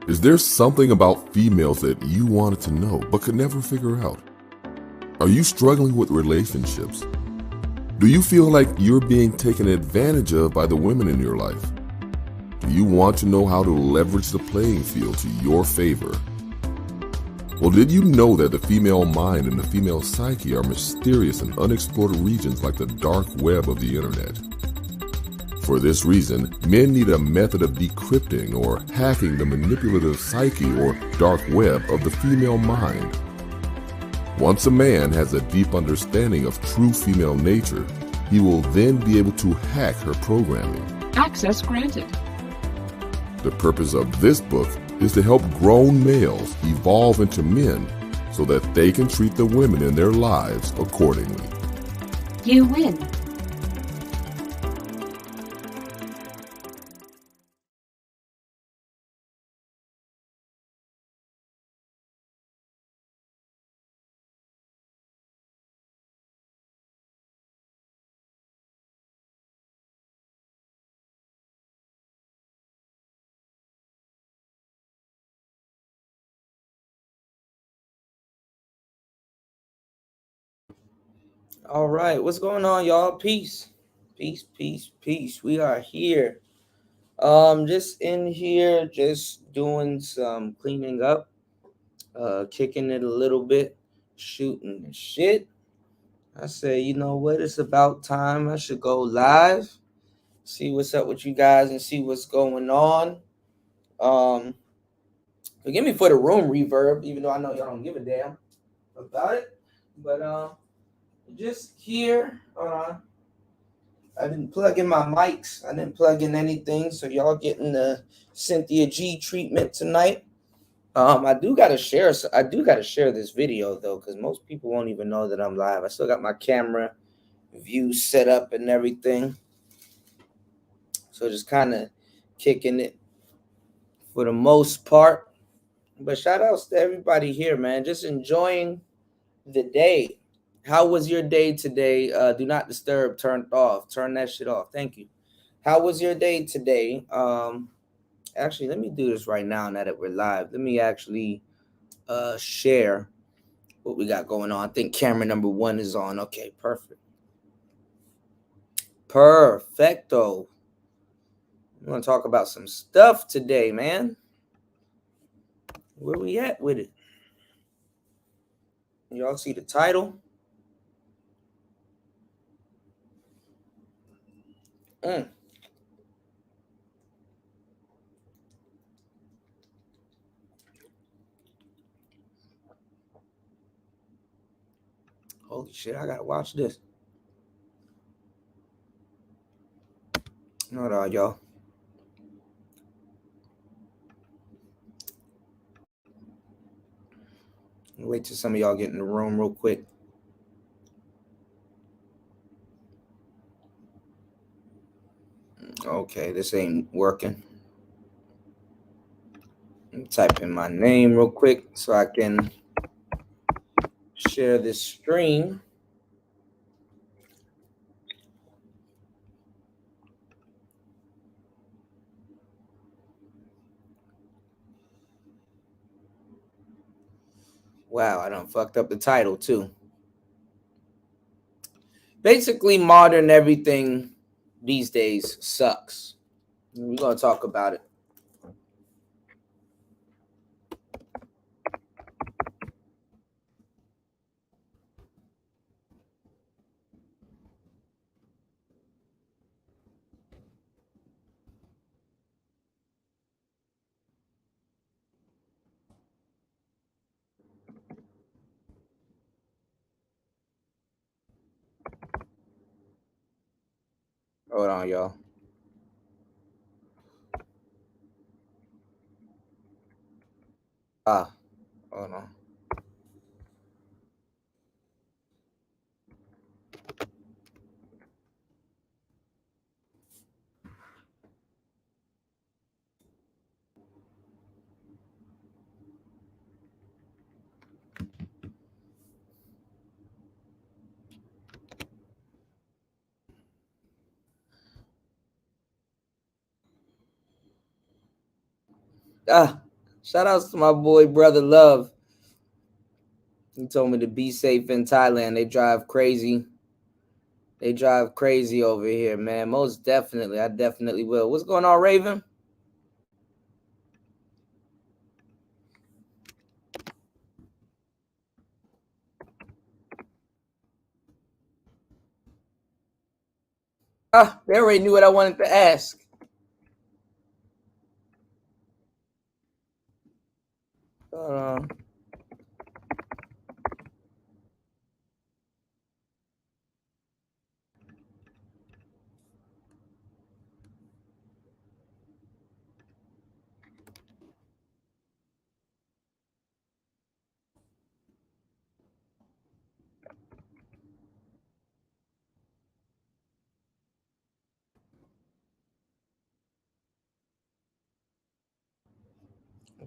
Is there something about females that you wanted to know but could never figure out? Are you struggling with relationships? Do you feel like you're being taken advantage of by the women in your life? Do you want to know how to leverage the playing field to your favor? Well, did you know that the female mind and the female psyche are mysterious and unexplored regions like the dark web of the internet? For this reason, men need a method of decrypting or hacking the manipulative psyche or dark web of the female mind. Once a man has a deep understanding of true female nature, he will then be able to hack her programming. Access granted. The purpose of this book is to help grown males evolve into men so that they can treat the women in their lives accordingly. You win. All right, what's going on, y'all? Peace, peace, peace, peace. We are here. Just in here, just doing some cleaning up, kicking it a little bit, shooting the shit. I say, you know what? It's about time. I should go live, see what's up with you guys, and see what's going on. Forgive me for the room reverb, even though I know y'all don't give a damn about it. But just here. I didn't plug in my mics. I didn't plug in anything, so y'all getting the Cynthia G treatment tonight. I do gotta share this video though, because most people won't even know that I'm live. I still got my camera view set up and everything, so just kind of kicking it for the most part. But shout outs to everybody here, man. Just enjoying the day. How was your day today? Do not disturb turned off. Turn that shit off. Thank you. How was your day today? Actually, let me do this right now that we're live. Let me actually share what we got going on. I think camera number 1 is on. Okay, perfect. Perfecto. I'm going to talk about some stuff today, man. Where we at with it? Y'all see the title? Holy shit, I gotta watch this. Hold on, y'all. Wait till some of y'all get in the room real quick. Okay, this ain't working. Type in my name real quick so I can share this stream. Wow, I done fucked up the title too. Basically, modern everything these days sucks. We're gonna talk about it. Hold on, y'all. Hold on. Shout outs to my boy, brother Love. He told me to be safe in Thailand. They drive crazy. They drive crazy over here, man. Most definitely. I definitely will. What's going on, Raven? They already knew what I wanted to ask.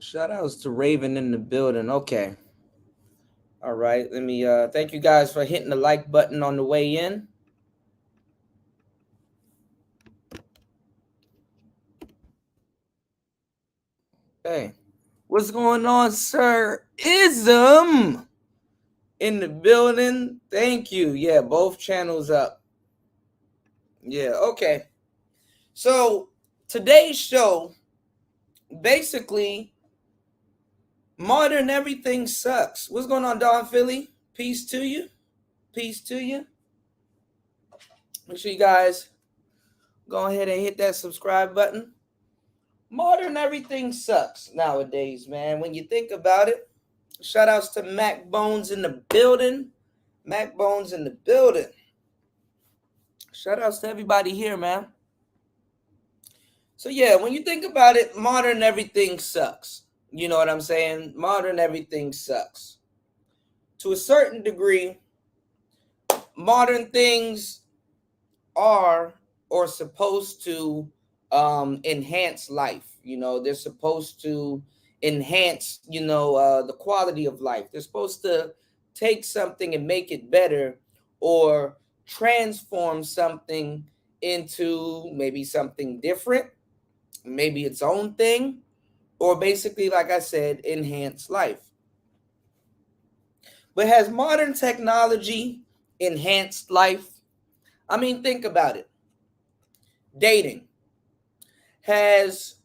Shout outs to Raven in the building. Okay. All right. Let me thank you guys for hitting the like button on the way in. Hey, what's going on, Sir Ism? In the building. Thank you. Yeah, both channels up. Yeah, okay. So today's show, basically, modern everything sucks. What's going on, Don Philly? Peace to you. Peace to you. Make sure you guys go ahead and hit that subscribe button. Modern everything sucks nowadays, man. When you think about it, shout outs to Mac Bones in the building. Mac Bones in the building. Shout outs to everybody here, man. So yeah, when you think about it, modern everything sucks. You know what I'm saying? Modern everything sucks. To a certain degree, modern things are or supposed to enhance life. You know, they're supposed to enhance, the quality of life. They're supposed to take something and make it better or transform something into maybe something different, maybe its own thing, or basically, like I said, enhance life. But has modern technology enhanced life? I mean, think about it. Dating. Has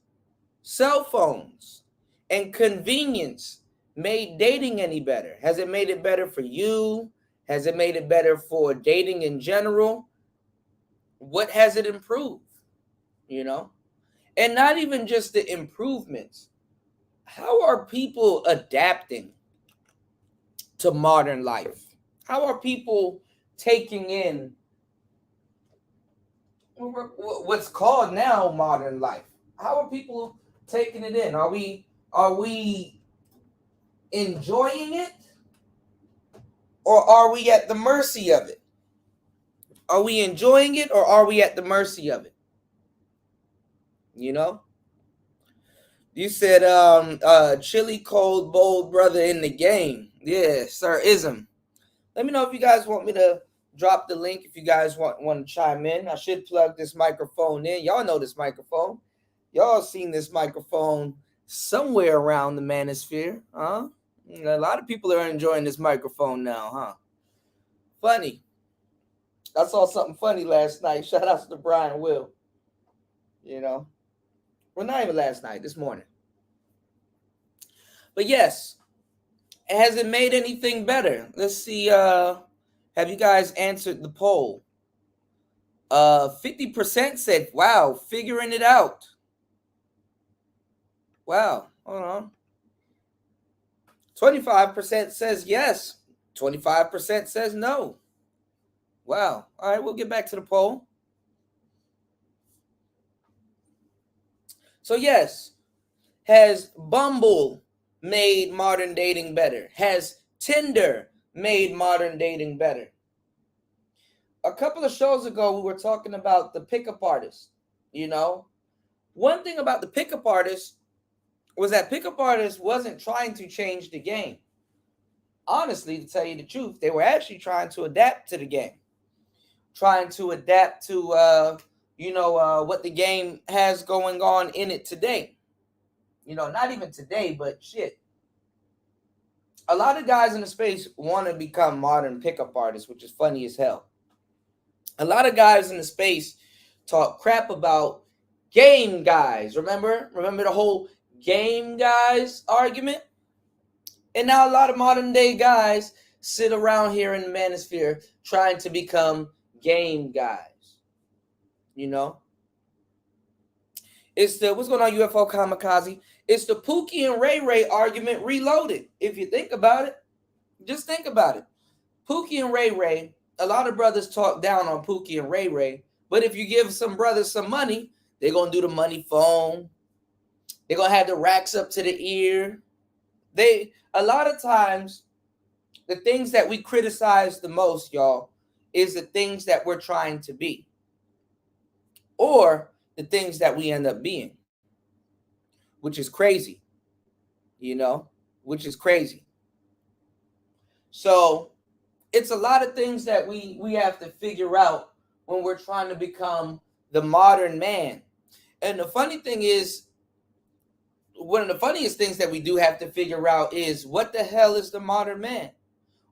cell phones and convenience made dating any better? Has it made it better for you? Has it made it better for dating in general? What has it improved? You know? And not even just the improvements. How are people adapting to modern life? How are people taking in what's called now modern life? How are people taking it in? Are we enjoying it, or are we at the mercy of it? Are we enjoying it, or are we at the mercy of it? You know? You said chili cold bold brother in the game. Yeah, Sir Ism. Let me know if you guys want me to drop the link, if you guys want to chime in. I should plug this microphone in. Y'all know this microphone. Y'all seen this microphone somewhere around the manosphere, huh? A lot of people are enjoying this microphone now, huh? Funny. I saw something funny last night. Shout out to Brian Will. You know? Well, not even last night, this morning. But yes, has it made anything better? Let's see. Have you guys answered the poll? 50% said, wow, figuring it out. Wow, hold on. 25% says yes. 25% says no. Wow. All right, we'll get back to the poll. So yes, has Bumble made modern dating better? Has Tinder made modern dating better? A couple of shows ago, we were talking about the pickup artists. You know, one thing about the pickup artists was that pickup artists wasn't trying to change the game. Honestly, to tell you the truth, they were actually trying to adapt to the game, trying to adapt to what the game has going on in it today. You know, not even today, but shit. A lot of guys in the space want to become modern pickup artists, which is funny as hell. A lot of guys in the space talk crap about game guys. Remember the whole game guys argument? And now a lot of modern day guys sit around here in the manosphere trying to become game guys. You know? It's the, what's going on, UFO Kamikaze? It's the Pookie and Ray Ray argument reloaded. If you think about it, just think about it. Pookie and Ray Ray, a lot of brothers talk down on Pookie and Ray Ray, but if you give some brothers some money, they're going to do the money phone. They're going to have the racks up to the ear. A lot of times, the things that we criticize the most, y'all, is the things that we're trying to be, or the things that we end up being, which is crazy, you know, which is crazy. So it's a lot of things that we have to figure out when we're trying to become the modern man. And the funny thing is, one of the funniest things that we do have to figure out is, what the hell is the modern man?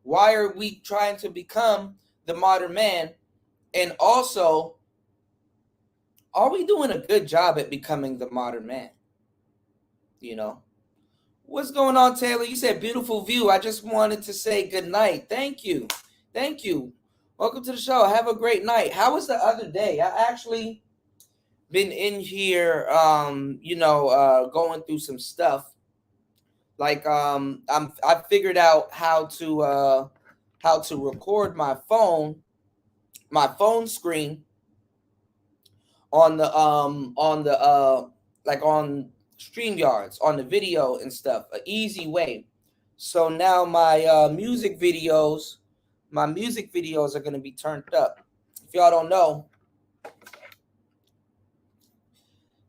Why are we trying to become the modern man? And also, are we doing a good job at becoming the modern man? You know, what's going on, Taylor? You said beautiful view. I just wanted to say good night. Thank you. Thank you. Welcome to the show. Have a great night. How was the other day? I actually been in here, going through some stuff. Like, I figured out how to record my phone screen on StreamYards, on the video and stuff, an easy way. So now my music videos are going to be turned up. If y'all don't know,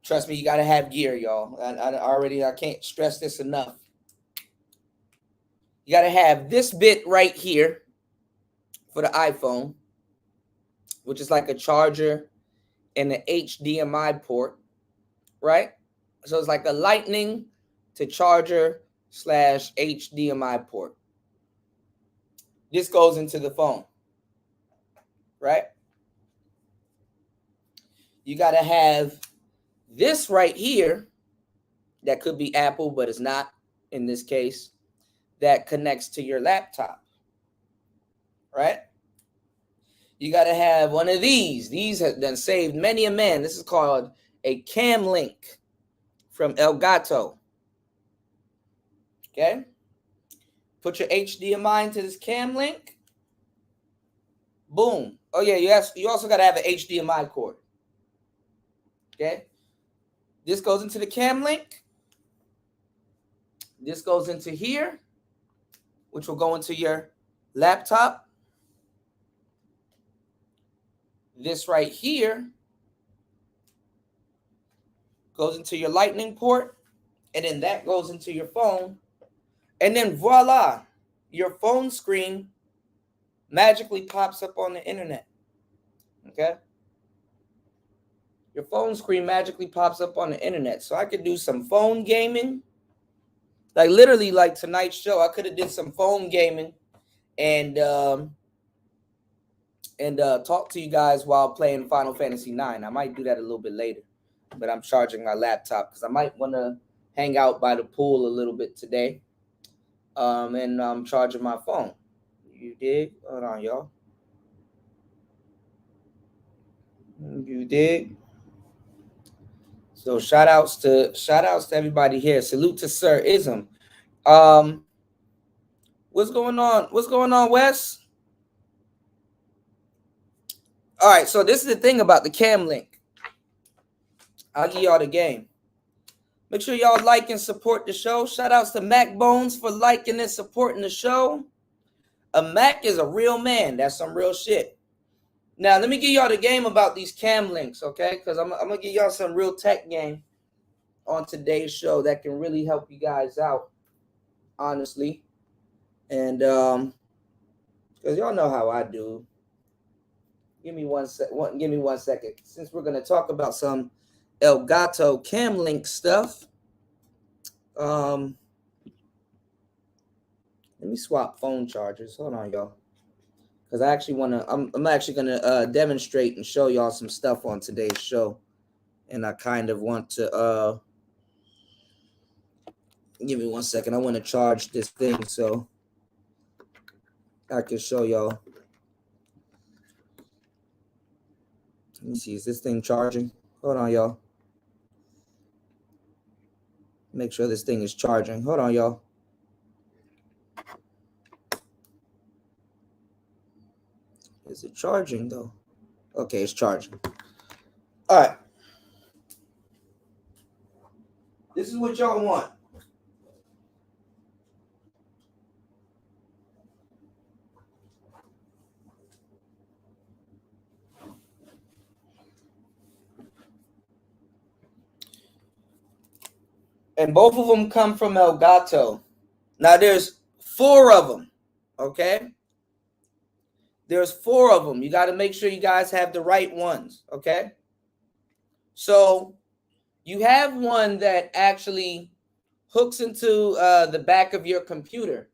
trust me, you got to have gear, y'all. I can't stress this enough. You got to have this bit right here for the iPhone, which is like a charger and an HDMI port, right? So it's like a lightning to charger / HDMI port. This goes into the phone, right? You got to have this right here, that could be Apple, but it's not in this case, that connects to your laptop, right? You got to have one of these. These have done saved many a man. This is called a Cam Link from Elgato. Okay? Put your HDMI into this Cam Link. Boom. Oh, yeah, you also got to have an HDMI cord. Okay? This goes into the Cam Link. This goes into here, which will go into your laptop. This right here goes into your lightning port, and then that goes into your phone. And then voila, your phone screen magically pops up on the internet. Okay? Your phone screen magically pops up on the internet. So I could do some phone gaming. Like literally, like tonight's show, I could have did some phone gaming and talk to you guys while playing Final Fantasy IX. I might do that a little bit later, but I'm charging my laptop because I might want to hang out by the pool a little bit today. And I'm charging my phone. You dig? Hold on, y'all. You dig? So shout outs to everybody here. Salute to Sir Ism. What's going on? What's going on, Wes? All right, so this is the thing about the Cam Link. I'll give y'all the game. Make sure y'all like and support the show. Shout outs to Mac Bones for liking and supporting the show. A Mac is a real man. That's some real shit. Now, let me give y'all the game about these Cam Links, okay? Because I'm going to give y'all some real tech game on today's show that can really help you guys out, honestly. And because y'all know how I do. Give me one second. Since we're going to talk about some Elgato Cam Link stuff, Let me swap phone chargers. Hold on, y'all. Because I actually want to, I'm actually going to demonstrate and show y'all some stuff on today's show. And I kind of want to, give me 1 second. I want to charge this thing so I can show y'all. Let me see. Is this thing charging? Hold on, y'all. Make sure this thing is charging. Hold on, y'all. Is it charging, though? Okay, it's charging. All right. This is what y'all want. And both of them come from Elgato. Now, there's 4 of them, okay? There's 4 of them. You got to make sure you guys have the right ones, okay? So you have one that actually hooks into the back of your computer,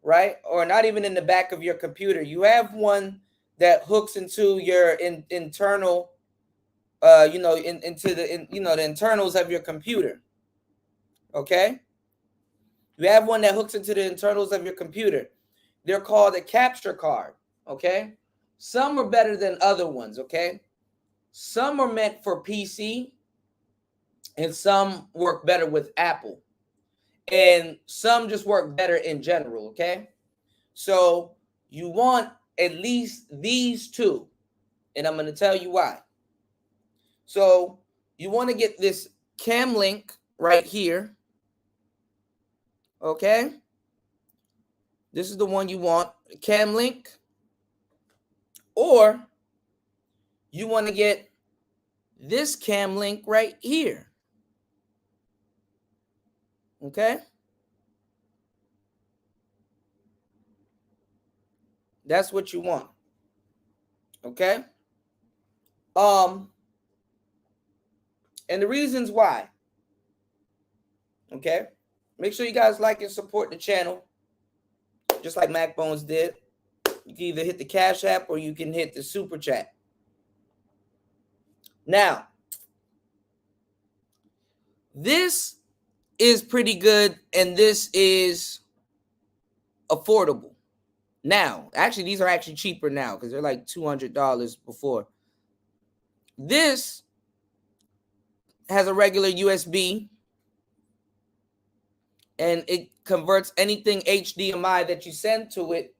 right? Or not even in the back of your computer. You have one that hooks into your internal, into the internals of your computer, okay? You have one that hooks into the internals of your computer. They're called a capture card, okay? Some are better than other ones, okay? Some are meant for PC, and some work better with Apple. And some just work better in general, okay? So you want at least these 2, and I'm going to tell you why. So you want to get this Camlink right here, okay? This is the one you want, Camlink. Or you want to get this Camlink right here. Okay? That's what you want. Okay? And the reasons why. Okay? Make sure you guys like and support the channel. Just like MacBones did. You can either hit the Cash App or you can hit the Super Chat. Now, this is pretty good and this is affordable. Now, actually, these are actually cheaper now because they're like $200 before. This has a regular USB and it converts anything HDMI that you send to it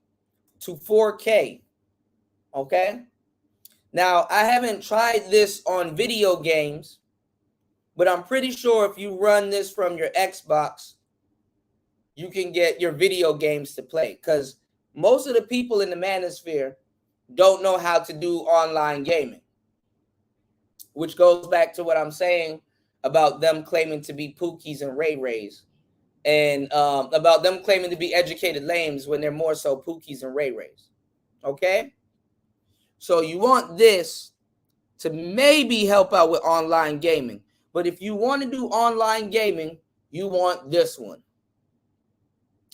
to 4K. Okay? Now, I haven't tried this on video games, but I'm pretty sure if you run this from your Xbox, you can get your video games to play. Because most of the people in the manosphere don't know how to do online gaming. Which goes back to what I'm saying about them claiming to be Pookies and Ray Rays. And about them claiming to be educated lames when they're more so Pookies and Ray Rays. Okay? So you want this to maybe help out with online gaming. But if you want to do online gaming, you want this one.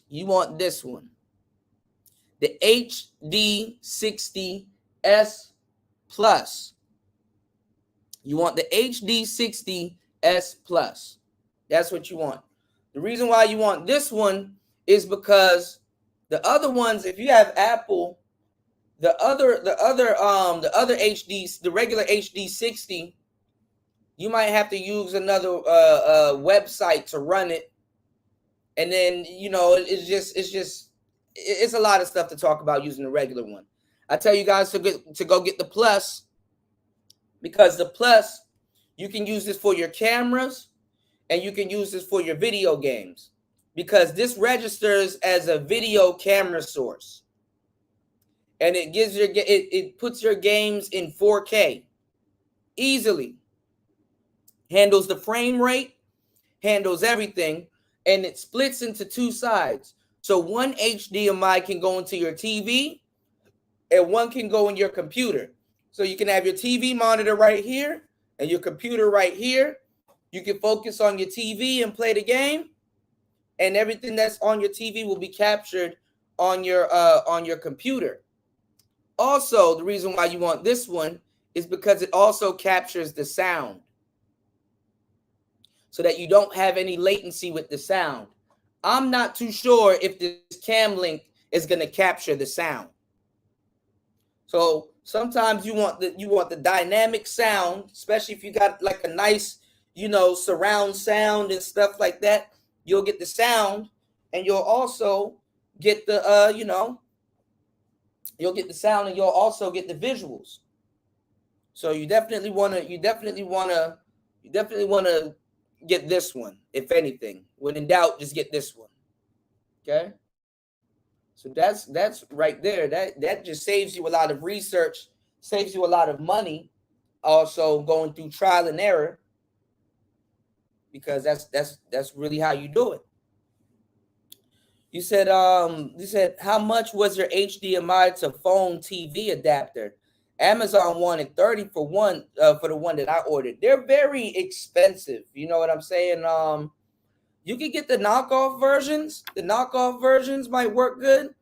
You want this one. The HD60S Plus. You want the HD60S Plus. That's what you want. The reason why you want this one is because the other ones, if you have Apple, the other HDs, the regular HD60, you might have to use another website to run it, and then it's a lot of stuff to talk about using the regular one. I tell you guys to go get the Plus, because the Plus, you can use this for your cameras and you can use this for your video games, because this registers as a video camera source. And it gives it puts your games in 4K easily. Handles the frame rate, handles everything, and it splits into 2 sides. So one HDMI can go into your TV and one can go in your computer. So you can have your TV monitor right here and your computer right here. You can focus on your TV and play the game, and everything that's on your TV will be captured on your computer. Also, the reason why you want this one is because it also captures the sound, so that you don't have any latency with the sound. I'm not too sure if this Cam Link is going to capture the sound. So sometimes you want the dynamic sound, especially if you got like a nice, surround sound and stuff like that. You'll get the sound, and you'll also get the you'll get the sound, and you'll also get the visuals. So you definitely want to get this one. If anything, when in doubt, just get this one. Okay. So that's right there. That just saves you a lot of research, saves you a lot of money, also going through trial and error, because that's really how you do it. You said how much was your HDMI to phone TV adapter? Amazon wanted 30 for one, for the one that I ordered. They're very expensive. You know what I'm saying? You can get the knockoff versions. The knockoff versions might work good,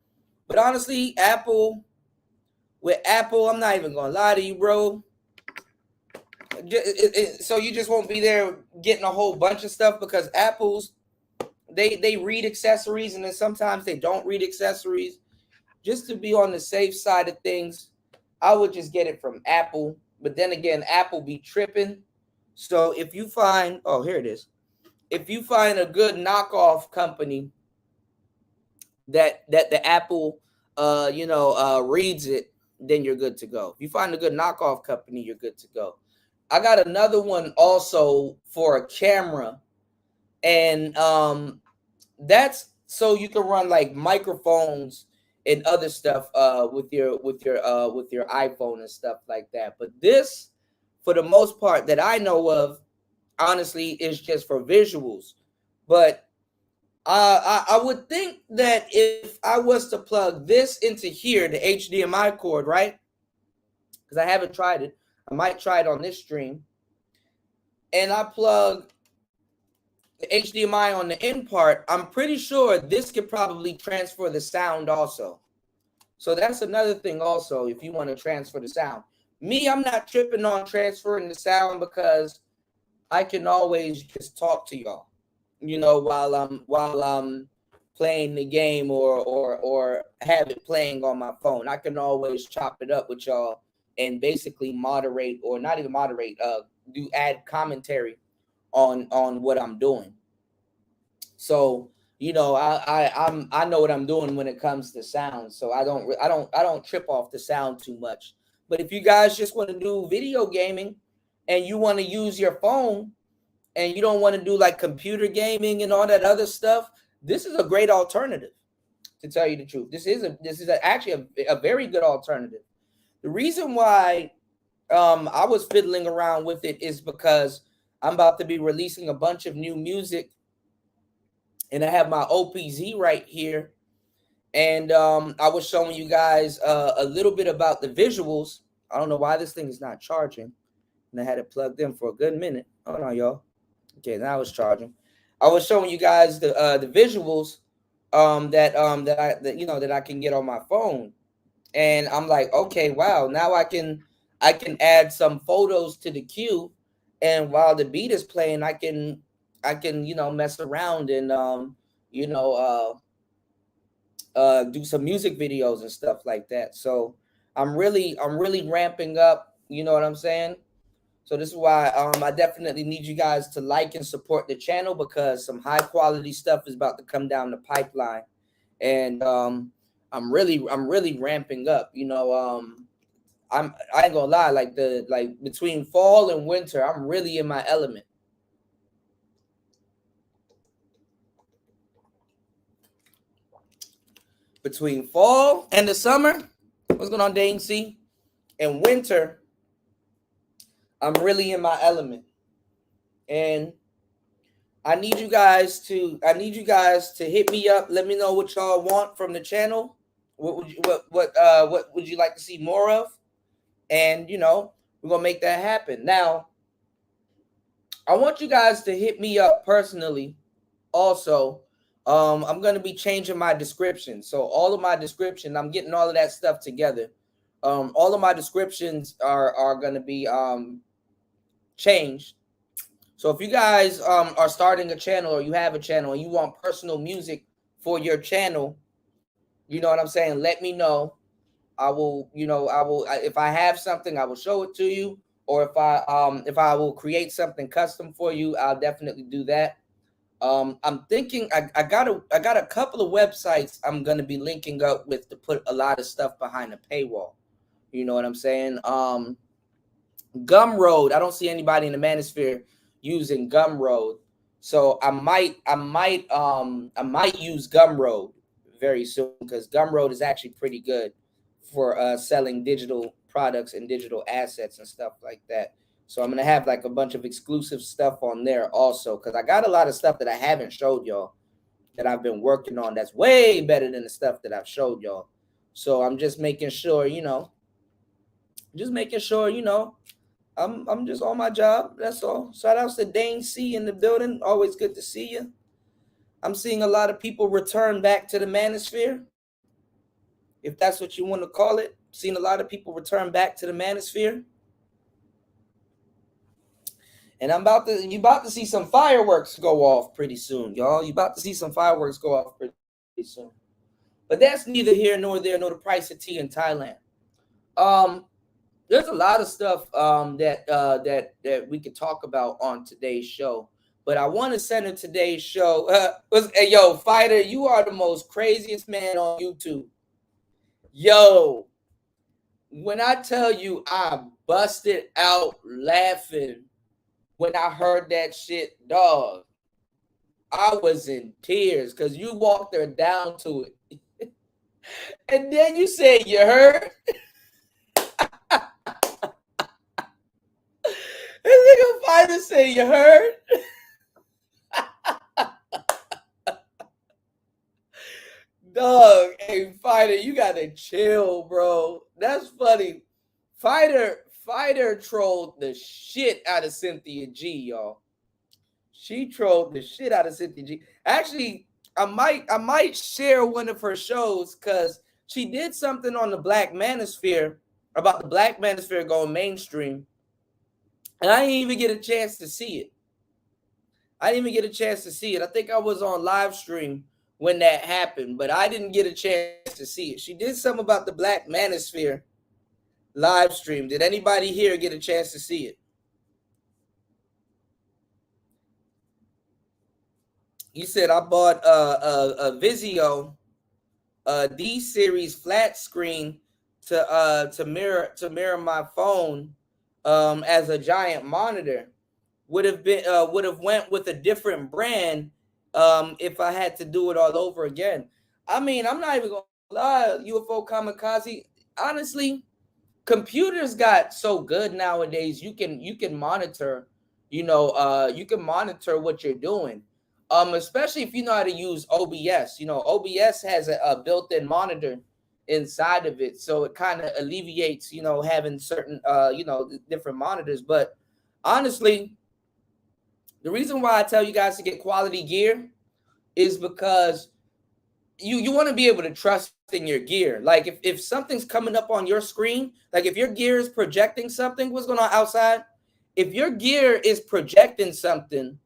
but honestly, Apple, I'm not even gonna lie to you, bro. So you just won't be there getting a whole bunch of stuff, because Apple's, they read accessories, and then sometimes they don't read accessories. Just to be on the safe side of things, I would just get it from Apple. But then again, Apple be tripping. So if you find, oh, here it is. If you find a good knockoff company that the Apple reads it, then you're good to go. If you find a good knockoff company, you're good to go. I got another one also for a camera, and that's so you can run like microphones and other stuff with your iPhone and stuff like that. But this, for the most part that I know of, honestly, is just for visuals. But I would think that if I was to plug this into here, the HDMI cord, right? Because I haven't tried it. I might try it on this stream. And I plug the HDMI on the end part, I'm pretty sure this could probably transfer the sound also. So that's another thing also, if you want to transfer the sound. Me, I'm not tripping on transferring the sound, because I can always just talk to y'all, while I'm playing the game or have it playing on my phone. I can always chop it up with y'all and basically moderate, or not even moderate, add commentary on what I'm doing. So I know what I'm doing when it comes to sound, so I don't trip off the sound too much. But if you guys just want to do video gaming and you want to use your phone and you don't want to do like computer gaming and all that other stuff, this is a great alternative. To tell you the truth, this is actually a very good alternative. The reason why I was fiddling around with it is because I'm about to be releasing a bunch of new music, and I have my OPZ right here. And I was showing you guys a little bit about the visuals. I don't know why this thing is not charging, and I had it plugged in for a good minute. Hold on, y'all. Okay, now it's charging. I was showing you guys the visuals that I can get on my phone, and I'm like, okay, wow. Now I can add some photos to the queue, and while the beat is playing, I can mess around and do some music videos and stuff like that. So I'm really ramping up. You know what I'm saying? So this is why I definitely need you guys to like and support the channel, because some high quality stuff is about to come down the pipeline, and I'm really ramping up. I ain't gonna lie, like between fall and winter, I'm really in my element. Between fall and the summer, what's going on, Dane C? And winter, I'm really in my element. And I need you guys to hit me up. Let me know what y'all want from the channel. What would you like to see more of? And we're gonna make that happen. Now, I want you guys to hit me up personally also I'm going to be changing my description. So all of my description, I'm getting all of that stuff together. All of my descriptions are going to be changed. So if you guys are starting a channel, or you have a channel and you want personal music for your channel, you know what I'm saying? Let me know. I will, if I have something, I will show it to you. Or if I will create something custom for you, I'll definitely do that. I'm thinking I got a couple of websites I'm gonna be linking up with to put a lot of stuff behind the paywall. You know what I'm saying? Gumroad. I don't see anybody in the manosphere using Gumroad, so I might use Gumroad very soon, because Gumroad is actually pretty good for selling digital products and digital assets and stuff like that. So I'm gonna have like a bunch of exclusive stuff on there also, because I got a lot of stuff that I haven't showed y'all that I've been working on that's way better than the stuff that I've showed y'all. So I'm just making sure, I'm just on my job. That's all. Shout outs to Dane C in the building. Always good to see you. I'm seeing a lot of people return back to the manosphere, if that's what you want to call it. Seen a lot of people return back to the manosphere. And you about to see some fireworks go off pretty soon, y'all. You about to see some fireworks go off pretty soon. But that's neither here nor there, nor the price of tea in Thailand. There's a lot of stuff that we could talk about on today's show. But I want to center today's show. Hey, yo, Fighter, you are the most craziest man on YouTube. Yo, when I tell you I busted out laughing when I heard that shit, dog, I was in tears because you walked her down to it. And then you said, you heard? This nigga Fighter say, you heard? Dog, hey, Fighter, you gotta chill, bro. That's funny. Fighter trolled the shit out of Cynthia G, y'all. She trolled the shit out of Cynthia G. Actually, I might share one of her shows, because she did something on the Black Manosphere about the Black Manosphere going mainstream, and I didn't even get a chance to see it. I think I was on live stream when that happened, but I didn't get a chance to see it. She did something about the Black Manosphere live stream. Did anybody here get a chance to see it? You said I bought a Vizio D series flat screen to mirror my phone as a giant monitor. Would have went with a different brand if I had to do it all over again. I mean, I'm not even gonna lie, UFO Kamikaze. Honestly, computers got so good nowadays. You can monitor, you can monitor what you're doing. Especially if you know how to use OBS. OBS has a built-in monitor inside of it, so it kind of alleviates, having certain, different monitors. But honestly, the reason why I tell you guys to get quality gear is because you want to be able to trust in your gear. Like if something's coming up on your screen, like if your gear is projecting something, what's going on outside? If your gear is projecting something,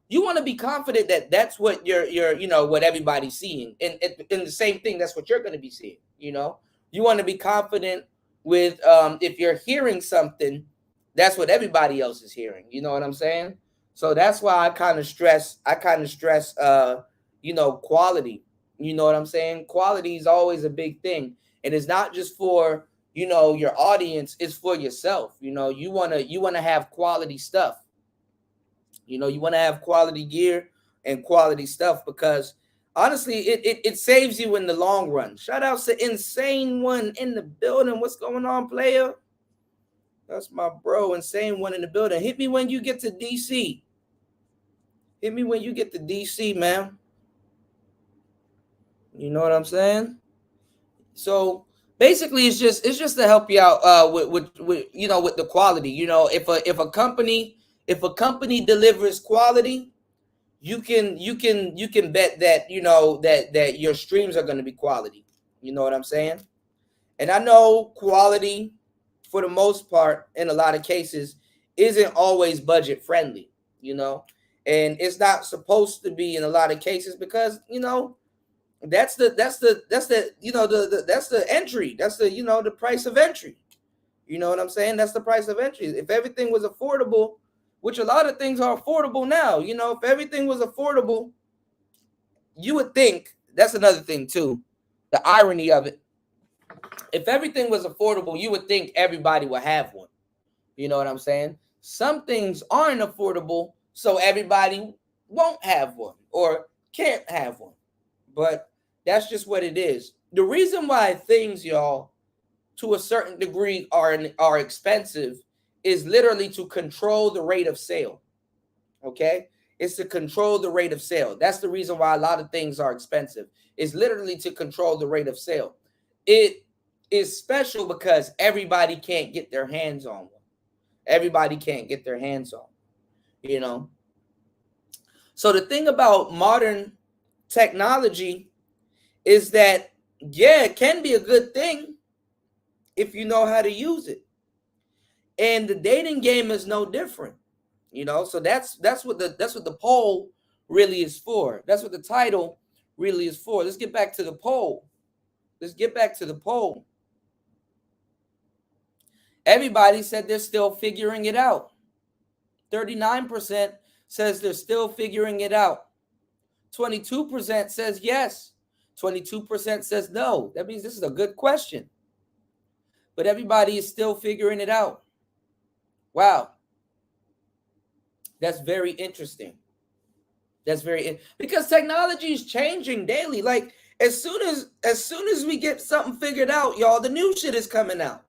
you want to be confident that that's what what everybody's seeing. And the same thing, that's what you're going to be seeing. You want to be confident with if you're hearing something, that's what everybody else is hearing. You know what I'm saying? So that's why I kind of stress quality. You know what I'm saying? Quality is always a big thing. And it's not just for, your audience, it's for yourself. You want to have quality stuff. You want to have quality gear and quality stuff, because honestly, it saves you in the long run. Shout out to Insane One in the building. What's going on, player? That's my bro, Insane One in the building. Hit me when you get to DC. Man. You know what I'm saying? So basically, it's just to help you out with the quality. If a company delivers quality, you can bet that that your streams are going to be quality. You know what I'm saying? And I know quality, for the most part, in a lot of cases, isn't always budget friendly. And it's not supposed to be in a lot of cases because that's the that's the entry. That's the price of entry. You know what I'm saying? That's the price of entry. If everything was affordable, which a lot of things are affordable now, if everything was affordable, you would think, that's another thing too, the irony of it. If everything was affordable, you would think everybody would have one. You know what I'm saying? Some things aren't affordable, so everybody won't have one or can't have one. But that's just what it is. The reason why things, y'all, to a certain degree are expensive is literally to control the rate of sale. Okay? It's to control the rate of sale. That's the reason why a lot of things are expensive. It's literally to control the rate of sale. It is special because everybody can't get their hands on one. Everybody can't get their hands on, So the thing about modern technology is that, yeah, it can be a good thing if you know how to use it. And the dating game is no different, So that's what the poll really is for. That's what the title really is for. Let's get back to the poll. Everybody said they're still figuring it out. 39% says they're still figuring it out. 22% says yes. 22% says no. That means this is a good question. But everybody is still figuring it out. Wow. That's very interesting. Because technology is changing daily. Like as soon as we get something figured out, y'all, the new shit is coming out.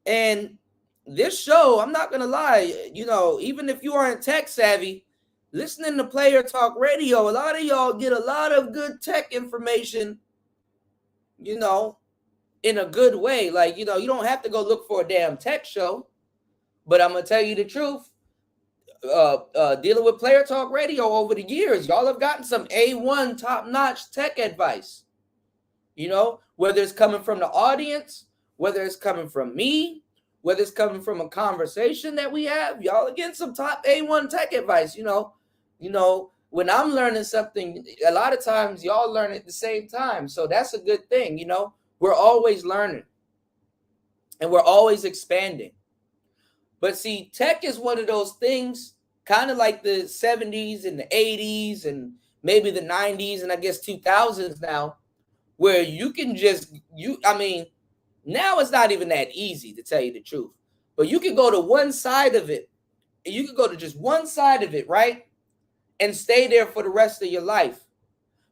And this show, I'm not gonna lie, even if you aren't tech savvy, listening to Player Talk Radio, a lot of y'all get a lot of good tech information, in a good way. Like, you don't have to go look for a damn tech show. But I'm gonna tell you the truth. Dealing with Player Talk Radio over the years, y'all have gotten some A1 top-notch tech advice. Whether it's coming from the audience, whether it's coming from me, whether it's coming from a conversation that we have, y'all are getting some top A1 tech advice. When I'm learning something, a lot of times y'all learn at the same time. So that's a good thing. We're always learning and we're always expanding. But see, tech is one of those things, kind of like the 70s and the 80s and maybe the 90s and I guess 2000s now, where you can now it's not even that easy, to tell you the truth. But you can go to one side of it. You can go to just one side of it, right? And stay there for the rest of your life.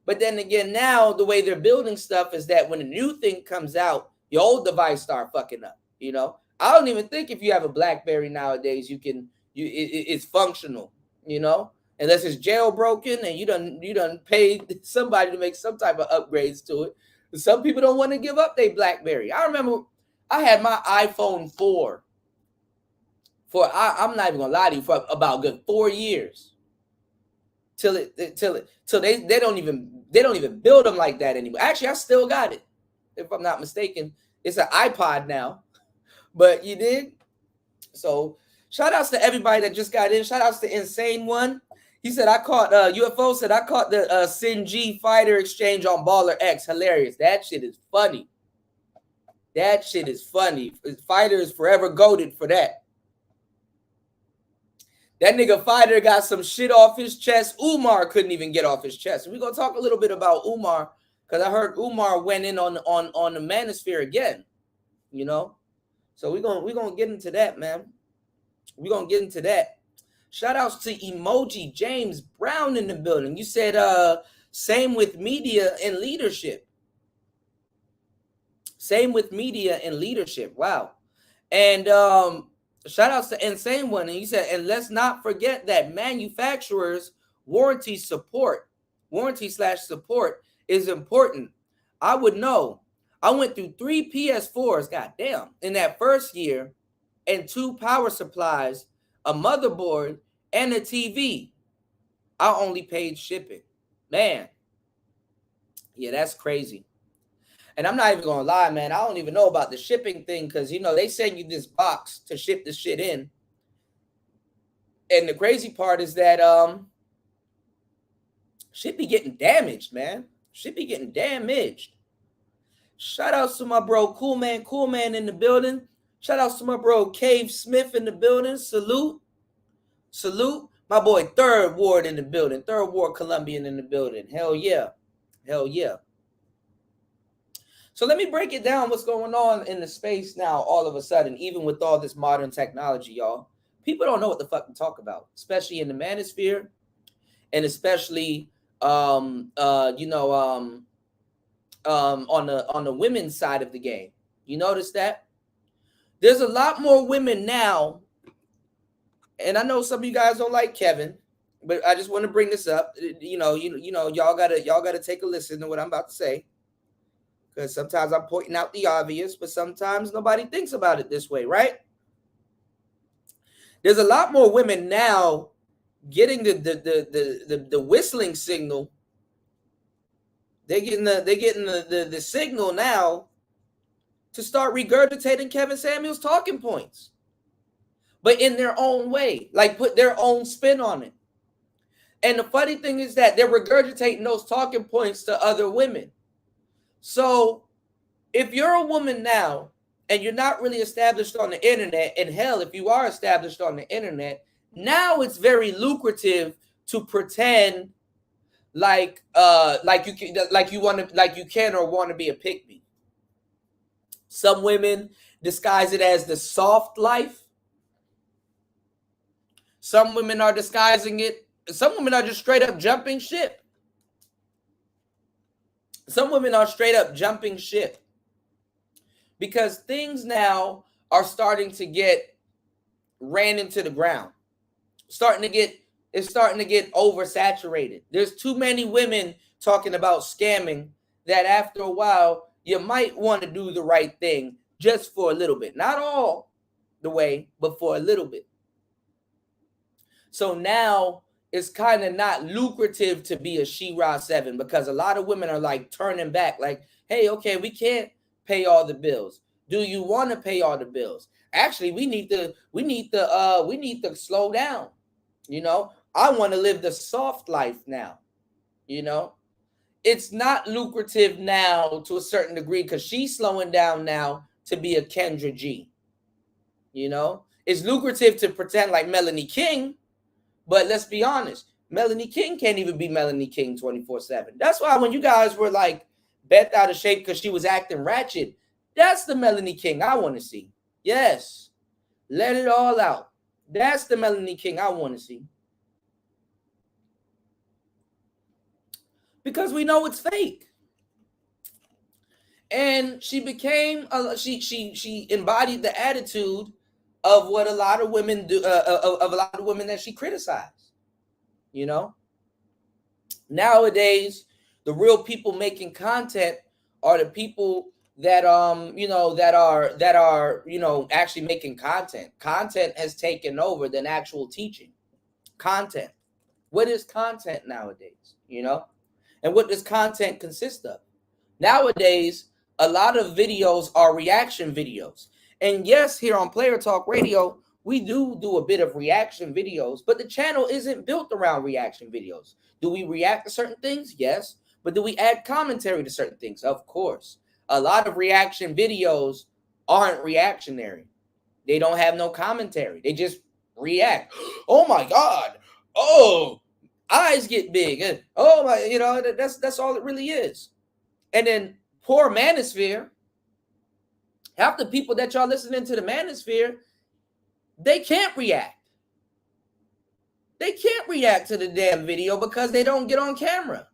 But then again, now the way they're building stuff is that when a new thing comes out, your old device start fucking up. I don't even think if you have a BlackBerry nowadays, it's functional, unless it's jailbroken and you done paid somebody to make some type of upgrades to it. Some people don't want to give up their BlackBerry. I remember I had my iPhone 4 I'm not even gonna lie to you, for about a good 4 years. Till they don't even build them like that anymore. Actually, I still got it, if I'm not mistaken. It's an iPod now. But you did. So shout outs to everybody that just got in. Shout outs to Insane One. He said, UFO said, I caught the Sin-G fighter exchange on Baller X. Hilarious. That shit is funny. Fighter is forever goated for that. That nigga Fighter got some shit off his chest. Umar couldn't even get off his chest. We're going to talk a little bit about Umar, because I heard Umar went in on the Manosphere again, So we're gonna get into that, man. We're gonna get into that. Shout outs to Emoji James Brown in the building. You said same with media and leadership. Wow. And shout outs to Insane One. And you said, and let's not forget that manufacturers' warranty/support is important. I would know. I went through 3 PS4s, goddamn, in that first year, and 2 power supplies, a motherboard, and a TV. I only paid shipping. Man. Yeah, that's crazy. And I'm not even gonna lie, man. I don't even know about the shipping thing because they send you this box to ship the shit in. And the crazy part is that shit be getting damaged, man. Shit be getting damaged. Shout outs to my bro Cool Man in the building. Shout outs to my bro Cave Smith in the building. Salute. My boy Third Ward in the building. Third Ward Colombian in the building. Hell yeah. So let me break it down what's going on in the space now all of a sudden, even with all this modern technology, y'all. People don't know what the fuck to talk about, especially in the manosphere and especially on the women's side of the game. You notice that? There's a lot more women now, and I know some of you guys don't like Kevin, but I just want to bring this up. Y'all gotta take a listen to what I'm about to say. Because sometimes I'm pointing out the obvious, but sometimes nobody thinks about it this way, right? There's a lot more women now getting the whistling signal. They're getting the signal now to start regurgitating Kevin Samuels' talking points, but in their own way, like put their own spin on it. And the funny thing is that they're regurgitating those talking points to other women. So if you're a woman now and you're not really established on the internet, and hell, if you are established on the internet, now it's very lucrative to pretend like you can or want to be a pick-me. Some women disguise it as the soft life. Some women are disguising it. Some women are just straight up jumping ship. Some women are straight up jumping ship because things now are starting to get ran into the ground. It's starting to get oversaturated. There's too many women talking about scamming that after a while you might want to do the right thing just for a little bit. Not all the way, but for a little bit. So now it's kind of not lucrative to be a She-Ra 7 because a lot of women are like turning back, like, hey, okay, we can't pay all the bills. Do you want to pay all the bills? Actually, we need to slow down. I want to live the soft life now. It's not lucrative now to a certain degree because she's slowing down now to be a Kendra G. It's lucrative to pretend like Melanie King. But let's be honest, Melanie King can't even be Melanie King 24/7. That's why when you guys were like bent out of shape because she was acting ratchet, that's the Melanie King I want to see. Yes, let it all out. That's the Melanie King I want to see. Because we know it's fake. And she became, she embodied the attitude of what a lot of women do, of a lot of women that she criticized. Nowadays, the real people making content are the people that are actually making content. Content has taken over than actual teaching. Content. What is content nowadays? And what does content consist of? Nowadays, a lot of videos are reaction videos. And yes, here on Player Talk Radio, we do a bit of reaction videos, but the channel isn't built around reaction videos. Do we react to certain things? Yes. But do we add commentary to certain things? Of course. A lot of reaction videos aren't reactionary. They don't have no commentary. They just react. Oh my God. Oh, eyes get big. And oh my, that's all it really is. And then poor Manosphere, half the people that y'all listening to the Manosphere, they can't react. They can't react to the damn video because they don't get on camera.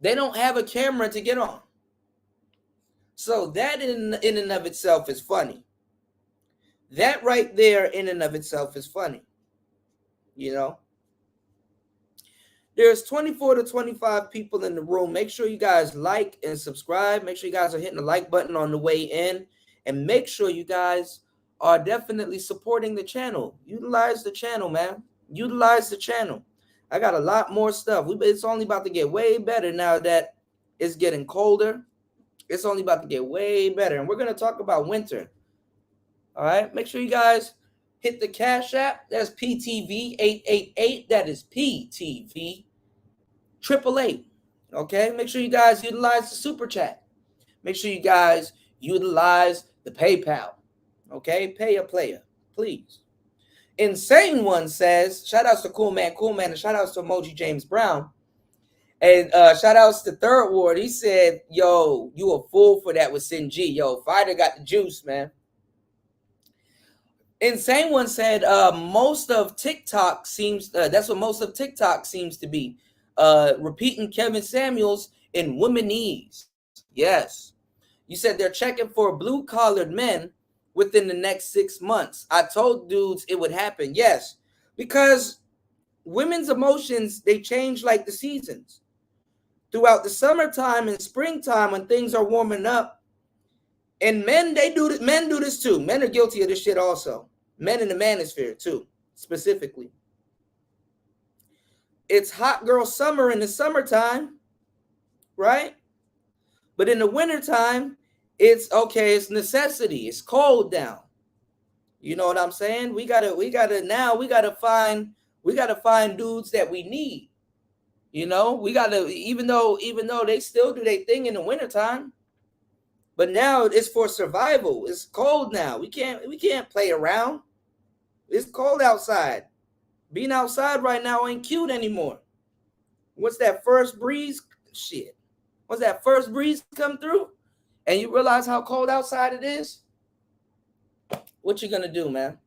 They don't have a camera to get on. So that in and of itself is funny. That right there in and of itself is funny. There's 24 to 25 people in the room. Make sure you guys like and subscribe. Make sure you guys are hitting the like button on the way in. And make sure you guys are definitely supporting the channel. Utilize the channel, man. Utilize the channel. I got a lot more stuff. It's only about to get way better now that it's getting colder. It's only about to get way better. And we're going to talk about winter. All right. Make sure you guys hit the Cash App. That's PTV888. That is PTV888. Okay. Make sure you guys utilize the Super Chat. Make sure you guys utilize the PayPal. Okay. Pay a player, please. Insane One says, shout outs to Cool Man, and shout outs to Emoji James Brown. And shout outs to Third Ward. He said, yo, you a fool for that with Sin G. Yo, Fighter got the juice, man. Insane One said, most of TikTok seems, that's what most of TikTok seems to be. Repeating Kevin Samuels in womenese. Yes. You said they're checking for blue-collared men within the next 6 months. I told dudes it would happen. Yes, because women's emotions, they change like the seasons. Throughout the summertime and springtime when things are warming up, and men, they do this. Men do this too. Men are guilty of this shit also. Men in the manosphere too, specifically. It's hot girl summer in the summertime, right? But in the wintertime, it's okay, it's necessity. It's cold down. You know what I'm saying? We gotta find dudes that we need. You know, we gotta, even though they still do their thing in the wintertime, but now it's for survival. It's cold now. We can't play around. It's cold outside. Being outside right now ain't cute anymore. Once that first breeze come through, and you realize how cold outside it is, what you gonna do, man?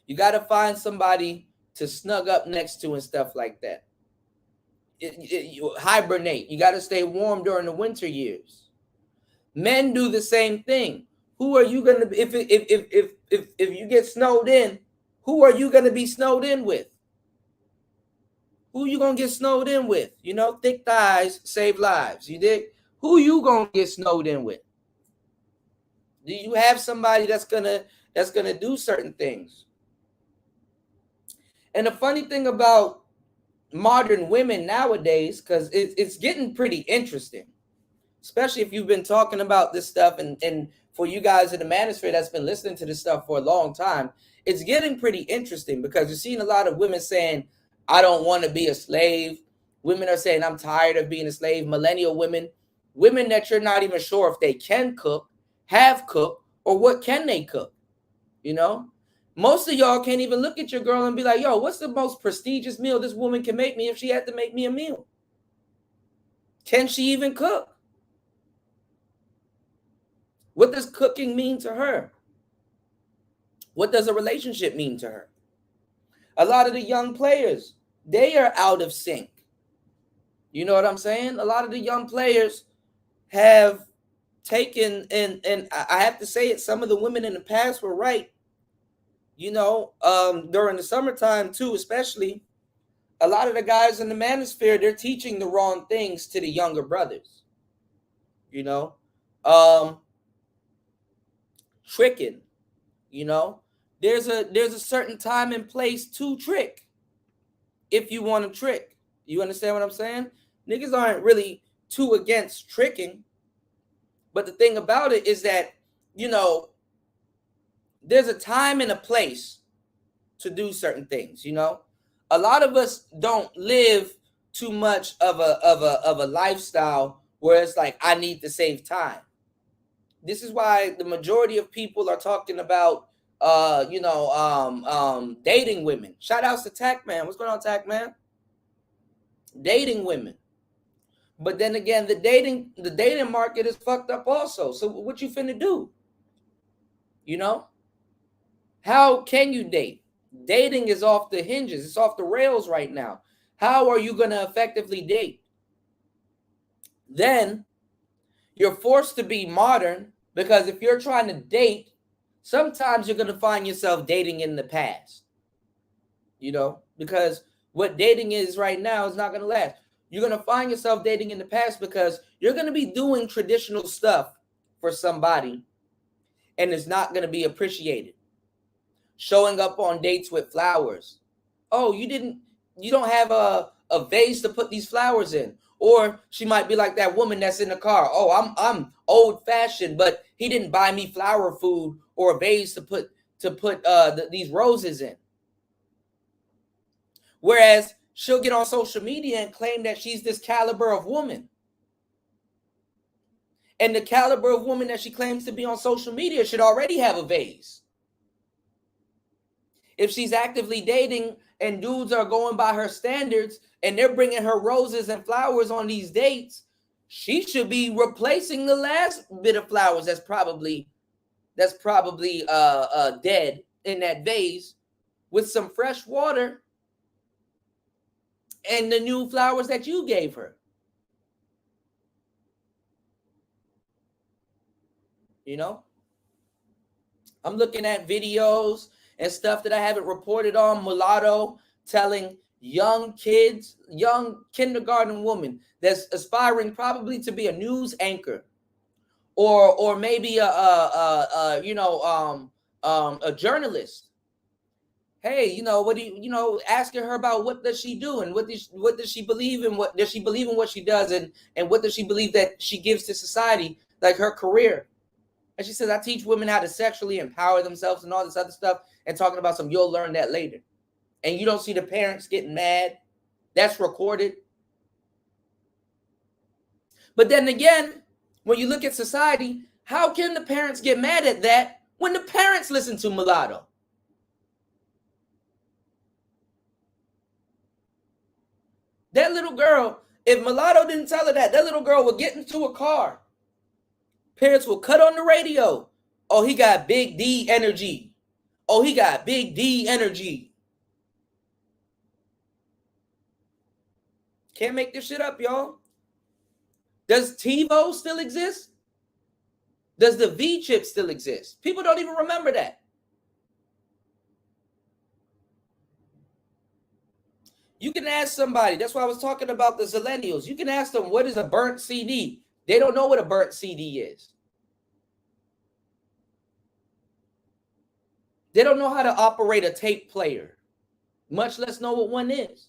You gotta find somebody to snug up next to and stuff like that. You hibernate. You gotta stay warm during the winter years. Men do the same thing. Who are you gonna be if you get snowed in? Who are you gonna be snowed in with? Who you gonna get snowed in with? You know, thick thighs save lives. You dig? Who you gonna get snowed in with? Do you have somebody that's gonna do certain things? And the funny thing about modern women nowadays, because it's getting pretty interesting, especially if you've been talking about this stuff, and for you guys in the manosphere that's been listening to this stuff for a long time, it's getting pretty interesting because you're seeing a lot of women saying, I don't want to be a slave. Women are saying, I'm tired of being a slave. Millennial women that you're not even sure if they can cook, have cooked, or what can they cook. You know, most of y'all can't even look at your girl and be like, yo, what's the most prestigious meal this woman can make me if she had to make me a meal? Can she even cook? What does cooking mean to her? What does a relationship mean to her? A lot of the young players, they are out of sync. You know what I'm saying? A lot of the young players have taken, and I have to say it, some of the women in the past were right. You know, during the summertime too, especially, a lot of the guys in the manosphere, they're teaching the wrong things to the younger brothers. You know, tricking. You know, there's a certain time and place to trick. If you want to trick, you understand what I'm saying? Niggas aren't really too against tricking, but the thing about it is that, you know, there's a time and a place to do certain things. You know, a lot of us don't live too much of a lifestyle where it's like, I need to save time. This is why the majority of people are talking about dating women. Shout outs to Tac Man. What's going on, Tac Man? Dating women. But then again, the dating market is fucked up also. So what you finna do? You know? How can you date? Dating is off the hinges. It's off the rails right now. How are you gonna effectively date? Then you're forced to be modern, because if you're trying to date, sometimes you're gonna find yourself dating in the past. You know, because what dating is right now is not gonna last. You're gonna find yourself dating in the past because you're gonna be doing traditional stuff for somebody, and it's not gonna be appreciated. Showing up on dates with flowers. Oh, you don't have a a vase to put these flowers in. Or she might be like that woman that's in the car. Oh, I'm old fashioned, but he didn't buy me flower food or a vase to put these roses in. Whereas she'll get on social media and claim that she's this caliber of woman. And the caliber of woman that she claims to be on social media should already have a vase. If she's actively dating and dudes are going by her standards and they're bringing her roses and flowers on these dates, she should be replacing the last bit of flowers that's probably dead in that vase with some fresh water and the new flowers that you gave her. You know, I'm looking at videos and stuff that I haven't reported on. Mulatto telling young kids, young kindergarten woman that's aspiring probably to be a news anchor, or maybe a journalist. Hey, you know, what do you asking her about what does she do and what does she believe in, what does she believe in what she does, and what does she believe that she gives to society, like her career. And she says, I teach women how to sexually empower themselves and all this other stuff, and talking about some, you'll learn that later. And you don't see the parents getting mad. That's recorded. But then again, when you look at society, how can the parents get mad at that when the parents listen to Mulatto? That little girl, if Mulatto didn't tell her that little girl would get into a car. Parents will cut on the radio. Oh, he got big D energy. Oh, he got big D energy. Can't make this shit up, y'all. Does TiVo still exist? Does the V chip still exist? People don't even remember that. You can ask somebody. That's why I was talking about the Zillennials. You can ask them, what is a burnt CD? They don't know what a burnt CD is. They don't know how to operate a tape player, much less know what one is.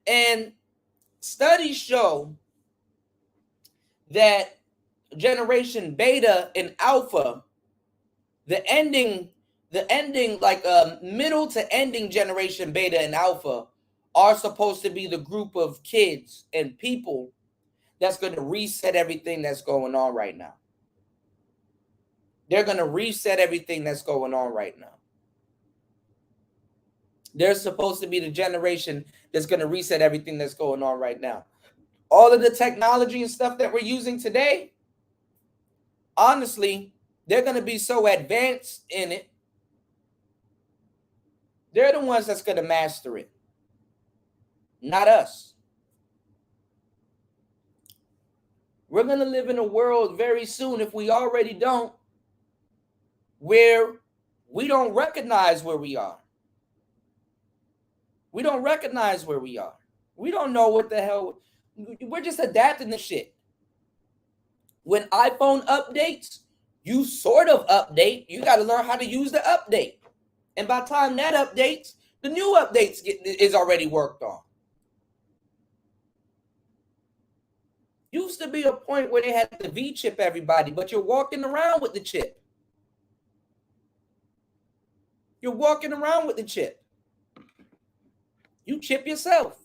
And studies show that generation beta and alpha, the ending like middle to ending generation beta and alpha are supposed to be the group of kids and people that's going to reset everything that's going on right now. They're going to reset everything that's going on right now. They're supposed to be the generation that's going to reset everything that's going on right now. All of the technology and stuff that we're using today, honestly, they're going to be so advanced in it. They're the ones that's going to master it, not us. We're going to live in a world very soon, if we already don't, where we don't recognize where we are. We don't recognize where we are. We don't know what the hell. We're just adapting to shit. When iPhone updates, you sort of update. You got to learn how to use the update. And by the time that updates, the new updates is already worked on. Used to be a point where they had to V-chip everybody, but you're walking around with the chip. You're walking around with the chip. You chip yourself.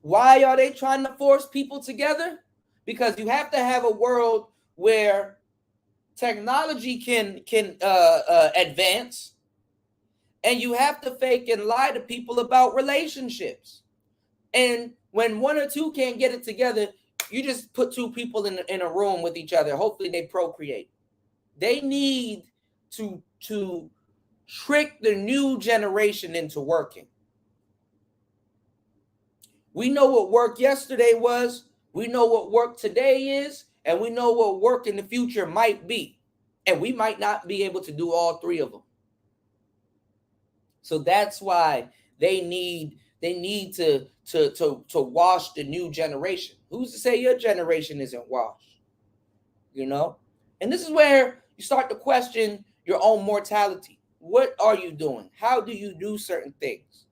Why are they trying to force people together? Because you have to have a world where technology can advance, and you have to fake and lie to people about relationships. And when one or two can't get it together, you just put two people in a room with each other. Hopefully they procreate. They need to trick the new generation into working. We know what work yesterday was. We know what work today is. And we know what work in the future might be. And we might not be able to do all three of them. So that's why they need to wash the new generation. Who's to say your generation isn't washed? You know? And this is where you start to question your own mortality. What are you doing? How do you do certain things?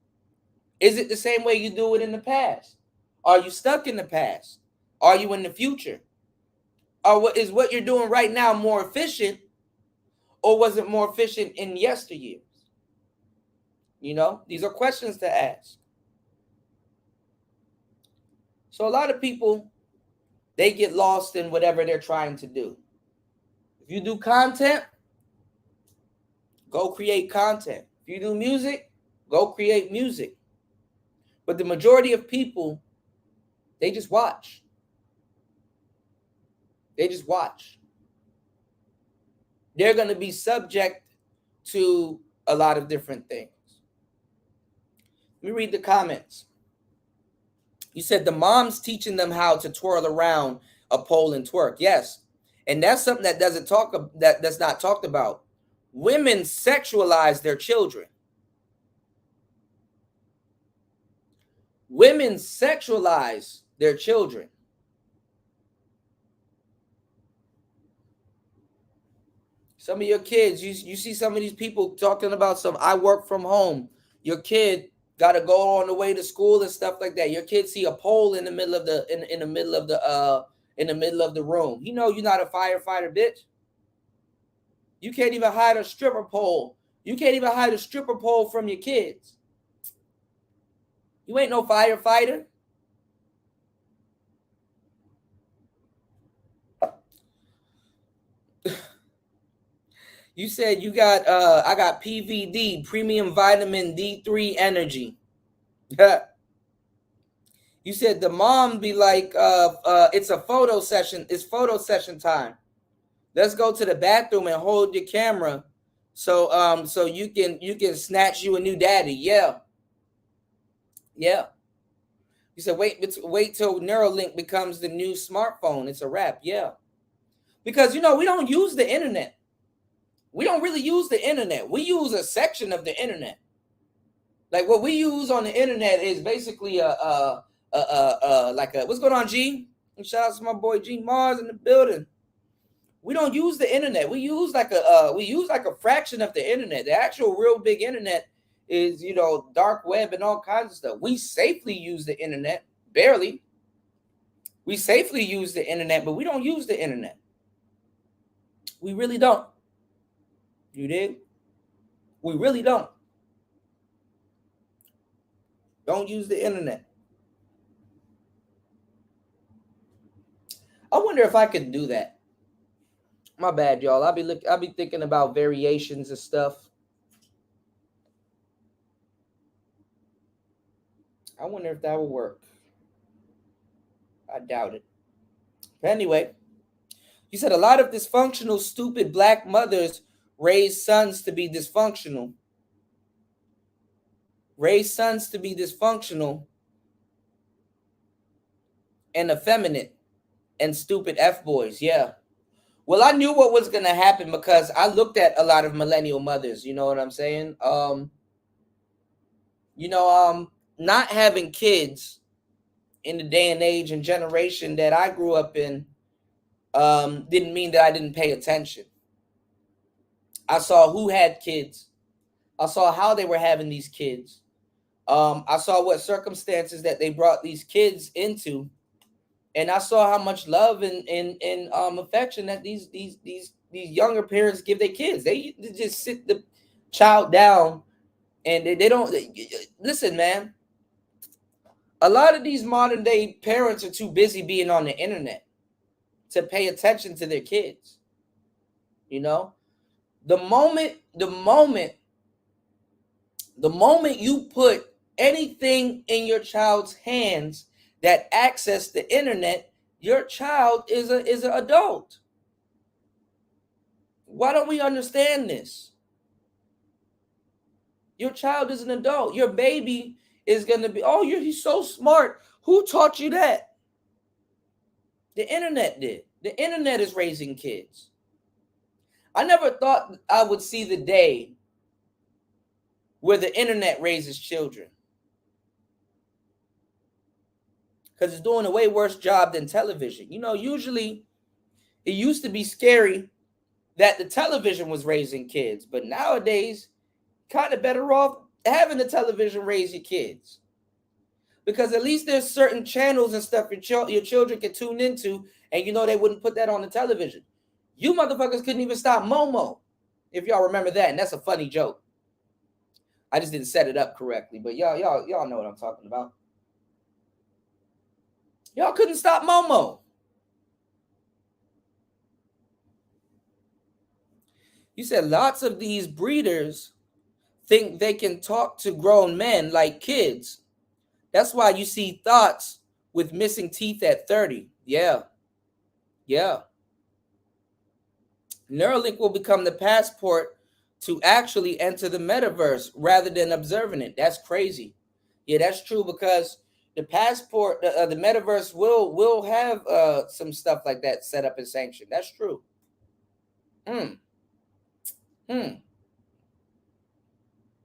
Is it the same way you do it in the past? Are you stuck in the past? Are you in the future? Or what you're doing right now more efficient, or was it more efficient in yesteryears? You know, these are questions to ask. So a lot of people, they get lost in whatever they're trying to do. If you do content, go create content. If you do music, go create music. But the majority of people, they just watch. They just watch. They're going to be subject to a lot of different things. Let me read the comments. You said the mom's teaching them how to twirl around a pole and twerk. Yes. And that's something that that's not talked about. Women sexualize their children. Women sexualize their children. Some of your kids, you see some of these people talking about I work from home. Your kid got to go on the way to school and stuff like that. Your kid see a pole in the middle of the room. You know you're not a firefighter, bitch. You can't even hide a stripper pole. You can't even hide a stripper pole from your kids. You ain't no firefighter. You said you got I got PVD, premium vitamin D3 energy. You said the mom be like it's a photo session. It's photo session time. Let's go to the bathroom and hold your camera so you can snatch you a new daddy. Yeah. You said wait till Neuralink becomes the new smartphone. It's a wrap. Yeah. Because we don't use the internet. We don't really use the internet. We use a section of the internet. Like what we use on the internet is basically what's going on, G? And shout out to my boy G Mars in the building. We don't use the internet. We use like a fraction of the internet. The actual real big internet is dark web and all kinds of stuff. We safely use the internet, barely. We safely use the internet, but we don't use the internet. We really don't. You did? We really don't. Don't use the internet. I wonder if I could do that. My bad, y'all. I'll be thinking about variations of stuff. I wonder if that will work. I doubt it. But anyway, you said a lot of dysfunctional, stupid black mothers raise sons to be dysfunctional. Raise sons to be dysfunctional and effeminate and stupid F-boys. Yeah. Well, I knew what was going to happen because I looked at a lot of millennial mothers. You know what I'm saying? Not having kids in the day and age and generation that I grew up in didn't mean that I didn't pay attention. I saw who had kids. I saw how they were having these kids. I saw what circumstances that they brought these kids into. And I saw how much love and affection that these younger parents give their kids. They just sit the child down and they don't listen, man. A lot of these modern day parents are too busy being on the internet to pay attention to their kids. The moment you put anything in your child's hands that access the internet, your child is an adult. Why don't we understand this? Your child is an adult. Your baby is going to be, he's so smart. Who taught you that? The internet did. The internet is raising kids. I never thought I would see the day where the internet raises children. Because it's doing a way worse job than television. Usually it used to be scary that the television was raising kids. But nowadays, kind of better off having the television raise your kids. Because at least there's certain channels and stuff your children can tune into, and you know they wouldn't put that on the television. You motherfuckers couldn't even stop Momo, if y'all remember that, and that's a funny joke. I just didn't set it up correctly, but y'all know what I'm talking about. Y'all couldn't stop Momo. You said lots of these breeders think they can talk to grown men like kids. That's why you see thoughts with missing teeth at 30. Yeah. Neuralink will become the passport to actually enter the metaverse rather than observing it. That's crazy. Yeah, that's true, because the passport, the metaverse will have some stuff like that set up and sanctioned. That's true.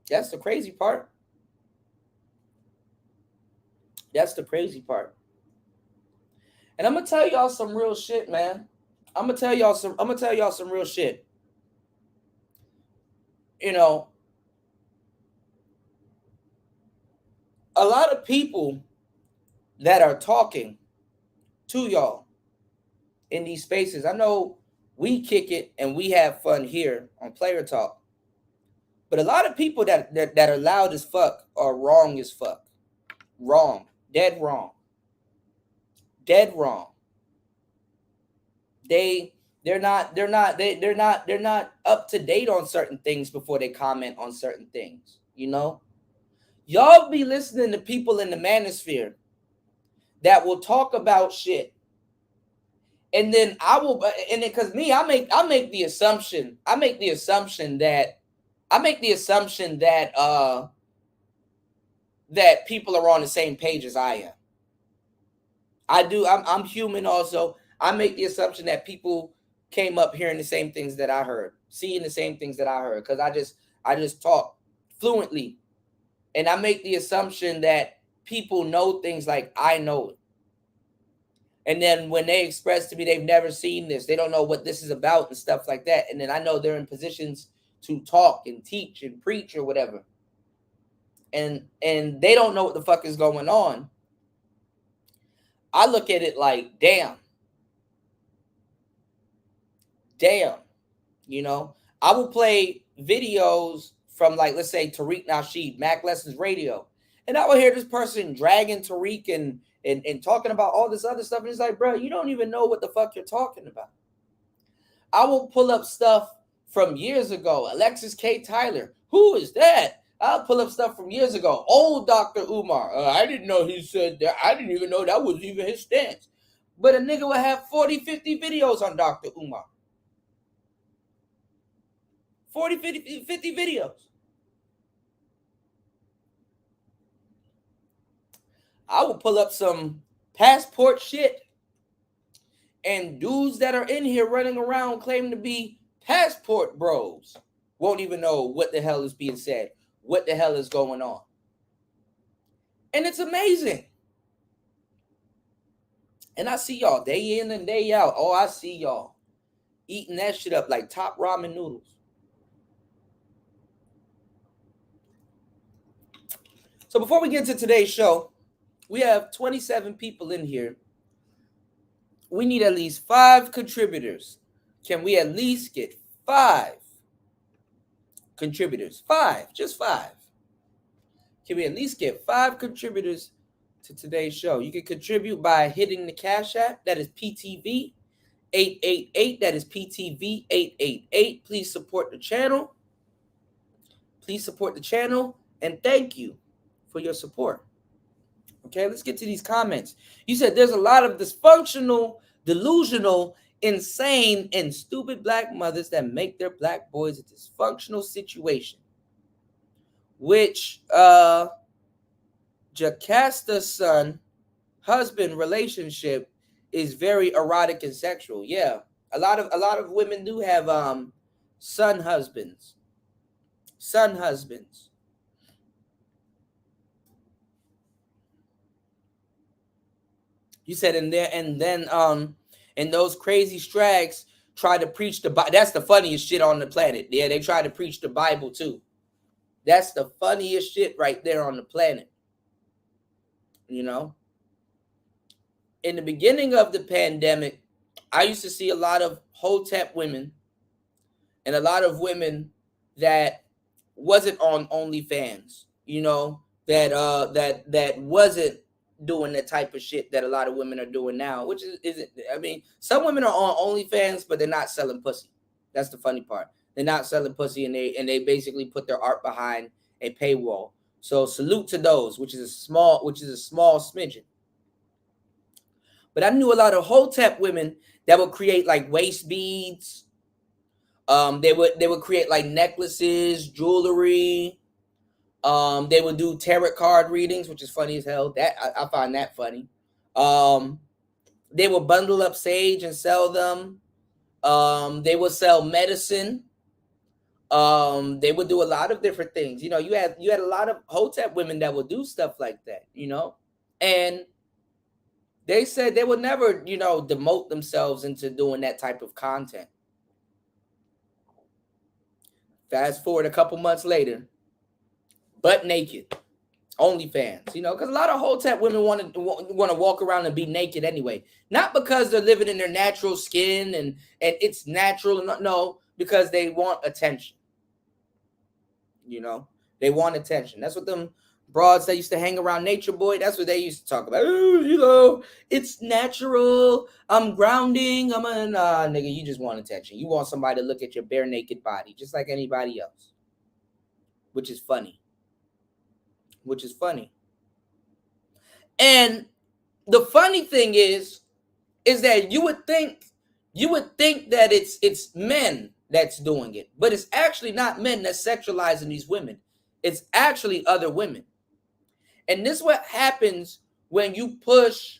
That's the crazy part. That's the crazy part. And I'm gonna tell y'all some real shit, man. I'm gonna tell y'all some real shit. You know, a lot of people that are talking to y'all in these spaces, I know we kick it and we have fun here on Player Talk, but a lot of people that are loud as fuck are wrong as fuck. Wrong. Dead wrong. Dead wrong. They're not up to date on certain things before they comment on certain things. You know, y'all be listening to people in the manosphere that will talk about shit, and then because me, I make the assumption that people are on the same page as I am. I'm human also. I make the assumption that people came up hearing the same things that I heard, seeing the same things that I heard, because I just talk fluently, and I make the assumption that people know things like I know it. And then when they express to me they've never seen this, they don't know what this is about and stuff like that, and then I know they're in positions to talk and teach and preach or whatever, and they don't know what the fuck is going on. I look at it like, damn, you know, I will play videos from, like, let's say Tariq Nasheed, Mac Lessons Radio, and I will hear this person dragging Tariq and talking about all this other stuff, and it's like, bro, you don't even know what the fuck you're talking about. I will pull up stuff from years ago. Alexis K. Tyler, who is that? I'll pull up stuff from years ago. Old Dr. Umar. I didn't know he said that. I didn't even know that was even his stance. But a nigga would have 40, 50 videos on Dr. Umar. 40, 50 videos. I will pull up some passport shit, and dudes that are in here running around claiming to be passport bros won't even know what the hell is being said, what the hell is going on. And it's amazing. And I see y'all day in and day out. Oh, I see y'all eating that shit up like Top Ramen noodles. So before we get into today's show, we have 27 people in here. We need at least 5 contributors. Can we at least get 5 contributors? 5, just 5. Can we at least get 5 contributors to today's show? You can contribute by hitting the Cash App. That is PTV 888. That is PTV 888. Please support the channel. Please support the channel, and thank you for your support. Okay, let's get to these comments. You said there's a lot of dysfunctional, delusional, insane, and stupid black mothers that make their black boys a dysfunctional situation, which Jacasta's son husband relationship is very erotic and sexual. Yeah, a lot of women do have son husbands. You said and those crazy strags try to preach the Bible. That's the funniest shit on the planet. Yeah, they try to preach the Bible too. That's the funniest shit right there on the planet. You know, in the beginning of the pandemic, I used to see a lot of Hotep women and a lot of women that wasn't on OnlyFans, you know, that wasn't doing the type of shit that a lot of women are doing now, which isn't. I mean, some women are on OnlyFans, but they're not selling pussy. That's the funny part. They're not selling pussy, and they basically put their art behind a paywall. So salute to those, which is a small smidgen. But I knew a lot of Hotep women that would create like waist beads. They would create like necklaces, jewelry. They would do tarot card readings, which is funny as hell. That I find that funny. They would bundle up sage and sell them. They would sell medicine. They would do a lot of different things. You know, you had a lot of Hotep women that would do stuff like that, you know, and they said they would never, you know, demote themselves into doing that type of content. Fast forward a couple months later, butt naked, OnlyFans, you know, because a lot of Hotep women want to walk around and be naked anyway. Not because they're living in their natural skin and it's natural, no, because they want attention. You know, they want attention. That's what them broads that used to hang around Nature Boy, that's what they used to talk about. Oh, you know, it's natural. I'm grounding. Nah, nigga, you just want attention. You want somebody to look at your bare naked body, just like anybody else. Which is funny. And the funny thing is that you would think that it's men that's doing it, but it's actually not men that's sexualizing these women. It's actually other women. And this is what happens when you push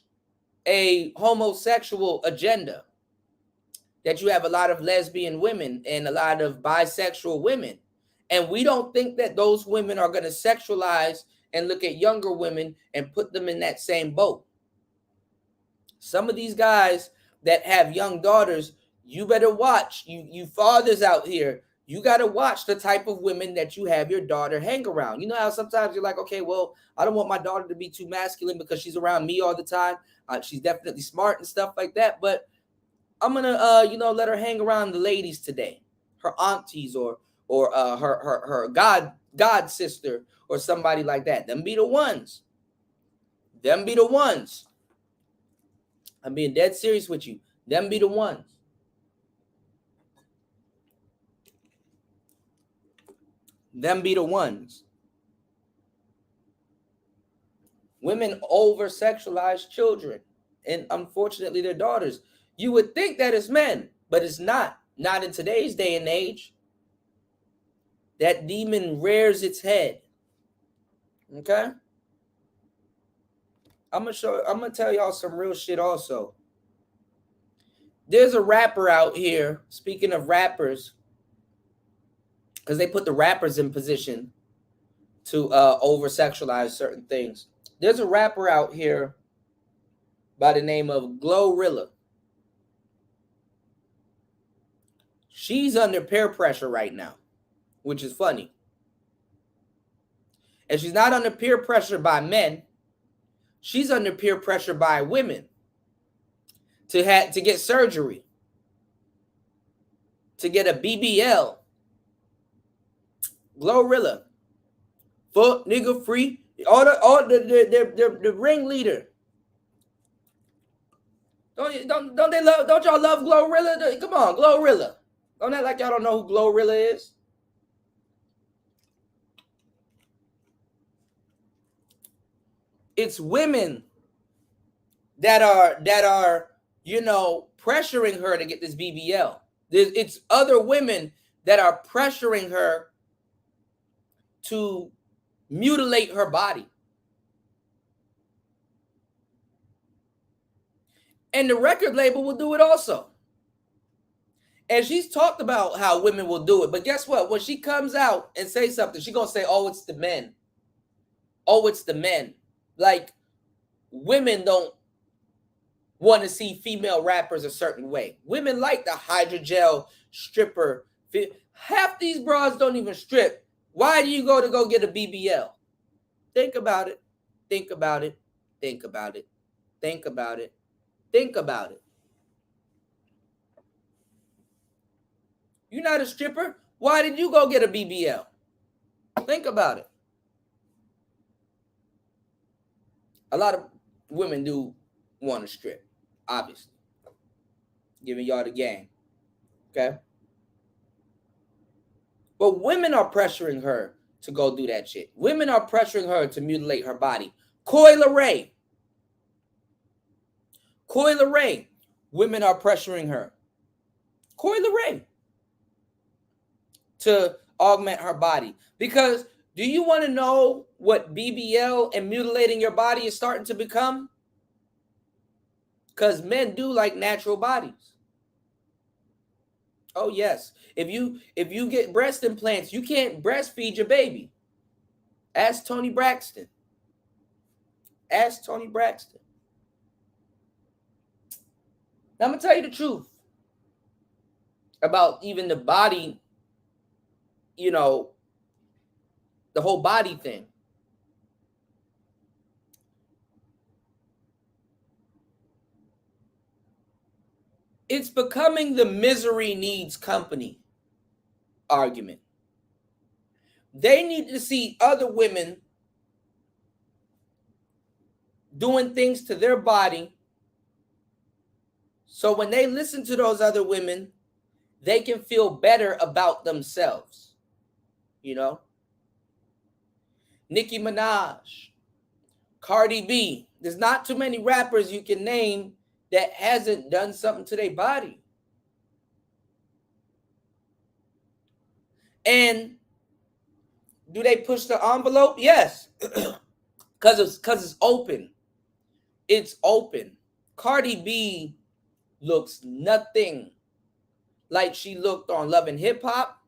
a homosexual agenda, that you have a lot of lesbian women and a lot of bisexual women. And we don't think that those women are going to sexualize and look at younger women and put them in that same boat. Some of these guys that have young daughters, you better watch. You fathers out here, you got to watch the type of women that you have your daughter hang around. You know how sometimes you're like, okay, well, I don't want my daughter to be too masculine because she's around me all the time. She's definitely smart and stuff like that. But I'm going to, let her hang around the ladies today, her aunties or her god sister or somebody like that. Them be the ones. I'm being dead serious with you. Them be the ones. Women over-sexualize children, and unfortunately their daughters. You would think that it's men, but it's not. Not in today's day and age. That demon rears its head. Okay? I'm gonna tell y'all some real shit also. There's a rapper out here, speaking of rappers, because they put the rappers in position to over-sexualize certain things. There's a rapper out here by the name of Glorilla. She's under peer pressure right now, which is funny. And she's not under peer pressure by men. She's under peer pressure by women to get surgery, to get a BBL. Glorilla, fuck nigga free. The ringleader. Don't y'all love Glorilla? Come on, Glorilla. Don't act like y'all don't know who Glorilla is. It's women that are pressuring her to get this BBL. It's other women that are pressuring her to mutilate her body. And the record label will do it also. And she's talked about how women will do it. But guess what? When she comes out and say something, she's going to say, oh, it's the men. Oh, it's the men. Like, women don't want to see female rappers a certain way. Women like the hydrogel stripper. Half these bras don't even strip. Why do you go get a BBL? Think about it. Think about it. Think about it. Think about it. You're not a stripper. Why did you go get a BBL? Think about it. A lot of women do want to strip, obviously. Giving y'all the game. Okay? But women are pressuring her to go do that shit. Women are pressuring her to mutilate her body. Coi Leray. Coi Leray. Women are pressuring her. Coi Leray. To augment her body. Because do you want to know what BBL and mutilating your body is starting to become? Because men do like natural bodies. Oh yes. If you get breast implants, you can't breastfeed your baby. Ask Tony Braxton. Ask Tony Braxton. Now I'm gonna tell you the truth about even the body, you know, the whole body thing. It's becoming the misery needs company argument. They need to see other women doing things to their body, so when they listen to those other women, they can feel better about themselves. You know? Nicki Minaj, Cardi B. There's not too many rappers you can name that hasn't done something to their body. And do they push the envelope? Yes. Because it's open. It's open. Cardi B looks nothing like she looked on Love and Hip Hop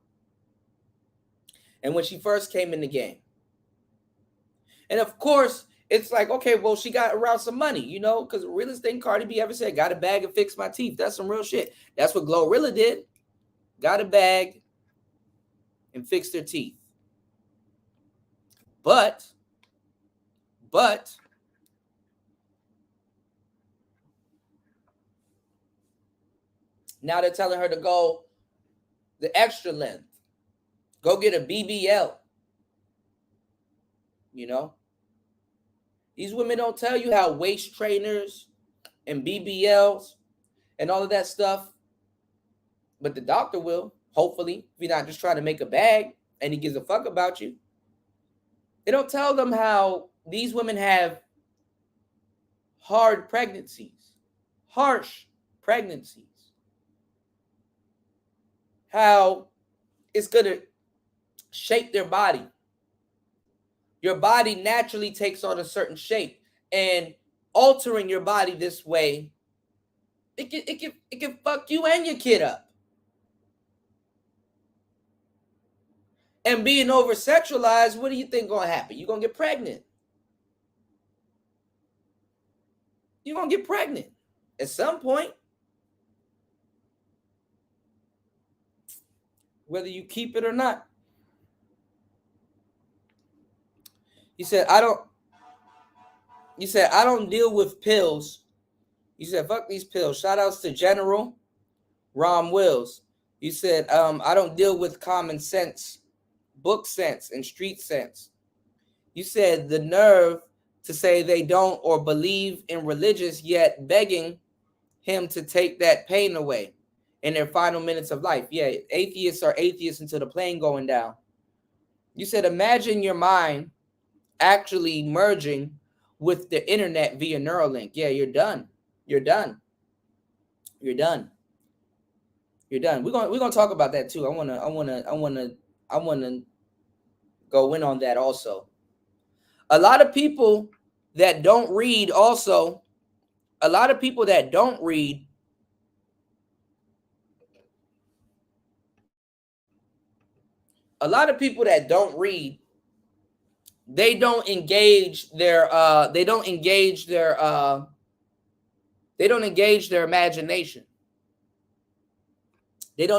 and when she first came in the game. And of course, it's like, okay, well, she got around some money, you know, because the realest thing Cardi B ever said, got a bag and fixed my teeth. That's some real shit. That's what Glorilla did. Got a bag and fixed her teeth. But now they're telling her to go the extra length. Go get a BBL. You know? These women don't tell you how waist trainers and BBLs and all of that stuff, but the doctor will, hopefully, if you're not just trying to make a bag and he gives a fuck about you. They don't tell them how these women have hard pregnancies, harsh pregnancies, how it's going to shape their body. Your body naturally takes on a certain shape, and altering your body this way, it can fuck you and your kid up. And being over-sexualized, what do you think gonna happen? You're gonna get pregnant. You're gonna get pregnant at some point. Whether you keep it or not. You said, I don't deal with pills. You said, fuck these pills. Shout outs to General Rom Wills. You said, I don't deal with common sense, book sense, and street sense. You said the nerve to say they don't or believe in religious, yet begging him to take that pain away in their final minutes of life. Yeah, atheists are atheists until the plane going down. You said, imagine your mind actually merging with the internet via Neuralink. Yeah, you're done. You're done. You're done. You're done. We're gonna talk about that too. I wanna go in on that also. A lot of people that don't read also, a lot of people that don't read they don't engage their imagination. They don't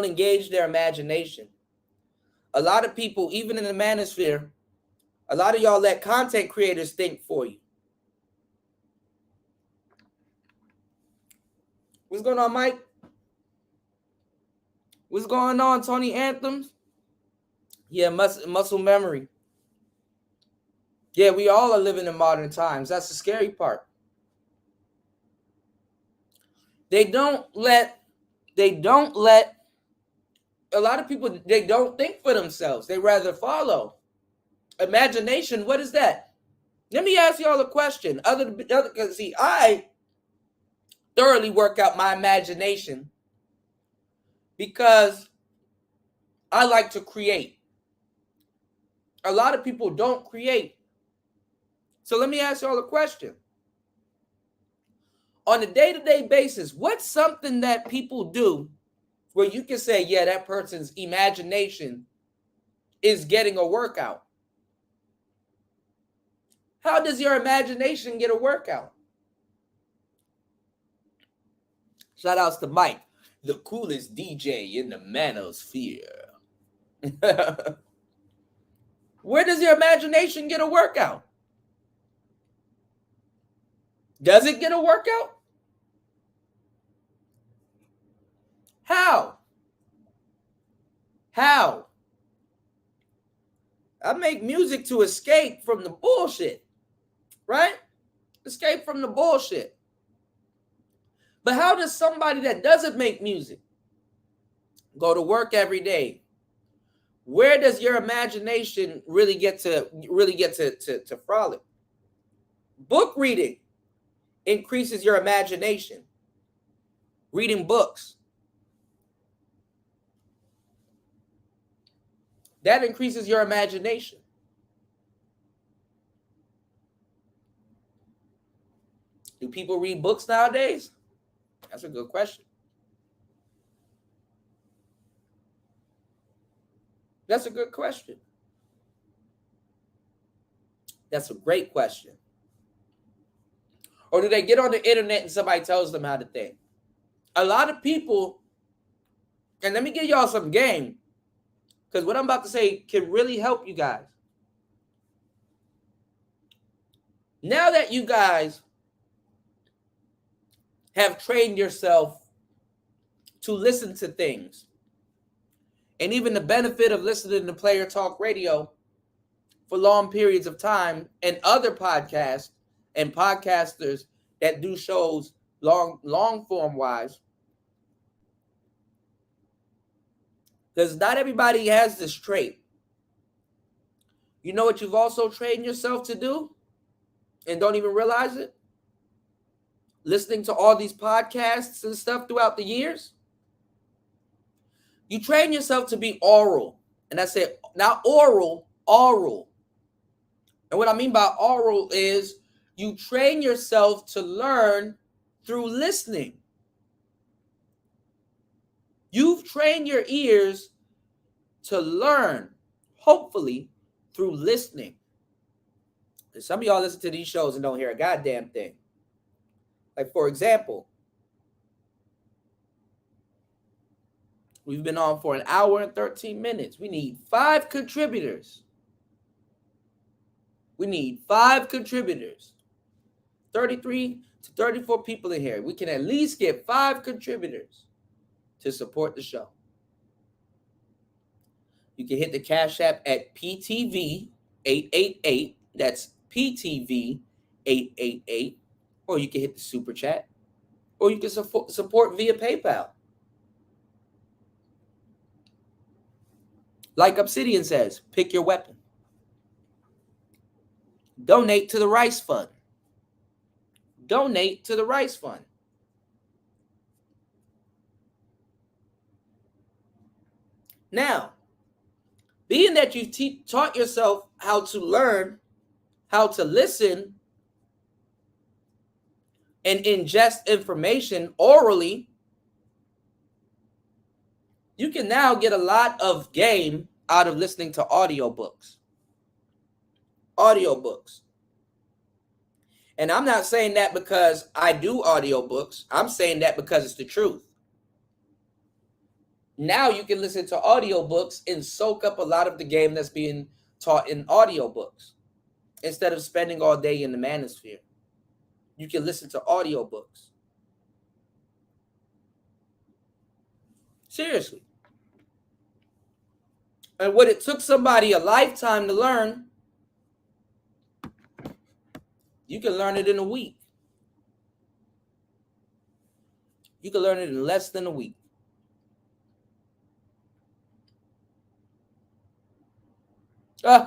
engage their imagination. A lot of people, even in the manosphere, a lot of y'all let content creators think for you. What's going on, Mike? What's going on, Tony Anthems? Yeah, muscle memory. Yeah, we all are living in modern times. That's the scary part. They don't let a lot of people, they don't think for themselves. They rather follow. Imagination, what is that? Let me ask y'all a question. Because see, I thoroughly work out my imagination because I like to create. A lot of people don't create. So let me ask y'all a question. On a day-to-day basis, what's something that people do where you can say, yeah, that person's imagination is getting a workout? How does your imagination get a workout? Shout outs to Mike, the coolest DJ in the manosphere. Where does your imagination get a workout? Does it get a workout? How? I make music to escape from the bullshit, right? Escape from the bullshit. But how does somebody that doesn't make music go to work every day? Where does your imagination really get to frolic? Book reading increases your imagination. Reading books. That increases your imagination. Do people read books nowadays? That's a good question. That's a good question. That's a great question. Or do they get on the internet and somebody tells them how to think? A lot of people, and let me give y'all some game, because what I'm about to say can really help you guys. Now that you guys have trained yourself to listen to things, and even the benefit of listening to Player Talk Radio for long periods of time, and other podcasts and podcasters that do shows long form wise, because not everybody has this trait. You know what you've also trained yourself to do and don't even realize it? Listening to all these podcasts and stuff throughout the years. You train yourself to be oral. And I said, not oral. And what I mean by oral is you train yourself to learn through listening. You've trained your ears to learn, hopefully, through listening. And some of y'all listen to these shows and don't hear a goddamn thing. Like, for example, we've been on for an hour and 13 minutes. We need 5 contributors. 33 to 34 people in here. We can at least get 5 contributors to support the show. You can hit the Cash App at PTV888. That's PTV888. Or you can hit the Super Chat. Or you can support via PayPal. Like Obsidian says, pick your weapon. Donate to the Rice Fund. Now, being that you've taught yourself how to learn, how to listen, and ingest information orally, you can now get a lot of game out of listening to audiobooks. And I'm not saying that because I do audiobooks. I'm saying that because it's the truth. Now you can listen to audiobooks and soak up a lot of the game that's being taught in audiobooks. Instead of spending all day in the manosphere, you can listen to audiobooks. Seriously. And what it took somebody a lifetime to learn, you can learn it in a week. You can learn it in less than a week.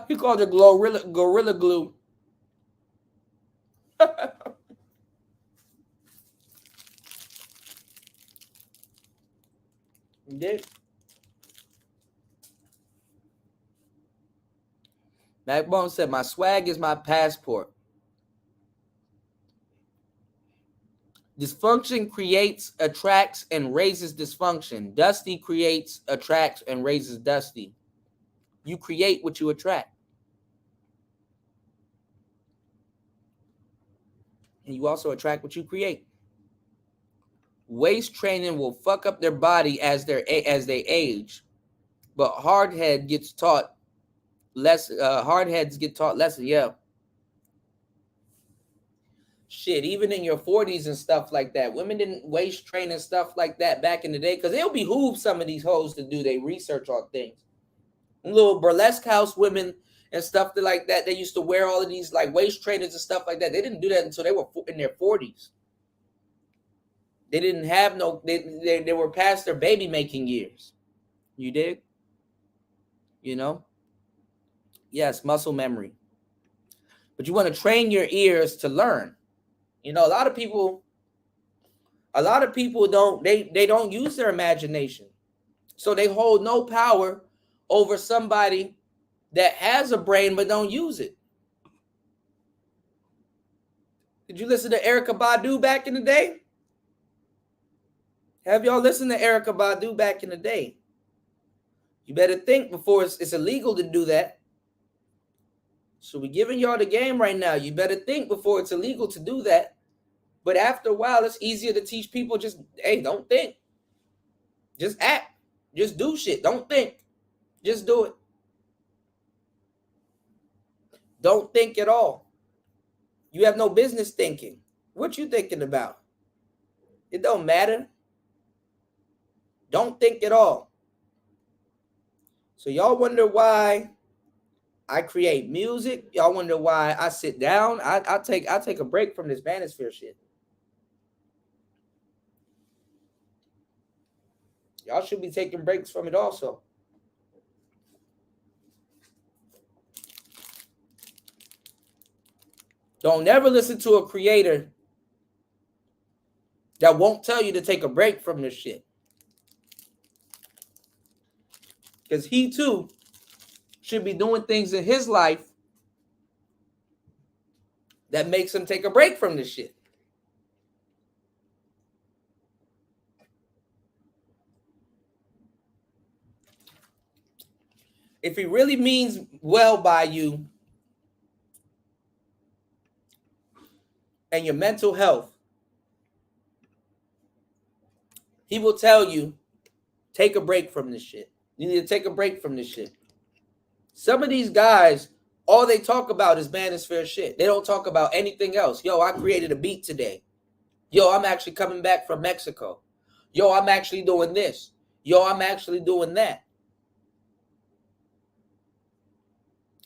He called it Gorilla Glue. You did? Backbone said, my swag is my passport. Dysfunction creates, attracts, and raises dysfunction. Dusty creates, attracts, and raises Dusty. You create what you attract. And you also attract what you create. Waist training will fuck up their body as they age, but hardheads get taught less. Yeah. Shit, even in your 40s and stuff like that, women didn't waist train and stuff like that back in the day because it'll behoove some of these hoes to do their research on things. Little burlesque house women and stuff like that, they used to wear all of these like waist trainers and stuff like that. They didn't do that until they were in their 40s. They didn't have no, they were past their baby making years. You dig? You know? Yes, muscle memory. But you want to train your ears to learn. You know, a lot of people don't, they don't use their imagination. So they hold no power over somebody that has a brain but don't use it. Did you listen to Erykah Badu back in the day? Have y'all listened to Erykah Badu back in the day? You better think before it's illegal to do that. So we're giving y'all the game right now. You better think before it's illegal to do that. But after a while, it's easier to teach people just, hey, don't think. Just act. Just do shit. Don't think. Just do it. Don't think at all. You have no business thinking. What you thinking about? It don't matter. Don't think at all. So y'all wonder why I create music. Y'all wonder why I sit down. I take a break from this manosphere shit. Y'all should be taking breaks from it also. Don't never listen to a creator that won't tell you to take a break from this shit. Because he too should be doing things in his life that makes him take a break from this shit. If he really means well by you and your mental health, he will tell you, take a break from this shit. You need to take a break from this shit. Some of these guys, all they talk about is manosphere shit. They don't talk about anything else. Yo, I created a beat today. Yo, I'm actually coming back from Mexico. Yo, I'm actually doing this. Yo, I'm actually doing that.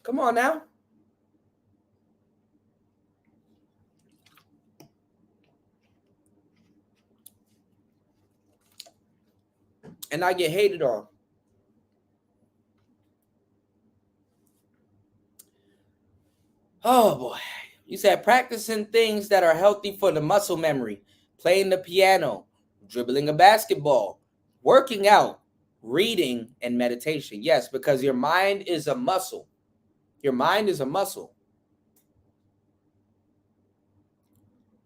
Come on now. And I get hated on. Oh boy. You said practicing things that are healthy for the muscle memory, playing the piano, dribbling a basketball, working out, reading, and meditation. Yes, because your mind is a muscle. Your mind is a muscle.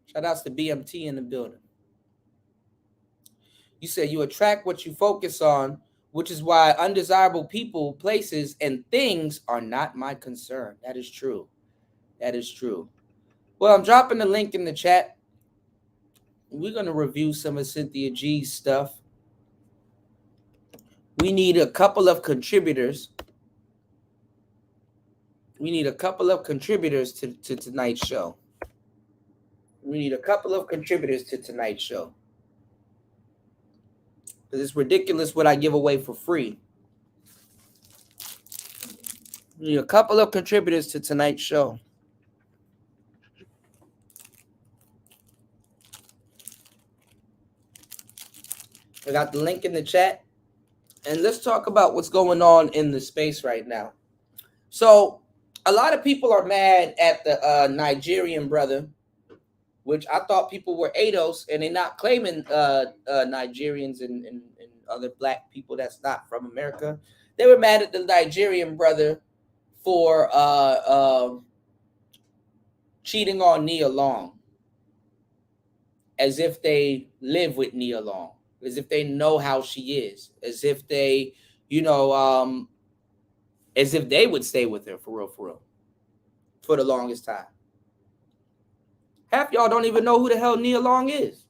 Shout outs to BMT in the building. You said you attract what you focus on, which is why undesirable people, places, and things are not my concern. That is true. That is true. Well, I'm dropping the link in the chat. We're going to review some of Cynthia G's stuff. We need a couple of contributors. We need a couple of contributors to tonight's show. We need a couple of contributors to tonight's show. because it's ridiculous what I give away for free. A couple of contributors to tonight's show. I got the link in the chat. And let's talk about what's going on in the space right now. So a lot of people are mad at the Nigerian brother, which I thought people were ADOS, and they're not claiming Nigerians and other black people that's not from America. They were mad at the Nigerian brother for cheating on Nia Long, as if they live with Nia Long, as if they know how she is, as if they, as if they would stay with her for real, for the longest time. Half y'all don't even know who the hell Nia Long is.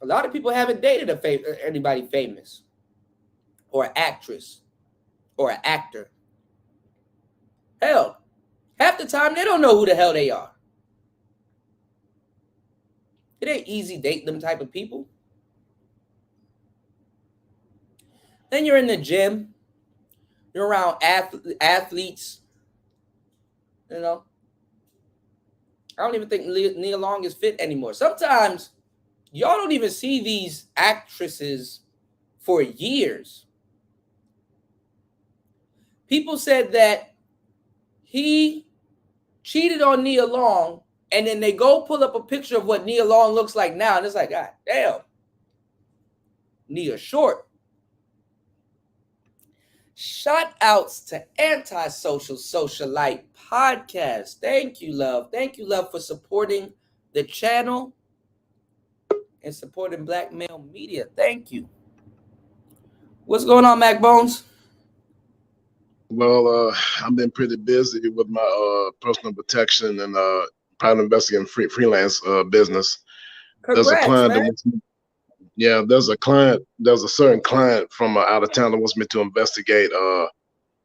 A lot of people haven't dated anybody famous, or an actress, or an actor. Hell, half the time they don't know who the hell they are. It ain't easy dating them type of people. Then you're in the gym. You're around athletes. I don't even think Nia Long is fit anymore. Sometimes y'all don't even see these actresses for years. People said that he cheated on Nia Long, and then they go pull up a picture of what Nia Long looks like now, and it's like, God damn, Nia short. Shout outs to Antisocial Socialite Podcast. Thank you, love. Thank you, love, for supporting the channel and supporting Black Male Media. Thank you. What's going on, Mac Bones? Well, I've been pretty busy with my personal protection and private investigating freelance business. Congrats, there's a client man. that wants me, there's a certain client from out of town that wants me to investigate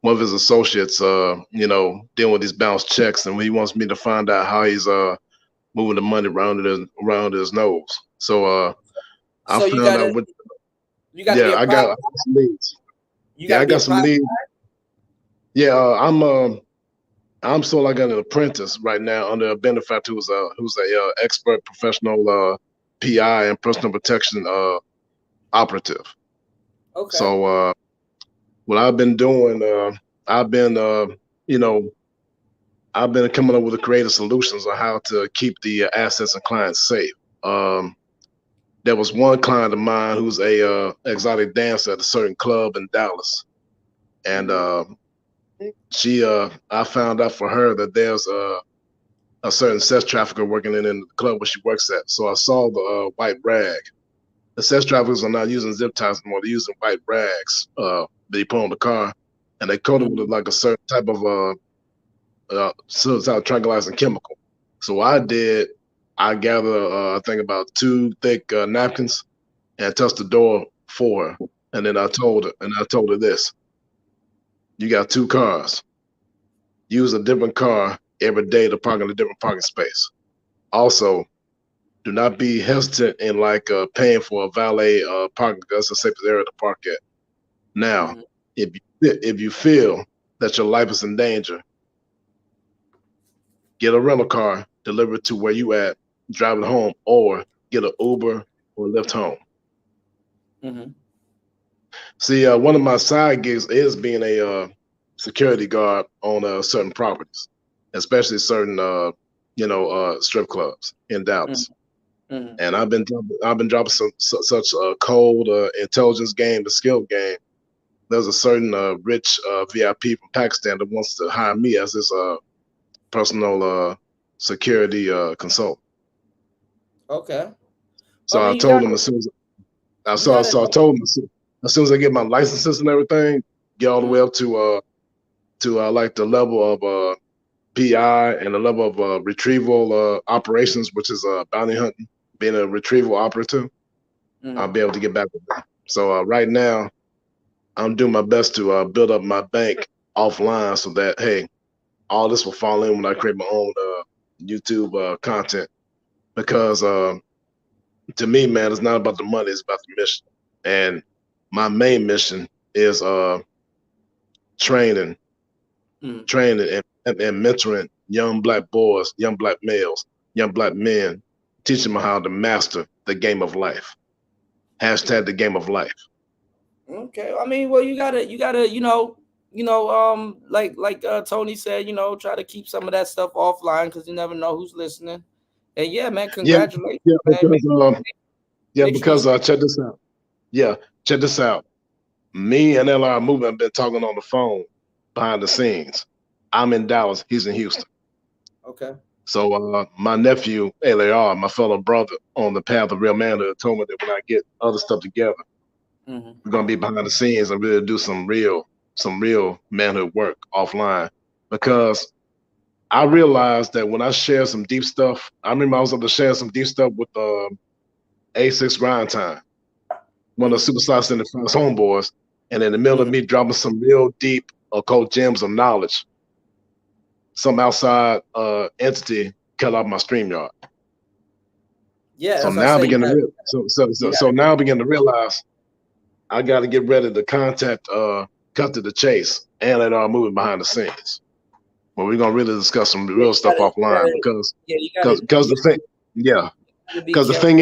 one of his associates, dealing with these bounced checks, and he wants me to find out how he's moving the money around his nose. So I found out what. I got some leads. I got some leads. Yeah, I'm sort of like an apprentice right now under a benefactor who's a expert professional PI and personal protection operative. Okay. So what I've been doing, I've been coming up with creative solutions on how to keep the assets and clients safe. There was one client of mine who's a exotic dancer at a certain club in Dallas, and I found out for her that there's a certain sex trafficker working in the club where she works at. So I saw the white rag. The sex traffickers are not using zip ties anymore. They're using white rags that they put on the car, and they coat it with like a certain type of tranquilizing chemical. So I gathered I think about 2 thick napkins and touched the door for her, and then I told her this: you got 2 cars. Use a different car every day to park in a different parking space. Also, do not be hesitant in paying for a valet parking. That's the safest area to park at. Now, if you feel that your life is in danger, get a rental car, deliver it to where you at, drive it home, or get an Uber or Lyft home. Mm-hmm. See, one of my side gigs is being a security guard on certain properties, especially certain strip clubs in Dallas. Mm-hmm. And I've been dropping such a cold intelligence game, the skill game. There's a certain rich VIP from Pakistan that wants to hire me as his personal security consultant. Okay. So I told him as soon as I told him as soon as I get my licenses and everything, get all the way up to like the level of PI and the level of retrieval operations, which is bounty hunting, being a retrieval operative. I'll be able to get back with them. So right now, I'm doing my best to build up my bank offline so that all this will fall in when I create my own YouTube content because to me, man, it's not about the money, it's about the mission. And my main mission is training and mentoring young black boys, young black males, young black men, teaching them how to master the game of life. Hashtag the game of life. Okay, I mean, well, you gotta, like Tony said, try to keep some of that stuff offline because you never know who's listening. And yeah, man, congratulations, man. Because check this out. Yeah, check this out. Me and LR Movement have been talking on the phone behind the scenes. I'm in Dallas, he's in Houston. Okay. So my nephew, LAR, my fellow brother on the path of real manhood, told me that when I get other stuff together, we're gonna be behind the scenes and really do some real manhood work offline. Because I realized that when I share some deep stuff, I remember I was able to share some deep stuff with A6 Grind Time, one of the Super Size Center Friends homeboys, and in the middle of me dropping some real deep occult gems of knowledge, some outside entity cut off my StreamYard. Yeah. So now I begin to realize I got to get ready to contact Cut to the Chase and let our movie behind the scenes. Well, we're gonna really discuss some real stuff offline because the thing is, because the thing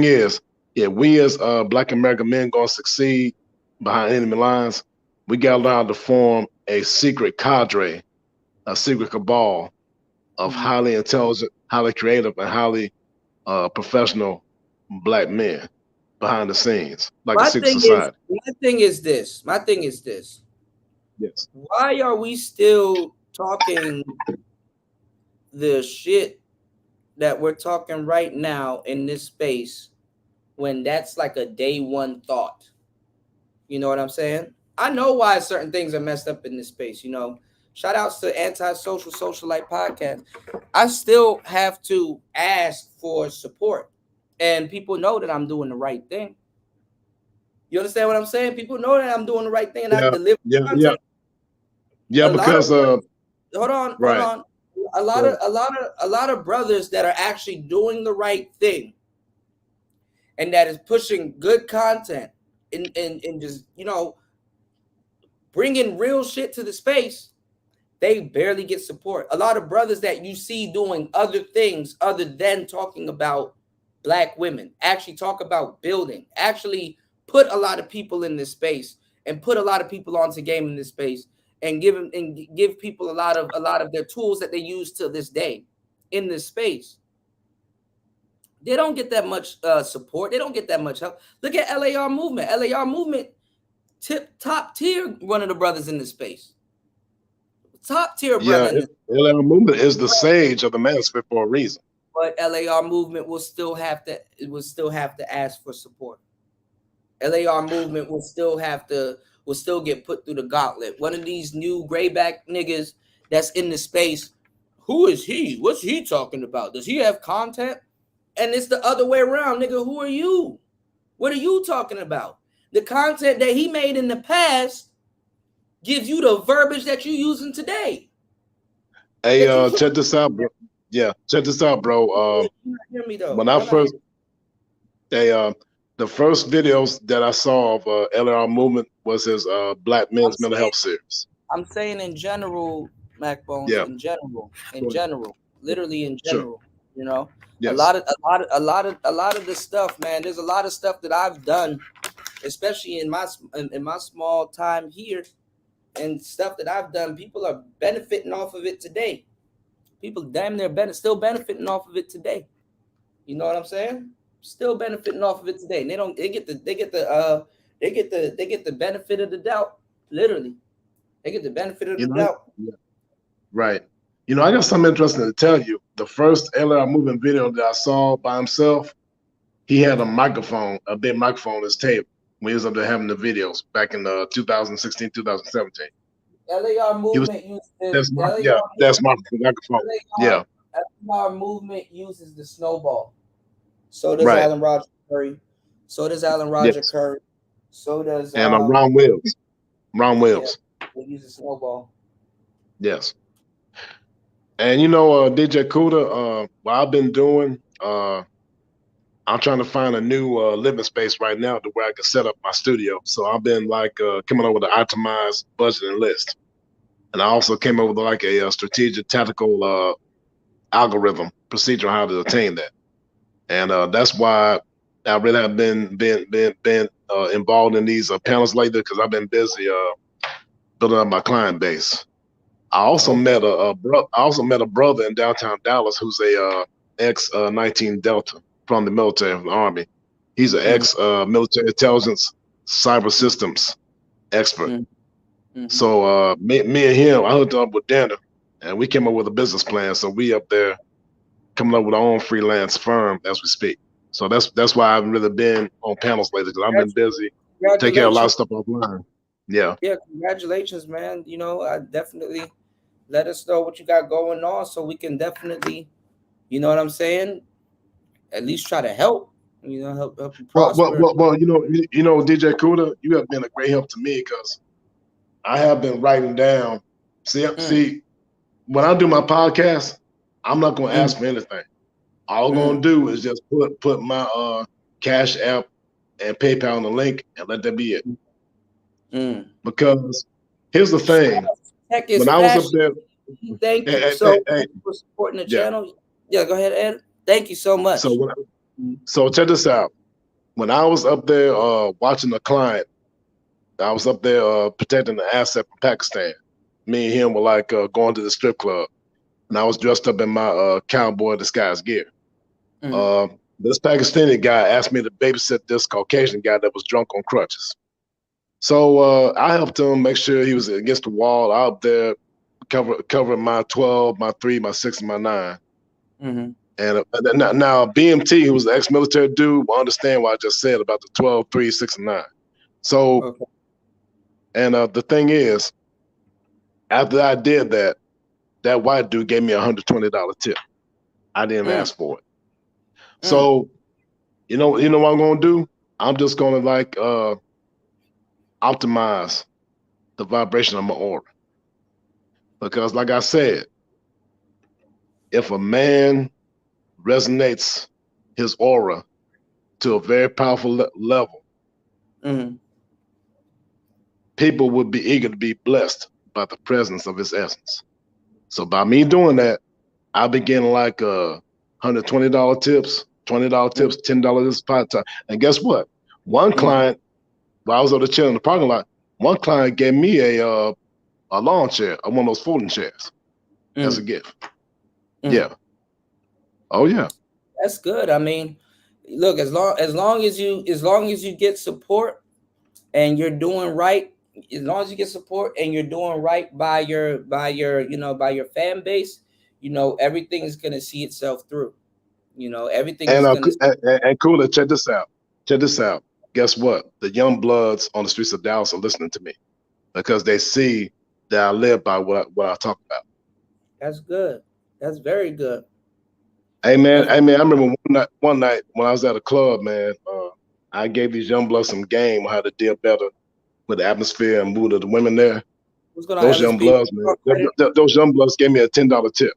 is, yeah, we as Black American men gonna succeed behind enemy lines. We got allowed to form a secret cadre, a secret cabal of highly intelligent, highly creative, and highly professional Black men behind the scenes, like a secret society. My thing is this. Yes. Why are we still talking the shit that we're talking right now in this space when that's like a day one thought? You know what I'm saying? I know why certain things are messed up in this space. Shout outs to Antisocial Socialite Podcast. I still have to ask for support, and people know that I'm doing the right thing. You understand what I'm saying? People know that I'm doing the right thing, and I deliver content. Because hold on. A lot of brothers that are actually doing the right thing, and that is pushing good content and just bringing real shit to the space, they barely get support. A lot of brothers that you see doing other things other than talking about Black women, actually talk about building, actually put a lot of people in this space and put a lot of people onto game in this space and give people a lot of their tools that they use to this day in this space. They don't get that much support. They don't get that much help. Look at LAR Movement. LAR Movement, top tier, one of the brothers in this space. Top tier brother. Yeah, LAR Movement is the sage of the manosphere for a reason. But LAR Movement will still have to ask for support. LAR Movement will still get put through the gauntlet. One of these new grayback niggas that's in the space, who is he? What's he talking about? Does he have content? And it's the other way around, nigga. Who are you? What are you talking about? The content that he made in the past gives you the verbiage that you're using today. Hey, check this out, bro. Yeah, check this out, bro. Hear me though. When I first, the first videos that I saw of LAR Movement was his Black Men's Mental Health series. I'm saying in general, MacBones. Yeah. In general, literally in general. Sure. Yes. A lot of the stuff, man. There's a lot of stuff that I've done, especially in my small time here, and stuff that I've done. People are benefiting off of it today. People damn near still benefiting off of it today. You know what I'm saying? Still benefiting off of it today. And they get the benefit of the doubt. Literally, they get the benefit of the doubt. Yeah. Right. I got something interesting to tell you. The first LAR Movement video that I saw by himself, he had a microphone, a big microphone on his table when he was up there having the videos back in 2016, 2017. LAR Movement that's my microphone. LAR Movement uses the snowball. So does Alan Roger Curry. So does Alan Roger Curry. So does Ron Wills. They use a snowball. Yes. And you know, DJ Kuda, what I've been doing, I'm trying to find a new living space right now to where I can set up my studio. So I've been like coming up with an itemized budgeting list, and I also came up with like a strategic tactical algorithm procedure on how to attain that. And that's why I really have been involved in these panels lately because I've been busy building up my client base. I also Okay. met I also met a brother in downtown Dallas who's a ex 19 Delta from the military, from the Army. He's an Mm-hmm. ex military intelligence cyber systems expert. Mm-hmm. So me and him, I hooked up with dinner, and we came up with a business plan. So we up there coming up with our own freelance firm as we speak. So that's why I haven't really been on panels lately because I've been busy taking care of a lot of Congratulations. stuff offline. Yeah. Yeah, congratulations, man. You know, I definitely let us know what you got going on so we can definitely, you know what I'm saying, at least try to help, you know, help you prosper. Well, you know, DJ Kuda, you have been a great help to me because I have been writing down. Mm, See, when I do my podcast, I'm not going to mm, ask for anything. All I'm mm, going to do is just put my Cash App and PayPal on the link and let that be it. mm. Because here's the thing: Tech is when I was up fashion. there, Thank you. hey, hey, So hey, thank you for supporting the yeah. channel. Yeah, go ahead, Ed. Thank you so So much. so check this out. When I was up there watching a client, I was up there protecting the asset from Pakistan. Me and him were like going to the strip club, and I was dressed up in my cowboy disguise gear. Mm, Uh, this Pakistani guy asked me to babysit this Caucasian guy that was drunk on crutches. So I helped him make sure he was against the wall out there, covering my 12, my 3, my 6, and my 9. mm-hmm. And now BMT, who was the ex-military dude, will understand what I just said about the 12, 3, 6, and 9. So, Okay. and the thing is, after I did that, that white dude gave me $120 tip. I didn't Mm, ask for it. mm, So, you know what I'm gonna do? I'm just gonna like optimize the vibration of my aura. Because like I said, if a man resonates his aura to a very powerful level, mm. people would be eager to be blessed by the presence of his essence. So by me doing that, I begin like $120 tips, $20 Mm, tips, $10 this part time. And guess what? One mm, client, while I was over chilling in the parking lot, one client gave me a lawn chair, one of those folding chairs, as a mm, gift. mm. Yeah. Oh yeah. That's good. I mean, look, as long as you get support and you're doing right, as long as you get support and you're doing right by your fan base, you know, everything is gonna see itself through. You know, everything And is gonna. Cooler, check this out. Check this out. Guess what? The young bloods on the streets of Dallas are listening to me because they see that I live by what I talk about. That's good. That's very good. Hey That's man, I remember one night when I was at a club, man, I gave these young bloods some game on how to deal better with the atmosphere and mood of the women there. what's going on, Those Ellis young B. bloods, man, those young bloods gave me a $10 tip.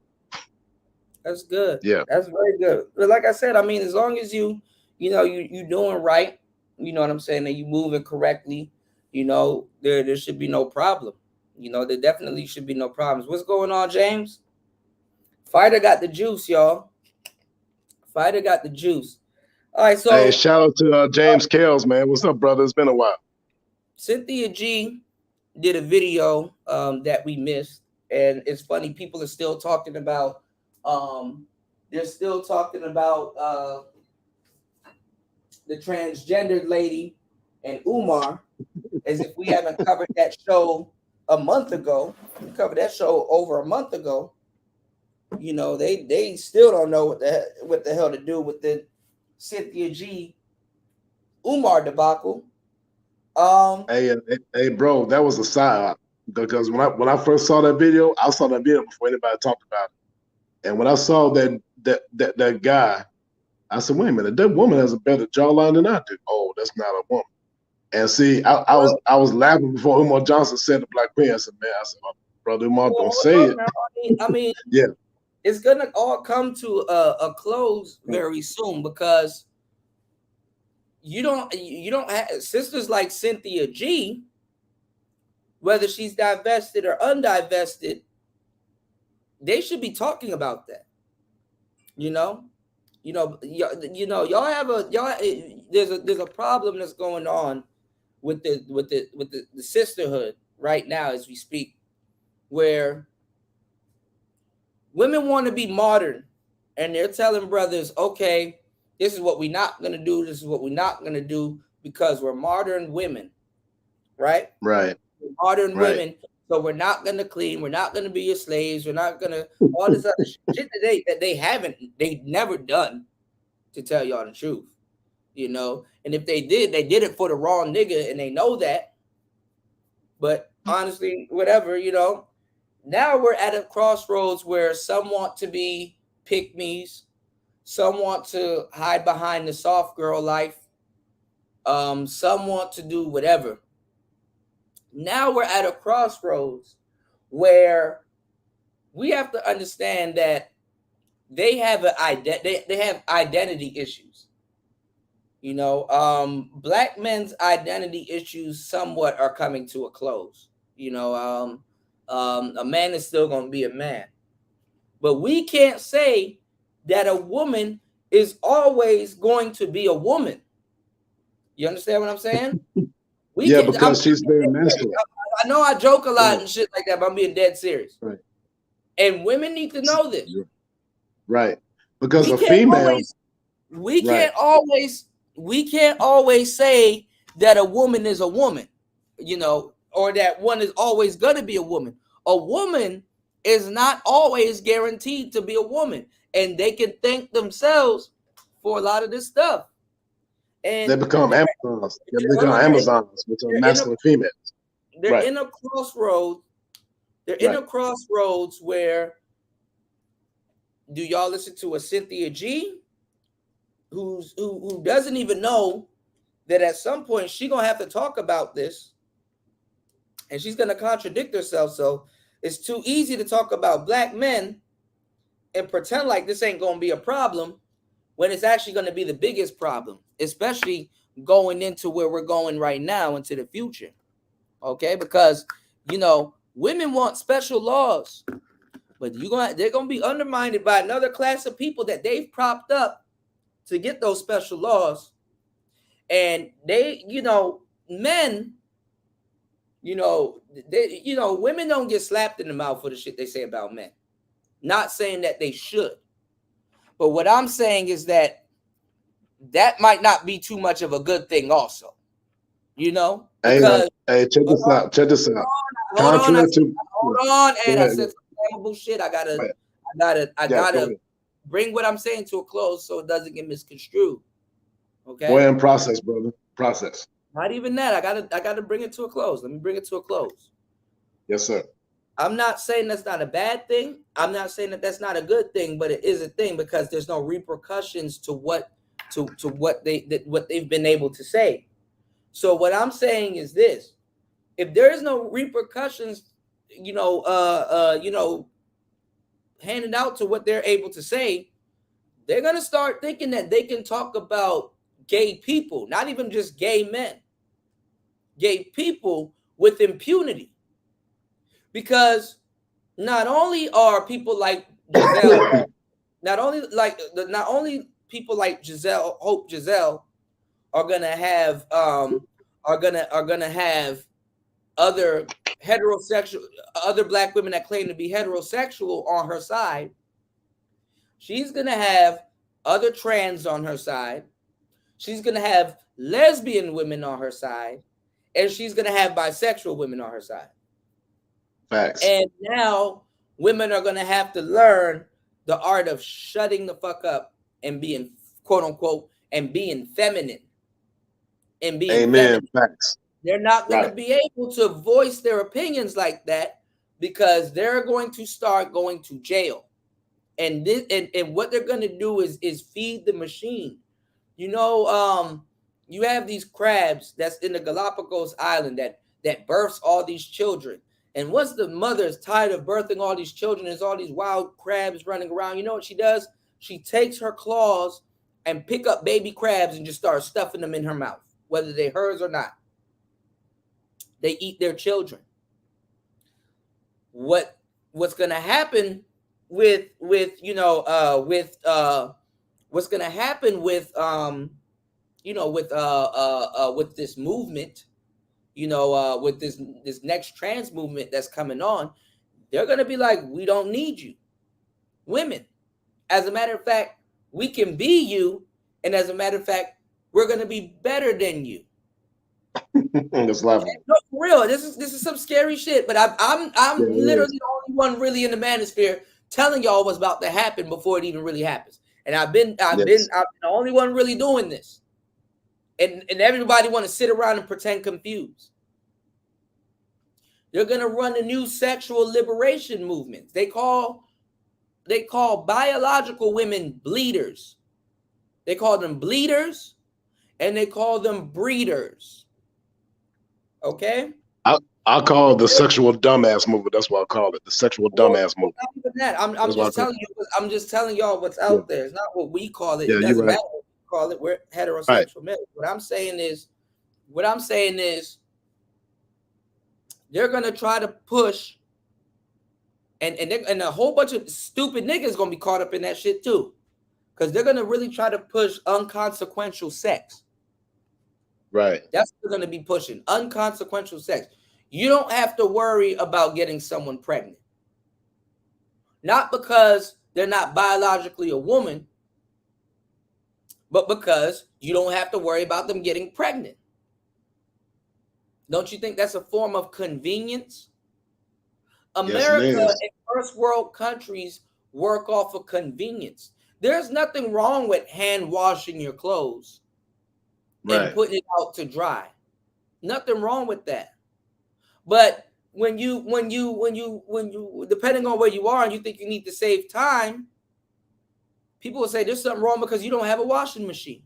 That's good. Yeah. That's very good. But like I said, I mean, as long as you know, you doing right, you know what I'm saying, and you moving correctly, you know, there should be no problem. You know, there definitely should be no problems. What's going on, James? Fighter got the juice, y'all. Fighter got the juice. All right, Hey, so shout out to James Kells, man. What's up, brother? It's been a while. Cynthia G did a video that we missed, and it's funny. People are still talking about. They're still talking about the transgendered lady and Umar, as if we haven't covered that show a month ago. We covered that show over a month ago. You know, they still don't know what the hell to do with the Cynthia G Umar debacle. Um, Hey, bro, that was a side because when I first saw that video, I saw that video before anybody talked about it. And when I saw that guy, I said, wait a minute, that woman has a better jawline than I do. Oh, that's not a woman. And see, well, I was laughing before Umar Johnson said the Black Queen. I said, man, I said, oh, brother Umar, don't say hold up it. now. I mean, Yeah. it's gonna all come to a close very soon, because you don't have sisters like Cynthia G, whether she's divested or undivested, they should be talking about that. Y'all have there's a problem that's going on with the sisterhood right now as we speak, where women want to be modern, and they're telling brothers, okay, this is what we're not going to do. This is what we're not going to do, because we're modern women, right? Right. We're modern women. So we're not going to clean. We're not going to be your slaves. We're not going to all this other shit that they've never done, to tell y'all the truth, And if they did it for the wrong nigga, and they know that. But honestly, whatever, now we're at a crossroads where some want to be pick-me's, some want to hide behind the soft girl life, some want to do whatever. Now we're at a crossroads where we have to understand that they have they have identity issues. Black men's identity issues somewhat are coming to a close. A man is still going to be a man, but we can't say that a woman is always going to be a woman. You understand what I'm saying? Because she's very masculine. I know I joke a lot and shit like that, but I'm being dead serious. Right. And women need to know this. Right. Because a female, we can't always say that a woman is a woman, or that one is always going to be a woman. A woman is not always guaranteed to be a woman, and they can thank themselves for a lot of this stuff. And they become Amazons. They become Amazons, which are masculine females. They're in a crossroads. They're in a crossroads where, do y'all listen to a Cynthia G, who doesn't even know that at some point she's gonna have to talk about this, and she's gonna contradict herself. So it's too easy to talk about black men and pretend like this ain't gonna be a problem, when it's actually going to be the biggest problem, especially going into where we're going right now into the future. Okay, because women want special laws, but they're going to be undermined by another class of people that they've propped up to get those special laws. And they, men, women don't get slapped in the mouth for the shit they say about men. Not saying that they should. But what I'm saying is that might not be too much of a good thing also, Because, hey, check this out. Hold on, and I said some bullshit. I gotta bring what I'm saying to a close so it doesn't get misconstrued. Okay. Go ahead and process, brother. Process. Not even that. I gotta bring it to a close. Let me bring it to a close. Yes, sir. I'm not saying that's not a bad thing. I'm not saying that that's not a good thing, but it is a thing because there's no repercussions to what they've been able to say. So what I'm saying is this: if there is no repercussions, handed out to what they're able to say, they're gonna start thinking that they can talk about gay people, not even just gay men, gay people with impunity. Because not only are people like Giselle, not only people like Giselle, Hope Giselle, are gonna have other black women that claim to be heterosexual on her side. She's gonna have other trans on her side. She's gonna have lesbian women on her side, and she's gonna have bisexual women on her side. Facts. And now women are going to have to learn the art of shutting the fuck up and being, quote unquote, and being feminine. And being Amen. Feminine. Facts. They're not going to be able to voice their opinions like that because they're going to start going to jail. And this and what they're going to do is feed the machine. You have these crabs that's in the Galapagos Island that births all these children. And once the mother is tired of birthing all these children, there's all these wild crabs running around. You know what she does? She takes her claws and pick up baby crabs and just start stuffing them in her mouth, whether they're hers or not. They eat their children. What's going to happen with this movement, with this next trans movement that's coming on, they're going to be like, we don't need you, women. As a matter of fact, we can be you, and as a matter of fact, we're going to be better than you. It's laughing. No, for real. This is some scary shit. But I'm literally the only one really in the manosphere telling y'all what's about to happen before it even really happens. And I've been the only one really doing this. And everybody want to sit around and pretend confused. They're gonna run a new sexual liberation movement. They call biological women bleeders. They call them bleeders, and they call them breeders. Okay. I call it the sexual dumbass movement. That's what I call it. The sexual dumbass movement. Not even that. I'm just telling you. I'm just telling y'all what's out there. It's not what we call it. Yeah, it doesn't you're right. matter what we call it. We're heterosexual men. What I'm saying is, they're gonna try to push, and a whole bunch of stupid niggas gonna be caught up in that shit too, because they're gonna really try to push unconsequential sex. Right. That's what they're gonna be pushing. Unconsequential sex. You don't have to worry about getting someone pregnant. Not because they're not biologically a woman, but because you don't have to worry about them getting pregnant. Don't you think that's a form of convenience? America and first world countries work off of convenience. There's nothing wrong with hand washing your clothes and putting it out to dry. Nothing wrong with that. But when you depending on where you are and you think you need to save time, people will say there's something wrong because you don't have a washing machine.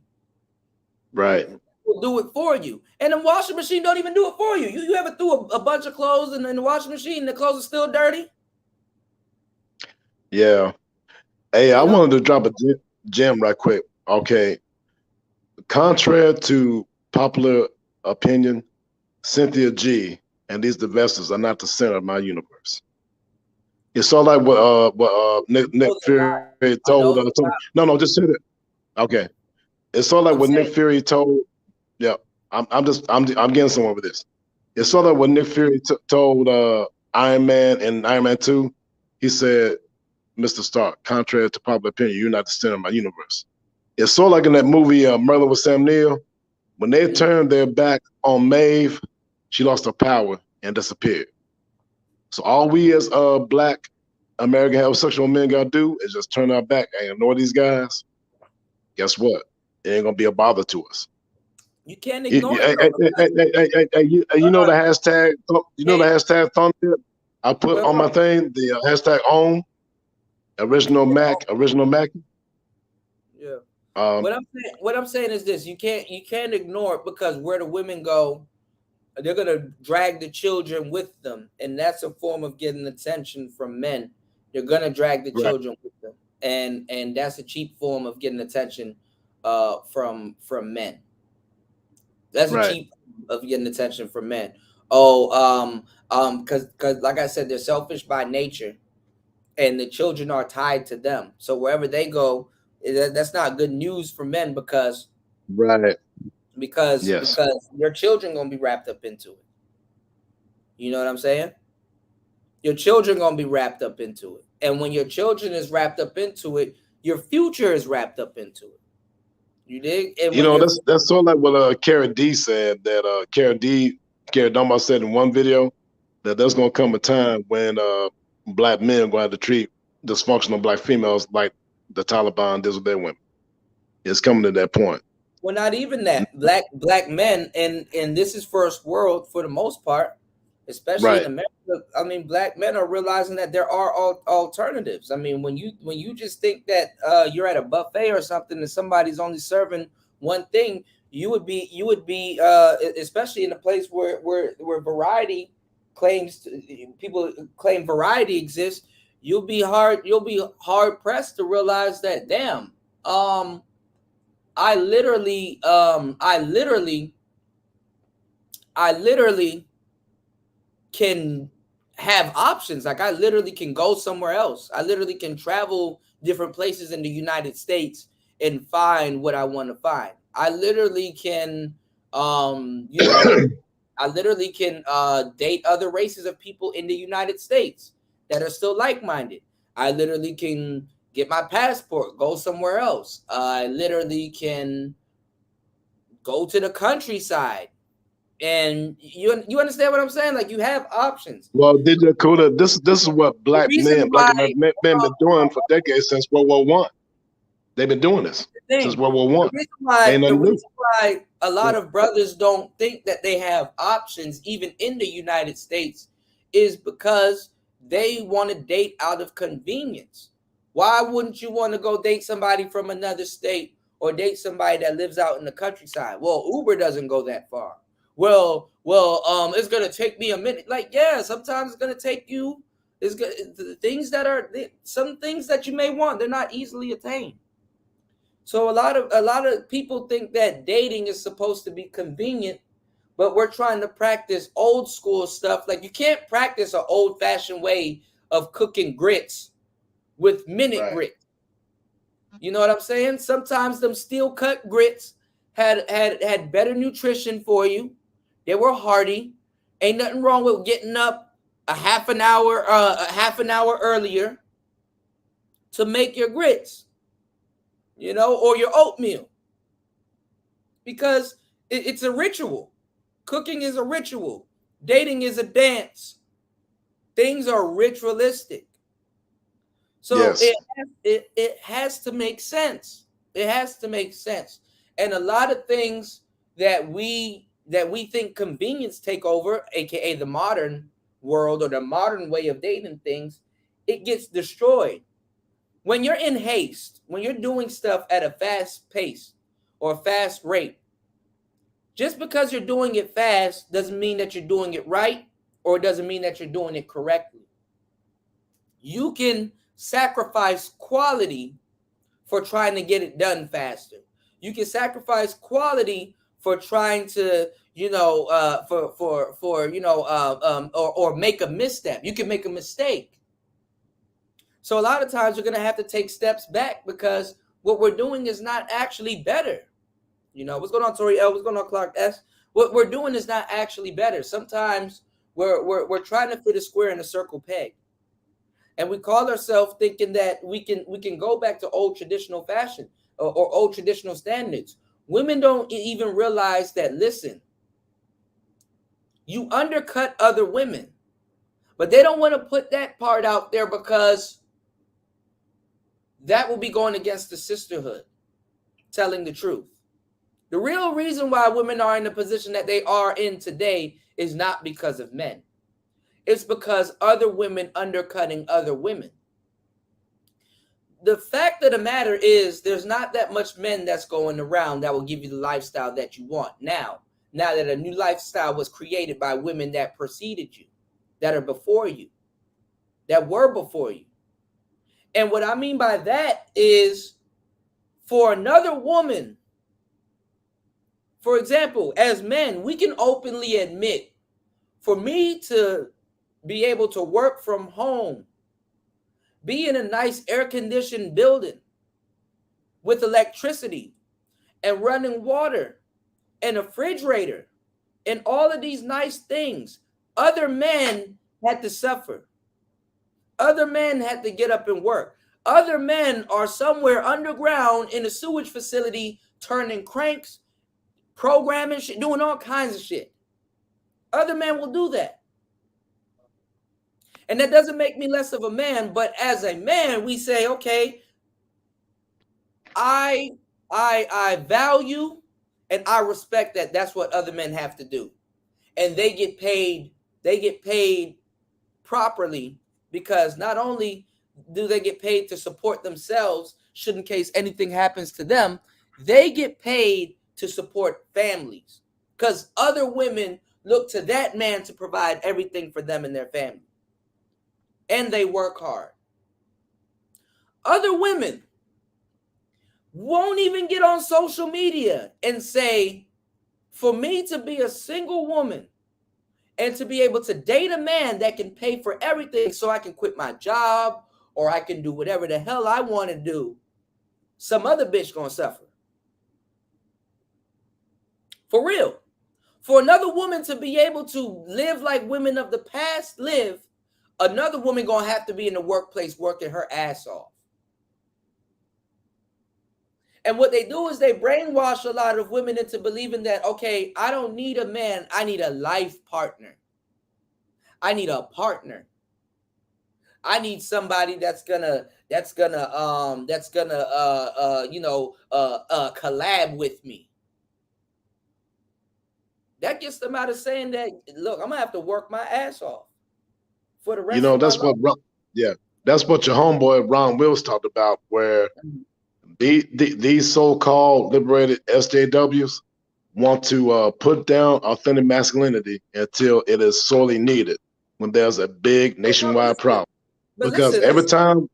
Right. Will do it for you. And the washing machine don't even do it for you. You ever threw a bunch of clothes in the washing machine and the clothes are still dirty? Yeah. Hey, I wanted to drop a gem right quick. Okay. Contrary to popular opinion, Cynthia G and these divestors are not the center of my universe. It's all like what Nick Fury told. No, just say it. Okay. It's all like what Nick Fury told. Yeah, I'm getting somewhere with this. It's sort of what Nick Fury told Iron Man in Iron Man 2. He said, "Mr. Stark, contrary to popular opinion, you're not the center of my universe." It's sort of like in that movie Murder with Sam Neill. When they turned their back on Maeve, she lost her power and disappeared. So all we as Black American heterosexual men gotta do is just turn our back and ignore these guys. Guess what? It ain't gonna be a bother to us. You can't ignore it. You know the hashtag. You know the hashtag thumbnail I put on my thing. The hashtag on original Mac. Yeah. What I'm saying is this: you can't ignore it, because where the women go, they're gonna drag the children with them, and that's a form of getting attention from men. They're gonna drag the children with them, and that's a cheap form of getting attention from men. That's a cheap of getting attention from men. Because like I said, they're selfish by nature, and the children are tied to them. So wherever they go, that's not good news for men, because your children gonna be wrapped up into it. You know what I'm saying? Your children gonna be wrapped up into it, and when your children is wrapped up into it, your future is wrapped up into it. You dig? And that's sort of like what Cara D said, that Cara Dunbar said in one video, that there's gonna come a time when Black men are going to have to treat dysfunctional Black females like the Taliban does with their women. It's coming to that point. Well, not even that. Black men, and this is first world for the most part, especially in America. I mean, Black men are realizing that there are alternatives. I mean, when you just think that you're at a buffet or something and somebody's only serving one thing, you would be especially in a place where variety people claim variety exists, you'll be hard pressed to realize that, damn, I literally can have options. Like, I literally can go somewhere else. I literally can travel different places in the United States and find what I want to find. I literally can, I literally can date other races of people in the United States that are still like-minded. I literally can get my passport, go somewhere else. I literally can go to the countryside. And you understand what I'm saying? Like, you have options. Well, DJ Kuda, this is what black American men been doing for decades, since World War I. They've been doing this since World War I. The reason why a lot of brothers don't think that they have options, even in the United States, is because they want to date out of convenience. Why wouldn't you want to go date somebody from another state or date somebody that lives out in the countryside? Well, Uber doesn't go that far. Well, it's gonna take me a minute. Like, yeah, sometimes it's gonna take you. It's good. Some things that you may want, they're not easily attained. So a lot of people think that dating is supposed to be convenient, but we're trying to practice old school stuff. Like, you can't practice an old fashioned way of cooking grits with minute grits. You know what I'm saying? Sometimes them steel cut grits had better nutrition for you. They were hearty. Ain't nothing wrong with getting up a half an hour earlier to make your grits, or your oatmeal, because it's a ritual. Cooking is a ritual. Dating is a dance. Things are ritualistic. So yes, it has to make sense. It has to make sense. And a lot of things that we think convenience take over, aka the modern world or the modern way of dating things, it gets destroyed. When you're in haste, when you're doing stuff at a fast pace or a fast rate, just because you're doing it fast doesn't mean that you're doing it right, or it doesn't mean that you're doing it correctly. You can sacrifice quality for trying to get it done faster. You can sacrifice quality for trying to, or make a misstep. You can make a mistake. So a lot of times we're going to have to take steps back because what we're doing is not actually better. What's going on, Tori L? What's going on, Clark S? What we're doing is not actually better. Sometimes we're trying to fit a square in a circle peg. And we call ourselves thinking that we can go back to old traditional fashion or old traditional standards. Women don't even realize that, listen, you undercut other women, but they don't want to put that part out there because that will be going against the sisterhood, telling the truth. The real reason why women are in the position that they are in today is not because of men. It's because other women undercutting other women. The fact of the matter is there's not that much men that's going around that will give you the lifestyle that you want now that a new lifestyle was created by women that preceded you, that are before you, that were before you. And what I mean by that is, for another woman, for example, as men, we can openly admit, for me to be able to work from home, be in a nice air-conditioned building with electricity and running water and a refrigerator and all of these nice things, other men had to suffer. Other men had to get up and work. Other men are somewhere underground in a sewage facility turning cranks, programming shit, doing all kinds of shit. Other men will do that. And that doesn't make me less of a man, but as a man, we say, okay, I value and I respect that that's what other men have to do. And they get paid properly, because not only do they get paid to support themselves, should in case anything happens to them, they get paid to support families, because other women look to that man to provide everything for them and their family. And they work hard. Other women won't even get on social media and say, for me to be a single woman and to be able to date a man that can pay for everything so I can quit my job or I can do whatever the hell I want to do, some other bitch gonna suffer. For real. For another woman to be able to live like women of the past live, another woman gonna have to be in the workplace working her ass off. And what they do is they brainwash a lot of women into believing that, okay, I don't need a man, I need a life partner. I need a partner. I need somebody that's gonna collab with me. That gets them out of saying that, look, I'm gonna have to work my ass off for the rest of my life. That's what your homeboy Ron Wills talked about, where these so-called liberated SJWs want to put down authentic masculinity until it is sorely needed when there's a big nationwide problem. Because every time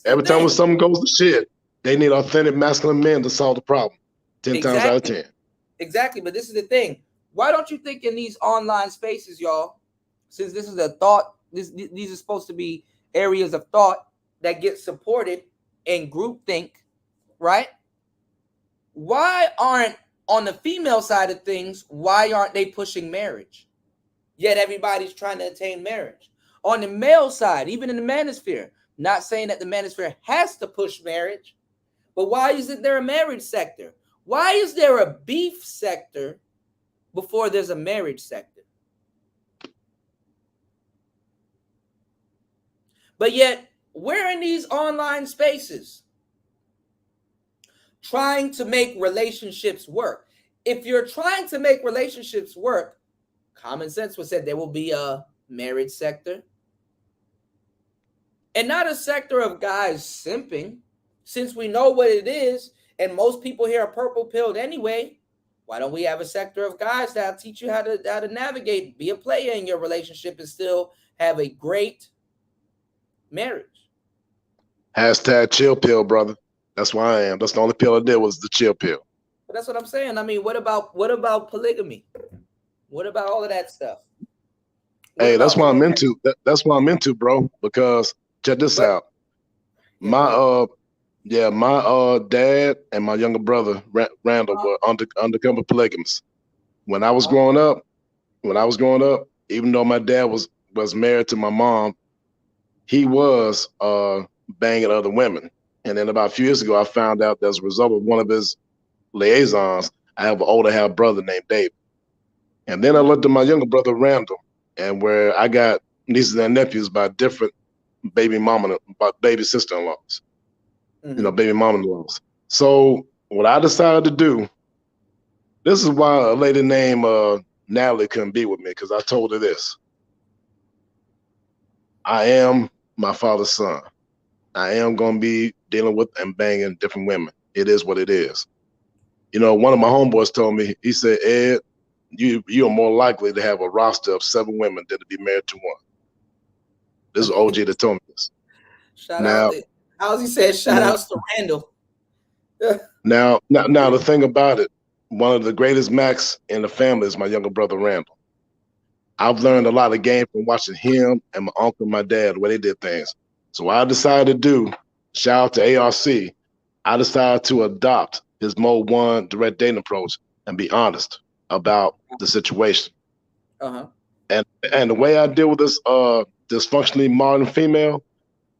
when something goes to shit, they need authentic masculine men to solve the problem 10 times out of 10. Exactly, but this is the thing. Why don't you think in these online spaces, y'all, since this is a thought, these are supposed to be areas of thought that get supported in groupthink, right? Why aren't, on the female side of things, why aren't they pushing marriage? Yet everybody's trying to attain marriage. On the male side, even in the manosphere, not saying that the manosphere has to push marriage, but why isn't there a marriage sector? Why is there a beef sector before there's a marriage sector? But yet, we're in these online spaces trying to make relationships work. If you're trying to make relationships work, common sense would say there will be a marriage sector. And not a sector of guys simping, since we know what it is, and most people here are purple pilled anyway. Why don't we have a sector of guys that'll teach you how to navigate, be a player in your relationship, and still have a great marriage? Hashtag chill pill, brother. That's why I am. That's the only pill I did was the chill pill. But that's what I'm saying. I mean, what about polygamy? What about all of that stuff? Hey, that's what I'm into. That's what I'm into, bro. Because check this out. My dad and my younger brother Randall were undercover polygamists. When I was growing up, even though my dad was married to my mom, he was banging other women. And then about a few years ago, I found out that as a result of one of his liaisons, I have an older half brother named David. And then I looked at my younger brother Randall, and where I got nieces and nephews by different baby sister-in-laws. Baby mom-in-laws. So what I decided to do, this is why a lady named Natalie couldn't be with me, because I told her this. I am my father's son. I am going to be dealing with and banging different women. It is what it is. One of my homeboys told me, he said, Ed, you are more likely to have a roster of 7 women than to be married to one. This is OG that told me this. Shout out. How's he said? Shout outs to Randall. Now, the thing about it, one of the greatest Macs in the family is my younger brother Randall. I've learned a lot of game from watching him and my uncle and my dad, the way they did things. So what I decided to do, shout out to ARC, I decided to adopt his Mode 1 direct dating approach and be honest about the situation. And the way I deal with this dysfunctionally modern female,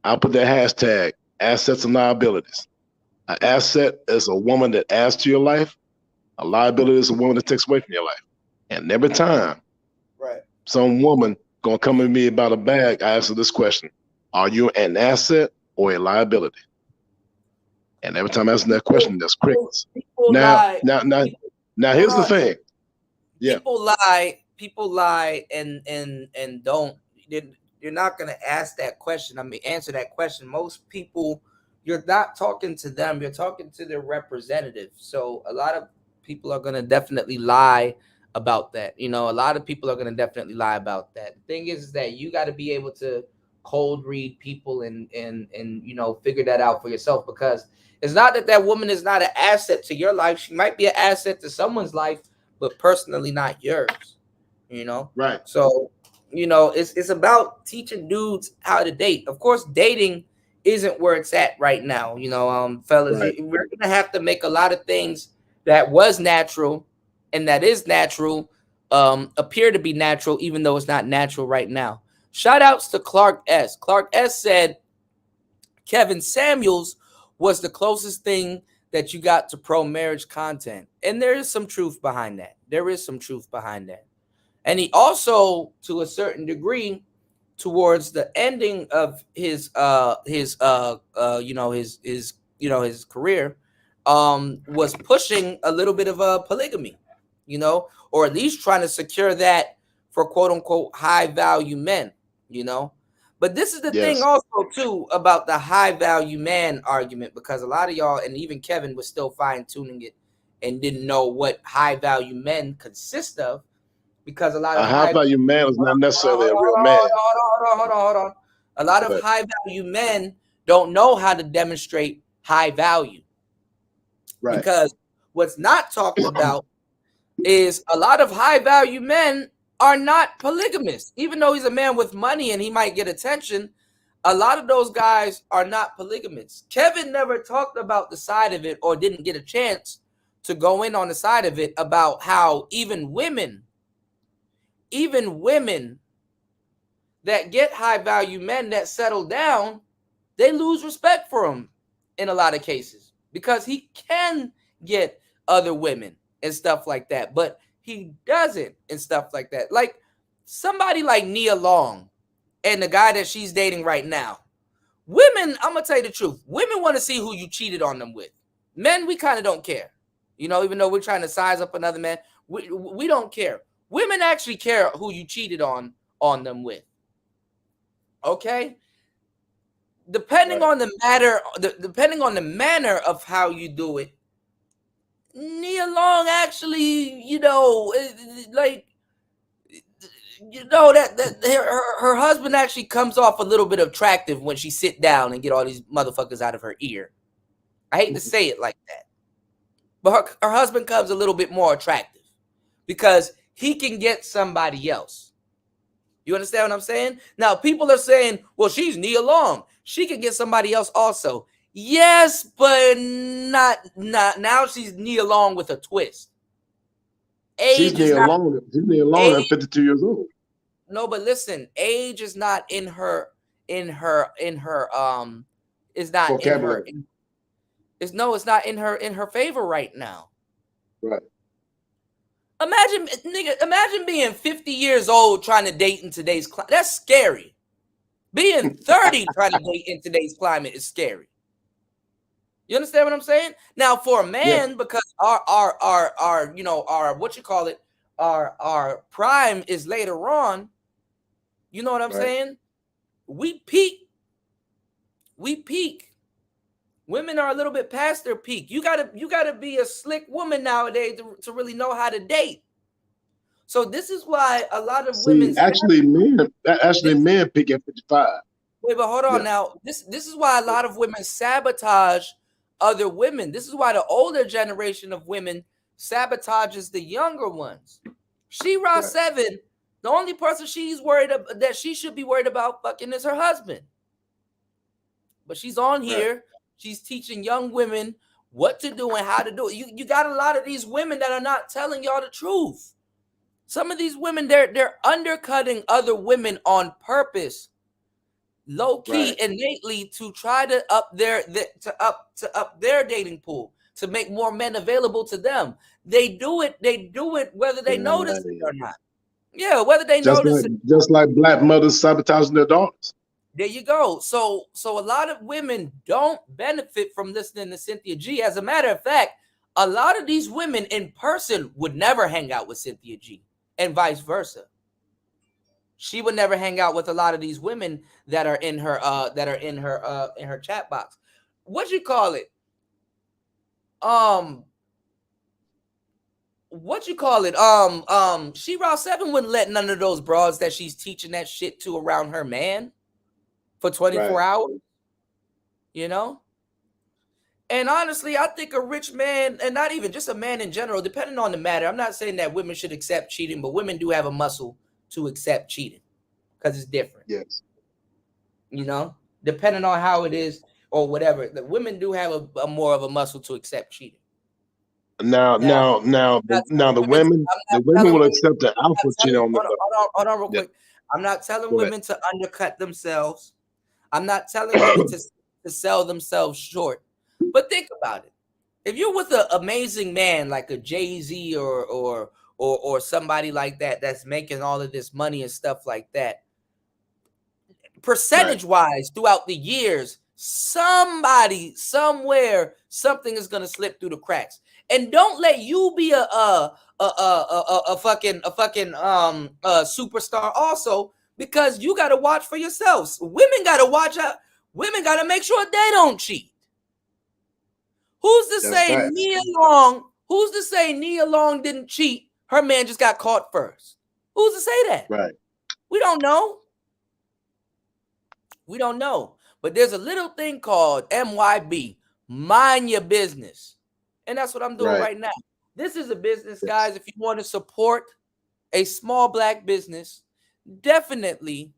I put that hashtag, assets and liabilities. An asset is a woman that adds to your life. A liability is a woman that takes away from your life. And every time some woman gonna come at me about a bag, I answer this question: are you an asset or a liability? And every time I answer that question, there's crickets. Now, here's the thing. Yeah. People lie and don't. You're not gonna ask that question. Answer that question. Most people, you're not talking to them. You're talking to their representative. So a lot of people are gonna definitely lie about that. You know, a lot of people are going to definitely lie about that. The thing is that you got to be able to cold read people and you know, figure that out for yourself, because it's not that that woman is not an asset to your life. She might be an asset to someone's life, but personally not yours. You know, Right. so you know, it's about teaching dudes how to date. Of course, dating isn't where it's at right now. You know, fellas, Right. we're gonna have to make a lot of things that was natural and that is natural appear to be natural, even though it's not natural right now. Shout outs to Clark S. Clark S said Kevin Samuels was the closest thing that you got to pro marriage content. And there is some truth behind that. There is some truth behind that. And he also, to a certain degree, towards the ending of his his career, was pushing a little bit of a polygamy, you know, or at least trying to secure that for quote unquote high value men, you know. But this is the thing Yes. also too about the high value man argument, because a lot of y'all and even Kevin was still fine tuning it and didn't know what high value men consist of, because a lot A of high value man is not necessarily a real man. hold on. A lot of But high value men don't know how to demonstrate high value, right. because what's not talked about is a lot of high value men are not polygamous. Even though he's a man with money and he might get attention, a lot of those guys are not polygamous. Kevin never talked about the side of it, or didn't get a chance to go in on the side of it, about how even women that get high value men that settle down, they lose respect for him in a lot of cases, because he can get other women and stuff like that, but he doesn't and stuff like that. Like somebody like Nia Long and the guy that she's dating right now. Women, I'm gonna tell you the truth. Women want to see who you cheated on them with. Men, we kind of don't care. You know, even though we're trying to size up another man, we don't care. Women actually care who you cheated on them with. Okay? Depending Right. on the matter, depending on the manner of how you do it, Nia Long actually, you know, like, you know, that her husband actually comes off a little bit attractive when she sit down and get all these motherfuckers out of her ear. I hate to say it like that, but her husband comes a little bit more attractive because he can get somebody else. You understand what I'm saying? Now, people are saying, well, she's Nia Long. She can get somebody else also. Yes, but not now she's Nia Long with a twist. She's Age is Nia not Long. She's Nia Long at 52 years old. no, but listen, age is not in her is not in her Vocabulary. it's not in her favor right now. Right. Imagine being 50 years old trying to date in today's climate. That's scary. Being 30 trying to date in today's climate is scary. You understand what I'm saying? Now, for a man, because our you know, our what you call it, our prime is later on. You know what I'm saying? We peak. Women are a little bit past their peak. You gotta be a slick woman nowadays to really know how to date. So this is why a lot of women men peak at 55. Wait, but hold on now. This is why a lot of women sabotage other women. This is why the older generation of women sabotages the younger ones. She-Ra 7, the only person she's worried about, that she should be worried about fucking, is her husband. But she's on here. She's teaching young women what to do and how to do it. You got a lot of these women that are not telling y'all the truth. Some of these women, they're undercutting other women on purpose, low key, innately, to try to up their dating pool, to make more men available to them. They do it whether they notice it or not. Yeah, whether they notice it. Just like black mothers sabotaging their daughters. There you go. So a lot of women don't benefit from listening to Cynthia G. As a matter of fact, a lot of these women in person would never hang out with Cynthia G, and vice versa. She would never hang out with a lot of these women that are in her in her chat box. What you call it? what you call it? She-Ra 7 wouldn't let none of those broads that she's teaching that shit to around her man for 24 hours. You know? And honestly, I think a rich man, and not even just a man in general, depending on the matter, I'm not saying that women should accept cheating, but women do have a muscle to accept cheating because it's different. Yes. You know, depending on how it is or whatever, the women do have a more of a muscle to accept cheating. Now the women will accept the alpha cheating on them. Hold on real quick. I'm not telling women to undercut themselves. I'm not telling women to sell themselves short. But think about it. If you're with an amazing man like a Jay-Z or somebody like that that's making all of this money and stuff like that, percentage-wise throughout the years, somebody somewhere something is gonna slip through the cracks. And don't let you be a fucking superstar also, because you got to watch for yourselves. Women got to watch out. Women got to make sure they don't cheat. Who's to say Nia Long? Who's to say Nia Long didn't cheat? Her man just got caught first. Who's to say that? Right. We don't know. We don't know. But there's a little thing called MYB. Mind your business. And that's what I'm doing right now. This is a business, guys. If you want to support a small black business, definitely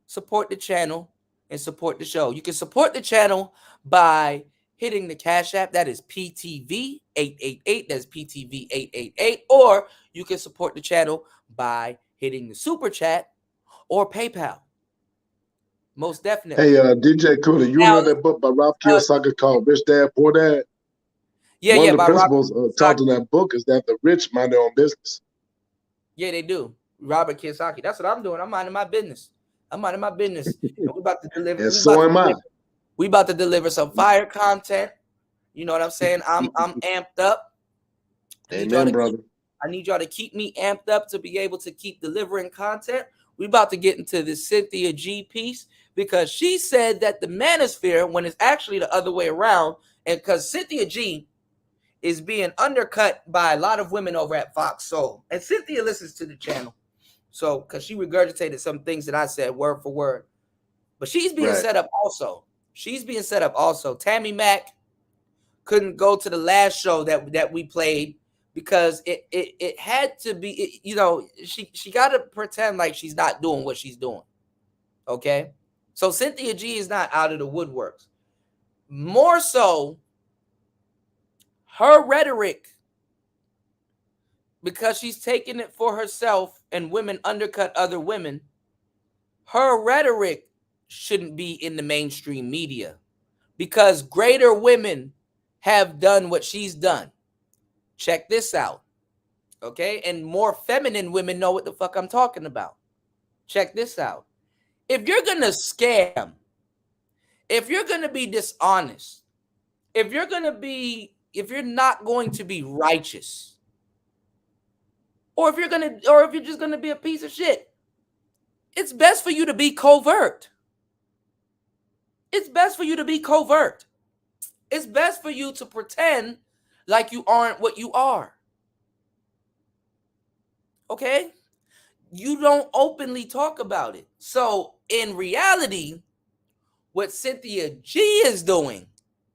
support the channel and support the show. You can support the channel by hitting the Cash App. That is PTV888. That's PTV888. Or you can support the channel by hitting the Super Chat or PayPal. Most definitely. Hey, DJ Cooler, you know that book by Ralph Kiyosaki called Rich Dad, Poor Dad? One of the principles taught in that book is that the rich mind their own business. Yeah, they do. Robert Kiyosaki. That's what I'm doing. I'm minding my business. And we're about to deliver. And so am I. We about to deliver some fire content. You know what I'm saying? I'm amped up. Amen, brother. I need y'all to keep me amped up to be able to keep delivering content. We about to get into this Cynthia G piece because she said that the manosphere, when it's actually the other way around, and because Cynthia G is being undercut by a lot of women over at Fox Soul. And Cynthia listens to the channel. So, because she regurgitated some things that I said word for word. But she's being set up also. She's being set up also. Tammy Mack couldn't go to the last show that we played because it had to be, she got to pretend like she's not doing what she's doing. Okay? So Cynthia G is not out of the woodworks. More so, her rhetoric, because she's taking it for herself and women undercut other women, her rhetoric shouldn't be in the mainstream media because greater women have done what she's done. Check this out. Okay? And more feminine women know what the fuck I'm talking about. Check this out. If you're going to scam, if you're going to be dishonest, if you're not going to be righteous, or if you're just going to be a piece of shit, it's best for you to be covert. It's best for you to be covert. It's best for you to pretend like you aren't what you are. Okay? You don't openly talk about it. So in reality, what Cynthia G is doing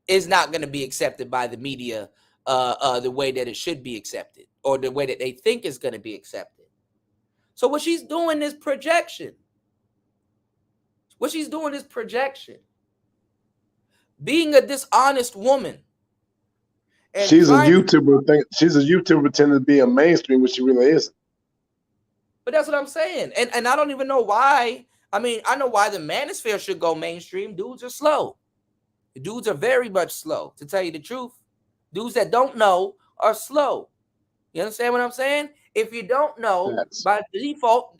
is not going to be accepted by the media the way that it should be accepted or the way that they think is going to be accepted. So what she's doing is projection. Being a dishonest woman. And she's a YouTuber. She's a YouTuber pretending to be a mainstream, which she really isn't. But that's what I'm saying. And I don't even know why. I mean, I know why the manosphere should go mainstream. Dudes are slow. The dudes are very much slow, to tell you the truth. Dudes that don't know are slow. You understand what I'm saying? If you don't know, by default,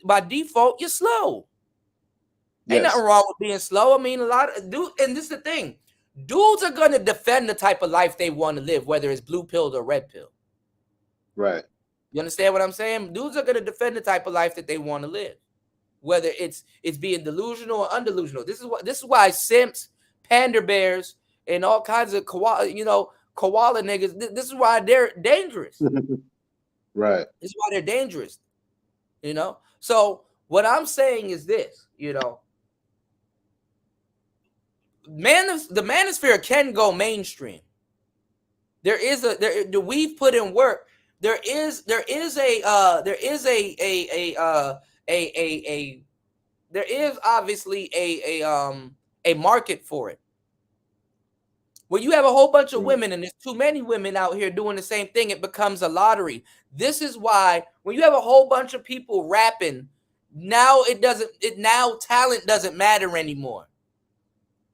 you're slow. Yes. Ain't nothing wrong with being slow. I mean, a lot of dudes, and this is the thing. Dudes are going to defend the type of life they want to live, whether it's blue pill or red pill. Right. You understand what I'm saying? Dudes are going to defend the type of life that they want to live, whether it's being delusional or undelusional. This is why simps, pander bears, and all kinds of koala niggas. This is why they're dangerous. Right. This is why they're dangerous. You know. So what I'm saying is this. You know, the manosphere can go mainstream. We've put in work. There is obviously a market for it. When you have a whole bunch of women and there's too many women out here doing the same thing, it becomes a lottery. This is why when you have a whole bunch of people rapping, now talent doesn't matter anymore.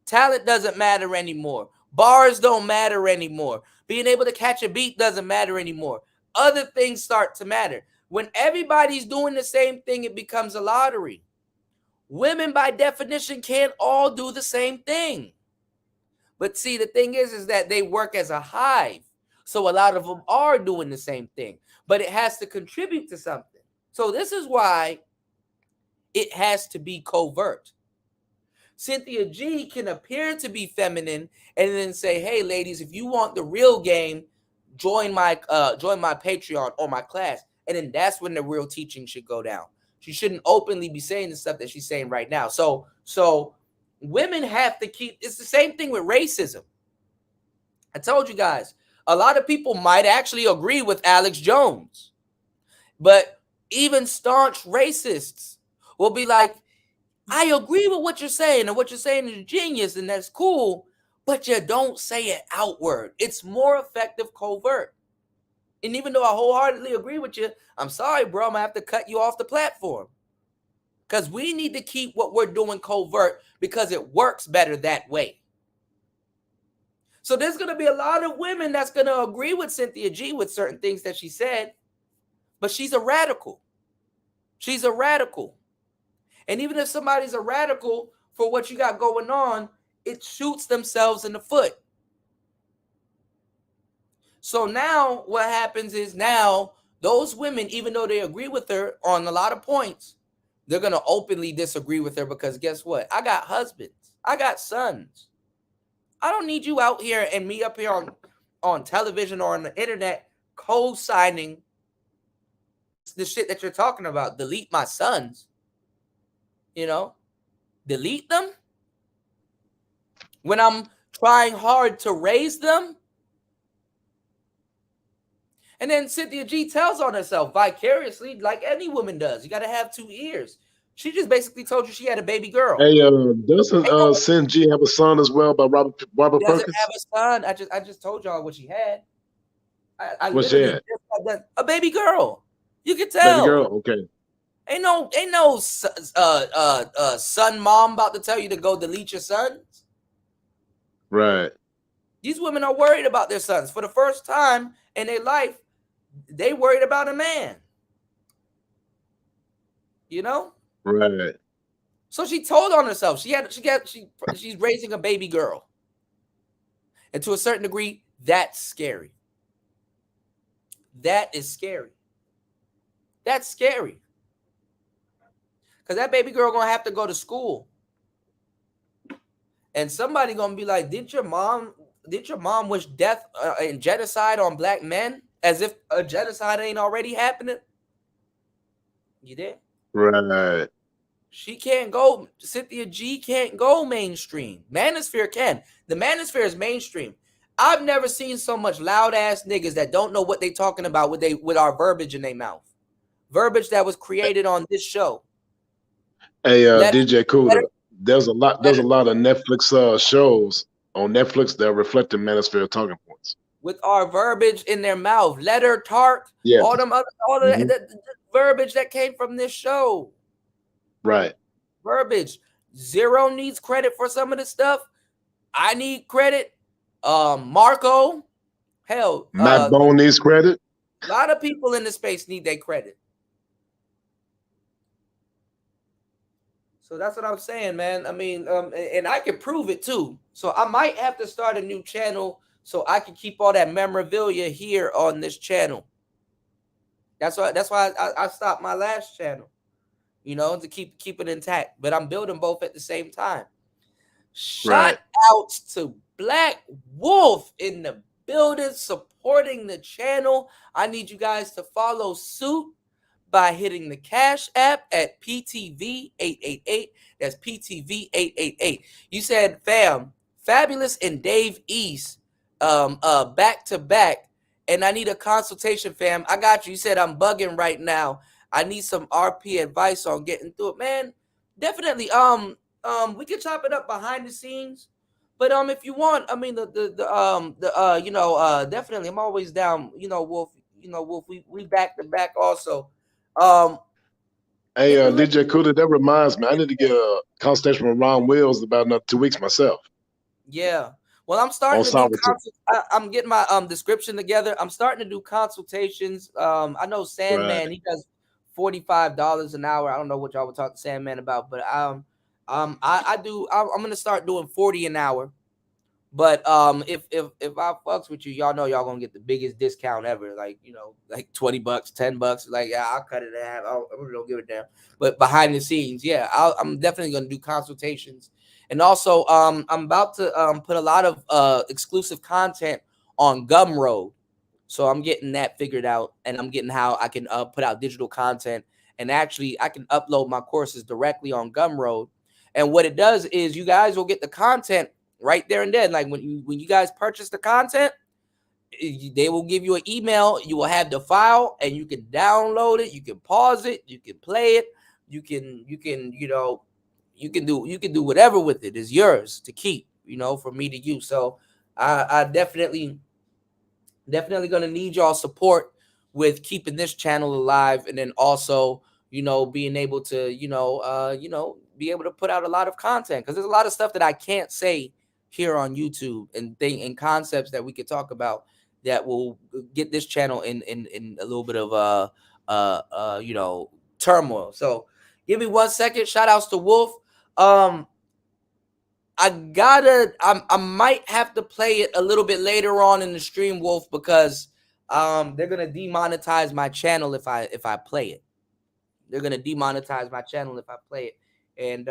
Talent doesn't matter anymore. Bars don't matter anymore. Being able to catch a beat doesn't matter anymore. Other things start to matter. When everybody's doing the same thing, it becomes a lottery. Women, by definition, can't all do the same thing. But see, the thing is that they work as a hive. So a lot of them are doing the same thing. But it has to contribute to something. So this is why it has to be covert. Cynthia G can appear to be feminine and then say, hey, ladies, if you want the real game, join my Patreon or my class. And then that's when the real teaching should go down. She shouldn't openly be saying the stuff that she's saying right now. So women have to keep, it's the same thing with racism. I told you guys, a lot of people might actually agree with Alex Jones, but even staunch racists will be like, I agree with what you're saying, and what you're saying is genius, and that's cool, but you don't say it outward. It's more effective covert. And even though I wholeheartedly agree with you, I'm sorry, bro, I'm going to have to cut you off the platform. Because we need to keep what we're doing covert because it works better that way. So there's going to be a lot of women that's going to agree with Cynthia G with certain things that she said, but she's a radical. She's a radical. And even if somebody's a radical for what you got going on, it shoots themselves in the foot. So now what happens is now those women, even though they agree with her on a lot of points, they're going to openly disagree with her because guess what? I got husbands. I got sons. I don't need you out here and me up here on television or on the internet co-signing the shit that you're talking about. Delete my sons. You know, delete them when I'm trying hard to raise them. And then Cynthia G tells on herself vicariously, like any woman does. You got to have 2 ears. She just basically told you she had a baby girl. Hey, doesn't Cyn G have a son as well by Robert Doesn't Perkins? have a son. I just told y'all what she had. What she had? A baby girl. You can tell. Baby girl, okay. Ain't no son mom about to tell you to go delete your sons. Right. These women are worried about their sons. For the first time in their life, they worried about a man. You know? Right. So she told on herself. She's raising a baby girl. And to a certain degree, that's scary. That is scary. That's scary. Because that baby girl gonna have to go to school. And somebody gonna be like, did your mom wish death and genocide on black men? As if a genocide ain't already happening? You did? Right. She can't go. Cynthia G can't go mainstream. Manosphere can. The Manosphere is mainstream. I've never seen so much loud ass niggas that don't know what they talking about with our verbiage in their mouth. Verbiage that was created on this show. Hey, DJ Cooler, there's a lot of Netflix shows on Netflix that reflect the Manosphere talking points. With our verbiage in their mouth, Letter Tark, yeah, all the verbiage that came from this show. Right. Verbiage. Zero needs credit for some of the stuff. I need credit. Marco, hell, Matt Bone needs credit. A lot of people in the space need their credit. So that's what I'm saying, man. I mean, and I can prove it too. So I might have to start a new channel so I can keep all that memorabilia here on this channel. That's why I stopped my last channel, you know, to keep it intact. But I'm building both at the same time. Shout out to Black Wolf in the building, supporting the channel. I need you guys to follow suit by hitting the Cash App at PTV888. That's PTV888. You said, fam, Fabulous and Dave East, back to back, and I need a consultation, fam. I got you. You said I'm bugging right now. I need some RP advice on getting through it, man. Definitely. We can chop it up behind the scenes, but if you want, I mean, definitely, I'm always down. Wolf. Wolf. We back to back also. Hey, DJ Kuda, that reminds me, I need to get a consultation from Ron Wills about another 2 weeks myself. Yeah. Well, I'm starting to do I'm getting my description together. I'm starting to do consultations. I know Sandman, he does $45 an hour. I don't know what y'all were talking to Sandman about, but I'm gonna start doing 40 an hour. But if I fucks with you, y'all know y'all gonna get the biggest discount ever. Like, like $20, $10. Like, yeah, I'll cut it in half. I really don't give a damn. But behind the scenes, yeah, I'm definitely gonna do consultations. And also, I'm about to put a lot of exclusive content on Gumroad. So I'm getting that figured out, and I'm getting how I can put out digital content, and actually I can upload my courses directly on Gumroad. And what it does is you guys will get the content right there and then. Like when you guys purchase the content, they will give you an email. You will have the file, and you can download it. You can pause it. You can play it. You can do whatever with it. It's yours to keep. For me to use. So I definitely gonna need y'all support with keeping this channel alive, and then also being able to be able to put out a lot of content, because there's a lot of stuff that I can't say here on YouTube, and concepts that we could talk about that will get this channel in a little bit of turmoil. So give me 1 second. Shout outs to Wolf. I might have to play it a little bit later on in the stream, Wolf, because they're gonna demonetize my channel if I play it. They're gonna demonetize my channel if I play it, and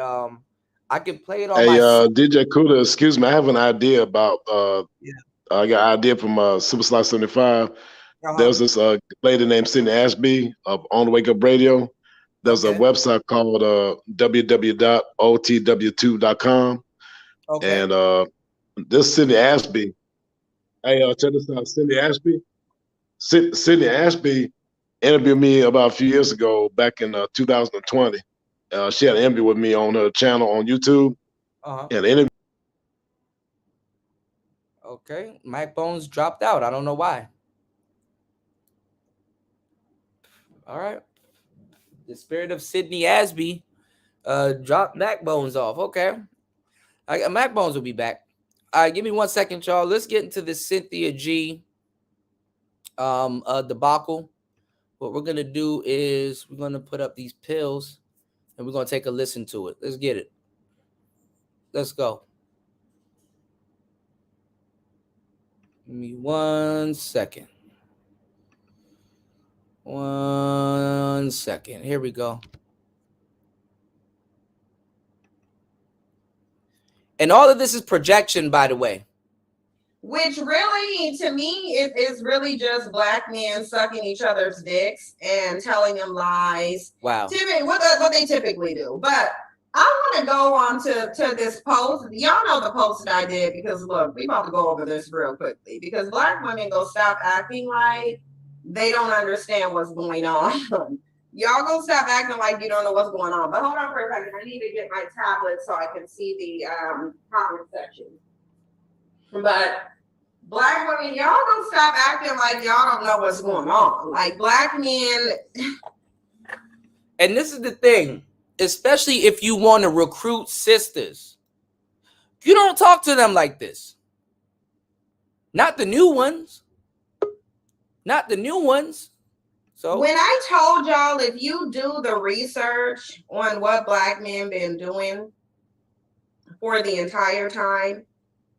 I can play it on my. DJ Kuda, excuse me, I have an idea about. I got an idea from Superstar 75. There's this lady named Sydney Ashby of On the Wake Up Radio. There's a website called www.otw2.com. Okay. And this Sydney Ashby, hey, check this out. Sydney Ashby interviewed me about a few years ago, back in 2020. She had an interview with me on her channel on YouTube. And the interview. Okay, Mike Bones dropped out. I don't know why. All right. The spirit of Sydney Ashby dropped Mac Bones off. Okay. Mac Bones will be back. All right, give me 1 second, y'all. Let's get into the Cynthia G debacle. What we're gonna do is we're gonna put up these pills and we're gonna take a listen to it. Let's get it. Let's go. Give me 1 second. 1 second. Here we go. And all of this is projection, by the way. Which really, to me, is really just black men sucking each other's dicks and telling them lies. Wow. What they typically do. But I want to go on to this post. Y'all know the post that I did, because look, we about to go over this real quickly, because black women go stop acting like they don't understand what's going on. Y'all go stop acting like you don't know what's going on. But hold on for a second. I need to get my tablet so I can see the comment section. But black women, y'all don't stop acting like y'all don't know what's going on. Like, black men. And this is the thing, especially if you want to recruit sisters, you don't talk to them like this. Not the new ones. Not the new ones. So when I told y'all, if you do the research on what black men been doing for the entire time,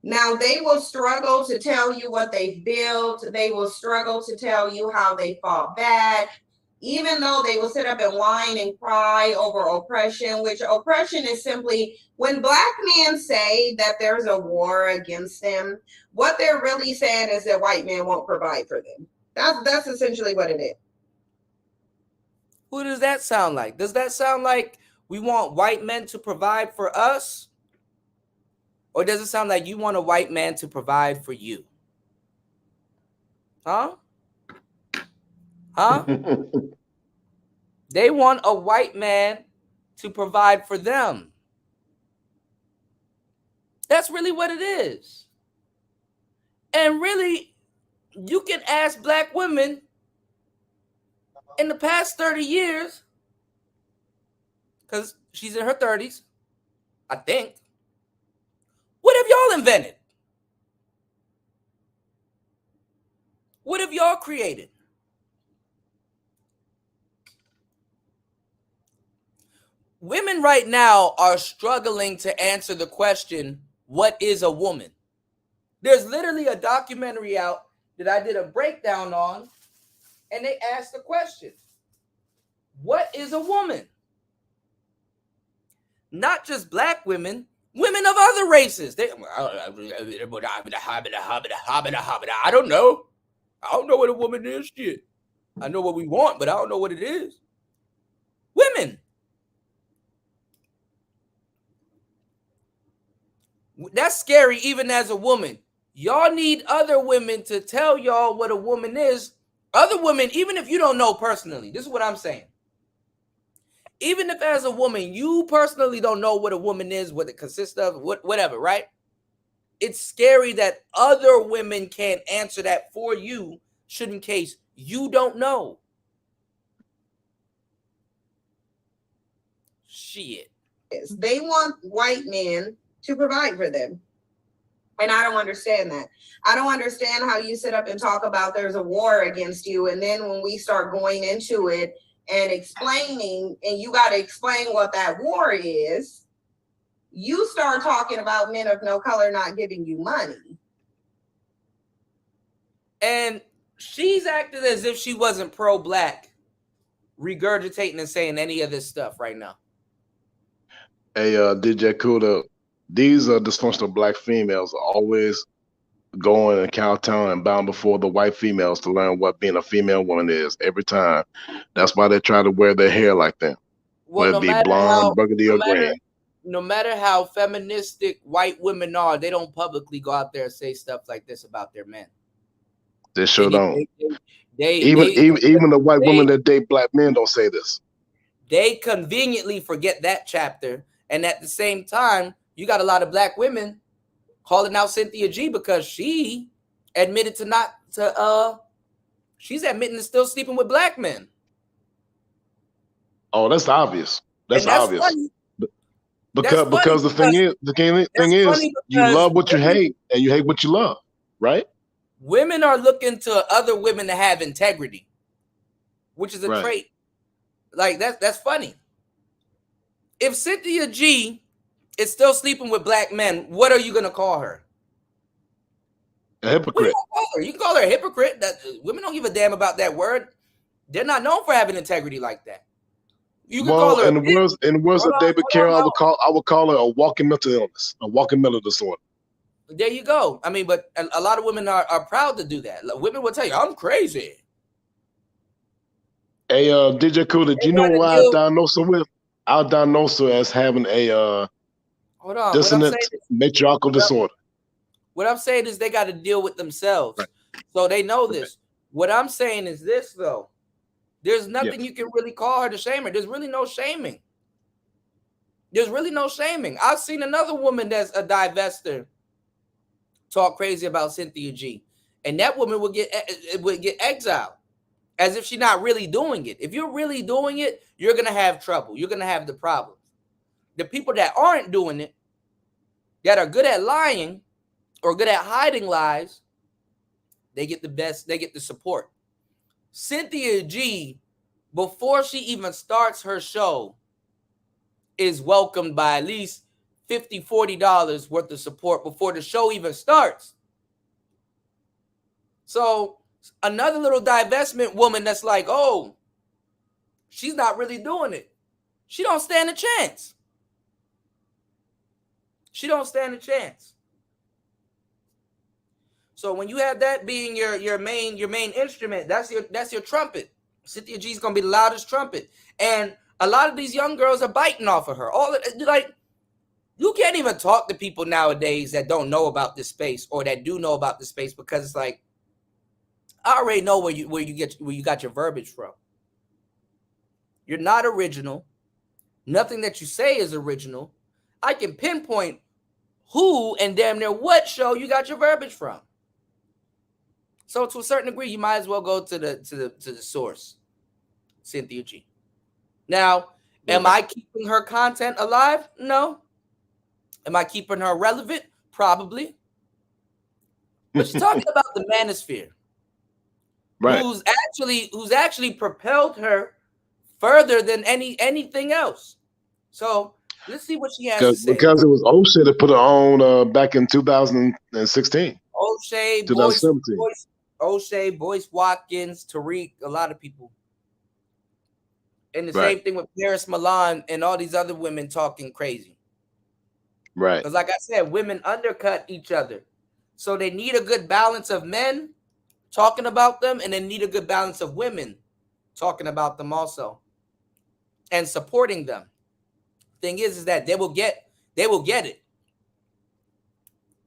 now they will struggle to tell you what they've built. They will struggle to tell you how they fought back. even though they will sit up and whine and cry over oppression, which oppression is simply when Black men say that there's a war against them, what they're really saying is that white men won't provide for them. That's essentially what it is. Who does that sound like? Does that sound like we want white men to provide for us? Or does it sound like you want a white man to provide for you? Huh? Huh? They want a white man to provide for them. That's really what it is. And really, you can ask Black women in the past 30 years, because she's in her 30s, I think. What have y'all invented? What have y'all created? Women right now are struggling to answer the question, what is a woman? There's literally a documentary out that I did a breakdown on, and they asked the question, what is a woman? Not just Black women, women of other races. I don't know. I don't know what a woman is. Shit. I know what we want, but I don't know what it is. Women. That's scary even as a woman. Y'all need other women to tell y'all what a woman is. Other women, even if you don't know personally, this is what I'm saying. Even if as a woman, you personally don't know what a woman is, what it consists of, whatever, right? It's scary that other women can't answer that for you, should in case you don't know. Shit. They want white men to provide for them. And I don't understand that. I don't understand how you sit up and talk about there's a war against you. And then when we start going into it and explaining, and you got to explain what that war is, you start talking about men of no color not giving you money. And she's acting as if she wasn't pro-Black, regurgitating and saying any of this stuff right now. Hey, DJ Kuda, these dysfunctional Black females are always going in Cowtown and bound before the white females to learn what being a female woman is every time. That's why they try to wear their hair like that. Well, whether it be blonde, burgundy, or green. No matter how feministic white women are, they don't publicly go out there and say stuff like this about their men. They sure don't. Even the white women that date Black men don't say this. They conveniently forget that chapter. And at the same time, you got a lot of Black women calling out Cynthia G because she admitted she's admitting to still sleeping with Black men. Oh, that's obvious. That's obvious. Funny. Because the thing is, you love what you hate and you hate what you love, right? Women are looking to other women to have integrity, which is a trait. Like that's funny. If Cynthia G is still sleeping with Black men, what are you gonna call her? A hypocrite. You can call her a hypocrite. Women don't give a damn about that word. They're not known for having integrity like that. You can call her in the words of David Carroll, I would call her a walking mental illness, a walking mental disorder. There you go. I mean, but a lot of women are proud to do that. Women will tell you, I'm crazy. Hey, DJ Kuda, do you know why I diagnosed her with? I'll diagnose her as having a dissonant matriarchal disorder. What I'm saying is they got to deal with themselves. Right. So they know this. What I'm saying is this, though. There's nothing you can really call her to shame her. There's really no shaming. There's really no shaming. I've seen another woman that's a divester talk crazy about Cynthia G. And that woman would get exiled as if she's not really doing it. If you're really doing it, you're going to have trouble. You're going to have the problems. The people that aren't doing it, that are good at lying or good at hiding lies, they get the best, they get the support. Cynthia G, before she even starts her show, is welcomed by at least $50, $40 worth of support before the show even starts. So another little divestment woman that's like, oh, She's not really doing it. She don't stand a chance. She don't stand a chance. So when you have that being your main instrument, that's your trumpet. Cynthia G is gonna be the loudest trumpet, and a lot of these young girls are biting off of her. All like, you can't even talk to people nowadays that don't know about this space or that do know about this space, because it's like, I already know where you got your verbiage from. You're not original. Nothing that you say is original. I can pinpoint who and damn near what show you got your verbiage from. So to a certain degree, you might as well go to the source, Cynthia G. Now, am I keeping her content alive? No. Am I keeping her relevant? Probably. But she's talking about the manosphere, Right. who's actually propelled her further than anything else. So let's see what she has to say. Because it was O'Shea that put her on back in 2016. O'Shea, 2017. O'Shea, Boyce Watkins, Tariq, a lot of people. And the same thing with Paris Milan and all these other women talking crazy. Right. Because like I said, women undercut each other. So they need a good balance of men talking about them, and they need a good balance of women talking about them also and supporting them. Thing is that they will get it.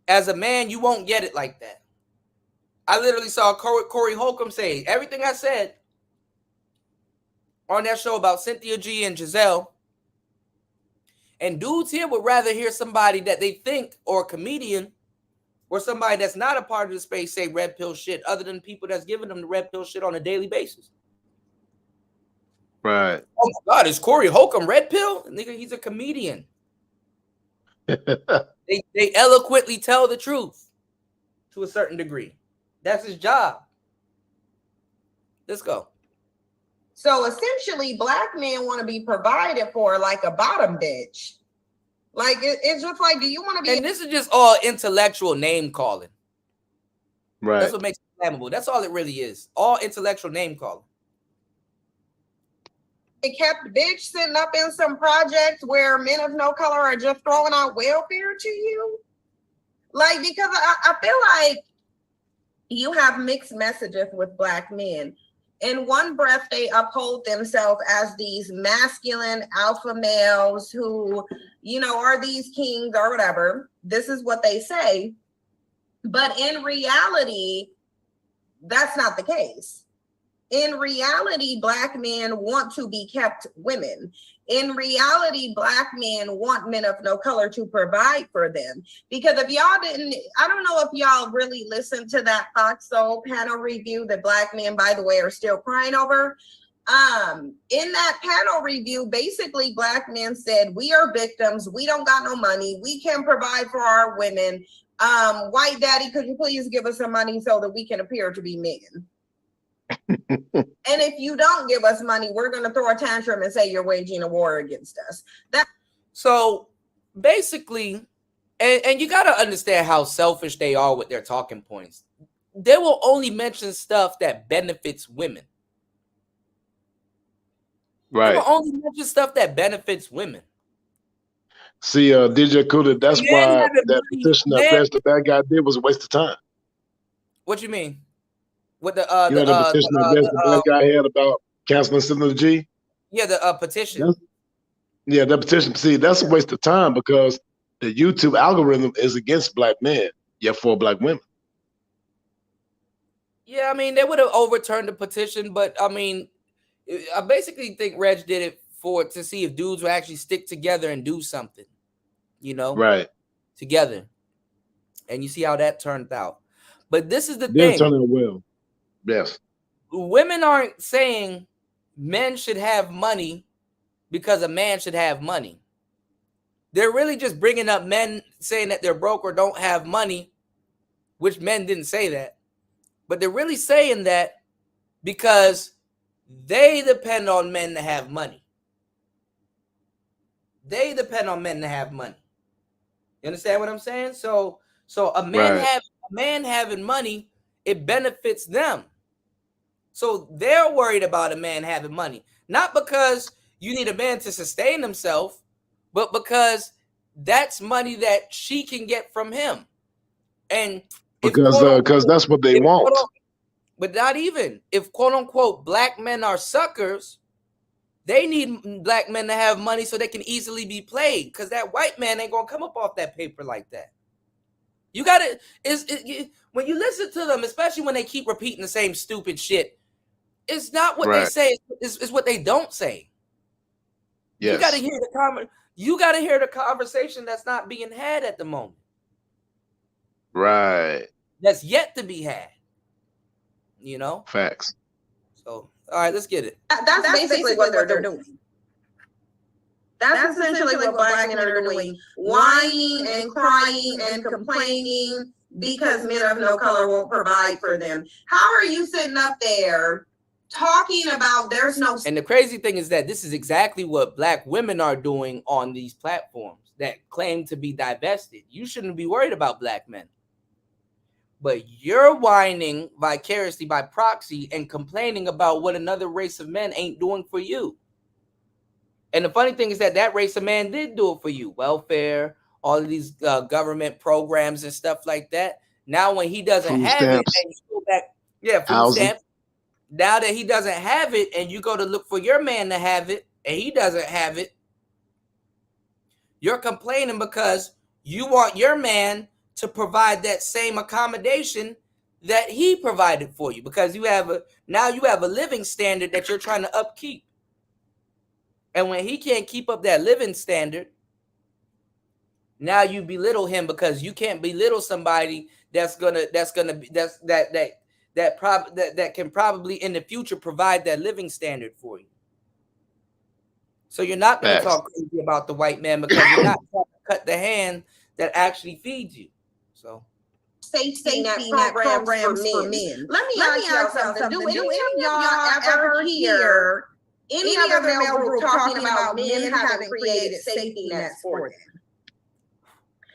As a man, you won't get it like that. I literally saw Corey Holcomb say everything I said on that show about Cynthia G and Giselle. And dudes here would rather hear somebody that they think, or a comedian, or somebody that's not a part of the space, say red pill shit, other than people that's giving them the red pill shit on a daily basis. Right. Oh my God, is Corey Holcomb red pill? Nigga, he's a comedian. They eloquently tell the truth to a certain degree. That's his job. Let's go. So essentially, black men want to be provided for like a bottom bitch. Like it's just like, do you want to be? And this is just all intellectual name calling. Right. That's what makes it flammable. That's all it really is. All intellectual name calling. It kept bitch sitting up in some projects where men of no color are just throwing out welfare to you. Like, because I feel like you have mixed messages with black men. In one breath, they uphold themselves as these masculine alpha males who, you know, are these kings or whatever. This is what they say. But in reality, that's not the case. In reality, black men want to be kept women. In reality, black men want men of no color to provide for them. Because if y'all didn't, I don't know if y'all really listened to that Fox Soul panel review that black men, by the way, are still crying over. In that panel review, basically black men said, we are victims. We don't got no money. We can provide for our women. White daddy, could you please give us some money so that we can appear to be men? And if you don't give us money, we're going to throw a tantrum and say you're waging a war against us. So basically, and you got to understand how selfish they are with their talking points. They will only mention stuff that benefits women. Right. They will only mention stuff that benefits women. See, DJ Kuda, that's why that petition that Reg the Bad Guy did was a waste of time. What you mean? With the the petition that Reg the Bad Guy had about canceling Cynthia G? Yeah, the petition. Yeah, that petition. See, that's a waste of time because the YouTube algorithm is against black men, yet for black women. Yeah, I mean, they would have overturned the petition, but I mean, I basically think Reg did it to see if dudes would actually stick together and do something, you know, right? Together, and you see how that turned out. But this is the thing. Didn't turn out well. Yes. Women aren't saying men should have money because a man should have money. They're really just bringing up men saying that they're broke or don't have money, which men didn't say that. But they're really saying that because they depend on men to have money. They depend on men to have money. You understand what I'm saying? So a man having money, it benefits them. So they're worried about a man having money, not because you need a man to sustain himself, but because that's money that she can get from him. And if because that's what they want. But not even if quote unquote black men are suckers, they need black men to have money so they can easily be played, because that white man ain't gonna come up off that paper like that. You gotta when you listen to them, especially when they keep repeating the same stupid shit, it's not what they say, it's what they don't say. Yes. You gotta hear the conversation that's not being had at the moment. Right. That's yet to be had. You know? Facts. So, all right, let's get it. That's basically what they're doing. That's essentially what black men are doing. Whining and crying and complaining because men of no color won't provide for them. How are you sitting up there talking about there's no... And the crazy thing is that this is exactly what black women are doing on these platforms that claim to be divested. You shouldn't be worried about black men. But you're whining vicariously by proxy and complaining about what another race of men ain't doing for you. And the funny thing is that race of man did do it for you. Welfare, all of these government programs and stuff like that. Now when he doesn't have it and you go back, food stamps. Now that he doesn't have it and you go to look for your man to have it and he doesn't have it, you're complaining because you want your man to provide that same accommodation that he provided for you, because you have a living standard that you're trying to upkeep. And when he can't keep up that living standard, now you belittle him because you can't belittle somebody that can probably in the future provide that living standard for you. So you're not going to talk crazy about the white man because you're not trying to cut the hand that actually feeds you. So safety net programs for men. Let me ask y'all something. Do any of y'all ever hear any other male group talking about men having created safety nets for them?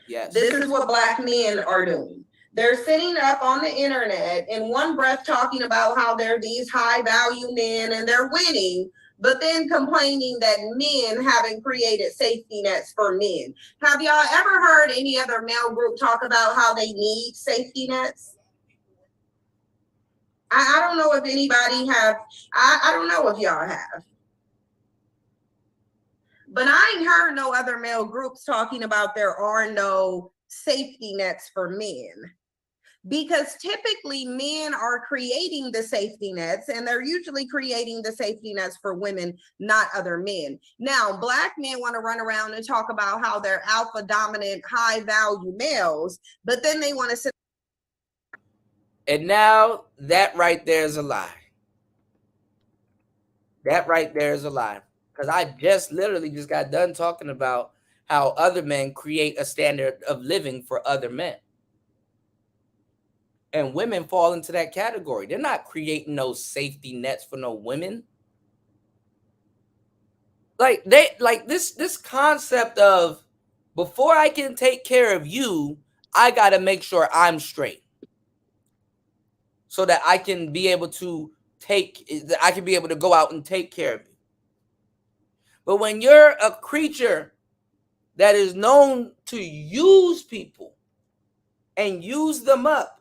Yes. This is what black men are doing. They're sitting up on the internet in one breath talking about how they're these high value men and they're winning, but then complaining that men haven't created safety nets for men. Have y'all ever heard any other male group talk about how they need safety nets? I don't know if anybody have. I don't know if y'all have. But I ain't heard no other male groups talking about there are no safety nets for men. Because typically men are creating the safety nets, and they're usually creating the safety nets for women, not other men. Now, black men want to run around and talk about how they're alpha dominant, high value males, but then they want to sit. And now that right there is a lie. That right there is a lie. Because I literally just got done talking about how other men create a standard of living for other men. And women fall into that category. They're not creating no safety nets for no women. Like this concept of before I can take care of you, I got to make sure I'm straight. So that I can be able to go out and take care of you. But when you're a creature that is known to use people and use them up,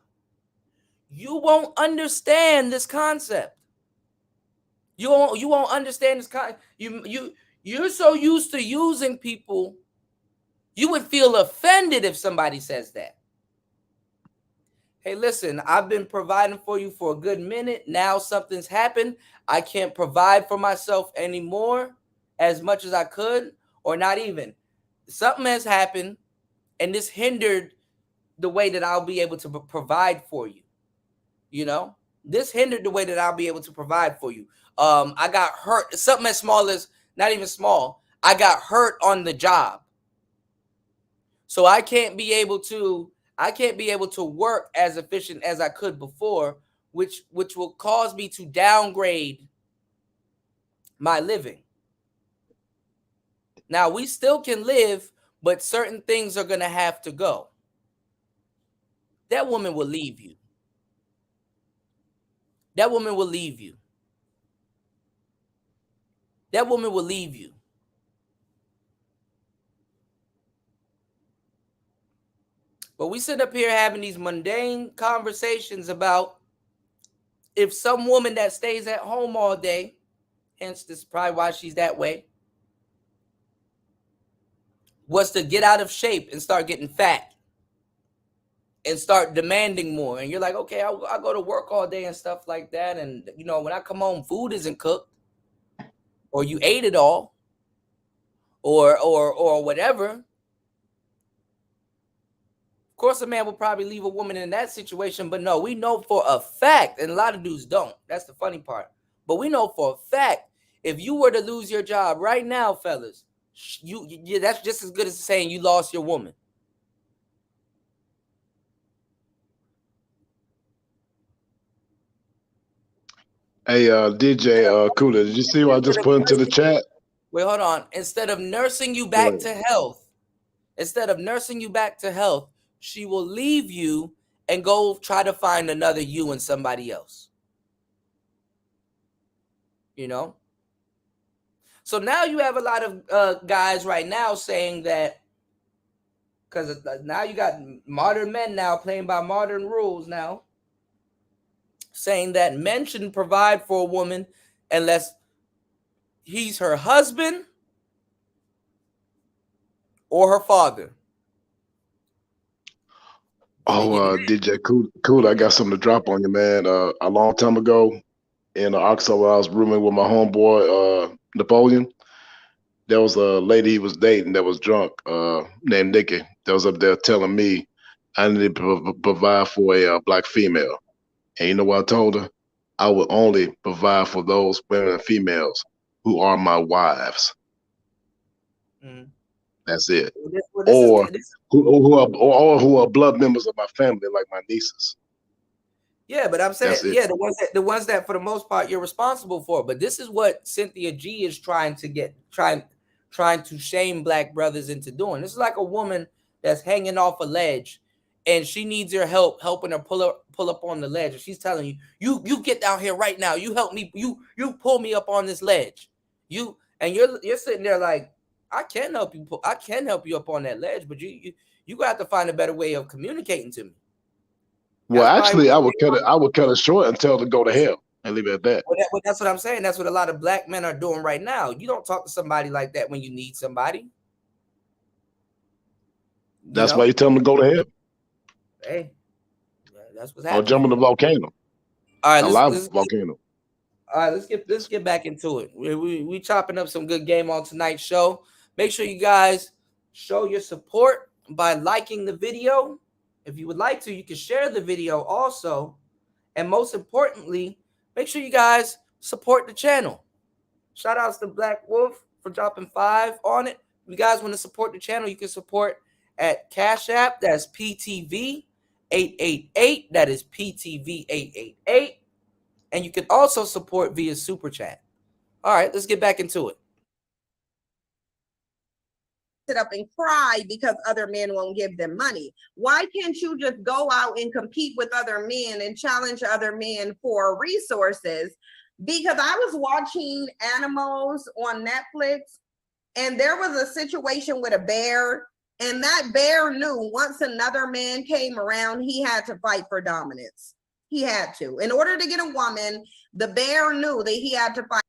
you won't understand this concept. You won't understand this concept. You're so used to using people, you would feel offended if somebody says that. Hey, listen, I've been providing for you for a good minute. Now something's happened. I can't provide for myself anymore as much as I could, or not even. Something has happened, and this hindered the way that I'll be able to provide for you. You know, this hindered the way that I'll be able to provide for you. I got hurt. Something as small as, not even small, I got hurt on the job. So I can't be able to work as efficient as I could before, which will cause me to downgrade my living. Now, we still can live, but certain things are going to have to go. That woman will leave you. that woman will leave you. That woman will leave you. But we sit up here having these mundane conversations about if some woman that stays at home all day, hence this is probably why she's that way, was to get out of shape and start getting fat and start demanding more. And you're like, okay, I'll go to work all day and stuff like that. And, you know, when I come home, food isn't cooked, or you ate it all, or whatever. Of course, a man will probably leave a woman in that situation, but no, we know for a fact, and a lot of dudes don't. That's the funny part. But we know for a fact, if you were to lose your job right now, fellas, that's just as good as saying you lost your woman. Hey, DJ Cooler, did you see what I just put into the chat? Wait, hold on. Instead of nursing you back to health, she will leave you and go try to find another you and somebody else. You know? So now you have a lot of guys right now saying that, because now you got modern men now playing by modern rules now, saying that men shouldn't provide for a woman unless he's her husband or her father. Oh, DJ Cool, I got something to drop on you, man. A long time ago in Arkansas, when I was rooming with my homeboy Napoleon, there was a lady he was dating that was drunk, named Nikki, that was up there telling me I needed to provide for a black female. And you know what I told her? I would only provide for those women and females who are my wives. Mm-hmm. That's it. Or who are blood members of my family, like my nieces. Yeah, but I'm saying, yeah, the ones that for the most part you're responsible for. But this is what Cynthia G is trying to shame black brothers into doing. This is like a woman that's hanging off a ledge, and she needs your help helping her pull up on the ledge. And she's telling you, you get down here right now. You help me. You pull me up on this ledge. You're sitting there like, I can help you. I can help you up on that ledge, but you got to find a better way of communicating to me. Well, actually, I would cut it short and tell her to go to hell and leave it at that. Well, that's what I'm saying. That's what a lot of black men are doing right now. You don't talk to somebody like that when you need somebody. That's why you tell them to go to hell. Hey, that's what's happening. Or jump in the volcano. All right, volcano. All right, let's get back into it. We chopping up some good game on tonight's show. Make sure you guys show your support by liking the video. If you would like to, you can share the video also. And most importantly, make sure you guys support the channel. Shout outs to Black Wolf for dropping 5 on it. If you guys want to support the channel, you can support at Cash App. That's PTV888. That is PTV888. And you can also support via Super Chat. All right, let's get back into it. Sit up and cry because other men won't give them money. Why can't you just go out and compete with other men and challenge other men for resources? Because I was watching Animals on Netflix, and there was a situation with a bear, and that bear knew once another man came around, he had to fight for dominance. He had to. In order to get a woman, the bear knew that he had to fight.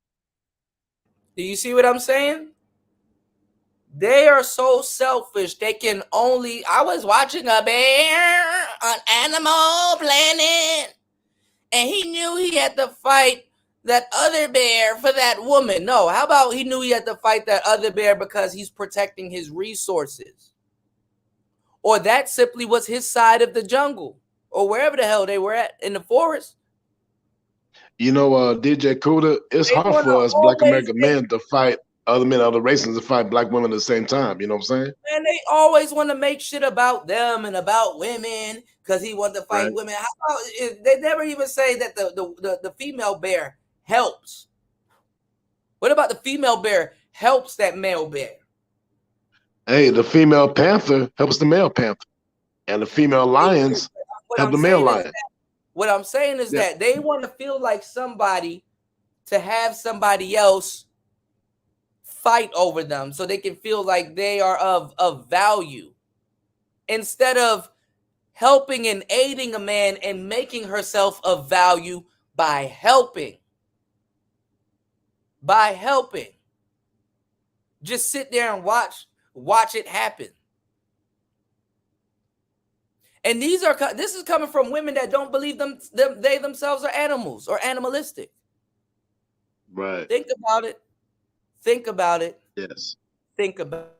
Do you see what I'm saying? They are so selfish. They can only... I was watching a bear on Animal Planet, and he knew he had to fight that other bear for that woman. No, how about he knew he had to fight that other bear because he's protecting his resources? Or that simply was his side of the jungle, or wherever the hell they were at in the forest. You know, DJ Kuda, it's hard for us Black American men to fight other men, other races to fight black women at the same time. You know what I'm saying? And they always want to make shit about them and about women because he wanted to fight women. How about, they never even say that the female bear helps. What about the female bear helps that male bear? Hey, the female panther helps the male panther, and the female lions help the male lion. What I'm saying is that they want to feel like somebody to have somebody else fight over them so they can feel like they are of value, instead of helping and aiding a man and making herself of value by helping. Just sit there and watch it happen. And this is coming from women that don't believe they themselves are animals or animalistic. Right. Think about it. Yes. Think about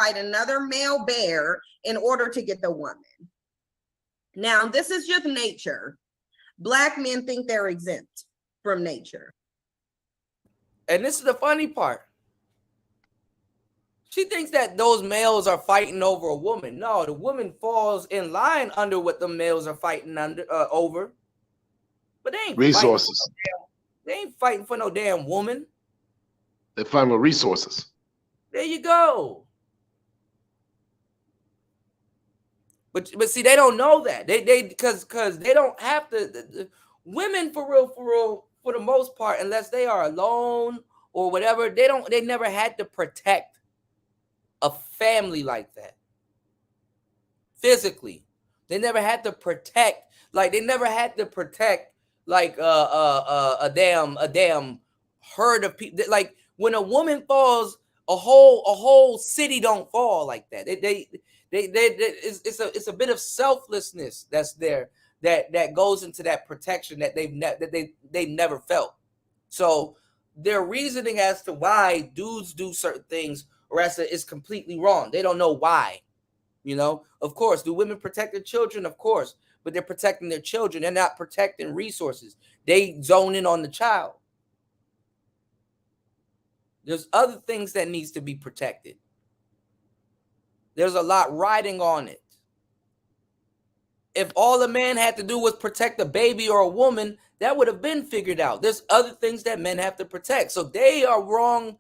Fight another male bear in order to get the woman. Now, this is just nature. Black men think they're exempt from nature. And this is the funny part. She thinks that those males are fighting over a woman. No, the woman falls in line under what the males are fighting over. But they ain't resources. They ain't fighting for no damn woman. They're fighting with resources. There you go. But see, they don't know that. Because they don't have to. The women for real, for the most part, unless they are alone or whatever, they never had to protect a family like that. Physically. They never had to protect, like a damn herd of people. Like when a woman falls, a whole city don't fall like that. It's a bit of selflessness that's there that goes into that protection that they've never felt. So their reasoning as to why dudes do certain things or as is completely wrong. They don't know why. Of course, do women protect their children? Of course, but they're protecting their children. They're not protecting resources. They zone in on the child. There's other things that needs to be protected. There's a lot riding on it. If all a man had to do was protect a baby or a woman, that would have been figured out. There's other things that men have to protect. So they are wrong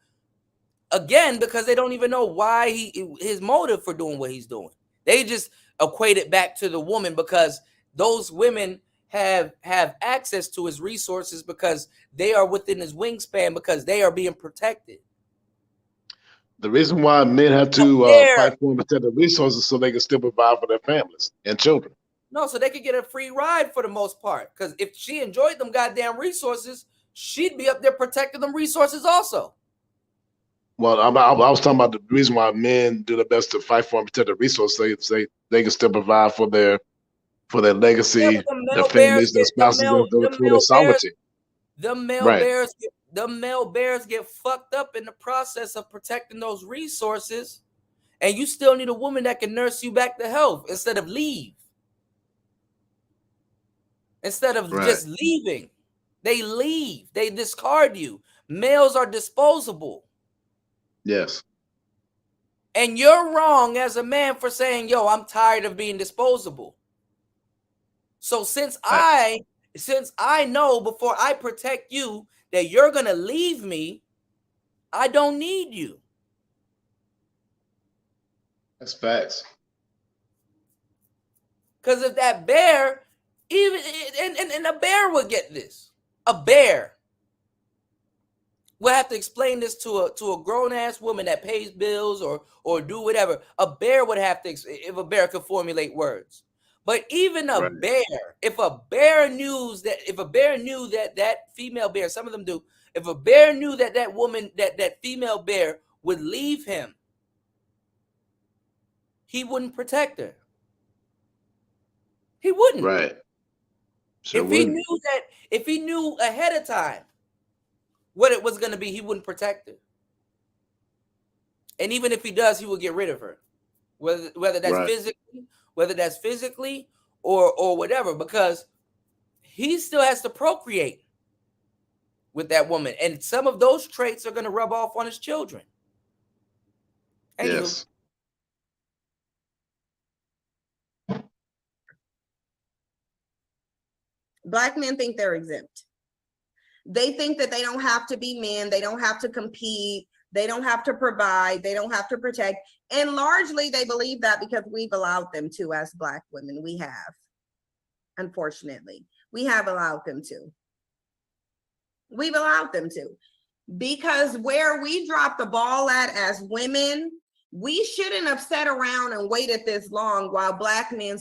again because they don't even know why his motive for doing what he's doing. They just equate it back to the woman because those women have access to his resources because they are within his wingspan because they are being protected. The reason why men have to fight for and protect the resources so they can still provide for their families and children. No, so they could get a free ride for the most part. Because if she enjoyed them goddamn resources, she'd be up there protecting them resources also. Well, I was talking about the reason why men do the best to fight for and protect the resources so they can still provide for their legacy, their families, their spouses, their sovereignty. The male bears get fucked up in the process of protecting those resources, and you still need a woman that can nurse you back to health instead of leave. Instead of just leaving, they leave. They discard you. Males are disposable. Yes. And you're wrong as a man for saying, yo, I'm tired of being disposable. So since I know before I protect you that you're going to leave me, I don't need you. That's facts. Because if that bear, even and a bear would get this. A bear. We'll have to explain this to a grown-ass woman that pays bills or do whatever. A bear would have to, if a bear could formulate words. But even a bear, if a bear knew that female bear, some of them do, if a bear knew that woman, that female bear would leave him, he wouldn't protect her. He wouldn't. Right. Sure If he knew ahead of time what it was going to be, he wouldn't protect her. And even if he does, he will get rid of her, whether that's physically, or whatever, because he still has to procreate with that woman, and some of those traits are going to rub off on his children. Yes. Black men think they're exempt. They think that they don't have to be men. They don't have to compete. They don't have to provide. They don't have to protect. And largely they believe that because we've allowed them to as Black women. We have. unfortunately. We have allowed them to. We've allowed them to. Because where we drop the ball at as women, we shouldn't have sat around and waited this long while Black men,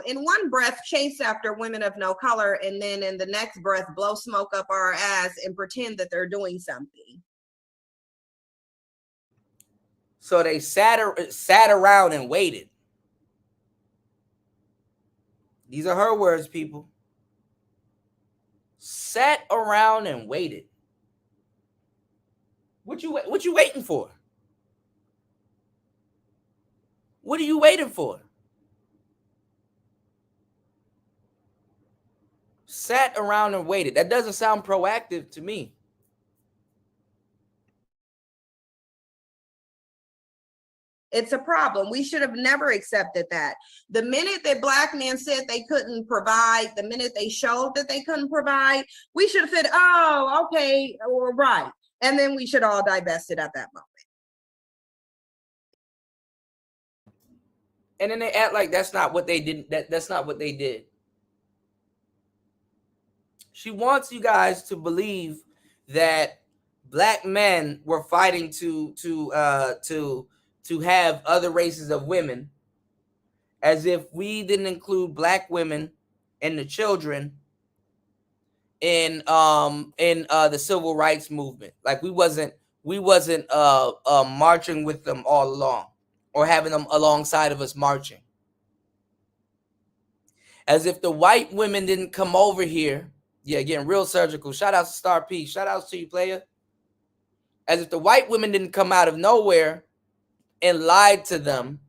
in one breath, chase after women of no color, and then in the next breath, blow smoke up our ass and pretend that they're doing something. So they sat around and waited. These are her words, people. Sat around and waited. What you waiting for? What are you waiting for? Sat around and waited. That doesn't sound proactive to me. It's a problem. We should have never accepted that. The minute that Black men said they couldn't provide, the minute they showed that they couldn't provide, we should have said, oh, okay, or right. And then we should all divested at that moment. And then they act like that's not what they did. That's not what they did. She wants you guys to believe that Black men were fighting to have other races of women, as if we didn't include Black women and the children in the civil rights movement. Like we wasn't marching with them all along, or having them alongside of us marching. As if the white women didn't come over here. Yeah, getting real surgical. Shout out to Star P. Shout outs to you, player. As if the white women didn't come out of nowhere and lied to them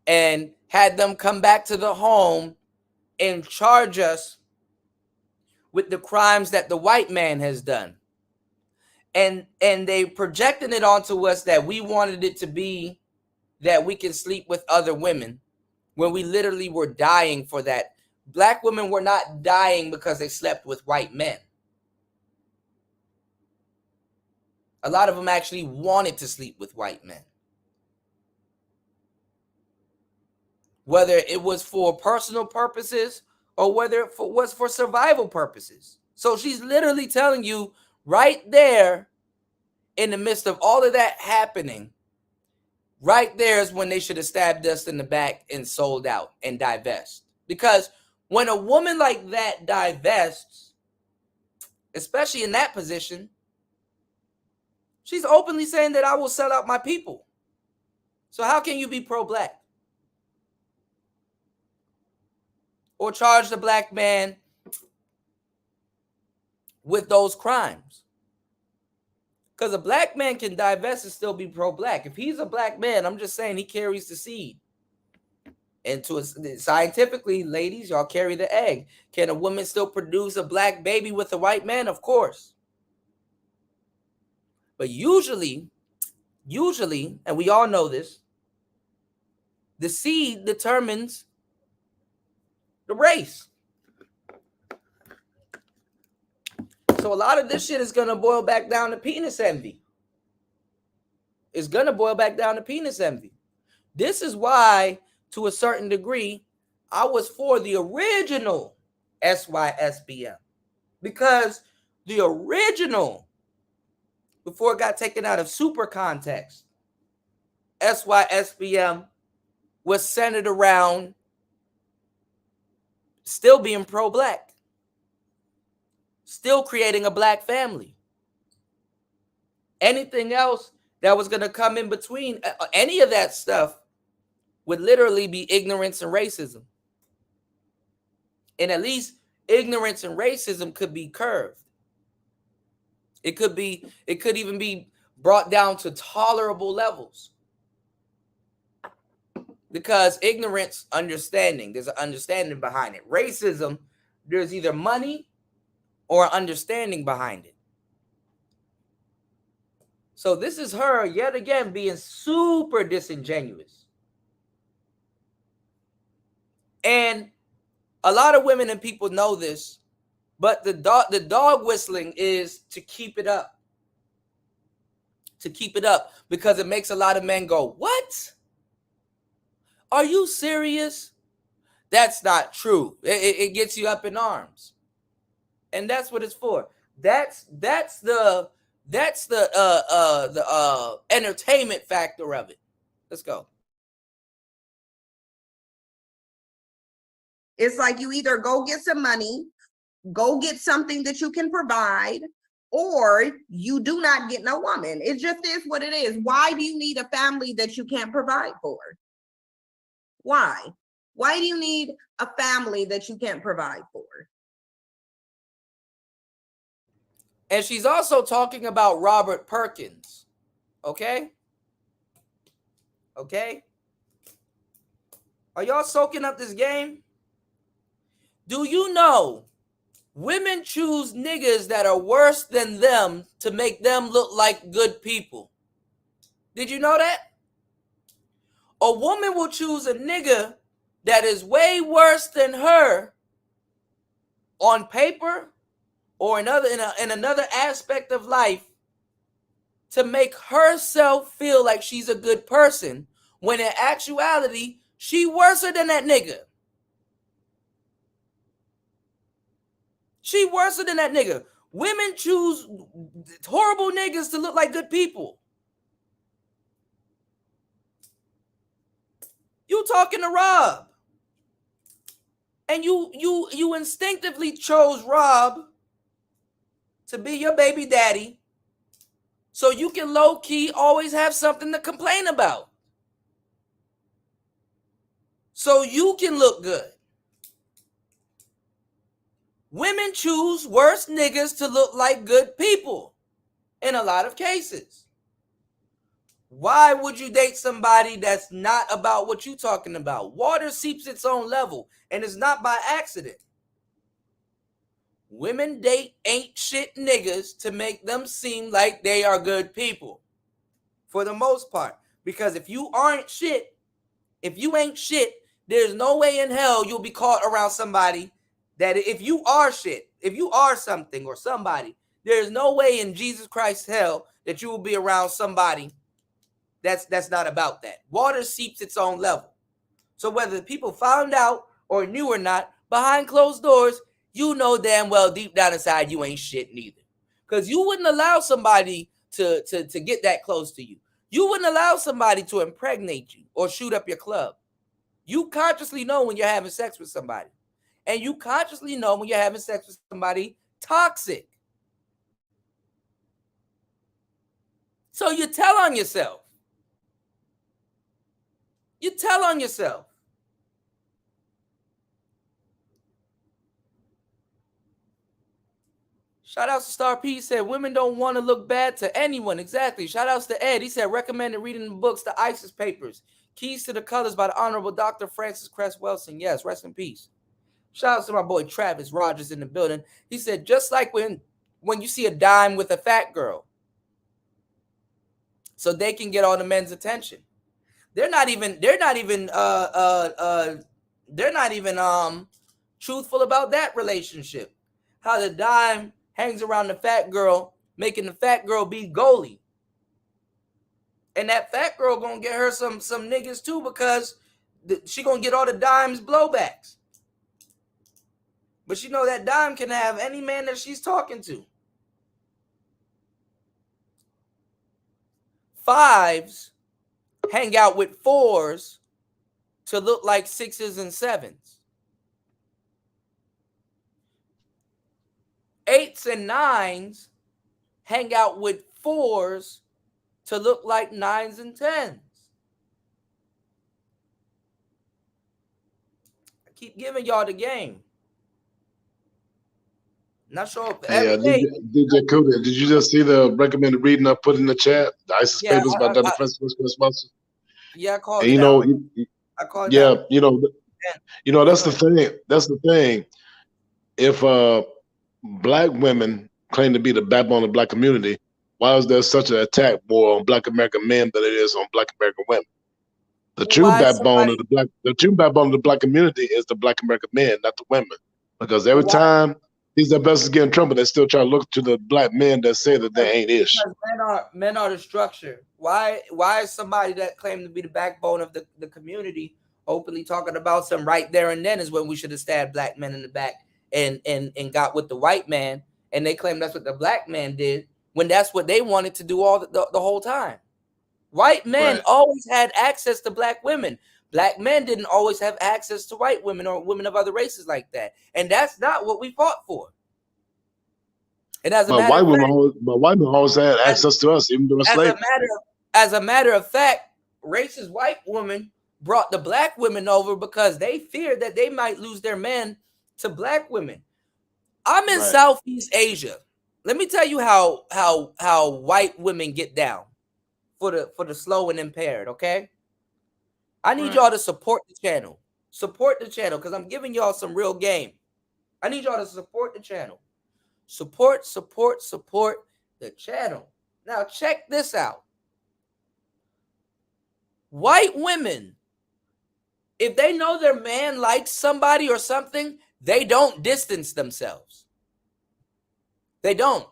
and had them come back to the home and charge us with the crimes that the white man has done. And they projecting it onto us that we wanted it to be that we can sleep with other women, when we literally were dying for that. Black women were not dying because they slept with white men. A lot of them actually wanted to sleep with white men. Whether it was for personal purposes or whether it was for survival purposes. So she's literally telling you right there, in the midst of all of that happening, right there is when they should have stabbed us in the back and sold out and divest. Because when a woman like that divests, especially in that position, she's openly saying that I will sell out my people. So how can you be pro-Black? Or charge the Black man with those crimes? Because a Black man can divest and still be pro-Black. If he's a Black man, I'm just saying he carries the seed. And scientifically, ladies, y'all carry the egg. Can a woman still produce a Black baby with a white man? Of course. But usually, and we all know this, the seed determines the race. So a lot of this shit is going to boil back down to penis envy. It's going to boil back down to penis envy. This is why, to a certain degree, I was for the original SYSBM. Because the original, before it got taken out of super context, SYSBM was centered around still being pro-Black, still creating a Black family. Anything else that was going to come in between, any of that stuff, would literally be ignorance and racism. And at least ignorance and racism could be curved. It could even be brought down to tolerable levels. Because ignorance, understanding, there's an understanding behind it. Racism, there's either money or understanding behind it. So this is her yet again being super disingenuous. And a lot of women and people know this, but the dog whistling is to keep it up. To keep it up, because it makes a lot of men go, what? Are you serious? That's not true. It gets you up in arms, and that's what it's for. That's the entertainment factor of it. Let's go. It's like you either go get some money, go get something that you can provide, or you do not get no woman. It just is what it is. Why do you need a family that you can't provide for? Why? Why do you need a family that you can't provide for? And she's also talking about Robert Perkins. Okay? Okay? Are y'all soaking up this game? Do you know women choose niggas that are worse than them to make them look like good people? Did you know that? A woman will choose a nigga that is way worse than her on paper or in another aspect of life to make herself feel like she's a good person, when in actuality, she worse than that nigga. She worse than that nigga. Women choose horrible niggas to look like good people. You talking to Rob. And you instinctively chose Rob to be your baby daddy so you can low-key always have something to complain about. So you can look good. Women choose worse niggas to look like good people in a lot of cases. Why would you date somebody that's not about what you're talking about? Water seeps its own level, and it's not by accident. Women date ain't shit niggas to make them seem like they are good people, for the most part. Because if you ain't shit, there's no way in hell you'll be caught around somebody that if you are shit, if you are something or somebody, there's no way in Jesus Christ's hell that you will be around somebody that's not about that. Water seeps its own level. So whether the people found out or knew or not, behind closed doors, you know damn well deep down inside you ain't shit neither. Because you wouldn't allow somebody to get that close to you. You wouldn't allow somebody to impregnate you or shoot up your club. You consciously know when you're having sex with somebody. And you consciously know when you're having sex with somebody toxic. So you tell on yourself. You tell on yourself. Shout outs to Star P. He said, women don't want to look bad to anyone. Exactly. Shout outs to Ed. He said, recommended reading the books, The ISIS Papers, Keys to the Colors by the Honorable Dr. Francis Cress Welsing. Yes, rest in peace. Shout outs to my boy Travis Rogers in the building. He said, just like when you see a dime with a fat girl, so they can get all the men's attention. They're not even truthful about that relationship. How the dime hangs around the fat girl, making the fat girl be goalie. And that fat girl gonna get her some niggas too, because she gonna get all the dime's blowbacks. But she know that dime can have any man that she's talking to. Fives hang out with fours to look like sixes and sevens. Eights and nines hang out with fours to look like nines and tens. I keep giving y'all the game. Not sure if DJ Kuda, did you just see the recommended reading I put in the chat? The ISIS Papers by Dr. Francis Cress Welsing? Yeah, I called it. I called it. Yeah, that's the thing. That's the thing. If Black women claim to be the backbone of the Black community, why is there such an attack more on Black American men than it is on Black American women? The true backbone of the Black community is the Black American men, not the women. Because every time these are best to get in trouble, they still try to look to the Black men that say that they ain't ish. Men are the structure. Why is somebody that claimed to be the backbone of the community openly talking about some right there and then is when we should have stabbed black men in the back and got with the white man. And they claim that's what the black man did when that's what they wanted to do all the whole time. White men always had access to black women. Black men didn't always have access to white women or women of other races like that. And that's not what we fought for. And as a matter white of women, fact, white women always had access to us, even during slavery. As a matter of fact, racist white women brought the black women over because they feared that they might lose their men to black women. I'm in Southeast Asia. Let me tell you how white women get down for the slow and impaired, okay? I need y'all to support the channel. Support the channel because I'm giving y'all some real game. I need y'all to support the channel. Support the channel. Now check this out. White women, if they know their man likes somebody or something, they don't distance themselves. They don't.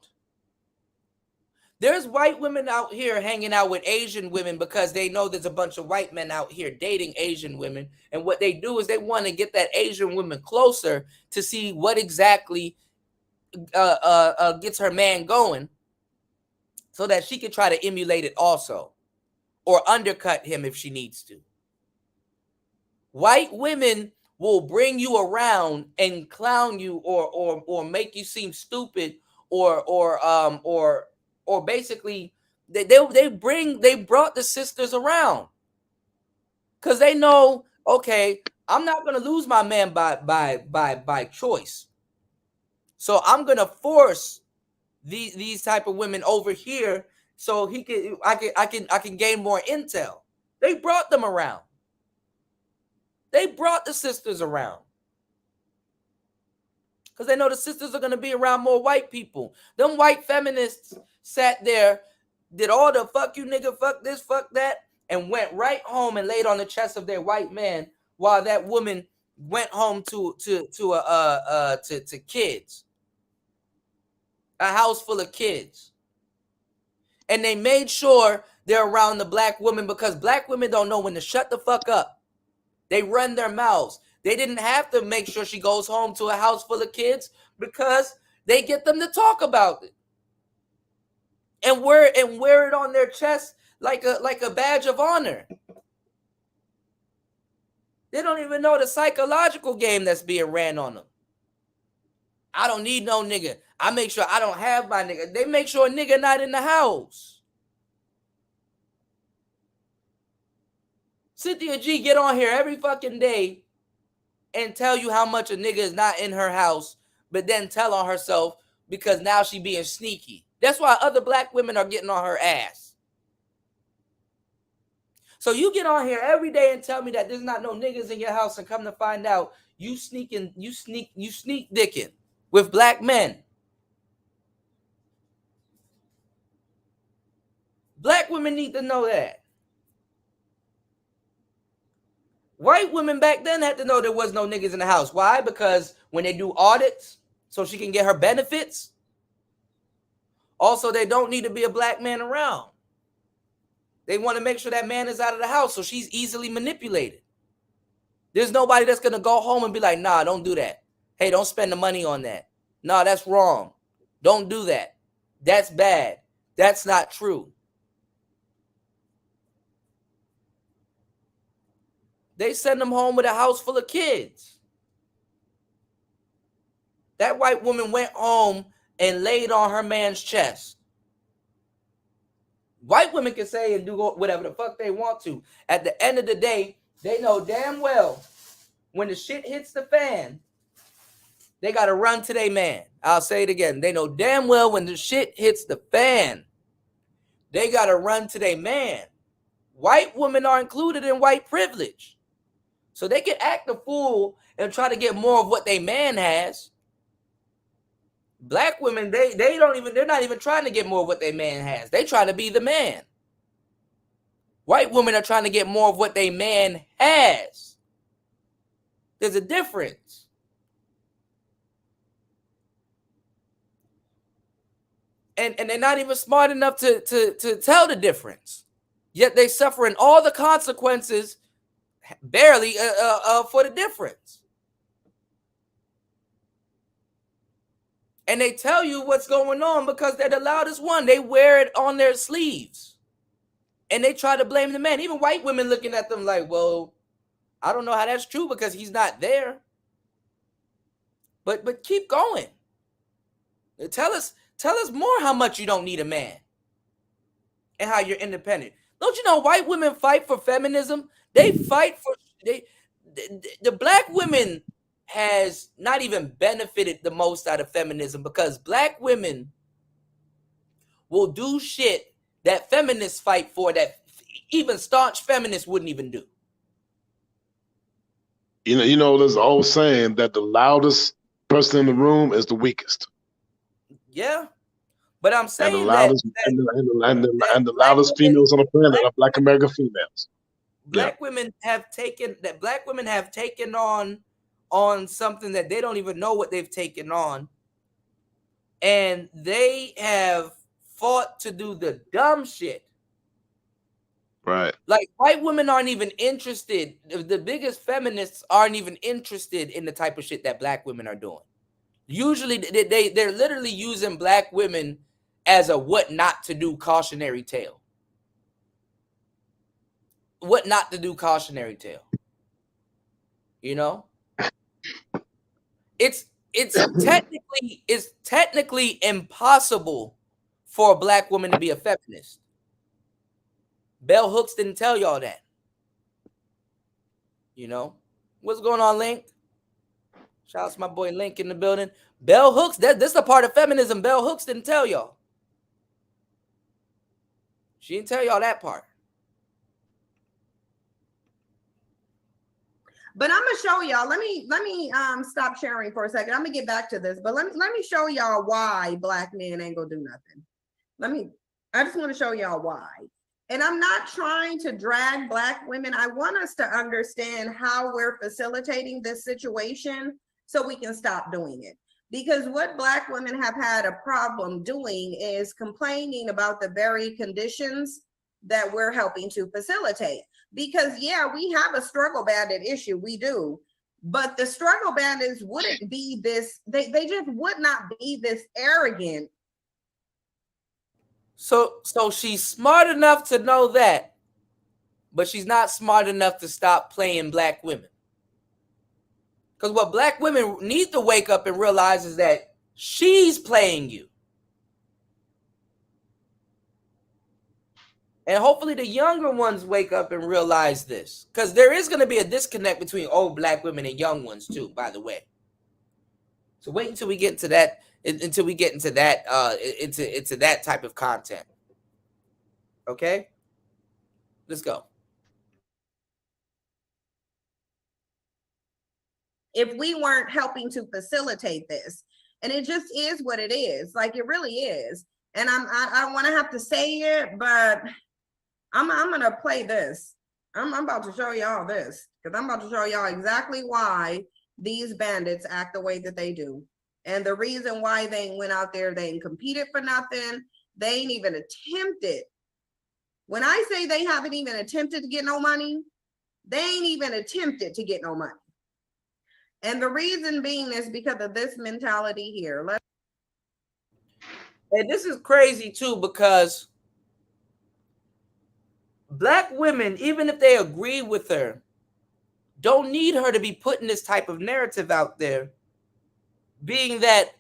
There's white women out here hanging out with Asian women because they know there's a bunch of white men out here dating Asian women. And what they do is they want to get that Asian woman closer to see what exactly gets her man going so that she can try to emulate it also or undercut him if she needs to. White women will bring you around and clown you or make you seem stupid or basically they brought the sisters around because they know, okay, I'm not gonna lose my man by choice, so I'm gonna force these type of women over here so I can gain more intel. They brought them around. They brought the sisters around because they know the sisters are going to be around more white people. Them white feminists sat there, did all the fuck you nigga, fuck this, fuck that, and went right home and laid on the chest of their white man while that woman went home to kids, a house full of kids. And they made sure they're around the black woman because black women don't know when to shut the fuck up. They run their mouths. They didn't have to make sure she goes home to a house full of kids because they get them to talk about it and wear it on their chest like a badge of honor. They don't even know the psychological game that's being ran on them. I don't need no nigga. I make sure I don't have my nigga. They make sure a nigga not in the house. Cynthia G get on here every fucking day and tell you how much a nigga is not in her house, but then tell on herself because now she being sneaky. That's why other black women are getting on her ass. So you get on here every day and tell me that there's not no niggas in your house, and come to find out you sneak dicking with black men. Black women need to know that. White women back then had to know there was no niggas in the house. Why? Because when they do audits, so she can get her benefits, also they don't need to be a black man around. They want to make sure that man is out of the house so she's easily manipulated. There's nobody that's going to go home and be like, nah, don't do that. Hey, don't spend the money on that. Nah, that's wrong. Don't do that. That's bad. That's not true. They send them home with a house full of kids. That white woman went home and laid on her man's chest. White women can say and do whatever the fuck they want to. At the end of the day, they know damn well when the shit hits the fan, they got to run to their man. I'll say it again. They know damn well when the shit hits the fan, they got to run to their man. White women are included in white privilege. So they can act a fool and try to get more of what they man has. Black women, they're not even trying to get more of what they man has. They trying to be the man. White women are trying to get more of what they man has. There's a difference. And they're not even smart enough to tell the difference. Yet they suffering all the consequences barely for the difference. And they tell you what's going on because they're the loudest one. They wear it on their sleeves. And they try to blame the man. Even white women looking at them like, well, I don't know how that's true because he's not there. But keep going. Tell us more how much you don't need a man and how you're independent. Don't you know white women fight for feminism? They fight for the black women has not even benefited the most out of feminism because black women will do shit that feminists fight for that even staunch feminists wouldn't even do. You know, there's an old saying that the loudest person in the room is the weakest. Yeah, but I'm saying and the loudest and the loudest females on the planet are Black American females. Black women have taken on something that they don't even know what they've taken on, and they have fought to do the dumb shit. Right. Like white women aren't even interested. The biggest feminists aren't even interested in the type of shit that black women are doing. Usually they're literally using black women as a what not to do cautionary tale. What not to do cautionary tale. You know? It's technically impossible for a black woman to be a feminist. Bell Hooks didn't tell y'all that. You know? What's going on, Link? Shout out to my boy Link in the building. Bell Hooks, this is a part of feminism Bell Hooks didn't tell y'all. She didn't tell y'all that part. But I'm gonna show y'all. Let me stop sharing for a second. I'm gonna get back to this, but let me show y'all why black men ain't gonna do nothing. I just want to show y'all why. And I'm not trying to drag black women. I want us to understand how we're facilitating this situation so we can stop doing it. Because what black women have had a problem doing is complaining about the very conditions that we're helping to facilitate. Because yeah, we have a struggle bandit issue, we do. But the struggle bandits wouldn't be this, they just would not be this arrogant. So she's smart enough to know that, but she's not smart enough to stop playing black women. Because what black women need to wake up and realize is that she's playing you. And hopefully the younger ones wake up and realize this. Because there is going to be a disconnect between old black women and young ones too, by the way. So wait until we get into that. Until we get into that, into that type of content. Okay, let's go. If we weren't helping to facilitate this, and it just is what it is, like it really is. And I don't want to have to say it, but I'm gonna play this. I'm about to show y'all this because I'm about to show y'all exactly why these bandits act the way that they do. And the reason why they went out there, they ain't competed for nothing. They ain't even attempted. When I say they haven't even attempted to get no money, they ain't even attempted to get no money. And the reason being is because of this mentality here. And this is crazy too, because black women, even if they agree with her, don't need her to be putting this type of narrative out there. Being that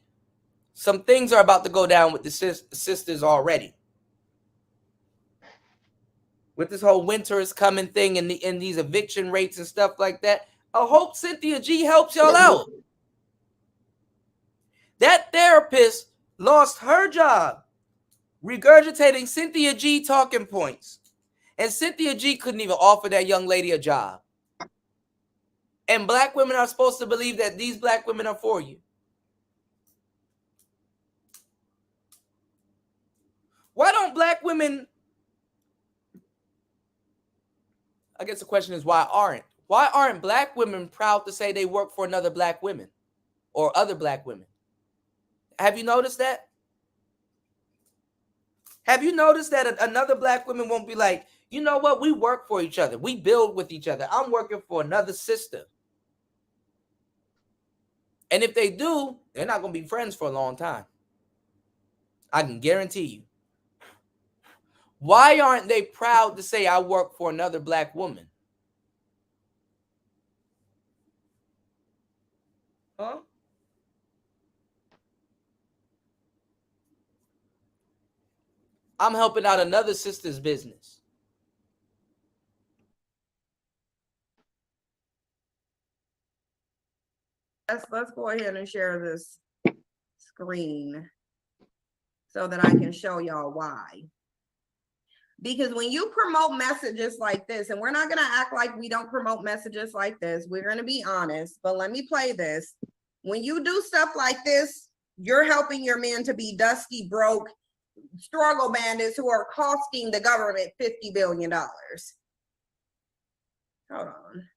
some things are about to go down with the sisters already. With this whole winter is coming thing and these eviction rates and stuff like that. I hope Cynthia G helps y'all out. That therapist lost her job regurgitating Cynthia G talking points. And Cynthia G couldn't even offer that young lady a job. And black women are supposed to believe that these black women are for you. Why don't black women, I guess the question is why aren't black women proud to say they work for another black women or other black women? Have you noticed that? Have you noticed that another black woman won't be like, You know what? We work for each other. We build with each other. I'm working for another sister. And if they do, they're not going to be friends for a long time. I can guarantee you. Why aren't they proud to say I work for another black woman? Huh? I'm helping out another sister's business. Let's go ahead and share this screen so that I can show y'all why. Because when you promote messages like this, and we're not going to act like we don't promote messages like this, we're going to be honest, but let me play this. When you do stuff like this, you're helping your men to be dusty, broke, struggle bandits who are costing the government $50 billion. Hold on.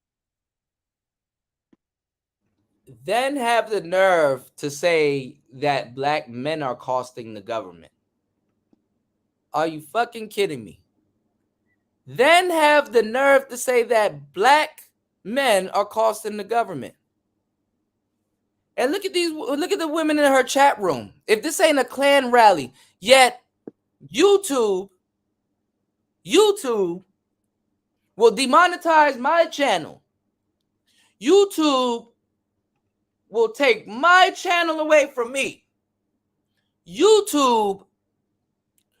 Then have the nerve to say that black men are costing the government. Are you fucking kidding me? Then have the nerve to say that black men are costing the government. And look at the women in her chat room. If this ain't a Klan rally, yet YouTube will demonetize my channel. YouTube will take my channel away from me. YouTube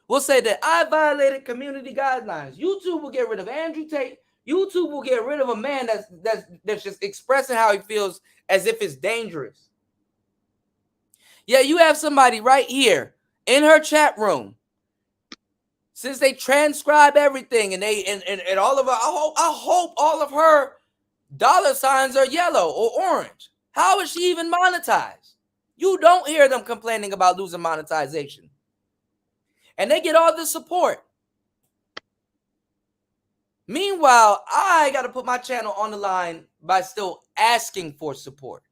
will say that I violated community guidelines. YouTube will get rid of Andrew Tate. YouTube will get rid of a man that's just expressing how he feels as if it's dangerous. Yeah, you have somebody right here in her chat room. Since they transcribe everything and all of her, I hope all of her dollar signs are yellow or orange. How is she even monetized? You don't hear them complaining about losing monetization. And they get all the support. Meanwhile, I got to put my channel on the line by still asking for support.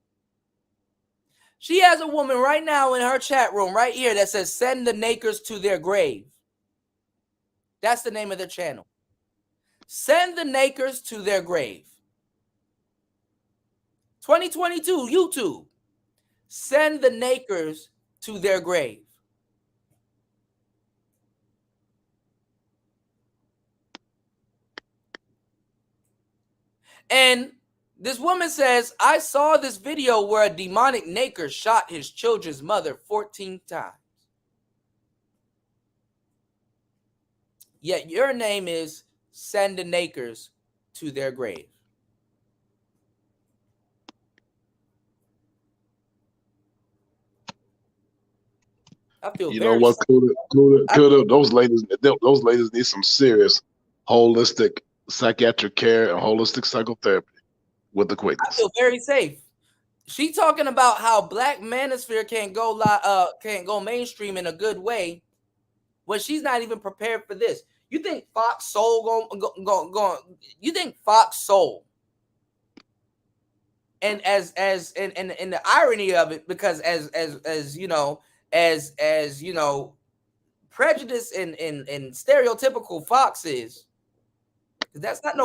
She has a woman right now in her chat room right here that says, send the Nakers to their grave. That's the name of their channel. Send the Nakers to their grave. 2022, YouTube. Send the Nakers to their grave. And this woman says, I saw this video where a demonic Naker shot his children's mother 14 times. Yet your name is Send the Nakers to their grave. I feel you know what, Kuda, those ladies need some serious holistic psychiatric care and holistic psychotherapy with the quickness. I feel very safe. She talking about how Black Manosphere can't go mainstream in a good way when she's not even prepared for this. You think Fox Soul going? You think Fox Soul? And as the irony of it, because as you know, as you know, prejudice and stereotypical Fox is. That's not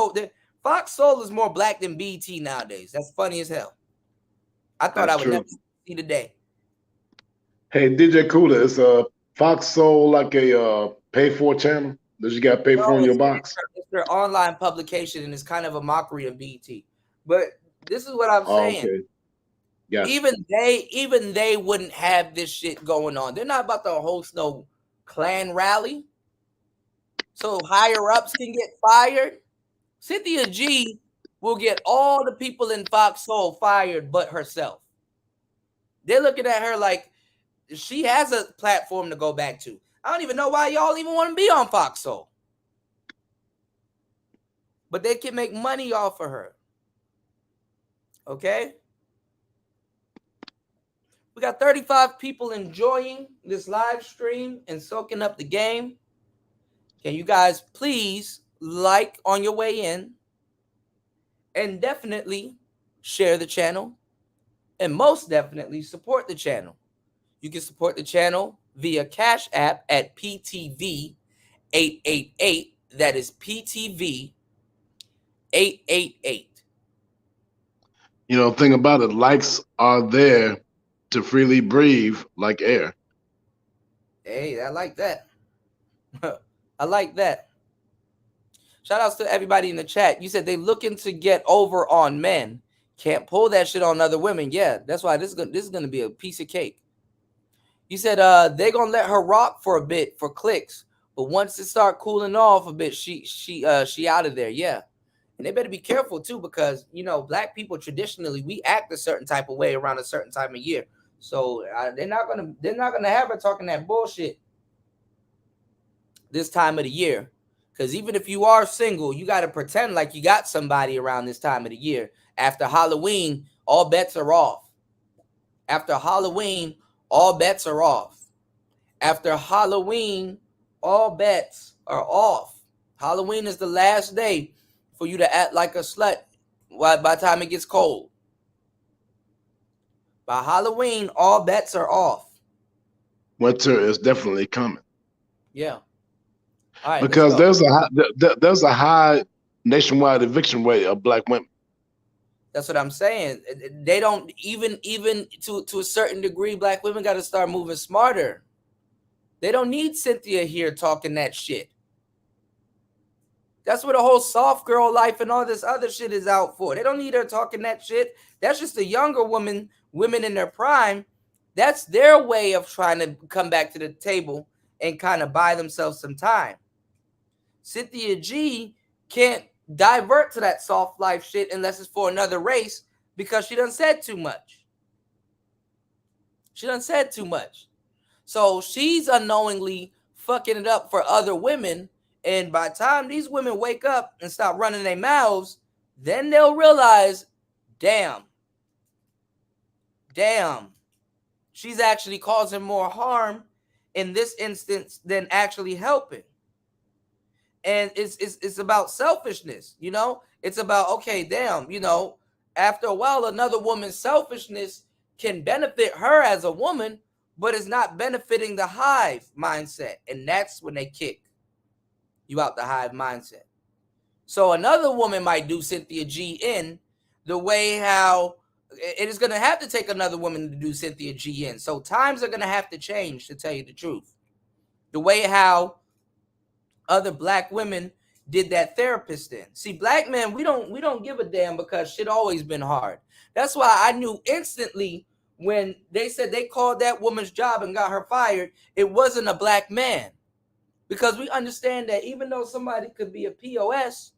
Fox Soul is more black than BT nowadays. That's funny as hell. I thought I would never see the day. Hey, DJ Kuda, is Fox Soul like a pay-for channel that you got to pay for in your box? It's their online publication, and it's kind of a mockery of BT. But this is what I'm saying. Okay. Yeah. Even they wouldn't have this shit going on. They're not about to host no Klan rally, so higher ups can get fired. Cynthia G will get all the people in Fox Soul fired but herself. They're looking at her like she has a platform to go back to. I don't even know why y'all even want to be on Fox Soul. But they can make money off of her. Okay? We got 35 people enjoying this live stream and soaking up the game. Can you guys please like on your way in and definitely share the channel and most definitely support the channel. You can support the channel via Cash App at PTV888. That is PTV 888. You know, thing about it, likes are there to freely breathe like air. Hey, I like that. I like that. Shout outs to everybody in the chat. You said they looking to get over on men. Can't pull that shit on other women. Yeah, that's why this is gonna be a piece of cake. You said they're gonna let her rock for a bit for clicks, but once it start cooling off a bit, she out of there. Yeah. And they better be careful too, because you know, black people traditionally we act a certain type of way around a certain time of year. So they're not gonna have her talking that bullshit this time of the year. Because even if you are single, you got to pretend like you got somebody around this time of the year. After Halloween, all bets are off. After Halloween, all bets are off. After Halloween, all bets are off. Halloween is the last day for you to act like a slut by the time it gets cold. By Halloween, all bets are off. Winter is definitely coming. Yeah. All right, because there's a high nationwide eviction rate of black women. That's what I'm saying. They don't even to a certain degree, black women got to start moving smarter. They don't need Cynthia here talking that shit. That's what the whole soft girl life and all this other shit is out for. They don't need her talking that shit. That's just a younger women in their prime. That's their way of trying to come back to the table and kind of buy themselves some time. Cynthia G can't divert to that soft life shit unless it's for another race, because she done said too much. So she's unknowingly fucking it up for other women. And by the time these women wake up and stop running their mouths, then they'll realize, damn, she's actually causing more harm in this instance than actually helping. And it's about selfishness, you know? It's about, okay, damn, you know, after a while, another woman's selfishness can benefit her as a woman, but it's not benefiting the hive mindset. And that's when they kick you out the hive mindset. So another woman might do Cynthia G in the way how it is going to have to take another woman to do Cynthia G in. So times are going to have to change, to tell you the truth. The way how other black women did that therapist in. See, black men, we don't give a damn, because shit always been hard. That's why I knew instantly when they said they called that woman's job and got her fired, it wasn't a black man. Because we understand that even though somebody could be a POS,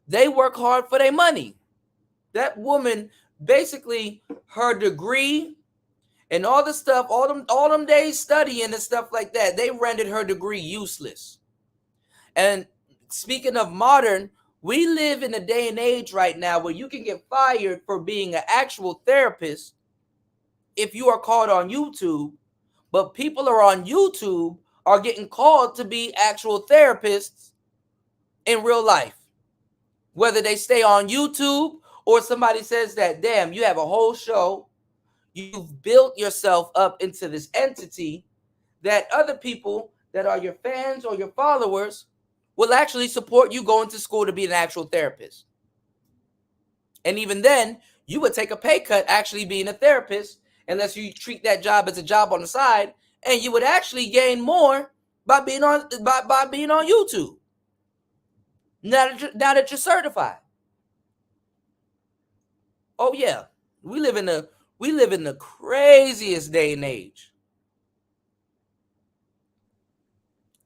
they work hard for their money. That woman, basically, her degree and all the stuff, all them days studying and stuff like that, they rendered her degree useless. And speaking of modern, we live in a day and age right now where you can get fired for being an actual therapist if you are called on YouTube, but people are on YouTube are getting called to be actual therapists in real life. Whether they stay on YouTube or somebody says that, damn, you have a whole show, you've built yourself up into this entity that other people that are your fans or your followers will actually support you going to school to be an actual therapist. And even then, you would take a pay cut actually being a therapist, unless you treat that job as a job on the side, and you would actually gain more by being on YouTube. Now that you're certified. Oh yeah, we live in the craziest day and age.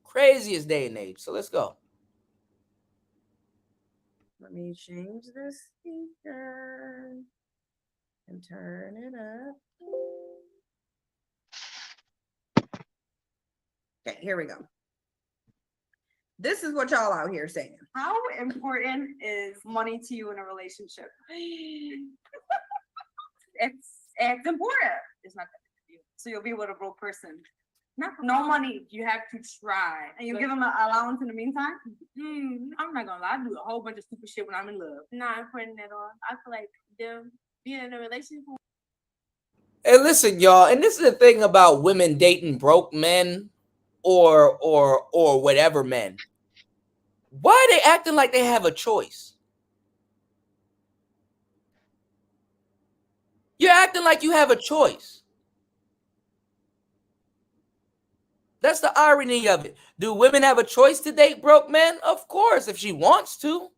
Craziest day and age. So let's go. Let me change the speaker and turn it up. Okay, here we go. This is what y'all out here saying. How important is money to you in a relationship? It's important. It's not that to you. So you'll be with a broke person. No money. You have to try. And you give them an allowance in the meantime? I'm not gonna lie. I do a whole bunch of stupid shit when I'm in love. Not important at all. I feel like them being in a relationship. Hey, listen, y'all, and this is the thing about women dating broke men or whatever men. Why are they acting like they have a choice? You're acting like you have a choice. That's the irony of it. Do women have a choice to date broke men? Of course, if she wants to.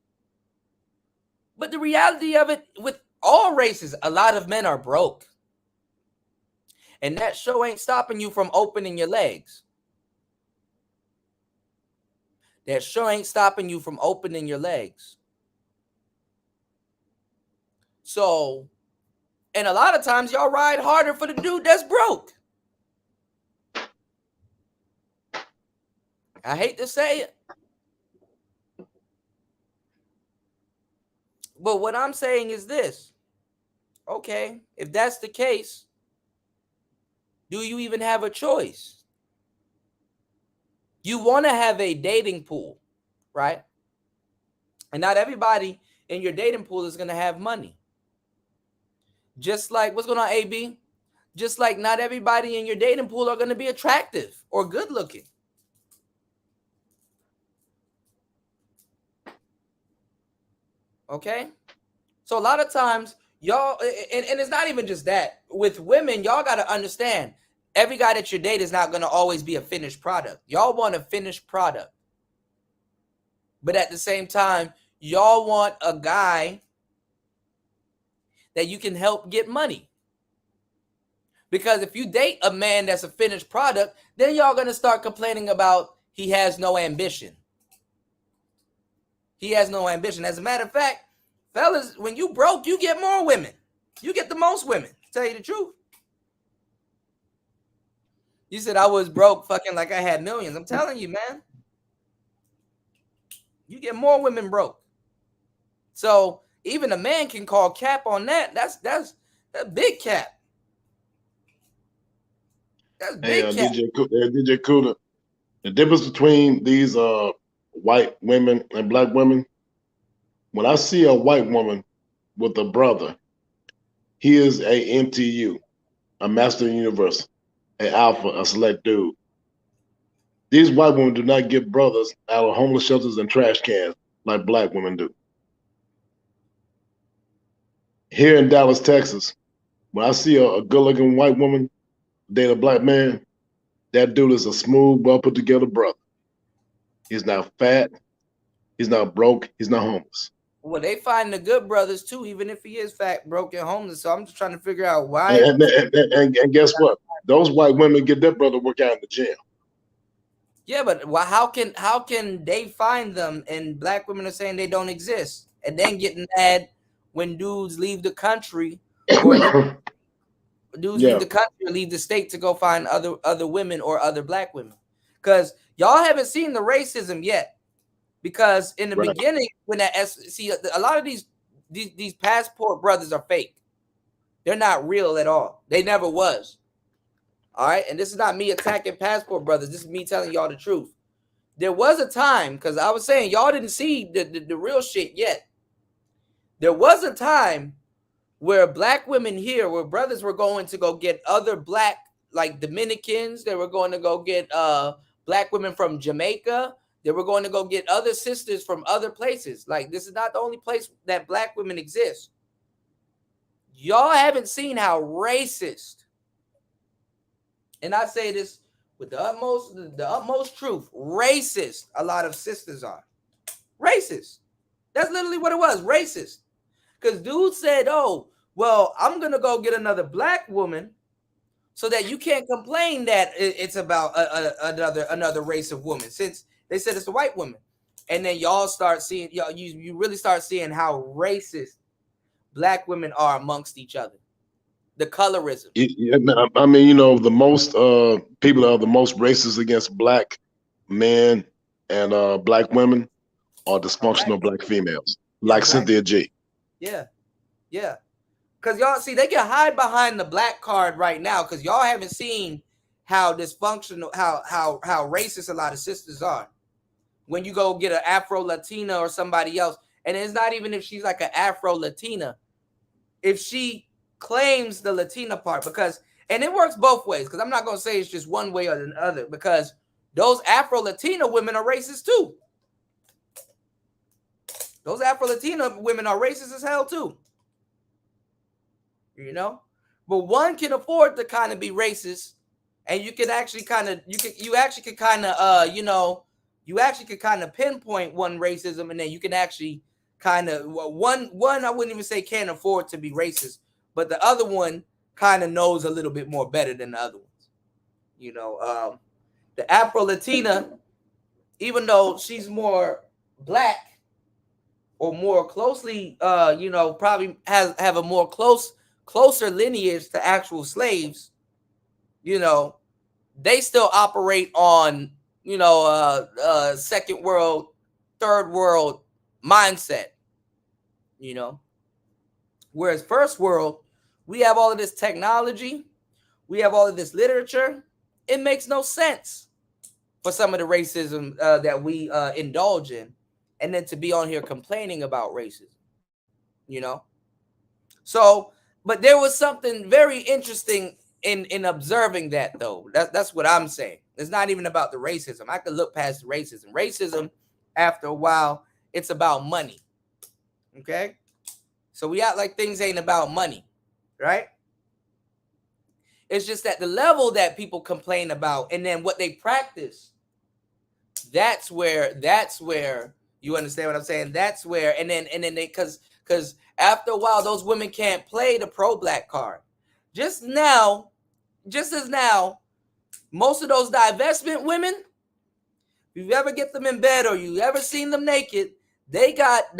But the reality of it, with all races, a lot of men are broke. And that show ain't stopping you from opening your legs. That show ain't stopping you from opening your legs. So, and a lot of times y'all ride harder for the dude that's broke. I hate to say it. But what I'm saying is this. Okay, if that's the case, do you even have a choice? You want to have a dating pool, right? And not everybody in your dating pool is going to have money. Just like, what's going on, AB? Just like not everybody in your dating pool are going to be attractive or good looking. Okay? So a lot of times, y'all, and it's not even just that. With women, y'all got to understand, every guy that you date is not going to always be a finished product. Y'all want a finished product. But at the same time, y'all want a guy that you can help get money. Because if you date a man that's a finished product, then y'all going to start complaining about he has no ambition. He has no ambition. As a matter of fact, fellas, when you broke, you get more women. You get the most women, to tell you the truth. You said I was broke fucking like I had millions. I'm telling you, man. You get more women broke. So even a man can call cap on that. That's big cap. That's big cap. DJ Kuda, the difference between these white women and black women, when I see a white woman with a brother, he is a MTU, a master universe, an alpha, a select dude. These white women do not get brothers out of homeless shelters and trash cans like black women do. Here in Dallas, Texas, when I see a good-looking white woman date a black man, that dude is a smooth, well-put-together brother. He's not fat. He's not broke. He's not homeless. Well, they find the good brothers too, even if he is fat, broke, and homeless. So I'm just trying to figure out why. And guess what? Those white women get their brother work out in the gym. Yeah, but how can they find them and black women are saying they don't exist, and then getting mad when dudes leave the country or leave the country or leave the state to go find other women or other black women? Because y'all haven't seen the racism yet. Because in the beginning, when a lot of these passport brothers are fake. They're not real at all. They never was. All right, and this is not me attacking passport brothers. This is me telling y'all the truth. There was a time, because I was saying y'all didn't see the real shit yet. There was a time where black women here, where brothers were going to go get other black, like Dominicans. They were going to go get black women from Jamaica. They were going to go get other sisters from other places. Like, this is not the only place that black women exist. Y'all haven't seen how racist, and I say this with the utmost truth, racist a lot of sisters are. Racist. That's literally what it was, racist. Because dude said, oh, well, I'm going to go get another black woman so that you can't complain that it's about another race of woman, since they said it's a white woman. And then y'all start seeing, you really start seeing how racist black women are amongst each other. The colorism. I mean, the most people are the most racist against black men and black women are dysfunctional black females, like Cynthia G. Yeah. Because y'all see, they can hide behind the black card right now because y'all haven't seen how dysfunctional, how racist a lot of sisters are. When you go get an Afro-Latina or somebody else, and it's not even if she's like an Afro-Latina, if she claims the Latina part, because, and it works both ways, because I'm not going to say it's just one way or the other, because those Afro-Latina women are racist too. Those Afro-Latina women are racist as hell too. You know, but one can afford to kind of be racist, and you can actually kind of you actually could kind of you actually could kind of pinpoint one racism, and then you can actually kind of one I wouldn't even say can't afford to be racist, but the other one kind of knows a little bit more better than the other ones. You know, the Afro-Latina, even though she's more black or more closely, probably have a more closer lineage to actual slaves, they still operate on, second world, third world mindset, whereas first world, we have all of this technology, we have all of this literature. It makes no sense for some of the racism that we indulge in, and then to be on here complaining about racism, So, but there was something very interesting in observing that, though. That's what I'm saying. It's not even about the racism. I could look past the racism. Racism, after a while, it's about money. Okay? So we act like things ain't about money, right? It's just that the level that people complain about and then what they practice, that's where you understand what I'm saying? That's where, and then they, because after a while, those women can't play the pro-black card. Just as now, most of those divestment women, if you ever get them in bed or you ever seen them naked, they got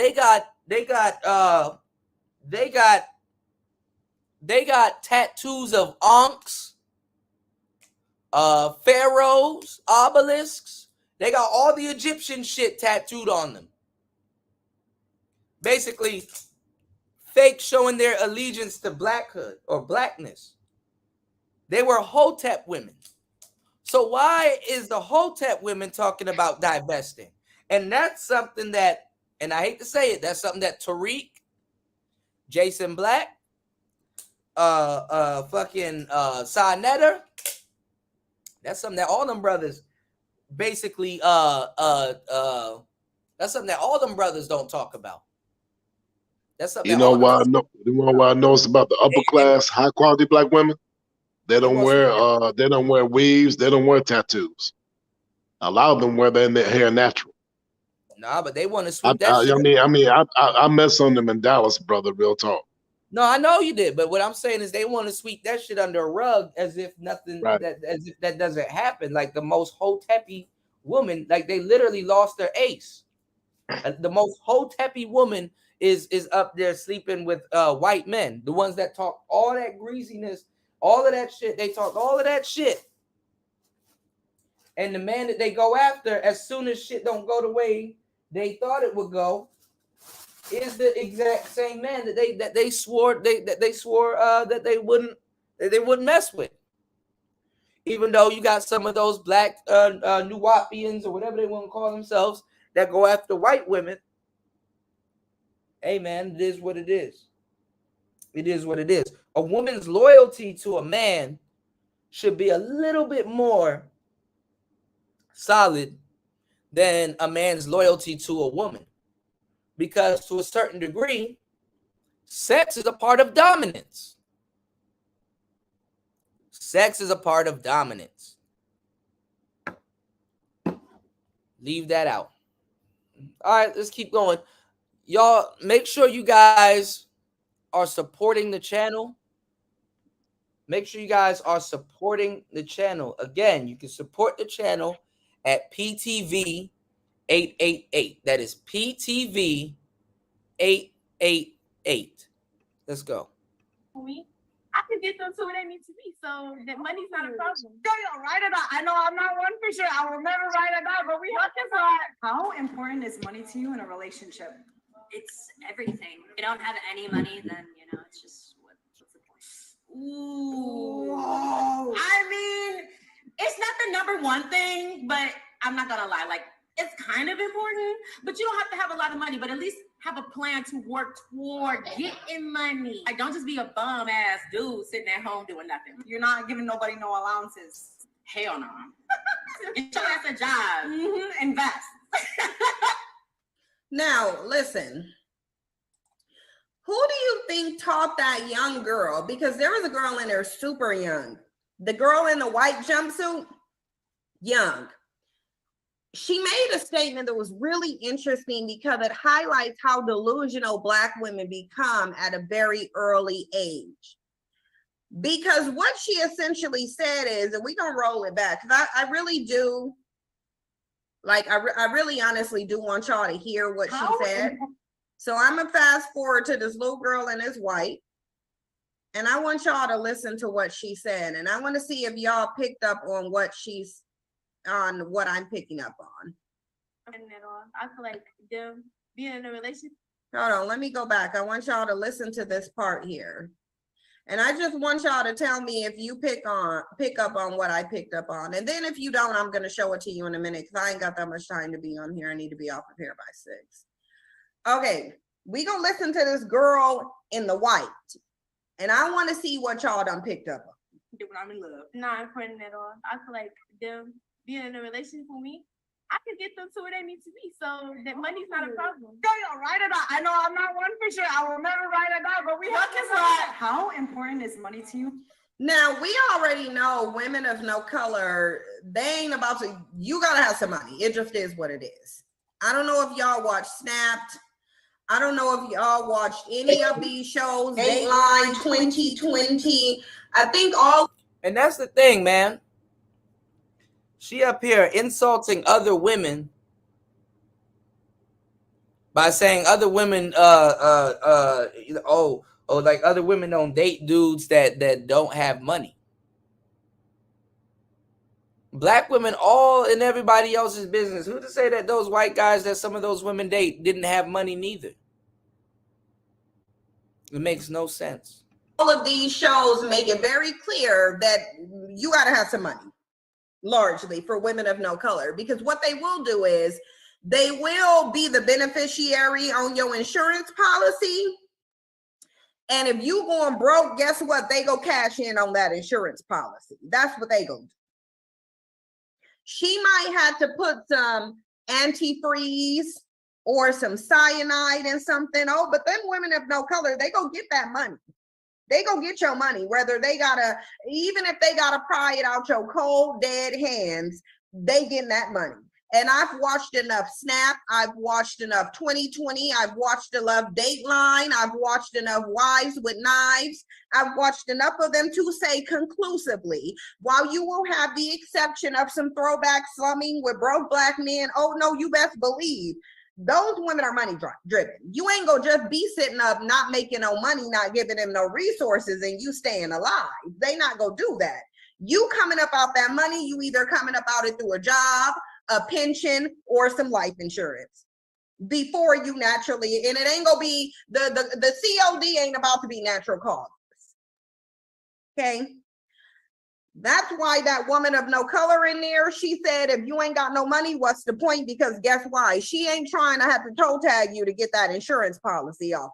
tattoos of ankhs, pharaohs, obelisks. They got all the Egyptian shit tattooed on them. Basically, fake showing their allegiance to blackhood or blackness. They were Hotep women. So why is the Hotep women talking about divesting? And that's something that, and I hate to say it, that's something that Tariq, Jason Black, Sa-Neter, that's something that all them brothers basically that's something that all them brothers don't talk about. That's something you know why I know. You know why I know it's about the upper class, high quality black women. They don't wear weaves. They don't wear tattoos. A lot of them wear their hair natural. Nah, but they want to sweep that shit. I met some of them in Dallas, brother. Real talk. No, I know you did, but what I'm saying is they want to sweep that shit under a rug as if nothing, right. as if that doesn't happen. Like the most Hotepi woman, like they literally lost their ace. The most Hotepi woman is up there sleeping with white men, the ones that talk all that greasiness, all of that shit. They talk all of that shit, and the man that they go after, as soon as shit don't go the way they thought it would go, is the exact same man that they swore that they wouldn't mess with. Even though you got some of those black Nuwapians or whatever they want to call themselves that go after white women. Hey man, it is what it is. It is what it is. A woman's loyalty to a man should be a little bit more solid than a man's loyalty to a woman. Because to a certain degree, sex is a part of dominance. Sex is a part of dominance. Leave that out. All right, let's keep going. Y'all, make sure you guys are supporting the channel. Make sure you guys are supporting the channel. Again, you can support the channel at PTV 888. That is PTV 888. Let's go. I can get them to where they need to be, so that money's not a problem. Girl, write it out. I know I'm not one for sure. I will never write it out, but we have to try. How important is money to you in a relationship? It's everything. If you don't have any money, then it's just what's the point? Ooh. Whoa. I mean, it's not the number one thing, but I'm not gonna lie. Like, it's kind of important, but you don't have to have a lot of money, but at least have a plan to work toward getting money. Like, don't just be a bum ass dude sitting at home doing nothing. You're not giving nobody no allowances. Hell no. Get your ass a job. Invest. Now, listen. Who do you think taught that young girl? Because there was a girl in there super young. The girl in the white jumpsuit, young. She made a statement that was really interesting because it highlights how delusional Black women become at a very early age. Because what she essentially said is, and we're going to roll it back, because I really do, like, I really honestly do want y'all to hear what she said. So I'm gonna fast forward to this little girl in this white, and I want y'all to listen to what she said, and I want to see if y'all picked up on what I'm picking up on. I feel like them being in a relationship. Hold on, let me go back. I want y'all to listen to this part here, and I just want y'all to tell me if you pick up on what I picked up on, and then if you don't, I'm gonna show it to you in a minute because I ain't got that much time to be on here. I need to be off of here by 6. Okay, we gonna listen to this girl in the white, and I want to see what y'all done picked up on. When I'm in love, not important at all. I feel like them being in a relationship with me, I can get them to where they need to be, so that money's not a problem. Girl, you'll write it out. I know I'm not one for sure. I will never write it out, but we have to. How important is money to you? Now, we already know women of no color, they ain't about to, you gotta have some money. It just is what it is. I don't know if y'all watch Snapped. I don't know if y'all watched any of these shows, Dateline 2020. I think all. And that's the thing, man. She up here insulting other women by saying other women, like other women don't date dudes that don't have money. Black women all in everybody else's business. Who to say that those white guys that some of those women date didn't have money neither? It makes no sense. All of these shows make it very clear that you got to have some money, largely for women of no color, because what they will do is they will be the beneficiary on your insurance policy. And if you going broke, guess what? They go cash in on that insurance policy. That's what they go do. She might have to put some antifreeze or some cyanide in something. Oh, but them women of no color, they go get that money. They go get your money, whether they gotta, even if they gotta pry it out your cold, dead hands, they getting that money. And I've watched enough Snap. I've watched enough 2020. I've watched enough Dateline. I've watched enough Wives with Knives. I've watched enough of them to say conclusively, while you will have the exception of some throwback slumming with broke Black men, oh no, you best believe those women are money driven. You ain't gonna just be sitting up not making no money, not giving them no resources, and you staying alive. They not gonna do that. You coming up out that money, you either coming up out it through a job, a pension, or some life insurance before you naturally, and it ain't gonna be the COD ain't about to be natural causes. Okay, that's why that woman of no color in there, she said, if you ain't got no money, what's the point? Because guess why? She ain't trying to have to toe tag you to get that insurance policy off.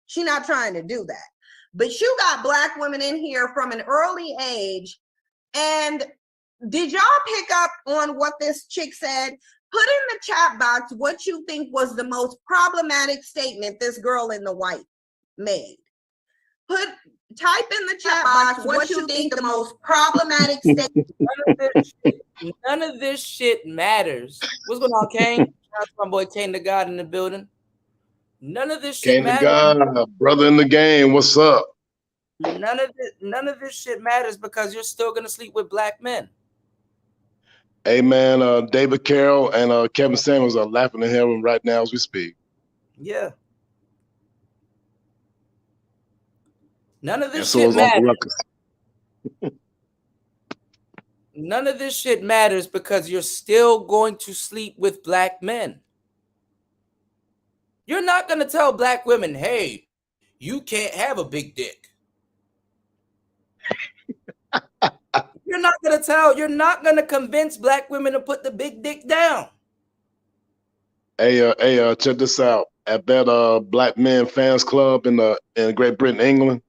She not trying to do that. But you got Black women in here from an early age. And did y'all pick up on what this chick said? Put in the chat box what you think was the most problematic statement this girl in the white made. Type in the chat box what you think the most problematic statement. None of this shit matters. What's going on, Kane? That's my boy Kane the God in the building. None of this shit matters. God, brother in the game, what's up? None of this shit matters because you're still gonna sleep with Black men. Hey man, David Carroll and Kevin Samuels are laughing at him right now as we speak. Yeah. None of this shit matters. None of this shit matters because you're still going to sleep with Black men. You're not going to tell Black women, hey, you can't have a big dick. You're not going to convince Black women to put the big dick down. Hey, check this out. At that Black Men Fans Club in Great Britain, England,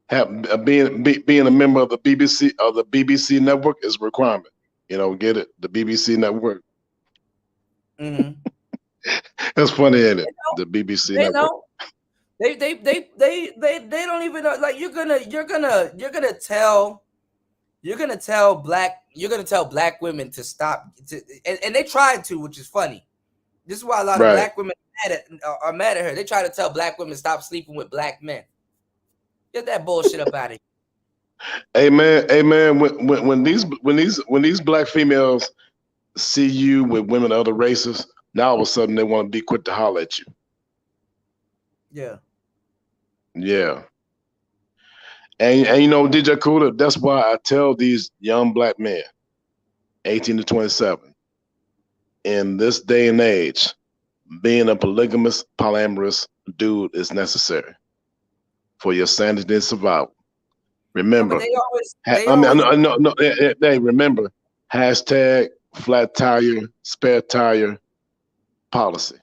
being a member of the BBC network is a requirement. You know, get it? The BBC network. Mm-hmm. That's funny, isn't it? The BBC They network. know. They don't even know. Like you're gonna tell black women to stop and they tried to, which is funny. This is why a lot of Right. black women are mad at her. They try to tell black women stop sleeping with black men. Get that bullshit up out of here. Hey man, when these black females see you with women of other races, now all of a sudden they want to be quick to holler at you. Yeah. Yeah. And you know, DJ Cooler, that's why I tell these young black men, 18 to 27, in this day and age, being a polyamorous dude is necessary for your sanity and survival. Remember, remember, hashtag flat tire, spare tire policy.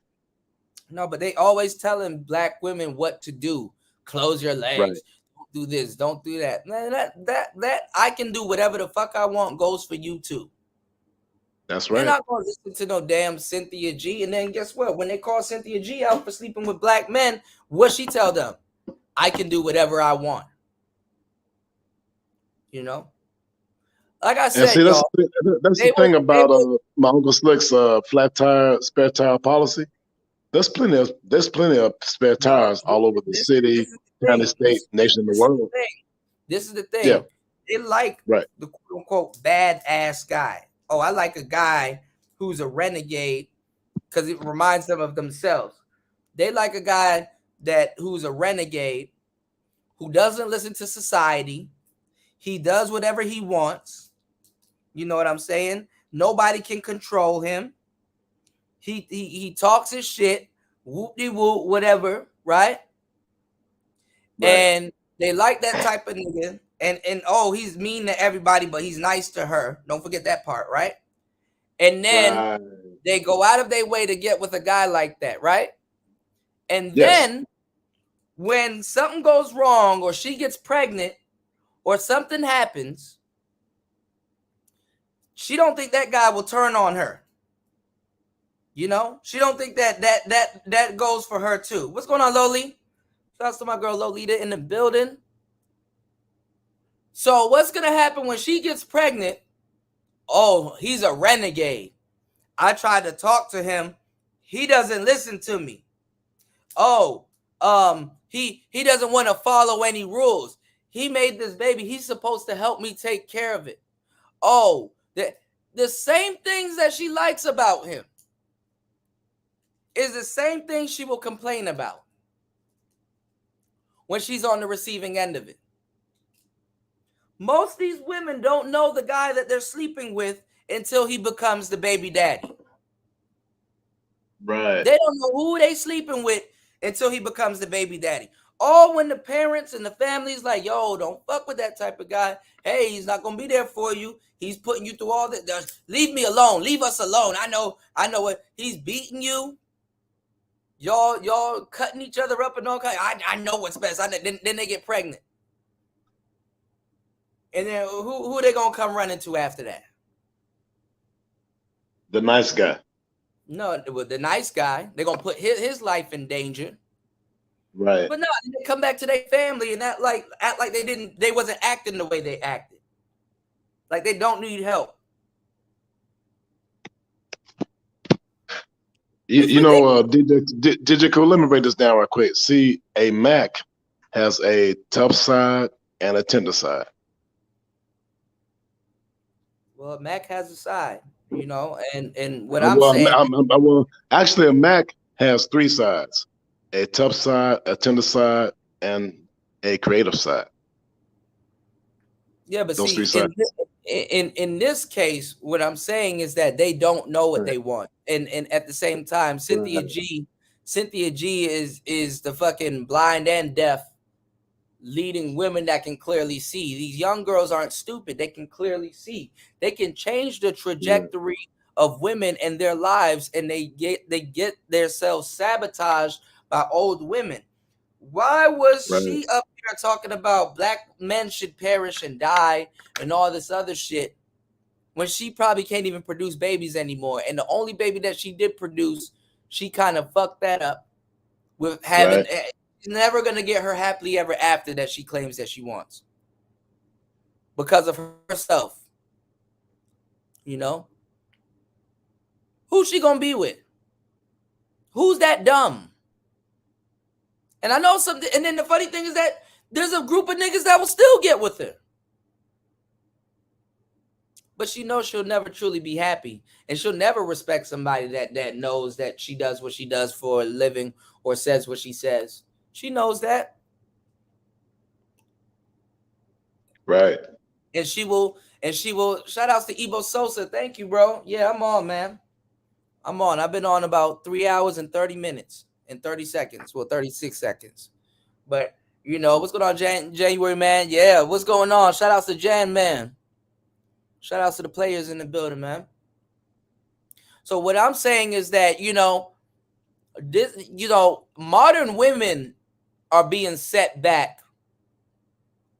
No, but they always telling black women what to do. Close your legs. Right. Don't do this. Don't do that. Man, that I can do whatever the fuck I want goes for you too. That's right. They're not gonna listen to no damn Cynthia G. And then guess what? When they call Cynthia G out for sleeping with black men, what she tell them? I can do whatever I want. You know? Like I said, see, that's the thing about my Uncle Slick's flat tire, spare tire policy. There's plenty of spare tires all over the city, county, state, nation, and the world. This is the thing. Yeah. They like the quote unquote badass guy. Oh, I like a guy who's a renegade because it reminds them of themselves. They like a guy who's a renegade, who doesn't listen to society. He does whatever he wants. You know what I'm saying? Nobody can control him. He talks his shit, whoop-de-whoop, whatever, right? And they like that type of nigga. And oh, he's mean to everybody, but he's nice to her. Don't forget that part, right? And then they go out of their way to get with a guy like that, right? And then when something goes wrong or she gets pregnant or something happens, she don't think that guy will turn on her. You know, she don't think that goes for her too. What's going on, Loli? Shout out to my girl Lolita in the building. So what's gonna happen when she gets pregnant? Oh, he's a renegade. I tried to talk to him. He doesn't listen to me. Oh, he doesn't want to follow any rules. He made this baby. He's supposed to help me take care of it. Oh, the same things that she likes about him is the same thing she will complain about when she's on the receiving end of it. Most of these women don't know the guy that they're sleeping with until he becomes the baby daddy. Right. They don't know who they sleeping with until he becomes the baby daddy. Or when the parents and the family's like, yo, don't fuck with that type of guy. Hey, he's not going to be there for you. He's putting you through all that. Leave me alone. Leave us alone. I know what he's beating you. Y'all cutting each other up and all kinds. I know what's best. Then they get pregnant. And then who are they going to come running to after that? The nice guy. No, the nice guy. They're going to put his life in danger. Right. But no, they come back to their family and act like they wasn't acting the way they acted. Like they don't need help. You know, Digital, let me break this down real quick. See, a Mac has a tough side and a tender side. Well, Mac has a side, you know, and what I'm saying. Well, actually, a Mac has three sides: a tough side, a tender side, and a creative side. Yeah, but those see, three sides. In this case, what I'm saying is that they don't know what they want, and at the same time, Cynthia G is the fucking blind and deaf, leading women that can clearly see. These young girls aren't stupid; they can clearly see. They can change the trajectory of women and their lives, and they get themselves sabotaged by old women. Why was she up here talking about black men should perish and die and all this other shit when she probably can't even produce babies anymore? And the only baby that she did produce, she kind of fucked that up with having. She's never gonna get her happily ever after that she claims that she wants because of herself. You know, who's she gonna be with? Who's that dumb? And I know something. And then the funny thing is that there's a group of niggas that will still get with her. But she knows she'll never truly be happy. And she'll never respect somebody that knows that she does what she does for a living or says what she says. She knows that. Right. And she will, shout outs to Ebo Sosa. Thank you, bro. Yeah, I'm on, man. I'm on. I've been on about 3 hours and 30 minutes and 30 seconds. Well, 36 seconds. But, you know, what's going on, January, man? Yeah, what's going on? Shout outs to Jan, man. Shout outs to the players in the building, man. So what I'm saying is that, you know, this, you know, modern women are being set back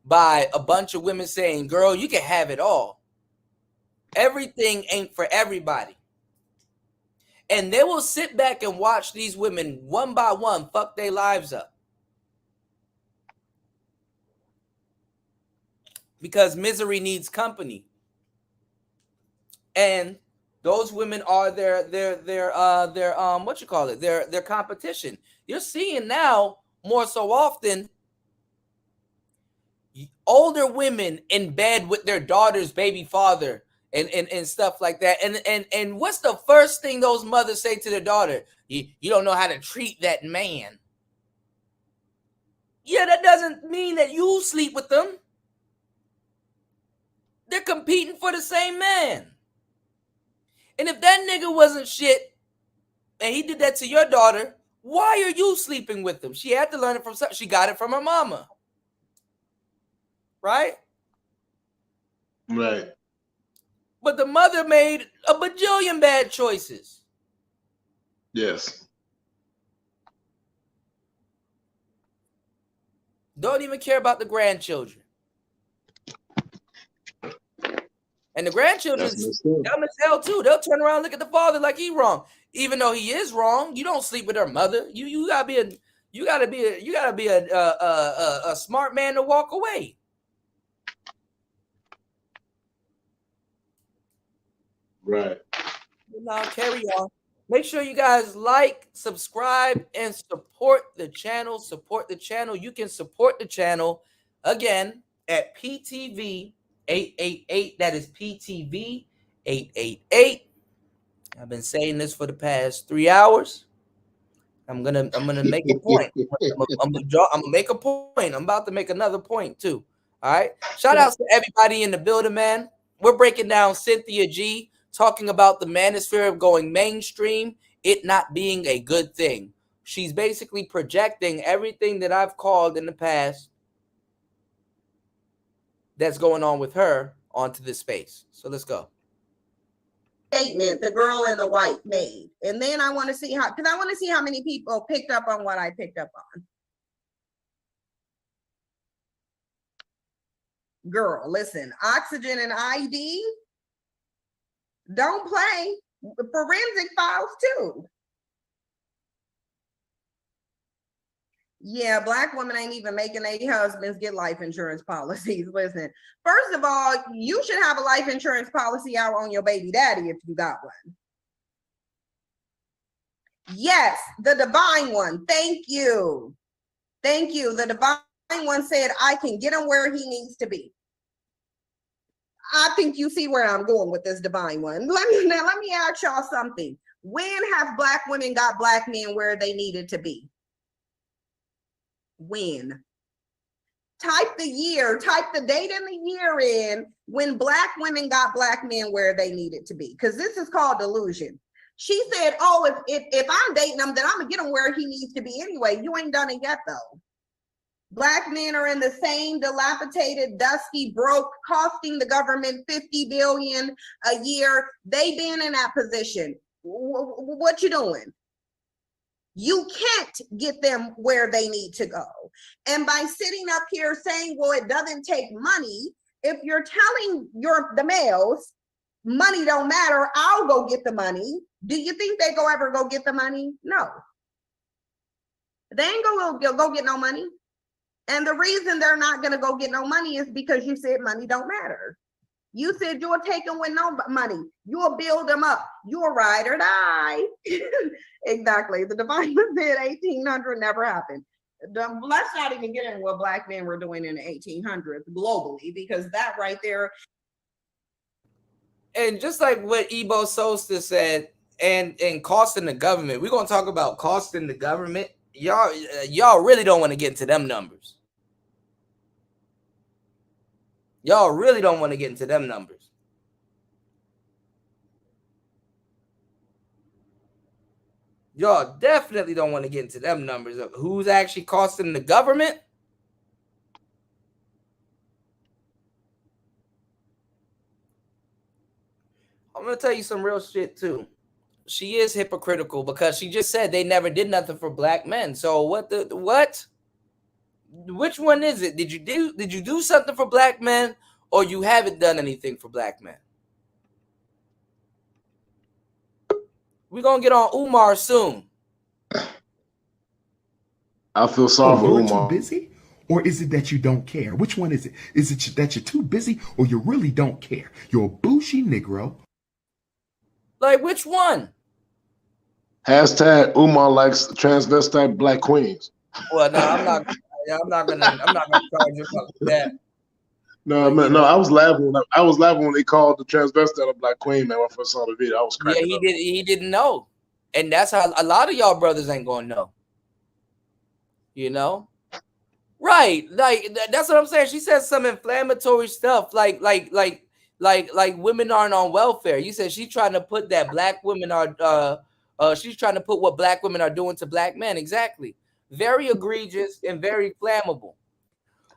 by a bunch of women saying, girl, you can have it all. Everything ain't for everybody. And they will sit back and watch these women one by one fuck their lives up. Because misery needs company. And those women are their what you call it? Their competition. You're seeing now more so often older women in bed with their daughter's baby father and stuff like that. And what's the first thing those mothers say to their daughter? You don't know how to treat that man. Yeah, that doesn't mean that you sleep with them. They're competing for the same man. And if that nigga wasn't shit and he did that to your daughter, why are you sleeping with him? She had to learn it from something. She got it from her mama. Right? Right. But the mother made a bajillion bad choices. Yes. Don't even care about the grandchildren. And the grandchildren dumb as hell too. They'll turn around and look at the father like he wrong. Even though he is wrong, you don't sleep with her mother. You gotta be a smart man to walk away. Right. Now carry on. Make sure you guys like, subscribe, and support the channel. Support the channel. You can support the channel again at PTV 888. That is PTV 888. I've been saying this for the past 3 hours. I'm gonna make a point. I'm gonna make a point. I'm about to make another point too. All right. Shout outs to everybody in the building, man. We're breaking down Cynthia G, talking about the manosphere of going mainstream, it not being a good thing. She's basically projecting everything that I've called in the past that's going on with her onto this space. So let's go. Statement the girl in the white made. And then I want to see how many people picked up on what I picked up on. Girl, listen, Oxygen and ID, don't play. Forensic files too. Yeah, Black women ain't even making their husbands get life insurance policies. Listen, first of all, you should have a life insurance policy out on your baby daddy if you got one. Yes, the divine one. Thank you. Thank you. The divine one said, I can get him where he needs to be. I think you see where I'm going with this divine one. Let me ask y'all something. When have Black women got Black men where they needed to be? When? Type the year, type the date and the year in when Black women got Black men where they needed to be. Because this is called delusion. She said, oh, if I'm dating him, then I'm going to get him where he needs to be anyway. You ain't done it yet, though. Black men are in the same dilapidated, dusty, broke, costing the government $50 billion a year. They been in that position. What you doing? You can't get them where they need to go. And by sitting up here saying, well, it doesn't take money, if you're telling the males, money don't matter, I'll go get the money, Do you think they ever go get the money? No. They ain't gonna go get no money. And the reason they're not gonna go get no money is because you said money don't matter. You said you'll take them with no money. You'll build them up. You'll ride or die. Exactly. The divine said 1800 never happened. Let's not even get into what Black men were doing in the 1800s globally, because that right there. And just like what Ebo Solstice said, and costing the government, we're gonna talk about costing the government. Y'all really don't want to get into them numbers. Y'all really don't want to get into them numbers. Y'all definitely don't want to get into them numbers of who's actually costing the government. I'm going to tell you some real shit too. She is hypocritical because she just said they never did nothing for Black men. So what? Which one is it? Did you do something for Black men, or you haven't done anything for Black men? We're gonna get on Umar soon. I feel sorry for you're Umar. too busy, or is it that you don't care? Which one is it? Is it that you're too busy, or you really don't care? You're a bougie Negro. Like which one? Hashtag Umar likes transvestite Black queens. Well, no, I'm not gonna charge you about that. No, man, no, I was laughing. I was laughing when they called the transvestite a Black queen, man. When I first saw the video, I was cracking up. He didn't know, and that's how a lot of y'all brothers ain't gonna know. You know, right? Like that's what I'm saying. She said some inflammatory stuff, like women aren't on welfare. You said she's trying to put that Black women are. She's trying to put what Black women are doing to Black men. Exactly. Very egregious and very flammable.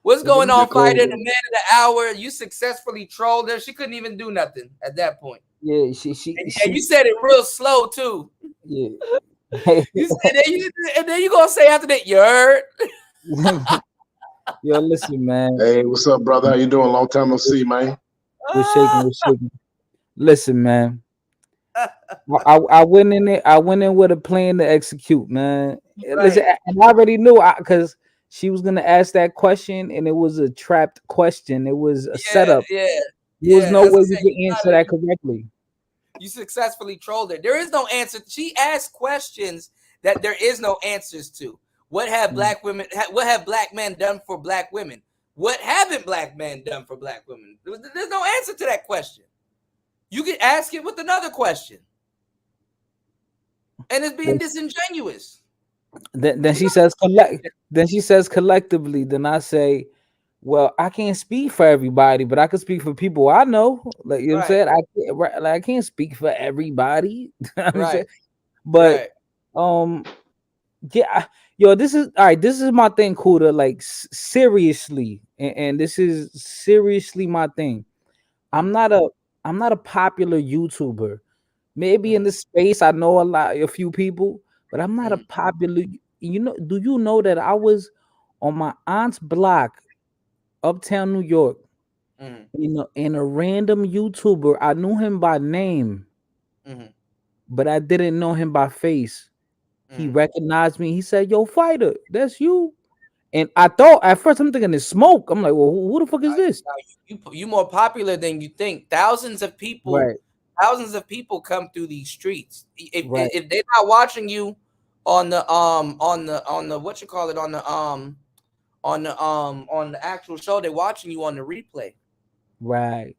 What's going on, Fighter? The man of the hour. You successfully trolled her. She couldn't even do nothing at that point. Yeah, she you said it real slow too. Yeah. You said and then you gonna say after that, you heard? Yo, listen, man. Hey, what's up, brother? How you doing? Long time no see, man. We're shaking. Listen, man. I went in there. I went in with a plan to execute, man. Right. Listen, and I already knew because she was gonna ask that question, and it was a trapped question. It was a setup. Yeah. There was no way we could answer that correctly. You successfully trolled her. There is no answer. She asked questions that there is no answers to. What have Black women? What have Black men done for Black women? What haven't Black men done for Black women? There's no answer to that question. You can ask it with another question, and it's being disingenuous. Then she says Then she says collectively. Then I say, well, I can't speak for everybody, but I can speak for people I know. Like you know what I'm saying, I can't speak for everybody. Right. But yeah, yo, this is all right. This is my thing, Kuda. Like seriously, and this is seriously my thing. I'm not a popular YouTuber. Maybe in the space I know a few people, but I'm not a popular. You know, do you know that I was on my aunt's block, uptown New York, you know, and a random YouTuber, I knew him by name, but I didn't know him by face. He recognized me. He said, "Yo, Fighter, that's you." And I thought at first I'm thinking it's Smoke. I'm like, well, who the fuck is this? You more popular than you think. Thousands of people come through these streets. If they're not watching you on the what you call it on the actual show, they're watching you on the replay. Right.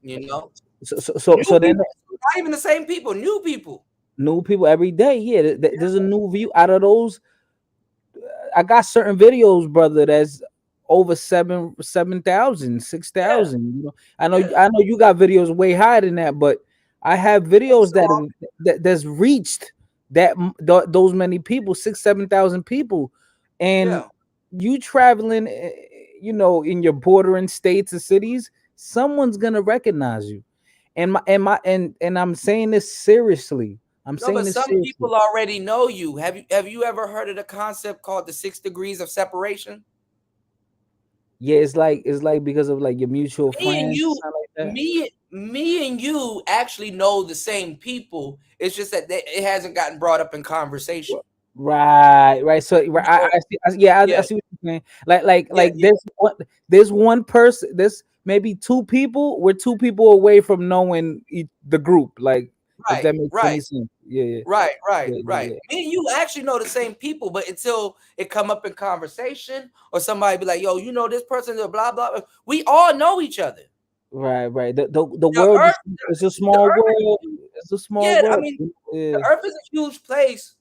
You know. So then not even the same people, new people every day. Yeah, there's a new view out of those. I got certain videos, brother, that's over 7,000, 6,000. You know, I know you got videos way higher than that, but I have videos that's reached those many people, 6,000-7,000 people, and you traveling, you know, in your bordering states and cities, someone's gonna recognize you. And I'm saying this seriously. People already know you. Have you ever heard of the concept called the 6 degrees of separation? Yeah, it's like because of like your mutual friends. me and you actually know the same people. It's just that it hasn't gotten brought up in conversation. Right. So I see. I see what you're saying. Like there's one person. There's maybe two people. We're two people away from knowing the group. Like if that makes any sense. Yeah. Right. Yeah. Me and you actually know the same people, but until it come up in conversation or somebody be like, "Yo, you know this person," blah blah. We all know each other. Right. The world is a small world. It's a small world. I mean, the Earth is a huge place,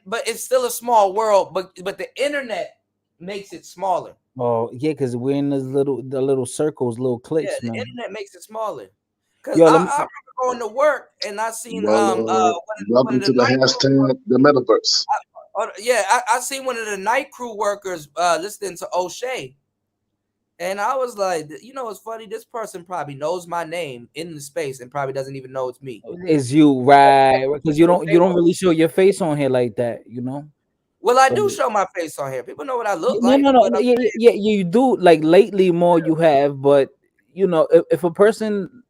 but it's still a small world. But the internet makes it smaller. Oh yeah, because we're in the little circles, little cliques. Yeah, the man. internet makes it smaller. Because I remember going to work and I seen welcome to the hashtag the metaverse. I seen one of the night crew workers listening to O'Shea. And I was like, you know, it's funny. This person probably knows my name in the space and probably doesn't even know it's me. It's you, right? Because you don't really show your face on here like that, you know. Well, I do show my face on here. People know what I look like. No. Yeah, you do. Like lately, more you have. But you know, if a person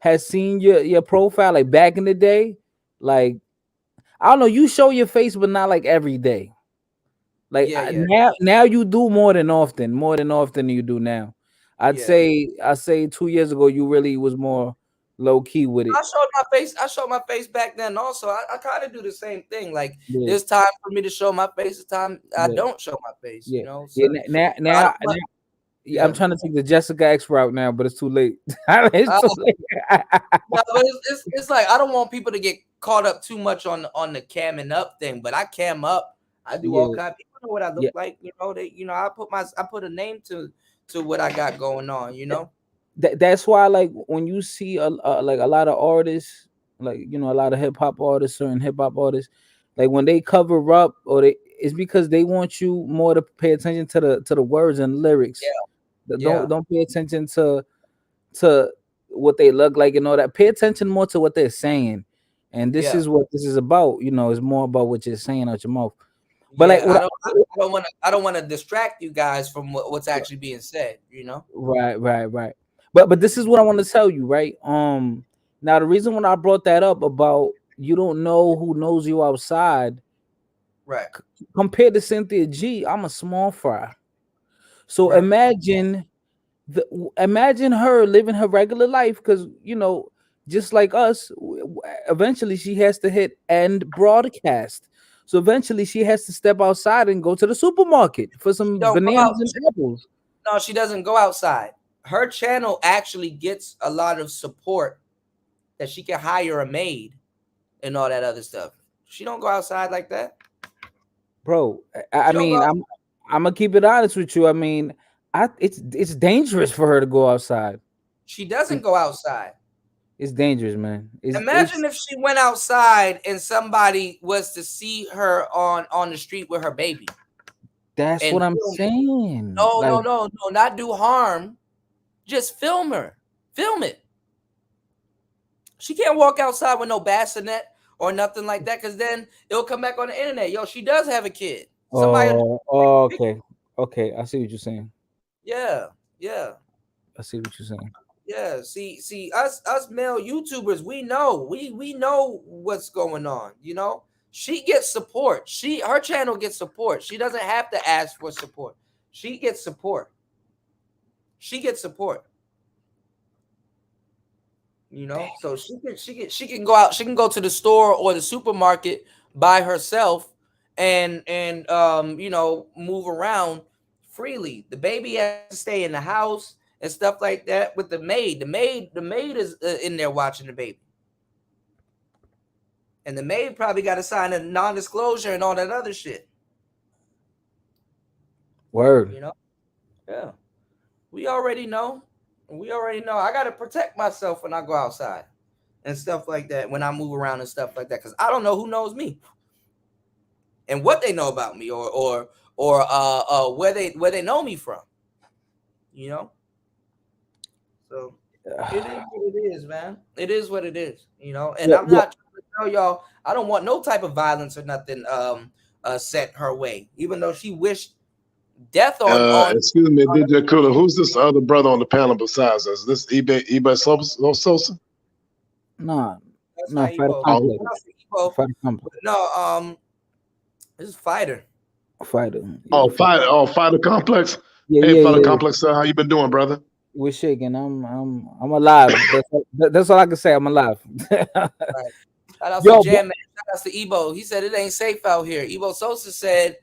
has seen your profile, like back in the day, like I don't know, you show your face, but not like every day. Like now you do more than often than you do now. I'd say 2 years ago you really was more low key with it. I showed my face back then also. I kind of do the same thing. Like there's time for me to show my face, there's time I don't show my face. You know. So, now I'm trying to take the Jessica X route now, but it's too late. It's too late. No, but it's like I don't want people to get caught up too much on the camming up thing, but I cam up. I do all kinds. People know what I look like. You know, I put a name to what I got going on. You know. That's why, like, when you see like a lot of artists, like, you know, a lot of hip hop artists, certain hip hop artists, like when they cover up it's because they want you more to pay attention to the words and lyrics. Don't pay attention to what they look like and all that. Pay attention more to what they're saying. And this is what this is about. You know, it's more about what you're saying out your mouth. But like, I don't want to distract you guys from what's actually being said. You know. Right. But this is what I want to tell you, right? Now the reason when I brought that up about you don't know who knows you outside, right? Compared to Cynthia G, I'm a small fry. So imagine her living her regular life, because you know, just like us, eventually she has to hit end broadcast. So eventually she has to step outside and go to the supermarket for some bananas and apples. No, she doesn't go outside. Her channel actually gets a lot of support that she can hire a maid and all that other stuff. She don't go outside like that. Bro, I mean, I'm gonna keep it honest with you. I mean, it's dangerous for her to go outside. She doesn't go outside. It's dangerous, man. Imagine if she went outside and somebody was to see her on the street with her baby. That's what I'm saying. No, not do harm. Just film her. Film it. She can't walk outside with no bassinet or nothing like that, because then it'll come back on the internet. Yo, she does have a kid. Okay. I see what you're saying. Yeah. I see what you're saying. Yeah. See, us male YouTubers, we know what's going on. You know, she gets support. Her channel gets support. She doesn't have to ask for support. She gets support. You know, so she can go out. She can go to the store or the supermarket by herself and you know, move around freely. The baby has to stay in the house and stuff like that with the maid. The maid is in there watching the baby, and the maid probably got to sign a non-disclosure and all that other shit. Word. You know, yeah. We already know. I got to protect myself when I go outside and stuff like that, when I move around and stuff like that, because I don't know who knows me and what they know about me or where they know me from, you know. So it is what it is, man. It is what it is, you know. And I'm not trying to tell y'all I don't want no type of violence or nothing set her way, even though she wished death on Excuse me, DJ Cooler. Who's this other brother on the panel besides us? This eBay Sosa? No, that's no, not Fighter Ebo. Complex. That's Ebo. Fighter Complex. No, this is Fighter. Fighter. Oh, Fighter Complex. Yeah, Hey, yeah, Fighter yeah. Complex, sir, how you been doing, brother? We're shaking. I'm alive. That's all I can say. I'm alive. Right. Shout out Yo, to Jam Man. Shout out to Ebo. He said it ain't safe out here. Ebo Sosa said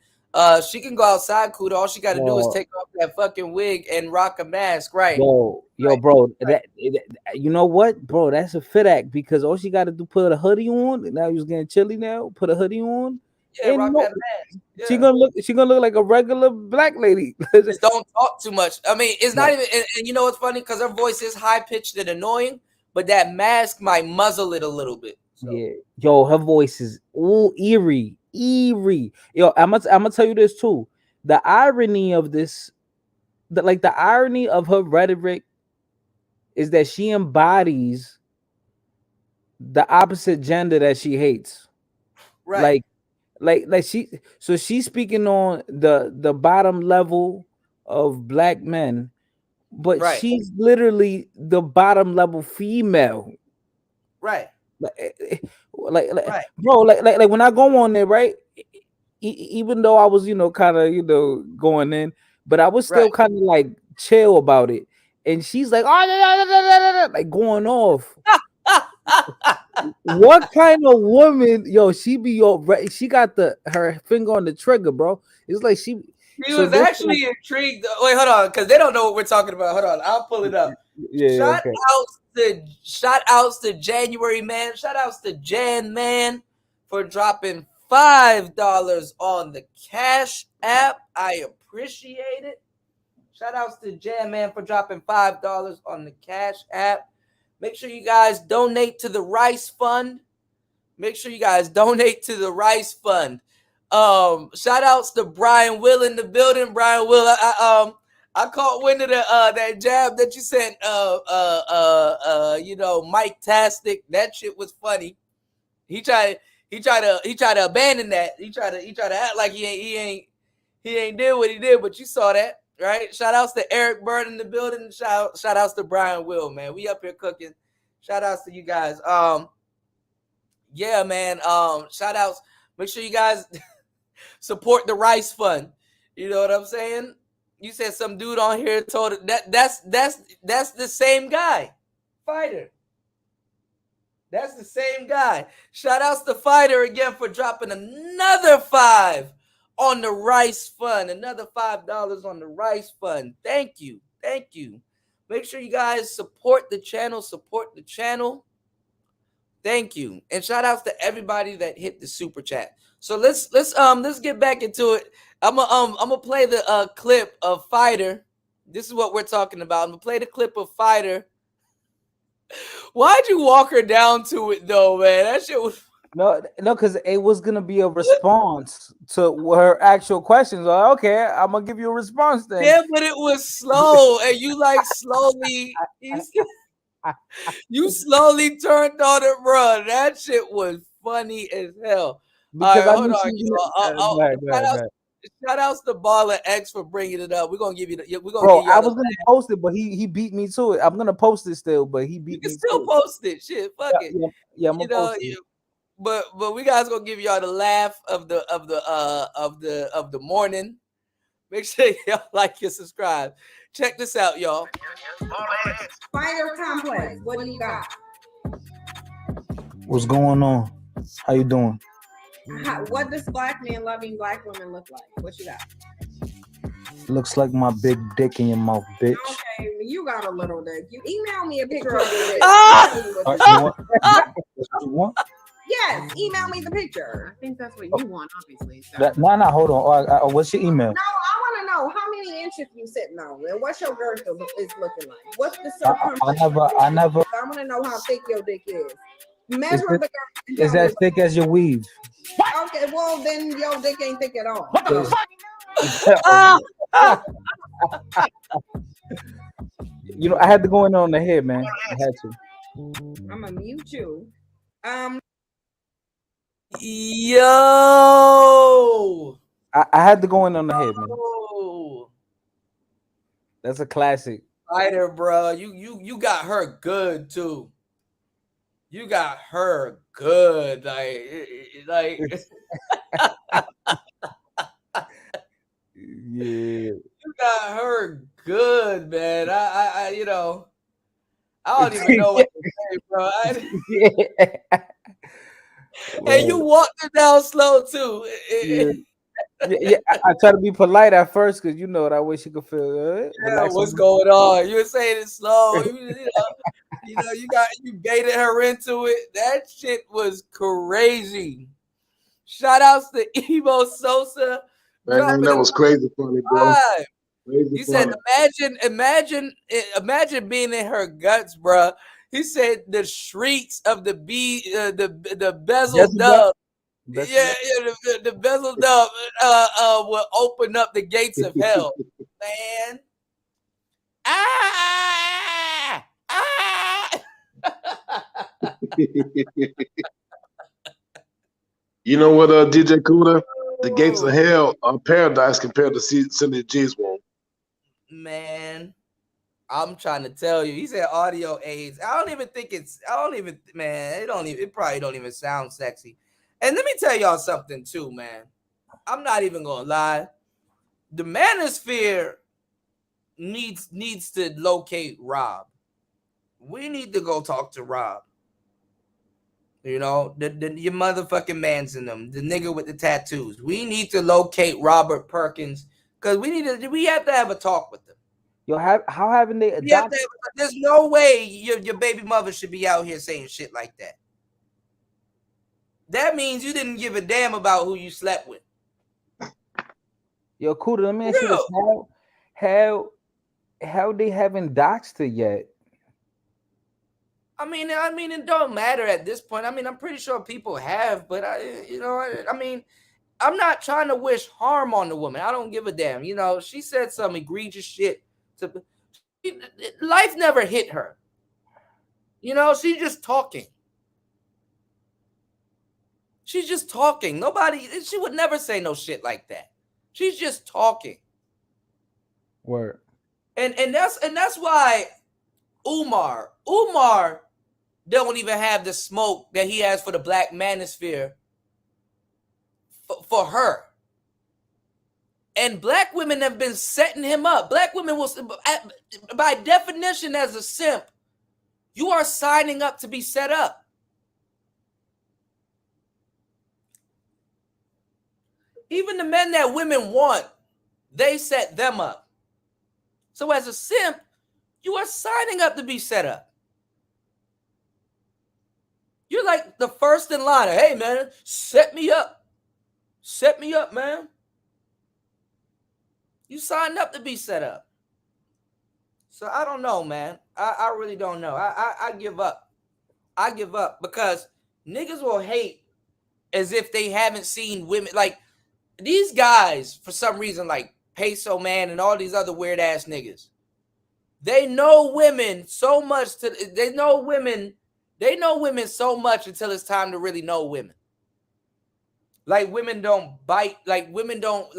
she can go outside, Kuda. All she got to do is take off that fucking wig and rock a mask, right? Yo, bro. That you know what, bro? That's a fit act because all she got to do put a hoodie on. Now he's getting chilly. Now put a hoodie on. Yeah, rock that mask. Yeah. She gonna look like a regular black lady. Just don't talk too much. I mean, it's not even. And you know what's funny? Because her voice is high pitched and annoying, but that mask might muzzle it a little bit. So. Yeah, yo, her voice is eerie. Yo, I'm gonna tell you this too. The irony of this, the irony of her rhetoric, is that she embodies the opposite gender that she hates. Right. Like she's speaking on the bottom level of black men, but she's literally the bottom level female. Right. Like bro, like when I go on there, right? Even though I was, kind of, going in, but I was still kind of like chill about it. And she's like, oh, like going off. What kind of woman, yo? She got her finger on the trigger, bro. It's like she was actually intrigued. Wait, hold on, because they don't know what we're talking about. Hold on, I'll pull it up. Yeah. Shout outs to January Man. Shout outs to Jan Man for dropping $5 on the Cash App. I appreciate it. Shout outs to Jan Man for dropping $5 on the Cash App. Make sure you guys donate to the Rice Fund. Shout outs to Brian Will in the building. Brian Will, I caught wind of that jab that you sent, Mike Tastic. That shit was funny. He tried to abandon that. He tried to act like he ain't did what he did, but you saw that, right? Shout outs to Eric Bird in the building. Shout outs to Brian Will, man. We up here cooking. Shout outs to you guys. Yeah, man. Shout outs. Make sure you guys support the Rice Fund. You know what I'm saying? You said some dude on here told it that's the same guy. Fighter. That's the same guy. Shout outs to Fighter again for dropping another $5 on the Rice Fund. Another $5 on the Rice Fund. Thank you. Make sure you guys support the channel. Thank you. And shout outs to everybody that hit the super chat. So let's get back into it. I'm gonna play the clip of Fighter. This is what we're talking about. I'm gonna play the clip of Fighter. Why'd you walk her down to it though, man? That shit was no, because it was gonna be a response to her actual questions. Like, okay, I'm gonna give you a response then. Yeah, but it was slow, and you like slowly. You slowly turned on it, bro. That shit was funny as hell. Because all right, hold on. Shout outs to Baller X for bringing it up. We're gonna give you the. I was gonna post it, but he beat me to it. I'm gonna post it still, but he beat me. You can still post it. Shit, fuck it. Yeah, I'm gonna post it. But we guys gonna give y'all the laugh of the morning. Make sure y'all like and subscribe. Check this out, y'all. Fighter Complex. What do you got? What's going on? How you doing? What does black men loving black women look like? What you got? Looks like my big dick in your mouth, bitch. Okay, you got a little dick. You email me a picture of your dick. You want? Yes, email me the picture. I think that's what you want, obviously. So. No, hold on. What's your email? No, I want to know how many inches you sitting on and what's your girth is looking like. What's the circumference? I never. I want to know how thick your dick is. Measure the girth. Is that thick as your weave? Okay, well then your dick ain't thick at all. What the fuck? I had to go in on the head, man. I had to. I'm gonna mute you. Yo, I had to go in on the head, man. That's a classic. Fighter, bro. You got her good too. You got her good, like. Yeah. You got her good, man. I you know, I don't even know what to say, bro. Yeah. And you walked her down slow too. Yeah. Yeah, I try to be polite at first because you know that way she could feel good. Yeah, what's going on? You were saying it slow. You baited her into it. That shit was crazy. Shout outs to Evo Sosa. Man, that was crazy funny, bro. He said, imagine being in her guts, bro. He said the shrieks of the bezel dove. The bezel dove will open up the gates of hell, man. You know what, DJ Kuda? The gates of hell are paradise compared to Cindy G's womb. Man, I'm trying to tell you. He said audio aids. It probably don't even sound sexy. And let me tell y'all something too, man. I'm not even gonna lie. The manosphere needs to locate Rob. We need to go talk to Rob. You know, your motherfucking man's in them, the nigga with the tattoos. We need to locate Robert Perkins because we have to have a talk with them. Yo, how haven't they adopted? There's no way your baby mother should be out here saying shit like that. That means you didn't give a damn about who you slept with. Yo, Kuda, let me ask you this. How they haven't doxed her yet? I mean, it don't matter at this point. I mean, I'm pretty sure people have, but I'm not trying to wish harm on the woman. I don't give a damn. You know, she said some egregious shit. Life never hit her. You know, she's just talking. She's just talking. She would never say no shit like that. She's just talking. Word. And that's why Umar don't even have the smoke that he has for the black manosphere for her. And black women have been setting him up. Black women will, by definition, as a simp, you are signing up to be set up. Even the men that women want, they set them up. So as a simp, you are signing up to be set up. You're like the first in line. Hey, man, set me up. Set me up, man. You signed up to be set up. So I don't know, man. I really don't know. I give up. I give up because niggas will hate as if they haven't seen women. Like these guys, for some reason, like Peso Man and all these other weird ass niggas. They know women so much. They know women so much until it's time to really know women. Like women don't bite. Like women don't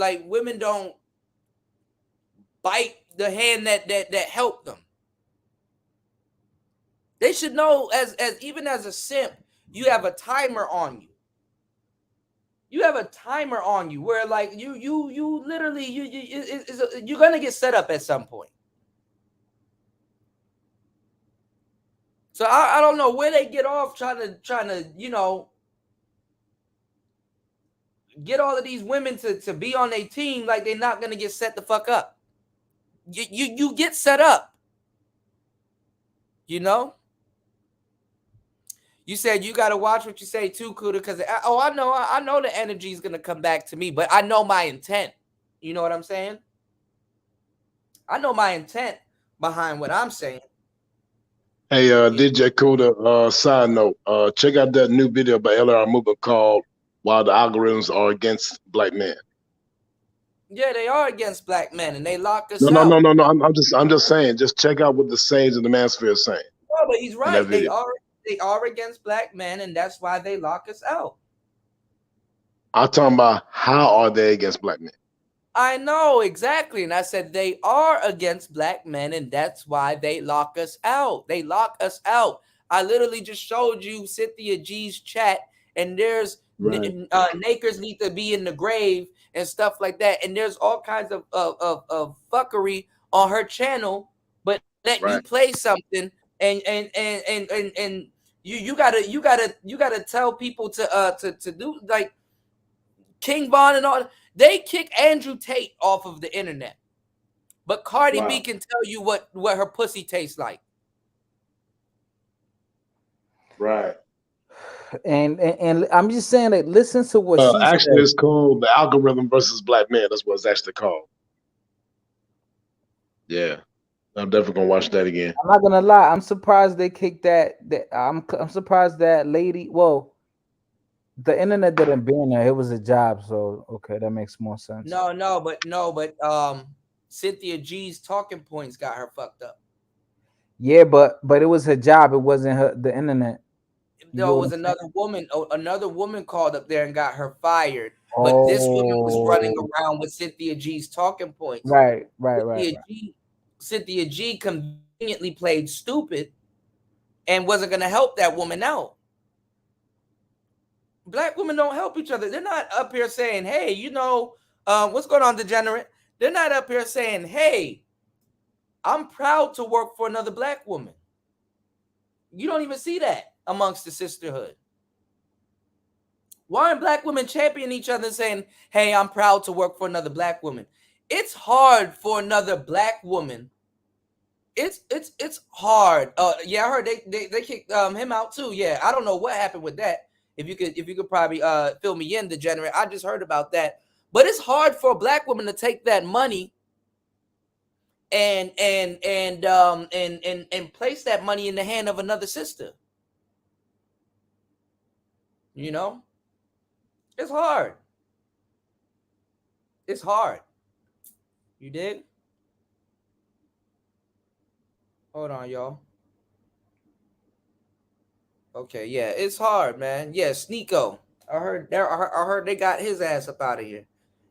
bite the hand that helped them. They should know as even as a simp, you have a timer on you. You have a timer on you where like you literally you're gonna get set up at some point. So I don't know where they get off trying to you know get all of these women to be on their team like they're not gonna get set the fuck up. You get set up. You know? You said you gotta watch what you say too, Kuda, because I know the energy is gonna come back to me, but I know my intent. You know what I'm saying? I know my intent behind what I'm saying. Hey, DJ Kuda, side note, check out that new video by LR Movement called "Why the Algorithms Are Against Black Men." Yeah, they are against black men, and they lock us out. No. I'm just saying. Just check out what the Sage of the Manosphere is saying. No, but he's right. They are against black men, and that's why they lock us out. I'm talking about how are they against black men? I know exactly. And I said they are against black men, and that's why they lock us out. They lock us out. I literally just showed you Cynthia G's chat, and there's Nakers need to be in the grave and stuff like that. And there's all kinds of fuckery on her channel, but let you play something and you gotta tell people to do like King Von and all. They kick Andrew Tate off of the internet, but Cardi B can tell you what her pussy tastes like. Right. And I'm just saying that listen to what she actually said. it's called The Algorithm versus Black Men. That's what it's actually called. Yeah. I'm definitely gonna watch that again. I'm not gonna lie, I'm surprised they kicked that I'm surprised that lady. Well, the internet didn't ban her. It was a job, so okay, that makes more sense. No, but Cynthia G's talking points got her fucked up. Yeah, but it was her job. It wasn't the internet. There was another woman. Another woman called up there and got her fired. But this woman was running around with Cynthia G's talking points. Right. Cynthia G conveniently played stupid and wasn't going to help that woman out. Black women don't help each other. They're not up here saying, hey, what's going on, degenerate? They're not up here saying, hey, I'm proud to work for another black woman. You don't even see that amongst the sisterhood. Why aren't black women championing each other and saying, hey, I'm proud to work for another black woman? It's hard for another black woman. It's hard. Yeah, I heard they kicked him out too. Yeah, I don't know what happened with that. If you could probably fill me in, degenerate. I just heard about that. But it's hard for a black woman to take that money and place that money in the hand of another sister. You know? It's hard. It's hard. You dig? Hold on, y'all. Okay, yeah, it's hard, man. Yeah, Sneeko. I heard they got his ass up out of here.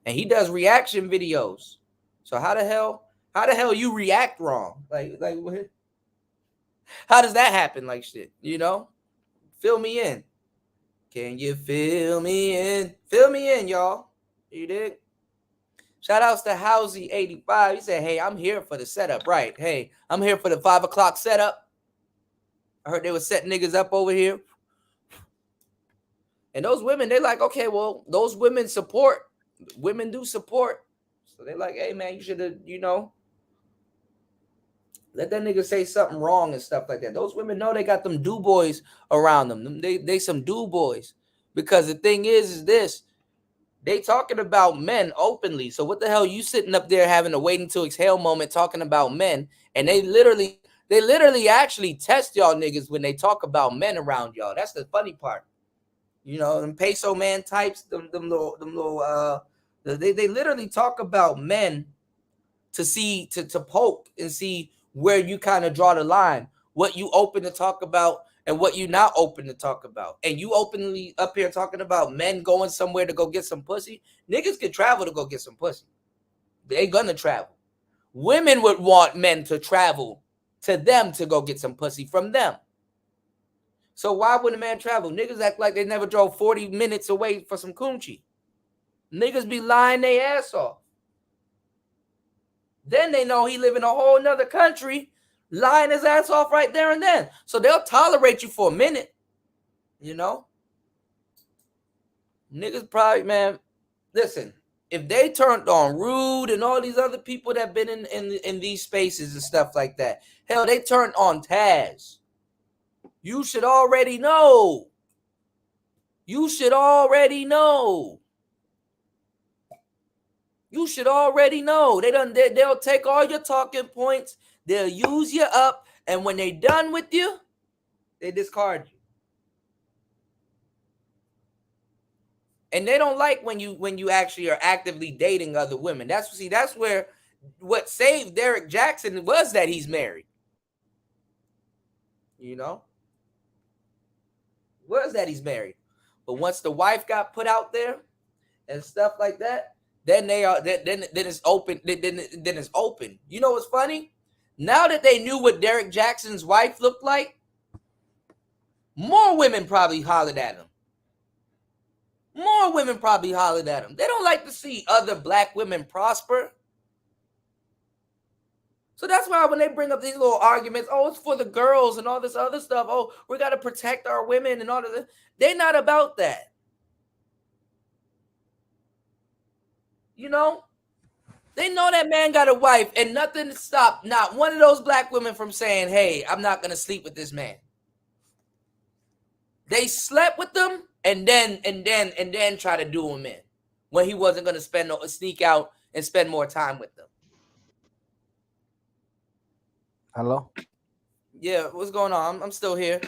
And he does reaction videos. So how the hell you react wrong? Like what? How does that happen? Like shit, you know? Fill me in. Can you fill me in? Fill me in, y'all. You dig? Shout outs to Housey85. He said, hey, I'm here for the setup. Right. Hey, I'm here for the 5 o'clock setup. I heard they were setting niggas up over here. And those women, they're like, okay, well, those women support. Women do support. So they're like, hey, man, you should have, let that nigga say something wrong and stuff like that. Those women know they got them do boys around them. They some do boys. Because the thing is this. They talking about men openly. So what the hell you sitting up there having a waiting to exhale moment talking about men? And they literally actually test y'all niggas when they talk about men around y'all. That's the funny part. Them peso man types, them little they literally talk about men to poke and see where you kind of draw the line, what you open to talk about and what you not open to talk about. And you openly up here talking about men going somewhere to go get some pussy. Niggas can travel to go get some pussy. They gonna travel. Women would want men to travel to them to go get some pussy from them. So why would a man travel? Niggas act like they never drove 40 minutes away for some coochie. Niggas be lying their ass off. Then they know he live in a whole nother country, lying his ass off right there and then. So they'll tolerate you for a minute, Niggas probably, man, listen, if they turned on Rude and all these other people that been in these spaces and stuff like that, hell, they turned on Taz. You should already know. You should already know. You should already know. They'll take all your talking points. They'll use you up. And when they done with you, they discard you. And they don't like when you actually are actively dating other women. That's where what saved Derek Jackson was that he's married. Was that he's married. But once the wife got put out there and stuff like that, then they are then it's open. Then it's open. You know what's funny? Now that they knew what Derek Jackson's wife looked like, more women probably hollered at him. More women probably hollered at him. They don't like to see other black women prosper. So that's why when they bring up these little arguments, oh, it's for the girls and all this other stuff. Oh, we got to protect our women and all this. They're not about that. You know? They know that man got a wife and nothing to stop not one of those black women from saying, hey, I'm not going to sleep with this man. They slept with them and then try to do him in when he wasn't going to sneak out and spend more time with them. Hello? Yeah, what's going on? I'm still here.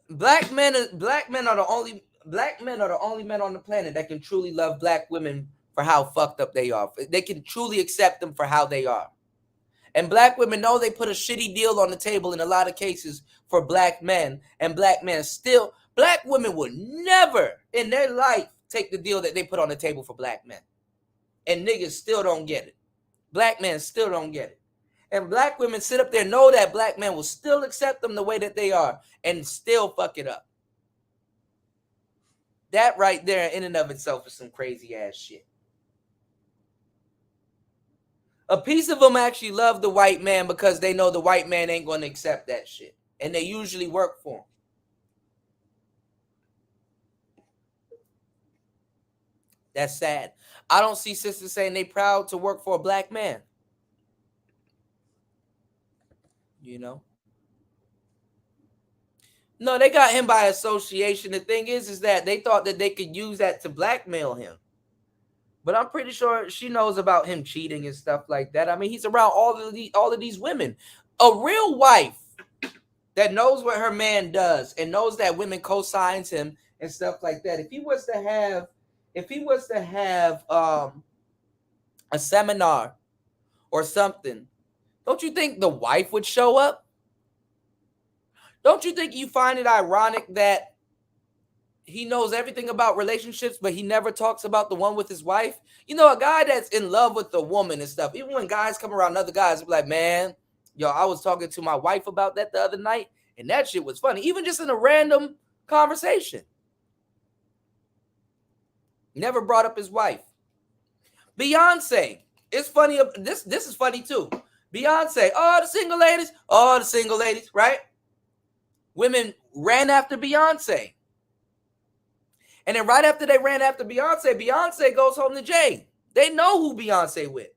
Black men are the only men on the planet that can truly love black women for how fucked up they are. They can truly accept them for how they are. And black women know they put a shitty deal on the table in a lot of cases for black men. And black women would never in their life take the deal that they put on the table for black men. And niggas still don't get it. Black men still don't get it. And black women sit up there, know that black men will still accept them the way that they are and still fuck it up. That right there in and of itself is some crazy ass shit. A piece of them actually love the white man because they know the white man ain't going to accept that shit. And they usually work for him. That's sad. I don't see sisters saying they proud to work for a black man. You know? No, they got him by association. The thing is that they thought that they could use that to blackmail him. But I'm pretty sure she knows about him cheating and stuff like that. I mean, he's around all of these women. A real wife that knows what her man does and knows that women co-signs him and stuff like that. If he was to have a seminar or something, don't you think the wife would show up? Don't you think you find it ironic that he knows everything about relationships, but he never talks about the one with his wife? You know, a guy that's in love with a woman and stuff, even when guys come around other guys, they'll be like, man, yo, I was talking to my wife about that the other night, and that shit was funny. Even just in a random conversation. Never brought up his wife. Beyonce. It's funny. This is funny too. Beyonce. Oh, the single ladies, right? Women ran after Beyonce. And then right after they ran after Beyonce, Beyonce goes home to Jay. They know who Beyonce with.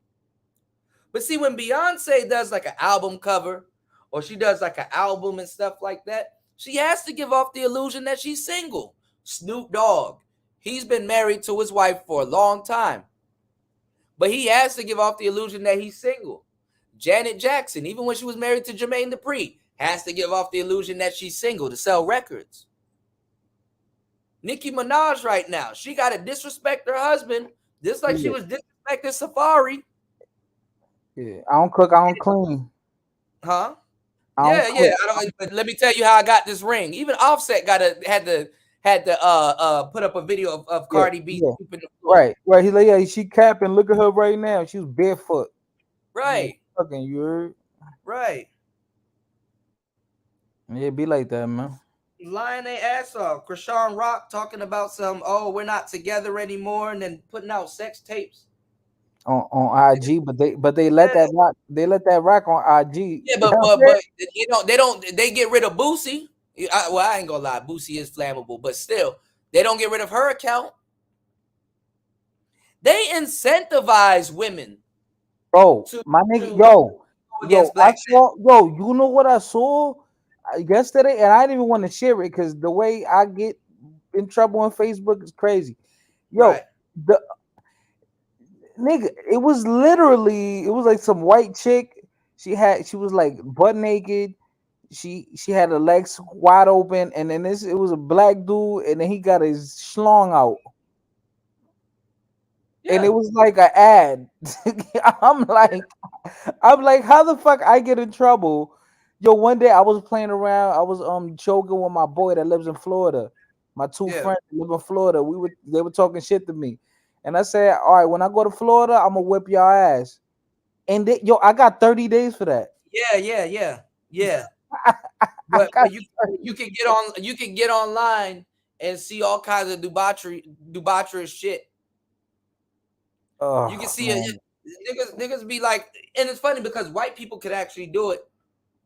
But see, when Beyonce does like an album cover or she does like an album and stuff like that, she has to give off the illusion that she's single. Snoop Dogg, he's been married to his wife for a long time. But he has to give off the illusion that he's single. Janet Jackson, even when she was married to Jermaine Dupri, has to give off the illusion that she's single to sell records. Nicki Minaj right now, she got to disrespect her husband just like she was disrespecting Safari. Yeah, I don't cook, I don't clean. Huh? Yeah. But let me tell you how I got this ring. Even Offset had to put up a video of Cardi B. Yeah. Right. He's like, yeah, she capping. Look at her right now. She was barefoot. Right. Fucking you heard? Right. Yeah, be like that, man. Lying their ass off. Krishan Rock talking about we're not together anymore, and then putting out sex tapes on IG, but they let that rock on IG. Yeah, but you know they get rid of Boosie. I ain't gonna lie, Boosie is flammable, but still they don't get rid of her account. They incentivize women. Bro, my nigga, you know what I saw yesterday, and I didn't even want to share it because the way I get in trouble on Facebook is crazy. The nigga, it was like some white chick. She was like butt naked. She had her legs wide open, and then it was a black dude, and then he got his schlong out. Yeah. And it was like an ad. I'm like, how the fuck I get in trouble? Yo, one day I was playing around. I was joking with my boy that lives in Florida. My two friends that live in Florida. They were talking shit to me, And I said, all right, when I go to Florida, I'm gonna whip y'all ass. And I got 30 days for that. Yeah. I got But you can get online and see all kinds of debaucherous shit. You can see it. Niggas be like, and it's funny because white people could actually do it.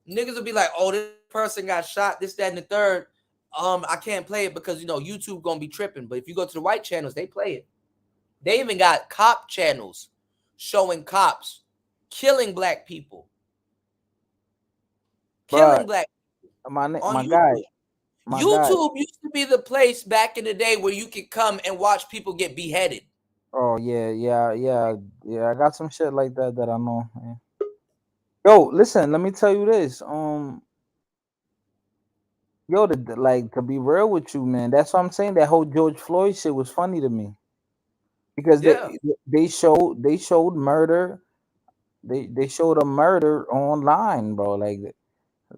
Niggas will be like, oh, this person got shot, this, that, and the third. I can't play it because YouTube gonna be tripping. But if you go to the white channels, they play it. They even got cop channels showing cops killing black people. Killing black people my on guy. YouTube. YouTube used to be the place back in the day where you could come and watch people get beheaded. Oh yeah. I got some shit like that I know. Man. Yo, listen, let me tell you this. Yo, to be real with you, man, that's what I'm saying. That whole George Floyd shit was funny to me because they showed murder. They showed a murder online, bro. Like,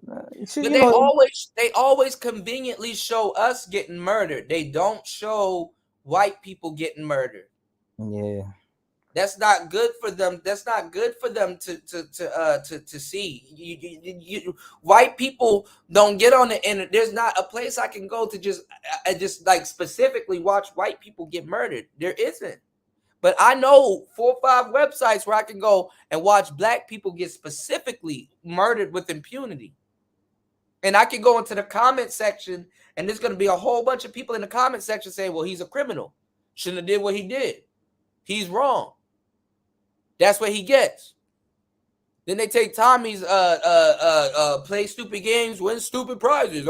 but they always conveniently show us getting murdered. They don't show white people getting murdered. Yeah. That's not good for them. That's not good for them to see. You white people don't get on the internet. There's not a place I can go to just like specifically watch white people get murdered. There isn't. But I know 4 or 5 websites where I can go and watch black people get specifically murdered with impunity. And I can go into the comment section, and there's going to be a whole bunch of people in the comment section saying, well, he's a criminal. Shouldn't have did what he did. He's wrong. That's what he gets. Then they take Tommy's play stupid games, win stupid prizes.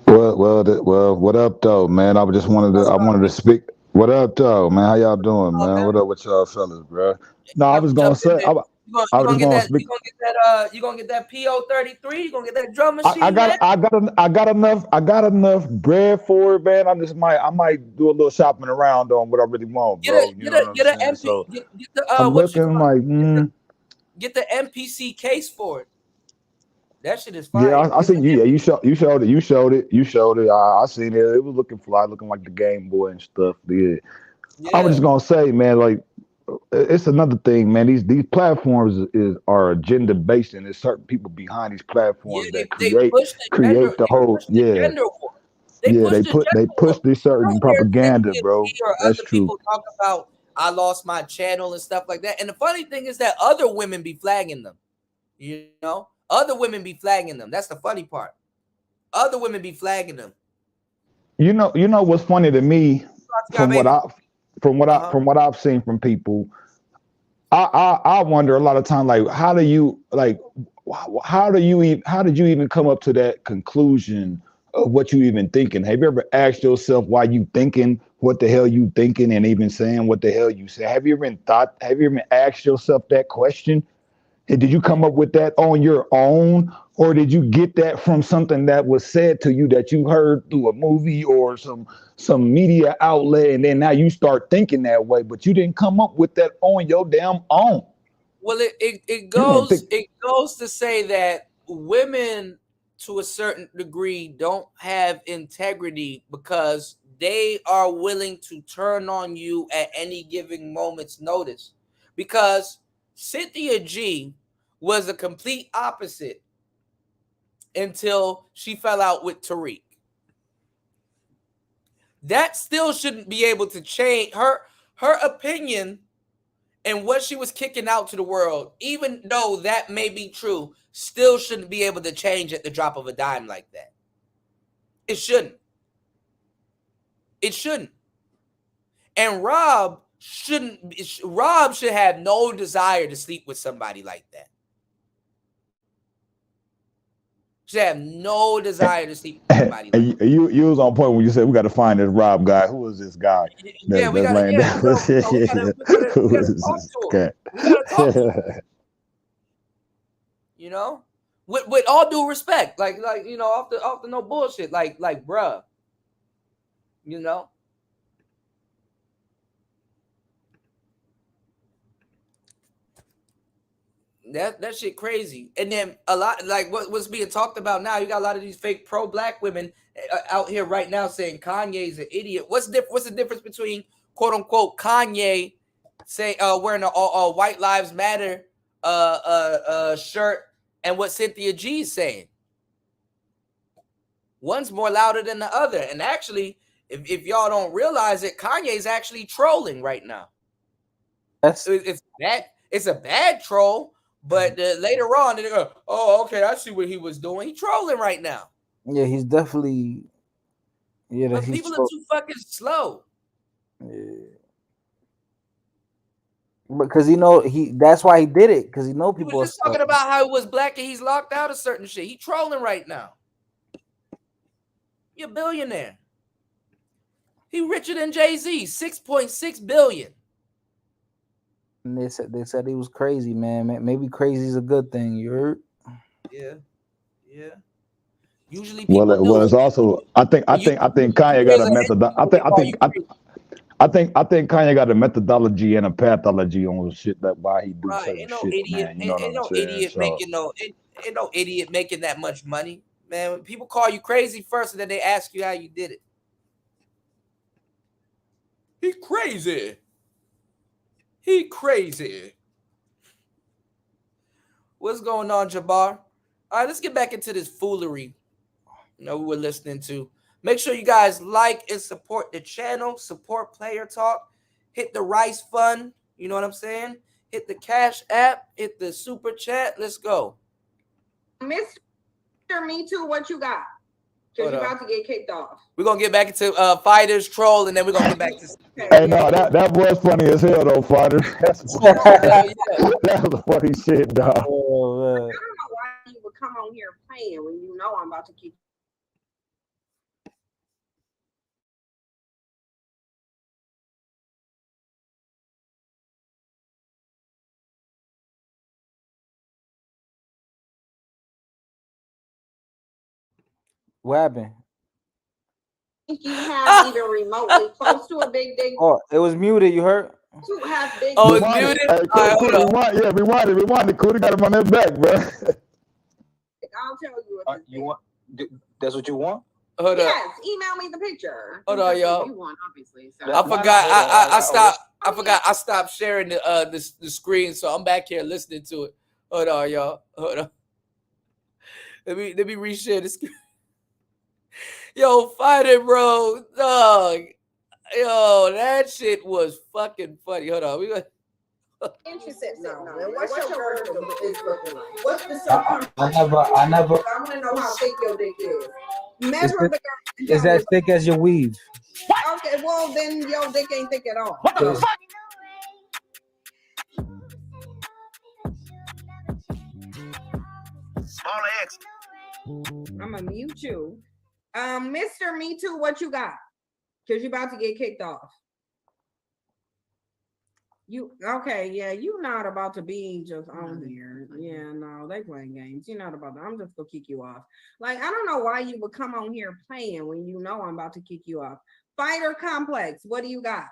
Well, what up though, man? I wanted to speak. What up though, man? How y'all doing, man? What up with y'all fellas, bro? No, I was gonna say, I was just gonna speak. You gonna get that PO33? You gonna get that drum machine? I got enough bread for it, man. I might do a little shopping around on what I really want, bro. Get the MPC case for it. That shit is fire. Yeah, I seen you. Yeah, you showed it. I seen it. It was looking fly, looking like the Game Boy and stuff. Yeah. I was just gonna say, man, like it's another thing, man. These platforms are agenda based, and there's certain people behind these platforms that create the whole. They push this certain propaganda, bro. That's true. People talk about I lost my channel and stuff like that. And the funny thing is that other women be flagging them. Other women be flagging them. That's the funny part. Other women be flagging them. You know what's funny to me from what I've seen from people. I wonder a lot of times, like, how did you even come up to that conclusion of what you even thinking? Have you ever asked yourself why you thinking what the hell you thinking and even saying what the hell you say? Have you even asked yourself that question? And did you come up with that on your own, or did you get that from something that was said to you that you heard through a movie or some media outlet, and then now you start thinking that way, but you didn't come up with that on your damn own? Well, it goes to say that women to a certain degree don't have integrity because they are willing to turn on you at any given moment's notice. Because Cynthia G was a complete opposite until she fell out with Tariq. That still shouldn't be able to change her opinion and what she was kicking out to the world, even though that may be true, still shouldn't be able to change at the drop of a dime like that. It shouldn't. It shouldn't. And Rob should have no desire to sleep with somebody like that. Should have no desire to sleep with somebody like that. You was on point when you said we got to find this Rob guy. Who is this guy? We gotta talk to him. With all due respect, like off the no bullshit, like bruh, That shit crazy. And then a lot like what's being talked about now. You got a lot of these fake pro-black women out here right now saying Kanye's an idiot. What's the difference between quote unquote Kanye say wearing a White Lives Matter shirt and what Cynthia G's saying? One's more louder than the other. And actually, if y'all don't realize it, Kanye's actually trolling right now. It's a bad troll, but later on, they go, "Oh, okay, I see what he was doing. He's trolling right now." Yeah, he's definitely. Yeah, but people are too fucking slow. Yeah. Because that's why he did it. Because people. He was just talking about how he was black and he's locked out of certain shit. He trolling right now. You're a billionaire. He richer than Jay-Z, 6.6 billion. And they said he was crazy, man. Maybe crazy is a good thing. You heard? Yeah. Usually, well, it's also. I think Kanye got a method. I think Kanye got a methodology and a pathology on shit that why he do certain ain't no shit, idiot, man. You know ain't no what I'm saying? idiot So, making ain't no idiot making that much money, man. When people call you crazy first, and then they ask you how you did it. He crazy. He crazy. What's going on, Jabbar? All right, let's get back into this foolery. We were listening to. Make sure you guys like and support the channel. Support Player Talk. Hit the Rice Fund. You know what I'm saying? Hit the Cash App. Hit the Super Chat. Let's go. Mr. Me Too, what you got? Because you're about to get kicked off. We're going to get back into Fighters Troll, and then we're going to get back to... Hey, no, that was funny as hell, though, Fighter. That was funny shit, dog. Oh, man. I don't know why you would come on here playing when you know I'm about to keep... What happened? You have either remotely close to a big dick. Oh, it was muted. You heard? To have big. Oh, it's muted. Rewind it. Cootie got him on that back, bro. I'll tell you. You want? That's what you want? Hold yes. Email me the picture. Hold on, y'all. You want, obviously. So. I forgot. I forgot. I stopped sharing the screen, so I'm back here listening to it. Hold on, y'all. Hold on. Let me reshare the screen. Yo, fight it, bro. Dog. Yo, that shit was fucking funny. Hold on. We got interested. No. What's your word is looking like? What's the circumference? I never. I want to know how thick your dick is. Measure the girl. Is as thick as your weave? Okay, well then your dick ain't thick at all. What the fuck? Small X. I'm gonna mute you. Mr. Me Too, what you got? Because you're about to get kicked off. You okay? Yeah, you're not about to be just on here. Yeah, no, they playing games. You're not about to. I'm just gonna kick you off. Like, I don't know why you would come on here playing when you know I'm about to kick you off. Fighter Complex, what do you got?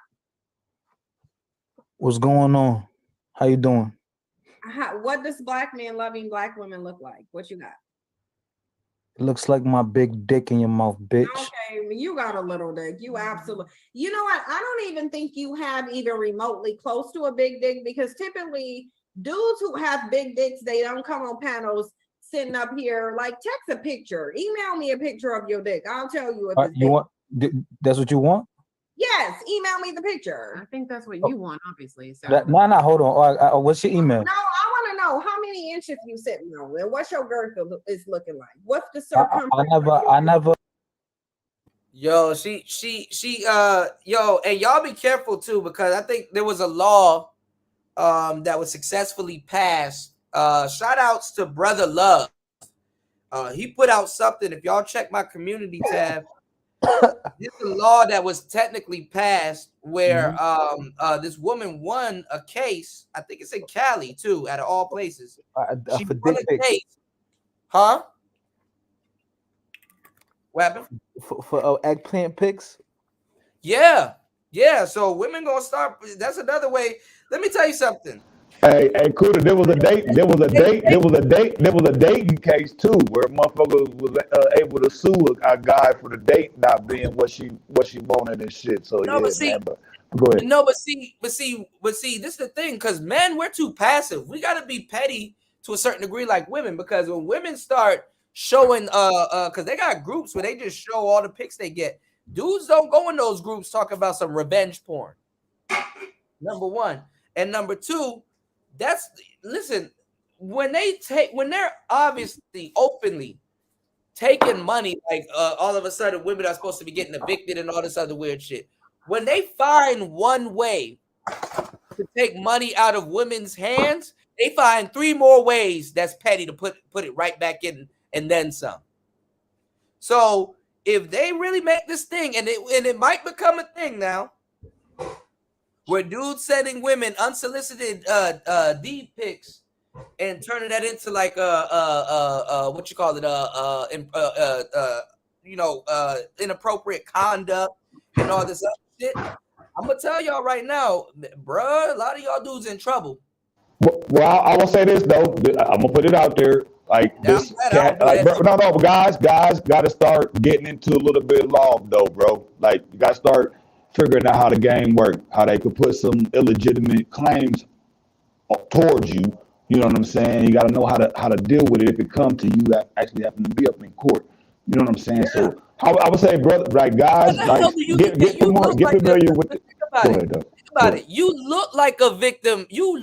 What's going on? How you doing? What does black men loving black women look like? What you got? It looks like my big dick in your mouth, bitch. Okay, you got a little dick. You absolutely. You know what? I don't even think you have even remotely close to a big dick, because typically dudes who have big dicks, they don't come on panels sitting up here. Like, text a picture, email me a picture of your dick. I'll tell you if it's you want. That's what you want? Yes, email me the picture. I think that's what you want, obviously. So No, hold on. What's your email? No, I want to know how many inches you sitting on and what's your girth is looking like. What's the circumference? I never. Yo, yo, and y'all be careful too, because I think there was a law that was successfully passed. Shout outs to Brother Love. He put out something. If y'all check my community tab, this is a law that was technically passed where this woman won a case. I think it's in Cali too, out of all places. She won a case. Huh? What happened? For eggplant pics? Yeah. So women gonna start. That's another way. Let me tell you something. Hey, Kuda, there was a dating case too, where a motherfucker was able to sue a guy for the date not being what she wanted and shit. So No, yeah, but see, man. But go ahead. no, but see, this is the thing, because men, we're too passive. We gotta be petty to a certain degree, like women, because when women start showing, because they got groups where they just show all the pics they get. Dudes don't go in those groups talking about some revenge porn. Number one, and number two. Listen, when they're obviously openly taking money, like all of a sudden women are supposed to be getting evicted and all this other weird shit. When they find one way to take money out of women's hands, they find 3 more ways that's petty to put it right back in and then some. So if they really make this thing, and it might become a thing now, where dudes sending women unsolicited D pics and turning that into like what you call it, inappropriate conduct and all this other shit. I'm gonna tell y'all right now, bruh, a lot of y'all dudes in trouble. Well, I will say this though. I'm gonna put it out there. Like this cat, like, bro, no, but guys got to start getting into a little bit of law though, bro. Like you got to start figuring out how the game works, how they could put some illegitimate claims towards you. You know what I'm saying? You got to know how to deal with it if it comes to you actually having to be up in court. You know what I'm saying? Yeah. So I would say, brother, like guys, like get familiar with it. Go ahead, though. Think about it. You look like a victim. You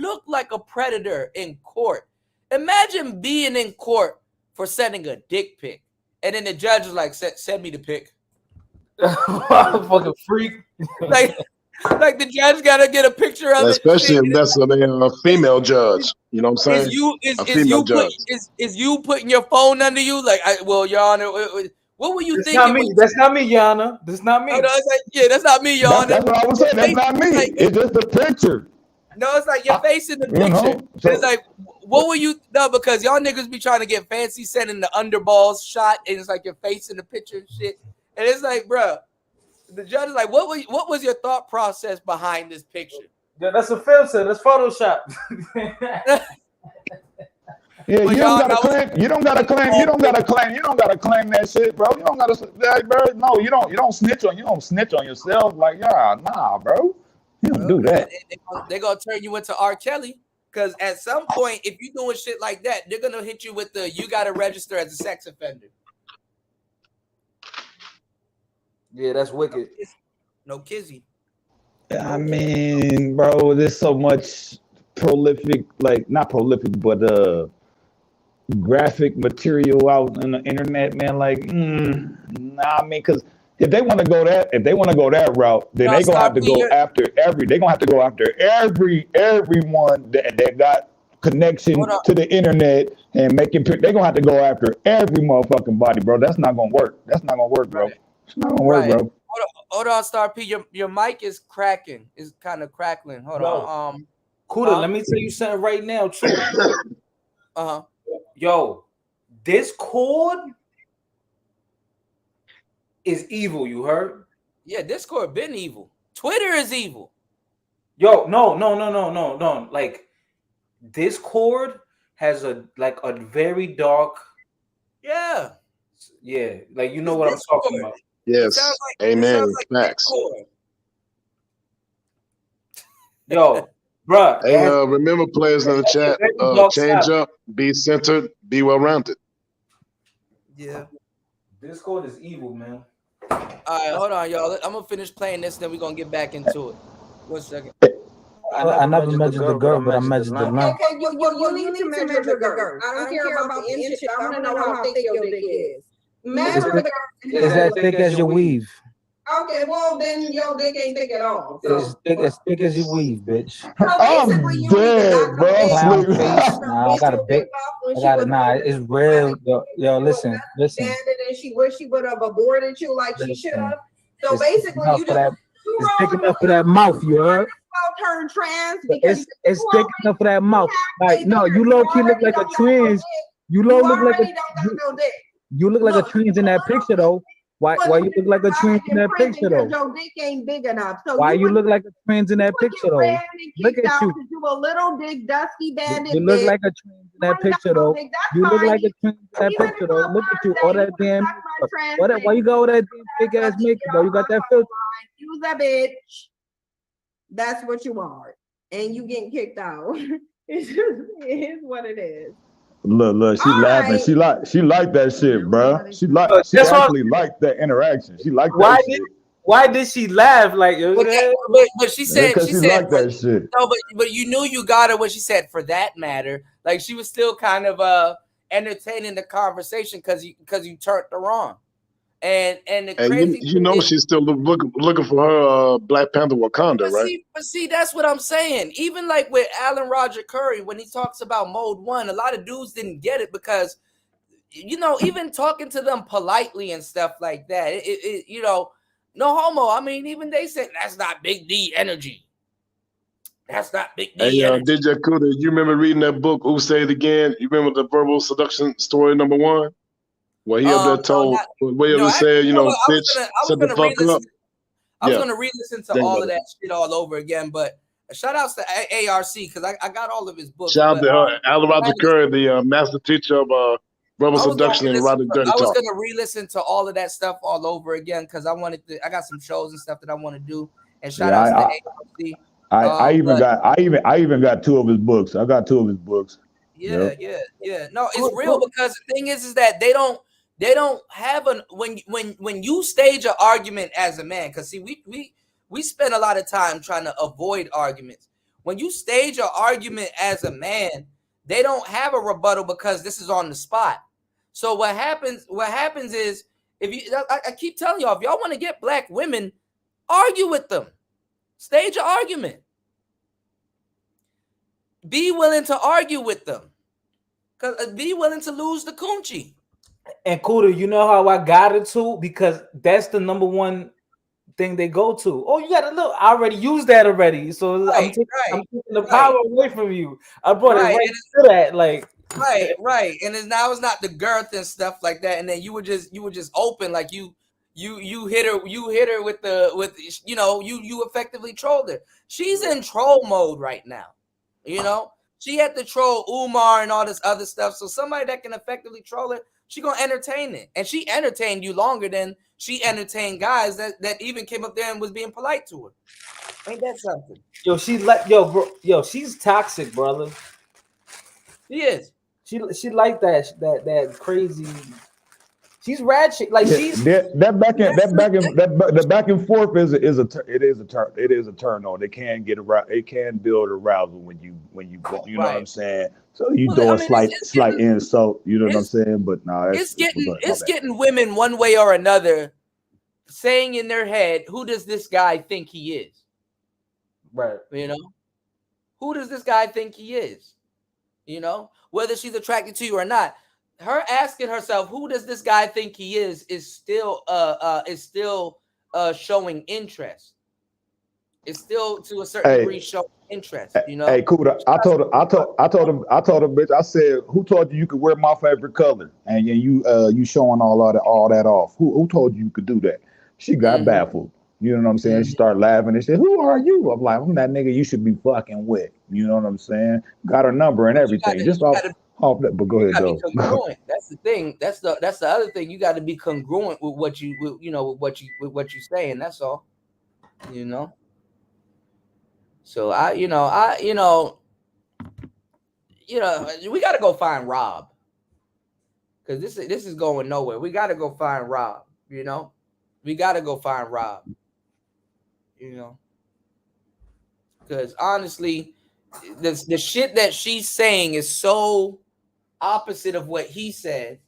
look like a predator in court. Imagine being in court for sending a dick pic, and then the judge is like, "Send me the pic." Fucking freak. like the judge gotta get a picture of especially it. if that's a female judge. You know what I'm saying? Is you putting your phone under you? Like, Your Honor, what were you thinking? Not me. That's not me, Yana. That's not me. Oh, no, that's not me, Your Honor. That's what I was saying. That's not me. It's just a picture. No, it's like your face in the picture. It's like, what were you? No, because y'all niggas be trying to get fancy, sending the underballs shot, and it's like your face in the picture and shit. And it's like, bro, the judge is like, what was your thought process behind this picture? Yeah, that's a filter. That's Photoshop. Yeah, you don't gotta claim that shit, bro. You don't gotta, bro. No, you don't snitch on yourself. Like, yeah, nah, bro. You don't do that. They're gonna turn you into R. Kelly, because at some point, if you're doing shit like that, they're gonna hit you with you gotta register as a sex offender. Yeah, that's wicked. No kizzy. I mean, bro, there's so much prolific, like not prolific, but graphic material out on the internet, man. Like, nah, I mean, because if they want to go that route, then they're gonna have to go after everyone that got connection to the internet and making. They're gonna have to go after every motherfucking body, bro. That's not gonna work. That's not gonna work, bro. It's not gonna work, bro. Hold on, Star P. Your mic is cracking. It's kind of crackling. Hold on. Kuda, let me tell you something right now, too. Yo, Discord is evil. You heard? Yeah, Discord been evil. Twitter is evil. Yo, no. Like, Discord has a very dark. Yeah. Yeah, like you know what I'm talking about. Yes. Amen. Facts. Yo, bro. Hey, remember, players in the chat, change up, be centered, be well rounded. Yeah. Discord is evil, man. All right, hold on, y'all. I'm gonna finish playing this, then we're gonna get back into it. 1 second. I never measured the girl, but I measured the length. Okay, you need to measure the girth. I don't care about the inches. I want to know how thick your dick is. Measure the girth. Is that thick as your weave? Okay, well then your dick ain't thick at all. It's thick as your weave, bitch. I'm dead, bro. Nah, I got a big. Nah, it's real. Yo, listen. And she wish she would have aborted you like she should have. So basically, you just. It's thick enough for that mouth, you heard? Turn trans. It's thick enough for that mouth. Like, no, you low key look like a trans. You look like a trans in that picture though. Why you look like a trans in that picture though? Your dick ain't big enough. So Why you look like a trans in that picture though? Look at you. You a little dick dusty bandit. You look like a trans in that picture though. You look like a trans in that picture though. Look at you. All that damn. Why you got all that damn big ass makeup though? You got that filter. Use a bitch. That's what you are, and you getting kicked out. It is what it is. Look, she laughing. Right. She like that shit, bro. She actually like that interaction. She like that shit. Why did she laugh? Like, but she said she like that shit. No, but you knew you got her when she said for that matter. Like she was still kind of entertaining the conversation because you turned her on. And the crazy you know she's still looking for her Black Panther Wakanda, right? But see, that's what I'm saying. Even like with Alan Roger Curry, when he talks about Mode 1, a lot of dudes didn't get it because, even talking to them politely and stuff like that, it no homo. I mean, even they said that's not Big D energy. That's not Big D energy. DJ Kuda, you remember reading that book, Who Say It Again? You remember the verbal seduction story number 1? Well, he up there told, said, bitch, shut the fuck up. I was going to re-listen to all of that shit all over again, but shout outs to ARC because I got all of his books. Shout out to Alan Roger Curry, the master teacher of verbal seduction and erotic dirty talk. I was going to re-listen to all of that stuff all over again because I got some shows and stuff that I want to do. And shout outs to ARC. I even got 2 of his books. I got 2 of his books. Yeah. No, it's real because the thing is that they don't have when you stage an argument as a man, because see, we spend a lot of time trying to avoid arguments. When you stage an argument as a man, they don't have a rebuttal because this is on the spot. So what happens is I keep telling y'all, if y'all want to get black women, argue with them. Stage an argument. Be willing to argue with them. Be willing to lose the coochie. And Kuda, you know how I got it too? Because that's the number one thing they go to. Oh, you got to look. I already used that already. So I'm taking the power away from you. I brought it right to that. Like right. And now it's not the girth and stuff like that. And then you were just open, like you hit her with you effectively trolled her. She's in troll mode right now. She had to troll Umar and all this other stuff. So somebody that can effectively troll it, she gonna entertain it. And she entertained you longer than she entertained guys that even came up there and was being polite to her. Ain't that something? She's toxic, brother. She is. She like that crazy. She's ratchet. Like she's that back and forth is a turn on. It can get around. It can build arousal when you know what I'm saying. So you do a slight insult. You know what I'm saying. But no, it's getting women one way or another saying in their head, "Who does this guy think he is?" Right. Who does this guy think he is? Whether she's attracted to you or not. Her asking herself, "Who does this guy think he is?" is still showing interest. It's still to a certain degree showing interest. Hey, Kuda, I told her, bitch. I said, "Who told you could wear my favorite color?" And you showing all that off. Who told you could do that? She got baffled. You know what I'm saying? She started laughing and said, "Who are you?" I'm like, "I'm that nigga you should be fucking with." You know what I'm saying? Got her number and everything. Off that, but go ahead, though. Congruent. That's the thing. That's the other thing. You got to be congruent with what you saying. That's all. So we got to go find Rob because this is going nowhere. We got to go find Rob. We got to go find Rob. Because honestly, the shit that she's saying is so opposite of what he said.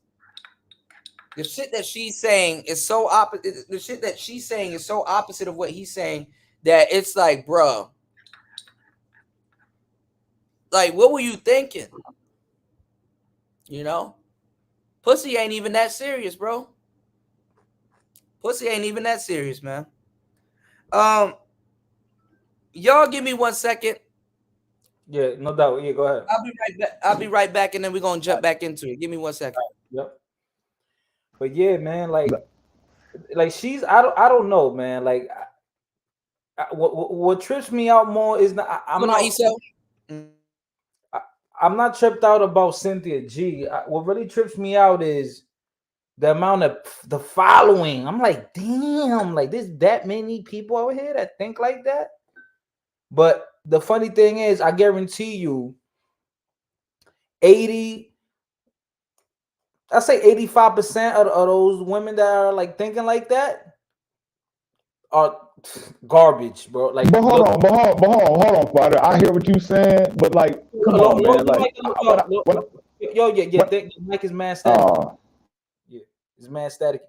The shit that she's saying is so opposite. The shit that she's saying is so opposite of what he's saying that it's like, bro, like, what were you thinking? Pussy ain't even that serious, bro. Pussy ain't even that serious, man. Y'all give me 1 second. Yeah, no doubt. Yeah, go ahead. I'll be right back, and then we're gonna jump back into it. Give me 1 second. Yep. But yeah, man, like like she's I don't know, man. Like what trips me out more is not Hold on, Eso. I'm not tripped out about Cynthia G. What really trips me out is the amount of the following. I'm like, damn, like there's that many people out here that think like that. But the funny thing is, I guarantee you, 85% of those women that are like thinking like that are garbage, bro. Like, But hold on, Father. I hear what you saying, but like, come on, man. Like, your mic is mad static. Yeah, it's mad static.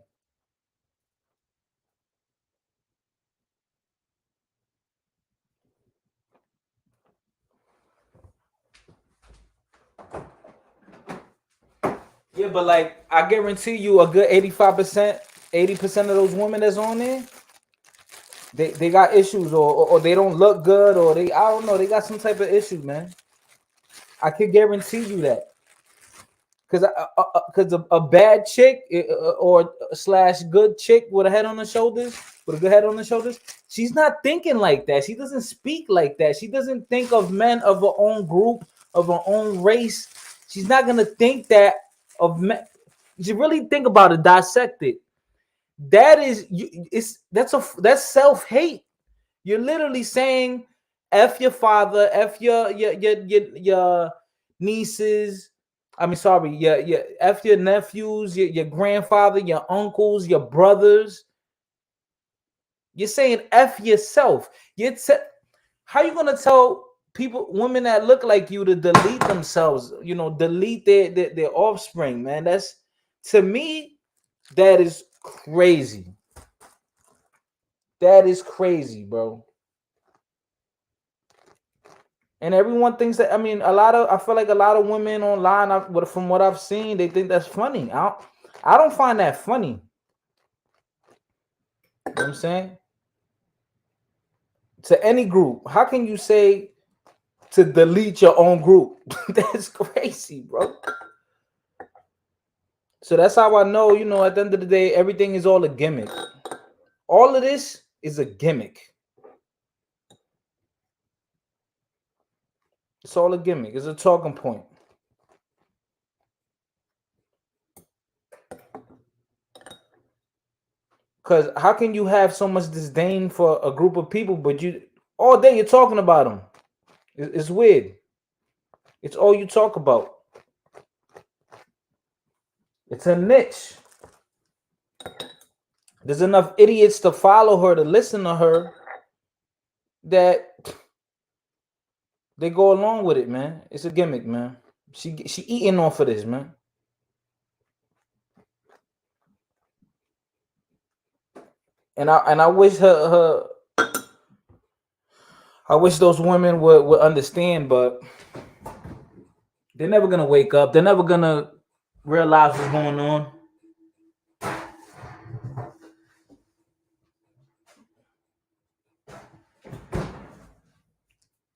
Yeah, but like I guarantee you a good 85%, 80% of those women that's on there, they got issues or they don't look good or I don't know, they got some type of issue, man. I can guarantee you that. Because a bad chick or slash good chick with a head on the shoulders, with a good head on the shoulders, she's not thinking like that. She doesn't speak like that. She doesn't think of men of her own group, of her own race. She's not gonna think that of men. You really think about it, dissect it. That is, that's self-hate. You're literally saying F your father, F your nieces. I mean, sorry, F your nephews, your grandfather, your uncles, your brothers. You're saying F yourself. How you gonna tell women that look like you to delete themselves? You know, delete their offspring, man. That's, to me, that is crazy. That is crazy, bro. And everyone thinks that. I mean, I feel like a lot of women online, from what I've seen, they think that's funny. I don't find that funny. You know what I'm saying? To any group, how can you say to delete your own group? That's crazy, bro. So that's how I know, you know, at the end of the day, everything is all a gimmick. All of this is a gimmick. It's all a gimmick. It's a talking point. Because how can you have so much disdain for a group of people, but all day you're talking about them? It's weird. It's all you talk about. It's a niche. There's enough idiots to follow her, to listen to her, that they go along with it, man. It's a gimmick, man. She eating off of this, man. And I wish I wish those women would understand, but they're never gonna wake up. They're never gonna realize what's going on.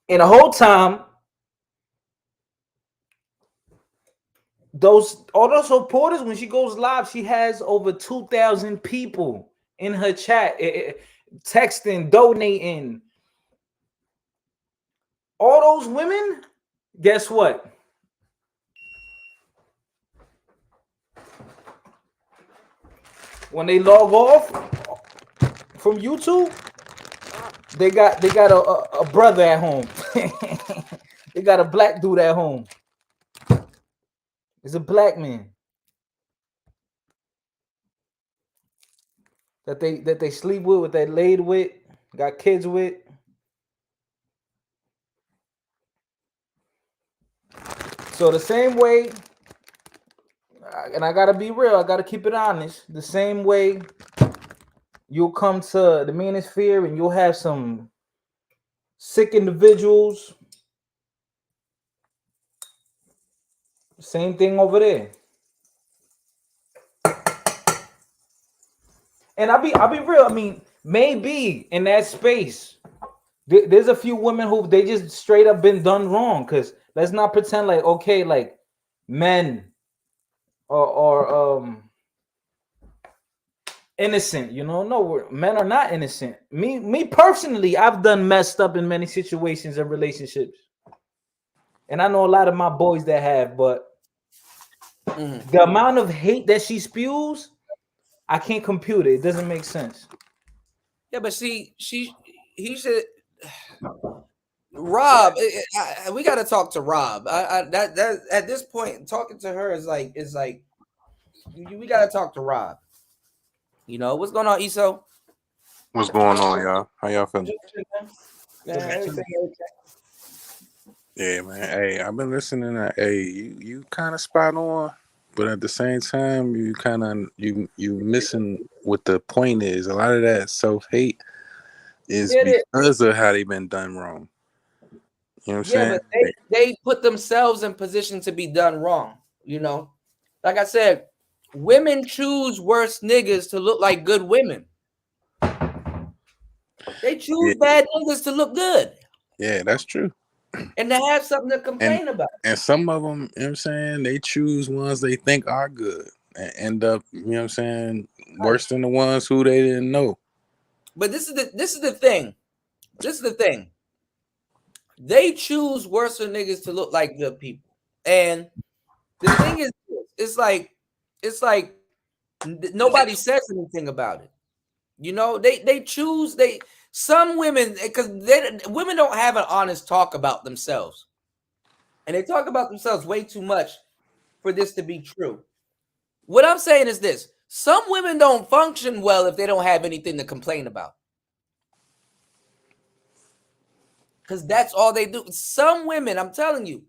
And the whole time, all those supporters, when she goes live, she has over 2,000 people in her chat, texting, donating. All those women, guess what? When they log off from YouTube, they got a brother at home. They got a black dude at home. It's a black man that they sleep with, they laid with, got kids with. So the same way, and I gotta be real, I gotta keep it honest. The same way you'll come to the manosphere and you'll have some sick individuals. Same thing over there. And I'll be real. I mean, maybe in that space, there's a few women who they just straight up been done wrong. Because let's not pretend like, okay, like men or innocent. You know, no, men are not innocent. Me personally, I've done messed up in many situations and relationships, and I know a lot of my boys that have. But the amount of hate that she spews, I can't compute it. It doesn't make sense. Yeah, but see, he should. Rob, we got to talk to Rob. That at this point, talking to her is like we got to talk to Rob. You know what's going on, Eso? What's going on, y'all? How y'all feeling? Yeah, man. Hey, I've been listening to. Hey, you kind of spot on, but at the same time, you kind of you missing what the point is. A lot of that self-hate is because of how they've been done wrong. You know what I'm saying? But they put themselves in position to be done wrong. You know, like I said, women choose worse niggas to look like good women. They choose bad niggas to look good. Yeah, that's true. And to have something to complain about. And some of them, you know what I'm saying, they choose ones they think are good and end up, you know what I'm saying, worse than the ones who they didn't know. But this is the thing. This is the thing. They choose worse niggas to look like good people. And the thing is, it's like nobody says anything about it. You know, they choose some women, because women don't have an honest talk about themselves, and they talk about themselves way too much for this to be true. What I'm saying is this: some women don't function well if they don't have anything to complain about, because that's all they do. Some women, I'm telling you,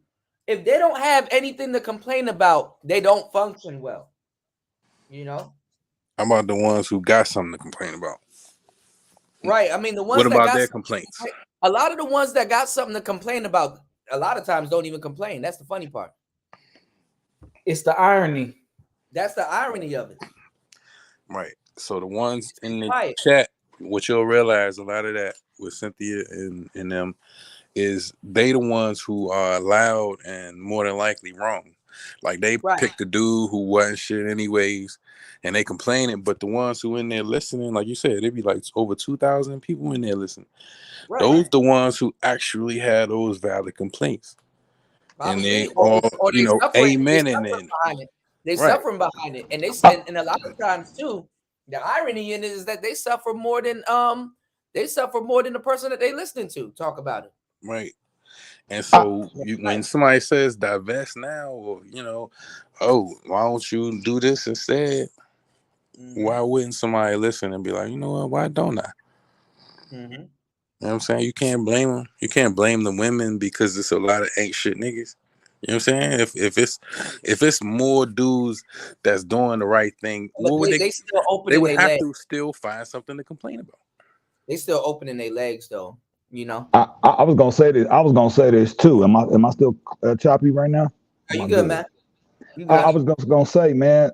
if they don't have anything to complain about, they don't function well. You know. How about the ones who got something to complain about? Right. I mean, the ones what that about got their complaints? A lot of the ones that got something to complain about, a lot of times don't even complain. That's the funny part. It's the irony. That's the irony of it. Right. So the ones in the chat, what you'll realize a lot of that with Cynthia and them is they the ones who are loud and more than likely wrong. Like they picked a dude who wasn't shit anyways, and they complaining. But the ones who in there listening, like you said, it'd be like over 2,000 people in there listening. Right. Those the ones who actually had those valid complaints, and they all, you know, amen in it. They suffering behind it, and they said, and a lot of times too, the irony in it is that they suffer more than the person that they listening to talk about it. Right. And so when somebody says divest now, or you know, oh, why don't you do this instead? Why wouldn't somebody listen and be like, you know what, why don't I? You know what I'm saying? You can't blame them. You can't blame the women because it's a lot of ain't shit niggas. You know what I'm saying? If it's more dudes that's doing the right thing, they still opening they would their have legs. to still find something to complain about. They still opening their legs though, you know. I was gonna say this. I was gonna say this too. Am I still choppy right now? Are you good, man? You good? I was gonna say, man,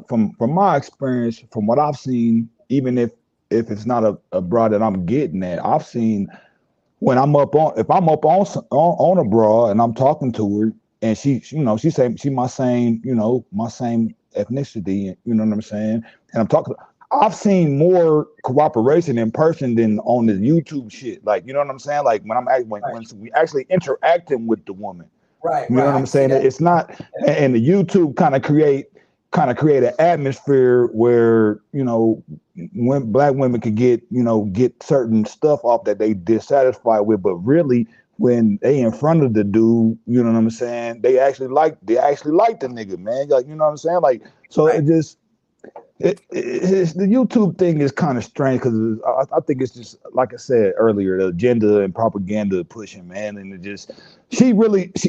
from my experience, from what I've seen, even if it's not a broad that I'm getting at, I've seen when if I'm up on a broad and I'm talking to her and she say she my same ethnicity, you know what I'm saying, and I'm talking. I've seen more cooperation in person than on the YouTube shit. Like, you know what I'm saying? Like when we actually interacting with the woman. Right. You know what I'm saying? It's not, and the YouTube kind of create an atmosphere where, you know, when black women could get certain stuff off that they dissatisfied with, but really when they in front of the dude, you know what I'm saying? They actually like the nigga, man. Like, you know what I'm saying? Like, so it just. The YouTube thing is kind of strange because I think it's just like I said earlier, the agenda and propaganda pushing, man, and she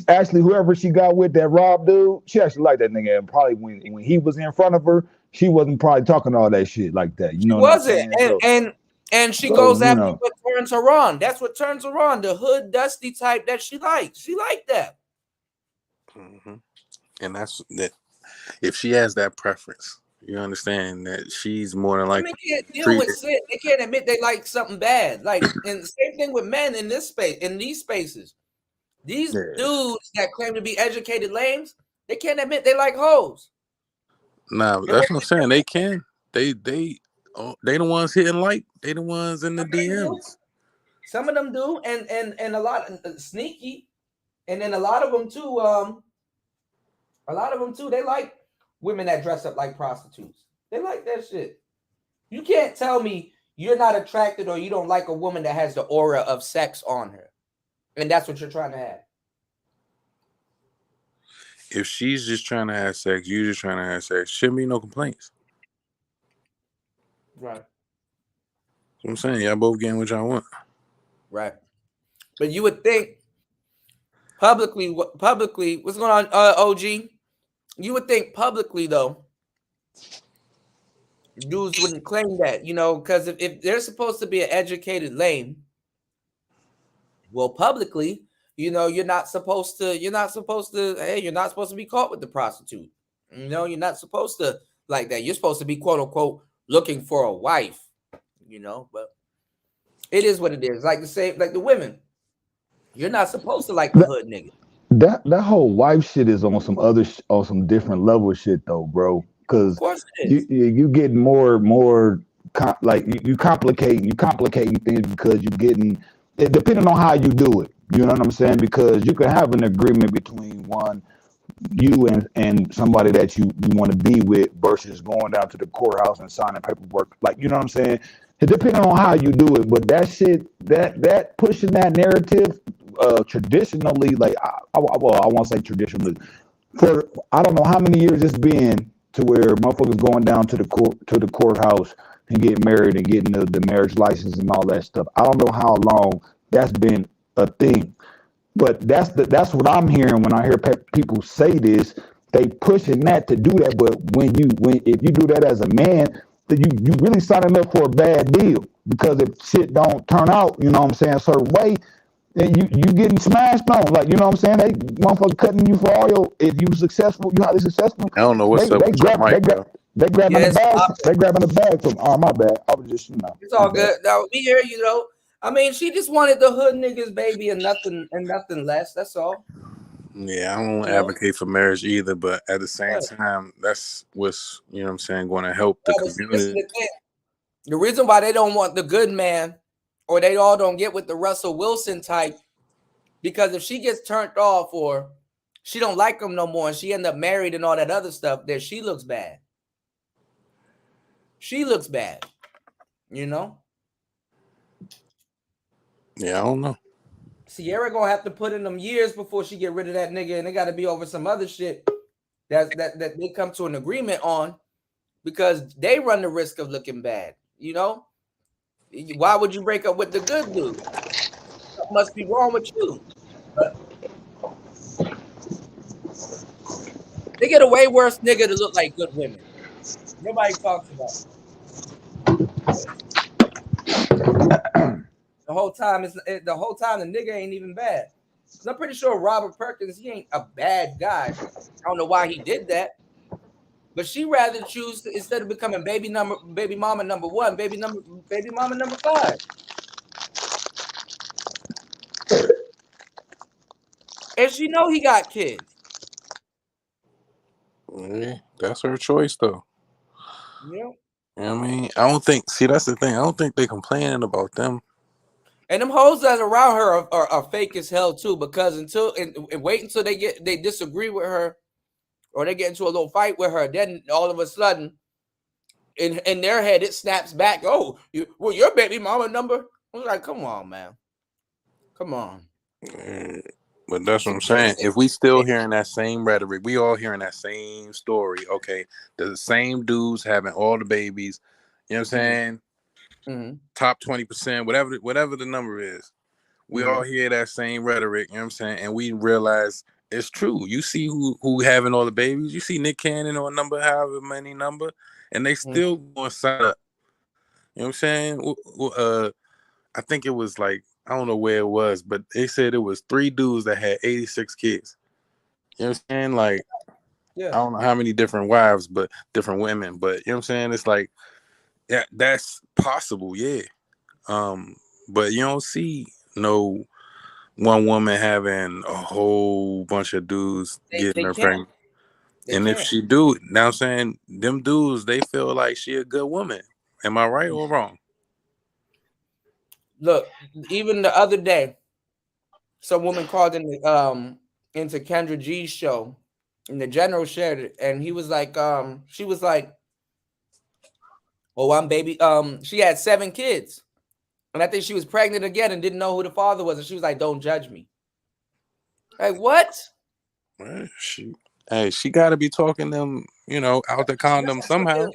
actually whoever she got with, that Rob dude, she actually liked that nigga, and probably when he was in front of her, she wasn't probably talking all that shit like that, you know. What I'm saying? And she goes after what turns her on. That's what turns her on. The hood dusty type that she likes. She liked that. And that's that. If she has that preference. You understand that she's more than likely. Women can't deal with shit. They can't admit they like something bad. Like, and the same thing with men in this space, in these spaces. These dudes that claim to be educated lames, they can't admit they like hoes. Nah, that's what I'm saying. They can. They Oh, they the ones hitting like. They the ones in the DMs. Some of them do, and a lot sneaky, and then a lot of them too. They like women that dress up like prostitutes. They like that shit. You can't tell me you're not attracted or you don't like a woman that has the aura of sex on her, and that's what you're trying to have. If she's just trying to have sex, you just trying to have sex, shouldn't be no complaints. Right. That's what I'm saying. Y'all both getting what y'all want. Right. But you would think publicly, what's going on, OG? You would think publicly, though, dudes wouldn't claim that, because if they're supposed to be an educated lane, well, publicly, you're not supposed to be caught with the prostitute. You're not supposed to like that. You're supposed to be, quote unquote, looking for a wife, but it is what it is. Like the women, you're not supposed to like the hood nigga. That whole wife shit is on some different level shit though, bro. Because you get more you complicating things because you're getting it depending on how you do it. You know what I'm saying? Because you can have an agreement between you and somebody that you want to be with versus going down to the courthouse and signing paperwork. Like, you know what I'm saying? It depending on how you do it, but that shit, that pushing that narrative, traditionally, like I won't say traditionally, for I don't know how many years it's been to where motherfuckers going down to the courthouse and getting married and getting the marriage license and all that stuff. I don't know how long that's been a thing, but that's what I'm hearing when I hear people say this. They pushing that to do that, but if you do that as a man, then you really signing up for a bad deal, because if shit don't turn out, you know what I'm saying, a certain way, then you getting smashed on. Like, you know what I'm saying? They motherfucker cutting you for all your, if you successful, you highly successful. I don't know what's up with your mic, bro. They grabbing the bag. They grabbing the bag from. Oh, my bad. I was just, It's all good. Now we hear you though. I mean, she just wanted the hood niggas, baby, and nothing less. That's all. Yeah, I don't advocate for marriage either, but at the same time, that's what's, you know what I'm saying, going to help the community. The reason why they don't want the good man, or they all don't get with the Russell Wilson type, because if she gets turned off or she don't like him no more and she end up married and all that other stuff, then she looks bad. She looks bad, Yeah, I don't know. Sierra gonna have to put in them years before she get rid of that nigga, and it got to be over some other shit that they come to an agreement on, because they run the risk of looking bad. Why would you break up with the good dude? What must be wrong with you? They get a way worse nigga to look like good women. Nobody talks about it. The whole time the nigga ain't even bad. I'm pretty sure Robert Perkins, he ain't a bad guy. I don't know why he did that, but she rather choose to, instead of becoming baby mama number 1, baby mama number 5. And she know he got kids. Yeah, that's her choice though. Yeah. You know what I mean? I don't think, that's the thing. I don't think they complaining about them. And them hoes that around her are fake as hell too, because wait until they disagree with her, or they get into a little fight with her, then all of a sudden in their head it snaps back. Oh, your baby mama number? I was like, come on, man. Come on. But that's what I'm saying. If we still hearing that same rhetoric, we all hearing that same story. Okay, the same dudes having all the babies. You know what I'm saying? Mm-hmm. Top 20%, whatever the number is. We all hear that same rhetoric. You know what I'm saying? And we realize it's true. You see who having all the babies. You see Nick Cannon or however many number, and they still going to sign up. You know what I'm saying? I think it was like, I don't know where it was, but they said it was 3 dudes that had 86 kids. You know what I'm saying? Like, I don't know how many different wives, but different women. But you know what I'm saying? It's like, yeah, that's possible, yeah. But you don't see no one woman having a whole bunch of dudes getting her pregnant. And if she do, now I'm saying them dudes, they feel like she a good woman. Am I right or wrong? Look, even the other day, some woman called into Kendra G's show, and the general shared it, and he was like, she was like, "Oh, I'm baby." She had 7 kids, and I think she was pregnant again and didn't know who the father was, and she was like, "Don't judge me." Like what? Well, she got to be talking them, out the condom somehow.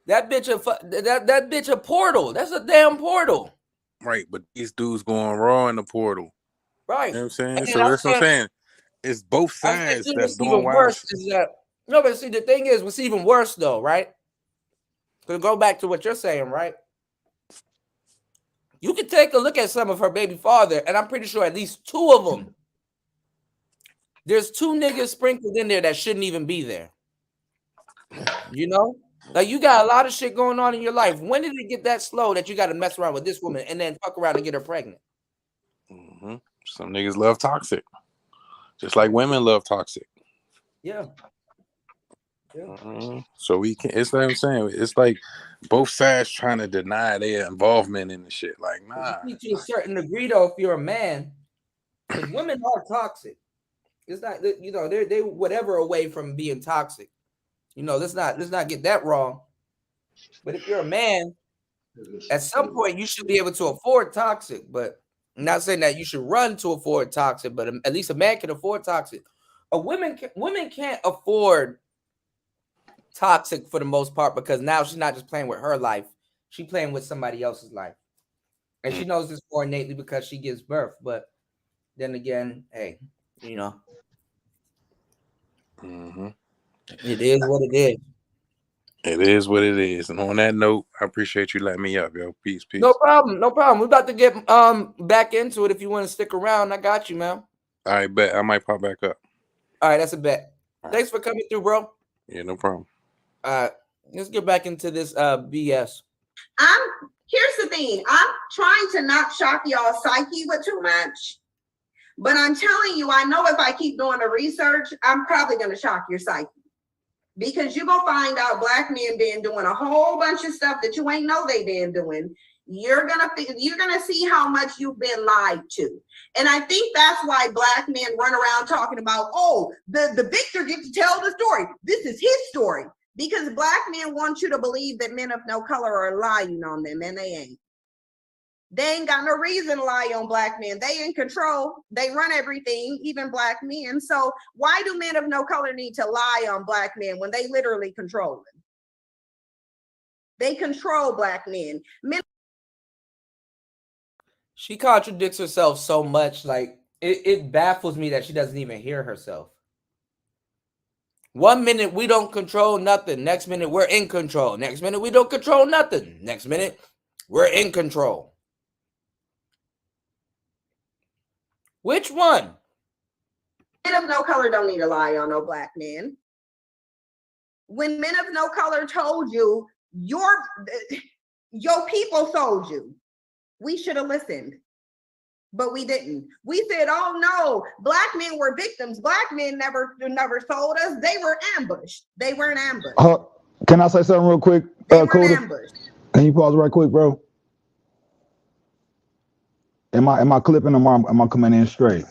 That bitch that bitch a portal. That's a damn portal. Right, but these dudes going raw in the portal. Right. You know what I'm saying? And So that's what I'm saying. It's both sides that's doing wild worse shit. is that no, but see the thing is what's even worse though, right? To go back to what you're saying, right? You can take a look at some of her baby father, and I'm pretty sure at least 2 of them. There's 2 niggas sprinkled in there that shouldn't even be there. You know? Like you got a lot of shit going on in your life. When did it get that slow that you got to mess around with this woman and then fuck around and get her pregnant? Mm-hmm. Some niggas love toxic, just like women love toxic. Yeah. So we can. It's like I'm saying. It's like both sides trying to deny their involvement in the shit. Like, nah. To a certain degree, though, if you're a man, because women are toxic. It's not, they whatever away from being toxic. Let's not get that wrong. But if you're a man, at some point you should be able to afford toxic. But I'm not saying that you should run to afford toxic, but at least a man can afford toxic. Women can't afford toxic for the most part because now she's not just playing with her life; she's playing with somebody else's life, and she knows this more innately because she gives birth. But then again, hey, Mm-hmm. It is what it is. It is what it is. And on that note, I appreciate you letting me up, yo. Peace. No problem. We're about to get back into it. If you want to stick around, I got you, man. All right, bet. I might pop back up. All right, that's a bet. Thanks for coming through, bro. Yeah, no problem. All right, let's get back into this BS. Here's the thing. I'm trying to not shock y'all psyche with too much. But I'm telling you, I know if I keep doing the research, I'm probably going to shock your psyche. Because you're going to find out Black men been doing a whole bunch of stuff that you ain't know they been doing. You're going to see how much you've been lied to. And I think that's why Black men run around talking about, oh, the victor gets to tell the story. This is his story. Because Black men want you to believe that men of no color are lying on them, and they ain't. They ain't got no reason to lie on Black men. They in control. They run everything, even Black men. So why do men of no color need to lie on Black men when they literally control them? They control Black men. She contradicts herself so much. Like it baffles me that she doesn't even hear herself. 1 minute we don't control nothing. Next minute we're in control. Next minute we don't control nothing. Next minute we're in control. Which one? Men of no color don't need to lie on no Black men. When men of no color told you, your people sold you, we should have listened. But we didn't. We said, oh no, Black men were victims. Black men never sold us. They were ambushed. They weren't ambushed. Can I say something real quick? They weren't ambushed. Can you pause right quick, bro? Am I clipping or am I coming in straight?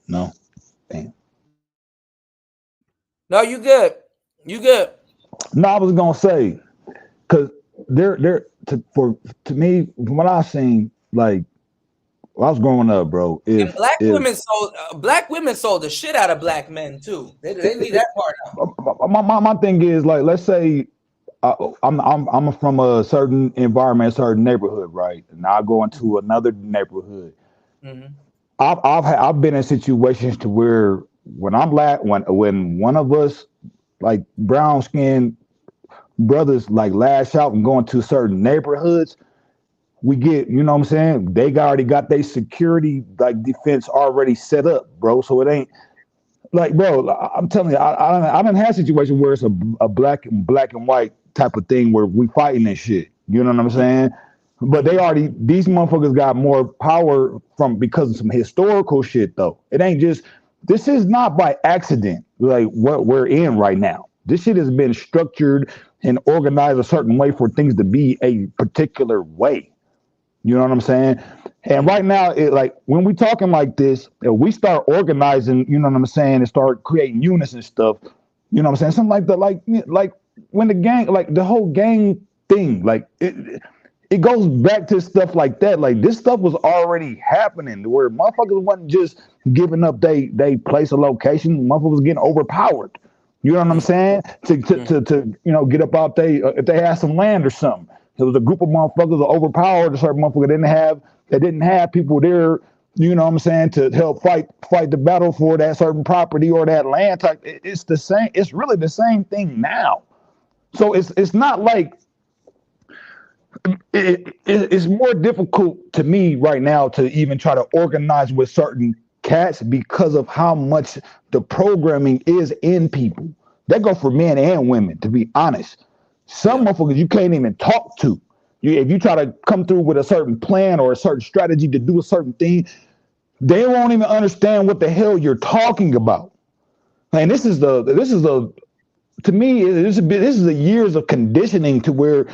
No. Damn. No, you good. You good. No, I was gonna say, cause to me, from what I've seen, like when I was growing up, bro. Black women sold the shit out of Black men too. They leave that part out. My thing is, like, let's say I'm from a certain environment, a certain neighborhood, right? And I go into another neighborhood. Mm-hmm. I've been in situations to where when one of us, like brown skinned brothers, like lash out and go into certain neighborhoods, we get, you know what I'm saying? They already got their security like defense already set up, bro. So it ain't like, bro, I'm telling you, I done had situations where it's a black and white type of thing where we fighting and shit. You know what I'm saying? But these motherfuckers got more power because of some historical shit though. It ain't just, this is not by accident, like what we're in right now. This shit has been structured and organized a certain way for things to be a particular way. You know what I'm saying? And right now, like when we talking like this, if we start organizing, you know what I'm saying, and start creating units and stuff, you know what I'm saying? Something like that, like when the gang, like the whole gang thing, like it goes back to stuff like that. Like this stuff was already happening where motherfuckers wasn't just giving up they place of location. Motherfuckers was getting overpowered. You know what I'm saying? To you know, get up out if they had some land or something. There was a group of motherfuckers that overpowered a certain motherfucker that didn't have people there, you know what I'm saying, to help fight the battle for that certain property or that land type. It's the same, it's really the same thing now. So it's not like it's more difficult to me right now to even try to organize with certain cats because of how much the programming is in people. That go for men and women, to be honest. Some motherfuckers you can't even talk to. If you try to come through with a certain plan or a certain strategy to do a certain thing, they won't even understand what the hell you're talking about. And this is a to me, this is a years of conditioning to where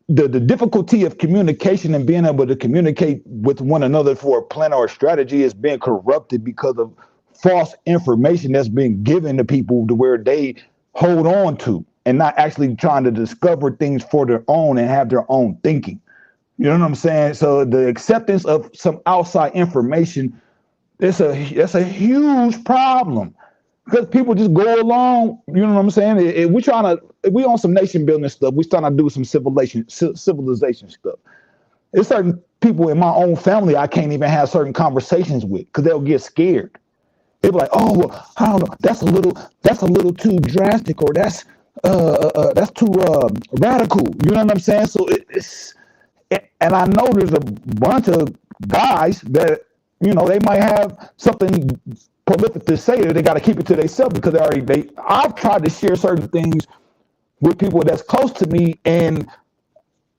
the difficulty of communication and being able to communicate with one another for a plan or a strategy is being corrupted because of false information that's being given to people to where they hold on to and not actually trying to discover things for their own and have their own thinking. You know what I'm saying? So the acceptance of some outside information, that's a huge problem. Because people just go along, you know what I'm saying? If we on some nation building stuff, we starting to do some civilization stuff. There's certain people in my own family I can't even have certain conversations with because they'll get scared. They'll be like, "Oh, well, I don't know, that's a little too drastic, or that's too radical." You know what I'm saying? So and I know there's a bunch of guys that, you know, they might have something prolific to say that they got to keep it to themselves because I've tried to share certain things with people that's close to me, and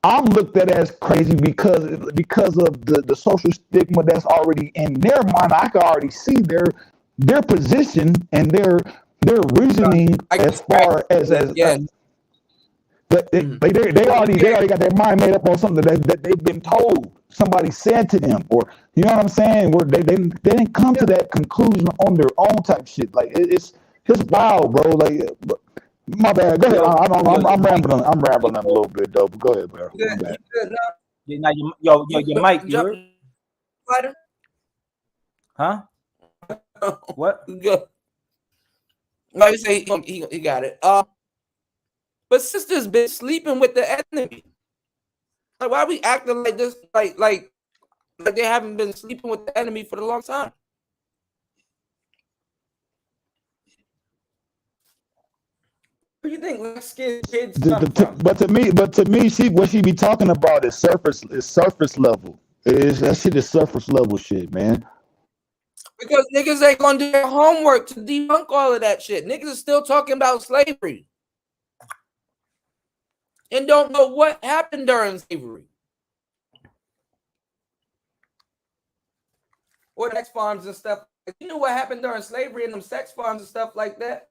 I'm looked at as crazy because of the social stigma that's already in their mind. I can already see their position and their reasoning as far as but they already got their mind made up on something that they've been told, somebody said to them, or you know what I'm saying, where they didn't come to that conclusion on their own type shit. Like it's wild, bro. Like my bad. Go ahead. I'm rambling. I'm rambling a little bit though. But go ahead, bro. Now your mic. You heard? Huh? What? Good. Like you say, he got it. But sister's been sleeping with the enemy. Like, why are we acting like this? Like they haven't been sleeping with the enemy for a long time. What do you think light-skinned kids come from? But to me, what she be talking about is surface level. That shit is surface level shit, man. Because niggas ain't gonna do their homework to debunk all of that shit. Niggas are still talking about slavery and don't know what happened during slavery. Or sex farms and stuff. If you knew what happened during slavery and them sex farms and stuff like that,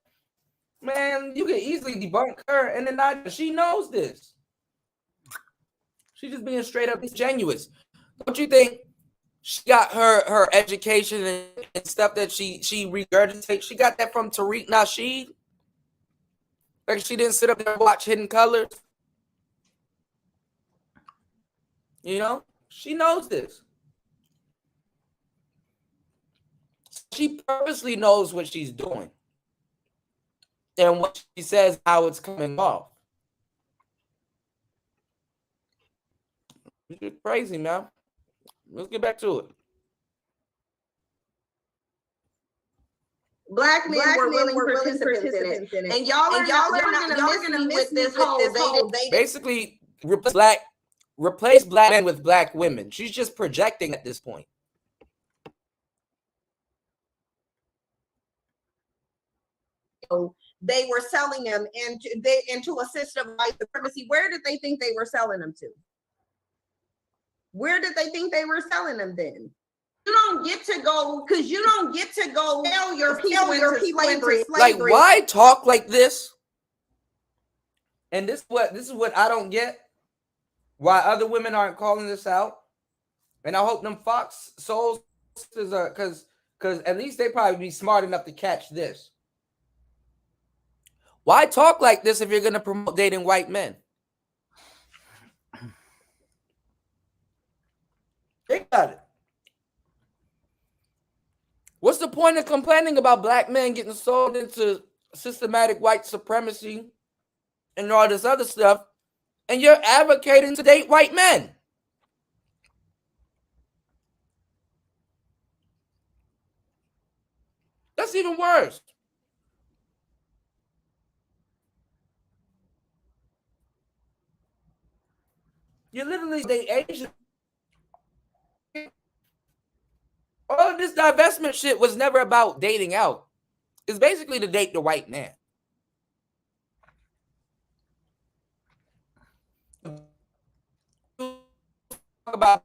man, you can easily debunk her. And then she knows this. She's just being straight up disingenuous. Don't you think she got her education and stuff that she regurgitates? She got that from Tariq Nasheed. Like she didn't sit up there and watch Hidden Colors. You know, she knows this. She purposely knows what she's doing and what she says, how it's coming off. It's crazy, man. Let's get back to it. Black men were willing participants in it. And y'all are gonna miss this whole basically replace black men with black women. She's just projecting at this point. They were selling them into a system of white supremacy. Where did they think they were selling them to? Where did they think they were selling them then? You don't get to go because you don't get to go tell your people into slavery. Like, why talk like this And this is what I don't get. Why other women aren't calling this out. And I hope them Fox Soul sisters are, because at least they probably be smart enough to catch this. Why talk like this if you're going to promote dating white men? Think about it. What's the point of complaining about black men getting sold into systematic white supremacy and all this other stuff, and you're advocating to date white men? That's even worse. You literally date Asian. All of this divestment shit was never about dating out. It's basically to date the white man. Talk about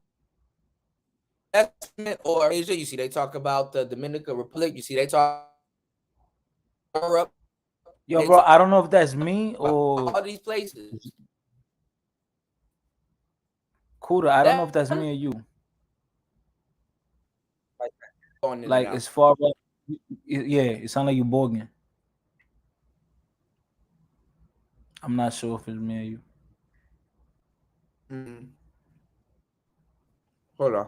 or Asia, you see they talk about the Dominican Republic. You see they talk Europe. Yo, bro, I don't know if that's me or all these places. Kuda, I don't know if that's me or you. Like as far as yeah, it sounds like you bogging. I'm not sure if it's me or you. Mm-hmm. Hold on.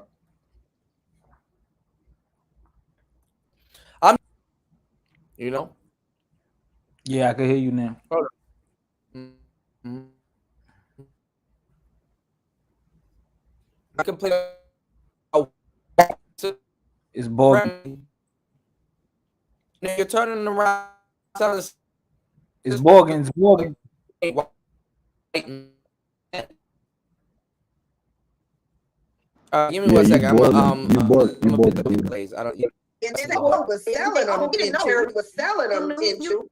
You know? Yeah, I can hear you now. Hold on. Mm-hmm. I can play. It's bogging. You're turning around. It's bogging. It's bogging. Give me 1 second. Plays. I don't. And then who was selling them into was selling them into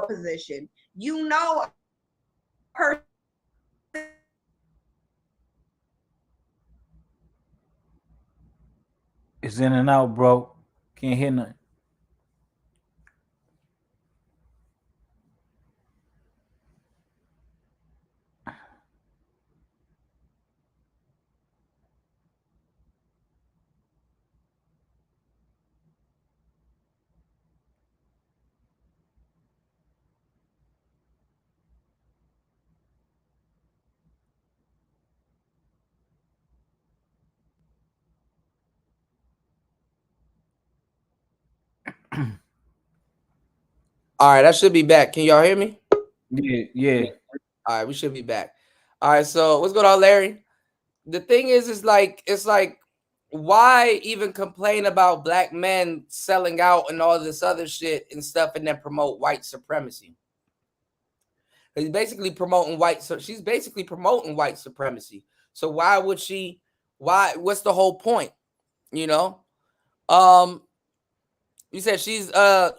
position. You know, her. It's in and out, bro. Can't hear nothing. All right, I should be back. Can y'all hear me? Yeah. All right, we should be back. All right, so what's going on, Larry? The thing is it's like, why even complain about black men selling out and all this other shit and stuff and then promote white supremacy? He's basically promoting she's basically promoting white supremacy. So why would she, what's the whole point? You know? You said she's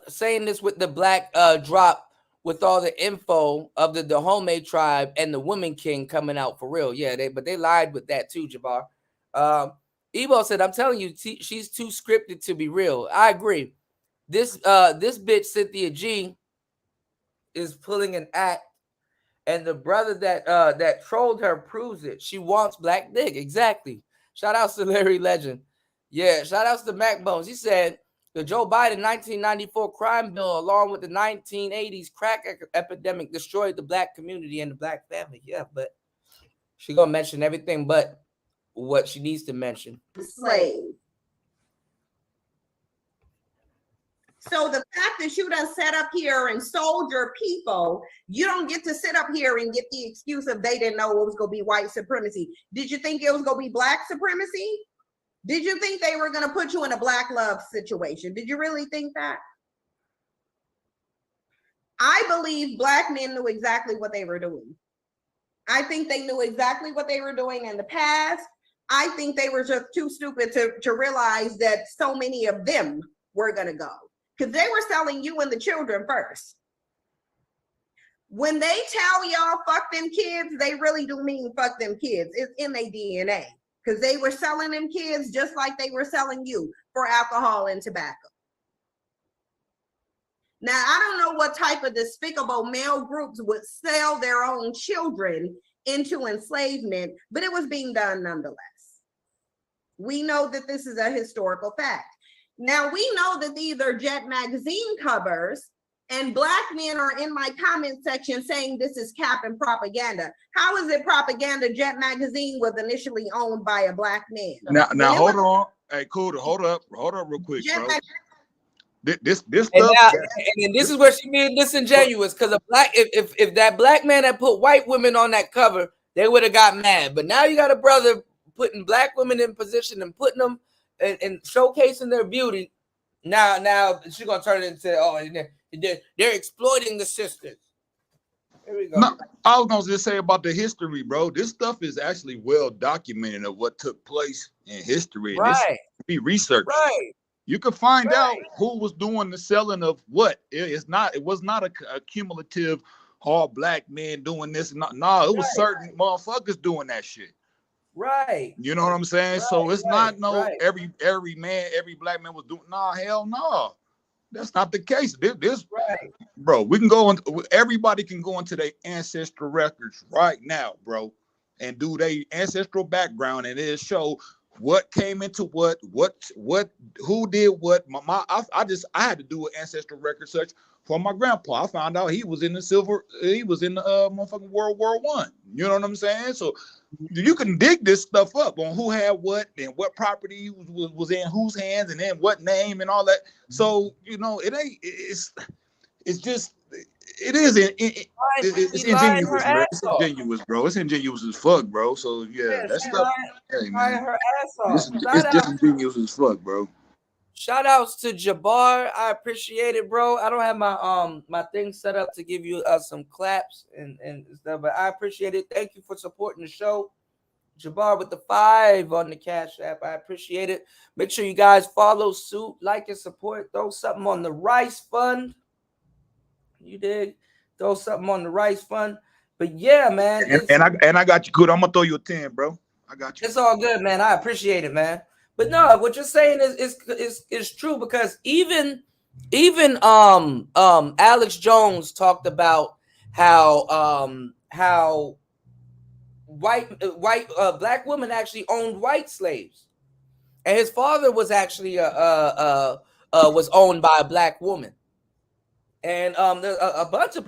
saying this with the black drop with all the info of the Dahomey tribe and the Woman King coming out for real. Yeah, but they lied with that too, Jabbar. Ebo said, I'm telling you, she's too scripted to be real. I agree. This bitch, Cynthia G, is pulling an act, and the brother that trolled her proves it. She wants black dick. Exactly. Shout out to Larry Legend. Yeah, shout outs to Mac Bones. He said the Joe Biden 1994 crime bill, along with the 1980s crack epidemic, destroyed the black community and the black family. Yeah, but she gonna mention everything but what she needs to mention. Slave. So the fact that you done set up here and sold your people, you don't get to sit up here and get the excuse of they didn't know it was gonna be white supremacy. Did you think it was gonna be black supremacy? Did you think they were going to put you in a black love situation? Did you really think that? I believe black men knew exactly what they were doing. I think they knew exactly what they were doing in the past. I think they were just too stupid to realize that so many of them were going to go, because they were selling you and the children first. When they tell y'all fuck them kids, they really do mean fuck them kids. It's in their DNA. Because they were selling them kids just like they were selling you for alcohol and tobacco. Now, I don't know what type of despicable male groups would sell their own children into enslavement, but it was being done nonetheless. We know that this is a historical fact. Now, we know that these are Jet magazine covers, and Black men are in my comment section saying this is cap and propaganda. How is it propaganda? Jet magazine was initially owned by a Black man. Now hold on. Hey, cool. Hold up real quick, Jet bro. Mag- This And stuff. now, and this is where she being disingenuous, because if that Black man had put white women on that cover, they would have got mad. But now you got a brother putting Black women in position and putting them and showcasing their beauty. Now she's gonna turn it into they're exploiting the sisters. Here we go. No, I was gonna just say about the history, bro. This stuff is actually well documented of what took place in history. Right. This be researched. Right. You can find out who was doing the selling of what. It was not a cumulative all Black men doing this. No, it was certain motherfuckers doing that shit. Right. You know what I'm saying? So it's not every man, every Black man was doing. Hell no. That's not the case. This bro, we can go on. Everybody can go into their ancestral records right now, bro, and do their ancestral background, and it'll show what came into what, who did what. I had to do an ancestral record search for my grandpa. I found out he was in the motherfucking World War I. You know what I'm saying? So you can dig this stuff up on who had what and what property was in whose hands and then what name and all that. So it's ingenuous, bro. It's ingenuous, bro. It's ingenuous as fuck, bro. So yeah, that stuff. Hey, man, her ass off. it's disingenuous as fuck, bro. Shout outs to Jabbar. I appreciate it, bro. I don't have my my thing set up to give you some claps and stuff, but I appreciate it. Thank you for supporting the show. Jabbar with the 5 on the Cash App. I appreciate it. Make sure you guys follow suit, like and support. Throw something on the Rice Fund. You dig? Throw something on the Rice Fund. But yeah, man. And I got you good. I'm gonna throw you a 10, bro. I got you. It's all good, man. I appreciate it, man. But no, what you're saying is true, because even Alex Jones talked about how Black women actually owned white slaves, and his father was actually was owned by a Black woman, and there's a bunch of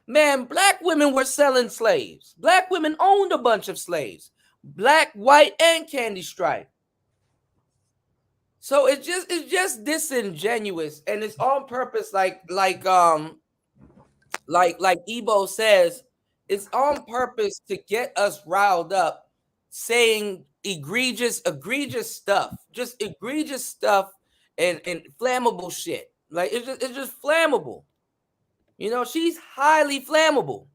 Black women were selling slaves. Black women owned a bunch of slaves, Black, white, and Candy Stripe. So it's just disingenuous, and it's on purpose, like Ebo says, it's on purpose to get us riled up, saying egregious stuff, just egregious stuff, and flammable shit. Like it's just flammable. You know, she's highly flammable.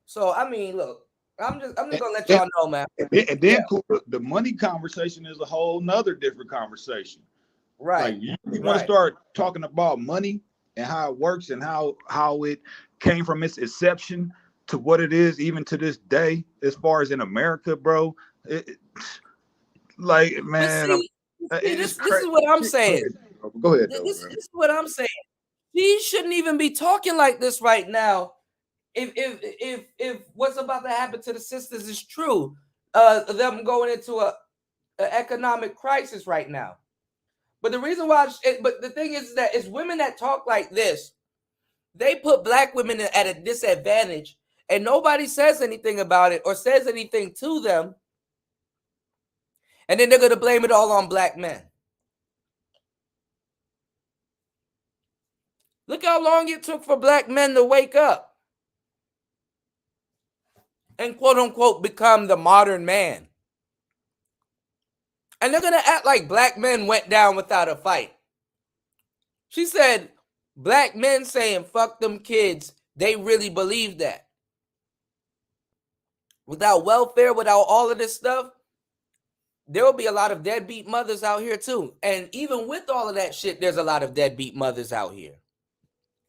So I mean, look. I'm just gonna let y'all know, man. And then the money conversation is a whole nother different conversation. Right. Like you want to start talking about money and how it works and how it came from its inception to what it is even to this day, as far as in America, bro. Man, this is what I'm saying. Go ahead. This is what I'm saying. She shouldn't even be talking like this right now. If what's about to happen to the sisters is true, them going into an economic crisis right now. But the reason why, but the thing is that it's women that talk like this. They put Black women at a disadvantage, and nobody says anything about it or says anything to them. And then they're going to blame it all on Black men. Look how long it took for Black men to wake up and quote unquote become the modern man. And they're going to act like Black men went down without a fight. She said, Black men saying, fuck them kids. They really believe that. Without welfare, without all of this stuff, there will be a lot of deadbeat mothers out here too. And even with all of that shit, there's a lot of deadbeat mothers out here.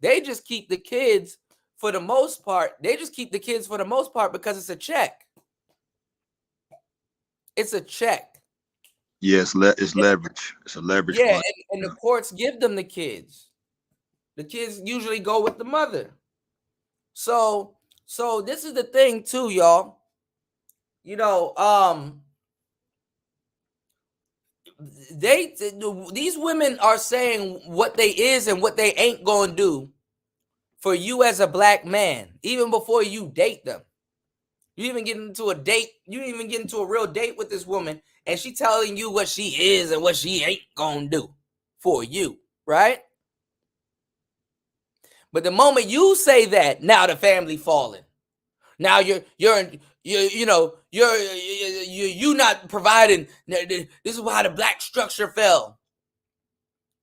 They just keep the kids for the most part. Because it's a check. It's a check. Yeah, it's leverage. It's a leverage. Yeah, and the courts give them the kids. The kids usually go with the mother. So this is the thing too, y'all. You know, these women are saying what they is and what they ain't gonna do for you as a black man, even before you date them. You even get into a date, you even get into a real date with this woman, and she telling you what she is and what she ain't gonna do for you, right? But the moment you say that, now the family falling. Now you're not providing. This is why the black structure fell.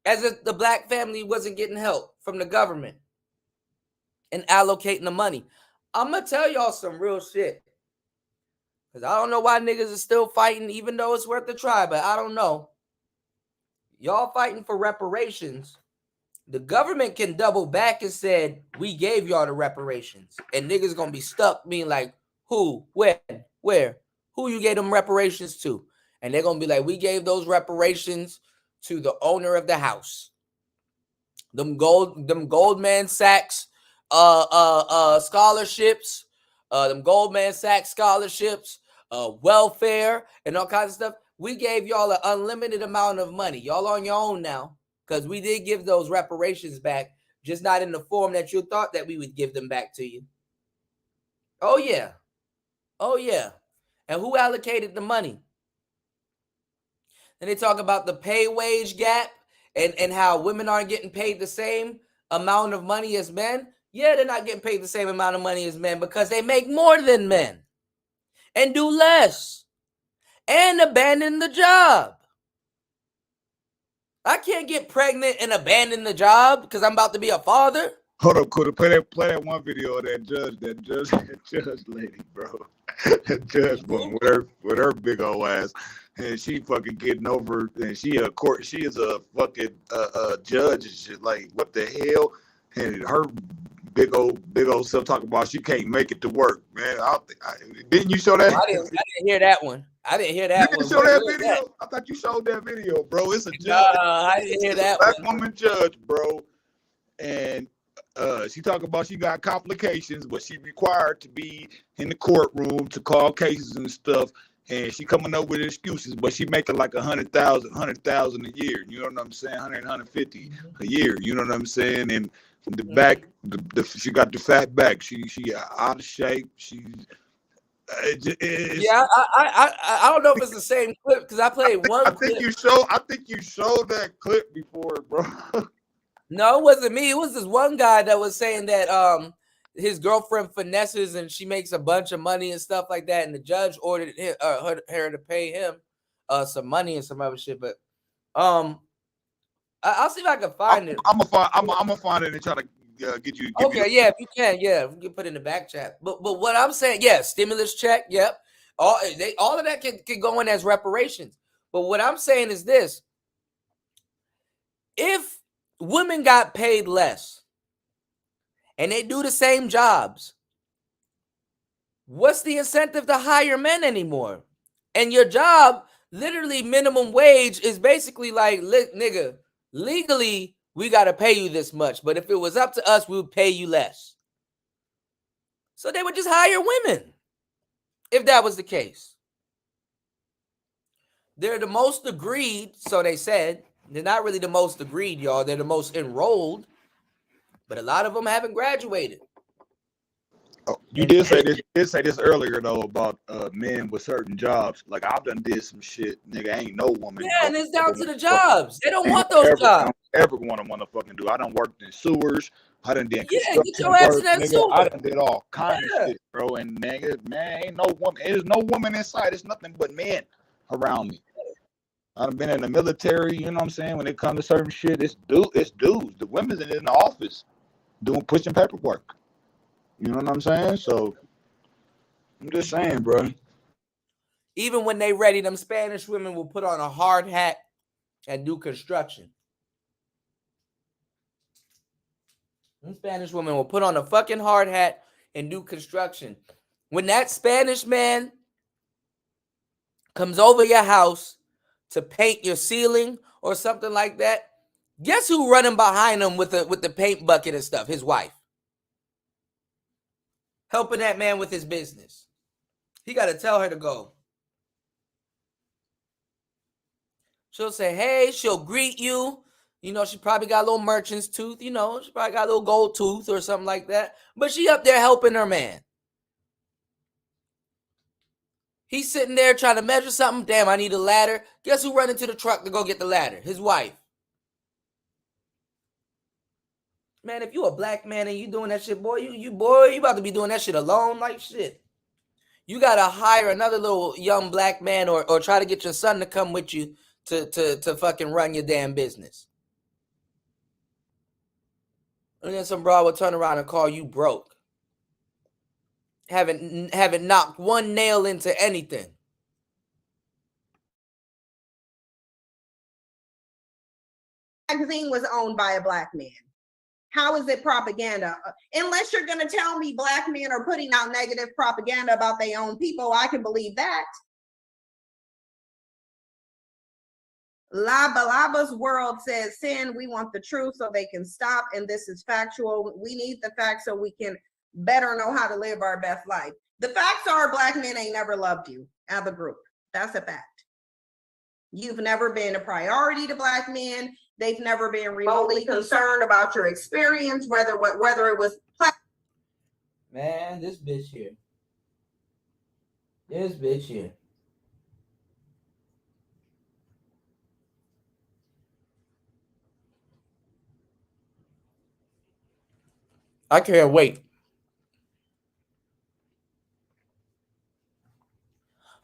As if the black family wasn't getting help from the government and allocating the money. I'm gonna tell y'all some real shit. Because I don't know why niggas are still fighting, even though it's worth a try, but I don't know. Y'all fighting for reparations. The government can double back and said, we gave y'all the reparations. And niggas gonna be stuck being like, who, when, where? Who you gave them reparations to? And they're gonna be like, we gave those reparations to the owner of the house. Them Goldman Sachs scholarships, them Goldman Sachs scholarships, welfare, and all kinds of stuff. We gave y'all an unlimited amount of money. Y'all on your own now, because we did give those reparations back, just not in the form that you thought that we would give them back to you. Oh, yeah. Oh, yeah. And who allocated the money? And they talk about the pay-wage gap and how women aren't getting paid the same amount of money as men. Yeah, they're not getting paid the same amount of money as men because they make more than men and do less and abandon the job. I can't get pregnant and abandon the job because I'm about to be a father. Hold up, could play that one video of that judge lady, bro. That judge woman with her big old ass, and she fucking getting over, and she is a fucking judge and shit. Like, what the hell? And her big old self talking about she can't make it to work, man. Didn't you show that? I didn't hear that one. I didn't hear that one. You show that video? That? I thought you showed that video, bro. It's a judge. I didn't hear that black woman judge, bro. And she talking about she got complications, but she required to be in the courtroom to call cases and stuff. And she coming up with excuses, but she making like 100,000 a year. You know what I'm saying? 150 a year. You know what I'm saying? And the back, she got the fat back. She out of shape. I don't know if it's the same clip because I played one. I think you showed that clip before, bro. No, it wasn't me. It was this one guy that was saying that his girlfriend finesses and she makes a bunch of money and stuff like that, and the judge ordered her to pay him some money and some other shit. But I'll see if I can find it. I'm gonna find it and try to get you. Okay, if you can, we can put it in the back chat. But what I'm saying, stimulus check, yep, all of that can go in as reparations. But what I'm saying is this: if women got paid less and they do the same jobs, what's the incentive to hire men anymore? And your job, literally minimum wage, is basically like, nigga, legally, we got to pay you this much. But if it was up to us, we would pay you less. So they would just hire women if that was the case. They're the most agreed, so they said. They're not really the most agreed, y'all. They're the most enrolled. But a lot of them haven't graduated. Oh, you did say this earlier though about men with certain jobs. Like I've done did some shit, nigga. Ain't no woman. Yeah, and it's down to the jobs. They don't want those jobs. Ever want to fucking do. I done worked in sewers. I done did construction get your ass in that sewer. I done did all kind of shit, bro. And nigga, man, ain't no woman. There's no woman inside. It's nothing but men around me. I've been in the military. You know what I'm saying? When it comes to certain shit, it's dudes. The women's in the office pushing paperwork. You know what I'm saying? So I'm just saying, bro. Even when they ready, them Spanish women will put on a hard hat and do construction. Them Spanish women will put on a fucking hard hat and do construction. When that Spanish man comes over your house to paint your ceiling or something like that, Guess who running behind him with the paint bucket and stuff? His wife. Helping that man with his business. He got to tell her to go. She'll say, hey, she'll greet you. You know, she probably got a little merchant's tooth. You know, she probably got a little gold tooth or something like that. But she up there helping her man. He's sitting there trying to measure something. Damn, I need a ladder. Guess who running to the truck to go get the ladder? His wife. Man, if you a black man and you doing that shit, boy, you about to be doing that shit alone like shit. You gotta hire another little young black man or try to get your son to come with you to fucking run your damn business. And then some bro will turn around and call you broke. Haven't knocked one nail into anything. Magazine was owned by a black man. How is it propaganda? Unless you're going to tell me black men are putting out negative propaganda about their own people, I can believe that. Laba's world says, sin, we want the truth so they can stop, and this is factual. We need the facts so we can better know how to live our best life. The facts are black men ain't never loved you as a group. That's a fact. You've never been a priority to black men. They've never been remotely concerned about your experience, whether it was. Man, this bitch here. This bitch here. I can't wait.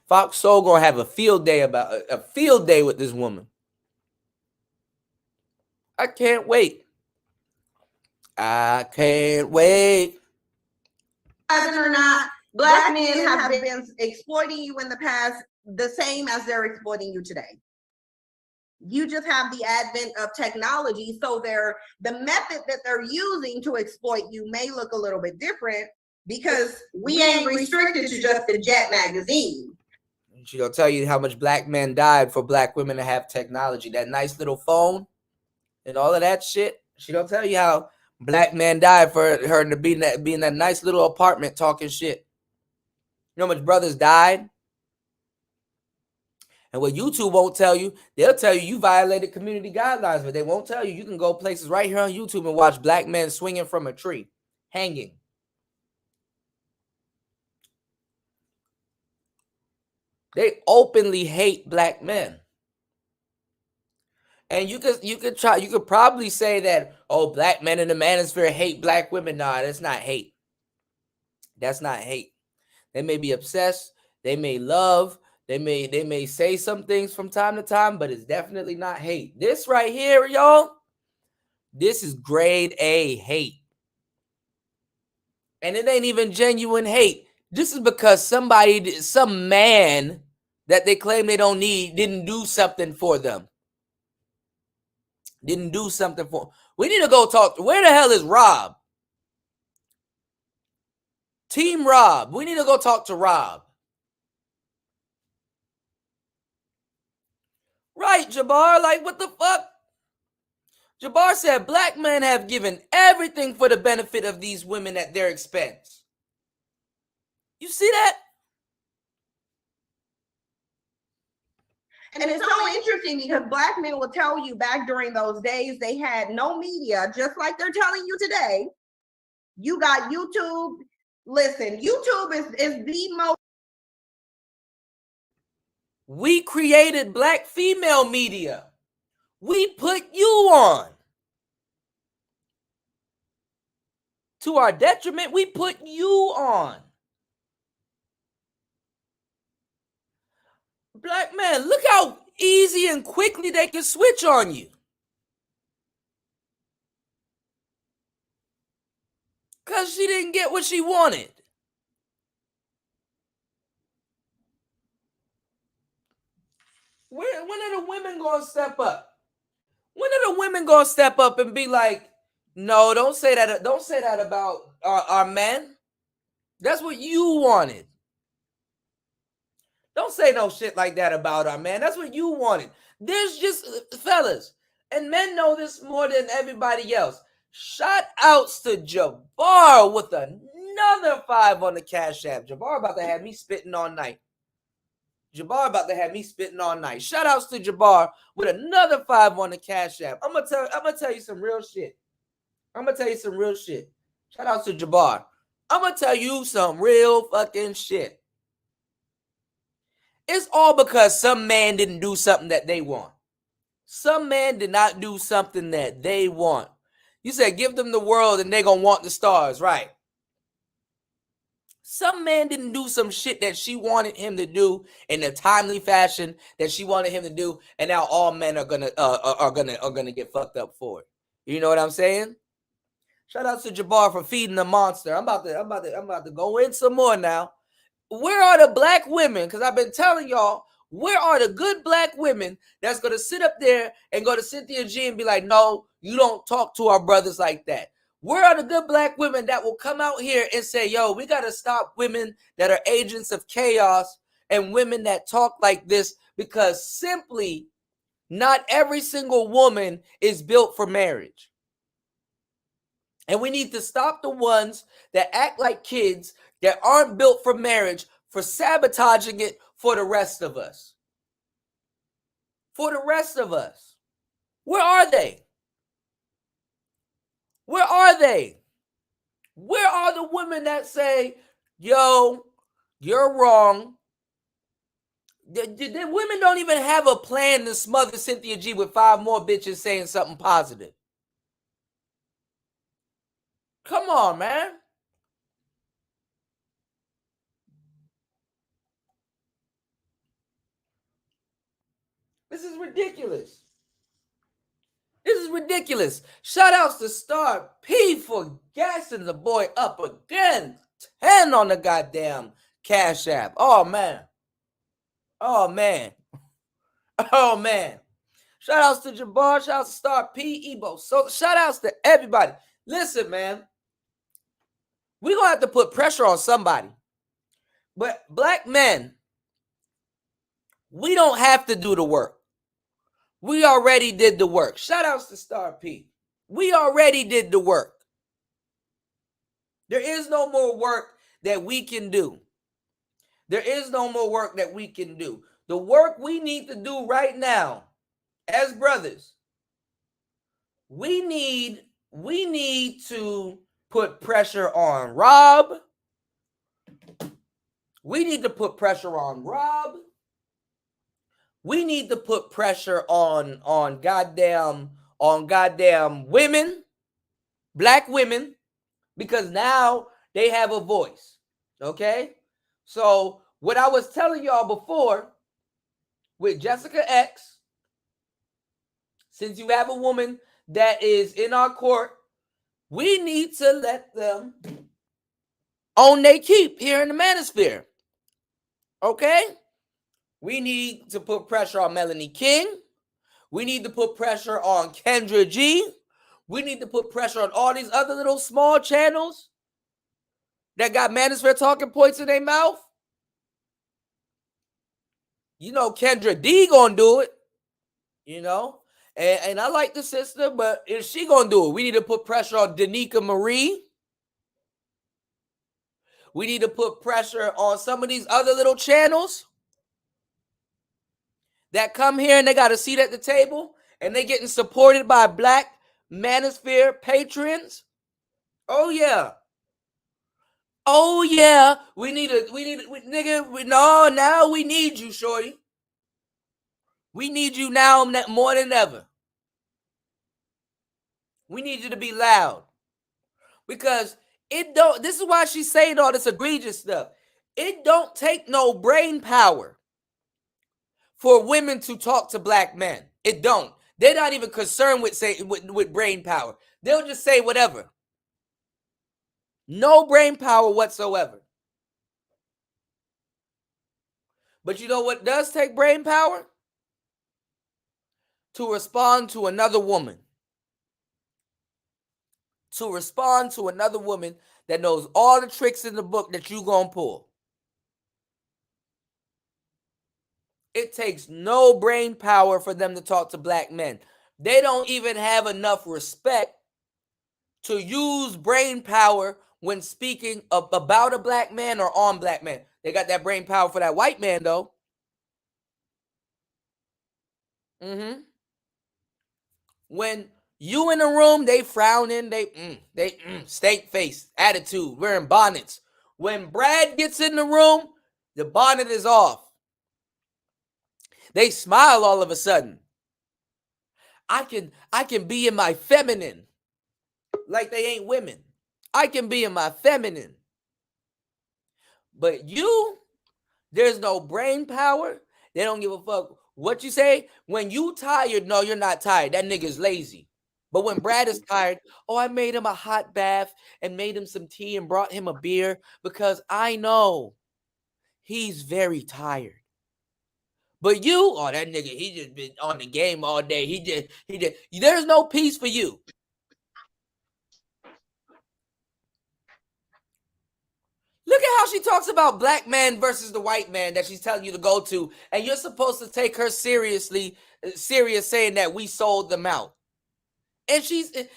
Fox Soul gonna have a field day with this woman. I can't wait. I can't wait. Whether or not black men have been exploiting you in the past, the same as they're exploiting you today. You just have the advent of technology, so the method that they're using to exploit you may look a little bit different because we ain't restricted to just the Jet magazine. She gonna tell you how much black men died for black women to have technology, that nice little phone and all of that shit. She don't tell you how black men died for her to be in that nice little apartment talking shit. You know how much brothers died? And what YouTube won't tell you, they'll tell you violated community guidelines, but they won't tell you can go places right here on YouTube and watch black men swinging from a tree, hanging. They openly hate black men. And you could probably say that, oh, black men in the manosphere hate black women. Nah, that's not hate. That's not hate. They may be obsessed, they may love, they may say some things from time to time, but it's definitely not hate. This right here, y'all, this is grade A hate. And it ain't even genuine hate. This is because some man that they claim they don't need didn't do something for them. Didn't do something for them. We need to go talk. Where the hell is Rob? Team Rob. We need to go talk to Rob. Right, Jabbar. Like, what the fuck? Jabbar said black men have given everything for the benefit of these women at their expense. You see that? And it's so interesting because black men will tell you back during those days they had no media, just like they're telling you today. You got YouTube. Listen, YouTube is the most. We created black female media. We put you on. To our detriment, we put you on. Black man, look how easy and quickly they can switch on you. Because she didn't get what she wanted. When are the women going to step up? When are the women going to step up and be like, no, don't say that. Don't say that about our men. That's what you wanted. Don't say no shit like that about our man. That's what you wanted. There's just, fellas, And men know this more than everybody else. Shout outs to Jabbar with another 5 on the Cash App. Jabbar about to have me spitting all night. Jabbar about to have me spitting all night. Shout outs to Jabbar with another 5 on the Cash App. I'm gonna tell you some real shit. Shout outs to Jabbar. I'm gonna tell you some real fucking shit. It's all because some man didn't do something that they want. Some man did not do something that they want. You said give them the world and they're gonna want the stars, right? Some man didn't do some shit that she wanted him to do in a timely fashion that she wanted him to do, and now all men are gonna get fucked up for it. You know what I'm saying? Shout out to Jabbar for feeding the monster. I'm about to go in some more now. Where are the black women? Because I've been telling y'all, where are the good black women that's gonna sit up there and go to Cynthia G and be like, no, you don't talk to our brothers like that? Where are the good black women that will come out here and say, yo, we got to stop women that are agents of chaos and women that talk like this, because simply not every single woman is built for marriage. And we need to stop the ones that act like kids that aren't built for marriage for sabotaging it for the rest of us. For the rest of us. Where are they? Where are they? Where are the women that say, yo, you're wrong? The women don't even have a plan to smother Cynthia G with 5 more bitches saying something positive. Come on, man. This is ridiculous. This is ridiculous. Shout outs to Star P for gassing the boy up again. 10 on the goddamn Cash App. Oh, man. Oh, man. Oh, man. Shout outs to Jabbar. Shout outs to Star P, Ebo. So shout outs to everybody. Listen, man. We're going to have to put pressure on somebody. But black men, we don't have to do the work. We already did the work. Shout outs to Star P. We already did the work. There is no more work that we can do. There is no more work that we can do. The work we need to do right now as brothers, we need to put pressure on Rob. We need to put pressure on Rob. We need to put pressure on goddamn women, black women, because now they have a voice. Okay? So what I was telling y'all before with Jessica X, since you have a woman that is in our court, we need to let them own they keep here in the manosphere. Okay? We need to put pressure on Melanie King. We need to put pressure on Kendra G. We need to put pressure on all these other little small channels that got manosphere talking points in their mouth. You know, Kendra D gonna do it. You know, and I like the sister, but is she gonna do it? We need to put pressure on Danica Marie. We need to put pressure on some of these other little channels that come here and they got a seat at the table and they getting supported by black manosphere patrons. Oh yeah. Oh yeah. Now we need you, shorty. We need you now more than ever. We need you to be loud. Because this is why she's saying all this egregious stuff. It don't take no brain power for women to talk to black men. It don't. They're not even concerned with brain power. They'll just say whatever. No brain power whatsoever. But you know what does take brain power? To respond to another woman. To respond to another woman that knows all the tricks in the book that you gonna pull. It takes no brain power for them to talk to black men. they don't even have enough respect to use brain power when speaking about a black man or on black men. They got that brain power for that white man, though. When you in the room, they frowning, they steak face, attitude, wearing bonnets. When Brad gets in the room, the bonnet is off. They smile all of a sudden. I can be in my feminine, like they ain't women. I can be in my feminine. But you, there's no brain power. They don't give a fuck what you say. When you tired, no, you're not tired. That nigga's lazy. But when Brad is tired, oh, I made him a hot bath and made him some tea and brought him a beer because I know he's very tired. But you, oh, that nigga, he just been on the game all day. He just, there's no peace for you. Look at how she talks about black man versus the white man that she's telling you to go to, and you're supposed to take her serious, saying that we sold them out. And they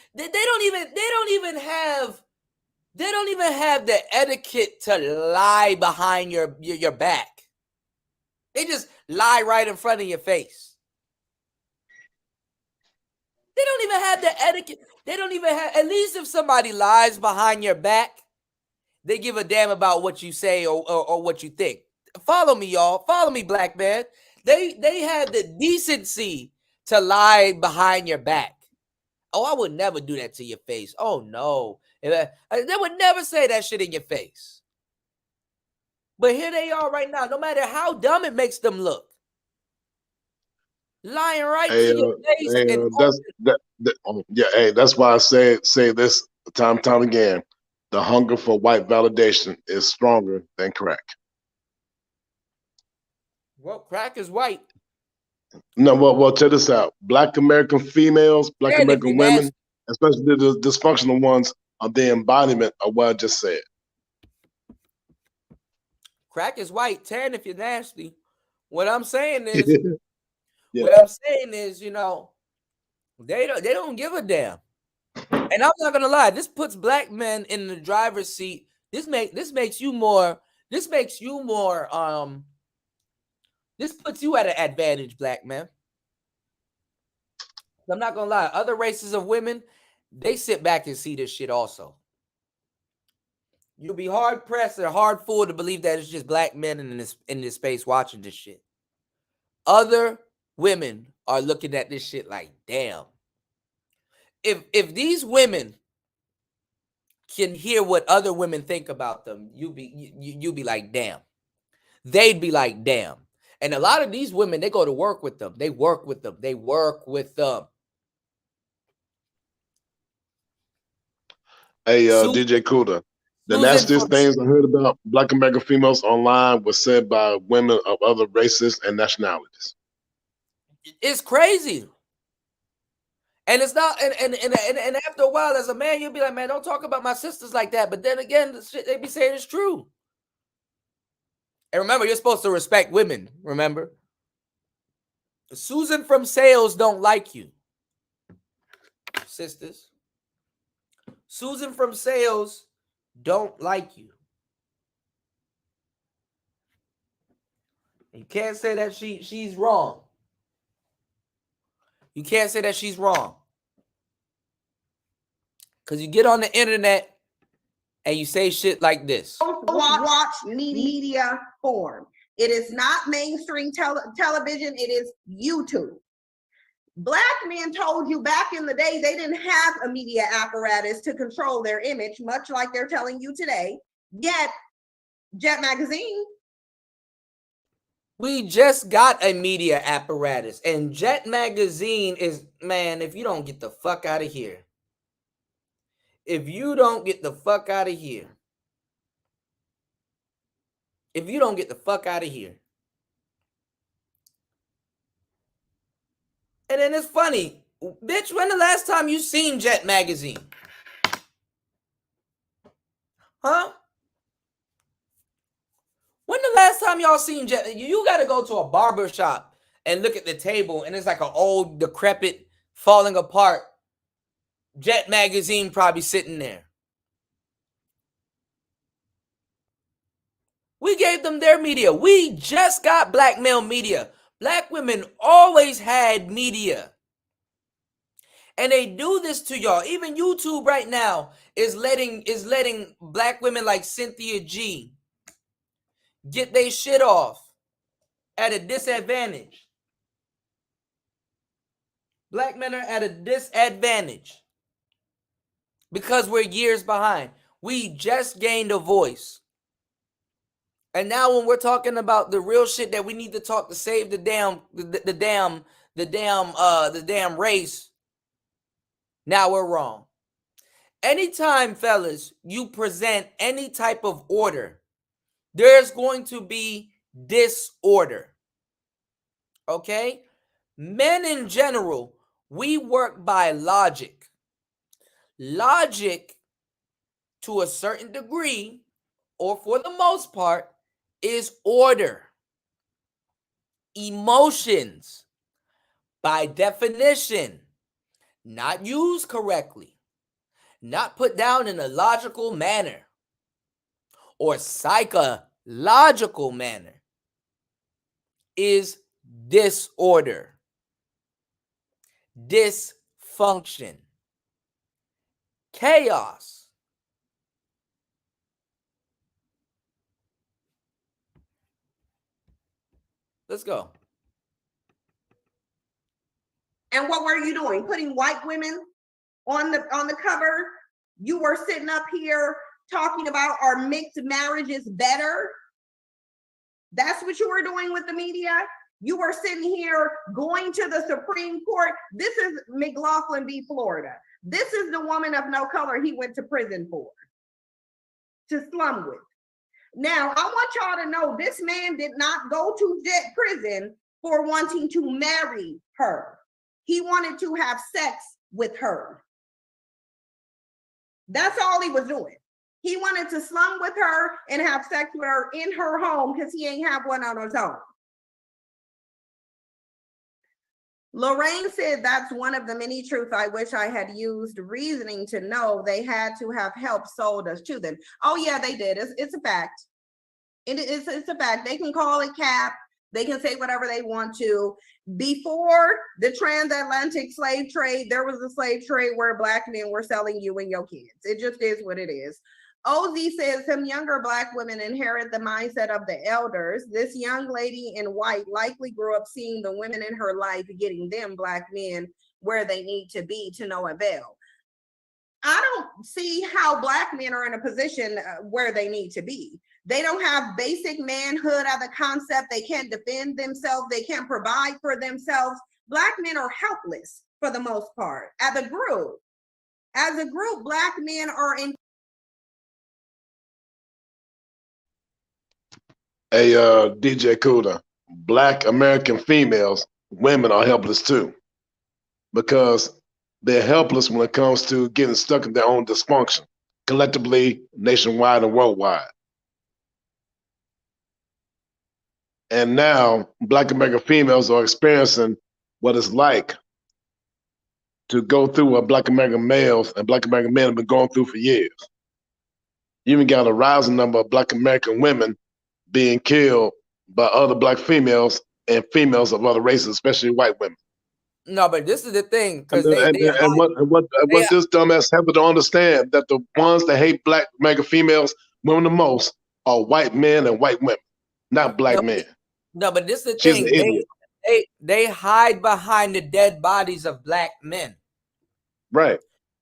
don't even have the etiquette to lie behind your back. They just lie right in front of your face. They don't even have the etiquette. They don't even have, at least if somebody lies behind your back, they give a damn about what you say or what you think. Follow me, y'all. Follow me, black man. They had the decency to lie behind your back. Oh, I would never do that to your face. Oh, no. They would never say that shit in your face. But here they are right now, no matter how dumb it makes them look. Lying right to your face. That's why I say this time again. The hunger for white validation is stronger than crack. Well, crack is white. No, well, check this out. Black American females, Black American women, especially the dysfunctional ones, are the embodiment of what I just said. Crack is white, tan if you're nasty. What I'm saying is, you know, they don't give a damn. And I'm not gonna lie, this puts black men in the driver's seat. This puts you at an advantage, black man. I'm not gonna lie, other races of women, they sit back and see this shit also. You'll be hard pressed or hard fooled to believe that it's just black men in this space watching this shit. Other women are looking at this shit like, damn. If these women can hear what other women think about them, you'll be like, damn. They'd be like, damn. And a lot of these women, they go to work with them. They work with them. They work with them. Hey, DJ Kuda, the nastiest things I heard about Black American females online was said by women of other races and nationalities. It's crazy. And it's not, and after a while, as a man, you'll be like, man, don't talk about my sisters like that. But then again, the shit they be saying is true. And remember, you're supposed to respect women, remember? Susan from sales don't like you, sisters. Susan from sales don't like you. You can't say that she's wrong. You can't say that she's wrong. Because you get on the internet and you say shit like this. Watch media form. It is not mainstream television. It is YouTube. Black men told you back in the day they didn't have a media apparatus to control their image, much like they're telling you today. Yet, Jet Magazine. We just got a media apparatus, and Jet Magazine is, man, if you don't get the fuck out of here. If you don't get the fuck out of here. If you don't get the fuck out of here. And then it's funny, bitch, when the last time you seen Jet Magazine? Huh? When the last time y'all seen Jet? You got to go to a barber shop and look at the table, and it's like an old, decrepit falling apart. Jet magazine probably sitting there. We gave them their media. We just got black male media. Black women always had media. And they do this to y'all. Even YouTube right now is letting black women like Cynthia G get their shit off at a disadvantage. Black men are at a disadvantage because we're years behind. We just gained a voice. And now when we're talking about the real shit that we need to talk to save the damn race, now we're wrong. Anytime, fellas, you present any type of order, there's going to be disorder. Okay? Men in general, we work by logic. Logic, to a certain degree, or for the most part, is order. Emotions, by definition, not used correctly, not put down in a logical manner or psychological manner, is disorder, dysfunction, chaos. Let's go. And what were you doing? Putting white women on the cover? You were sitting up here talking about our mixed marriage is better. That's what you were doing with the media. You were sitting here going to the Supreme Court. This is McLaughlin v. Florida. This is the woman of no color he went to prison for, to slum with. Now, I want y'all to know this man did not go to prison for wanting to marry her. He wanted to have sex with her. That's all he was doing. He wanted to slum with her and have sex with her in her home because he ain't have one on his own. Lorraine said that's one of the many truths I wish I had used reasoning to know they had to have help sold us to them. Oh yeah, they did. It's a fact. It's a fact. They can call it cap. They can say whatever they want to. Before the transatlantic slave trade, there was a slave trade where black men were selling you and your kids. It just is what it is. Ozzy says some younger black women inherit the mindset of the elders. This young lady in white likely grew up seeing the women in her life getting them black men where they need to be to no avail. I don't see how black men are in a position where they need to be. They don't have basic manhood as a concept. They can't defend themselves. They can't provide for themselves. Black men are helpless for the most part. As a group, black men are in. Hey, DJ Kuda, black American females, women are helpless too, because they're helpless when it comes to getting stuck in their own dysfunction, collectively, nationwide, and worldwide. And now black American females are experiencing what it's like to go through what black American males and black American men have been going through for years. You even got a rising number of black American women being killed by other black females and females of other races, especially white women. No, but this is the thing, because what this dumbass have to understand, that the ones that hate black American females, women the most, are white men and white women, not black men. No, but this is the She's thing. an idiot. They hide behind the dead bodies of black men. Right.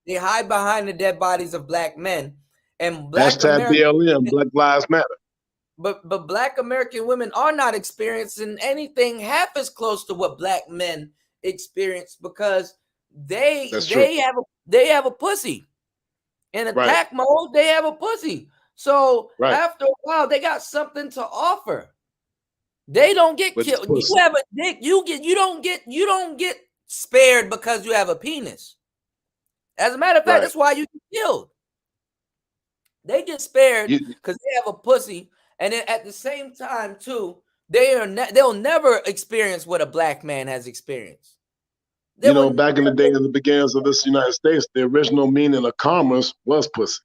They hide behind the dead bodies of black men. And black Hashtag BLM, Black Lives Matter. But black American women are not experiencing anything half as close to what black men experience, because they have a pussy. In attack mode, they have a pussy. So after a while, they got something to offer. They don't get killed. You have a dick. You don't get spared because you have a penis. As a matter of fact, that's why you get killed. They get spared because they have a pussy, and then at the same time too, they'll never experience what a black man has experienced. You know, back in the day, in the beginnings of this United States, the original meaning of commerce was pussy.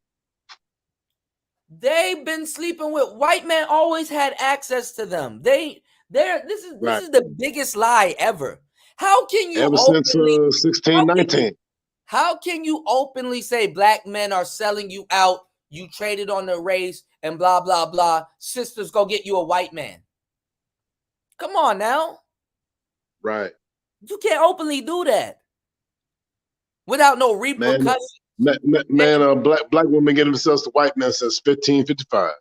They've been sleeping with white men. Always had access to them. This is the biggest lie ever. How can you ever since 1619? How can you openly say black men are selling you out? You traded on the race and blah blah blah. Sisters, go get you a white man. Come on now. Right. You can't openly do that without no repercussions. Black women getting themselves to white men since 1555.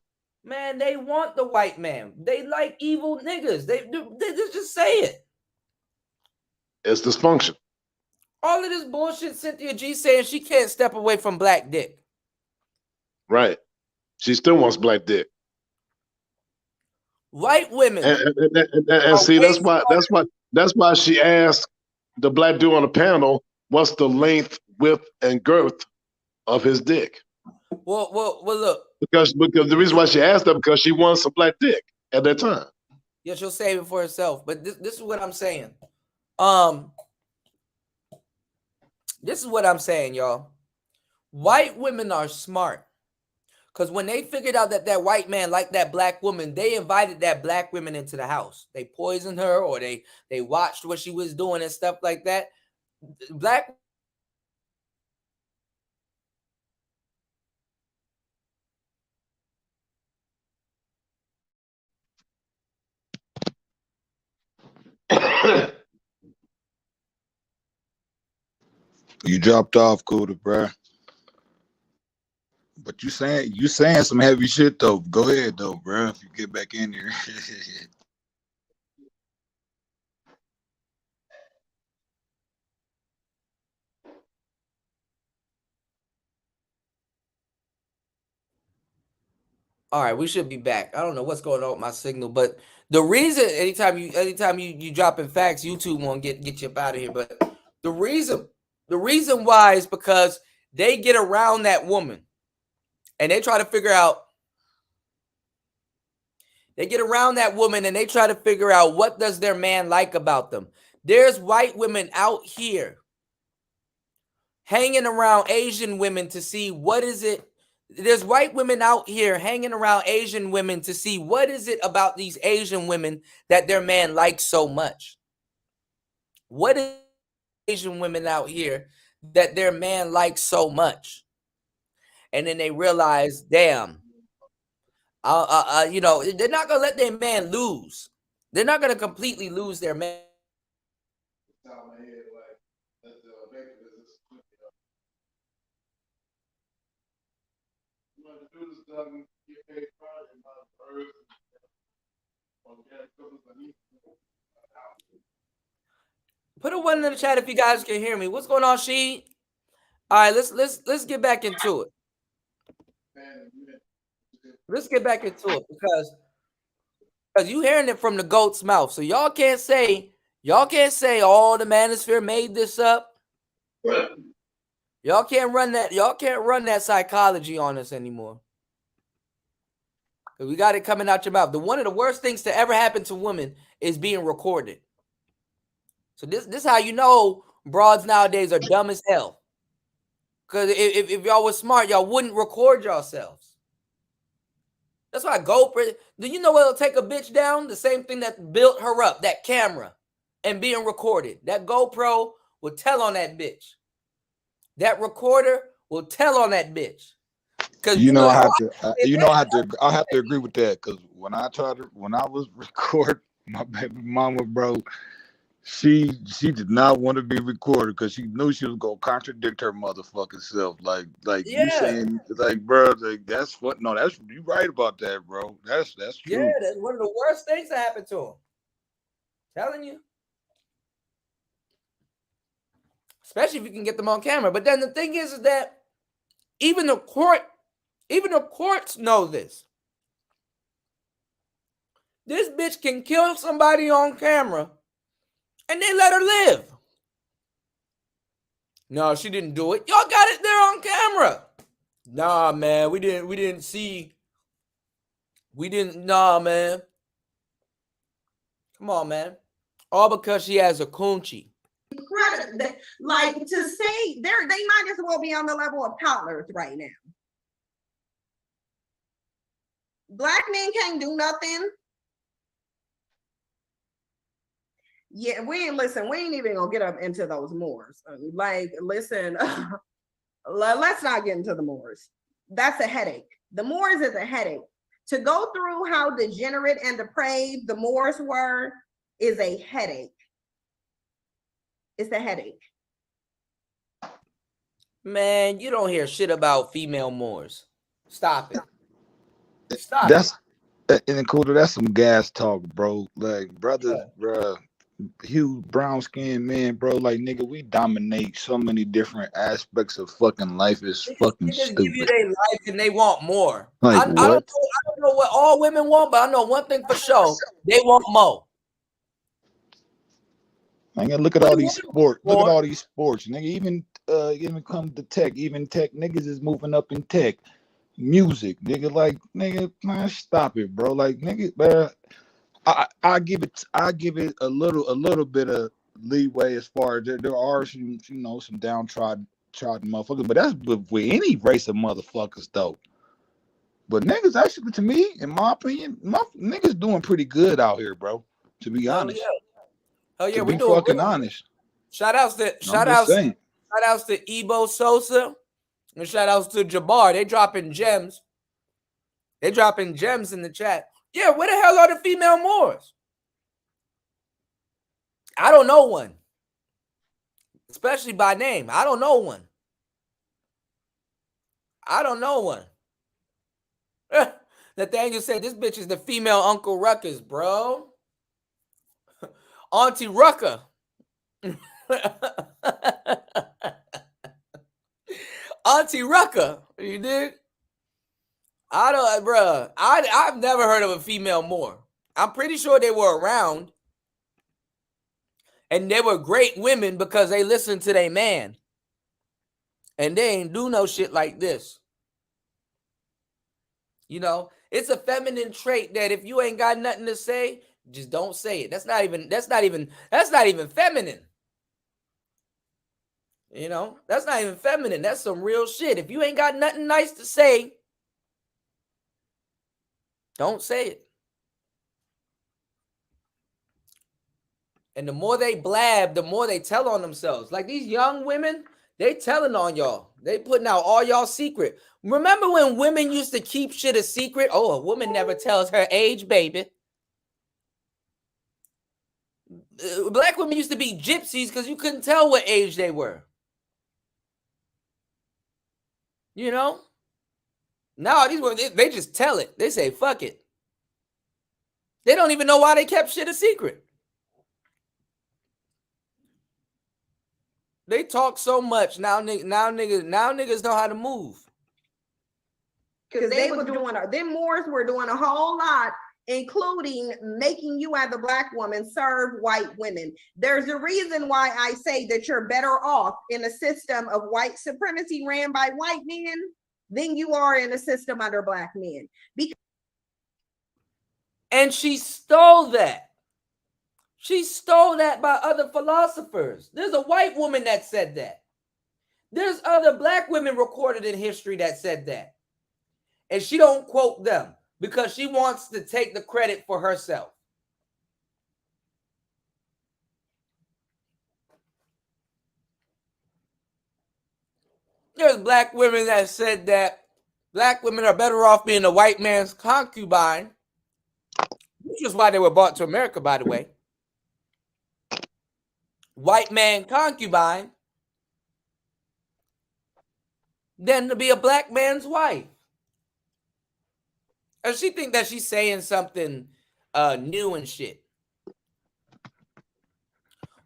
Man, they want the white man. They like evil niggas. They just say it. It's dysfunction. All of this bullshit Cynthia G saying she can't step away from black dick. Right. She still wants black dick. White women. And see, that's why she asked the black dude on the panel, what's the length, width, and girth of his dick? Well, look. Because the reason why she asked that, because she wants some black dick at that time. Yeah, she'll save it for herself. But this is what I'm saying. This is what I'm saying, y'all. White women are smart. Because when they figured out that white man liked that black woman, they invited that black woman into the house. They poisoned her, or they watched what she was doing and stuff like that. Black You dropped off, Cooter, bruh. But you saying some heavy shit though. Go ahead though, bruh. If you get back in here. All right, we should be back. I don't know what's going on with my signal, but the reason anytime you dropping facts, YouTube won't get you up out of here. But the reason why is because they get around that woman and they try to figure out. They get around that woman and they try to figure out what does their man like about them. There's white women out here hanging around Asian women to see what is it. There's white women out here hanging around Asian women to see what is it about these Asian women that their man likes so much. What is Asian women out here that their man likes so much? And then they realize, damn, you know, they're not gonna let their man lose. They're not gonna completely lose their man. Put a one in the chat if you guys can hear me. What's going on, She? All right, let's get back into it. Let's get back into it because you hearing it from the goat's mouth. So y'all can't say, oh, the manosphere made this up. Y'all can't run that psychology on us anymore. We got it coming out your mouth. One of the worst things to ever happen to women is being recorded. So this is how you know broads nowadays are dumb as hell. Because if y'all was smart, y'all wouldn't record yourselves. That's why GoPro. Do you know what'll take a bitch down? The same thing that built her up, that camera, and being recorded. That GoPro will tell on that bitch. That recorder will tell on that bitch. Cause I have to agree with that. Because when I was recording my baby mama, bro, she did not want to be recorded because she knew she was gonna contradict her motherfucking self. Like you saying, like, bro, like, that's what? No, that's you right about that, bro. That's true. Yeah, that's one of the worst things that happened to him. Telling you. Especially if you can get them on camera. But then the thing is that even the courts know this. This bitch can kill somebody on camera and they let her live. No, she didn't do it. Y'all got it there on camera. Nah, man, we didn't see. Nah, man. Come on, man. All because she has a coochie. like to say they might as well be on the level of toddlers right now. Black men can't do nothing. Yeah, we ain't even gonna get up into those Moors. Like, listen, let's not get into the Moors. That's a headache. The Moors is a headache. To go through how degenerate and depraved the Moors were is a headache. It's a headache. Man, you don't hear shit about female Moors. Stop it. Stop That's and Cooler, that's some gas talk, bro. Like, brother, bruh, huge brown skinned man, bro. Like, nigga, we dominate so many different aspects of fucking life. It's fucking They just give you stupid. their life and they want more. Like, I don't know what all women want, but I know one thing for sure. They want more. Nigga, look at all these sports. Look at all these sports, nigga. Even come to tech, even tech niggas is moving up in tech. Music, nigga, like, nigga, man, stop it, bro. Like, nigga, man, I give it a little bit of leeway as far as there are some, some downtrodden motherfuckers, but that's with any race of motherfuckers though. But niggas, actually, to me, in my opinion, niggas doing pretty good out here, bro. To be honest. Oh yeah, we doing fucking honest. Shout outs to Ebo Sosa and shout outs to Jabbar. They dropping gems. They dropping gems in the chat. Yeah, where the hell are the female Moors? I don't know one. Especially by name. I don't know one. Nathaniel said this bitch is the female Uncle Ruckus, bro. Auntie Rucker. Auntie Rucker. You dig? I've never heard of a female Moor. I'm pretty sure they were around. And they were great women because they listened to their man. And they ain't do no shit like this. It's a feminine trait that if you ain't got nothing to say, just don't say it. That's not even feminine. That's not even feminine. That's some real shit. If you ain't got nothing nice to say, don't say it. And the more they blab, the more they tell on themselves. Like these young women, they telling on y'all. They putting out all y'all secret. Remember when women used to keep shit a secret? Oh, a woman never tells her age, baby. Black women used to be gypsies because you couldn't tell what age they were. Now these women, they just tell it. They say, fuck it. They don't even know why they kept shit a secret. They talk so much now. Niggas know how to move. Because they were doing, them Moors were doing a whole lot, including making you as a Black woman serve white women. There's a reason why I say that you're better off in a system of white supremacy ran by white men than you are in a system under Black men. And she stole that. She stole that by other philosophers. There's a white woman that said that. There's other Black women recorded in history that said that. And she don't quote them because she wants to take the credit for herself. There's Black women that said that Black women are better off being a white man's concubine, which is why they were brought to America, by the way. White man concubine than to be a Black man's wife. And she think that she's saying something new and shit.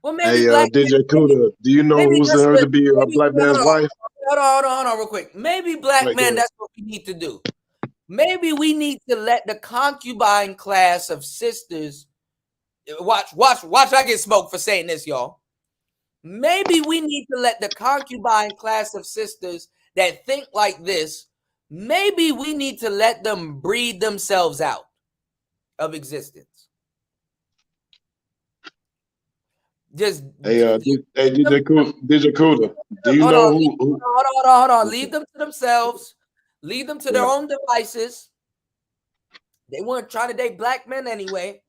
Well, maybe hey, Black DJ men, Kuda, do you know who's in her to be a Black man's wife? Hold on real quick. Maybe Black men, that's what we need to do. Maybe we need to let the concubine class of sisters watch I get smoked for saying this, y'all. Maybe we need to let the concubine class of sisters that think like this, maybe we need to let them breed themselves out of existence. Just Hey, DJ Kuda, do you hold know on, who? hold on. Leave them to themselves. Leave them to their Right. own devices. They weren't trying to date black men anyway.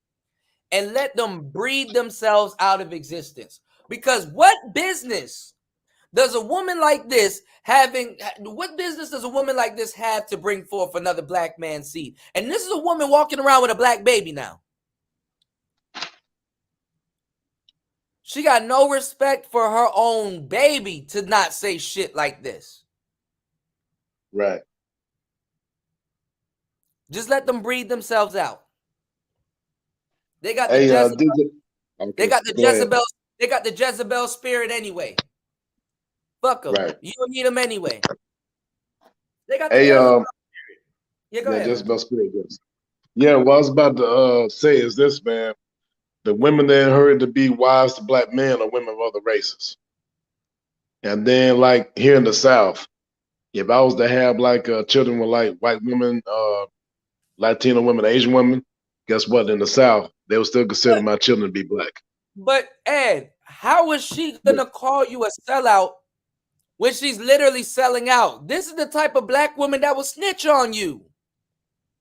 And let them breed themselves out of existence. Because what business does a woman like this what business does a woman like this have to bring forth another black man's seed? And this is a woman walking around with a black baby now. She got no respect for her own baby to not say shit like this. Right. Just let them breed themselves out. They got Hey, the Jezebel, okay, they got the go ahead. Jezebel, they got the Jezebel spirit anyway. Fuck them. Right. You don't need them anyway. They got the Hey, Jezebel spirit. Yeah, go ahead. Jezebel spirit. Yes. Yeah, what I was about to say is this, man. The women that heard to be wise to black men are women of other races. And then, like here in the South, if I was to have like children with like white women, Latino women, Asian women, guess what? In the South, they would still consider my children to be black. But Ed, how is she gonna call you a sellout when she's literally selling out? This is the type of black woman that will snitch on you.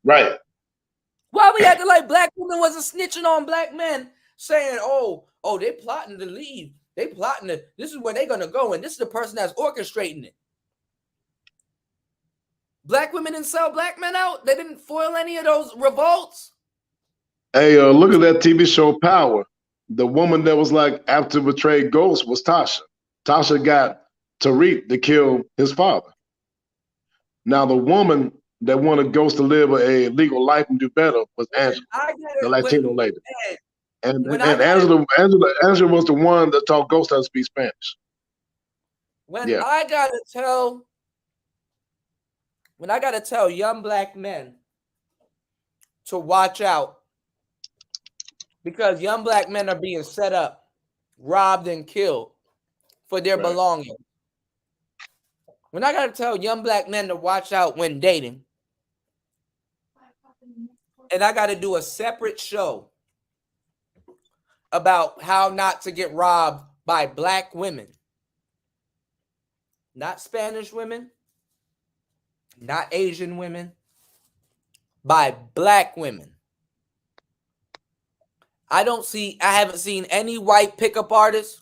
Right. Why we acting like black women wasn't snitching on black men, saying, oh, they plotting to leave. They plotting to, this is where they're gonna go, and this is the person that's orchestrating it. Black women didn't sell black men out. They didn't foil any of those revolts. Hey, look at that TV show Power. The woman that was like after betrayed Ghost was Tasha. Tasha got Tariq to kill his father. Now the woman that wanted Ghost to live a legal life and do better was Angela, the Latino lady. And Angela was the one that taught Ghost how to speak Spanish. When I gotta tell young black men to watch out, because young black men are being set up, robbed, and killed for their belongings. When I gotta tell young black men to watch out when dating, and I gotta do a separate show about how not to get robbed by black women, not Spanish women, not Asian women, by black women. I haven't seen any white pickup artists.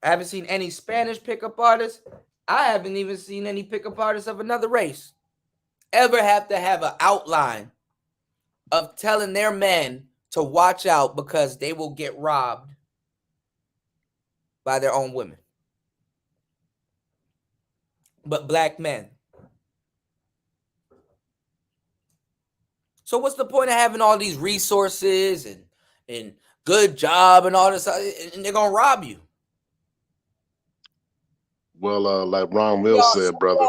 I haven't seen any Spanish pickup artists. I haven't even seen any pickup artists of another race ever have to have an outline of telling their men to watch out because they will get robbed by their own women. But black men. So what's the point of having all these resources and good job and all this, and they're gonna rob you? Well, like Ron Will said, brother.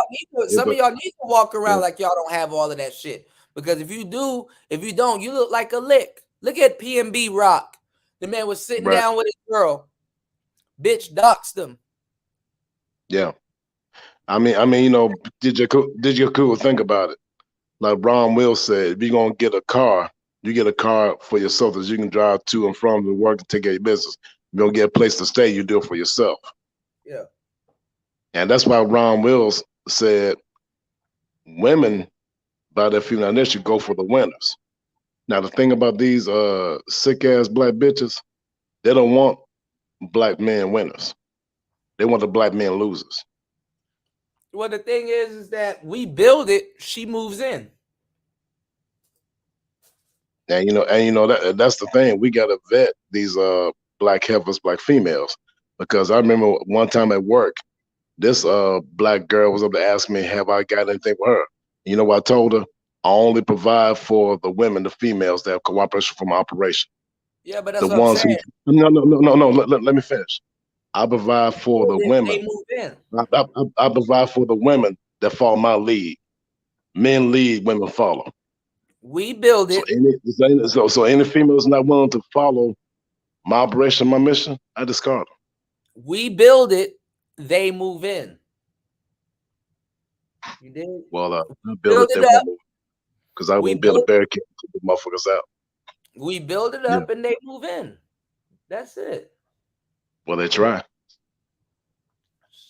Some of y'all need to walk around like y'all don't have all of that shit. Because if you don't, you look like a lick. Look at PNB Rock. The man was sitting down with his girl. Bitch doxed him. Yeah. I mean, you know, did you cool think about it? Like Ron Will said, if you're gonna get a car, you get a car for yourself that you can drive to and from the work and take care of your business. You're gonna get a place to stay, you do it for yourself. Yeah. And that's why Ron Wills said women by their female nature go for the winners. Now the thing about these sick ass black bitches, they don't want black men winners. They want the black men losers. Well, the thing is that we build it, she moves in. And you know that's the thing. We gotta vet these black heifers, black females, because I remember one time at work, this black girl was up to ask me, have I got anything for her? You know what I told her? I only provide for the women, the females that have cooperation from my operation. Yeah, but that's the what ones I'm saying. No. Let me finish. I provide for the women. They move in. I provide for the women that follow my lead. Men lead, women follow. We build it. So any females not willing to follow my operation, my mission, I discard them. We build it. They move in. You did? Well, I build it because I wouldn't build a barricade to keep the motherfuckers out. We build it up and they move in. That's it. Well, they try.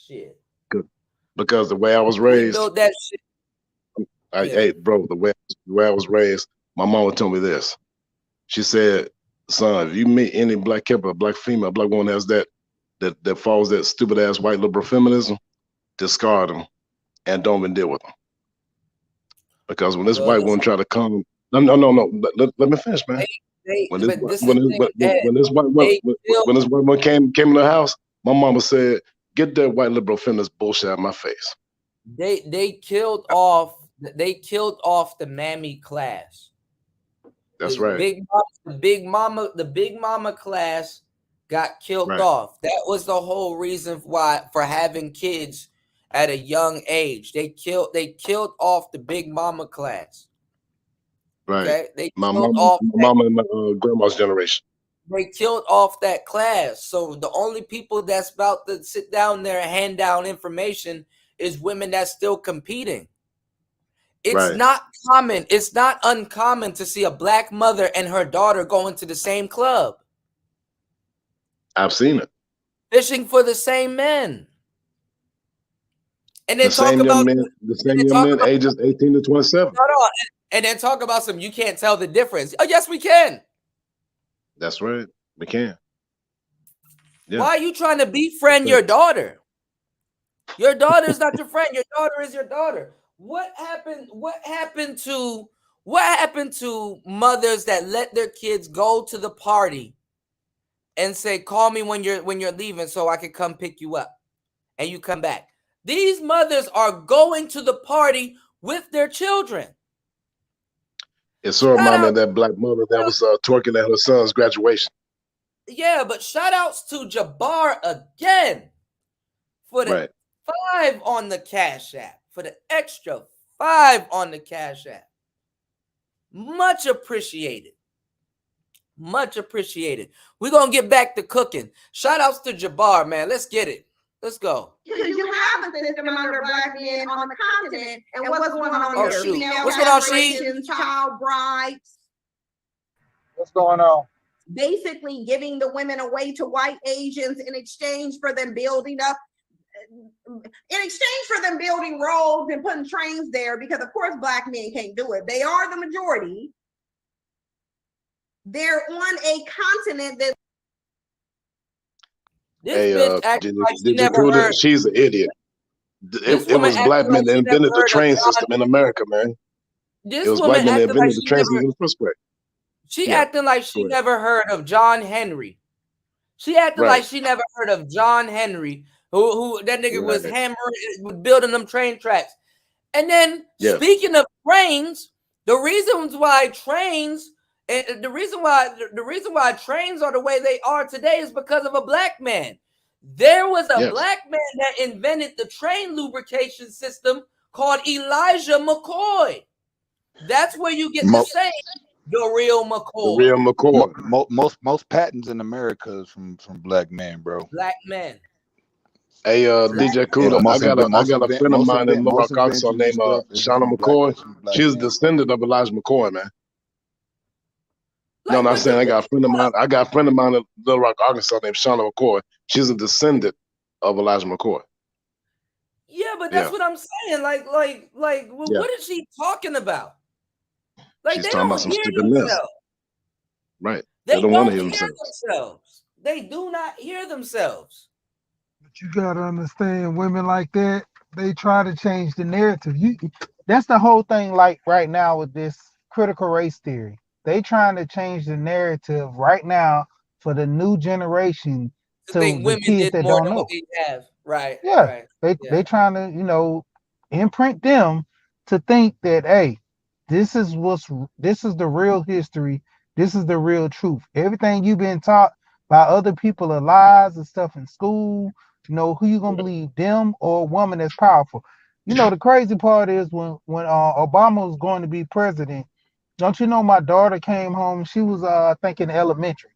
Shit. Good. Because the way I was We raised, built that shit. Yeah. hey, bro, the way I was raised, my mama told me this. She said, son, if you meet any black couple, black female, black woman has that follows that stupid ass white liberal feminism, discard them and don't even deal with them. Because when this Well, white woman try to come, no, let me finish, man. When this but this is when the this, thing, Ed. when this white woman when this white woman came in the house, my mama said, "Get that white liberal feminist bullshit out of my face." They killed off the mammy class. That's right. The big mama class got killed Right. off. That was the whole reason for having kids at a young age. They killed off the big mama class. Right. Okay, they My killed mama, off. and my grandma's generation. They killed off that class. So the only people that's about to sit down there and hand down information is women that's still competing. It's Right. not common. It's not uncommon to see a black mother and her daughter going to the same club, I've seen it. fishing for the same men. And then The same young men, about ages 18 to 27. hold on, and then talk about some you can't tell the difference. Oh, yes, we can. That's right. We can. Yeah. Why are you trying to befriend your daughter? Your daughter is not your friend. Your daughter is your daughter. What happened to mothers that let their kids go to the party and say, "Call me when you're leaving so I can come pick you up," and you come back? These mothers are going to the party with their children. It sort of reminded me of that black mother that was twerking at her son's graduation. Yeah, but shout outs to Jabbar again for the 5 on the Cash App, for the extra 5 on the Cash App. Much appreciated. Much appreciated. We're going to get back to cooking. Shout outs to Jabbar, man. Let's get it. Let's go. Because you have a system under black men on the continent, and what's going on Oh, here? shoot. Female What's going on, She? reparations, child brides, What's going on? basically giving the women away to white Asians in exchange for them building up, in exchange for them building roads and putting trains there, because of course black men can't do it. They are the majority. They're on a continent that Hey, she's an idiot. It was black men that invented the train system in America, man. It was black men that invented the train system in the first place. She acting like she never heard of John Henry. She acting like she never heard of John Henry, who that nigga was hammering, building them train tracks. And then speaking of trains, the reason why trains are the way they are today is because of a black man. There was a black man that invented the train lubrication system called Elijah McCoy. That's where you get to say the real McCoy. The real McCoy. Most patents in America is from black men, bro. Black men. Hey, DJ Kuda, I got a friend of mine in Little Rock, Arkansas named Shauna McCoy. She's a descendant of Elijah McCoy, man. No, I'm saying I got a friend of mine. I got a friend of mine in Little Rock, Arkansas named Shauna McCoy. She's a descendant of Elijah McCoy. Yeah, but that's what I'm saying. What is she talking about? Like, she's they talking don't about some hear stupid themselves. mess. Right. They don't want to hear hear themselves. themselves. They do not hear themselves. But you gotta understand, women like that, they try to change the narrative. That's the whole thing. Like right now with this critical race theory, they trying to change the narrative right now for the new generation to think the women kids did that more don't than know. what they have. Right. Yeah, Right. they trying to imprint them to think that, hey, this is the real history. This is the real truth. Everything you've been taught by other people are lies and stuff in school. Who you gonna believe, them or a woman that's powerful? The crazy part is when Obama was going to be president. Don't you know my daughter came home? She was I think in elementary,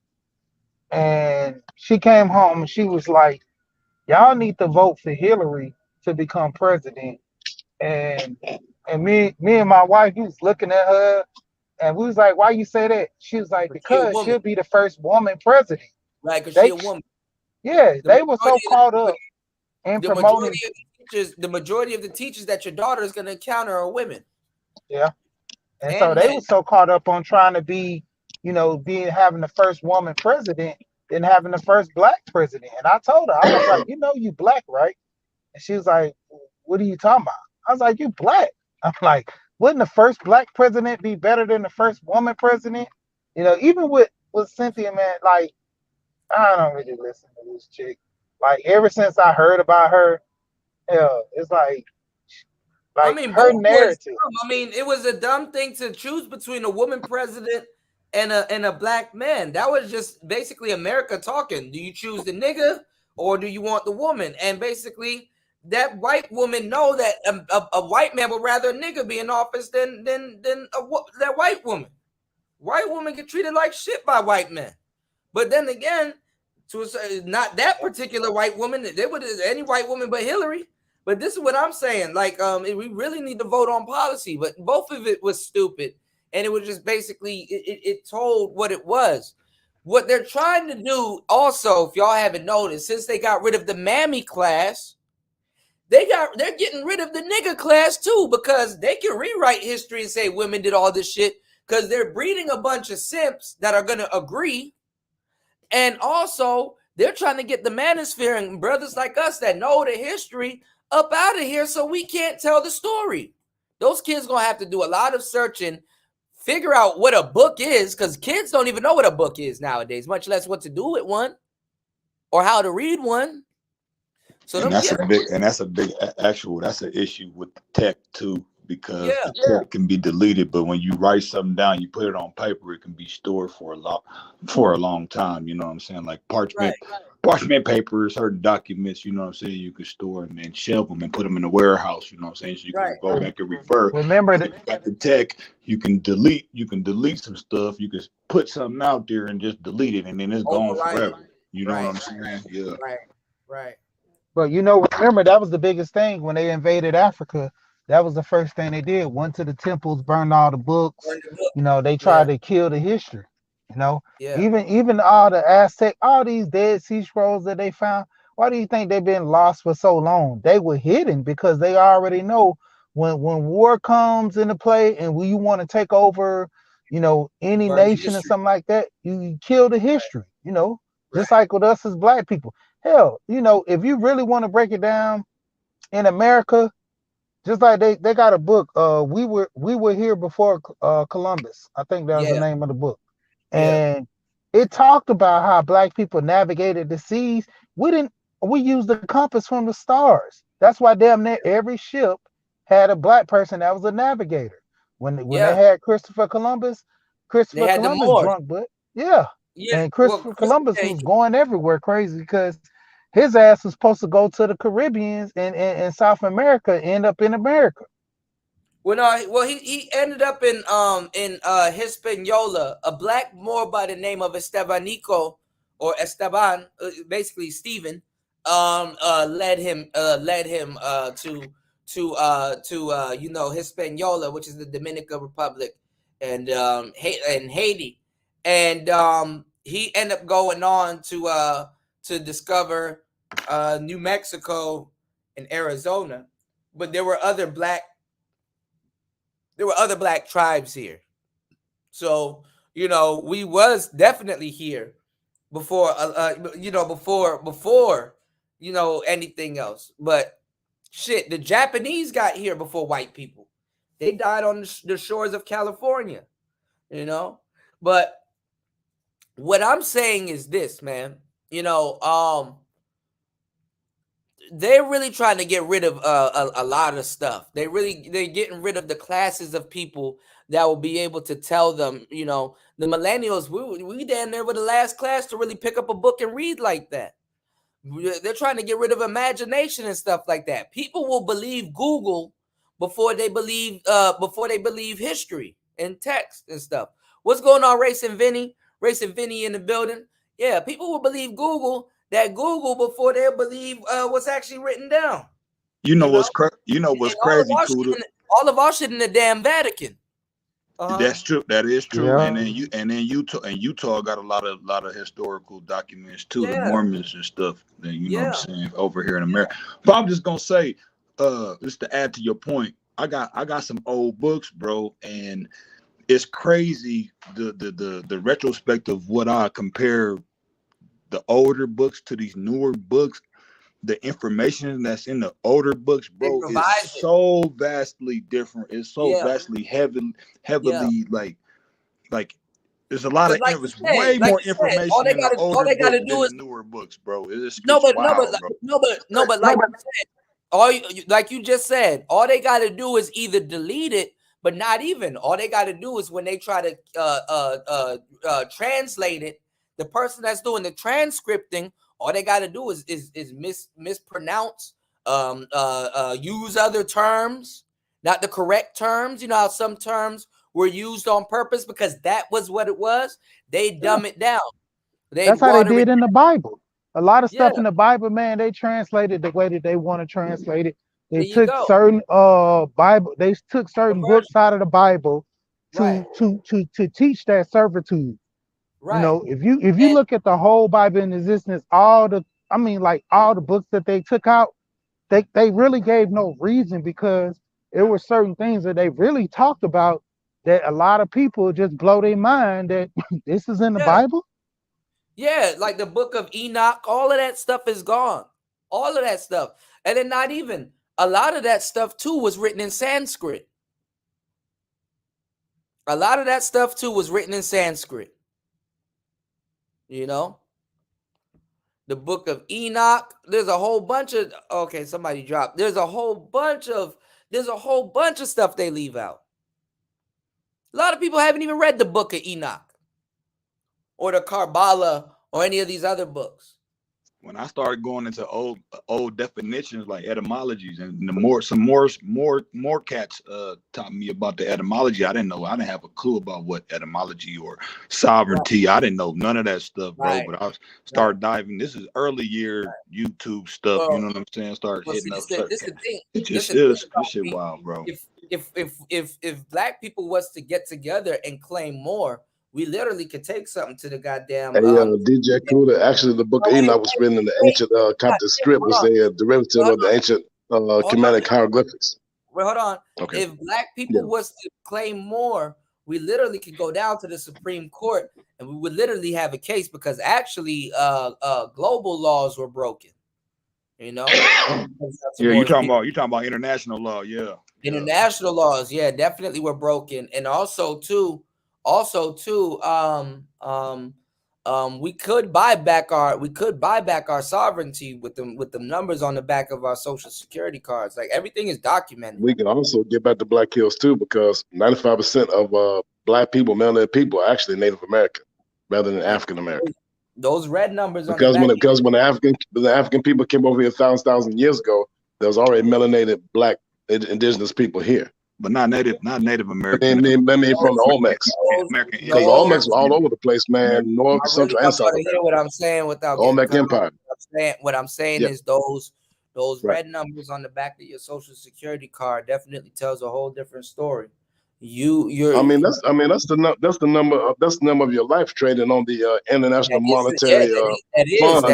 and she came home and she was like, "Y'all need to vote for Hillary to become president." And me and my wife, we was looking at her, and we was like, "Why you say that?" She was like, "Because she'll be the first woman president." Right, because she a woman. Yeah, The they were so majority of caught up in the promoting. majority of the teachers that your daughter is going to encounter are women. Yeah. And so And they men. were so caught up on trying to be, having the first woman president than having the first black president. And I told her, I was like, you black, right? And she was like, what are you talking about? I was like, you black. I'm like, wouldn't the first black president be better than the first woman president? Even with Cynthia, man, like, I don't really listen to this chick. Like, ever since I heard about her, it's like I mean, her both narrative. I mean, it was a dumb thing to choose between a woman president and a black man. That was just basically America talking. Do you choose the nigga or do you want the woman? And basically, that white woman know that a white man would rather a nigga be in office than that white woman. White women get treated like shit by white men. But then again, not that particular white woman. They would any white woman but Hillary. But this is what I'm saying. Like, we really need to vote on policy. But both of it was stupid, and it was just basically it told what it was. What they're trying to do, also, if y'all haven't noticed, since they got rid of the mammy class, they're getting rid of the nigga class too, because they can rewrite history and say women did all this shit because they're breeding a bunch of simps that are gonna agree. And also, they're trying to get the manosphere and brothers like us that know the history up out of here so we can't tell the story. Those kids going to have to do a lot of searching, figure out what a book is, because kids don't even know what a book is nowadays, much less what to do with one or how to read one. So that's a big that's an issue with tech too, because the tech can be deleted, but when you write something down, you put it on paper, it can be stored for a long time. You know what I'm saying? Like parchment paper, certain documents, you know what I'm saying, you can store and then shelve them and put them in the warehouse, you know what I'm saying? So you can go back and refer. Remember that got the tech, you can delete some stuff, you can put something out there and just delete it and then it's gone forever. You know what I'm saying? Yeah. Right. But remember that was the biggest thing when they invaded Africa. That was the first thing they did. Went to the temples, burned all the books. They tried to kill the history. Even all the Aztec, all these Dead Sea Scrolls that they found. Why do you think they've been lost for so long? They were hidden because they already know when war comes into play and when you want to take over, any nation or something like that, you kill the history. Just like with us as black people. Hell, if you really want to break it down in America. Just like they got a book. We were here before Columbus. I think that was the name of the book. And it talked about how black people navigated the seas. We used the compass from the stars. That's why damn near every ship had a black person that was a navigator. When they had Christopher Columbus drunk, but and Christopher Columbus was going everywhere crazy because his ass was supposed to go to the Caribbeans and South America, end up in America. He ended up in Hispaniola. A black Moor by the name of Estebanico or Esteban, basically Stephen, led him to Hispaniola, which is the Dominican Republic, and Haiti, and he ended up going on to discover New Mexico and Arizona, but there were other black tribes here. So we was definitely here before before anything else. But shit, the Japanese got here before white people. They died on the shores of California, But what I'm saying is this, man. They're really trying to get rid of a lot of stuff. They're getting rid of the classes of people that will be able to tell them, the millennials, we damn near were the last class to really pick up a book and read like that. They're trying to get rid of imagination and stuff like that. People will believe Google before they believe history and text and stuff. What's going on, Race and Vinny? Race and Vinny in the building. Yeah, people will believe Google before they'll believe what's actually written down. What's crazy, Kuda? All of our shit in the damn Vatican. That's true. That is true. Yeah. And then Utah got a lot of historical documents too, the Yeah. Mormons and stuff. That, you know Yeah. what I'm saying, over here in America. But I'm just gonna say, just to add to your point, I got some old books, bro, and it's crazy the retrospect of what I compare the older books to these newer books. The information that's in the older books, bro, is so vastly different. It's so vastly heavily like there's a lot of Like there's way more information all they in the gotta older books do than the is newer books, bro. It's but wild, bro. like you said, like you just said, all they got to do is either delete it, but not even. All they got to do is when they try to translate it, the person that's doing the transcripting, all they got to do is mispronounce, use other terms, not the correct terms. You know how some terms were used on purpose because that was what it was. They dumb it down. That's how they did in the Bible. A lot of stuff Yeah. in the Bible, man, they translated the way that they want to translate it. They There you took go. certain they took certain books out of the Bible to teach that servitude. Right. You know, if you look at the whole Bible in existence, all the books that they took out, they really gave no reason, because there were certain things that they really talked about that a lot of people just blow their mind that this is in the Bible. Yeah, like the book of Enoch, all of that stuff is gone. All of that stuff. And then not even, a lot of that stuff too was written in Sanskrit. A lot of that stuff too was written in Sanskrit. You know? The book of Enoch, there's a whole bunch of, okay, somebody dropped. There's a whole bunch of stuff they leave out. A lot of people haven't even read the book of Enoch or the Kabbalah or any of these other books. When I started going into old definitions like etymologies, and more cats taught me about the etymology. I didn't have a clue about what etymology or sovereignty. I didn't know none of that stuff, bro. But I started diving. This is early year YouTube stuff. You know what I'm saying? Started hitting up. This the thing. This shit wild, bro. If black people was to get together and claim more, we literally could take something to the goddamn. Hey, DJ Kuda, actually, the book of Enoch was written in the ancient Coptic script, was a derivative of the ancient Kemetic hieroglyphics. Well, hold on. Okay. If black people was to claim more, we literally could go down to the Supreme Court and we would literally have a case, because actually global laws were broken. You know? Yeah, you're talking about international law, International laws, definitely were broken. And also too, we could buy back our sovereignty with the numbers on the back of our social security cards. Like, everything is documented. We can also get back to Black Hills too, because 95% of black people, melanated people, are actually Native American rather than African American. Those red numbers because when the African people came over here thousand years ago, there was already melanated black indigenous people here. But not Native American. I mean from the Olmecs. Because the Olmecs were all over the place, man. North, Central, and South America. Hear what I'm saying without Olmec Empire. What I'm saying is those red numbers on the back of your social security card definitely tells a whole different story. That's the number of your life trading on the International Monetary Fund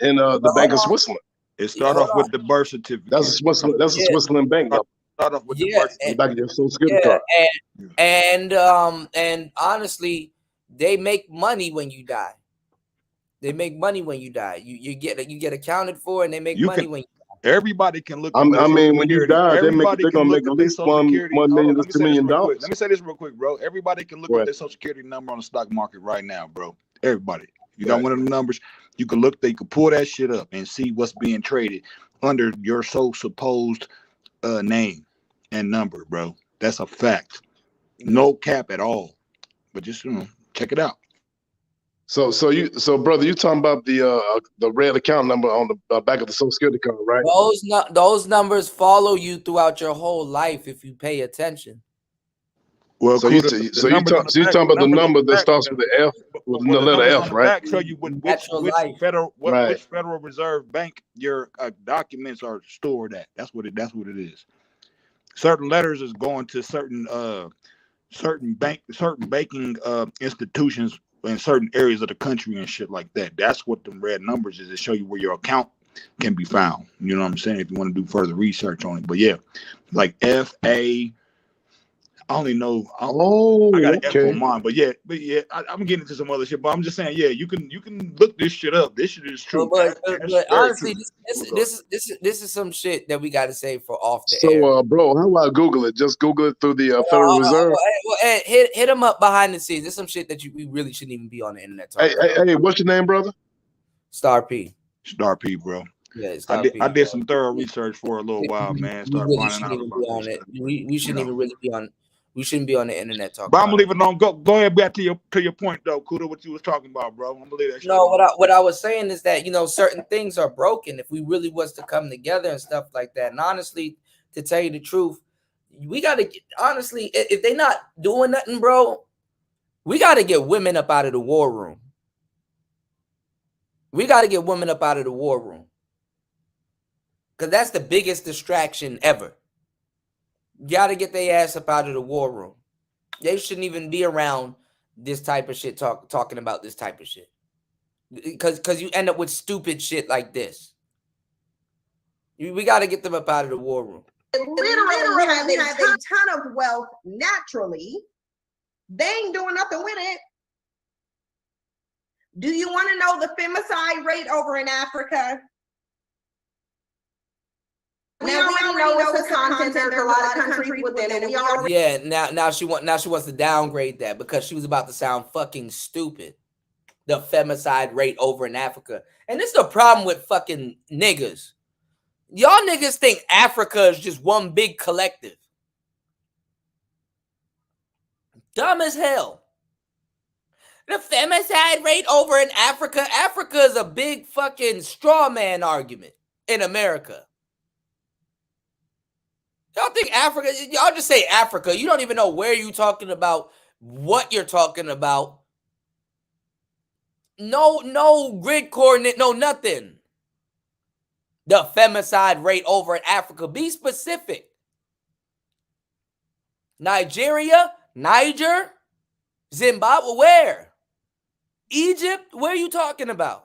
and the Bank of Switzerland. It started off with the birth certificate. That's a Switzerland bank. Start off with the birth certificate. Back of your social security card. And honestly, they make money when you die. You get accounted for, and they make money when you die. Everybody can look. When you die, they're gonna make at least $1 million to $2 million. Let me say this real quick, bro. Everybody can look at their social security number on the stock market right now, bro. Everybody. You got one of the numbers. You can look. They can pull that shit up and see what's being traded under your supposed name and number, bro. That's a fact. No cap at all. But just check it out. So brother, you talking about the red account number on the back of the social security card, right? Those numbers follow you throughout your whole life if you pay attention. Well, so you're talking about the number that starts with the F, with the letter F, right? Tell you which Federal Reserve Bank your documents are stored at. That's what it is. Certain letters is going to certain certain banking institutions in certain areas of the country and shit like that. That's what the red numbers is to show you where your account can be found. You know what I'm saying? If you want to do further research on it. But yeah, like FA. I only know. I got an F on mine, but yeah, I'm getting into some other shit. But I'm just saying, yeah, you can look this shit up. This shit is true. But honestly, this is some shit that we got to say for off the air. So, bro, how do I Google it? Just Google it through the Federal Reserve. Well, hit them up behind the scenes. There's some shit that we really shouldn't even be on the internet talking about. Hey, what's your name, brother? Star P. Star P, bro. Yeah, I did some thorough research for a little while, man. Started finding out about it. We shouldn't even really be on. We shouldn't be on the internet talking. But I'm gonna leave it alone. Go ahead back to your point though, Kuda, what you was talking about, bro. I'm gonna leave that shit alone. What I was saying is that certain things are broken. If we really was to come together and stuff like that, and honestly, to tell you the truth, we gotta honestly, if they not doing nothing, bro, we gotta get women up out of the war room. We gotta get women up out of the war room, because that's the biggest distraction ever. Gotta get their ass up out of the war room. They shouldn't even be around this type of shit, talking about this type of shit. Because you end up with stupid shit like this. We gotta get them up out of the war room. Literally have a ton of wealth naturally. They ain't doing nothing with it. Do you want to know the femicide rate over in Africa? We already know it's a continent. There's a lot of countries within it. Yeah, now she wants to downgrade that because she was about to sound fucking stupid. The femicide rate over in Africa. And this is the problem with fucking niggas. Y'all niggas think Africa is just one big collective. Dumb as hell. The femicide rate over in Africa. Africa is a big fucking straw man argument in America. Y'all think Africa, y'all just say Africa. You don't even know where you're talking about, what you're talking about. No grid coordinate, no nothing. The femicide rate over in Africa. Be specific. Nigeria, Niger, Zimbabwe, where? Egypt, where are you talking about?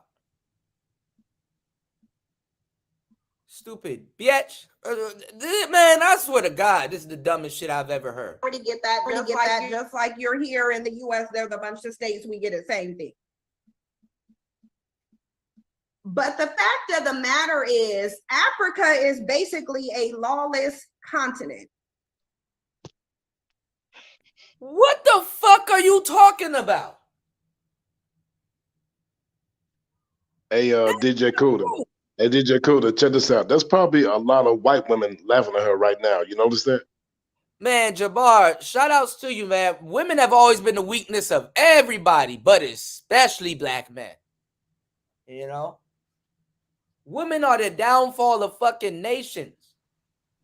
Stupid bitch. Man, I swear to God, this is the dumbest shit I've ever heard. Already get that, just like you're here in the US, there's a bunch of states we get the same thing. But the fact of the matter is, Africa is basically a lawless continent. What the fuck are you talking about? Hey, DJ Kuda. Hey, DJ Kuda, check this out. There's probably a lot of white women laughing at her right now. You notice that? Man, Jabbar, shout outs to you, man. Women have always been the weakness of everybody, but especially black men. You know? Women are the downfall of fucking nations.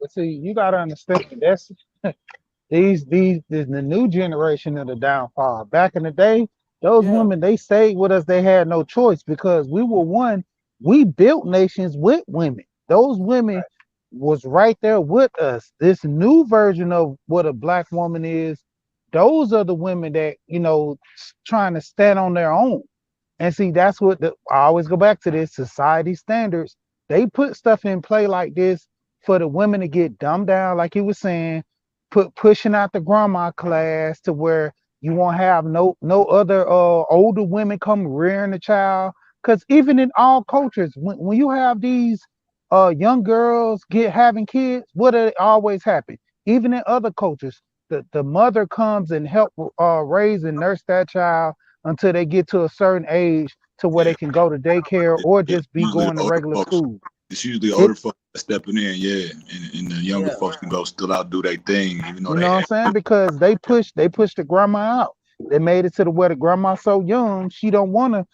But see, you gotta understand that's the new generation of the downfall. Back in the day, those women, they stayed with us, they had no choice because we built nations with women. Those women was right there with us. This new version of what a black woman is, those are the women that, trying to stand on their own. And see, that's what I always go back to this, society standards. They put stuff in play like this for the women to get dumbed down, like he was saying, pushing out the grandma class to where you won't have no other older women come rearing the child. Because even in all cultures, when you have these young girls having kids, what always happen? Even in other cultures, the mother comes and help raise and nurse that child until they get to a certain age to where they can go to daycare or just be going to regular school. It's usually older folks stepping in, and the younger folks can go still out do their thing, even though you know what I'm saying? Because they pushed the grandma out. They made it to the where the grandma's so young, she don't want to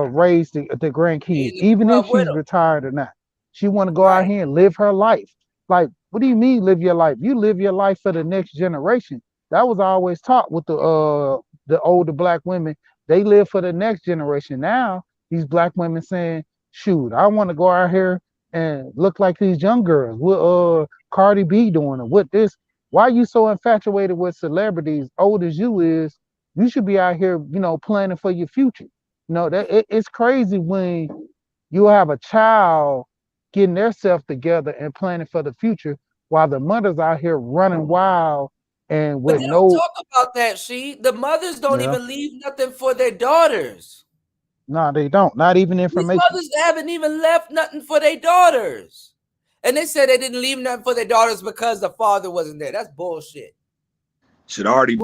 raise the grandkids, even if she's retired or not. She want to go out here and live her life. Like, what do you mean live your life? You live your life for the next generation. That was always taught with the older black women. They live for the next generation. Now these black women saying, shoot, I want to go out here and look like these young girls. What Cardi B doing, or what this Why are you so infatuated with celebrities? Old as you is, you should be out here, planning for your future. It's crazy when you have a child getting themselves together and planning for the future while the mothers out here running wild and But with they don't no. talk about that, the mothers don't Yeah. even leave nothing for their daughters. No, they don't. Not even These information. mothers haven't even left nothing for their daughters. And they said they didn't leave nothing for their daughters because the father wasn't there. That's bullshit. Should already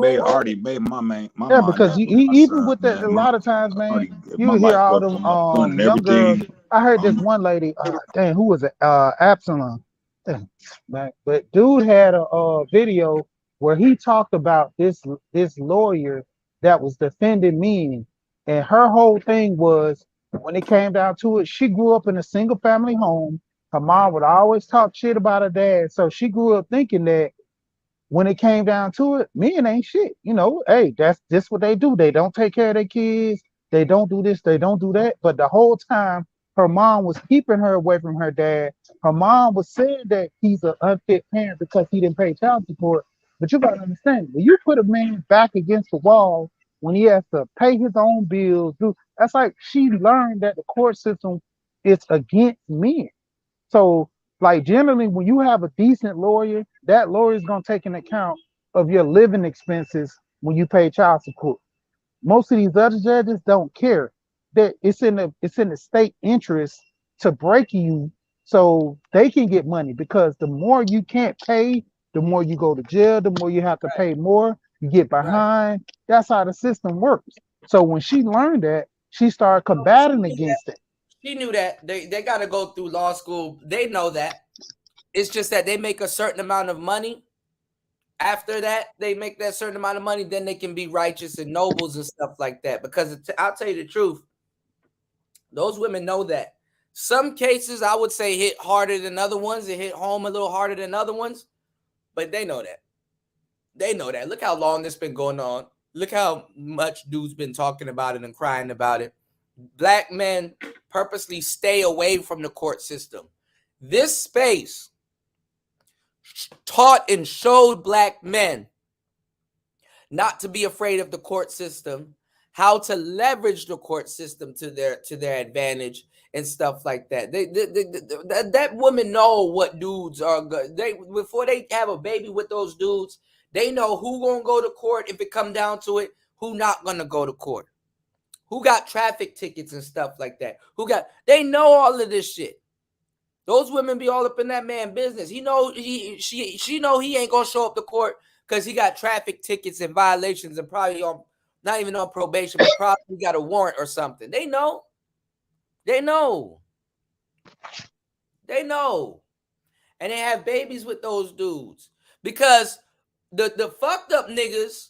made my mind Because up you, with my even son, with that, man. a lot of times, man, Already gave you my hear life all up for them my son and young girls. everything. I heard this one lady, dang, who was it? Absalom. Dang, man. But dude had a video where he talked about this lawyer that was defending men, and her whole thing was when it came down to it, she grew up in a single family home. Her mom would always talk shit about her dad, so she grew up thinking that when it came down to it, men ain't shit. Hey, that's just what they do. They don't take care of their kids. They don't do this. They don't do that. But the whole time, her mom was keeping her away from her dad. Her mom was saying that he's an unfit parent because he didn't pay child support. But you gotta understand, when you put a man back against the wall, when he has to pay his own bills, that's like she learned that the court system is against men. So, like, generally, when you have a decent lawyer, that lawyer is going to take an account of your living expenses when you pay child support. Most of these other judges don't care. That it's in the state interest to break you so they can get money, because the more you can't pay, the more you go to jail, the more you have to pay more, you get behind. That's how the system works. So when she learned that, she started combating against it. She knew that. They got to go through law school. They know that. It's just that they make a certain amount of money. After that, they make that certain amount of money, then they can be righteous and nobles and stuff like that. Because I'll tell you the truth, those women know that. Some cases, I would say, hit harder than other ones. It hit home a little harder than other ones. But they know that. They know that. Look how long this been going on. Look how much dudes been talking about it and crying about it. Black men purposely stay away from the court system. This space taught and showed black men not to be afraid of the court system, how to leverage the court system to their advantage and stuff like that. That women know what dudes are good. Before they have a baby with those dudes, they know who gonna go to court if it come down to it, who not gonna go to court, who got traffic tickets and stuff like that. They know all of this shit. Those women be all up in that man business. She know he ain't gonna show up to court because he got traffic tickets and violations and probably not even on probation, but probably got a warrant or something. They know. They know. They know. And they have babies with those dudes. Because the fucked up niggas,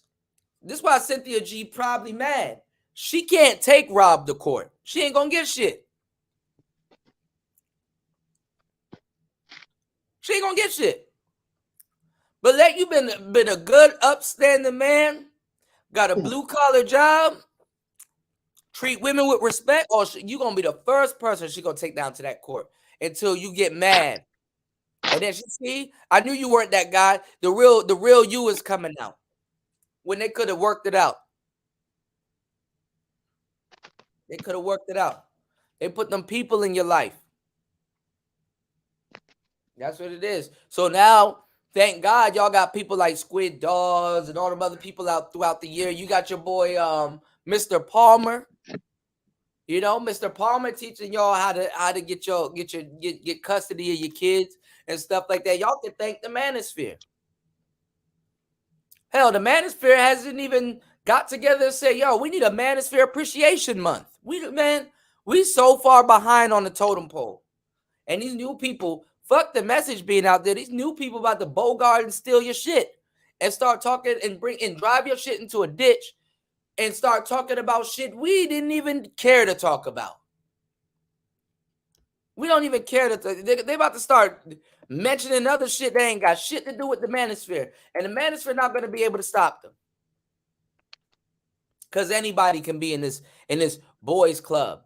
this is why Cynthia G probably mad. She can't take Rob to court. She ain't gonna get shit. She ain't gonna get shit. But let you been a good, upstanding man, got a blue collar job, treat women with respect, or you gonna be the first person she gonna take down to that court until you get mad. And then she see, I knew you weren't that guy. The real you is coming out when they could have worked it out. They could have worked it out. They put them people in your life. That's what it is. So now, thank God, y'all got people like Squid Dawes and all them other people out throughout the year. You got your boy, Mr. Palmer. You know, Mr. Palmer teaching y'all how to get custody of your kids and stuff like that. Y'all can thank the Manosphere. Hell, the Manosphere hasn't even got together and said, "Yo, we need a Manosphere Appreciation Month." We so far behind on the totem pole, and these new people. Fuck the message being out there. These new people about to bogart and steal your shit and start talking and drive your shit into a ditch and start talking about shit we didn't even care to talk about. We don't even care they about to start mentioning other shit they ain't got shit to do with the Manosphere. And the Manosphere not going to be able to stop them. Because anybody can be in this boys club.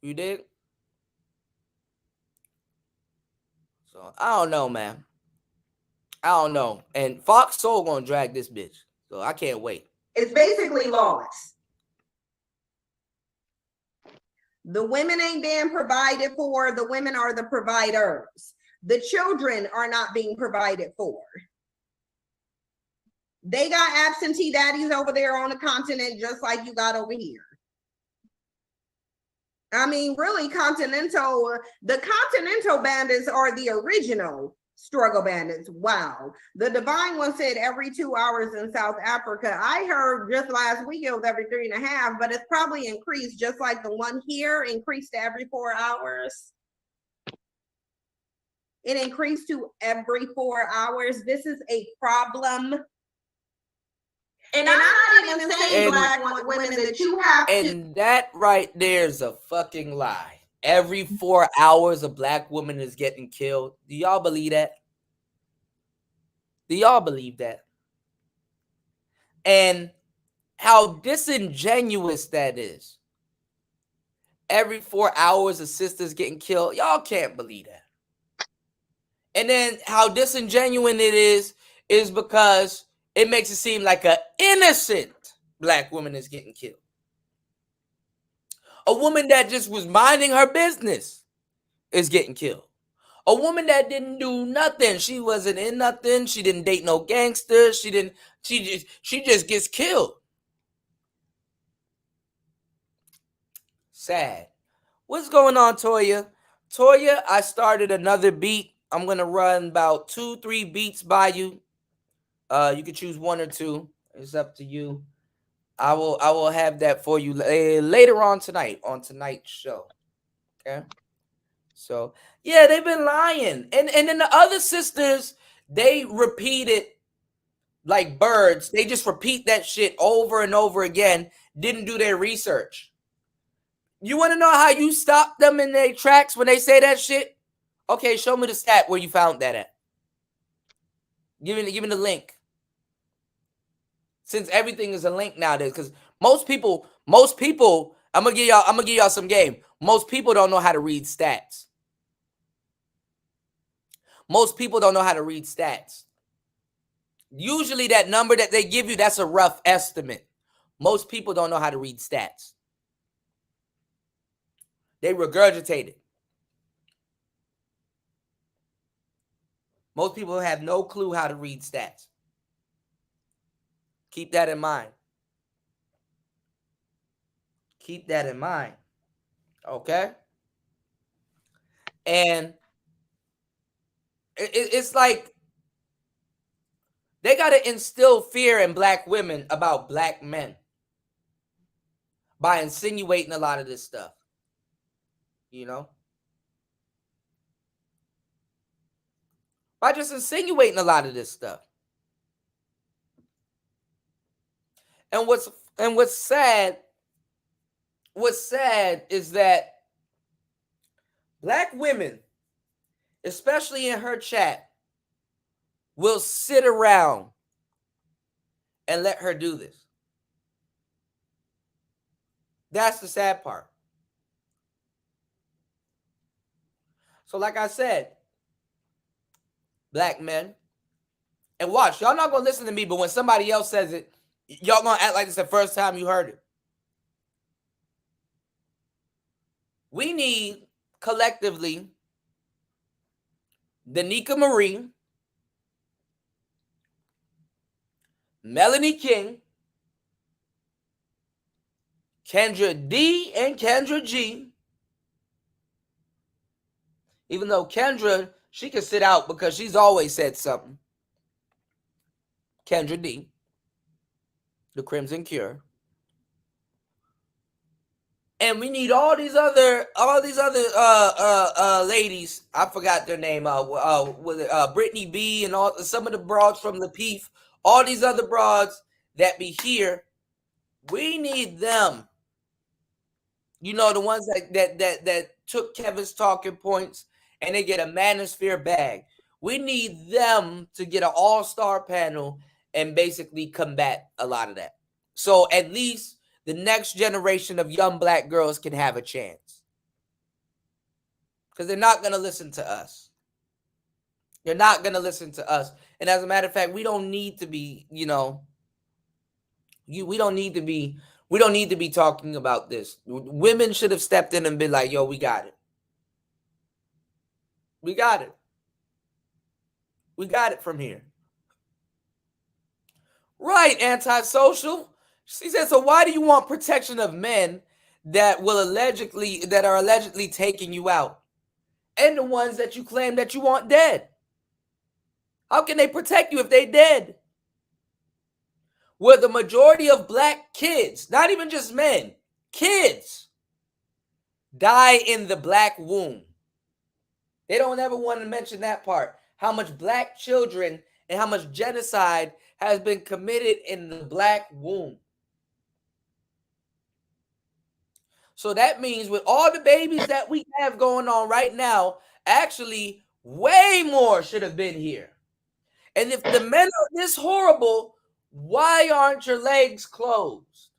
You dig? So I don't know, man. I don't know. And Fox Soul gonna drag this bitch, so I can't wait. It's basically lawless. The women ain't being provided for. The women are the providers. The children are not being provided for. They got absentee daddies over there on the continent, just like you got over here. I mean, really, the Continental bandits are the original struggle bandits. Wow. The Divine One said every 2 hours in South Africa. I heard just last week it was every 3.5, but it's probably increased, just like the one here increased to every 4 hours. It increased to every 4 hours. This is a problem. And I'm not even saying black women that you have to. And that right there is a fucking lie. Every 4 hours, a black woman is getting killed. Do y'all believe that? Do y'all believe that? And how disingenuous that is. Every 4 hours, a sister's getting killed. Y'all can't believe that. And then how disingenuous it is because it makes it seem like an innocent black woman is getting killed. A woman that just was minding her business is getting killed. A woman that didn't do nothing. She wasn't in nothing. She didn't date no gangsters. She just gets killed. Sad. What's going on, Toya? Toya, I started another beat. I'm going to run about 2-3 beats by you. You can choose 1 or 2. It's up to you. I will have that for you later on tonight, on tonight's show. Okay. So yeah, they've been lying. And then the other sisters, they repeat it like birds. They just repeat that shit over and over again. Didn't do their research. You want to know how you stop them in their tracks when they say that shit? Okay, show me the stat where you found that at. Give me the link. Since everything is a link nowadays, because most people, I'm gonna give y'all some game. Most people don't know how to read stats. Most people don't know how to read stats. Usually that number that they give you, that's a rough estimate. Most people don't know how to read stats. They regurgitate it. Most people have no clue how to read stats. Keep that in mind. Keep that in mind. Okay? And it's like they got to instill fear in black women about black men by insinuating a lot of this stuff. You know? By just insinuating a lot of this stuff. And what's sad is that black women, especially in her chat, will sit around and let her do this. That's the sad part. So like I said, black men, and watch, y'all not going to listen to me, but when somebody else says it, y'all going to act like it's the first time you heard it. We need, collectively, Danica Marie, Melanie King, Kendra D, and Kendra G. Even though Kendra, she can sit out because she's always said something. Kendra D, the Crimson Cure. And we need all these other ladies. I forgot their name. Brittany B and all some of the broads from the Peef. All these other broads that be here. We need them. You know, the ones that took Kevin's talking points and they get a Manosphere bag. We need them to get an all-star panel and basically combat a lot of that. So at least the next generation of young black girls can have a chance. Because they're not going to listen to us. They're not going to listen to us. And as a matter of fact, we don't need to be, we don't need to be talking about this. Women should have stepped in and been like, yo, we got it. We got it. We got it from here. Right, antisocial. She said, so why do you want protection of men that are allegedly taking you out? And the ones that you claim that you want dead? How can they protect you if they dead? Where the majority of black kids, not even just men, kids, die in the black womb. They don't ever want to mention that part. How much black children and how much genocide has been committed in the black womb. So that means with all the babies that we have going on right now, actually way more should have been here. And if the men are this horrible, why aren't your legs closed?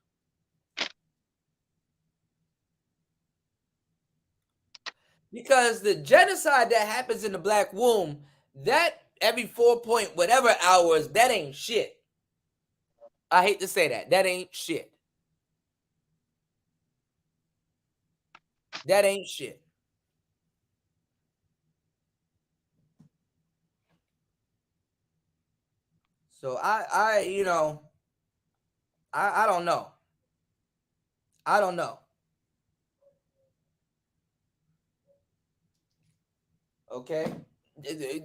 Because the genocide that happens in the black womb, that every 4 point whatever hours, that ain't shit. I hate to say that. That ain't shit. That ain't shit. So I don't know. I don't know. Okay.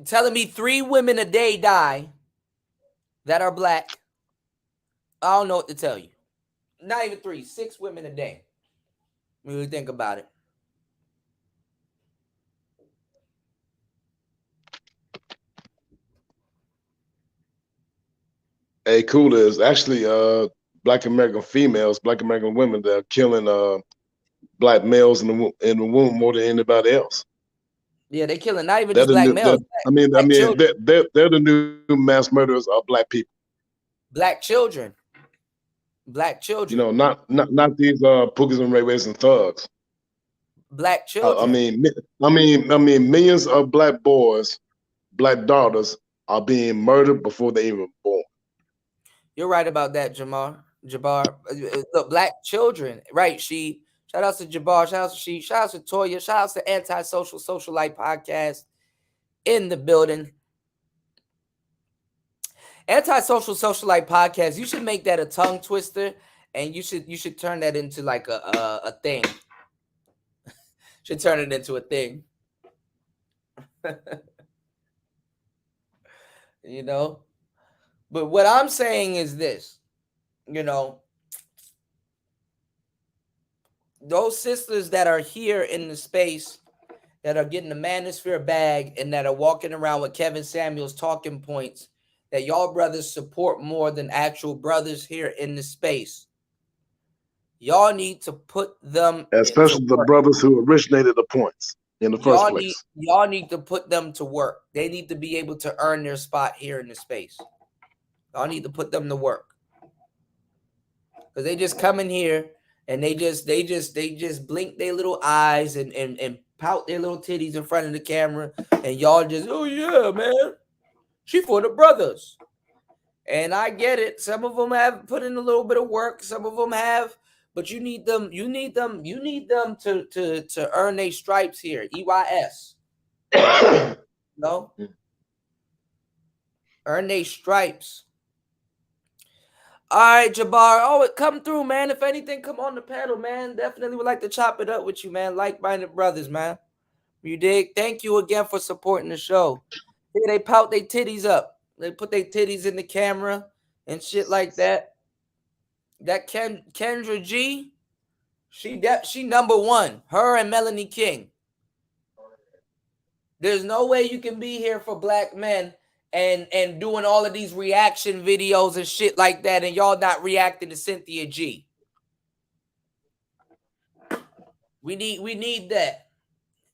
Telling me 3 women a day die that are black. I don't know what to tell you. Not even 3, 6 women a day. When you think about it. Hey, Cooler, is actually Black American females, Black American women that are killing black males in the womb more than anybody else. Yeah, they're killing not even They're just black new, males. they're the new mass murderers of black people. Black children. Black children. You know, not these Pookies and Ray Rays and thugs. Black children. I mean, millions of black boys, black daughters are being murdered before they even born. You're right about that, Jabbar. Look, black children, right? Shout out to Jabbar, shout out to shout out to Toya, shout out to Antisocial Socialite Podcast in the building. Antisocial Socialite Podcast. You should make that a tongue twister, and you should turn that into like a thing. Should turn it into a thing. You know. But what I'm saying is this, those sisters that are here in the space that are getting the manosphere bag and that are walking around with Kevin Samuels talking points that y'all brothers support more than actual brothers here in the space. Y'all need to put them, especially the brothers who originated the points in the first place. Y'all need to put them to work. They need to be able to earn their spot here in the space. Y'all need to put them to work. Because they just come in here and they just blink their little eyes and pout their little titties in front of the camera. And y'all just, oh yeah, man. She for the brothers. And I get it. Some of them have put in a little bit of work. Some of them have, but you need them to earn their stripes here. EYS. No? Earn their stripes. All right, Jabbar. Oh, come through, man. If anything, come on the panel, man. Definitely would like to chop it up with you, man. Like-minded brothers, man. You dig? Thank you again for supporting the show. Yeah, they pout their titties up. They put their titties in the camera and shit like that. That Kendra G, she number one. Her and Melanie King. There's no way you can be here for black men and doing all of these reaction videos and shit like that, and y'all not reacting to Cynthia G. We need that.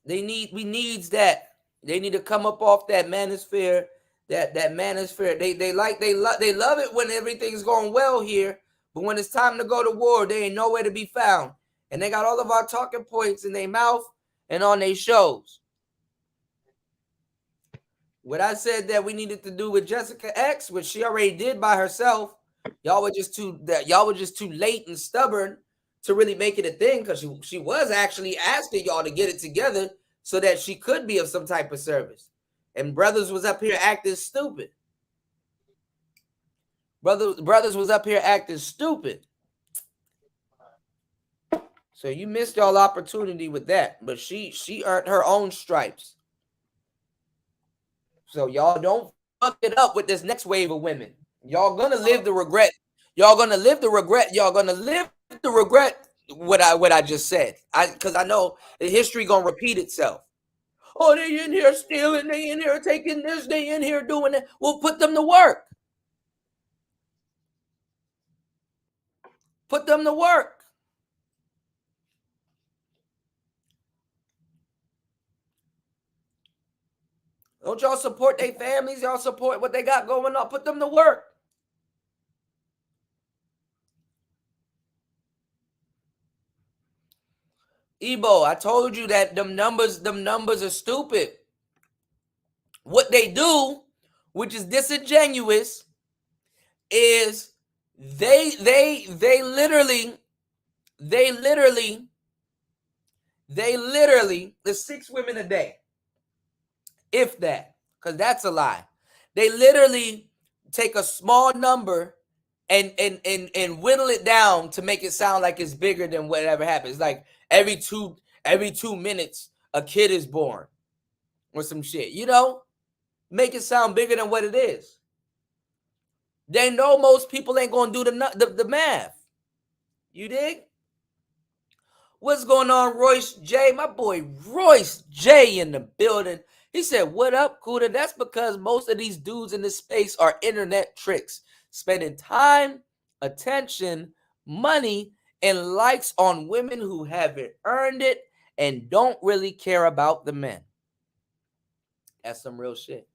We needs that. They need to come up off that manosphere. That manosphere. They love it when everything's going well here, but when it's time to go to war, they ain't nowhere to be found. And they got all of our talking points in their mouth and on their shows. What I said that we needed to do with Jessica X, which she already did by herself. Y'all were just too late and stubborn to really make it a thing, because she was actually asking y'all to get it together so that she could be of some type of service. And brothers was up here acting stupid. Brothers was up here acting stupid. So you missed y'all opportunity with that. But she earned her own stripes. So y'all don't fuck it up with this next wave of women. Y'all gonna live the regret. Y'all gonna live the regret. Y'all gonna live the regret what I just said. Because I know the history gonna repeat itself. Oh, they in here stealing, they in here taking this, they in here doing that. We'll put them to work. Put them to work. Don't y'all support their families? Y'all support what they got going on. Put them to work. Ebo, I told you that them numbers are stupid. What they do, which is disingenuous, is they literally, there's 6 women a day. If that, because that's a lie. They literally take a small number and whittle it down to make it sound like it's bigger than whatever happens. Like every 2 minutes a kid is born or some shit, you know? Make it sound bigger than what it is. They know most people ain't gonna do the math. You dig? What's going on, Royce J? My boy Royce J in the building. He said, what up, Kuda? That's because most of these dudes in this space are internet tricks, spending time, attention, money, and likes on women who haven't earned it and don't really care about the men. That's some real shit.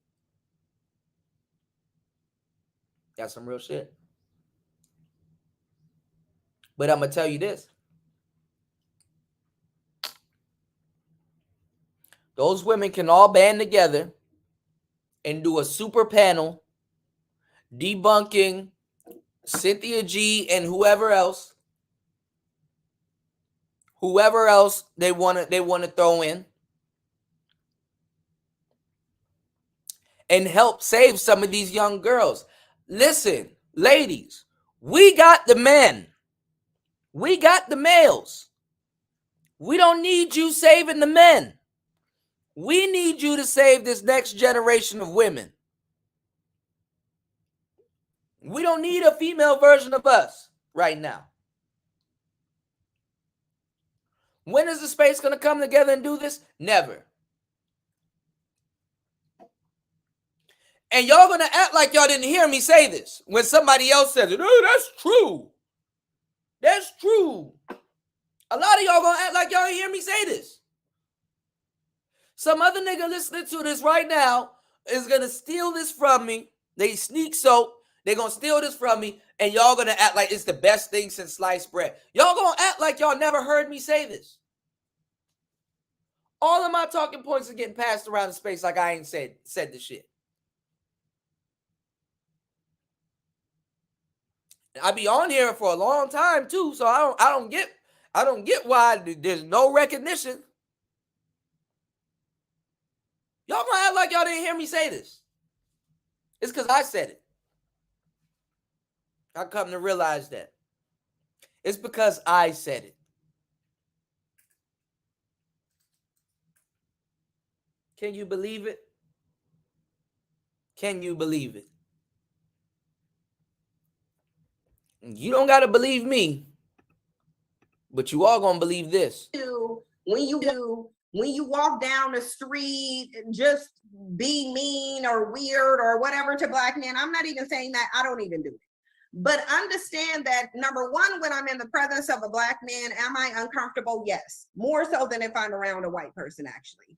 That's some real shit. But I'm going to tell you this. Those women can all band together and do a super panel debunking Cynthia G and whoever else they want to throw in, and help save some of these young girls. Listen, ladies, we got the men. We got the males. We don't need you saving the men. We need you to save this next generation of women. We don't need a female version of us right now. When is the space going to come together and do this? Never. And y'all going to act like y'all didn't hear me say this when somebody else says it. Oh, that's true. That's true. A lot of y'all going to act like y'all didn't hear me say this. Some other nigga listening to this right now is going to steal this from me. They sneak soap. They're going to steal this from me. And y'all going to act like it's the best thing since sliced bread. Y'all going to act like y'all never heard me say this. All of my talking points are getting passed around the space like I ain't said this shit. I be on here for a long time too, so I don't get why there's no recognition. Y'all gonna act like y'all didn't hear me say this. It's because I said it. I come to realize that. It's because I said it. Can you believe it? Can you believe it? You don't got to believe me, but you all going to believe this. When you walk down the street, just be mean or weird or whatever to black men. I'm not even saying that. I don't even do it. But understand that, number one, when I'm in the presence of a black man, am I uncomfortable? Yes. More so than if I'm around a white person, actually.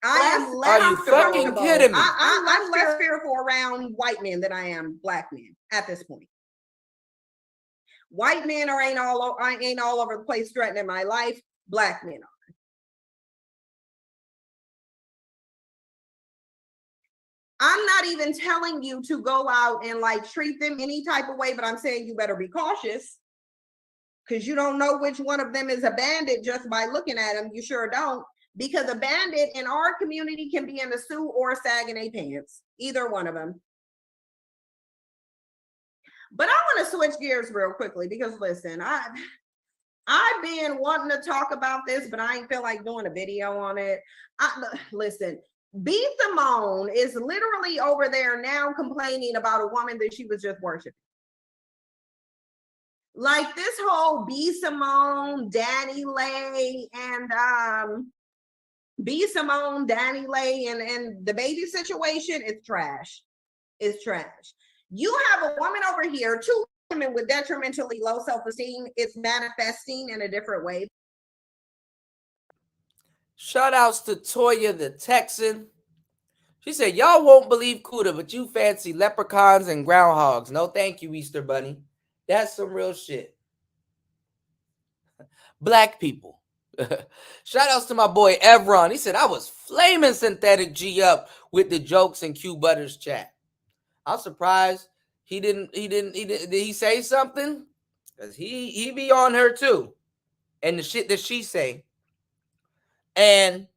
I am less Are you fucking kidding me? I'm less fearful around white men than I am black men at this point. White men ain't all over the place threatening my life. Black men are. I'm not even telling you to go out and like treat them any type of way, but I'm saying you better be cautious because you don't know which one of them is a bandit just by looking at them. You sure don't, because a bandit in our community can be in a suit or sagging a pants, either one of them. But I want to switch gears real quickly because listen, I've been wanting to talk about this, but I ain't feel like doing a video on it. Listen, B. Simone is literally over there now complaining about a woman that she was just worshiping. Like this whole B. Simone, Danny Lay, and B. Simone, Danny Lay, and the baby situation is trash. It's trash. You have a woman over here, two women with detrimentally low self-esteem. It's manifesting in a different way. Shout outs to Toya the Texan. She said, y'all won't believe Kuda, but you fancy leprechauns and groundhogs. No, thank you, Easter Bunny. That's some real shit. Black people. Shout outs to my boy Evron. He said, I was flaming Synthetic G up with the jokes in Q Butters chat. I'm surprised did he say something? Because he be on her too. And the shit that she say. And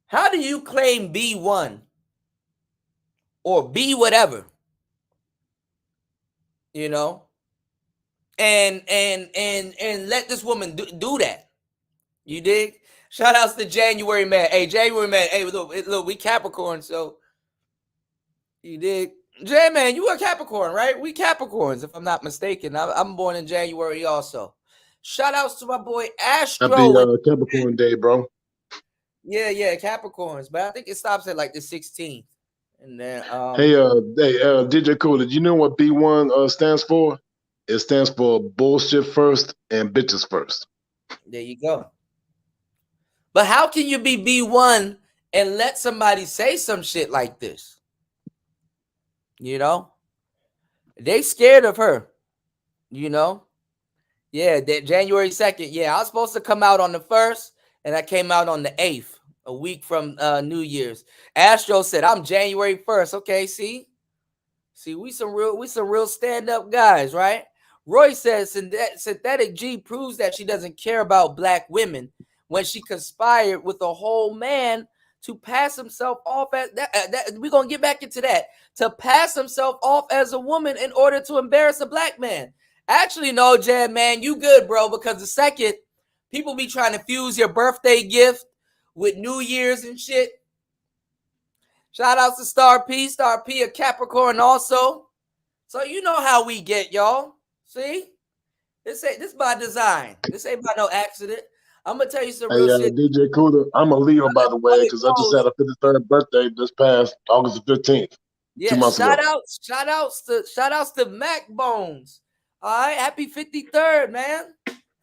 how do you claim B1 or B whatever? You know? And let this woman do that. You dig? Shout outs to January Man. Hey, January Man. Hey, look, we Capricorn, so you dig? J Man, you a Capricorn, right? We Capricorns, if I'm not mistaken. I'm born in January also. Shout outs to my boy Astro. Happy Capricorn Day, bro. Yeah, Capricorns, but I think it stops at like the 16th. And then hey, DJ Cool, did you know what B1 stands for? It stands for bullshit first and bitches first. There you go. But how can you be B1 and let somebody say some shit like this? You know? They scared of her. You know? Yeah, that January 2nd. Yeah, I was supposed to come out on the 1st, and I came out on the 8th, a week from New Year's. Astro said, I'm January 1st. Okay, see, we some real stand-up guys, right? Roy says Synthetic G proves that she doesn't care about black women when she conspired with a whole man to pass himself off as that. We're gonna get back into that, to pass himself off as a woman in order to embarrass a black man. Actually, no, Jam Man, you good, bro, because the second people be trying to fuse your birthday gift with New Year's and shit. Shout out to Star P a Capricorn also. So you know how we get, y'all. See? This by design. This ain't by no accident. I'm gonna tell you some real shit. DJ Kuda, I'm a Leo, by the way, because I just had a 53rd birthday this past August the 15th. Yeah, 2 months ago. shout outs to Mac Bones. All right, happy 53rd, man.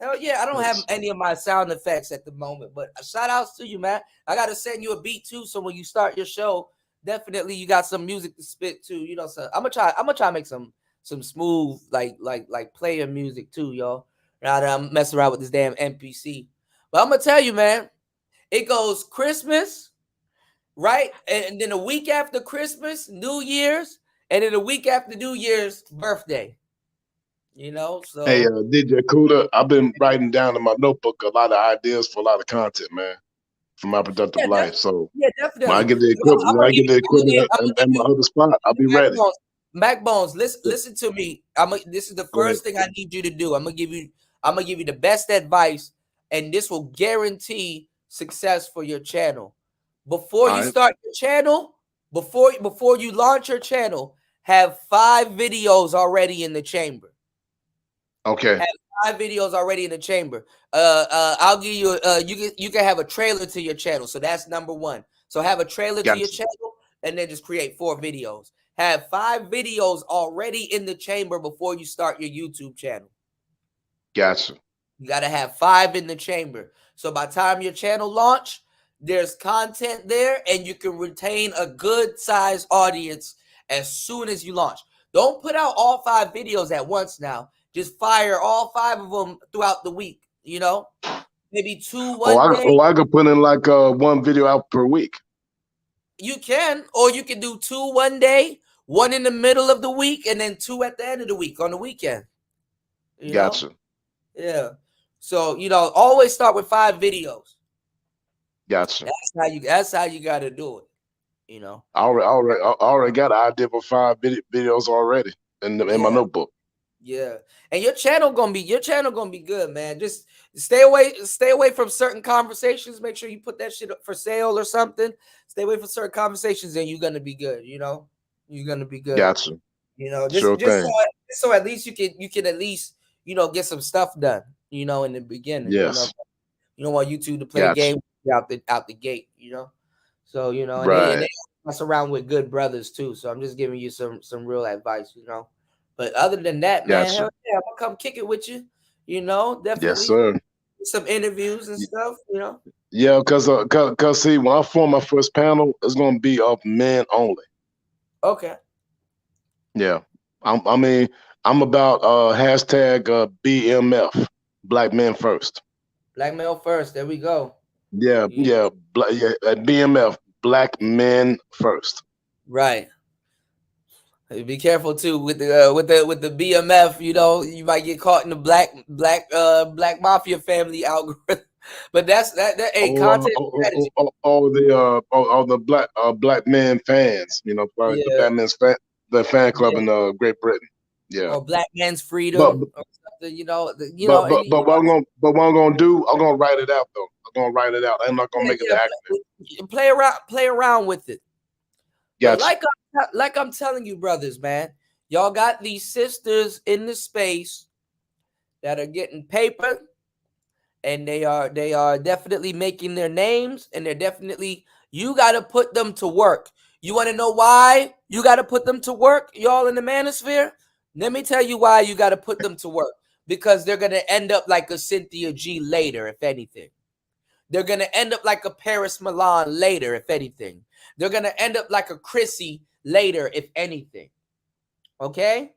Hell yeah, I don't have any of my sound effects at the moment, but shout outs to you, man. I gotta send you a beat too, so when you start your show, definitely you got some music to spit too. You know, so I'm gonna try to make some smooth like player music too, y'all. Now that I'm messing around with this damn NPC. But I'm gonna tell you, man, it goes Christmas, right? And then a week after Christmas, New Year's, and then a week after New Year's, birthday. You know, so hey, DJ Kuda, I've been writing down in my notebook a lot of ideas for a lot of content, man, for my productive life. So definitely. when I get the equipment, and my other spot, I'll be ready. Mac Bones, listen to me. This is the first thing I need you to do. I'm gonna give you the best advice, and this will guarantee success for your channel. Before you start your channel, before you launch your channel, have 5 videos already in the chamber. Okay. Have 5 videos already in the chamber. I'll give you you can have a trailer to your channel. So that's number 1. So have a trailer to your channel and then just create 4 videos. Have 5 videos already in the chamber before you start your YouTube channel. Gotcha. You got to have 5 in the chamber. So by the time your channel launch, there's content there and you can retain a good size audience as soon as you launch. Don't put out all 5 videos at once now. Just fire all 5 of them throughout the week, you know? Maybe 2 one day. I could put in like 1 video out per week. You can, or you can do 2 one day, 1 in the middle of the week, and then 2 at the end of the week on the weekend. You know? Gotcha. Yeah. So, always start with 5 videos. Gotcha. That's how you gotta do it. I already got an idea for 5 videos already in my notebook. Yeah. And your channel gonna be good, man. Just stay away from certain conversations. Make sure you put that shit up for sale or something. Stay away from certain conversations, and you're gonna be good. You're gonna be good. Gotcha. Just so at least you can at least get some stuff done. In the beginning. Yes. You don't want YouTube to play Gotcha. a game out the gate. So and Right. they mess around with good brothers too. So I'm just giving you some real advice. But other than that, man, Gotcha. hell yeah, I'm gonna come kick it with you. Definitely. Yes, sir. Some interviews and stuff. Yeah, cause see, when I form my first panel, it's gonna be of men only. Okay. Yeah, I'm about hashtag BMF, Black Men First. Black male first. There we go. Yeah, BMF, Black Men First. Right. Be careful too with the BMF. You might get caught in the black mafia family algorithm. But that's content strategy. The black men fans. The Black Men's the fan club in Great Britain. Yeah. Or Black Man's Freedom or something. But what I'm gonna do, I'm gonna write it out though. I'm gonna write it out. I'm not gonna make it active. Play around with it. Gotcha. But like I'm telling you, brothers, man, y'all got these sisters in the space that are getting paper, and they are definitely making their names, and you got to put them to work. You want to know why you got to put them to work, y'all in the manosphere? Let me tell you why you got to put them to work. Because they're going to end up like a Cynthia G later, if anything. They're going to end up like a Paris Milan later, if anything. They're going to end up like a Chrissy later, if anything. Okay?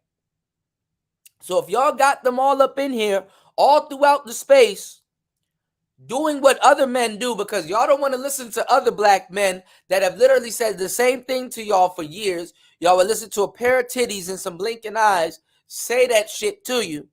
So if y'all got them all up in here, all throughout the space, doing what other men do, because y'all don't want to listen to other black men that have literally said the same thing to y'all for years. Y'all would listen to a pair of titties and some blinking eyes say that shit to you.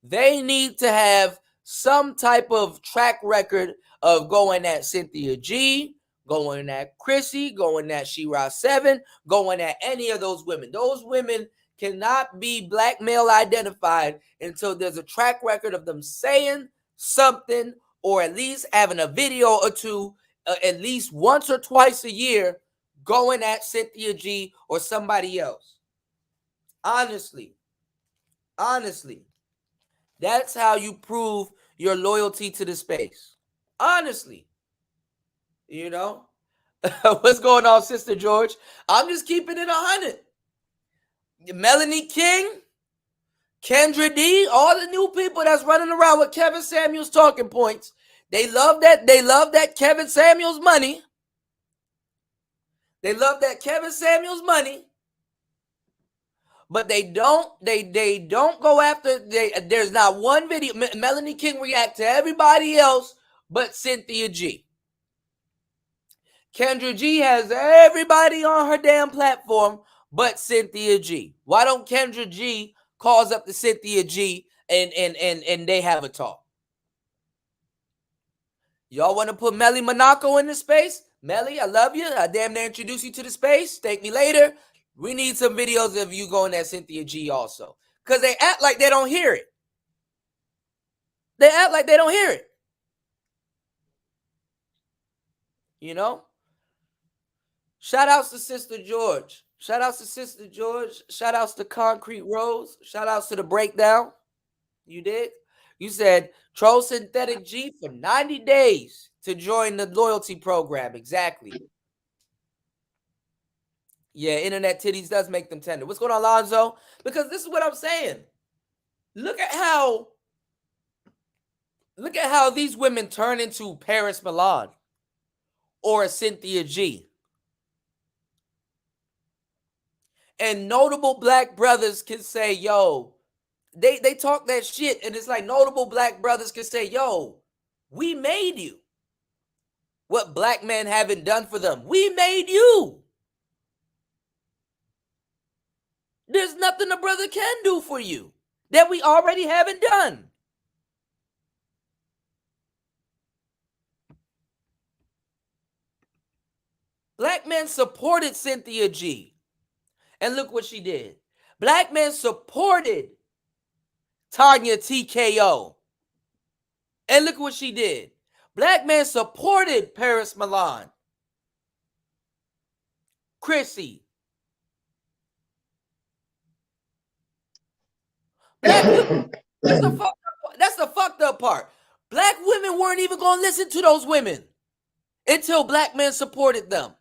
They need to have some type of track record of going at Cynthia G, going at Chrissy, going at She-Ra 7, going at any of those women. Those women cannot be black male identified until there's a track record of them saying something, or at least having a video or two, at least once or twice a year, going at Cynthia G or somebody else. Honestly, that's how you prove your loyalty to the space. Honestly, what's going on, Sister George? I'm just keeping it 100. Melanie King, Kendra D, all the new people that's running around with Kevin Samuels talking points. They love that. They love that Kevin Samuels money. They love that Kevin Samuels money. But they don't go after. There's not one video. Melanie King react to everybody else but Cynthia G. Kendra G has everybody on her damn platform but Cynthia G. Why don't Kendra G calls up to Cynthia G and they have a talk? Y'all want to put Melly Monaco in the space? Melly, I love you. I damn near introduce you to the space. Thank me later. We need some videos of you going at Cynthia G also. Because they act like they don't hear it. They act like they don't hear it. Shout outs to Sister George. Shout outs to Sister George. Shout outs to Concrete Rose. Shout outs to The Breakdown. You did? You said troll Synthetic G for 90 days to join the loyalty program. Exactly. Yeah, internet titties does make them tender. What's going on, Lonzo? Because this is what I'm saying. Look at how these women turn into Paris Milan or a Cynthia G. And notable black brothers can say, yo, they talk that shit, and it's like notable black brothers can say, yo, we made you. what black men haven't done for them. We made you. There's nothing a brother can do for you that we already haven't done. Black men supported Cynthia G. And look what she did. Black men supported Tanya TKO. And look what she did. Black men supported Paris Milan. Chrissy. Black women, that's the fucked up part. Black women weren't even going to listen to those women until black men supported them.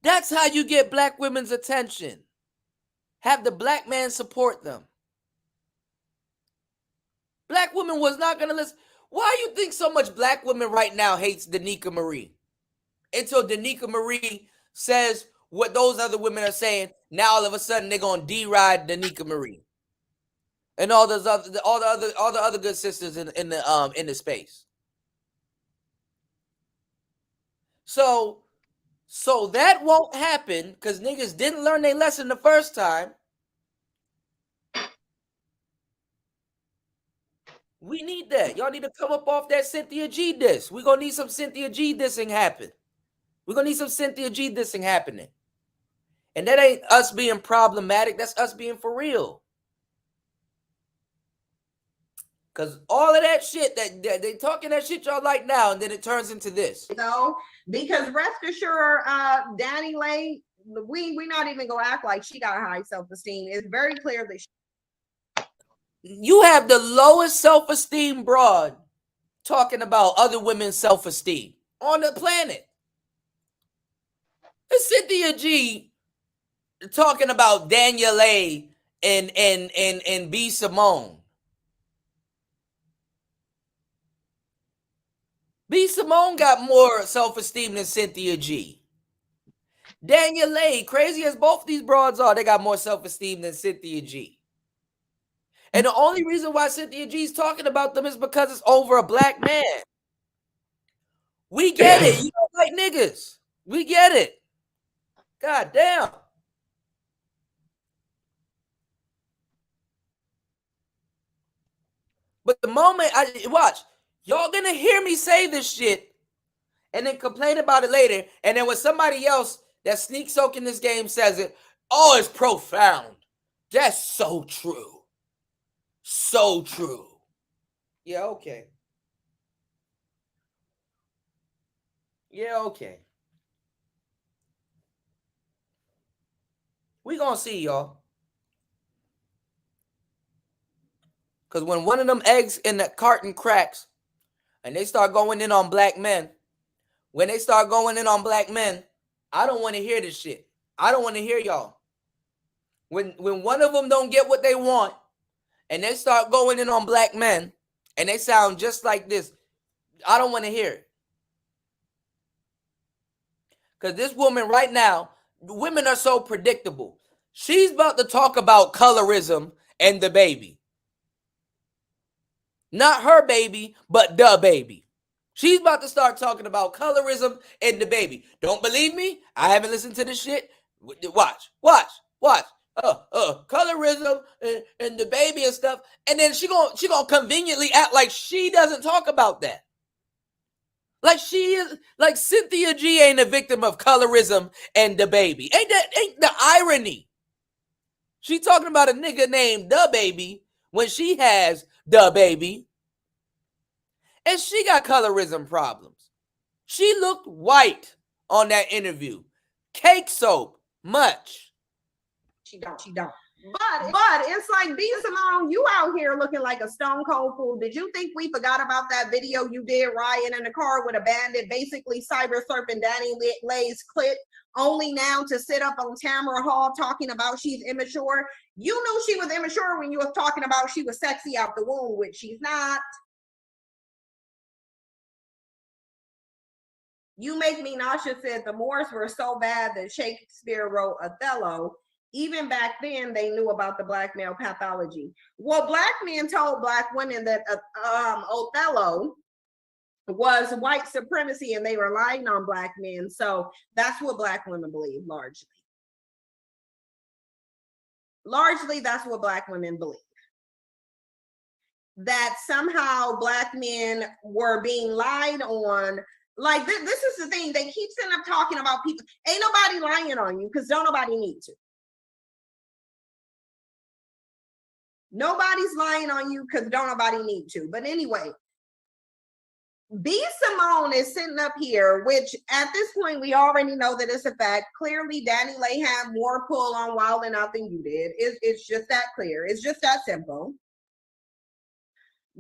That's how you get black women's attention. Have the black man support them. Black women was not going to listen. Why do you think so much black women right now hates Danica Marie? Until Danica Marie says what those other women are saying, now all of a sudden they're going to deride Danica Marie. And all the other good sisters in the space. So that won't happen because niggas didn't learn their lesson the first time. We need that. Y'all need to come up off that Cynthia G diss. We're going to need some Cynthia G dissing happen. We're going to need some Cynthia G dissing happening. And that ain't us being problematic. That's us being for real. Because all of that shit that they talking that shit y'all like now, and then it turns into this. No, because rest assured, Danny Lay, we not even gonna act like she got high self-esteem. It's very clear that you have the lowest self-esteem broad talking about other women's self-esteem on the planet. It's Cynthia G talking about Danielle A and B Simone. B Simone got more self-esteem than Cynthia G. Danielle A, crazy as both these broads are, they got more self-esteem than Cynthia G. And the only reason why Cynthia G is talking about them is because it's over a black man. We get it. You don't like niggas. We get it. God damn. But the moment watch, y'all gonna hear me say this shit and then complain about it later. And then when somebody else that sneak soak in this game says it, oh, it's profound. That's so true. So true. Yeah, okay. Yeah, okay. We gonna see, y'all. Because when one of them eggs in the carton cracks and they start going in on black men, when they start going in on black men, I don't want to hear this shit. I don't want to hear y'all. When one of them don't get what they want and they start going in on black men and they sound just like this, I don't want to hear it. Because this woman right now, women are so predictable. She's about to talk about colorism and the baby. Not her baby, but the baby. She's about to start talking about colorism and the baby. Don't believe me? I haven't listened to this shit. Watch. Colorism and the baby and stuff. And then she gonna conveniently act like she doesn't talk about that. Like she is, like Cynthia G ain't a victim of colorism and the baby. Ain't the irony? She talking about a nigga named the baby when she has the baby. And she got colorism problems. She looked white on that interview. Cake soap, much. She don't. But it's like, B Simone, you out here looking like a stone cold fool. Did you think we forgot about that video you did riding in a car with a bandit, basically cyber surfing Danny Lay's clip, only now to sit up on Tamara Hall talking about she's immature? You knew she was immature when you was talking about she was sexy out the womb, which she's not. You Make Me Nauseous said the Moors were so bad that Shakespeare wrote Othello. Even back then, they knew about the black male pathology. Well, black men told black women that Othello was white supremacy and they were relying on black men. So that's what black women believe largely. Largely, that's what black women believe. That somehow black men were being lied on. Like this is the thing. They keep sitting up talking about people. Ain't nobody lying on you because don't nobody need to. Nobody's lying on you because don't nobody need to. But anyway, B. Simone is sitting up here, which at this point we already know that it's a fact. Clearly, DaniLeigh had more pull on Wild 'N Out than you did. It's just that clear. It's just that simple.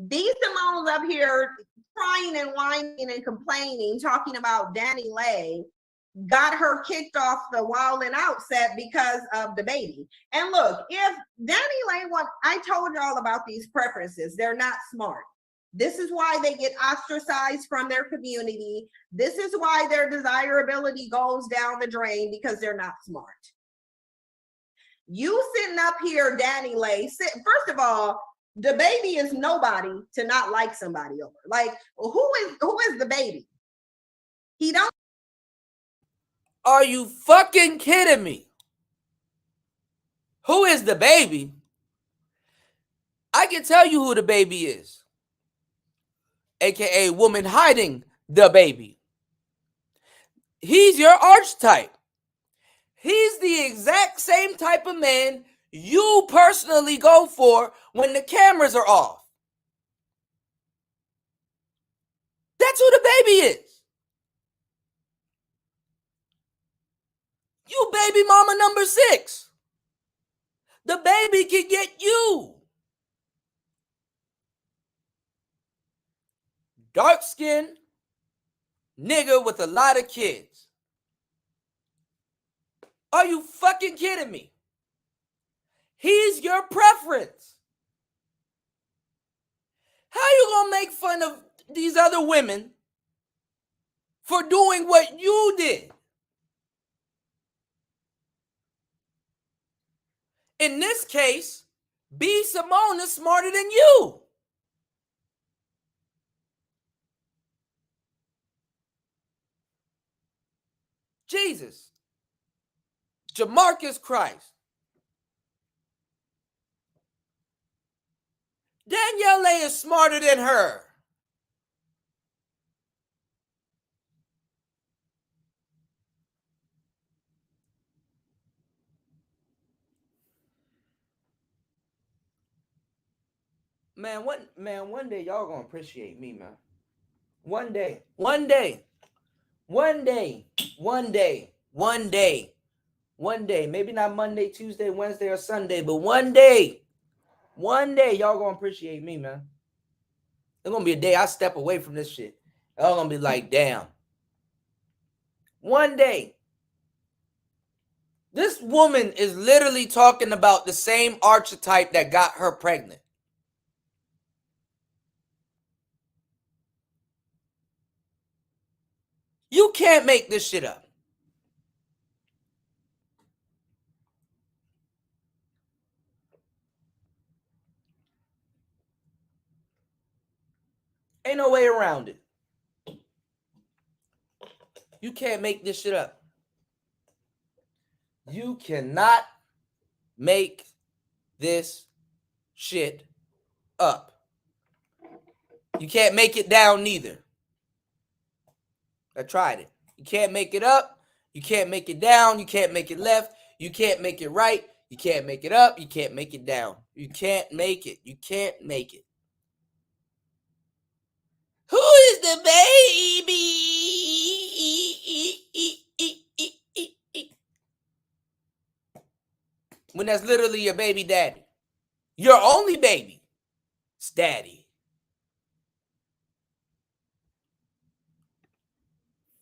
B. Simone's up here crying and whining and complaining, talking about DaniLeigh got her kicked off the Wild 'N Out set because of the baby. And look, if DaniLeigh I told y'all about these preferences. They're not smart. This is why they get ostracized from their community. This is why their desirability goes down the drain because they're not smart. You sitting up here, DaniLeigh, first of all, the baby is nobody to not like somebody over. Like, who is the baby? He don't. Are you fucking kidding me? Who is the baby? I can tell you who the baby is. AKA woman hiding the baby. He's your archetype. He's the exact same type of man you personally go for when the cameras are off. That's who the baby is. You baby mama number 6. The baby can get you. Dark skinned nigga with a lot of kids. Are you fucking kidding me? He's your preference. How you gonna make fun of these other women for doing what you did? In this case, B. Simone is smarter than you. Jesus. Jamarcus Christ. DaniLeigh is smarter than her. One day y'all gonna appreciate me, man. One day. Maybe not Monday, Tuesday, Wednesday, or Sunday, but one day y'all gonna appreciate me, man. There's gonna be a day I step away from this shit. Y'all gonna be like, damn. One day. This woman is literally talking about the same archetype that got her pregnant. You can't make this shit up. Ain't no way around it. You can't make this shit up. You cannot make this shit up. You can't make it down neither. I tried it. You can't make it up. You can't make it down. You can't make it left. You can't make it right. You can't make it up. You can't make it down. You can't make it. You can't make it. Who is the baby? When that's literally your baby daddy. Your only baby. It's daddy.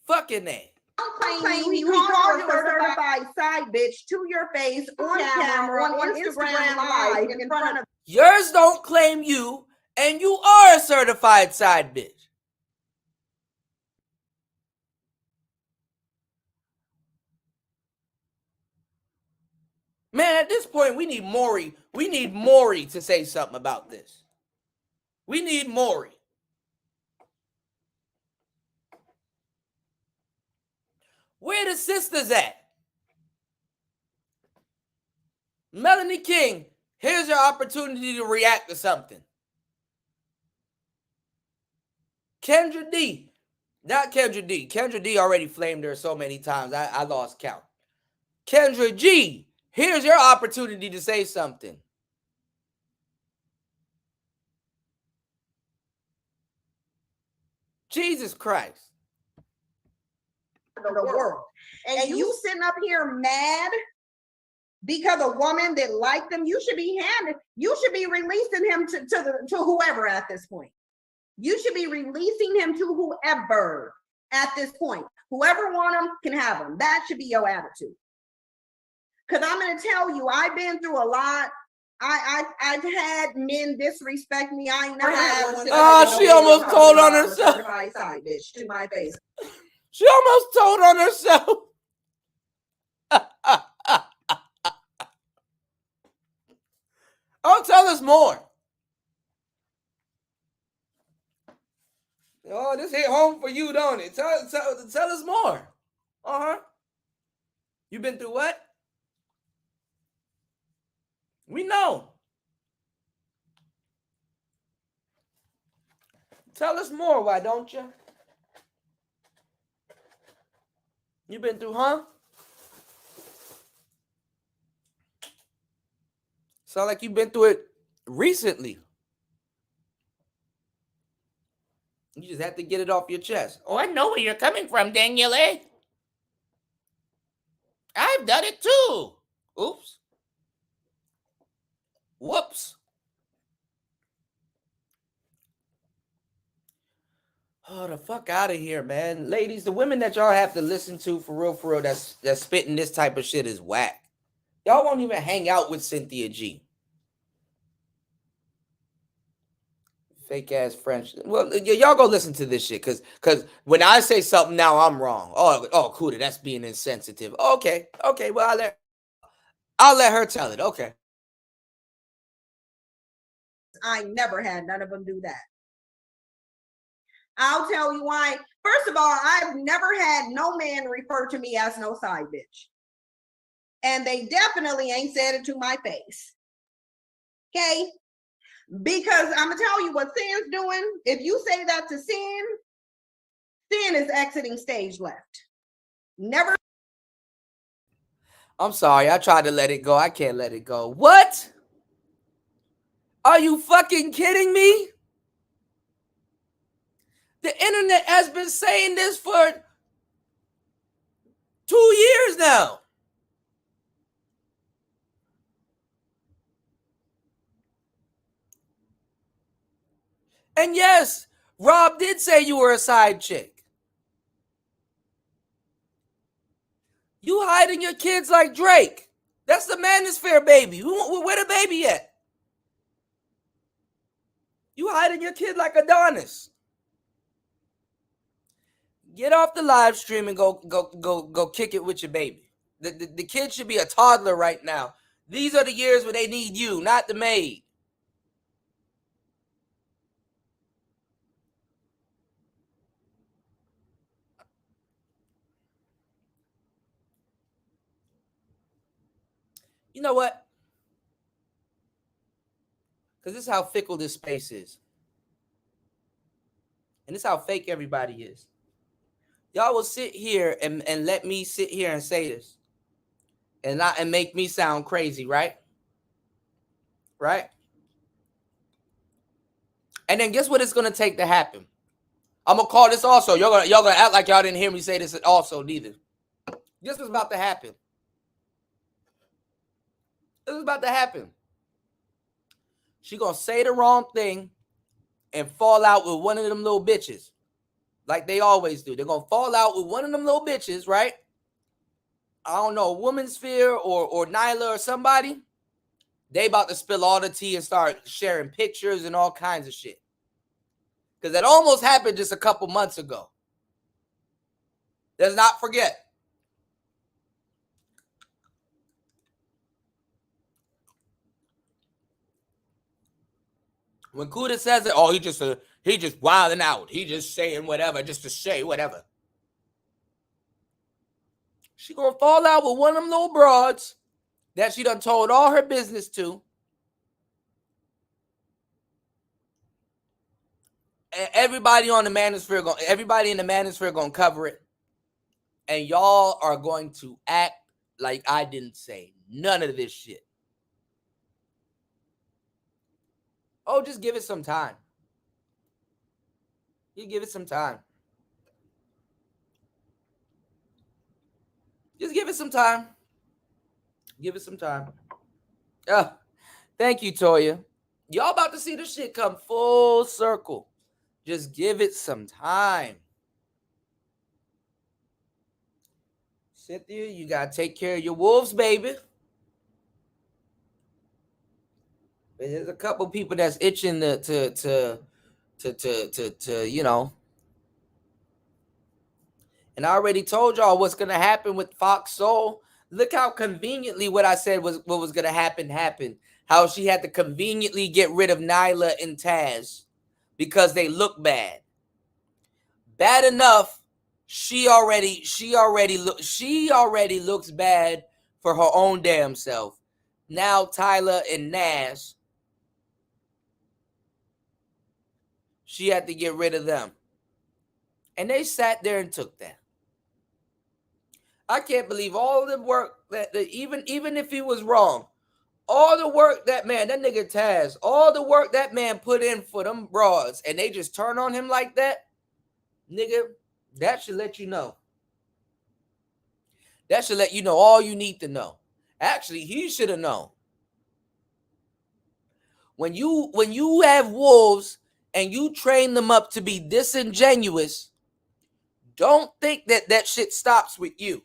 Fucking that. Claim he called you a certified side bitch to your face on camera on Instagram live in front of. Yours don't claim you, and you are a certified side bitch. Man, at this point, we need Maury. We need Maury to say something about this. We need Maury. Where the sisters at? Melanie King, here's your opportunity to react to something. Kendra D, not Kendra D. Kendra D already flamed her so many times, I lost count. Kendra G, here's your opportunity to say something. Jesus Christ. The world. And you sitting up here mad because a woman that liked him, you should be releasing him to whoever at this point. You should be releasing him to whoever at this point. Whoever want him can have him. That should be your attitude. Because I'm going to tell you, I've been through a lot. I've had men disrespect me. I ain't never had one. Oh, she almost told on herself. Side bitch to my face. She almost told on herself. Oh, tell us more. Oh, this hit home for you, don't it? Tell us more. You been through what? We know. Tell us more, why don't you? You been through, huh? Sound like you've been through it recently. You just have to get it off your chest. Oh, I know where you're coming from, Danielle. I've done it too. Oops. Whoops. Oh, the fuck out of here, man. Ladies, the women that y'all have to listen to for real, that's spitting this type of shit is whack. Y'all won't even hang out with Cynthia G. Fake ass French. Well, y'all go listen to this shit, cause when I say something now, I'm wrong. Oh, Kuda, that's being insensitive. Okay. Well, I'll let her tell it. Okay. I never had none of them do that. I'll tell you why. First of all, I've never had no man refer to me as no side bitch. And they definitely ain't said it to my face. Okay? Because I'm going to tell you what Sin's doing. If you say that to Sin is exiting stage left. Never. I'm sorry. I tried to let it go. I can't let it go. What? Are you fucking kidding me? The internet has been saying this for 2 years now. And yes, Rob did say you were a side chick. You hiding your kids like Drake. That's the Manosphere baby. Where the baby at? You hiding your kid like Adonis. Get off the live stream and go kick it with your baby. The kid should be a toddler right now. These are the years where they need you, not the maid. You know what? Because this is how fickle this space is. And this is how fake everybody is. Y'all will sit here and let me sit here and say this. And make me sound crazy, right? Right? And then guess what it's gonna take to happen? I'm gonna call this also. Y'all gonna act like y'all didn't hear me say this also neither. Guess what's about to happen? This is about to happen. She gonna say the wrong thing and fall out with one of them little bitches. Like they always do. They're gonna fall out with one of them little bitches, right? I don't know, Woman's Sphere or Nyla or somebody. They about to spill all the tea and start sharing pictures and all kinds of shit. Because that almost happened just a couple months ago. Let's not forget. When Kuda says it, oh, he just wilding out. He just saying whatever, just to say whatever. She gonna fall out with one of them little broads that she done told all her business to. And everybody in the manosphere gonna cover it. And y'all are going to act like I didn't say none of this shit. Oh, just give it some time. You give it some time. Just give it some time. Give it some time. Thank you, Toya. Y'all about to see this shit come full circle. Just give it some time. Cynthia, you gotta take care of your wolves, baby. There's a couple people that's itching to you know. And I already told y'all what's gonna happen with Fox Soul. Look how conveniently what I said was what was gonna happen happened. How she had to conveniently get rid of Nyla and Taz because they look bad. Bad enough, she already looks bad for her own damn self. Now Tyler and Nash, she had to get rid of them. And they sat there and took that. I can't believe all the work that even if he was wrong, all the work that nigga Taz, all the work that man put in for them broads, and they just turn on him like that, nigga, that should let you know. That should let you know all you need to know. Actually, he should have known. When you have wolves and you train them up to be disingenuous, don't think that shit stops with you.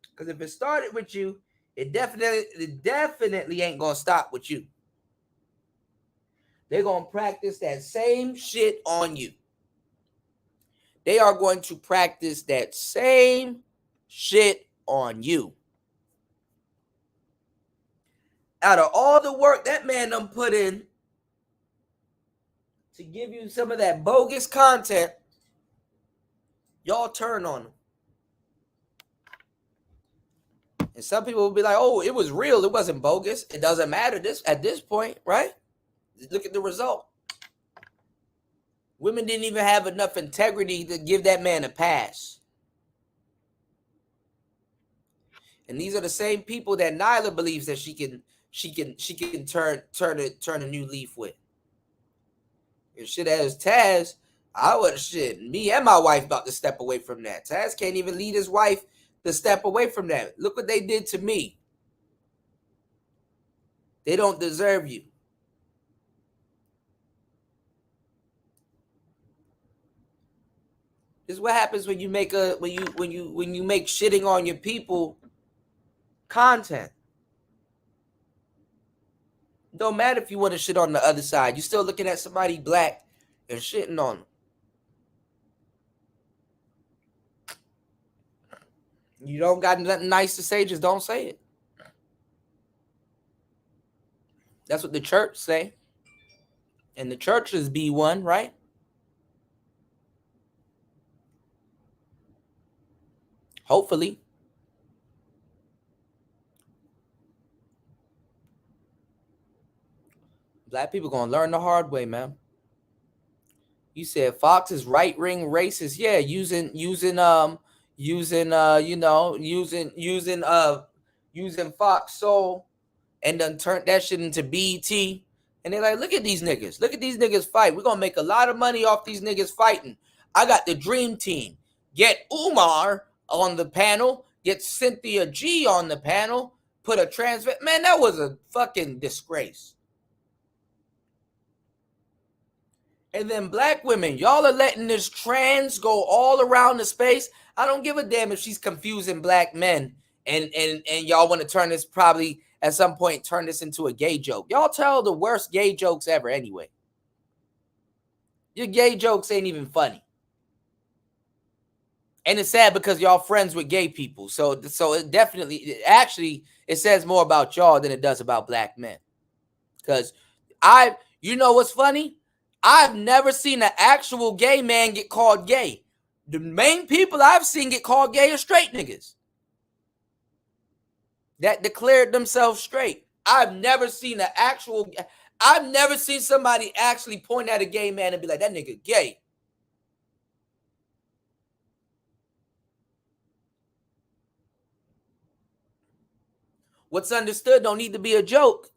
Because if it started with you, it definitely ain't gonna stop with you. They're gonna practice that same shit on you. They are going to practice that same shit on you. Out of all the work that man done put in to give you some of that bogus content, y'all turn on them. And some people will be like, oh, it was real. It wasn't bogus. It doesn't matter at this point, right? Look at the result. Women didn't even have enough integrity to give that man a pass. And these are the same people that Nyla believes that she can turn a new leaf with. If shit as Taz, I would me and my wife about to step away from that. Taz can't even lead his wife to step away from that. Look what they did to me. They don't deserve you. This is what happens when you make when you make shitting on your people content. Don't matter if you want to shit on the other side. You're still looking at somebody black and shitting on them. You don't got nothing nice to say, just don't say it. That's what the church say. And the churches be one, right? Hopefully. Black people gonna learn the hard way, man. You said Fox is right ring racist. Yeah, using Fox Soul and then turned that shit into BET. And they're like, look at these niggas. Look at these niggas fight. We're gonna make a lot of money off these niggas fighting. I got the dream team. Get Umar on the panel, get Cynthia G on the panel, put a man, that was a fucking disgrace. And then black women, y'all are letting this trans go all around the space. I don't give a damn if she's confusing black men and y'all want to turn this, probably at some point turn this into a gay joke. Y'all tell the worst gay jokes ever anyway. Your gay jokes ain't even funny. And it's sad because y'all friends with gay people. So it definitely, actually, it says more about y'all than it does about black men. Because you know what's funny? I've never seen an actual gay man get called gay. The main people I've seen get called gay are straight niggas. that declared themselves straight. I've never seen somebody actually point at a gay man and be like, that nigga gay. What's understood don't need to be a joke.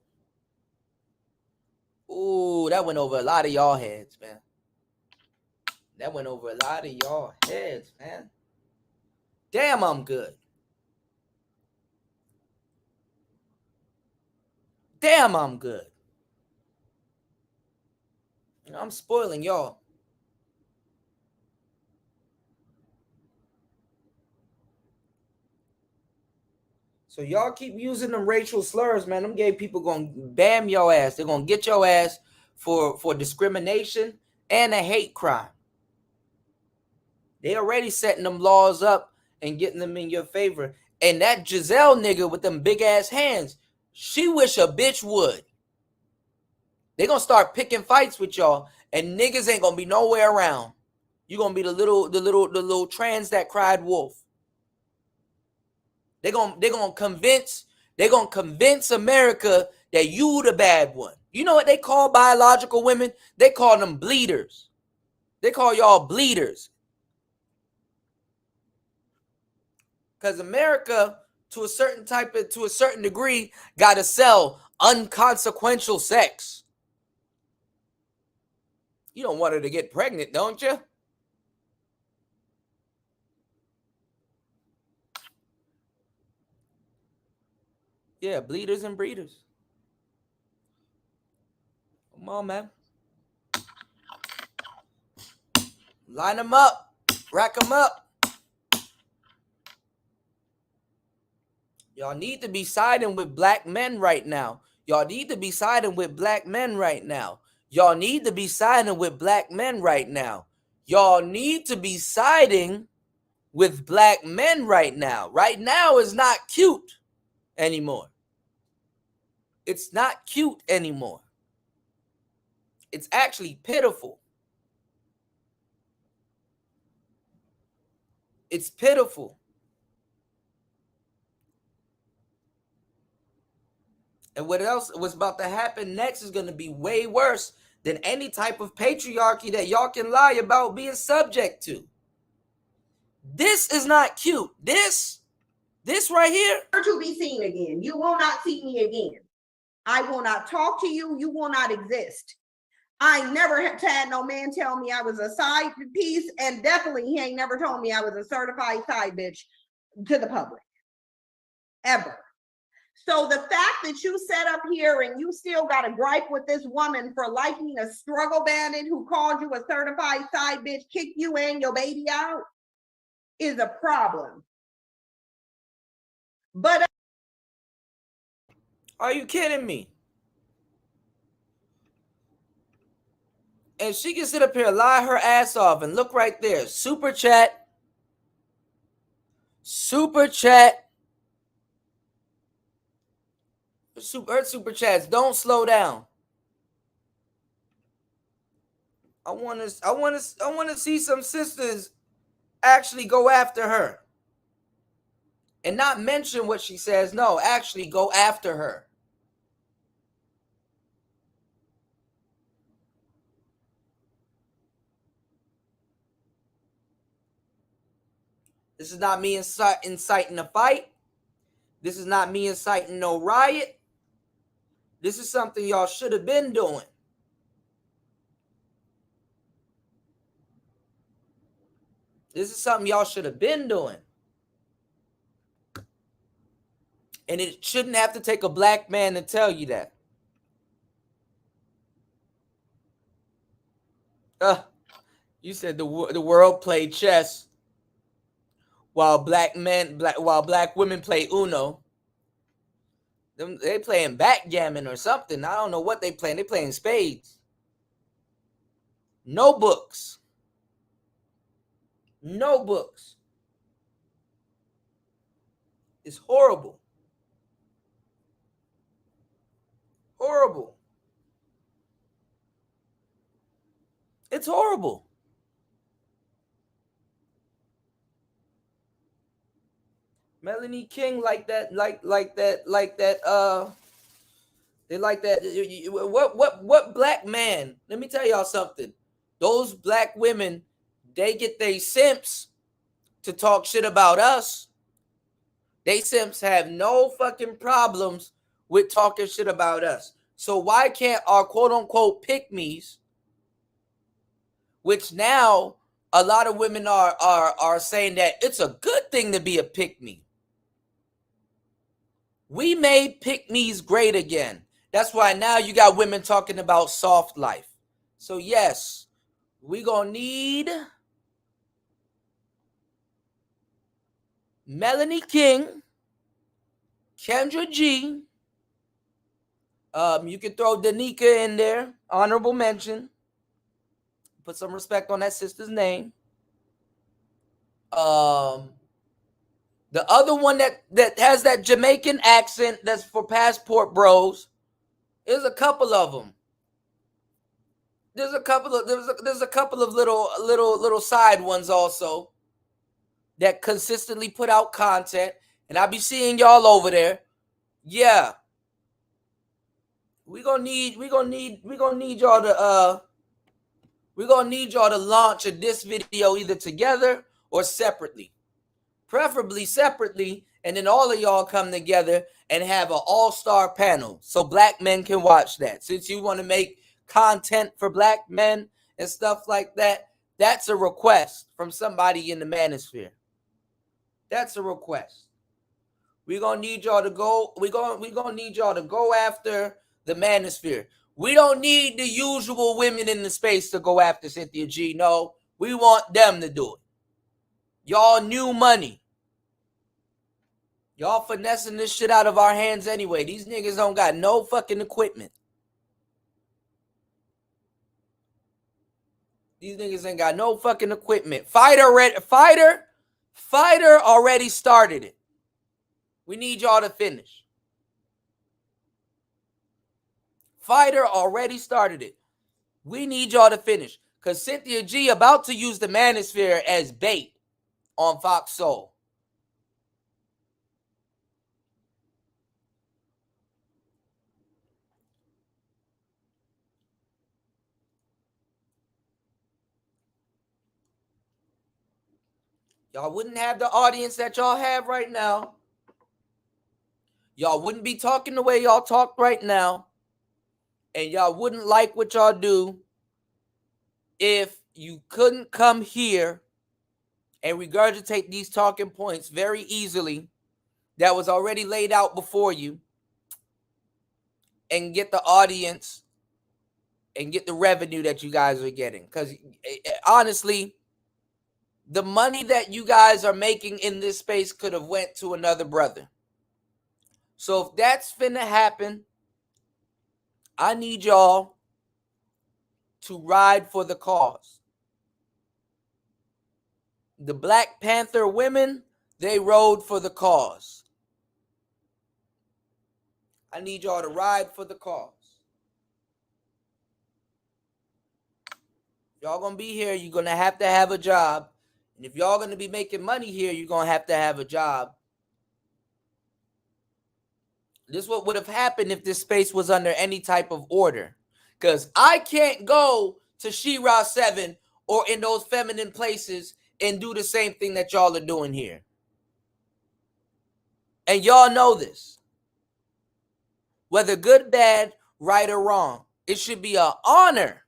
Ooh, that went over a lot of y'all heads, man. That went over a lot of y'all heads, man. Damn, I'm good. Damn, I'm good. I'm spoiling y'all. So y'all keep using them racial slurs, man. Them gay people gonna bam your ass. They're gonna get your ass for discrimination and a hate crime. They already setting them laws up and getting them in your favor. And that Giselle nigga with them big ass hands, she wish a bitch would. They gonna start picking fights with y'all, and niggas ain't gonna be nowhere around. You gonna be the little trans that cried wolf. They're gonna convince America that you the bad one. You know what they call biological women? They call them bleeders. They call y'all bleeders. Because America, to a certain degree, gotta sell unconsequential sex. You don't want her to get pregnant, don't you? Yeah, bleeders and breeders. Come on, man. Line them up. Rack them up. Y'all need to be siding with black men right now. Y'all need to be siding with black men right now. Y'all need to be siding with black men right now. Y'all need to be siding with black men right now. Right now is not cute anymore. It's not cute anymore. It's actually pitiful. It's pitiful. And what's about to happen next is going to be way worse than any type of patriarchy that y'all can lie about being subject to. This is not cute. This right here. To be seen again. You will not see me again. I will not talk to you. You will not exist. I never had no man tell me I was a side piece, and definitely he ain't never told me I was a certified side bitch to the public. Ever. So the fact that you set up here and you still got a gripe with this woman for liking a struggle bandit who called you a certified side bitch, kick you and your baby out, is a problem. But are you kidding me? And she can sit up here, lie her ass off, and look right there. Super chat. Super chat. Her super chats don't slow down. I want to see some sisters actually go after her. And not mention what she says. No, actually go after her. This is not me inciting a fight. This is not me inciting no riot. This is something y'all should have been doing. This is something y'all should have been doing. And it shouldn't have to take a black man to tell you that. You said the world played chess while black women play Uno. They playing backgammon or something. I don't know what they playing. They playing spades. No books. No books. It's horrible. Horrible. It's horrible. Melanie King like that. They like that. What black man? Let me tell y'all something. Those black women, they get they simps to talk shit about us. They simps have no fucking problems with talking shit about us. So why can't our quote unquote pick-me's, which now a lot of women are saying that it's a good thing to be a pick-me. We made pick-me's great again. That's why now you got women talking about soft life. So yes, we gonna need Melanie King, Kendra G. You can throw Danica in there, honorable mention. Put some respect on that sister's name. The other one that has that Jamaican accent that's for Passport Bros. There's a couple of them. There's a couple of little side ones also that consistently put out content, and I'll be seeing y'all over there. Yeah. We're gonna need y'all to launch a diss video either together or separately. Preferably separately, and then all of y'all come together and have an all-star panel so black men can watch that. Since you want to make content for black men and stuff like that, that's a request from somebody in the manosphere. That's a request. We're gonna need y'all to go. We're gonna need y'all to go after the manosphere. We don't need the usual women in the space to go after Cynthia G. No, we want them to do it. Y'all new money. Y'all finessing this shit out of our hands anyway. These niggas don't got no fucking equipment. These niggas ain't got no fucking equipment. Fighter already started it. We need y'all to finish. Fighter already started it. We need y'all to finish. Because Cynthia G about to use the manosphere as bait on Fox Soul. Y'all wouldn't have the audience that y'all have right now. Y'all wouldn't be talking the way y'all talk right now. And y'all wouldn't like what y'all do if you couldn't come here and regurgitate these talking points very easily that was already laid out before you and get the audience and get the revenue that you guys are getting. Because honestly, the money that you guys are making in this space could have went to another brother. So if that's finna happen, I need y'all to ride for the cause. The Black Panther women, they rode for the cause. I need y'all to ride for the cause. Y'all gonna be here, you're gonna have to have a job. And if y'all gonna be making money here, you're gonna have to have a job. This is what would have happened if this space was under any type of order. Because I can't go to She-Ra 7 or in those feminine places and do the same thing that y'all are doing here. And y'all know this. Whether good, bad, right, or wrong, it should be an honor.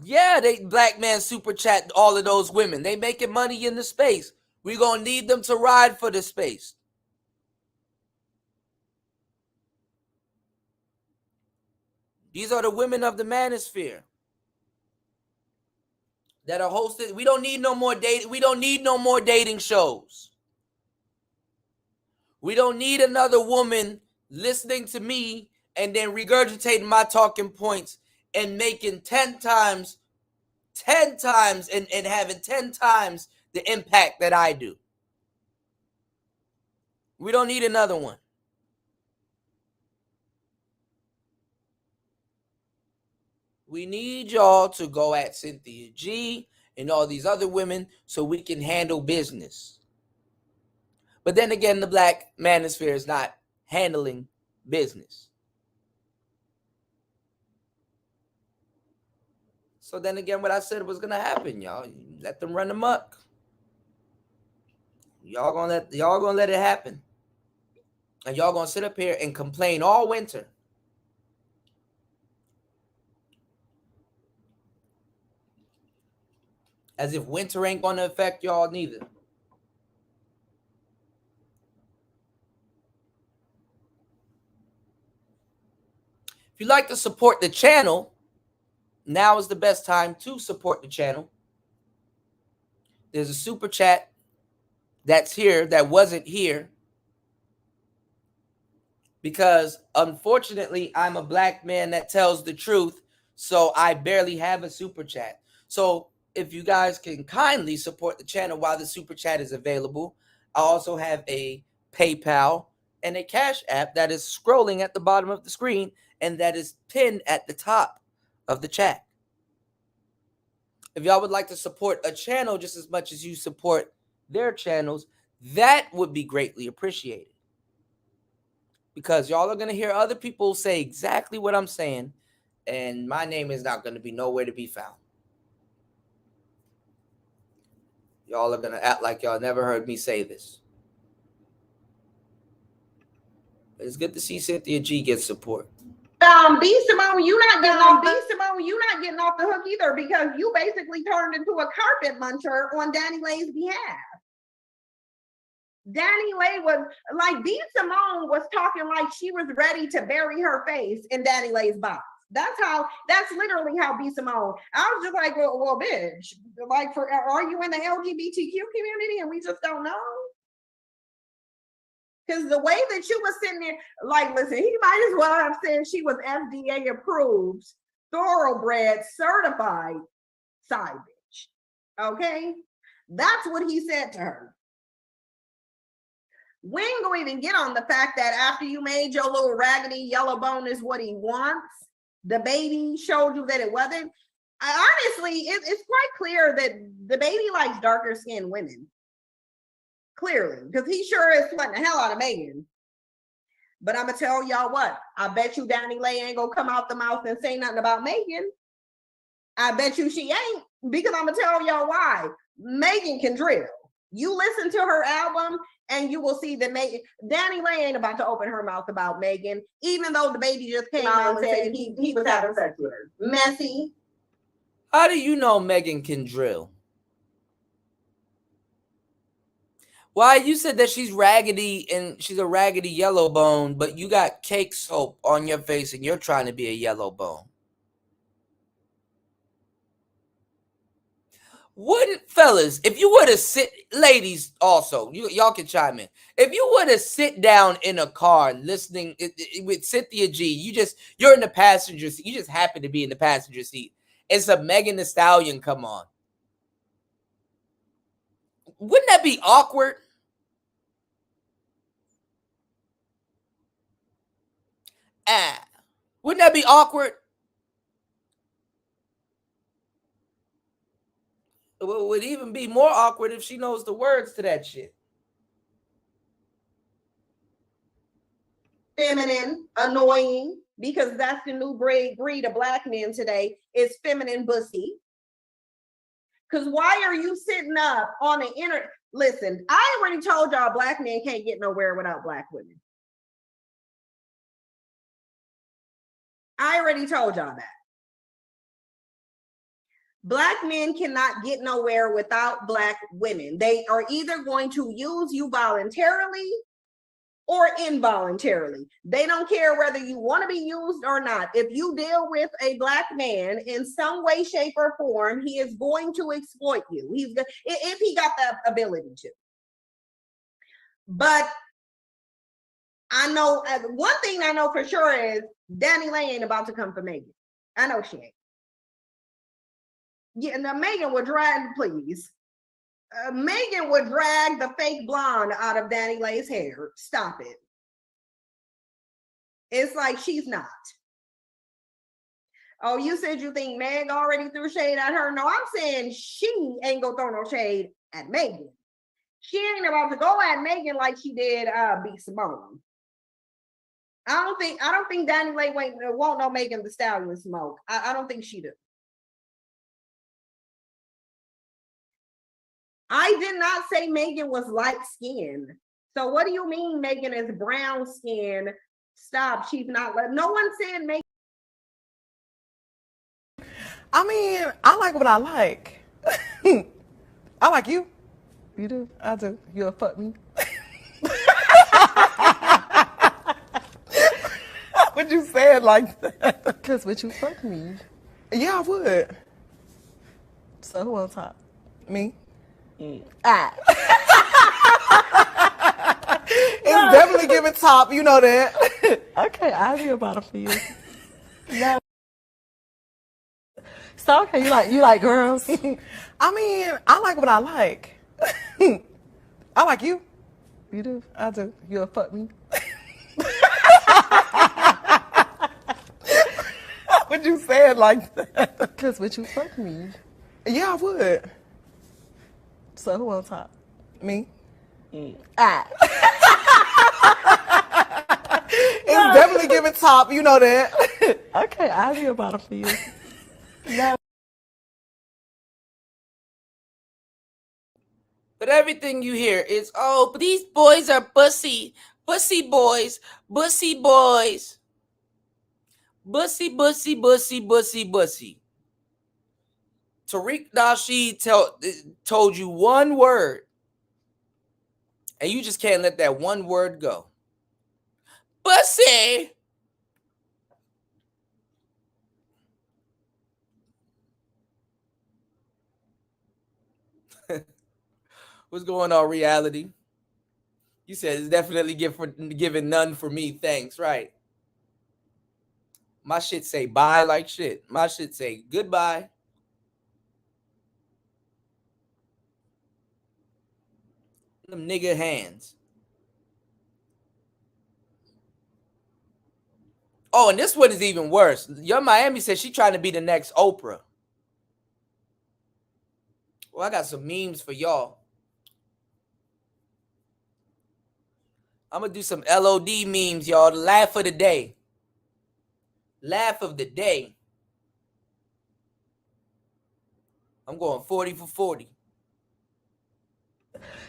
Yeah, they black man super chat all of those women. They making money in the space. We're going to need them to ride for the space. These are the women of the manosphere that are hosted. We don't need no more dating. We don't need no more dating shows. We don't need another woman listening to me and then regurgitating my talking points and making 10 times and having 10 times the impact that I do. We don't need another one. We need y'all to go at Cynthia G and all these other women so we can handle business. But then again, the black manosphere is not handling business. So then again, what I said was gonna happen, y'all. Let them run amok. Y'all gonna let it happen. And y'all gonna sit up here and complain all winter. As if winter ain't gonna affect y'all neither. If you'd like to support the channel, now is the best time to support the channel. There's a super chat that's here that wasn't here because unfortunately I'm a black man that tells the truth, so I barely have a super chat. So if you guys can kindly support the channel while the super chat is available, I also have a PayPal and a Cash App that is scrolling at the bottom of the screen and that is pinned at the top of the chat. If y'all would like to support a channel just as much as you support their channels, that would be greatly appreciated. Because y'all are going to hear other people say exactly what I'm saying, and my name is not going to be nowhere to be found. Y'all are going to act like y'all never heard me say this. But it's good to see Cynthia G get support. B Simone, you not getting off the hook either, because you basically turned into a carpet muncher on Danny Lay's behalf. Danny Lay was like, B Simone was talking like she was ready to bury her face in Danny Lay's box. That's literally how B Simone. I was just like, well, bitch, like, are you in the LGBTQ community and we just don't know? Because the way that you was sitting there, like, listen, he might as well have said she was FDA approved, thoroughbred, certified side bitch. Okay? That's what he said to her. We ain't gonna even get on the fact that after you made your little raggedy yellow bone is what he wants, the baby showed you that it wasn't. Honestly, it's quite clear that the baby likes darker skinned women. Clearly, because he sure is sweating the hell out of Megan. But I'm gonna tell y'all what, I bet you Danny Lay ain't gonna come out the mouth and say nothing about Megan. I bet you she ain't, because I'm gonna tell y'all why. Megan can drill. You listen to her album and you will see that Danny Lay ain't about to open her mouth about Megan, even though the baby just came out and said he was having sex with her. Messy. How do you know Megan can drill? Why, you said that she's raggedy and she's a raggedy yellow bone, but you got cake soap on your face and you're trying to be a yellow bone. Wouldn't, fellas, if you were to sit, ladies also, y'all can chime in. If you were to sit down in a car listening with Cynthia G, you're in the passenger seat, you just happen to be in the passenger seat. It's a Megan Thee Stallion come on. Wouldn't that be awkward? Wouldn't that be awkward? It would even be more awkward if she knows the words to that shit. Feminine, annoying, because that's the new breed of black men today, is feminine bussy. Because why are you sitting up on the internet? Listen, I already told y'all black men can't get nowhere without black women. I already told y'all that. Black men cannot get nowhere without black women. They are either going to use you voluntarily or involuntarily. They don't care whether you want to be used or not. If you deal with a black man in some way, shape, or form, he is going to exploit you. If he got the ability to. But I know, one thing I know for sure is Danny Lay ain't about to come for Megan. I know she ain't. Yeah, now Megan would drag, please. Megan would drag the fake blonde out of Danny Lay's hair. Stop it. It's like she's not. Oh, you said you think Meg already threw shade at her? No, I'm saying she ain't gonna throw no shade at Megan. She ain't about to go at Megan like she did B Simone. I don't think Danny Lay won't know Megan Thee Stallion smoke. I don't think she do. I did not say Megan was light skinned. So what do you mean Megan is brown skinned? Stop, she's not. No one said Megan. I mean, I like what I like. I like you. You do? I do. You'll fuck me. Would you say it like that? Because would you fuck me? Yeah, I would. So who on top? Me? Ah. It's definitely giving top, you know that. Okay, I'll be about it for you. Yeah. So okay, you like girls? I mean, I like what I like. I like you. You do? I do. You'll fuck me. Would you say it like that? Because would you fuck me? Yeah, I would. So who on top? Me? Ah. It's definitely giving top, you know that. Okay, I'll be about it for you. Yeah. But everything you hear is, oh, but these boys are bussy. Bussy boys. Bussy boys. Bussy, bussy, bussy, bussy, bussy. Tariq Nasheed told you one word, and you just can't let that one word go. Bussy. What's going on, reality? You said it's definitely giving none for me. Thanks, right? My shit say bye like shit. My shit say goodbye. Them nigga hands. Oh, and this one is even worse. Young Miami said she trying to be the next Oprah. Well, I got some memes for y'all. I'm going to do some LOD memes, y'all. The laugh of the day. Laugh of the day. I'm going 40 for 40.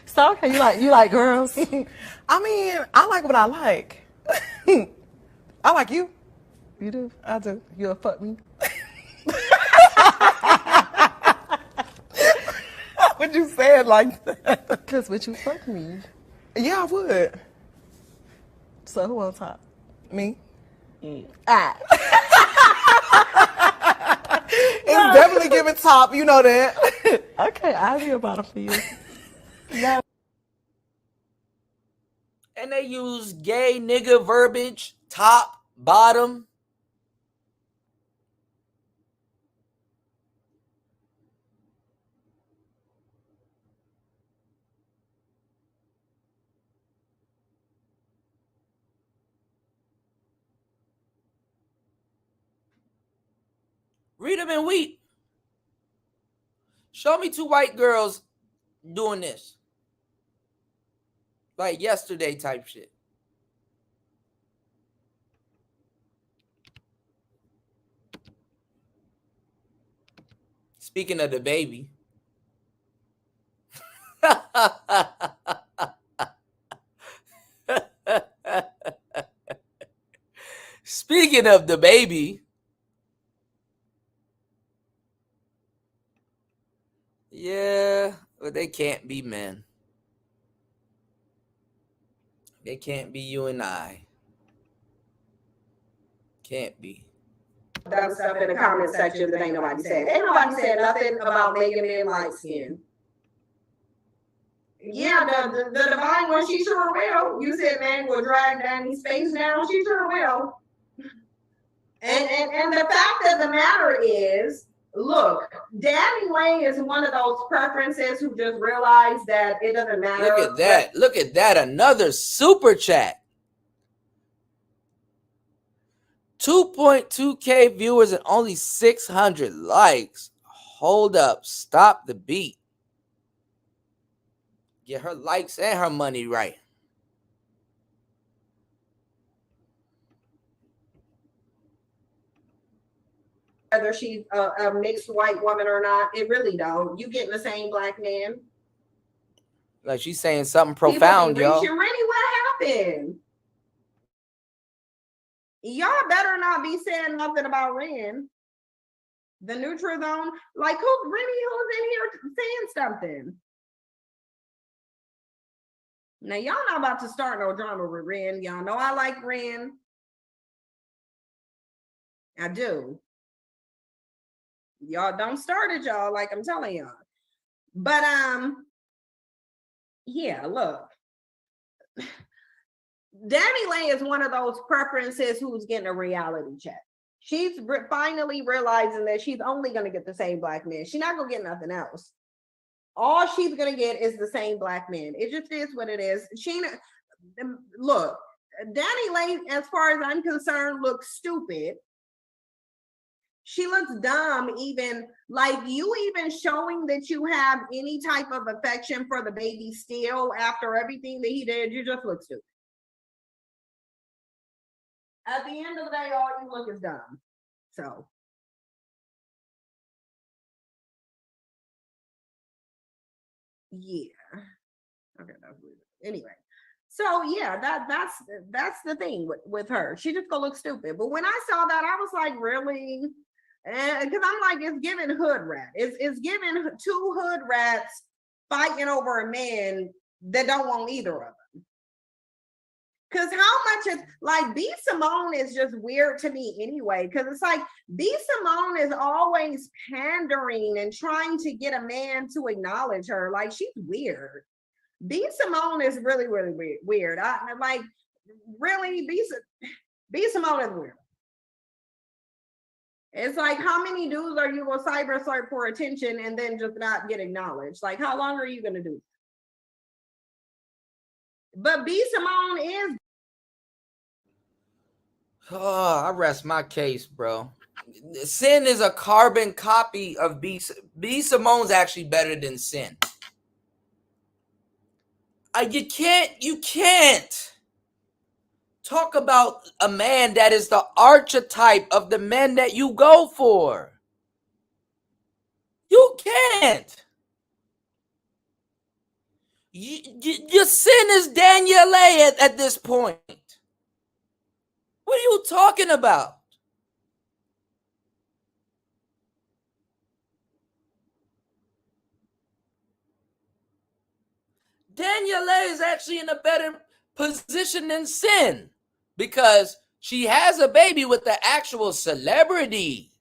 So okay, you like girls? I mean, I like what I like. I like you. You do? I do. You'll fuck me. Would you say it like that? Because would you fuck me? Yeah, I would. So who on top? Me? Ah. It's definitely giving top, you know that. Okay, I'll be about it for you. Yeah. And they use gay nigga verbiage, top, bottom. Read them and weep. Show me two white girls doing this. Like yesterday type shit. Speaking of the baby. Speaking of the baby. Yeah, but they can't be men. They can't be you and I. Can't be. Dumb stuff in the comment section that ain't nobody said. Ain't nobody said nothing about Megan being light skinned. Yeah, the divine one, she sure will. You said man will drag Danny's face down. She sure will. And the fact of the matter is, look, Danny Lane is one of those preferences who just realized that it doesn't matter. Look at that. Look at that. Another super chat. 2.2K viewers and only 600 likes. Hold up. Stop the beat. Get her likes and her money right. Whether she's a mixed white woman or not, it really don't. You getting the same black man. Like she's saying something profound, y'all. Rennie, what happened? Y'all better not be saying nothing about Ren. The Nutrizone, like Rennie, who's in here saying something? Now y'all not about to start no drama with Ren. Y'all know I like Ren. I do. Y'all don't start it, y'all, like I'm telling y'all. But yeah, look. Danny Lay is one of those preferences who's getting a reality check. She's finally realizing that she's only going to get the same black man. She's not going to get nothing else. All she's going to get is the same black man. It just is what it is. Look, Danny Lay, as far as I'm concerned, looks stupid. She looks dumb, even like you even showing that you have any type of affection for the baby still after everything that he did, you just look stupid. At the end of the day, all you look is dumb. So. Yeah. Okay, that's weird. Anyway. So yeah, that's the thing with her. She just gonna look stupid. But when I saw that, I was like, really? Because I'm like, it's giving hood rat. It's giving two hood rats fighting over a man that don't want either of them. Because how much is like B. Simone is just weird to me anyway. Because it's like B. Simone is always pandering and trying to get a man to acknowledge her. Like she's weird. B. Simone is really, really weird. I like really B. Simone is weird. It's like, how many dudes are you gonna cyber search for attention and then just not get acknowledged? Like, how long are you gonna do that? But B. Simone is. Oh, I rest my case, bro. Sin is a carbon copy of B. Simone's actually better than Sin. You can't talk about a man that is the archetype of the men that you go for. You can't. Your Sin is Danielle at this point. What are you talking about? Danielle is actually in a better position than Sin because she has a baby with the actual celebrity.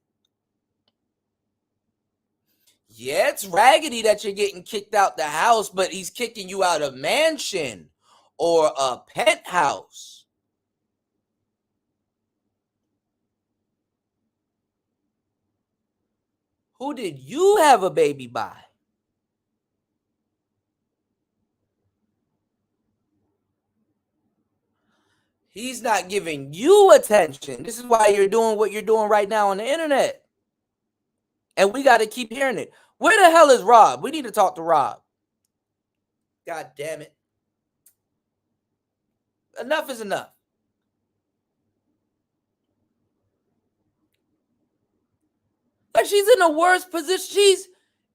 Yeah, it's raggedy that you're getting kicked out the house, but he's kicking you out of mansion or a penthouse. Who did you have a baby by? He's not giving you attention. This is why you're doing what you're doing right now on the internet. And we got to keep hearing it. Where the hell is Rob? We need to talk to Rob. God damn it. Enough is enough. Like she's in a worse position. She's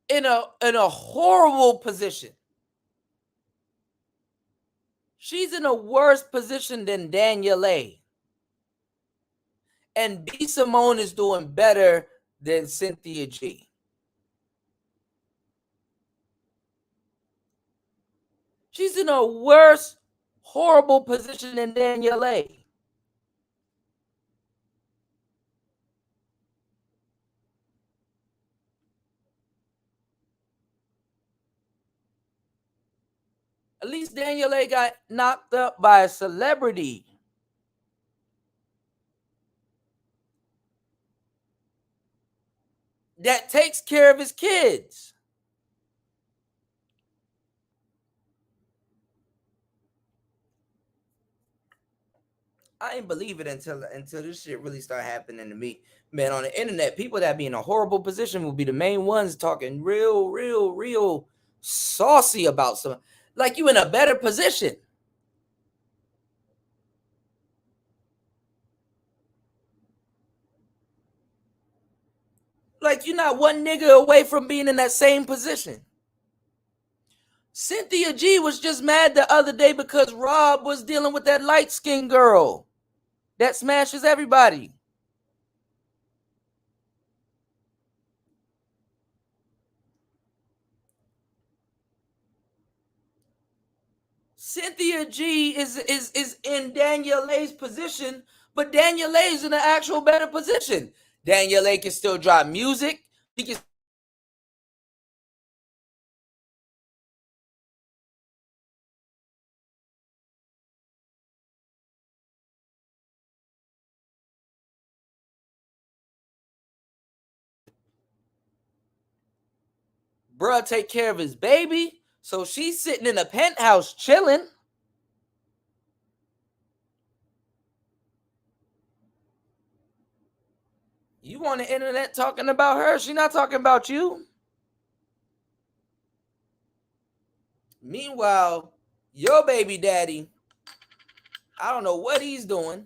in a horrible position. She's in a worse position than Danielle. And B. Simone is doing better than Cynthia G. She's in a worse, horrible position than Danielle. At least Danielle got knocked up by a celebrity. That takes care of his kids. I ain't believe it until this shit really start happening to me. Man, on the internet, people that be in a horrible position will be the main ones talking real saucy about some, like you in a better position. Like you're not one nigga away from being in that same position. Cynthia G was just mad the other day because Rob was dealing with that light-skinned girl that smashes everybody. Cynthia G is in Danielle Lay's position, but Danielle Lay's in an actual better position. Danielle Lay can still drop music. He can bruh take care of his baby. So she's sitting in a penthouse chilling. You on the internet talking about her. She's not talking about you. Meanwhile, your baby daddy, I don't know what he's doing.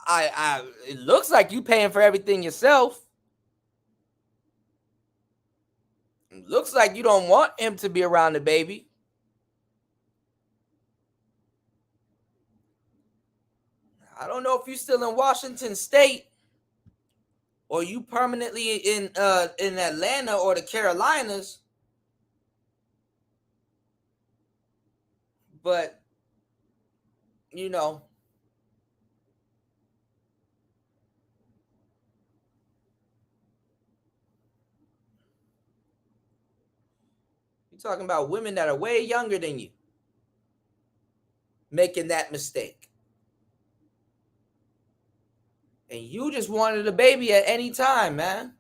It looks like you paying for everything yourself. It looks like you don't want him to be around the baby. I don't know if you're still in Washington State or you permanently in Atlanta or the Carolinas. But you know, you're talking about women that are way younger than you making that mistake. And you just wanted a baby at any time, man.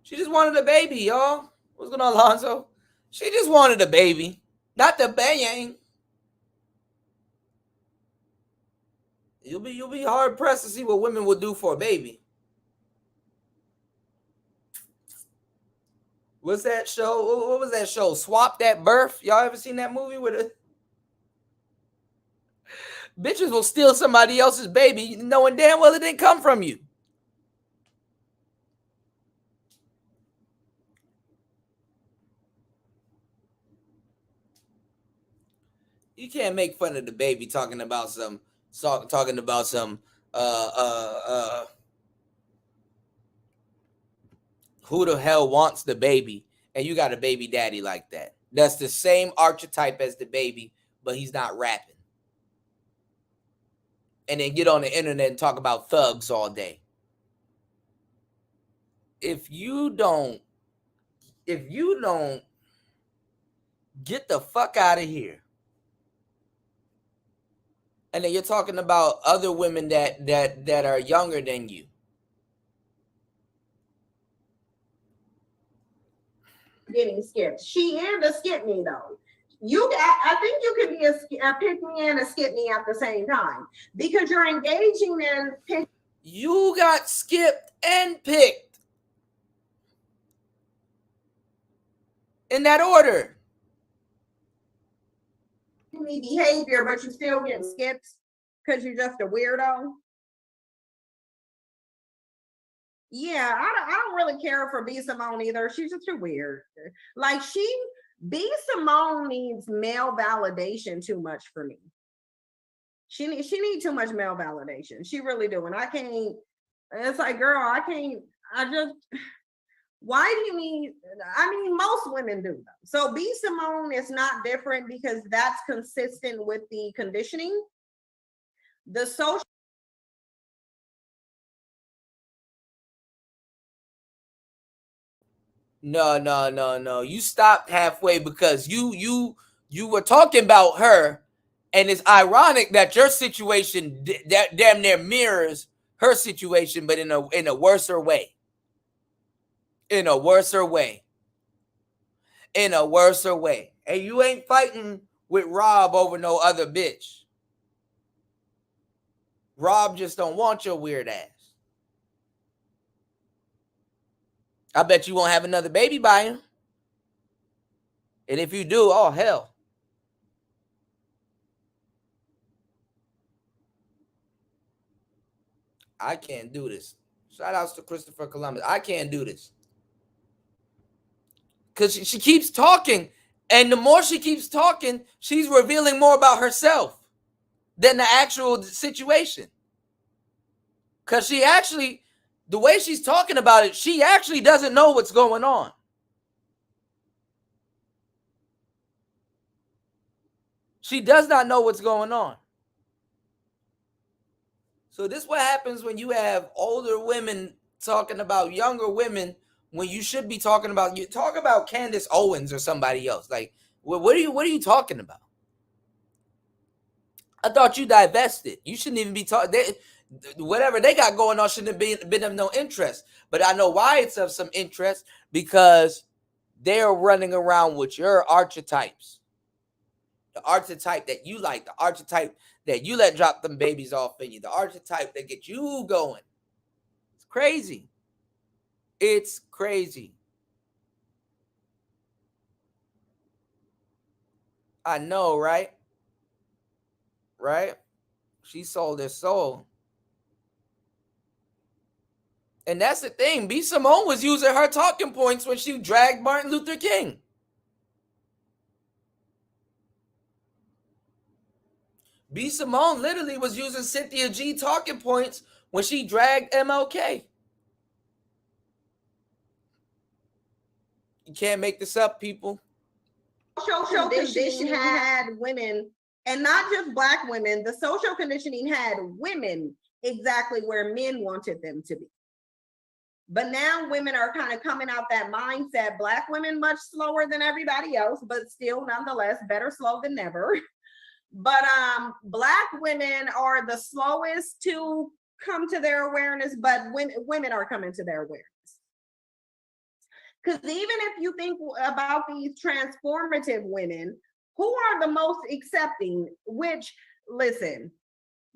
She just wanted a baby, y'all. What's going on, Alonzo? She just wanted a baby, not the bang. You'll be hard pressed to see what women will do for a baby. What's that show? What was that show? Swap That Birth. Y'all ever seen that movie with a bitches will steal somebody else's baby knowing damn well it didn't come from you. You can't make fun of the baby talking about some who the hell wants the baby, and you got a baby daddy like that. That's the same archetype as the baby, but he's not rapping. And then get on the internet and talk about thugs all day. If you don't get the fuck out of here. And then you're talking about other women that are younger than you. Getting skipped. She and a skip me though. I think you could be a pick me and a skip me at the same time because you're engaging in pick. You got skipped and picked in that order. Behavior, but you still getting skipped because you're just a weirdo. Yeah, I don't really care for B Simone either. She's just too weird. Like B Simone needs male validation too much for me. She needs too much male validation. She really do. And I can't, it's like, girl, why do you need, most women do though. So B Simone is not different because that's consistent with the conditioning. The social. No. You stopped halfway because you were talking about her, and it's ironic that your situation that damn near mirrors her situation, but in a worser way. In a worser way. in a worse way. And you ain't fighting with Rob over no other bitch. Rob just don't want your weird ass. I bet you won't have another baby by him. And if you do, oh hell. I can't do this. Shout outs to Christopher Columbus. I can't do this. Because she keeps talking. And the more she keeps talking, she's revealing more about herself than the actual situation. Because she actually, the way she's talking about it, she actually doesn't know what's going on. She does not know what's going on. So this is what happens when you have older women talking about younger women when you should be talking about, you talk about Candace Owens or somebody else. Like, what are you talking about? I thought you divested. You shouldn't even be talking. Whatever they got going on shouldn't have been of no interest. But I know why it's of some interest, because they're running around with your archetypes. The archetype that you like, the archetype that you let drop them babies off in you, the archetype that gets you going. It's crazy. It's crazy. I know, right? Right? She sold her soul. And that's the thing. B. Simone was using her talking points when she dragged Martin Luther King. B. Simone literally was using Cynthia G talking points when she dragged MLK. You can't make this up, people. Social conditioning had women, and not just Black women, the social conditioning had women exactly where men wanted them to be. But now women are kind of coming out that mindset. Black women much slower than everybody else, but still nonetheless better slow than never. But Black women are the slowest to come to their awareness, but women are coming to their awareness. Because even if you think about these transformative women, who are the most accepting? Which, listen,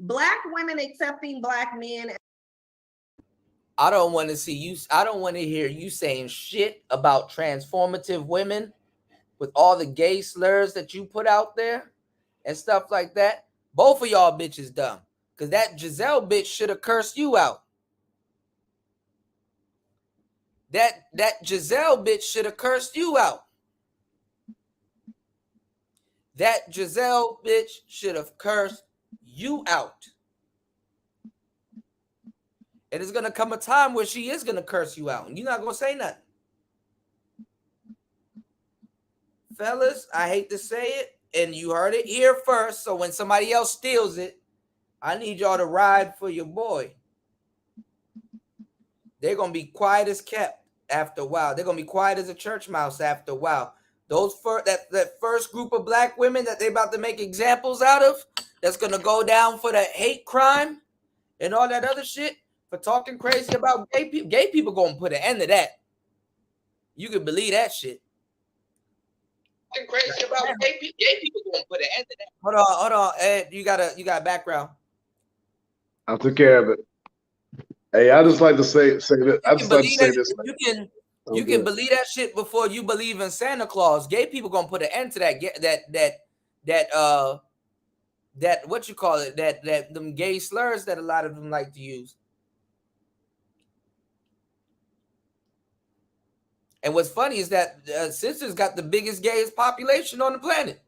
Black women accepting Black men. I don't want to see you. I don't want to hear you saying shit about transformative women with all the gay slurs that you put out there and stuff like that. Both of y'all bitches dumb. Because that Giselle bitch should have cursed you out. That Giselle bitch should have cursed you out. That Giselle bitch should have cursed you out. And it's going to come a time where she is going to curse you out. And you're not going to say nothing. Fellas, I hate to say it. And you heard it here first. So when somebody else steals it, I need y'all to ride for your boy. They're going to be quiet as kept after a while. They're going to be quiet as a church mouse after a while. Those that first group of Black women that they're about to make examples out of, that's going to go down for the hate crime and all that other shit, for talking crazy about gay people. Gay people going to put an end to that. You can believe that shit. Talking crazy about gay people going to put an end to that. Hold on, Ed. You got background. I took care of it. Hey, I just like to say this. I just like to say this. You can believe that shit before you believe in Santa Claus. Gay people gonna put an end to that what you call it, that them gay slurs that a lot of them like to use. And what's funny is that sisters got the biggest gayest population on the planet.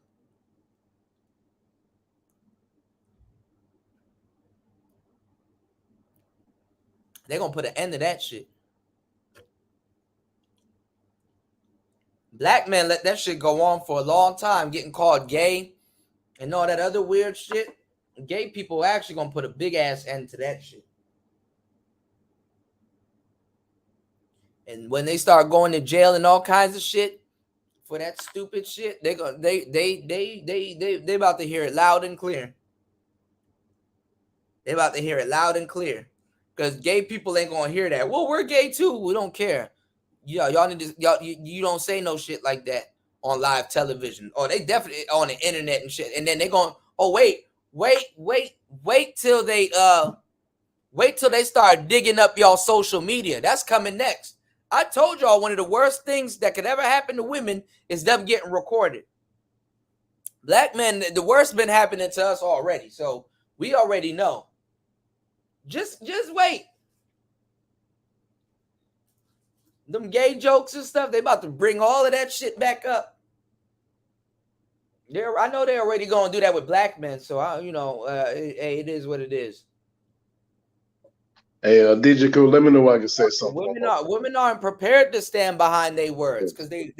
They're gonna put an end to that shit. Black men let that shit go on for a long time, getting called gay and all that other weird shit. Gay people are actually gonna put a big ass end to that shit. And when they start going to jail and all kinds of shit for that stupid shit, they about to hear it loud and clear. They about to hear it loud and clear. Because gay people ain't gonna hear that. Well, we're gay too. We don't care. Yeah, y'all need to. You don't say no shit like that. on live television, or they definitely on the internet and shit. And then they're going, oh wait till they start digging up y'all social media. That's coming next. I told y'all one of the worst things that could ever happen to women is them getting recorded. Black men, the worst been happening to us already, so we already know. Just wait. Them gay jokes and stuff, they about to bring all of that shit back up. I know they're already gonna do that with black men, so it is what it is. Hey, DJ Cool, let me know I can say something. Women aren't prepared to stand behind their words because they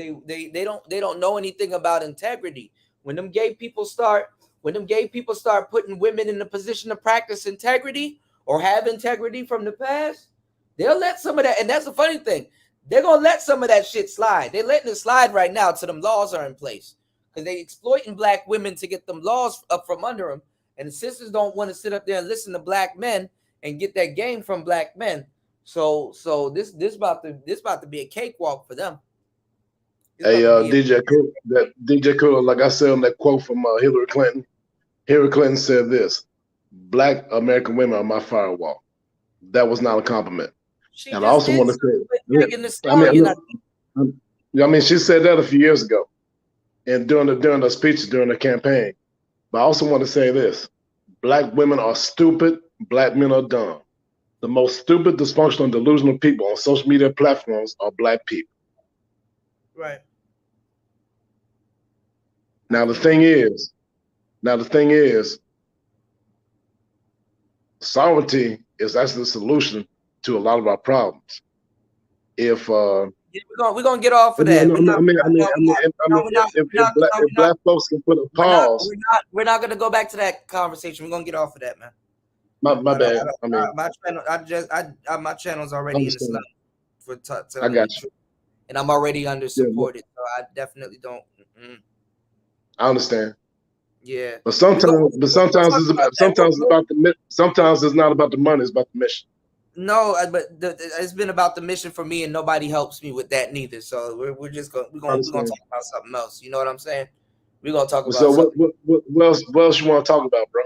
don't know anything about integrity. When them gay people start putting women in a position to practice integrity or have integrity from the past, they'll let some of that. And that's the funny thing. They're going to let some of that shit slide. They're letting it slide right now till them laws are in place because they exploiting black women to get them laws up from under them. And the sisters don't want to sit up there and listen to black men and get that game from black men. So this about to be a cakewalk for them. Hey, DJ Cool, like I said on that quote from Hillary Clinton. Hillary Clinton said this: "Black American women are my firewall." That was not a compliment. And I also want to say, she said that a few years ago, and during the speeches during the campaign. But I also want to say this: Black women are stupid. Black men are dumb. The most stupid, dysfunctional, and delusional people on social media platforms are black people. Right. Now the thing is, sovereignty is actually the solution to a lot of our problems. If we're gonna get off of that. If black folks can put a pause. We're not gonna go back to that conversation. We're gonna get off of that, man. My bad. My channel's already in the slump for I got you. And I'm already under supported, so I definitely don't. I understand. Yeah. But sometimes it's not about the money, it's about the mission. No, but it's been about the mission for me, and nobody helps me with that neither. So we're gonna talk about something else. You know what I'm saying? We're gonna talk about. So what else you want to talk about, bro?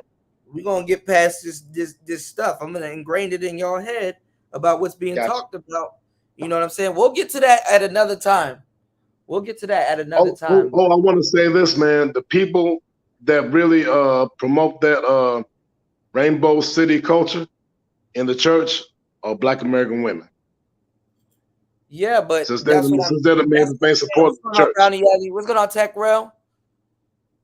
We're gonna get past this stuff. I'm gonna ingrain it in your head about what's being talked about. You know what I'm saying? We'll get to that at another time. I want to say this, man. The people that really promote that Rainbow City culture in the church are Black American women. Yeah, but since they're the main support of the church. What's going on, Tech Rail?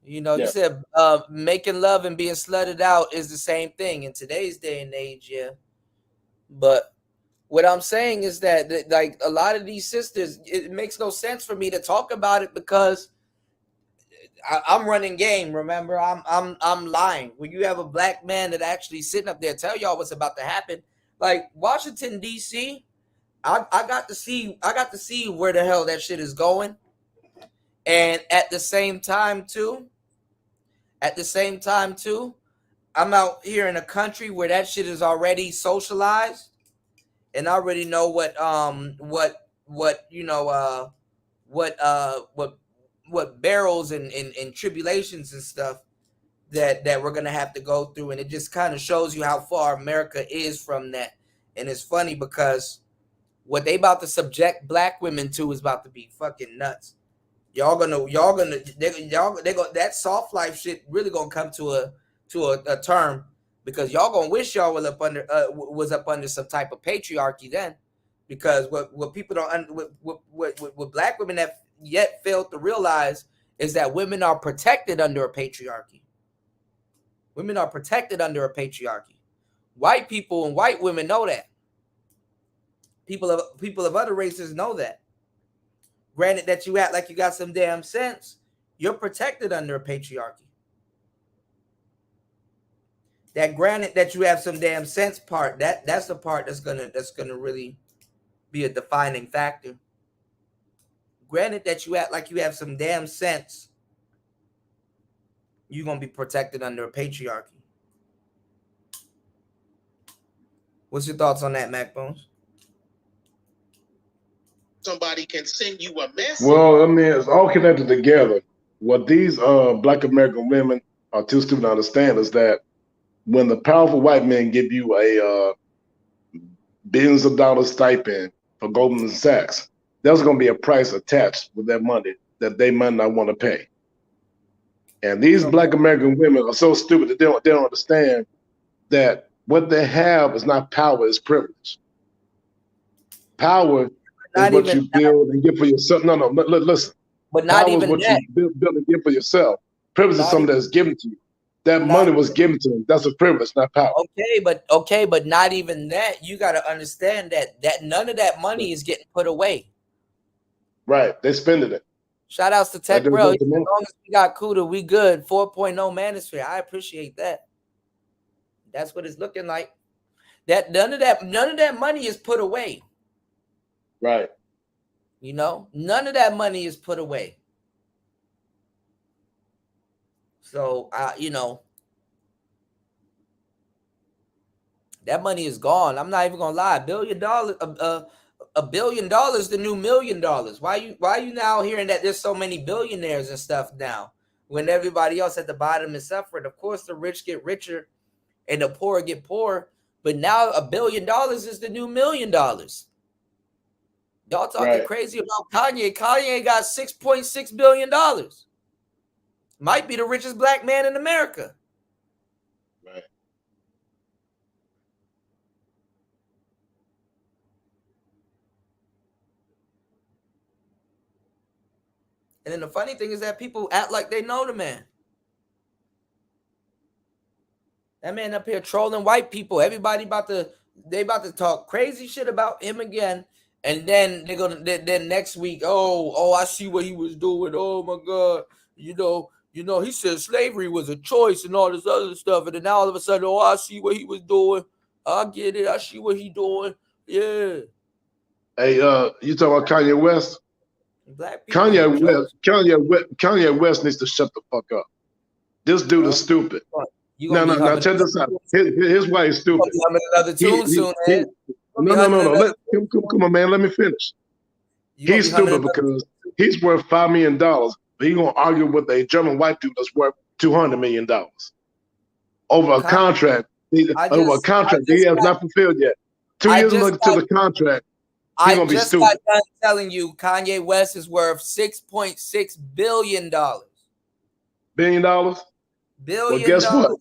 You know, you said making love and being slutted out is the same thing in today's day and age, yeah. But what I'm saying is that like a lot of these sisters, it makes no sense for me to talk about it because I'm running game. Remember, I'm lying. When you have a black man that actually sitting up there tell y'all what's about to happen, like Washington D.C., I got to see where the hell that shit is going, and at the same time too, I'm out here in a country where that shit is already socialized. And I already know what barrels and tribulations and stuff that we're gonna have to go through, and it just kind of shows you how far America is from that. And it's funny because what they about to subject black women to is about to be fucking nuts. That soft life shit really gonna come to a term. Because y'all gonna wish y'all was up under some type of patriarchy then, because what people don't what black women have yet failed to realize is that women are protected under a patriarchy. Women are protected under a patriarchy. White people and white women know that. People of other races know that. Granted that you act like you got some damn sense, you're protected under a patriarchy. That granted that you have some damn sense part, that's the part that's gonna really be a defining factor. Granted that you act like you have some damn sense, you're gonna be protected under a patriarchy. What's your thoughts on that, Mac Bones? somebody can send you a message. Well, I mean, it's all connected together. What these Black American women are too stupid to understand is that when the powerful white men give you a billions of dollars stipend for Goldman Sachs, there's going to be a price attached with that money that they might not want to pay. And these Black American women are so stupid that they don't understand that what they have is not power, it's privilege. Power is what you build and get for yourself. No, listen. But not power even is what that. you build and get for yourself. Privilege is something that's given to you. That money was given to them. That's a privilege, not power. Okay, but not even that. You got to understand that none of that money is getting put away. Right, they spending it. Shout outs to Tech Bro. As long as we got Kuda, we good. 4.0 manosphere. I appreciate that. That's what it's looking like. That none of that money is put away. Right. You know, none of that money is put away. So you know, that money is gone. I'm not even gonna lie. $1 billion, $1 billion, the new $1 million. Why you now hearing that there's so many billionaires and stuff now when everybody else at the bottom is suffering? Of course, the rich get richer and the poor get poorer. But now $1 billion is the new $1 million. Y'all talking crazy about Kanye. Kanye got $6.6 billion. Might be the richest black man in America. Right. And then the funny thing is that people act like they know the man. That man up here trolling white people. Everybody about to talk crazy shit about him again. And then then next week, oh, I see what he was doing. Oh my God. You know, he said slavery was a choice and all this other stuff. And then now all of a sudden, oh, I see what he was doing. I get it. I see what he doing. Yeah. Hey, you talking about Kanye West? Kanye West needs to shut the fuck up. This dude is stupid. No, check this out. Here's why he's stupid. Another tune soon, man. No. Come on, man. Let me finish. He's stupid because he's worth $5 million, but he's gonna argue with a German white dude that's worth $200 million over a contract. He has not fulfilled yet. 2 years into the contract, he's gonna be stupid. I just got done telling you, Kanye West is worth $6.6 billion. $billion? $billion. Well, guess what?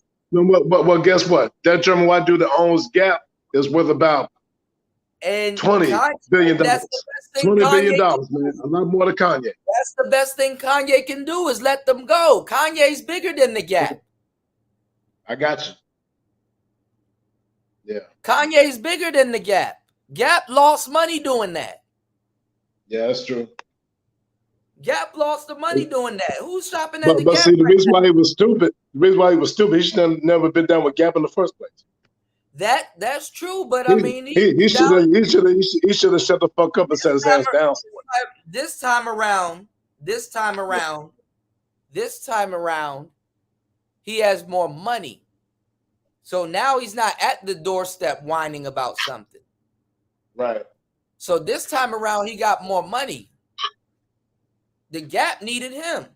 Well, guess what? That German white dude that owns Gap is worth about $20 billion. $20 billion, man. A lot more than Kanye. That's the best thing Kanye can do is let them go. Kanye's bigger than the Gap. I got you. Yeah. Kanye's bigger than the Gap. Gap lost money doing that. Yeah, that's true. Gap lost the money doing that. Who's shopping at the But Gap? see, the reason why he was stupid, he should have never been down with Gap in the first place. That's true, but I mean, he should have shut the fuck up and set his ass down. This time around, he has more money. So now he's not at the doorstep whining about something. Right. So this time around, he got more money. The Gap needed him.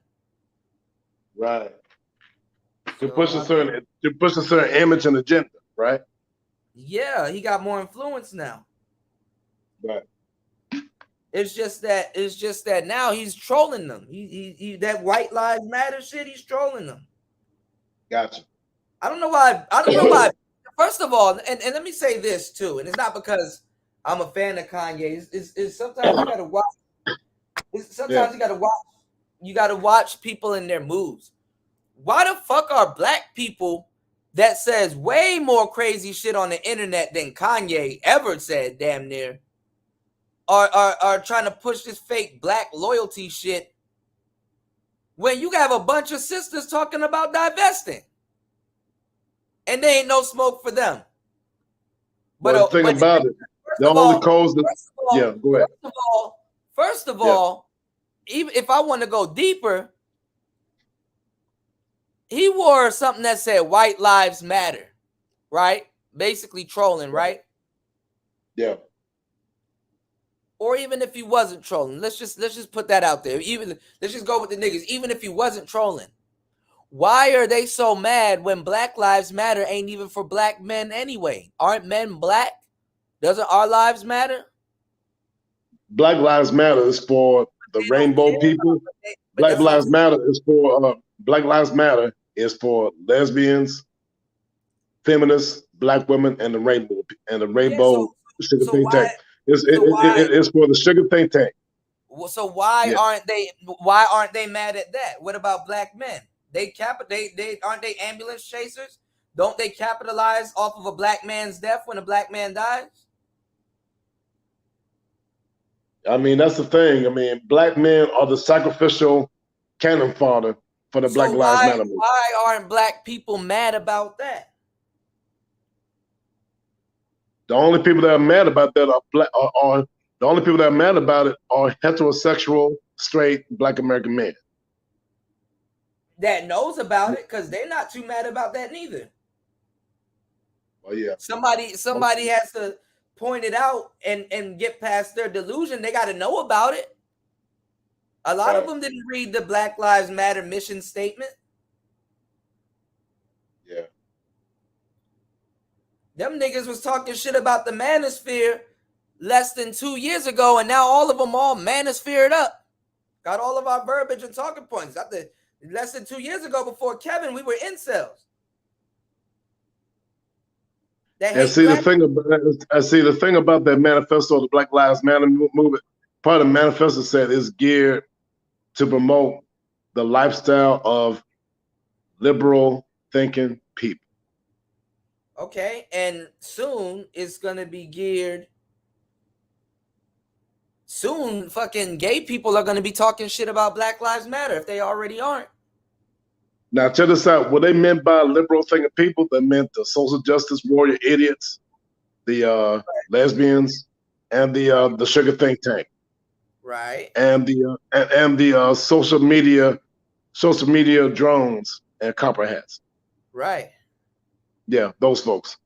Right. To push a certain image and agenda, right? Yeah, he got more influence now. Right. It's just that now he's trolling them. He that White Lives Matter shit, he's trolling them. Gotcha. I don't know why. First of all, and let me say this too, and it's not because I'm a fan of Kanye. It's sometimes you gotta watch. You gotta watch people in their moves. Why the fuck are black people that says way more crazy shit on the internet than Kanye ever said, damn near, are trying to push this fake black loyalty shit when you have a bunch of sisters talking about divesting and there ain't no smoke for them? But the thing about it, the only cause that, yeah, go ahead. First of all, even if I want to go deeper, he wore something that said White Lives Matter, right? Basically trolling, right? Yeah. or even if he wasn't trolling, let's just put that out there. Let's just go with the niggas. Even if he wasn't trolling, why are they so mad when Black Lives Matter ain't even for black men anyway? Aren't men black? Doesn't our lives matter? Black Lives Matter is for the rainbow people. Black Lives Matter is for lesbians, feminists, black women, and the rainbow sugar think tank. It's for the sugar think tank. So why aren't they mad at that? What about black men? They aren't they ambulance chasers? Don't they capitalize off of a black man's death when a black man dies? I mean, that's the thing. I mean, black men are the sacrificial cannon fodder for the Black Lives Matter movement. Why aren't black people mad about that? The only people that are mad about that are the only people that are mad about it are heterosexual, straight black American men. That knows about it, because they're not too mad about that neither. Oh yeah. Somebody has to point it out and get past their delusion. They got to know about it. A lot of them didn't read the Black Lives Matter mission statement. Yeah. Them niggas was talking shit about the manosphere less than 2 years ago, and now all of them all manosphered up. Got all of our verbiage and talking points. Less than 2 years ago, before Kevin, we were incels. And see the thing about that manifesto, the Black Lives Matter movement. Part of the manifesto said is geared to promote the lifestyle of liberal thinking people. Okay, and soon it's gonna be geared. Soon, fucking gay people are gonna be talking shit about Black Lives Matter if they already aren't. Now, check this out. What they meant by liberal thinking people, they meant the social justice warrior idiots, the lesbians, and the sugar think tank, right? And the social media drones and copper hats, right? Yeah, those folks,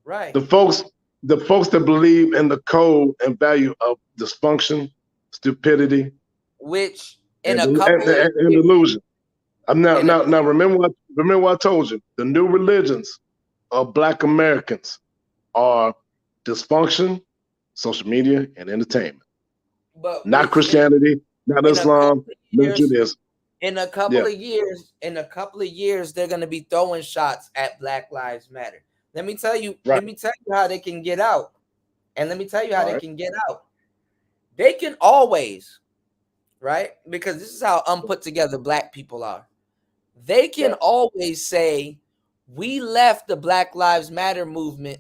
right? The folks that believe in the code and value of dysfunction, stupidity, which and delusion. Now remember what I told you. The new religions of Black Americans are dysfunction, social media, and entertainment. But not Christianity, not Islam, not Judaism. In a couple of years, they're gonna be throwing shots at Black Lives Matter. Let me tell you how they can get out. And let me tell you how they can get out. They can always, right? Because this is how unput together black people are. They can always say, we left the Black Lives Matter movement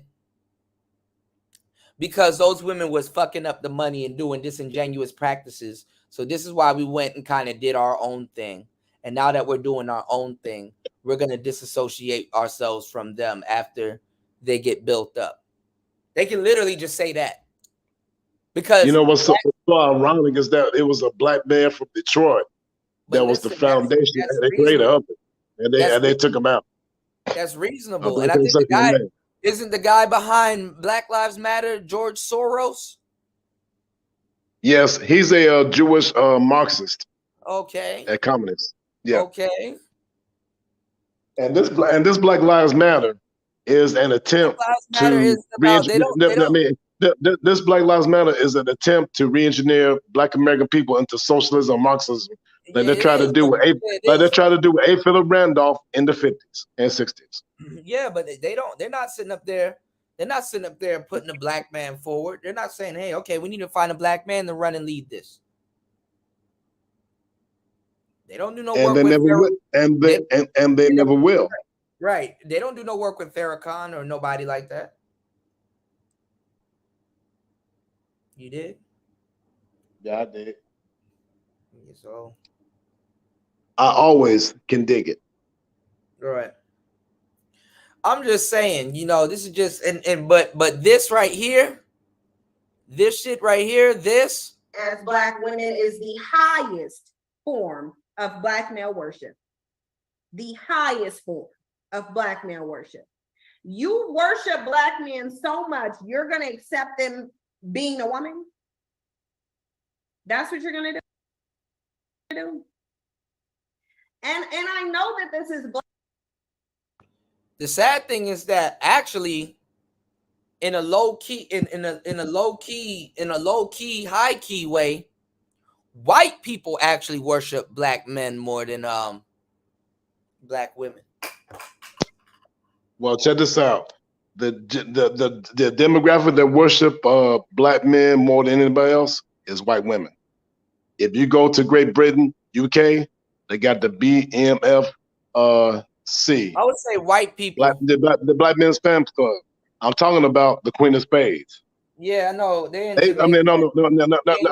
because those women was fucking up the money and doing disingenuous practices. So this is why we went and kind of did our own thing. And now that we're doing our own thing, we're going to disassociate ourselves from them after they get built up. They can literally just say that. Because you know what's so ironic is that it was a black man from Detroit that was the foundation and the creator of it. And they took him out. That's reasonable. And I think isn't the guy behind Black Lives Matter George Soros? Yes, he's a Jewish Marxist. Okay. A communist. Yeah. Okay. And this Black Lives Matter is an attempt this Black Lives Matter is an attempt to re-engineer Black American people into socialism and Marxism. Like they try to do with A. Philip Randolph in the 50s and 60s. Yeah, but they're not sitting up there. They're not sitting up there putting a black man forward. They're not saying, hey, okay, we need to find a black man to run and lead this. They don't do no work with they never will. Right. They don't do no work with Farrakhan or nobody like that. You did? Yeah, I did. So I always can dig it. Right. I'm just saying, this is just but this right here, this shit right here, this as Black women is the highest form of Black male worship. The highest form of Black male worship. You worship Black men so much, you're gonna accept them being a woman? That's what you're gonna do. And I know that this is black. The sad thing is that actually, in a low key, in a low key, high key way, white people actually worship black men more than black women. Well, check this out. The demographic that worship black men more than anybody else is white women. If you go to Great Britain, UK, they got the BMFC. I would say white people. The Black Men's Fan Club. I'm talking about the Queen of Spades. Yeah, I know.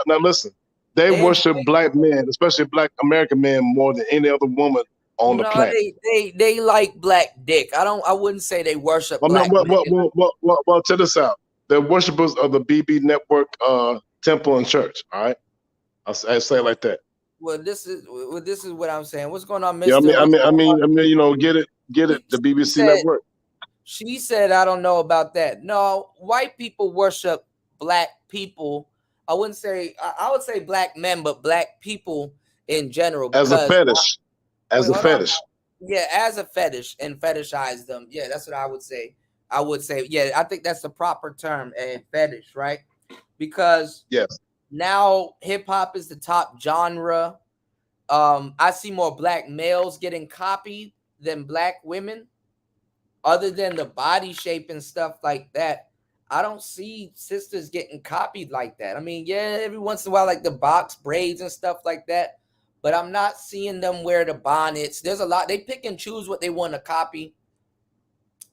Now listen. They worship black men, especially black American men, more than any other woman on the planet. They like black dick. I wouldn't say they worship black men. Well, check this out. They're worshipers of the BB Network temple and church. All right. I say it like that. Well, this is what I'm saying. What's going on, Mr.? Yeah, I mean, you know, get it. The BBC Network. She said, I don't know about that. No, white people worship black people. I wouldn't say, I would say black men, but black people in general. As a fetish. Yeah, as a fetish, and fetishize them. Yeah, that's what I would say. Yeah, I think that's the proper term, a fetish, right? Because yes, now hip hop is the top genre. I see more black males getting copied than black women. Other than the body shape and stuff like that, I don't see sisters getting copied like that. I mean, yeah, every once in a while, like the box braids and stuff like that, but I'm not seeing them wear the bonnets. There's a lot. They pick and choose what they want to copy.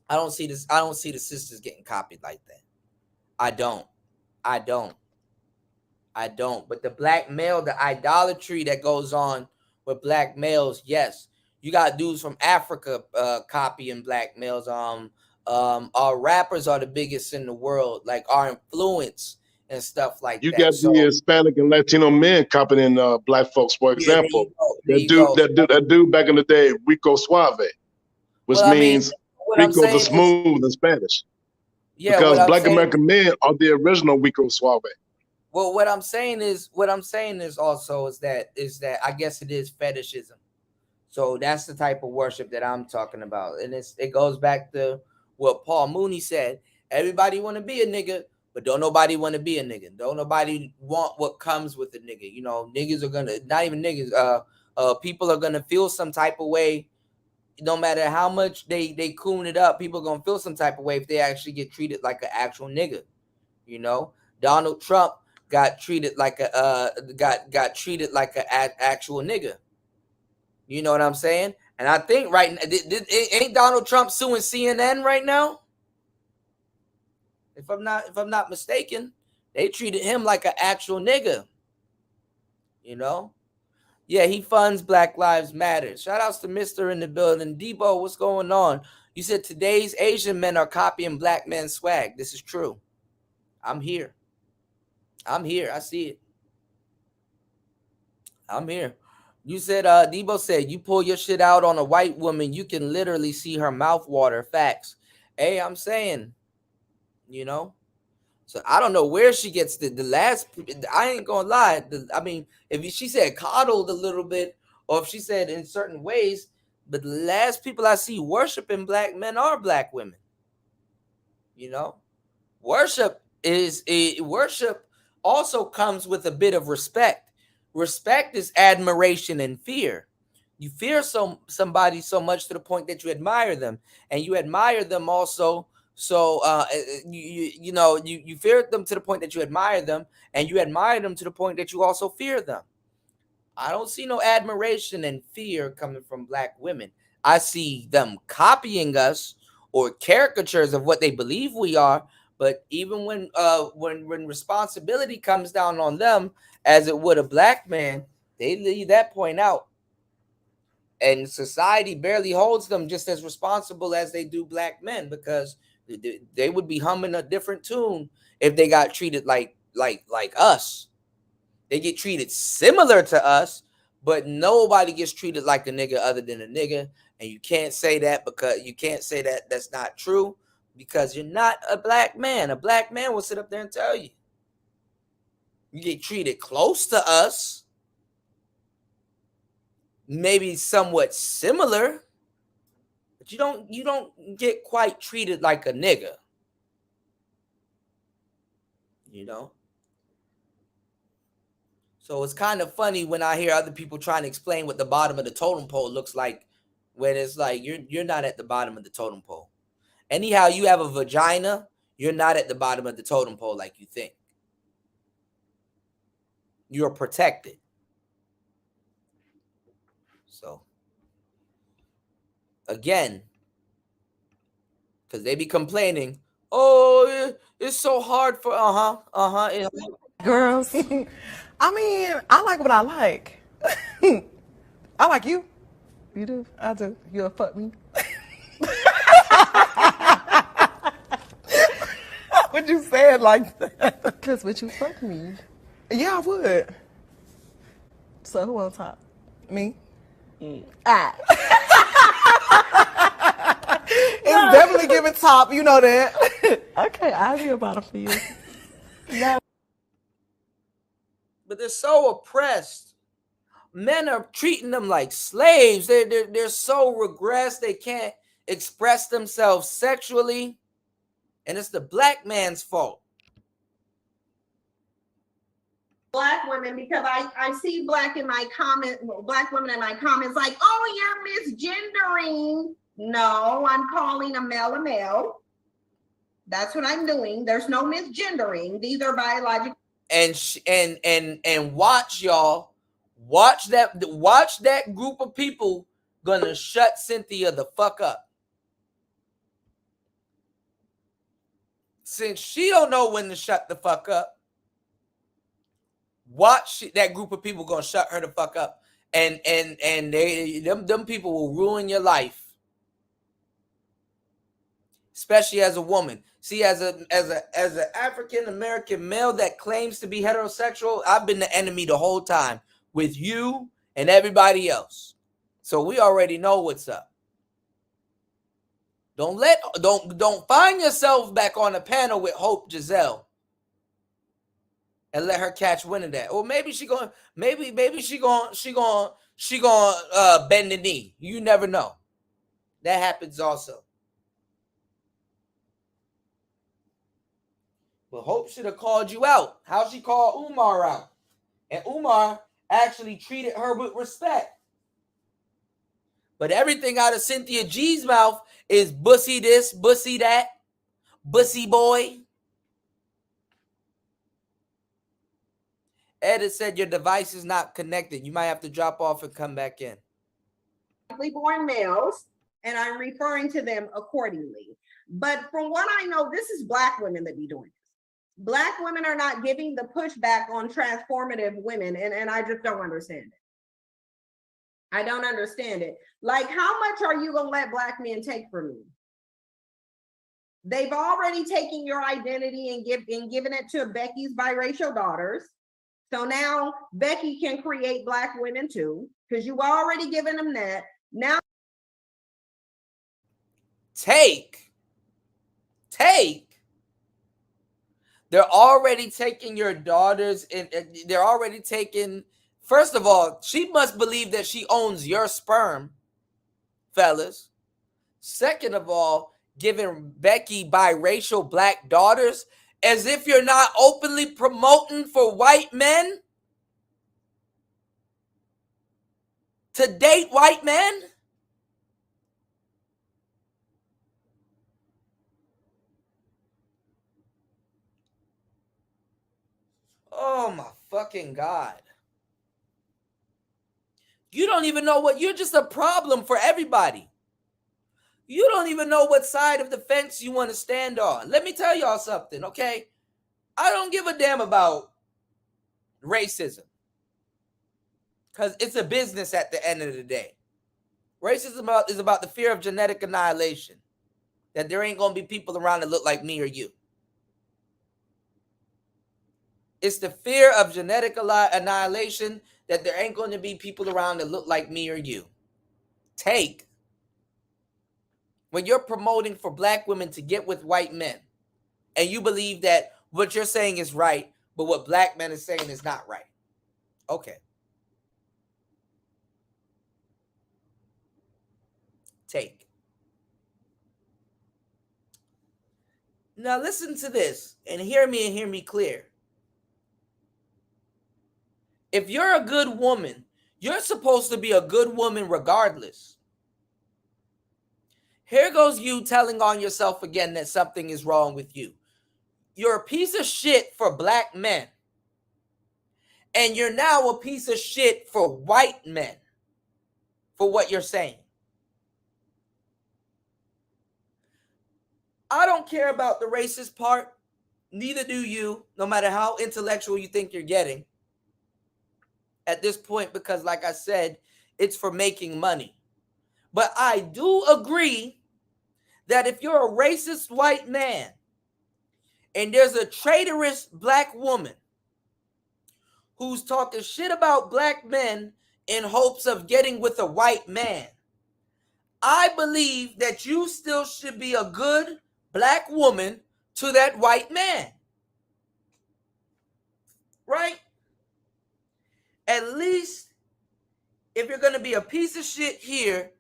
I don't see this. I don't see the sisters getting copied like that. I don't. But the black male, the idolatry that goes on with black males, yes. You got dudes from Africa copying black males. Our rappers are the biggest in the world, like our influence and stuff like that. You got the Hispanic and Latino men copying black folks, for example. That dude back in the day, Rico Suave, which means Rico's the smooth in Spanish. Yeah, because black American men are the original Rico Suave. Well, what I'm saying is also that I guess it is fetishism. So that's the type of worship that I'm talking about. And it goes back to what Paul Mooney said. Everybody want to be a nigga, but don't nobody want to be a nigga. Don't nobody want what comes with a nigga. You know, niggas are going to, not even niggas, people are going to feel some type of way. No matter how much they coon it up, people are going to feel some type of way if they actually get treated like an actual nigga. You know, Donald Trump got treated like got treated like an actual nigga. You know what I'm saying? And I think right now, ain't Donald Trump suing CNN right now? If I'm not mistaken, they treated him like an actual nigga. You know? Yeah, he funds Black Lives Matter. Shout outs to Mr. in the building. Debo, what's going on? You said today's Asian men are copying black men swag. This is true. I'm here. I see it. I'm here. You said, Debo said, you pull your shit out on a white woman, you can literally see her mouth water. Facts. Hey, I'm saying, you know, so I don't know where she gets the last, I ain't gonna lie. I mean, if she said coddled a little bit, or if she said in certain ways, but the last people I see worshiping black men are black women. You know, worship also comes with a bit of respect. Respect is admiration and fear. You fear somebody so much to the point that you admire them, and you admire them also. So you fear them to the point that you admire them, and you admire them to the point that you also fear them. I don't see no admiration and fear coming from black women. I see them copying us or caricatures of what they believe we are. But even when responsibility comes down on them, as it would a black man, they leave that point out. And society barely holds them just as responsible as they do black men, because they would be humming a different tune if they got treated like us. They get treated similar to us, but nobody gets treated like a nigga other than a nigga. And you can't say that that's not true, because you're not a black man. A black man will sit up there and tell you. You get treated close to us, maybe somewhat similar, but you don't get quite treated like a nigga. You know? So it's kind of funny when I hear other people trying to explain what the bottom of the totem pole looks like, when it's like you're not at the bottom of the totem pole. Anyhow, you have a vagina, you're not at the bottom of the totem pole like you think. You're protected. So, again, because they be complaining, oh, it's so hard for, Girls. I mean, I like what I like. I like you. You do? I do. You'll fuck me. Would you say it like that? Because would you fuck me? Yeah, I would. So who on top? Me? Ah. It's definitely giving top. You know that. Okay, I'll be a bottom for you. Yeah. But they're so oppressed. Men are treating them like slaves. They're so regressed. They can't express themselves sexually. And it's the black man's fault. Black women, because I see black women in my comments like, oh, you're misgendering. No, I'm calling a male. That's what I'm doing. There's no misgendering. These are biological. And watch, y'all. Watch that group of people gonna shut Cynthia the fuck up. Since she don't know when to shut the fuck up, watch that group of people gonna shut her the fuck up. And them people will ruin your life. Especially as a woman. See, as an African American male that claims to be heterosexual, I've been the enemy the whole time with you and everybody else. So we already know what's up. Don't find yourself back on a panel with Hope Giselle and let her catch wind of that. Or maybe she gonna bend the knee. You never know. That happens also. But Hope should have called you out. How she called Umar out. And Umar actually treated her with respect. But everything out of Cynthia G's mouth is bussy this, bussy that, bussy boy. Ed said your device is not connected. You might have to drop off and come back in. Born males, and I'm referring to them accordingly. But from what I know, this is black women that be doing this. Black women are not giving the pushback on transformative women, and I just don't understand it. I don't understand it. Like, how much are you gonna let black men take from you? They've already taken your identity and given it to Becky's biracial daughters. So now Becky can create black women too, because you already given them that. Now take. They're already taking your daughters, and they're already taking. First of all, she must believe that she owns your sperm, fellas. Second of all, giving Becky biracial black daughters, as if you're not openly promoting for white men to date white men. Oh my fucking God. You don't even know you're just a problem for everybody. You don't even know what side of the fence you want to stand on. Let me tell y'all something, okay? I don't give a damn about racism, because it's a business at the end of the day. Racism is about the fear of genetic annihilation, that there ain't going to be people around that look like me or you. It's the fear of genetic annihilation that there ain't going to be people around that look like me or you. When you're promoting for black women to get with white men, and you believe that what you're saying is right, but what black men are saying is not right. Okay. Take. Now listen to this and hear me clear. If you're a good woman, you're supposed to be a good woman regardless. Here goes you telling on yourself again that something is wrong with you. You're a piece of shit for black men. And you're now a piece of shit for white men for what you're saying. I don't care about the racist part. Neither do you, no matter how intellectual you think you're getting at this point, because like I said, it's for making money. But I do agree that if you're a racist white man and there's a traitorous black woman who's talking shit about black men in hopes of getting with a white man, I believe that you still should be a good black woman to that white man. Right? At least if you're going to be a piece of shit here,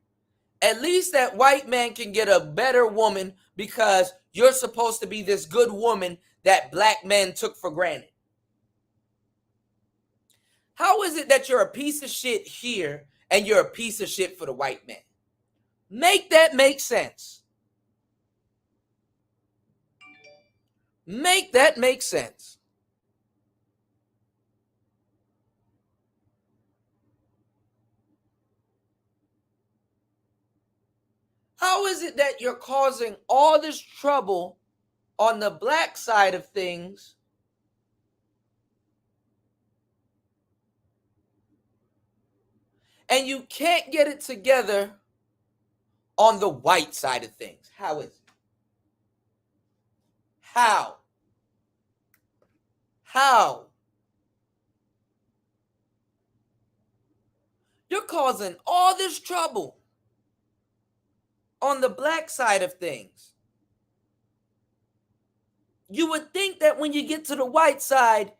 at least that white man can get a better woman because you're supposed to be this good woman that black men took for granted. How is it that you're a piece of shit here and you're a piece of shit for the white man? Make that make sense. Make that make sense. How is it that you're causing all this trouble on the black side of things and you can't get it together on the white side of things? How is it? How? How? You're causing all this trouble on the black side of things. You would think that when you get to the white side,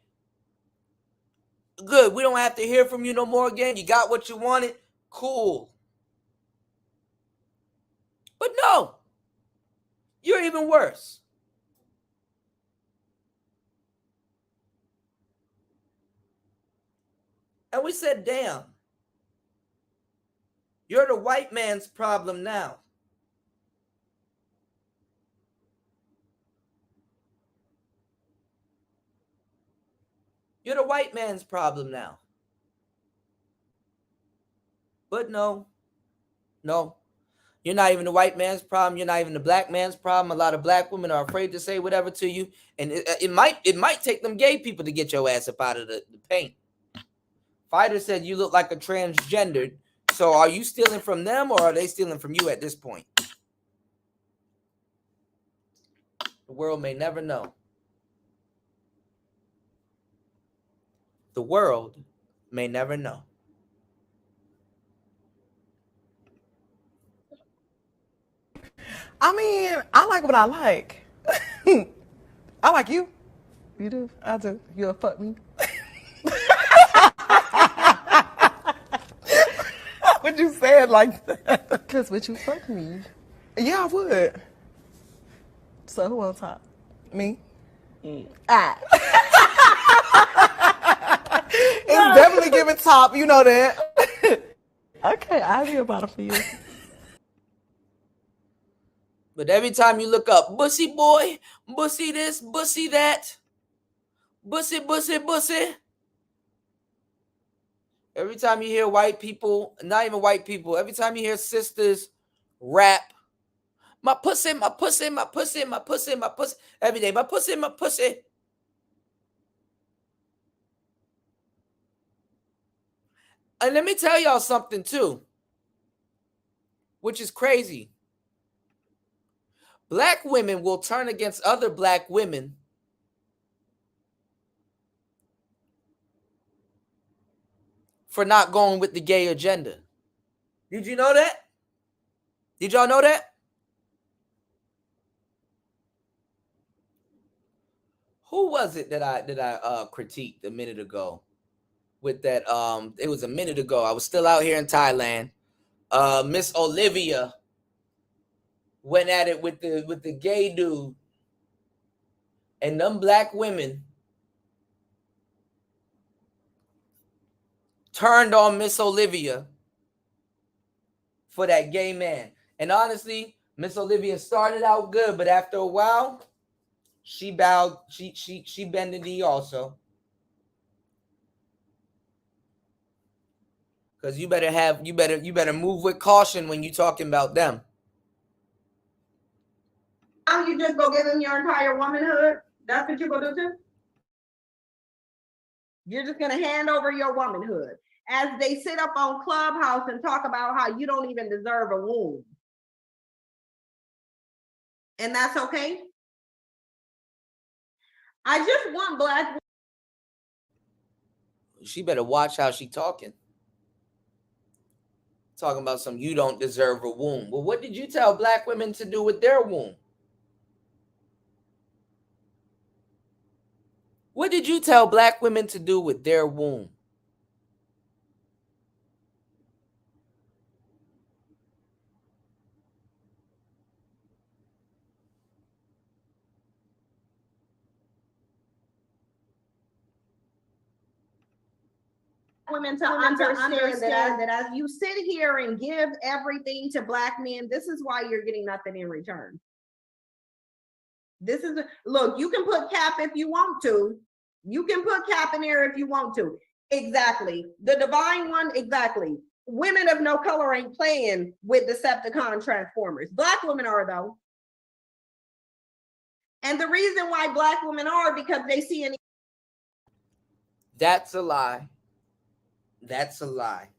good, we don't have to hear from you no more again. You got what you wanted. Cool. But no, you're even worse. And we said, damn, you're the white man's problem now. You're the white man's problem now. But no, you're not even the white man's problem. You're not even the black man's problem. A lot of black women are afraid to say whatever to you. And it might take them gay people to get your ass up out of the paint. Fighter said you look like a transgendered. So are you stealing from them or are they stealing from you at this point? The world may never know. The world may never know. I mean, I like what I like. I like you. You do? I do. You'll fuck me. Would you say it like that? Because would you fuck me? Yeah, I would. So who on top? Me? Ah. It's definitely giving top. You know that. Okay, I'll be about it for you. But every time you look up, bussy boy, bussy this, bussy that, bussy, bussy, bussy. Every time you hear white people, not even white people, every time you hear sisters rap, my pussy, my pussy, my pussy, my pussy, my pussy, every day, my pussy, my pussy. And let me tell y'all something too, which is crazy. Black women will turn against other black women for not going with the gay agenda. Did you know that? Did y'all know that? Who was it that I critiqued a minute ago with that? It was a minute ago. I was still out here in Thailand. Miss Olivia went at it with the gay dude, and them black women turned on Miss Olivia for that gay man. And honestly, Miss Olivia started out good, but after a while, she bowed. She bent the knee also. Because you better move with caution when you're talking about them. Now you just go give them your entire womanhood. That's what you're gonna do too. You're just gonna hand over your womanhood as they sit up on Clubhouse and talk about how you don't even deserve a womb. And that's okay. I just want black. She better watch how she talking. Talking about some you don't deserve a womb. Well, what did you tell black women to do with their womb? What did you tell black women to do with their womb? Women to understand that as you sit here and give everything to black men, this is why you're getting nothing in return. This is look, you can put cap if you want to. You can put cap in there if you want to. Exactly. The divine one, exactly. Women of no color ain't playing with Decepticon Transformers. Black women are though. And the reason why black women are because they see an. That's a lie. That's a lie.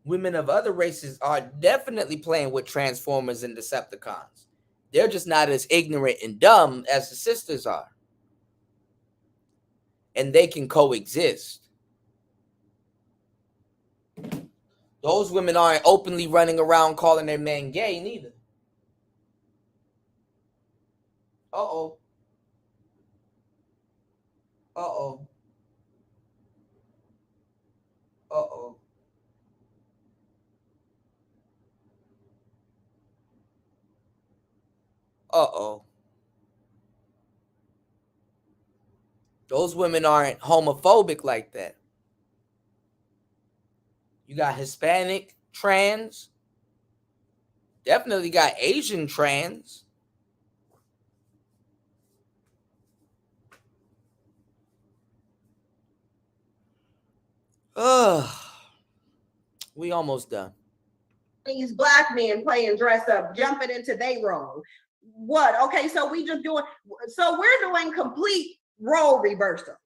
Women of other races are definitely playing with Transformers and Decepticons. They're just not as ignorant and dumb as the sisters are. And they can coexist. Those women aren't openly running around calling their men gay neither. Uh-oh. Uh-oh. Uh-oh. Uh-oh. Those women aren't homophobic like that. You got Hispanic trans. Definitely got Asian trans. We almost done. These black men playing dress up, jumping into their role. What? Okay, so we're doing complete role reversals.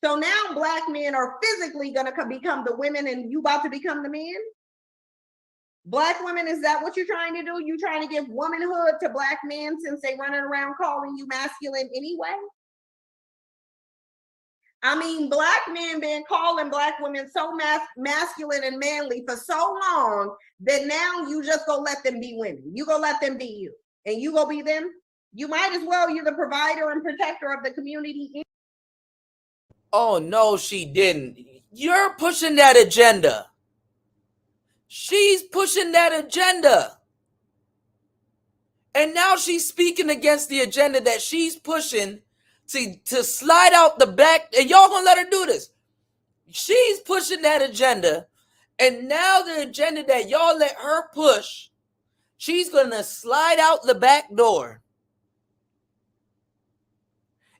So now black men are physically gonna become the women and you about to become the men? Black women, is that what you're trying to do? You trying to give womanhood to black men since they running around calling you masculine anyway? I mean, black men been calling black women so masculine and manly for so long that now you just gonna let them be women. You gonna let them be you, and you gonna be them. You might as well. You're the provider and protector of the community. Oh no, she didn't. You're pushing that agenda. She's pushing that agenda. And now she's speaking against the agenda that she's pushing to slide out the back. And y'all gonna let her do this. She's pushing that agenda. And now the agenda that y'all let her push, she's gonna slide out the back door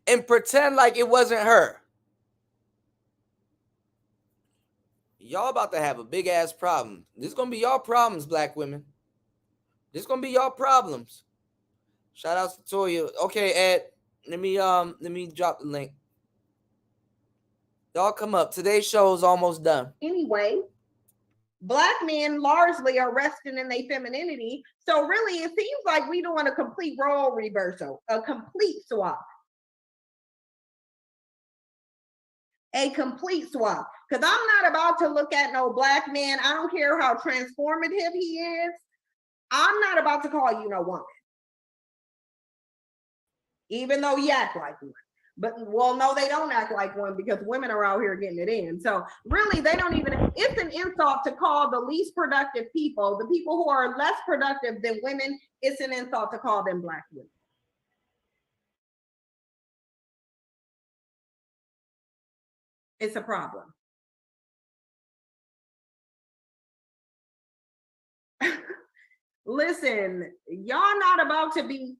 and pretend like it wasn't her. Y'all about to have a big ass problem. This is gonna be y'all problems, black women. This is gonna be y'all problems. Shout out to Toya. Okay, Ed, let me drop the link. Y'all come up. Today's show is almost done. Anyway, black men largely are resting in their femininity. So really, it seems like we doing a complete role reversal, a complete swap. A complete swap. Because I'm not about to look at no black man. I don't care how transformative he is. I'm not about to call you no woman. Even though you act like one. But well, no, they don't act like one because women are out here getting it in. So really, they don't even. It's an insult to call the least productive people, the people who are less productive than women. It's an insult to call them Black women. It's a problem. Listen, y'all not about to be.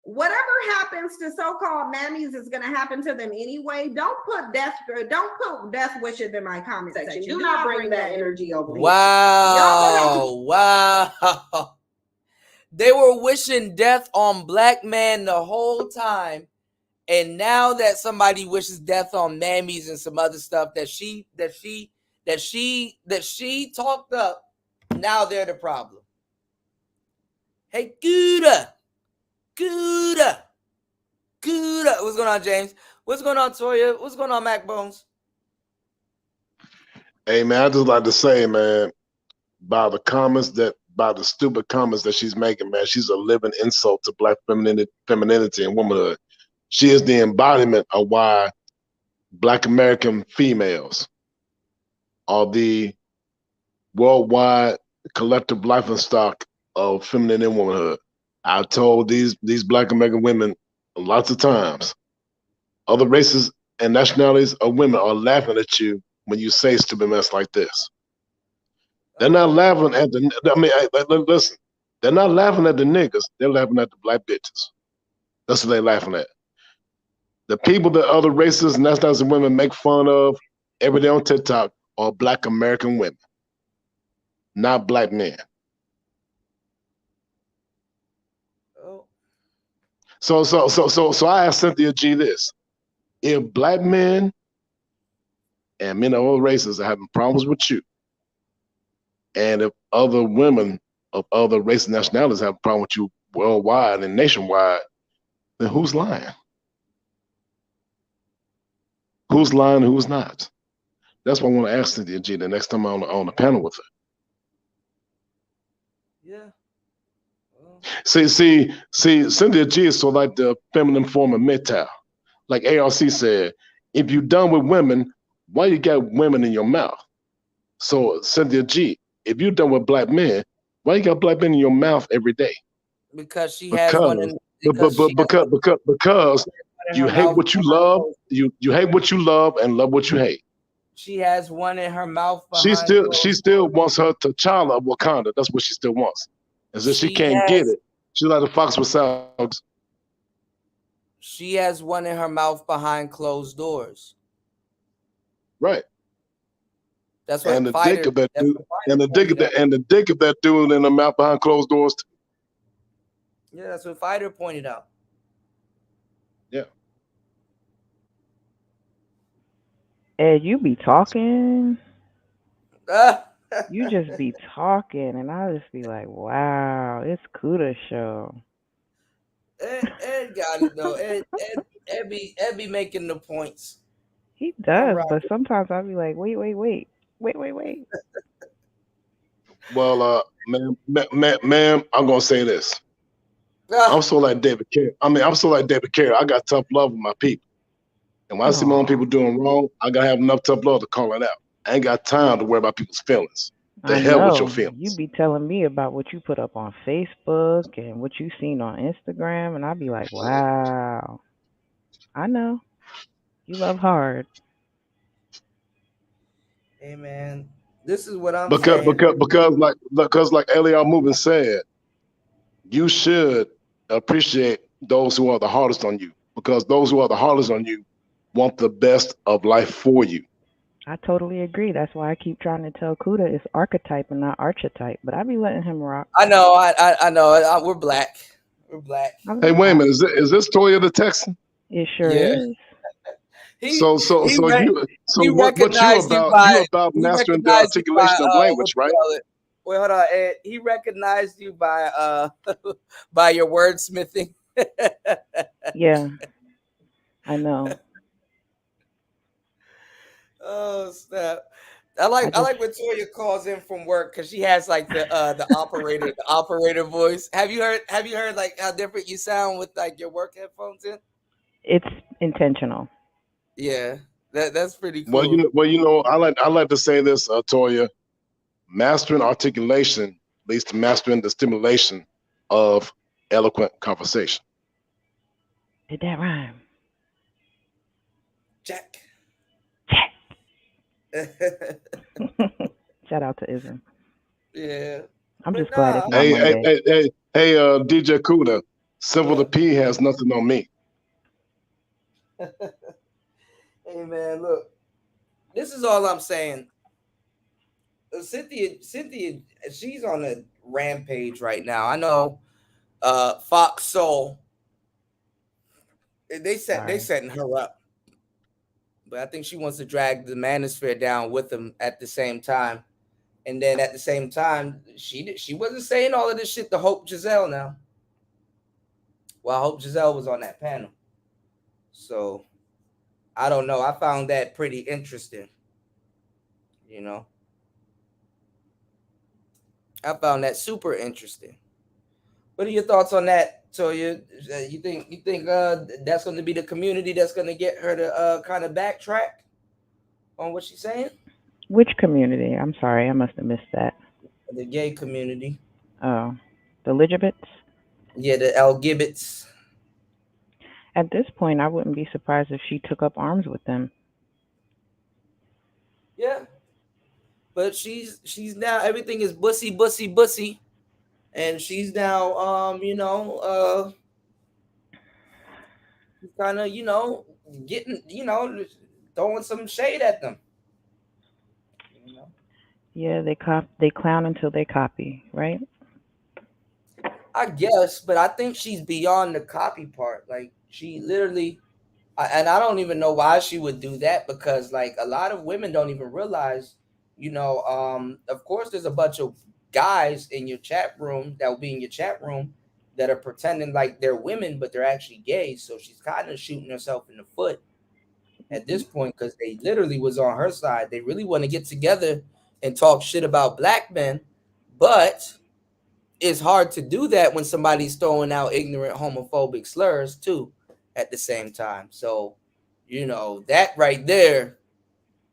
Whatever happens to so-called mammies is going to happen to them anyway. Don't put death wishes in my comment section. Do not bring that energy over here. Wow. They were wishing death on Black men the whole time. And now that somebody wishes death on mammies and some other stuff that she talked up, now they're the problem. Hey, Gouda. What's going on, James? What's going on, Toya? What's going on, Mac Bones? Hey, man, I just like to say, man, by the stupid comments that she's making, man, she's a living insult to Black femininity and womanhood. She is the embodiment of why Black American females are the worldwide collective life and stock of feminine and womanhood. I've told these Black American women lots of times, other races and nationalities of women are laughing at you when you say stupid mess like this. They're not laughing at listen, they're not laughing at the niggas, they're laughing at the Black bitches. That's what they're laughing at. The people that other races and nationalities of women make fun of every day on TikTok are Black American women, not Black men. So I asked Cynthia G this: if Black men and men of all races are having problems with you, and if other women of other races and nationalities have a problem with you worldwide and nationwide, then who's lying? Who's lying and who's not? That's what I want to ask Cynthia G the next time I'm on the panel with her. Yeah. See, Cynthia G is so like the feminine form of MGTOW. Like ARC said, if you're done with women, why you got women in your mouth? So Cynthia G, if you're done with Black men, why you got Black men in your mouth every day? Because she has one in, because you hate what you love, you hate what you love and love what you hate. She has one in her mouth. She still wants her T'Challa of Wakanda. That's what she still wants. As if she can't get it. She's like the fox with sounds. She has one in her mouth behind closed doors. Right. That's what and the dick of that dude, and the dick of that dude in the mouth behind closed doors too. Yeah, that's what Fighter pointed out. Yeah. Ed, you be talking. You just be talking, and I just be like, "Wow, it's Kuda show." Ed got it though. Ed be making the points. He does, but sometimes I'll be like, "Wait." Well, ma'am, I'm gonna say this. I'm so like David Carey. I'm so like David Carey. I got tough love with my people, and when I see my own people doing wrong, I gotta have enough tough love to call it out. I ain't got time to worry about people's feelings. The hell with your feelings. You be telling me about what you put up on Facebook and what you seen on Instagram, and I be like, wow. I know. You love hard. Hey man, this is what I'm saying. Because like Eliel Movin said, you should appreciate those who are the hardest on you, because those who are the hardest on you want the best of life for you. I totally agree. That's why I keep trying to tell Kuda it's archetype and not archetype, but I be letting him rock. I know. I know. We're black. We're black. Hey, wait a minute. Is this Toya the Texan? It sure is. So what you about mastering the articulation of language, right? Wait, hold on, Ed. He recognized you by by your wordsmithing. Yeah, I know. Oh snap! I like when Toya calls in from work because she has like the operator voice. Have you heard like how different you sound with like your work headphones in? It's intentional. Yeah, that's pretty cool. I like to say this, Toya. Mastering articulation leads to mastering the stimulation of eloquent conversation. Did that rhyme? Jack. Shout out to Ism. Yeah. I'm just glad it's not Monday. Hey, DJ Kuda, Civil the P has nothing on me. Hey man, look, this is all I'm saying. Cynthia, she's on a rampage right now. I know Fox Soul. They setting her up. But I think she wants to drag the manosphere down with them at the same time. And then at the same time, she wasn't saying all of this shit to Hope Giselle now. Well, Hope Giselle was on that panel. So I don't know. I found that pretty interesting. You know. I found that super interesting. What are your thoughts on that, Toya? You think that's going to be the community that's going to get her to kind of backtrack on what she's saying? Which community? I'm sorry, I must have missed that. The gay community. Oh, the Ligibets? Yeah, the L Gibbets. At this point, I wouldn't be surprised if she took up arms with them. Yeah. But she's now, everything is bussy. And she's now, kind of, getting, throwing some shade at them. Yeah, they clown until they copy, right? I guess, but I think she's beyond the copy part. Like, she literally, and I don't even know why she would do that, because like a lot of women don't even realize, of course there's a bunch of guys in your chat room that will be in your chat room that are pretending like they're women, but they're actually gay. So she's kind of shooting herself in the foot at this point, because they literally was on her side. They really want to get together and talk shit about black men, but it's hard to do that when somebody's throwing out ignorant homophobic slurs too at the same time. So, that right there,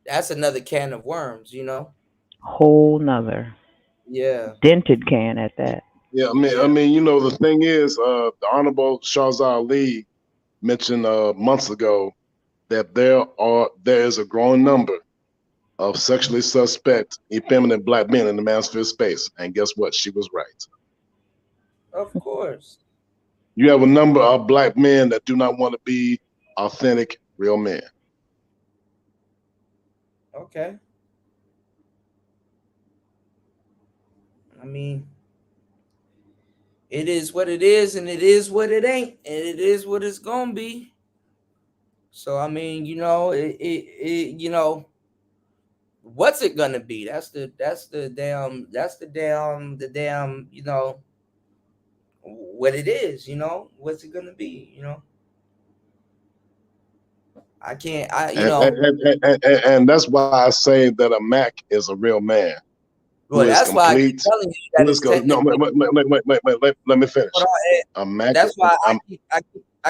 that's another can of worms, Whole nother. Yeah. Dented can at that. Yeah, I mean, the thing is, the Honorable Shahzad Ali mentioned months ago that there is a growing number of sexually suspect, effeminate black men in the manosphere space. And guess what? She was right. Of course. You have a number of black men that do not want to be authentic, real men. Okay. I mean, it is what it is, and it is what it ain't, and it is what it's gonna be. So I mean, what's it gonna be? That's the damn, what it is, what's it gonna be, I can't, and that's why I say that a Mac is a real man. Well, that's why I keep telling you that. Let's go. No, wait, let me finish. A Mac. That's why I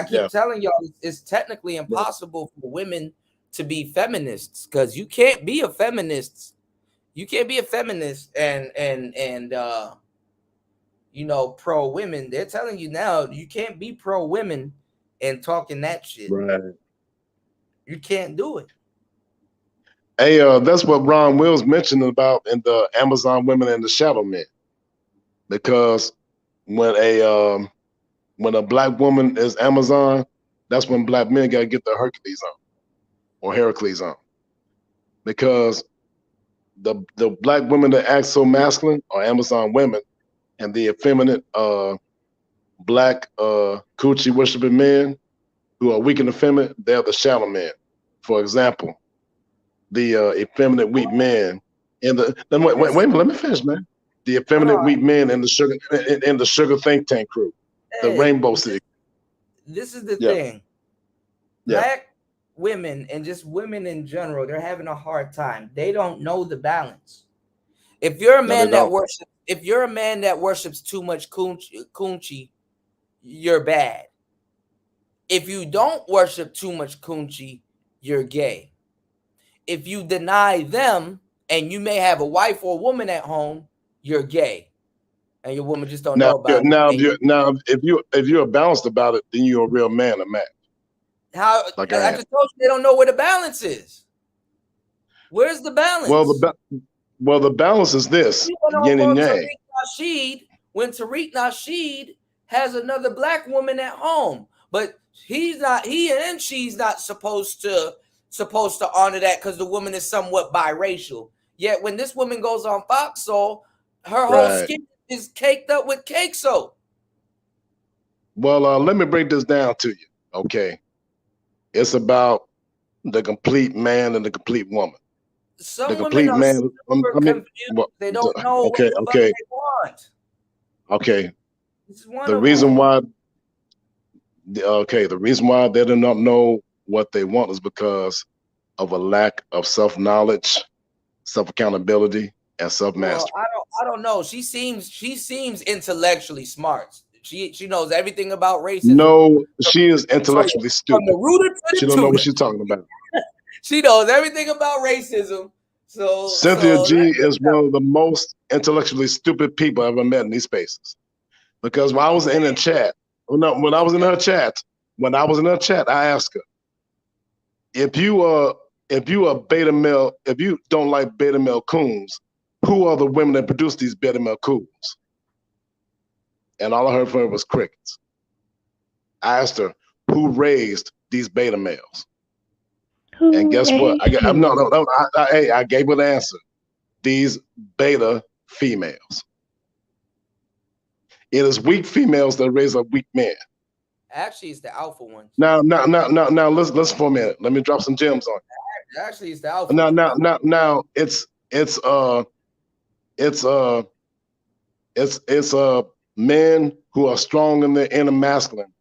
keep telling y'all it's technically impossible for women to be feminists, because you can't be a feminist. You can't be a feminist and pro women. They're telling you now you can't be pro women and talking that shit. Right. You can't do it. Hey, that's what Ron Wills mentioned about in the Amazon Women and the Shadow Men. Because when a black woman is Amazon, that's when black men gotta get the Hercules on or Heracles on. Because the black women that act so masculine are Amazon women, and the effeminate black coochie worshiping men who are weak and effeminate, they're the shadow men. For example, the effeminate weak men in the wait a minute, let me finish, man. The effeminate weak men in the sugar think tank crew, the Rainbow City. This is the thing. Black women and just women in general, they're having a hard time. They don't know the balance. If you're a man that worships too much coochie, you're bad. If you don't worship too much coochie, you're gay. If you deny them and you may have a wife or a woman at home, you're gay. And your woman just don't know about it. If you're balanced about it, then you're a real man, a man. How Like I just told you, they don't know where the balance is. Where's the balance? Well, the balance is this: yin and yang. When Tariq Nasheed has another black woman at home, but he and she's not supposed to honor that because the woman is somewhat biracial. Yet when this woman goes on Fox Soul, her whole skin is caked up with cake soap. Well, let me break this down to you. Okay, it's about the complete man and the complete woman. Some the complete women man. are confused. They don't know what the fuck they want. Okay. The reason why they do not know what they want is because of a lack of self-knowledge, self-accountability, and self-mastery. Well, I don't know. She seems intellectually smart. She knows everything about racism. No, she is intellectually stupid. From the rooter to the she don't know what she's talking about. She knows everything about racism. So Cynthia G is one of the most intellectually stupid people I've ever met in these spaces. Because when I was in the chat, when I was in her chat, I asked her, if you are beta male, if you don't like beta male coons, who are the women that produce these beta male coons? And all I heard from her was crickets. I asked her, who raised these beta males? And guess what? I gave her the answer. These beta females. It is weak females that raise up weak men. Actually, it's the alpha one. Now, listen for a minute. Let me drop some gems on you. Actually, it's the alpha. Now, it's men who are strong in the inner masculine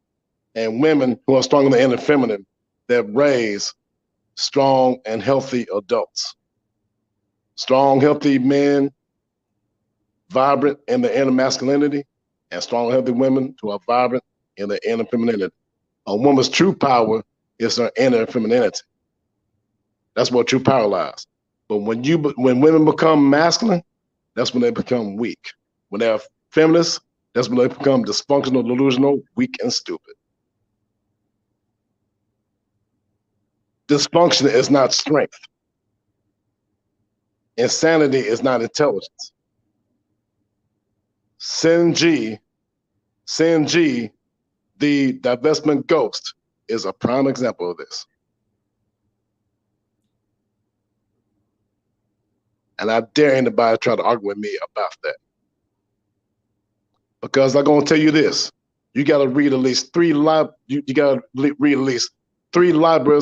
and women who are strong in the inner feminine that raise strong and healthy adults. Strong, healthy men, vibrant in the inner masculinity, and strong, healthy women who are vibrant in the inner femininity. A woman's true power is her inner femininity. That's what true power lies. But when women become masculine, that's when they become weak. When they're feminists, that's when they become dysfunctional, delusional, weak, and stupid. Dysfunction is not strength. Insanity is not intelligence. Sin G, the divestment ghost, is a prime example of this. And I dare anybody try to argue with me about that. Because I'm gonna tell you this: you gotta read at least three libraries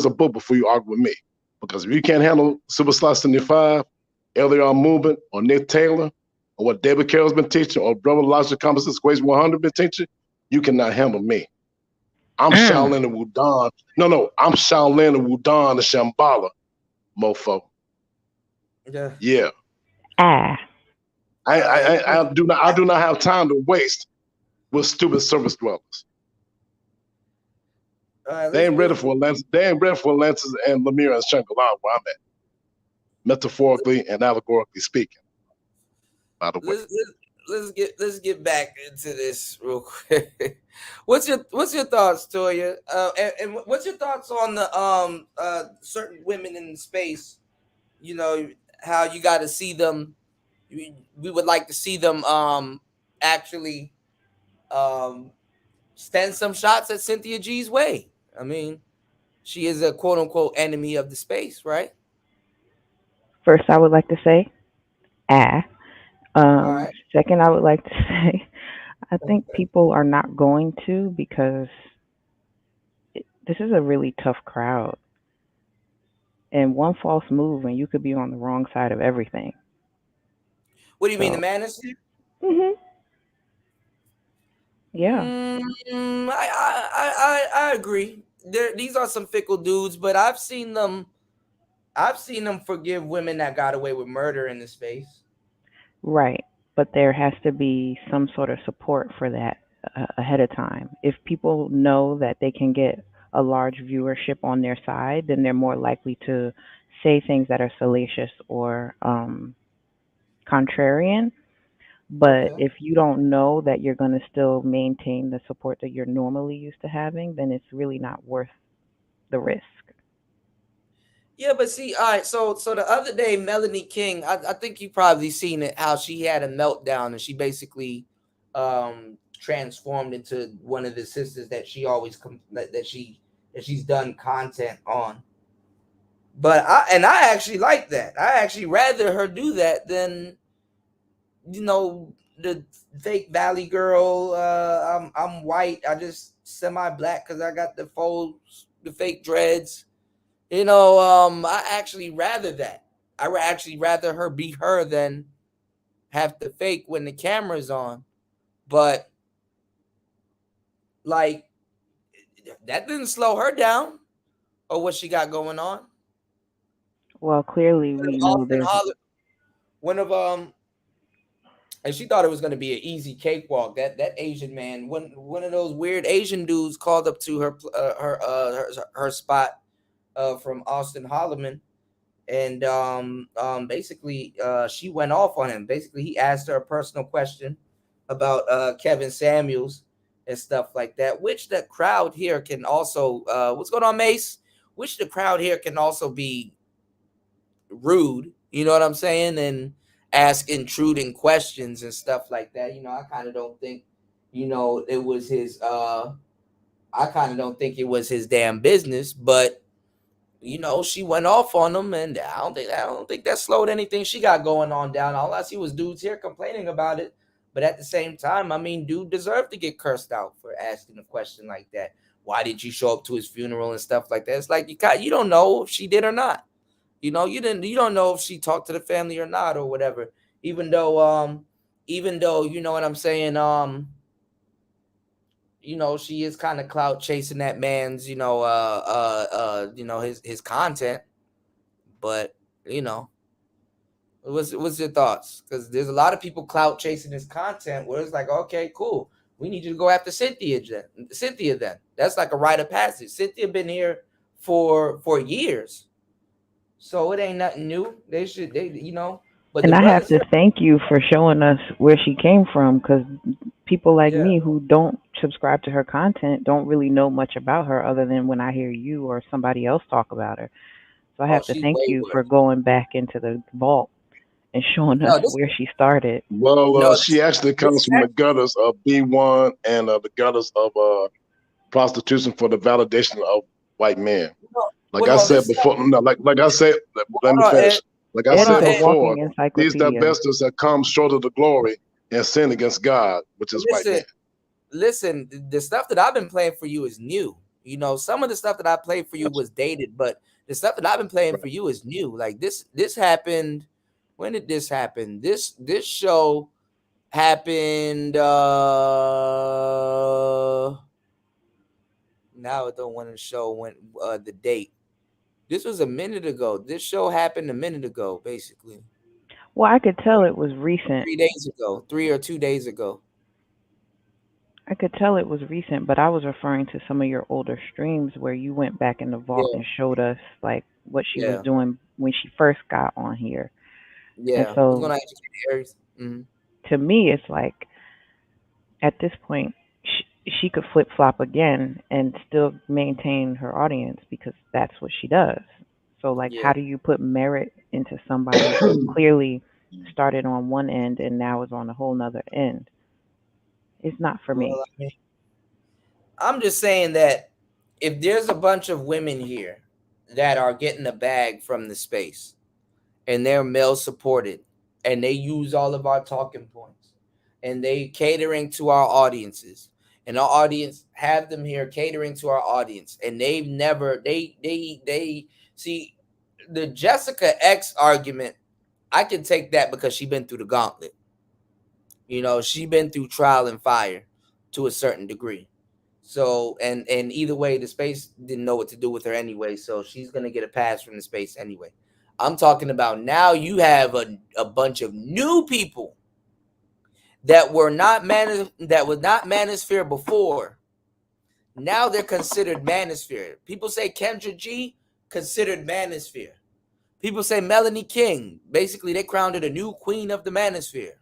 of book before you argue with me. Because if you can't handle Super Slot 75, LDR Movement, or Nick Taylor, or what David Carroll's been teaching, or Brother Logic Conversation Equation 100 been teaching, you cannot handle me. I'm Shaolin and Wudon. No, I'm Shaolin and Wudon and Shambhala, mofo. Yeah. I do not have time to waste with stupid surface dwellers. They ain't ready for Atlantis. They ain't ready for Atlantis and Lemire and Shangri-La where I'm at, metaphorically and allegorically speaking. By the way, let's get back into this real quick. What's your thoughts, Toya? And what's your thoughts on the certain women in space? You know how you got to see them. We would like to see them actually stand some shots at Cynthia G's way. I mean, she is a quote unquote enemy of the space, right? First, I would like to say, right. Second, I would like to say, I think people are not going to, because this is a really tough crowd. And one false move and you could be on the wrong side of everything. What do you mean, the manosphere? Mm-hmm. Yeah. I agree. These are some fickle dudes, but I've seen them forgive women that got away with murder in the space. Right. But there has to be some sort of support for that ahead of time. If people know that they can get a large viewership on their side, then they're more likely to say things that are salacious or contrarian. But Okay. if you don't know that you're going to still maintain the support that you're normally used to having, then it's really not worth the risk. Yeah, but see, all right. So the other day, Melanie King, I think you probably seen it, how she had a meltdown and she basically transformed into one of the sisters that she always that she's done content on. But I actually like that. I actually rather her do that than the fake Valley girl. I'm white. I just semi-black because I got the fake dreads. I actually rather that. Actually rather her be her than have to fake when the camera's on. But like that didn't slow her down or what she got going on. Well, clearly we know there's One of and she thought it was going to be an easy cakewalk. That Asian man, one of those weird Asian dudes, called up to her spot from Austin Holloman, and basically she went off on him. Basically, he asked her a personal question about Kevin Samuels and stuff like that, which the crowd here can also what's going on, Mace? Which the crowd here can also be rude. You know what I'm saying? And ask intruding questions and stuff like that. I kind of don't think, it was his I kind of don't think it was his damn business, but she went off on him, and I don't think that slowed anything she got going on down. All I see was dudes here complaining about it, but at the same time, I mean, dude deserved to get cursed out for asking a question like that. Why did you show up to his funeral and stuff like that? It's like you don't know if she did or not. You don't know if she talked to the family or not or whatever. Even though you know what I'm saying, she is kind of clout chasing that man's, his content. But what's your thoughts? Because there's a lot of people clout chasing his content where it's like, okay, cool, we need you to go after Cynthia then. That's like a rite of passage. Cynthia been here for years. So it ain't nothing new. They but and I have to thank you for showing us where she came from, because people like me who don't subscribe to her content don't really know much about her other than when I hear you or somebody else talk about her. So I have to thank you for going back into the vault and showing us where she started. Well, she actually comes from the gutters of B1 and the gutters of prostitution for the validation of white men. Like I said before, like I said, let me finish. Like I said before, these divestors have come short of the glory and sin against God, which is white men. Listen, the stuff that I've been playing for you is new. Some of the stuff that I played for you was dated, but the stuff that I've been playing for you is new. Like this happened. When did this happen? This show happened. Now I don't want to show when the date. This was a minute ago. This show happened a minute ago, basically. Well, I could tell it was recent. 3 days ago, 3 or 2 days ago. I could tell it was recent, but I was referring to some of your older streams where you went back in the vault and showed us like what she was doing when she first got on here. Yeah. And so mm-hmm. To me, it's like at this point, she could flip flop again and still maintain her audience because that's what she does. So like, how do you put merit into somebody who clearly started on one end and now is on a whole nother end? It's not for me. I'm just saying that if there's a bunch of women here that are getting a bag from the space and they're male supported and they use all of our talking points and they catering to our audiences, and our audience have them here catering to our audience, and they've never they see the Jessica X argument. I can take that because she's been through the gauntlet. She been through trial and fire to a certain degree. So and either way, the space didn't know what to do with her anyway, so she's gonna get a pass from the space anyway. I'm talking about now you have a bunch of new people that were not manosphere before, Now they're considered manosphere. People say Kendra G considered manosphere. People say Melanie King. Basically, they crowned her the new queen of the manosphere.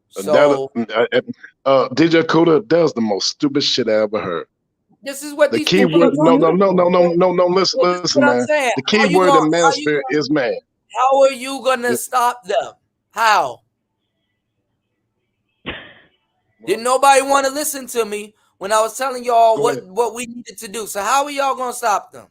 So DJ Kuda, that was the most stupid shit I ever heard. this is what The these key people word, are no, talking. listen, Well, this is listen, what I'm man. saying. The key word in manosphere is man. How are you gonna stop them? How? Didn't nobody want to listen to me when I was telling y'all what we needed to do. So how are y'all gonna stop them?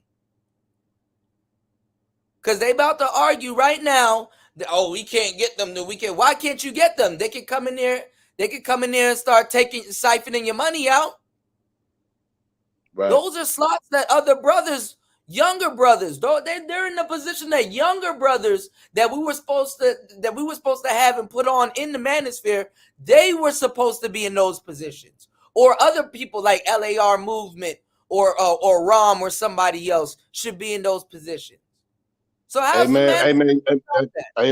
Because they about to argue right now that, oh, we can't get them. Why can't you get them? They can come in there. They can come in there and start siphoning your money out. Right. Those are slots that other brothers, younger brothers, they're in the position that younger brothers that we were supposed to have and put on in the manosphere, they were supposed to be in those positions. Or other people like LAR Movement or Rom or somebody else should be in those positions. So how's hey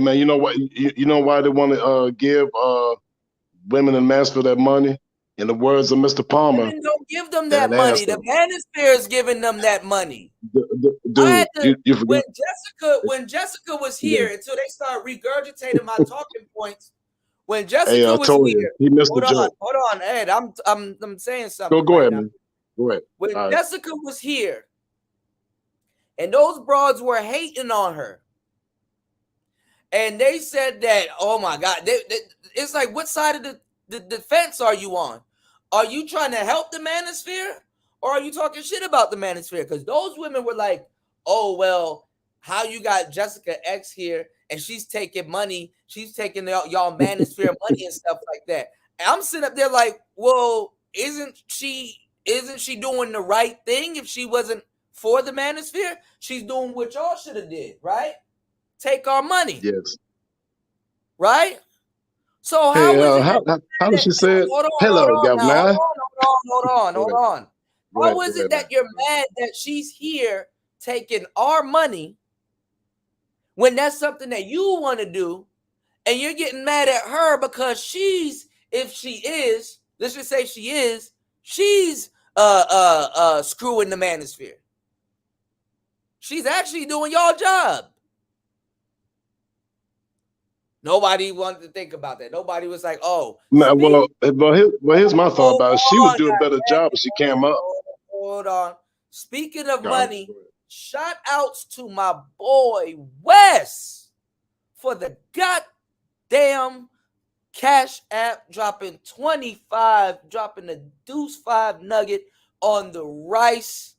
man, you know what? You know why they want to give women in Manosphere that money? In the words of Mr. Palmer, women don't give them that money. The manosphere is giving them that money. Dude, you forgot. When Jessica was here, until they start regurgitating my talking points. When Jessica was here, he missed the joke. Hold on, Ed. I'm saying something. Go right ahead, now. man. Go ahead. When Jessica was here, and those broads were hating on her, and they said that, oh my God, it's like, what side of the fence are you on? Are you trying to help the manosphere, or are you talking shit about the manosphere? Because those women were like, oh, well, how you got Jessica X here and she's taking money, she's taking y'all manosphere money and stuff like that. And I'm sitting up there like, well, isn't she doing the right thing? If she wasn't for the manosphere, she's doing what y'all should have did, right? Take our money. Yes. Right? So how did she say it? Hold on. How is it that you're mad that she's here taking our money when that's something that you want to do, and you're getting mad at her because she's she's screwing the manosphere. She's actually doing y'all job. Nobody wanted to think about that. Nobody was like, "Oh, no." Here's my thought about it. She would do a better job if she came up. Hold on. Speaking of money, shout outs to my boy Wes for the goddamn Cash App dropping 25, dropping the Deuce 5 nugget on the Rice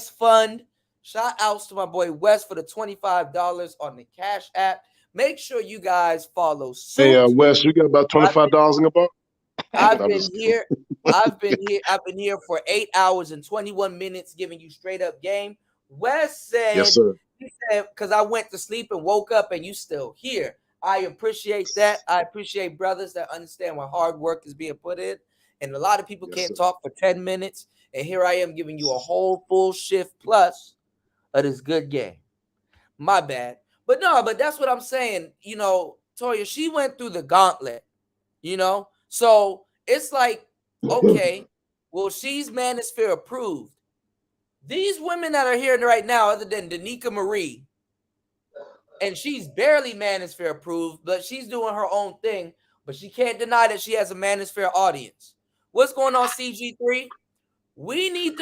Fund. Shout outs to my boy Wes for the $25 on the Cash App. Make sure you guys follow suit. Hey, Wes, you got about $25 in the book? I've been here for 8 hours and 21 minutes giving you straight up game. Wes said, yes, sir. He said, because I went to sleep and woke up and you still here. I appreciate that. I appreciate brothers that understand what hard work is being put in. And a lot of people can't talk for 10 minutes. And here I am giving you a whole full shift plus of this good game. My bad. But that's what I'm saying. You know, Toya, she went through the gauntlet, you know? So it's like, okay, well, she's Manosphere approved. These women that are here right now, other than Danica Marie, and she's barely Manosphere approved, but she's doing her own thing, but she can't deny that she has a Manosphere audience. What's going on, CG3? We need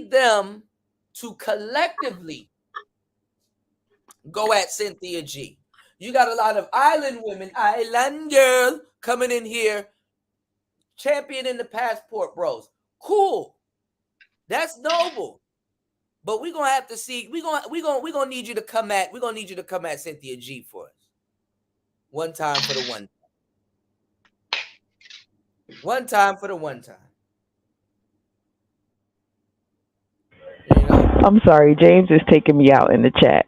them to collectively go at Cynthia G. You got a lot of island women, island girl coming in here, championing the passport bros. Cool. That's noble. But we're gonna have to see. We're gonna need you to come at Cynthia G for us. One time for the one time. One time for the one time. You know? I'm sorry, James is taking me out in the chat.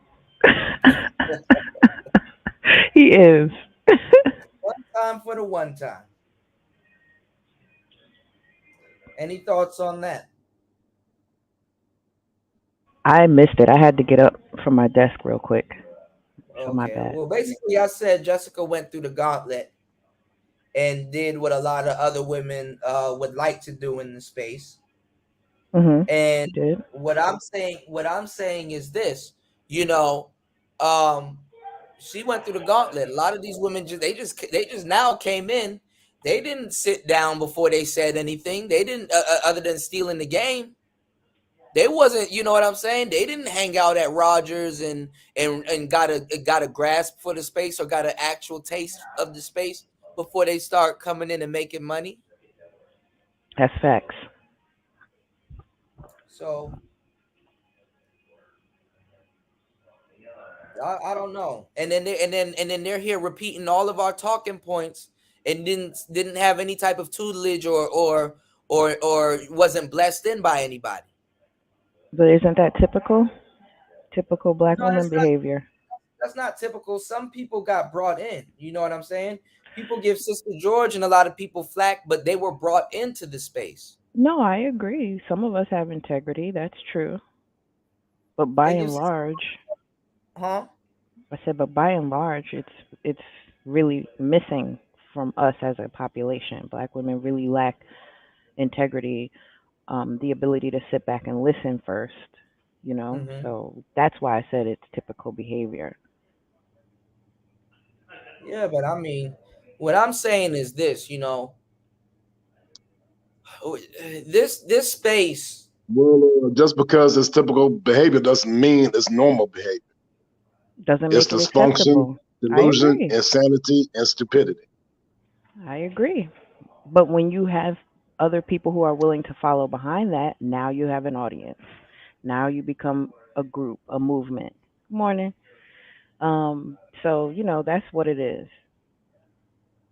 He is. One time for the one time. Any thoughts on that? I missed it. I had to get up from my desk real quick. So my bad. Well, basically, I said Jessica went through the gauntlet, and did what a lot of other women would like to do in the space. Mm-hmm. And Did. what I'm saying is this, she went through the gauntlet. A lot of these women they just now came in. They didn't sit down before they said anything. They didn't other than stealing the game. They wasn't, you know what I'm saying? They didn't hang out at Rogers and got a grasp for the space or got an actual taste of the space before they start coming in and making money. That's facts. So I don't know. And then they're here repeating all of our talking points and didn't have any type of tutelage or wasn't blessed in by anybody. But isn't that typical? Typical black woman behavior. That's not typical. Some people got brought in. You know what I'm saying? People give Sister George and a lot of people flack, but they were brought into the space. No, I agree. Some of us have integrity. That's true. But by and large, I said, but by and large, it's really missing from us as a population. Black women really lack integrity, the ability to sit back and listen first, Mhm. So that's why I said it's typical behavior. Yeah, but I mean, what I'm saying is this, this space. Well, just because it's typical behavior doesn't mean it's normal behavior. Doesn't It's make it dysfunction, acceptable. I delusion, agree. insanity, and stupidity. I agree. But when you have other people who are willing to follow behind that, now you have an audience. Now you become a group, a movement. Morning. So, that's what it is.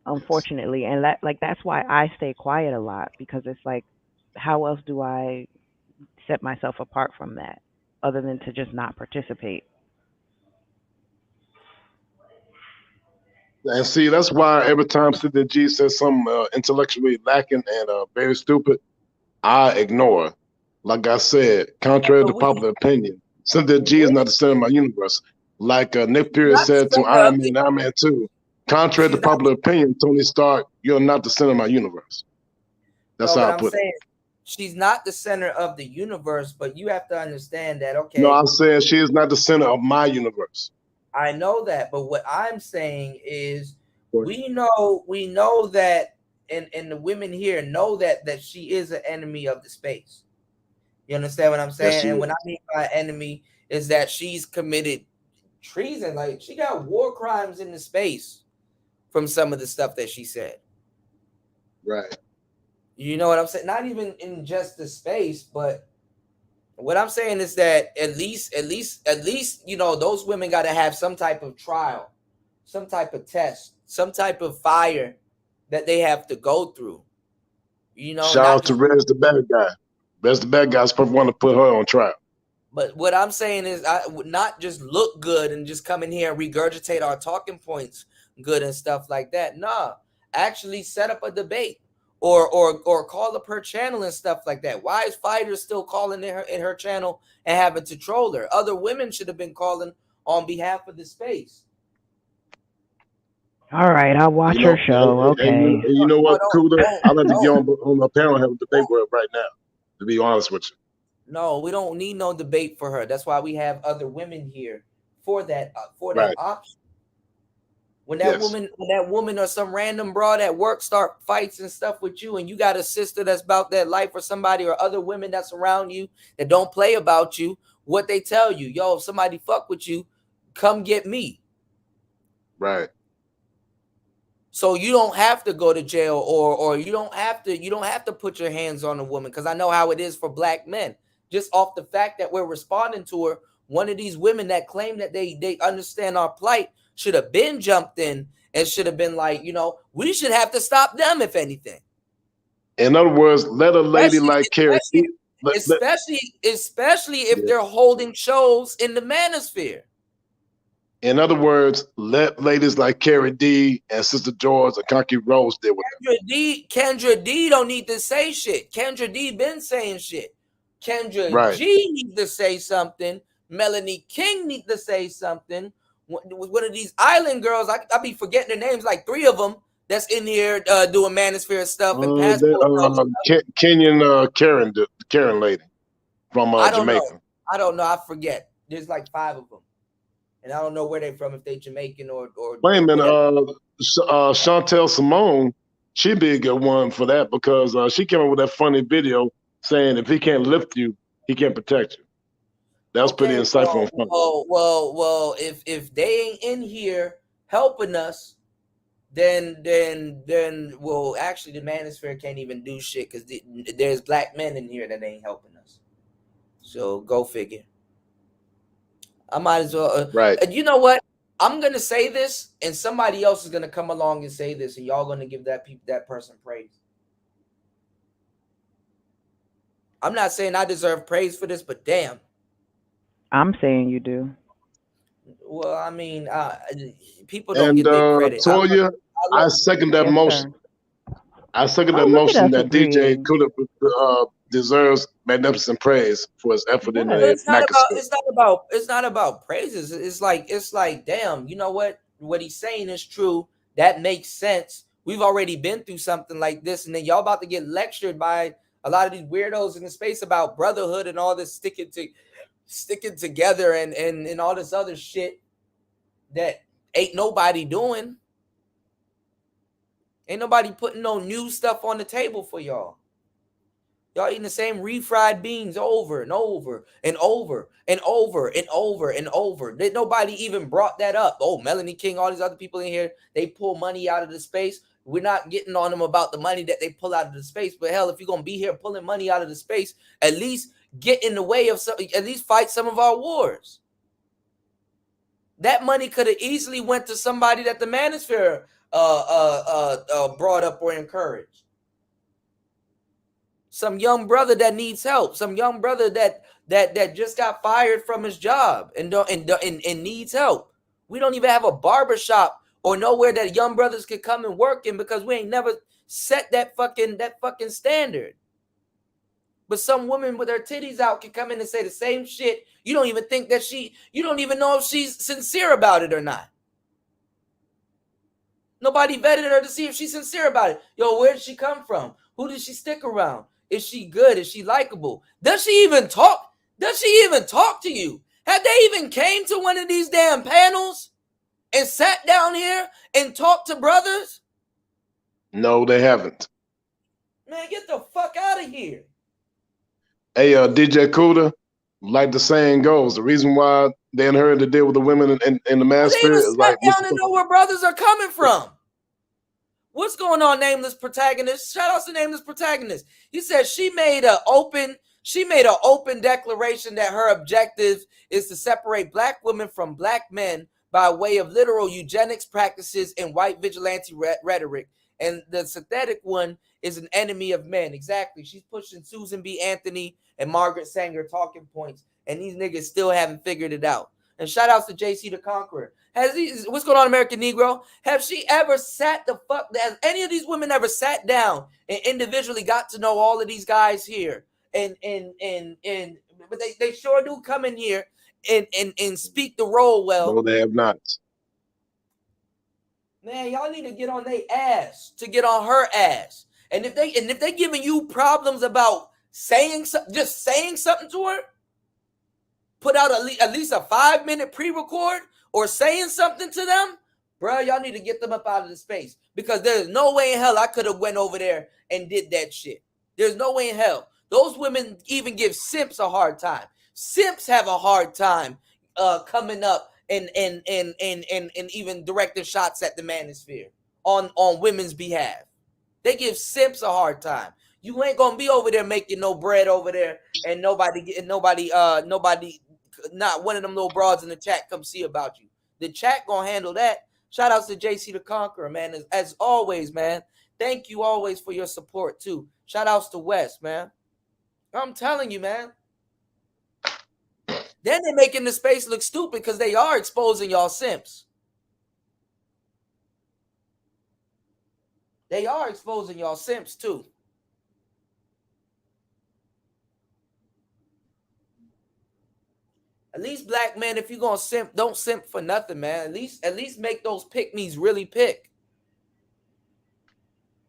Unfortunately. And that's why I stay quiet a lot, because it's like, how else do I set myself apart from that other than to just not participate? And see, that's why every time Sister G says something intellectually lacking and very stupid, I ignore. Like I said, contrary to popular opinion, Sister G is not the center of my universe. Like Nick Fury said to Iron Man, Iron Man 2, contrary to popular opinion, Tony Stark, you're not the center of my universe. That's how I put it. She's not the center of the universe, but you have to understand that, okay. No, I'm saying she is not the center of my universe. I know that, but what I'm saying is we know that, and the women here know that she is an enemy of the space. You understand what I'm saying? Yes, and what I mean by enemy is that she's committed treason. Like, she got war crimes in the space from some of the stuff that she said. Right. You know what I'm saying? Not even in just the space, but what I'm saying is that at least, those women got to have some type of trial, some type of test, some type of fire that they have to go through. Shout out to Rez the bad guy. Rez the bad guy's probably want to put her on trial. But what I'm saying is, I would not just look good and just come in here and regurgitate our talking points good and stuff like that. Nah, actually set up a debate. Or call up her channel and stuff like that. Why is Fighters still calling in her channel and having to troll her? Other women should have been calling on behalf of the space. All right, I'll watch her show. Okay. And you know what, Kuda? I'd like to get on the panel and have a debate with her right now, to be honest with you. No, we don't need no debate for her. That's why we have other women here for that option. When that woman or some random broad at work start fights and stuff with you, and you got a sister that's about that life, or somebody or other women that's around you that don't play about you, what they tell you, yo, if somebody fuck with you, come get me. Right. So you don't have to go to jail, or you don't have to put your hands on a woman, because I know how it is for black men. Just off the fact that we're responding to her, one of these women that claim that they understand our plight should have been jumped in and should have been like, we should have to stop them, if anything. In other words, let a lady like Carrie, especially if they're holding shows in the manosphere. In other words, let ladies like Carrie D and Sister George and Conky Rose deal with Kendra D don't need to say shit. Kendra D been saying shit. Kendra G need to say something. Melanie King need to say something. One of these island girls, I be forgetting their names, like 3 of them. that's in here doing manosphere stuff and passport Kenyan Karen lady from I don't Jamaica. know. I don't know. I forget. There's like 5 of them, and I don't know where they're from. If they Jamaican or Wait a minute. Chantel Simone, she'd be a good one for that because she came up with that funny video saying if he can't lift you, he can't protect you. That was pretty insightful and funny. Well, if they ain't in here helping us, then well, actually the manosphere can't even do shit because there's black men in here that ain't helping us. So go figure. I might as well. Right. You know what? I'm gonna say this, and somebody else is gonna come along and say this, and y'all gonna give that person praise. I'm not saying I deserve praise for this, but damn. I'm saying you do. Well, I mean, people don't get their credit. Toya, I second that motion. I second that motion that DJ Kuda deserves magnificent praise for his effort in the It's not about praises. It's like, damn, you know what? What he's saying is true. That makes sense. We've already been through something like this, and then y'all about to get lectured by a lot of these weirdos in the space about brotherhood and all this sticking together and all this other shit that ain't nobody doing. Ain't nobody putting no new stuff on the table for y'all. Y'all eating the same refried beans over and over and over and over and over and over. That nobody even brought that up. Oh, Melanie King, all these other people in here, they pull money out of the space. We're not getting on them about the money that they pull out of the space. But hell, if you're gonna be here pulling money out of the space, at least get in the way of some, at least fight some of our wars. That money could have easily went to somebody that the manosphere brought up or encouraged. Some young brother that needs help. Some young brother that just got fired from his job and needs help. We don't even have a barbershop or nowhere that young brothers could come and work in because we ain't never set that fucking standard. But some woman with her titties out can come in and say the same shit. You don't even think that you don't even know if she's sincere about it or not. Nobody vetted her to see if she's sincere about it. Yo, where did she come from? Who did she stick around? Is she good? Is she likable? Does she even talk? Does she even talk to you? Have they even came to one of these damn panels and sat down here and talked to brothers? No, they haven't. Man, get the fuck out of here. Hey, DJ Kuda, like the saying goes, the reason why they ain't heard to deal with the women in the manosphere is like down and know where brothers are coming from. What's going on, Nameless Protagonist? Shout out to Nameless Protagonist. He said she made an open declaration that her objective is to separate black women from black men by way of literal eugenics practices and white vigilante rhetoric. And the synthetic one is an enemy of men. Exactly. She's pushing Susan B. Anthony and Margaret Sanger talking points, and these niggas still haven't figured it out. And shout outs to JC the Conqueror. What's going on, American Negro? Has any of these women ever sat down and individually got to know all of these guys here? But they sure do come in here and speak the role well. No, they have not. Man, y'all need to get on their ass to get on her ass. And if they giving you problems about saying something to her, put out at least a 5-minute pre-record or saying something to them, bro, y'all need to get them up out of the space because there's no way in hell I could have went over there and did that shit. There's no way in hell. Those women even give simps a hard time. Simps have a hard time coming up and even directing shots at the manosphere on women's behalf. They give simps a hard time. You ain't gonna be over there making no bread over there, and nobody, not one of them little broads in the chat come see about you. The chat gonna handle that. Shout outs to JC the Conqueror, man. As always, man. Thank you always for your support too. Shout outs to West, man. I'm telling you, man. Then they're making the space look stupid because they are exposing y'all simps. They are exposing y'all simps too. At least black men, if you're gonna simp, don't simp for nothing, man. At least make those pick-me's really pick.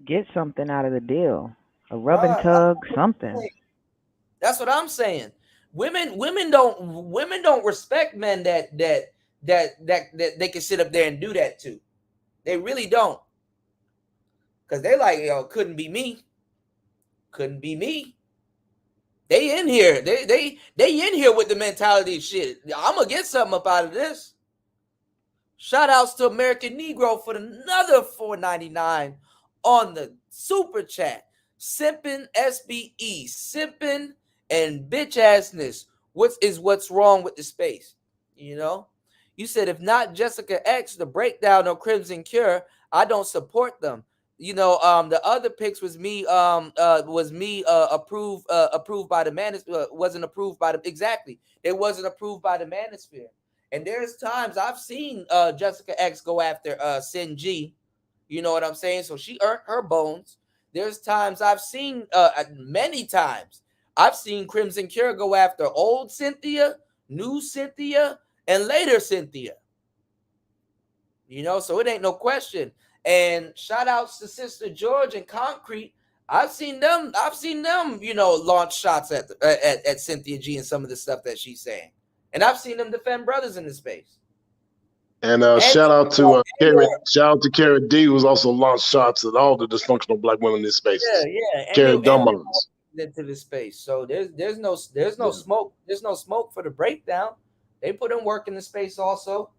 Get something out of the deal. A rub and Nah, tug, something. that's what I'm saying. Women don't respect men that they can sit up there and do that to. They really don't. Cause they like, yo, couldn't be me. Couldn't be me. They in here. They in here with the mentality of shit. I'm gonna get something up out of this. Shout outs to American Negro for another $4.99 on the super chat. Simpin SBE, simpin and bitch assness. What's wrong with the space? You know, you said if not Jessica X, the breakdown of Crimson Cure, I don't support them. You know, the other picks was me approved by the manosphere, wasn't approved by the exactly. It wasn't approved by the manosphere. And there's times I've seen Jessica X go after Sin G. You know what I'm saying? So she earned her bones. There's times I've seen many times I've seen Crimson Cure go after old Cynthia, new Cynthia, and later Cynthia. You know, so it ain't no question. And shout outs to Sister George and Concrete. I've seen them, you know, launch shots at Cynthia G and some of the stuff that she's saying. And I've seen them defend brothers in the space. And shout out to Carrie D, who's also launched shots at all the dysfunctional black women in this space. Yeah. Carrie Dumont into this space. So there's no smoke. There's no smoke for the breakdown. They put in work in the space also.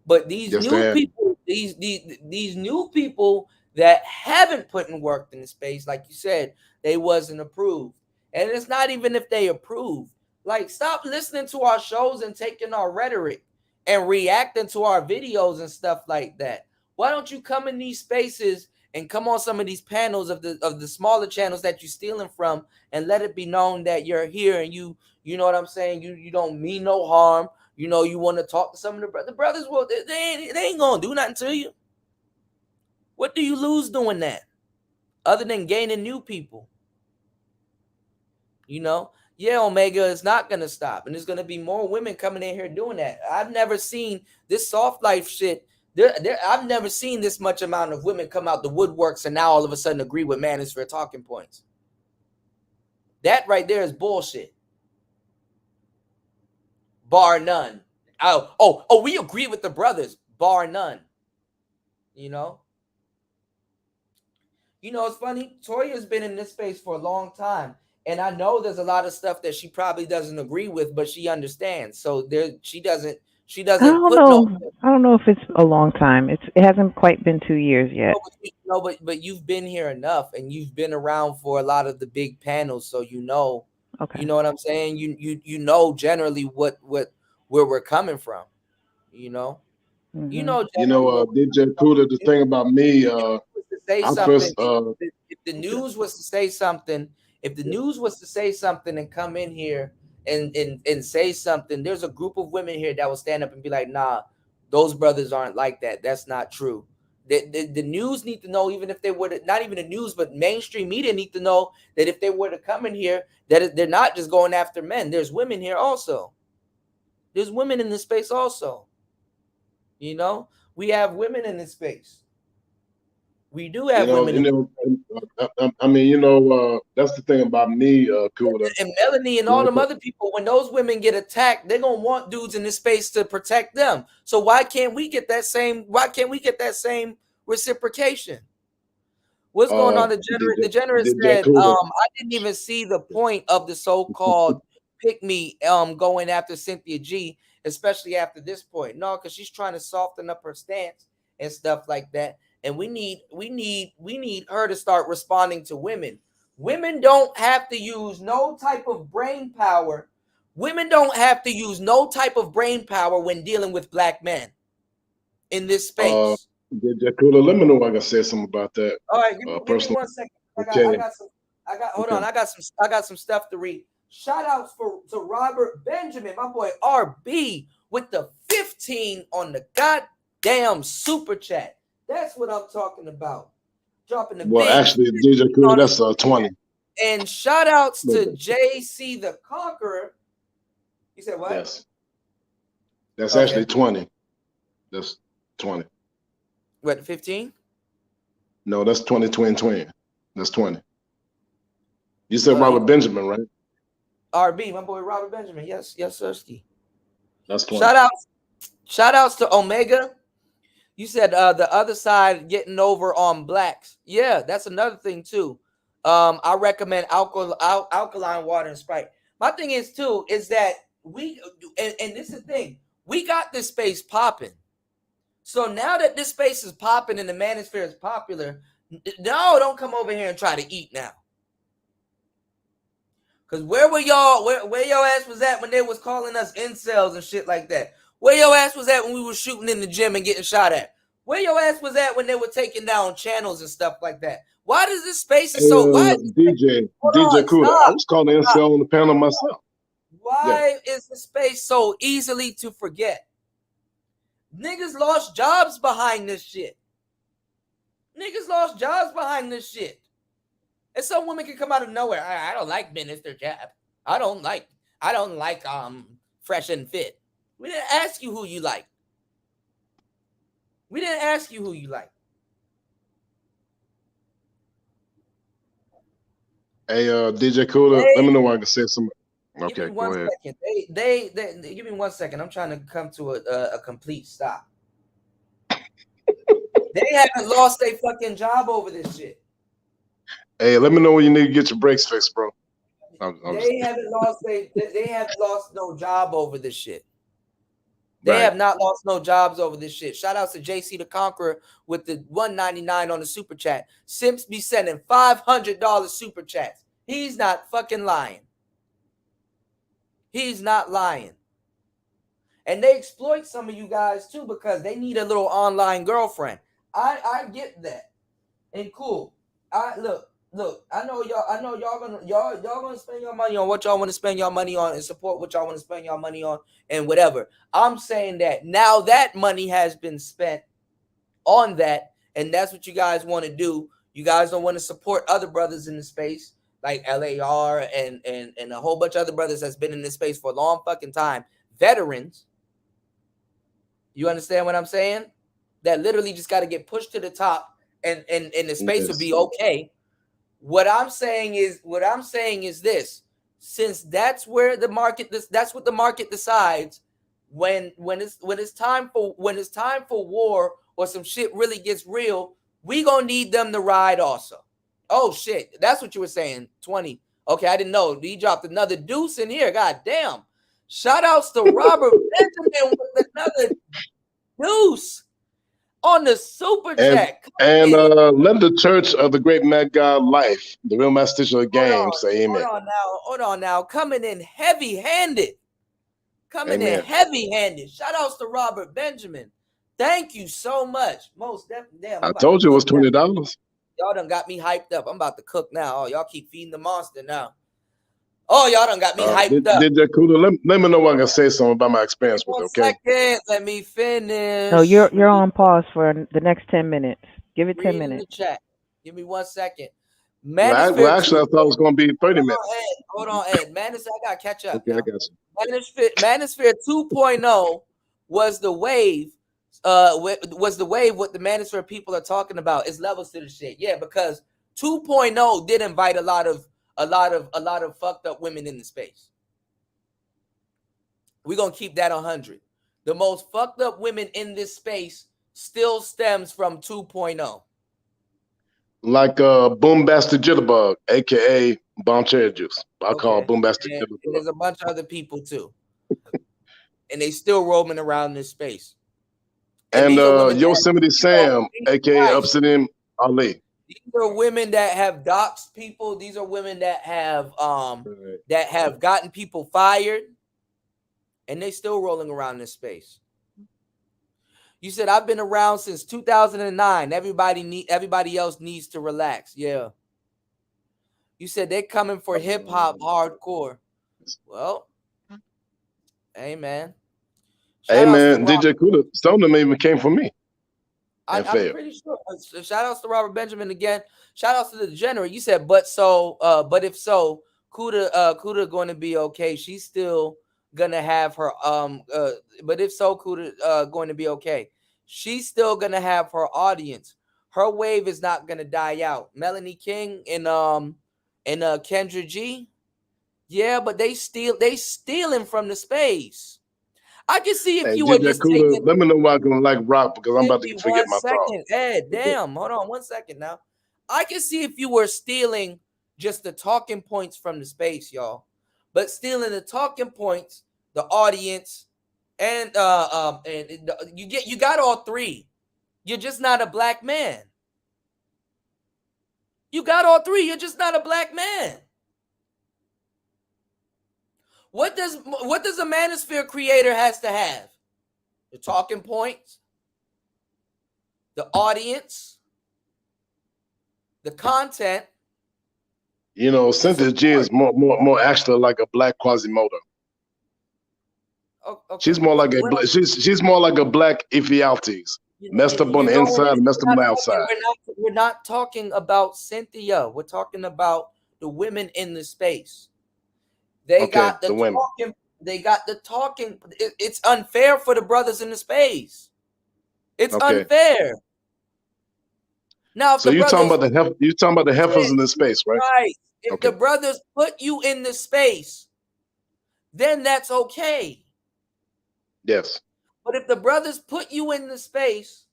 But these new people, these new people that haven't put in work in the space, like you said, they wasn't approved. And it's not even if they approved. Like, stop listening to our shows and taking our rhetoric and reacting to our videos and stuff like that. Why don't you come in these spaces and come on some of these panels of the smaller channels that you're stealing from and let it be known that you're here and you know what I'm saying? You don't mean no harm. You know, you want to talk to some of the brothers. Well, they ain't gonna do nothing to you. What do you lose doing that? Other than gaining new people. You know? Yeah, Omega is not going to stop. And there's going to be more women coming in here doing that. I've never seen this soft life shit. I've never seen this much amount of women come out the woodworks and now all of a sudden agree with Manosphere talking points. That right there is bullshit. Bar none. Oh, we agree with the brothers. Bar none. You know? You know, it's funny. Toya's been in this space for a long time. And I know there's a lot of stuff that she probably doesn't agree with, but she understands. So she doesn't I don't know if it's a long time. It hasn't quite been 2 years yet. No, but you've been here enough, and you've been around for a lot of the big panels, so you know. Okay. You know what I'm saying? You know generally where we're coming from. You know. Mm-hmm. You know. DJ Kuda. The thing about me, if the news was to say something. If the news was to say something and come in here and say something, there's a group of women here that will stand up and be like, nah, those brothers aren't like that. That's not true. The news need to know, even if they were to, not even the news, but mainstream media need to know that if they were to come in here, that they're not just going after men. There's women here also. There's women in this space also. You know, we have women in this space. We do have women. I mean, that's the thing about me, Kuda. And Melanie and all them other people, when those women get attacked, they're gonna want dudes in this space to protect them. So why can't we get that same reciprocation? What's going on? The generous said, I didn't even see the point of the so-called pick me going after Cynthia G, especially after this point. No, because she's trying to soften up her stance and stuff like that. And we need her to start responding to women. Women don't have to use no type of brain power. Women don't have to use no type of brain power when dealing with black men in this space. Let me know if I can say something about that. All right, give me 1 second. I got some stuff to read. Shout outs to Robert Benjamin, my boy RB, with the 15 on the goddamn super chat. That's what I'm talking about. Dropping the actually, DJ Kuda, that's 20. And shout outs to JC the Conqueror. You said what? Yes. That's actually 20. That's 20. What, 15? No, that's 2020. That's 20. You said Well, Robert Benjamin, right? RB, my boy Robert Benjamin. Yes, Sirski. That's 20. Shout outs to Omega. You said the other side getting over on blacks. Yeah, that's another thing too. I recommend alkaline water and Sprite. My thing is too is that we and this is the thing, we got this space popping. So now that this space is popping and the manosphere is popular, no, don't come over here and try to eat now. Cause where were y'all? Where your ass was at when they was calling us incels and shit like that? Where your ass was at when we were shooting in the gym and getting shot at? Where your ass was at when they were taking down channels and stuff like that? Why does this space is so? Why is DJ Kuda? I was calling incel on the panel myself. Why is the space so easily to forget? Niggas lost jobs behind this shit. Niggas lost jobs behind this shit. And some women can come out of nowhere. I don't like Minister Jab. I don't like Fresh and Fit. We didn't ask you who you like. We didn't ask you who you like. Hey, DJ Kuda, let me know when I can say something. Okay, Give me one go ahead. second. They give me 1 second. I'm trying to come to a complete stop. They haven't lost their fucking job over this shit. Hey, let me know when you need to get your brakes fixed, bro. They haven't lost no job over this shit. They have not lost no jobs over this shit. Shout out to JC the Conqueror with the $1.99 on the super chat. Simps be sending $500 super chats. He's not fucking lying. He's not lying. And they exploit some of you guys too because they need a little online girlfriend. I get that. And cool. Look, I know y'all gonna spend your money on what y'all want to spend your money on and support what y'all want to spend your money on and whatever. I'm saying that now that money has been spent on that, and that's what you guys want to do. You guys don't want to support other brothers in the space like LAR and a whole bunch of other brothers that's been in this space for a long fucking time. Veterans. You understand what I'm saying? That literally just got to get pushed to the top and the space will be okay. What I'm saying is this: since that's where the market, that's what the market decides. When it's time for war or some shit really gets real, we gonna need them to ride also. Oh shit, that's what you were saying. 20. Okay, I didn't know. He dropped another deuce in here. God damn! Shout outs to Robert Benjamin with another deuce on the super chat. And let the church of the great Mad God Life, the real master of the game, say amen. Hold on now. Coming in heavy-handed. In heavy-handed. Shout outs to Robert Benjamin. Thank you so much. Most definitely. I told you it was $20. Y'all done got me hyped up. I'm about to cook now. Oh, y'all keep feeding the monster now. Oh, y'all done got me hyped up. DJ Kuda, let me know when I can say something about my experience with it, okay? Second, let me finish. No, you're on pause for the next 10 minutes. Give it 10 minutes. The chat. Give me 1 second. Well, actually, I thought it was going to be 30 minutes. Hold on, Ed. Manosphere, I got to catch up. Okay, I got you. Manosphere 2.0 was the wave. What the Manosphere people are talking about is levels to the shit. Yeah, because 2.0 did invite a lot of fucked up women in the space. We're gonna keep that 100. The most fucked up women in this space still stems from 2.0. Like Boombastic Jitterbug, aka Bomb Cherry Juice. I call Boombastic Jitterbug. And there's a bunch of other people too. And they still roaming around this space. And Yosemite Sam, aka Obsidian Ali. These are women that have doxed people. These are women that have gotten people fired, and they still rolling around this space. You said I've been around since 2009. Everybody else needs to relax. Yeah. You said they're coming for hip hop hardcore. Well, hey man. Hey man, DJ Kuda, some of them even came from me. I'm pretty sure. Shout outs to Robert Benjamin again. Shout outs to the Degenerate. You said, but if so, Kuda going to be okay. She's still gonna have her but if so, Kuda going to be okay. She's still gonna have her audience. her wave is not gonna die out. Melanie King and Kendra G, yeah, but they stealing from the space. I can see if Hey, you were DJ just Kuda, taking let me know why I'm gonna like rock because I'm about to 1 forget my thought. second. Ed, damn, hold on 1 second now. I can see if you were stealing just the talking points from the space, y'all, but stealing the talking points, the audience, and you got all three. You're just not a black man. You got all three. You're just not a black man. What does a manosphere creator has to have? The talking points, the audience, the content. You know, Cynthia G is more actually like a black Quasimodo. Okay. She's more like she's more like a black Ephialtes. Messed up on the inside, messed up on the outside. We're not talking about Cynthia. We're talking about the women in the space. They got the talking. They got the talking. It's unfair for the brothers in the space. It's unfair. Now, if so you're talking about the heifers in the space, right? Right. If the brothers put you in the space, then that's okay. Yes. But if the brothers put you in the space,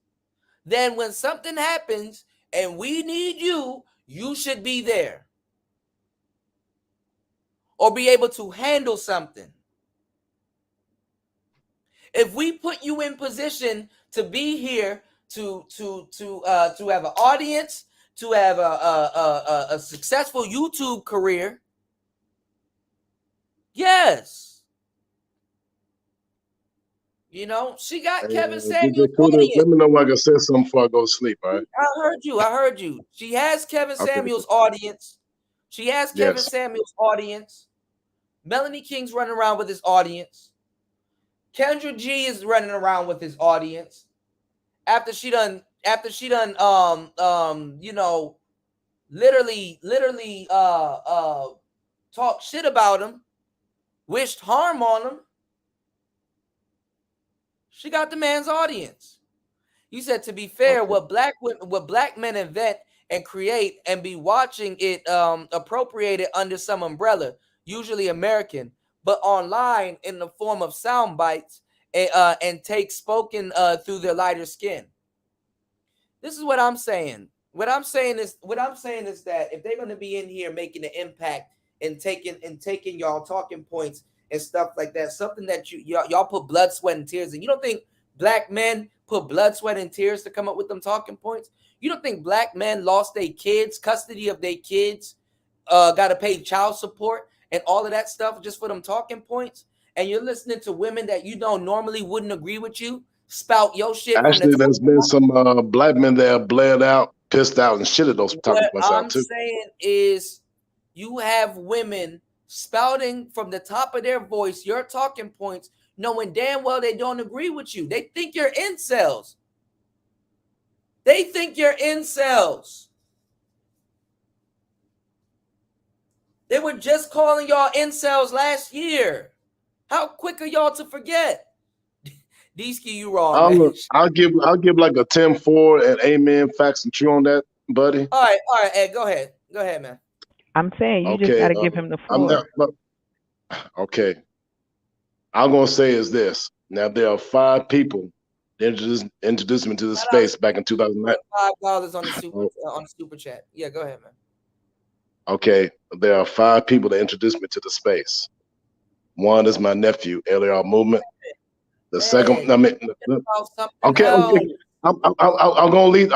then when something happens and we need you, you should be there. Or be able to handle something. If we put you in position to be here to have an audience, to have a successful YouTube career, yes. You know, she got Kevin Samuels. Let me know when I can say something before I go to sleep, all right? I heard you. She has Kevin Samuels' audience. She has Kevin Samuels' audience. Melanie King's running around with his audience. Kendra G is running around with his audience. After she done you know, literally talk shit about him, wished harm on him. She got the man's audience. You said, to be fair, what black men invent and create and be watching it appropriated under some umbrella, usually American, but online in the form of sound bites and take spoken through their lighter skin. This is what I'm saying. What I'm saying is that if they're going to be in here making an impact and taking y'all talking points and stuff like that, something that y'all put blood, sweat, and tears in. You don't think black men put blood, sweat, and tears to come up with them talking points? You don't think black men lost their kids, custody of their kids, got to pay child support and all of that stuff just for them talking points? And you're listening to women that you know normally wouldn't agree with you spout your shit. Actually, there's been some black men that have bled out, pissed out, and shitted those talking points out too. What I'm saying is, you have women spouting from the top of their voice your talking points, knowing damn well they don't agree with you. They think you're incels. They think you're incels. They were just calling y'all incels last year. How quick are y'all to forget? D-Ski, you wrong, man. I'll give like a 10-4 and amen, facts and true on that, buddy. All right, Ed, go ahead, man. I'm saying you just got to give him the floor. Okay. I'm going to say is this. Now, there are 5 people that introduced me to the space back in 2009. $5 on the super chat. Yeah, go ahead, man. Okay. There are 5 people that introduced me to the space. One is my nephew, LAR Movement. The second, I'm gonna lead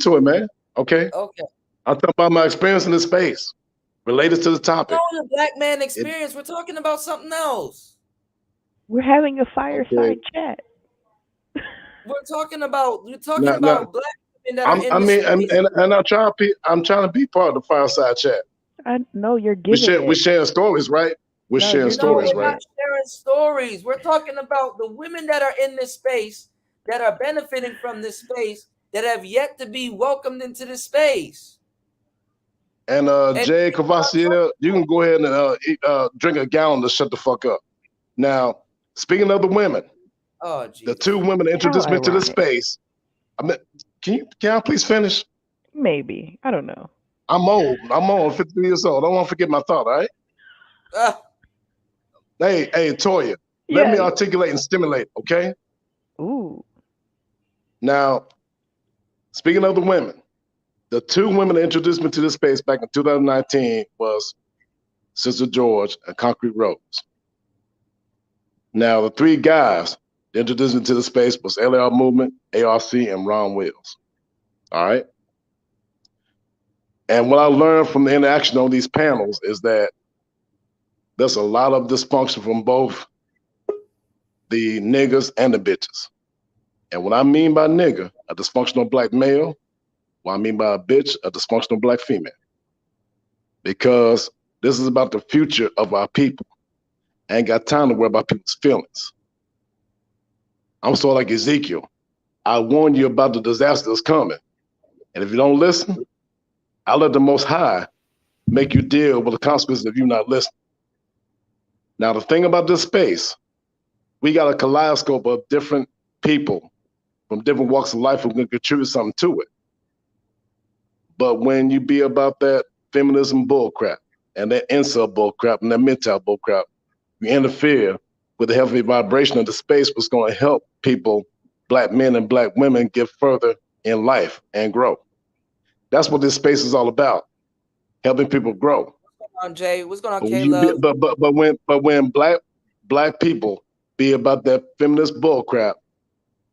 to it, man. Okay. I'll talk about my experience in this space related to the topic. No, the black man experience. We're talking about something else. We're having a fireside chat. We're talking about black women that are in I'm trying to be part of the fireside chat. I know you're giving. We're sharing stories, right? We're sharing stories, right? We're not sharing stories. We're talking about the women that are in this space, that are benefiting from this space, that have yet to be welcomed into this space. And Jay Cavassier, you can go ahead and drink a gallon to shut the fuck up. Now, speaking of the women, the 2 women that introduced me to the space, Can I please finish? Maybe. I don't know. I'm old. I'm old. 53 years old. I don't want to forget my thought. All right. Hey, Toya. Let me Yes. articulate and stimulate. Okay. Ooh. Now, speaking of the women, the two women that introduced me to this space back in 2019 was Sister George and Concrete Rose. Now, the three guys that introduced me to the space was LAR Movement, ARC, and Ron Wills. All right. And what I learned from the interaction on these panels is that there's a lot of dysfunction from both the niggas and the bitches. And what I mean by nigga, a dysfunctional black male, what I mean by a bitch, a dysfunctional black female. Because this is about the future of our people. I ain't got time to worry about people's feelings. I'm sort of like Ezekiel. I warn you about the disaster that's coming. And if you don't listen, I'll let the Most High make you deal with the consequences of you not listening. Now, the thing about this space, we got a kaleidoscope of different people from different walks of life who can contribute something to it. But when you be about that feminism bullcrap and that incel bullcrap and that mental bullcrap, you interfere with the healthy vibration of the space, what's going to help people, black men and black women, get further in life and grow. That's what this space is all about, helping people grow. What's going on, Jay? What's going on, But Caleb? when black people be about that feminist bullcrap,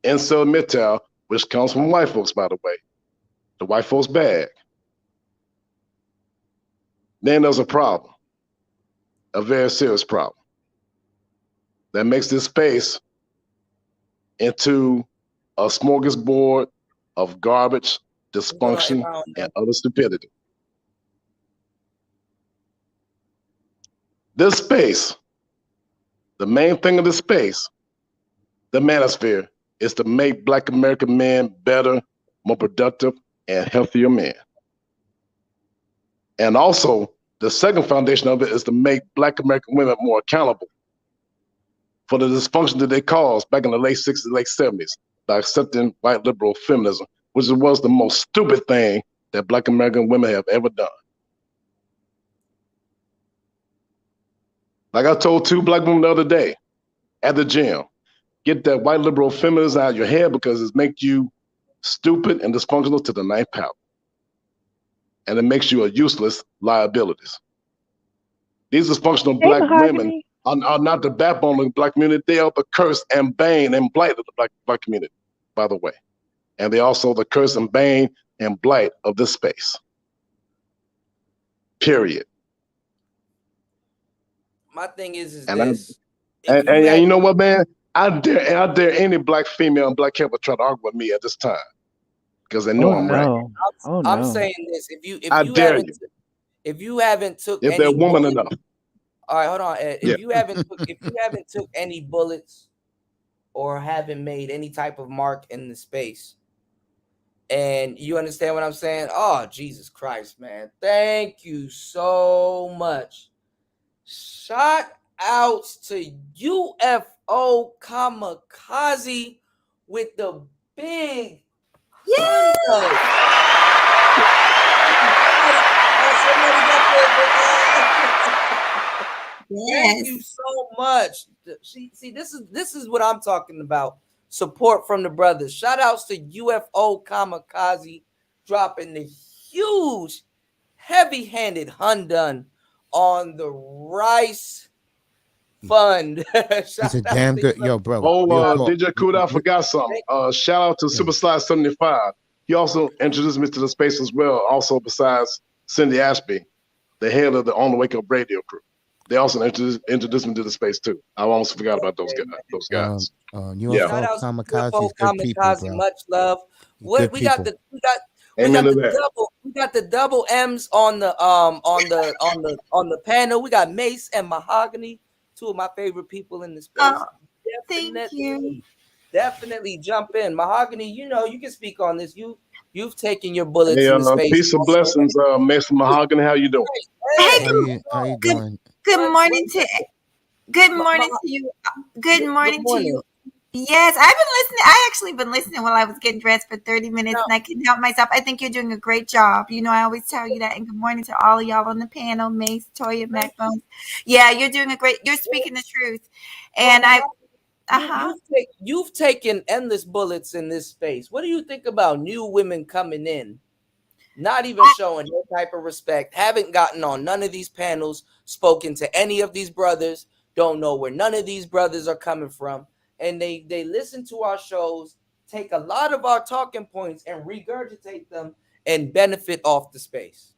incel mental, which comes from white folks, by the way, the white folks bag, then there's a problem, a very serious problem that makes this space into a smorgasbord of garbage, dysfunction, and other stupidity. This space, the main thing of this space, the manosphere, is to make Black American men better, more productive, and healthier men. And also, the second foundation of it is to make Black American women more accountable for the dysfunction that they caused back in the late 60s, late 70s by accepting white liberal feminism, which was the most stupid thing that Black American women have ever done. Like I told two black women the other day at the gym, get that white liberal feminism out of your head because it makes you stupid and dysfunctional to the ninth power. And it makes you a useless liabilities. These dysfunctional black women are not the backbone of the black community. They are the curse and bane and blight of the black community, by the way. And they're also the curse and bane and blight of this space. Period. My thing is And this. And you know what, man? I dare any black female and black couple try to argue with me at this time because they know I'm right. I'm saying this: if you haven't took if any they're woman bullets, enough. all right, hold on. Ed. Yeah. If you haven't took any bullets or haven't made any type of mark in the space, and you understand what I'm saying? Oh, Jesus Christ, man! Thank you so much. Shout outs to UFO Kamikaze with the big Thank you so much. See, this is what I'm talking about. Support from the brothers. Shout outs to UFO Kamikaze dropping the huge, heavy-handed Hundun on the Rice Fund. It's a damn good, yo, bro. DJ Kuda, I forgot something. Shout out to Super Slide 75. He also introduced me to the space as well. Also, besides Cindy Ashby, the head of the On the Wake Up radio crew, they also introduced me to the space too. I almost forgot about those guys. UFO Kamikaze, good people, bro. Much love. What we got the double M's on the panel. We got Mace and Mahogany, two of my favorite people in the space. Thank you. Definitely jump in. Mahogany, you know, you can speak on this. You've taken your bullets Hey, in the space. peace and blessings, Mace and Mahogany. How you doing? How you doing? Good morning to you. Good morning to you. Yes, I've been listening. I actually been listening while I was getting dressed for 30 minutes, and I couldn't help myself. I think you're doing a great job. You know, I always tell you that. And good morning to all of y'all on the panel, Mace, Toya, Macbones. Yeah, you're doing a great. You're speaking the truth, and you've taken endless bullets in this space. What do you think about new women coming in, not even showing no type of respect, haven't gotten on none of these panels, spoken to any of these brothers, don't know where none of these brothers are coming from, and they listen to our shows, take a lot of our talking points and regurgitate them and benefit off the space?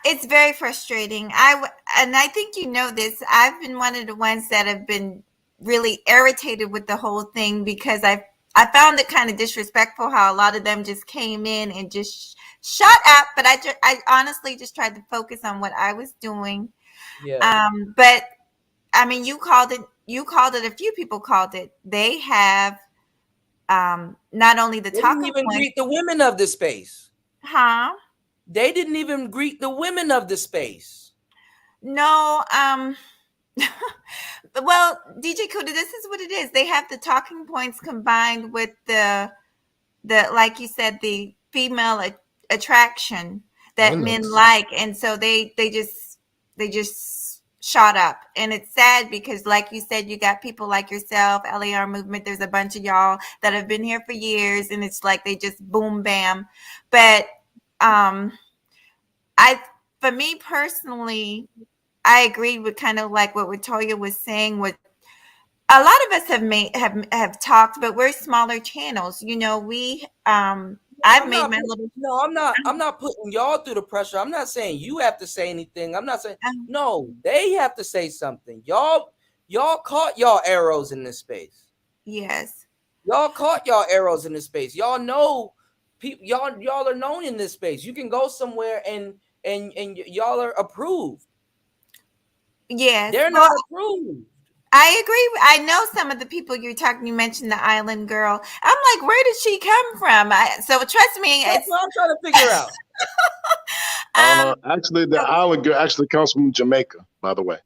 It's very frustrating. I think you know this. I've been one of the ones that have been really irritated with the whole thing because I found it kind of disrespectful how a lot of them just came in and just shut up. But I honestly just tried to focus on what I was doing. Yeah. But I mean, you called it. A few people called it. They have not only the talking Didn't even points. greet the women of the space. Huh? They didn't even greet the women of the space. No. Well, DJ Kuda, this is what it is. They have the talking points combined with the like you said, the female attraction that men like, and so they just shot up. And it's sad because, like you said, you got people like yourself, LAR Movement. There's a bunch of y'all that have been here for years, and it's like they just boom bam. But for me personally, I agree with kind of like what Toya was saying. With a lot of us have talked, but we're smaller channels. You know, I'm not putting y'all through the pressure. I'm not saying you have to say anything. I'm not saying no. They have to say something. Y'all caught y'all arrows in this space. Yes. Y'all caught y'all arrows in this space. Y'all know people. Y'all are known in this space. You can go somewhere and y'all are approved. Yes, they're not approved. I agree. I know some of the people you're talking. You mentioned the island girl. I'm like, where did she come from? So trust me, that's what I'm trying to figure out. Actually, the island girl actually comes from Jamaica, by the way.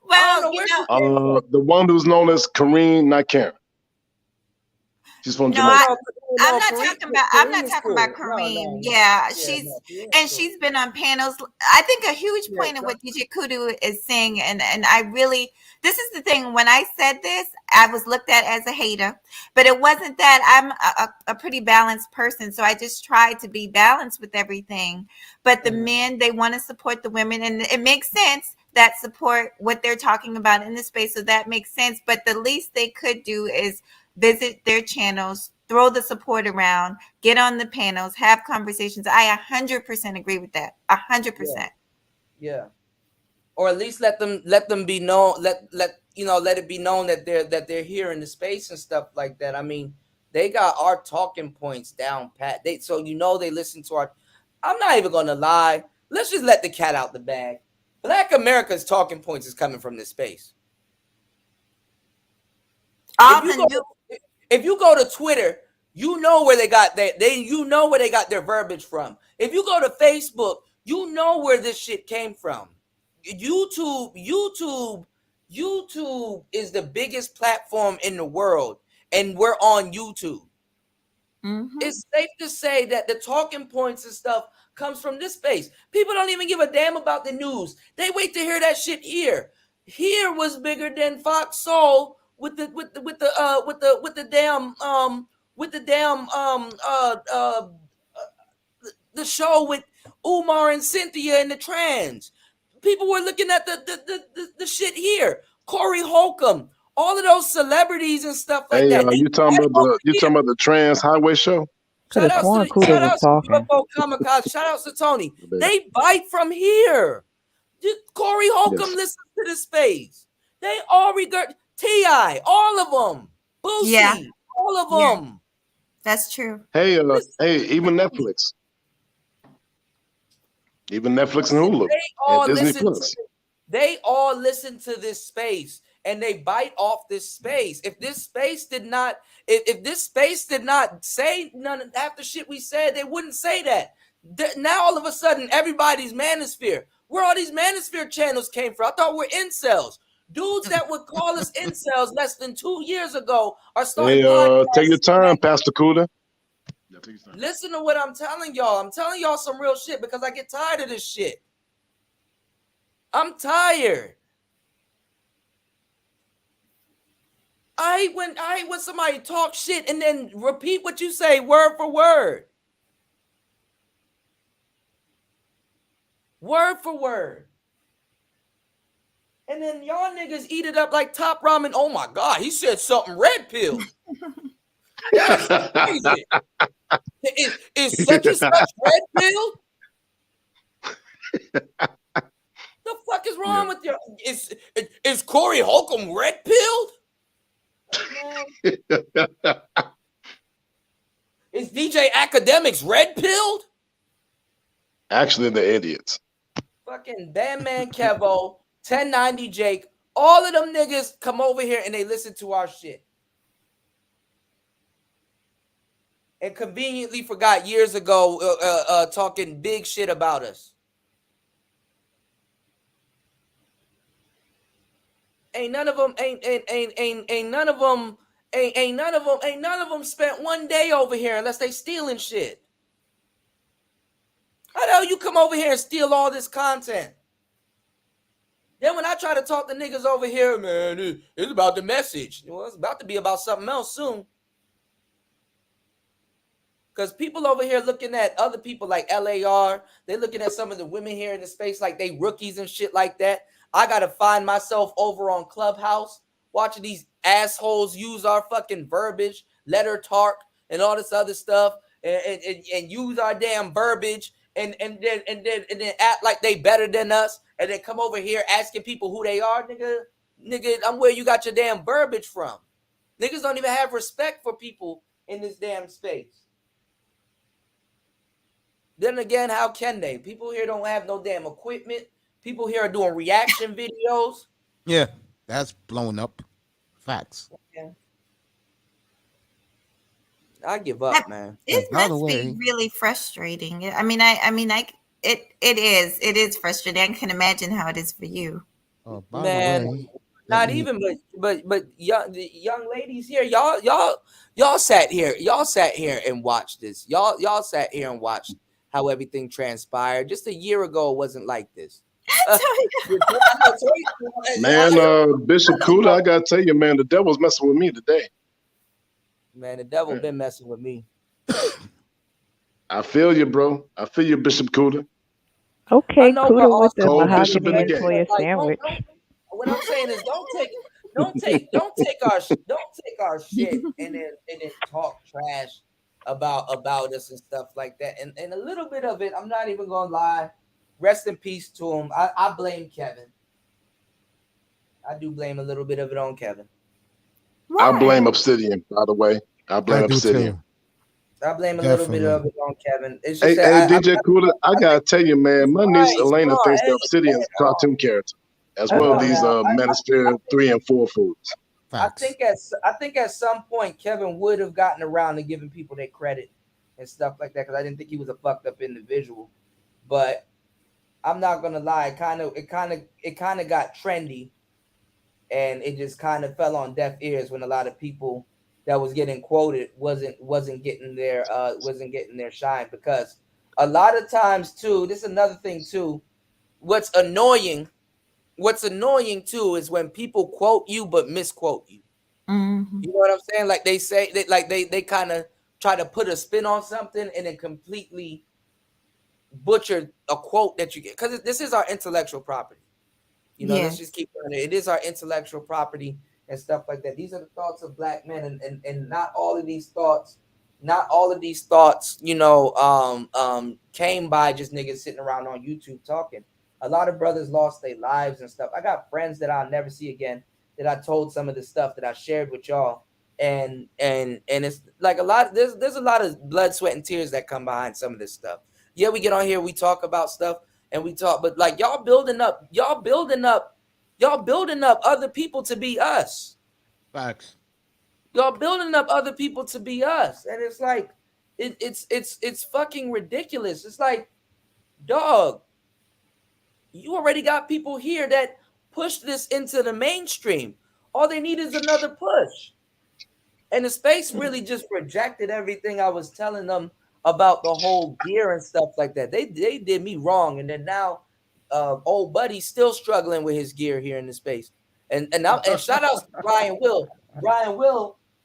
Well, the one who's known as Kareen, not Karen. She's from Jamaica. I'm not talking about Kareem. She's been on panels. I think a huge point of what DJ Kudu is saying, and I really, this is the thing. When I said this, I was looked at as a hater, but it wasn't that. I'm a pretty balanced person, so I just tried to be balanced with everything. But the men, they want to support the women, and it makes sense that support what they're talking about in the space. So that makes sense. But the least they could do is visit their channels, throw the support around, get on the panels, have conversations. I 100% agree with that. 100%. Yeah. Or at least let them be known. Let it be known that they're here in the space and stuff like that. I mean, they got our talking points down pat. They listen to our. I'm not even gonna lie. Let's just let the cat out the bag. Black America's talking points is coming from this space. If you go to Twitter, you know where they got where they got their verbiage from. If you go to Facebook, you know where this shit came from. YouTube is the biggest platform in the world, and we're on YouTube. Mm-hmm. It's safe to say that the talking points and stuff comes from this space. People don't even give a damn about the news. They wait to hear that shit here. Here was bigger than Fox Soul with the show with Umar and Cynthia and the trans. People were looking at the shit here. Corey Holcomb, all of those celebrities and stuff like that. You talking about the Trans Highway Show? Shout out to UFO Kamikaze. Shout out to Tony. They bite from here. Corey Holcomb listens to this space. They all regard T.I., all of them. Boosie, all of them. That's true. Hey, even Netflix. Even Netflix and Hulu. And Disney Plus. They all listen to this space and they bite off this space. If this space did not say none of half the shit we said, they wouldn't say that. Now all of a sudden everybody's manosphere. Where all these manosphere channels came from? I thought we're incels. Dudes that would call us incels less than 2 years ago are starting Hey, podcasts. take your time, Pastor Kuda. Listen to what I'm telling y'all. I'm telling y'all some real shit because I get tired of this shit. I'm tired. I hate when somebody talk shit and then repeat what you say word for word. Word for word. And then y'all niggas eat it up like Top Ramen. Oh my God, he said something red pill. That's crazy. Is such and such red pill? The fuck is wrong with you? Is Corey Holcomb red pilled? Is DJ Academics red pilled? Actually, they're idiots. Fucking Bandman Kevo, 1090 Jake, all of them niggas come over here and they listen to our shit. And conveniently forgot years ago talking big shit about us. Ain't none of them spent one day over here unless they stealing shit. How the hell you come over here and steal all this content? Then when I try to talk to niggas over here, man, it's about the message. Well, it's about to be about something else soon. Because people over here looking at other people like LAR, they looking at some of the women here in the space like they rookies and shit like that. I got to find myself over on Clubhouse watching these assholes use our fucking verbiage, letter talk, and all this other stuff, and use our damn verbiage and then act like they better than us, and then come over here asking people who they are, nigga, I'm where you got your damn verbiage from. Niggas don't even have respect for people in this damn space. Then again, how can they? People here don't have no damn equipment. People here are doing reaction videos. Yeah, that's blown up. Facts. Yeah. I give up, man. It must be really frustrating. It is frustrating. I can imagine how it is for you. Man, not even, but young ladies here, y'all sat here and watched this. Y'all sat here and watched how everything transpired. Just a year ago, it wasn't like this. Man, Bishop Kuda, I gotta tell you, man, the devil's messing with me today. Man, the devil been messing with me. I feel you, bro. I feel you, Bishop Kuda. Okay, know, Kuda but with the also- mahogany Bishop in the game. for your Like, sandwich. What I'm saying is, don't take our shit and then talk trash about us and stuff like that. And a little bit of it, I'm not even gonna lie. Rest in peace to him. I blame Kevin. I do blame a little bit of it on Kevin. I blame Obsidian, by the way. I blame Obsidian. I blame a little bit of it on Kevin. It's Hey, just that DJ Kuda, I gotta tell you, man, my niece Elena thinks the Obsidian is a cartoon character, as well as these Manosphere 3 and 4 foods. I think at some point Kevin would have gotten around to giving people their credit and stuff like that, because I didn't think he was a fucked up individual. But I'm not gonna lie, it kind of got trendy, and it just kind of fell on deaf ears when a lot of people that was getting quoted wasn't getting their shine. Because a lot of times too, this is another thing too. What's annoying too is when people quote you but misquote you. Mm-hmm. You know what I'm saying? Like they say they kind of try to put a spin on something and then completely butcher a quote that you get, because this is our intellectual property. You know, let's just keep on it. It is our intellectual property and stuff like that. These are the thoughts of black men, and not all of these thoughts, you know, came by just niggas sitting around on YouTube talking. A lot of brothers lost their lives and stuff. I got friends that I'll never see again that I told some of the stuff that I shared with y'all, and it's like there's a lot of blood, sweat, and tears that come behind some of this stuff. Yeah, we get on here, we talk about stuff, and we talk, but like y'all building up other people to be us. Facts. Y'all building up other people to be us, and it's like it's fucking ridiculous. It's like, dog, you already got people here that push this into the mainstream. All they need is another push. And the space really just rejected everything I was telling them about the whole gear and stuff like that. They did me wrong, and then now old buddy's still struggling with his gear here in the space. And shout out to Brian Will.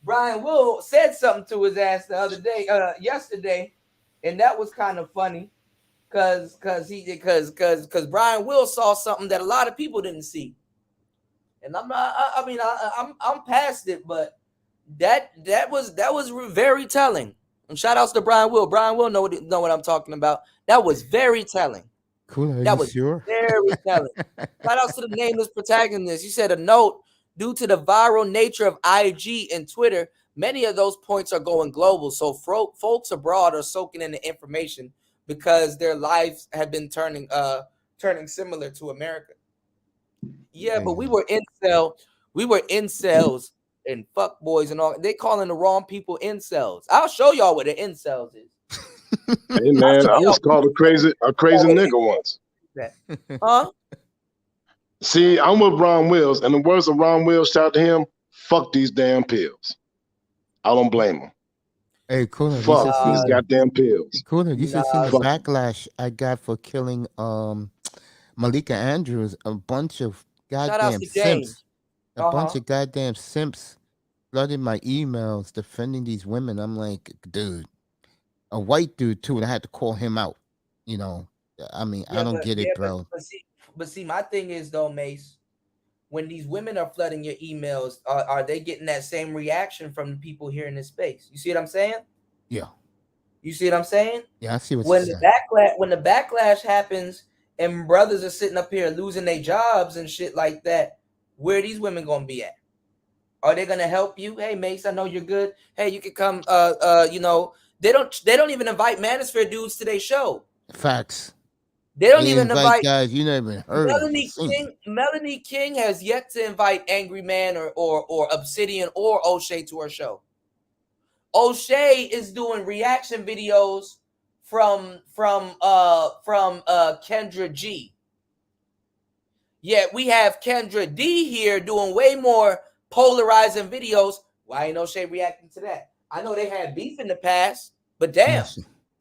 Brian Will said something to his ass the other day, yesterday, and that was kind of funny, because Brian Will saw something that a lot of people didn't see. And I'm past it, but that was very telling. And shout outs to Brian Will. Brian Will know what I'm talking about. That was very telling. Cool. That was sure? very telling. Shout outs to the nameless protagonist. You said a note, due to the viral nature of IG and Twitter, many of those points are going global. So folks abroad are soaking in the information because their lives have been turning similar to America. Yeah, but we were incels and fuckboys and all. They calling the wrong people incels. I'll show y'all what an incels is. Hey man, I was called a crazy nigga once. Huh? See, I'm with Ron Wills, and the words of Ron Wills, shout out to him, fuck these damn pills. I don't blame him. Hey, Cooler, fuck these goddamn pills. Cooler, you should see the backlash I got for killing Malika Andrews. A bunch of goddamn simps. A bunch of goddamn simps flooded my emails defending these women. I'm like, dude, a white dude too, and I had to call him out. You know, I mean, I don't get it, bro. But see, my thing is though, Mace, when these women are flooding your emails, are they getting that same reaction from the people here in this space? You see what I'm saying? Yeah. You see what I'm saying? Yeah, I see what when you're when the backlash happens and brothers are sitting up here losing their jobs and shit like that, where are these women gonna be at? Are they gonna help you? Hey, Mace, I know you're good. Hey, you can come. You know, they don't even invite Manosphere dudes to their show. Facts. They don't even invite guys you never even heard Melanie of. King. Melanie King has yet to invite Angry Man or Obsidian or O'Shea to her show. O'Shea is doing reaction videos from Kendra G. Yet we have Kendra D here doing way more polarizing videos. Why ain't O'Shea reacting to that? I know they had beef in the past, but damn.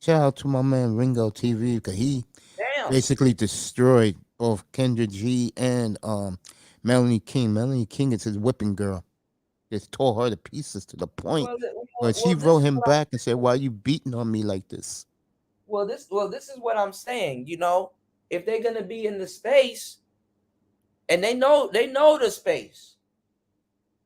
Shout out to my man Ringo TV, because he basically destroyed both Kendra G and Melanie King. Melanie King is his whipping girl. Just tore her to pieces to the point where she wrote him back and said, "Why are you beating on me like this?" Well, this is what I'm saying. You know, if they're gonna be in the space, and they know the space,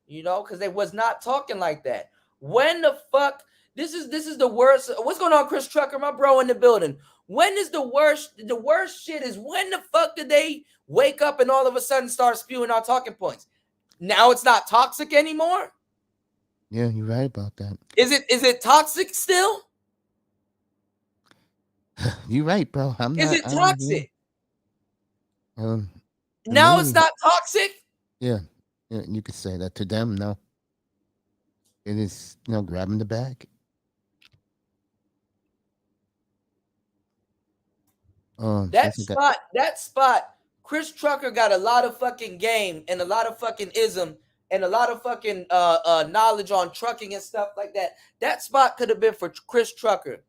you know, because they was not talking like that. When the fuck? This is the worst. What's going on, Chris Trucker, my bro in the building? When is the worst? The worst shit is when the fuck did they wake up and all of a sudden start spewing out talking points? Now it's not toxic anymore. Yeah, you're right about that. Is it toxic still? You're right, bro. Is it toxic? Now it's not toxic. Yeah, you could say that to them. No, it is. Grabbing the bag. That spot, Chris Trucker got a lot of fucking game and a lot of fucking ism and a lot of fucking knowledge on trucking and stuff like that. That spot could have been for Chris Trucker.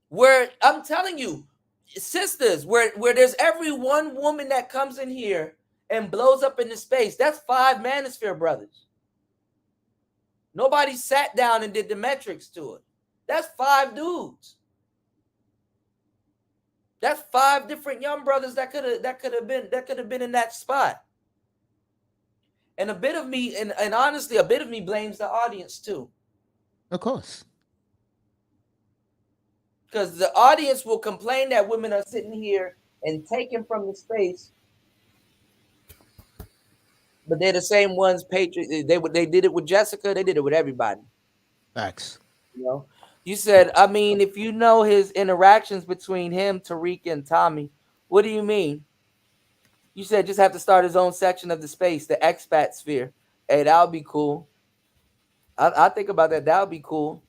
Where I'm telling you, sisters, where there's every one woman that comes in here and blows up in the space, that's 5 Manosphere brothers. Nobody sat down and did the metrics to it. That's 5 dudes. That's 5 different young brothers that could have been in that spot. And a bit of me, and honestly, a bit of me blames the audience too. Of course. Because the audience will complain that women are sitting here and taken from the space, but they're the same ones. They did it with Jessica. They did it with everybody. Facts. You know. You said, I mean, if you know his interactions between him, Tariq, and Tommy, what do you mean? You said just have to start his own section of the space, the expat sphere. Hey, that would be cool. I think about that. That would be cool.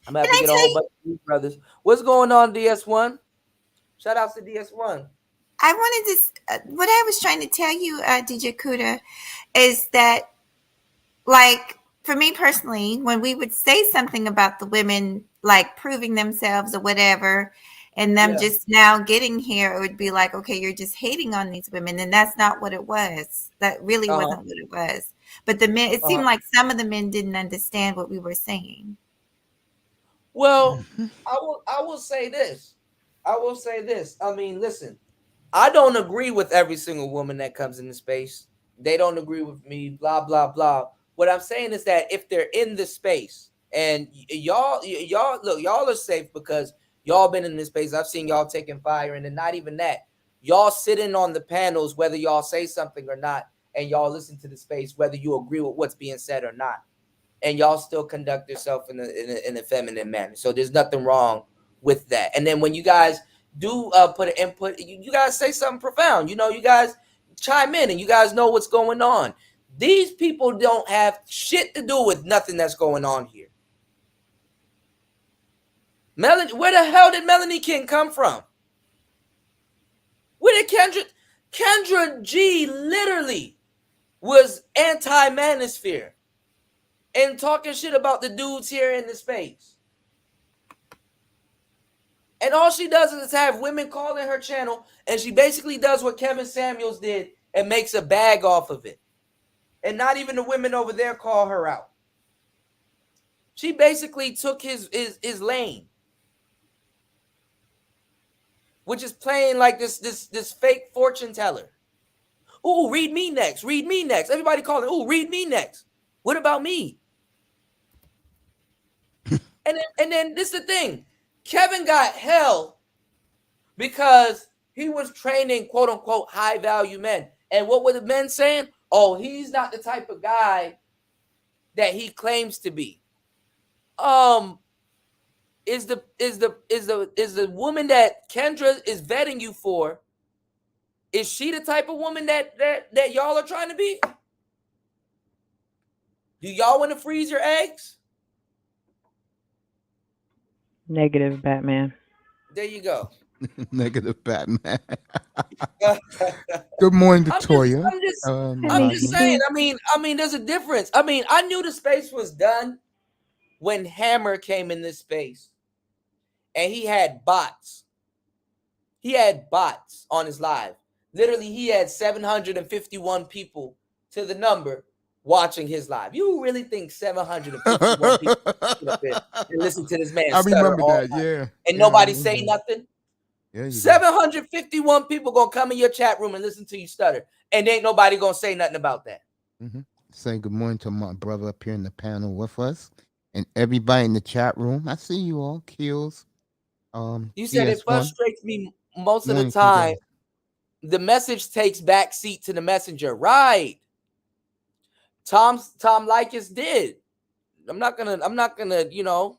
I'm going to have to get a whole bunch of these brothers. What's going on, DS1? Shout out to DS1. I wanted to, what I was trying to tell you, DJ Kuda, is that, like, for me personally, when we would say something about the women, like proving themselves or whatever, and them just now getting here, it would be like, okay, you're just hating on these women. And that's not what it was. That really wasn't what it was. But the men, it seemed like some of the men didn't understand what we were saying. Well, I will say this. I mean, listen, I don't agree with every single woman that comes into space. They don't agree with me, blah, blah, blah. What I'm saying is that if they're in the space and y'all look, y'all are safe because y'all been in this space. I've seen y'all taking fire, and then not even that. Y'all sitting on the panels, whether y'all say something or not, and y'all listen to the space, whether you agree with what's being said or not. And y'all still conduct yourself in a feminine manner. So there's nothing wrong with that. And then when you guys do put an input, you guys say something profound. You know, you guys chime in and you guys know what's going on. These people don't have shit to do with nothing that's going on here. Melanie, where the hell did Melanie King come from? Where did Kendra G literally was anti-manosphere and talking shit about the dudes here in the space. And all she does is have women calling her channel, and she basically does what Kevin Samuels did and makes a bag off of it. And not even the women over there call her out. She basically took his lane, which is playing like this fake fortune teller. Ooh, read me next. Read me next. Everybody calling, ooh, read me next. What about me? And then this is the thing. Kevin got hell because he was training quote unquote high value men. And what were the men saying? Oh, he's not the type of guy that he claims to be. Is the woman that Kendra is vetting you for, is she the type of woman that y'all are trying to be? Do y'all want to freeze your eggs? Negative, Batman. There you go. Negative Batman. Good morning, Victoria. I'm just saying. I mean, there's a difference. I mean, I knew the space was done when Hammer came in this space, and he had bots. He had bots on his live. Literally, he had 751 people to the number watching his live. You really think 751 people sit up there and listen to this man I stutter remember all that, night, yeah. and Yeah, nobody I say remember. nothing? Yeah, 751 people gonna come in your chat room and listen to you stutter, and ain't nobody gonna say nothing about that. Say good morning to my brother up here in the panel with us, and everybody in the chat room. I see you all, Kills. You said it PS1. frustrates me most of the Morning, time. The message takes back seat to the messenger, right? Tom Likas did. I'm not gonna, you know,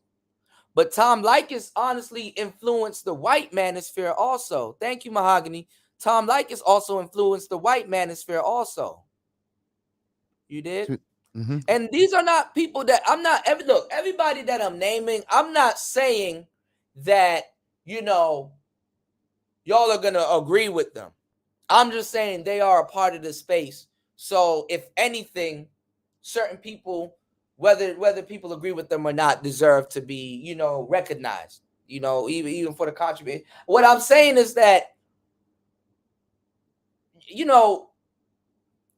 but Tom Likas honestly influenced the white manosphere also. Thank you, Mahogany. Tom Likas also influenced the white manosphere also. You did? And these are not people that I'm not look, everybody that I'm naming, I'm not saying that, you know, y'all are gonna agree with them. I'm just saying they are a part of the space. So if anything, certain people, whether people agree with them or not, deserve to be, you know, recognized, you know, even for the contribution. What I'm saying is that, you know,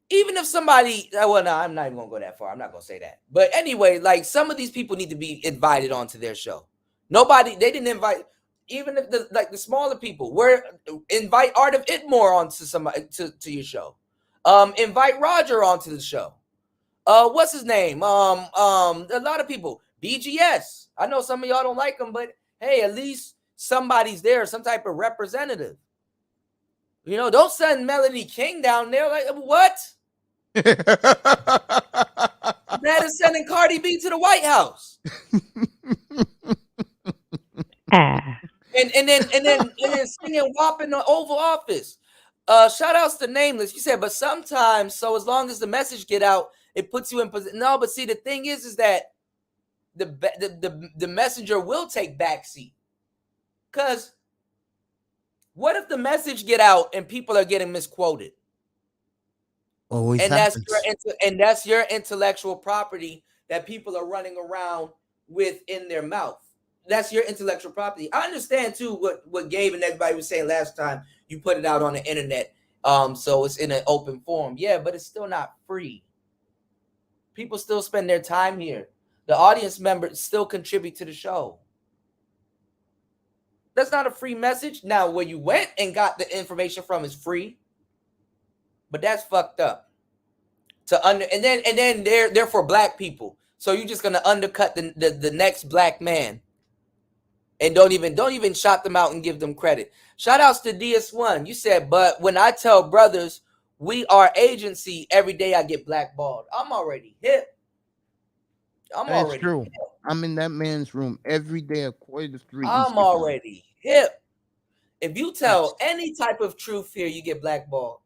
even if somebody, well, no, I'm not even gonna go that far. I'm not gonna say that. But anyway, like some of these people need to be invited onto their show. They didn't invite, even if the smaller people, invite Art of Itmore onto to your show. Invite Roger onto the show. What's his name? A lot of people. BGS. I know some of y'all don't like him, but hey, at least somebody's there, some type of representative. You know, don't send Melanie King down there. Like, what? That is sending Cardi B to the White House. And then singing WAP in the Oval Office. Shout outs to Nameless. You said, but sometimes, so as long as the message get out, it puts you in position. No, but see, the thing is that the messenger will take backseat, because What if the message get out and people are getting misquoted? Always And happens. that's your intellectual property that people are running around with in their mouth. That's your intellectual property. I understand too what Gabe and everybody was saying last time. You put it out on the internet, so it's in an open forum. Yeah, but it's still not free. People still spend their time here. The audience members still contribute to the show. That's not a free message. Now, where you went and got the information from is free, but that's fucked up. And then they're for black people. So you're just gonna undercut the next black man, and don't even shout them out and give them credit. Shout outs to DS1. You said, but when I tell brothers we are agency, every day I get blackballed. I'm already hip. That's true. Hip. I'm in that man's room every day at 2:45. I'm already hip. If you tell any type of truth here, you get blackballed.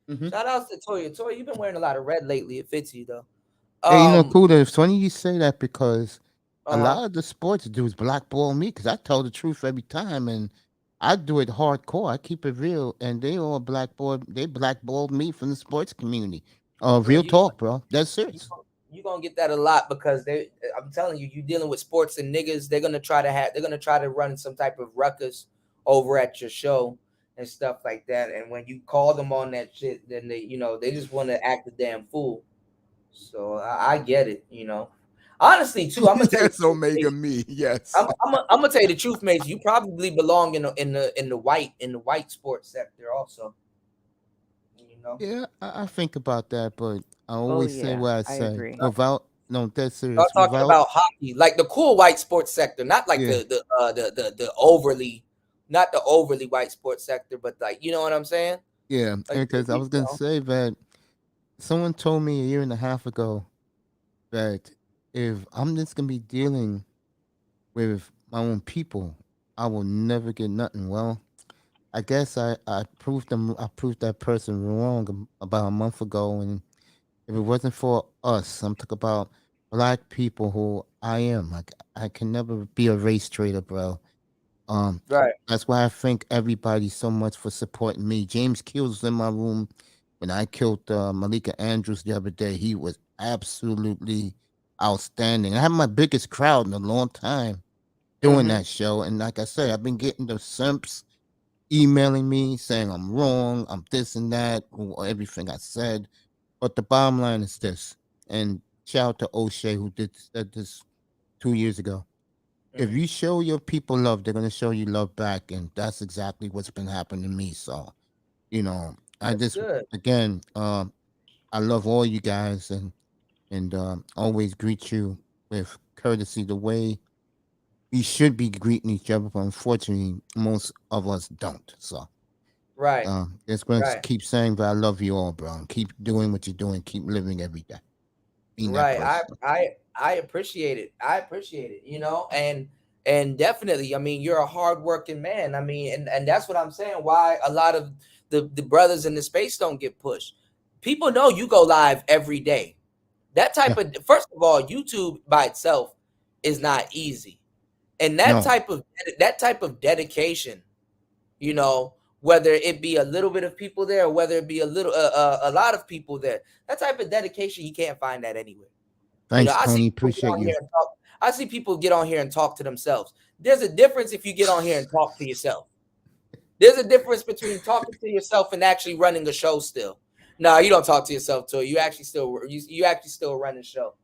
Shout outs to Toya. Toya, you've been wearing a lot of red lately. It fits you though. Hey, you know, Kuda, it's funny you say that because a lot of the sports dudes blackball me because I tell the truth every time and I do it hardcore. I keep it real, and they all blackballed me from the sports community. Real talk, bro. That's serious. You're gonna get that a lot because I'm telling you, you're dealing with sports and niggas. They're gonna try to run some type of ruckus over at your show and stuff like that. And when you call them on that shit, then they just want to act a damn fool. So I get it, Honestly, too, I'm gonna tell yes, Omega me. Yes, I'm gonna tell you the truth, mate. You probably belong in the white sports sector, also. Yeah, I think about that, but I always say what I say. agree. That's serious. I'm talking about hockey, like the cool white sports sector, not like the overly white sports sector, but like you know what I'm saying? Yeah, Like, because I was gonna say that someone told me a year and a half ago that if I'm just gonna be dealing with my own people, I will never get nothing. Well, I guess I proved that person wrong about a month ago, and if it wasn't for us, I'm talking about black people who I am. Like I can never be a race trader, bro. Right. That's why I thank everybody so much for supporting me. James Keels was in my room when I killed Malika Andrews the other day. He was absolutely outstanding. I had my biggest crowd in a long time doing that show, and like I said, I've been getting the simps emailing me saying I'm wrong, I'm this and that, or everything I said. But the bottom line is this, and shout out to O'Shea who said this 2 years ago. If you show your people love, they're gonna show you love back, and that's exactly what's been happening to me. So, I just again, I love all you guys, and always greet you with courtesy, the way we should be greeting each other. But unfortunately, most of us don't. So, right, just gonna keep saying that I love you all, bro. And keep doing what you're doing. Keep living every day. Right. I appreciate it. And definitely, I mean, you're a hardworking man. I mean, and that's what I'm saying. Why a lot of the brothers in the space don't get pushed. People know you go live every day. That type of, first of all, YouTube by itself is not easy. And that type of dedication, whether it be a little bit of people there or whether it be a lot of people there, that type of dedication, you can't find that anywhere. Thanks, Tony. Appreciate you. I see people get on here and talk to themselves. There's a difference if you get on here and talk to yourself. There's a difference between talking to yourself and actually running a show still. No, you don't talk to yourself, too. You actually still run the show.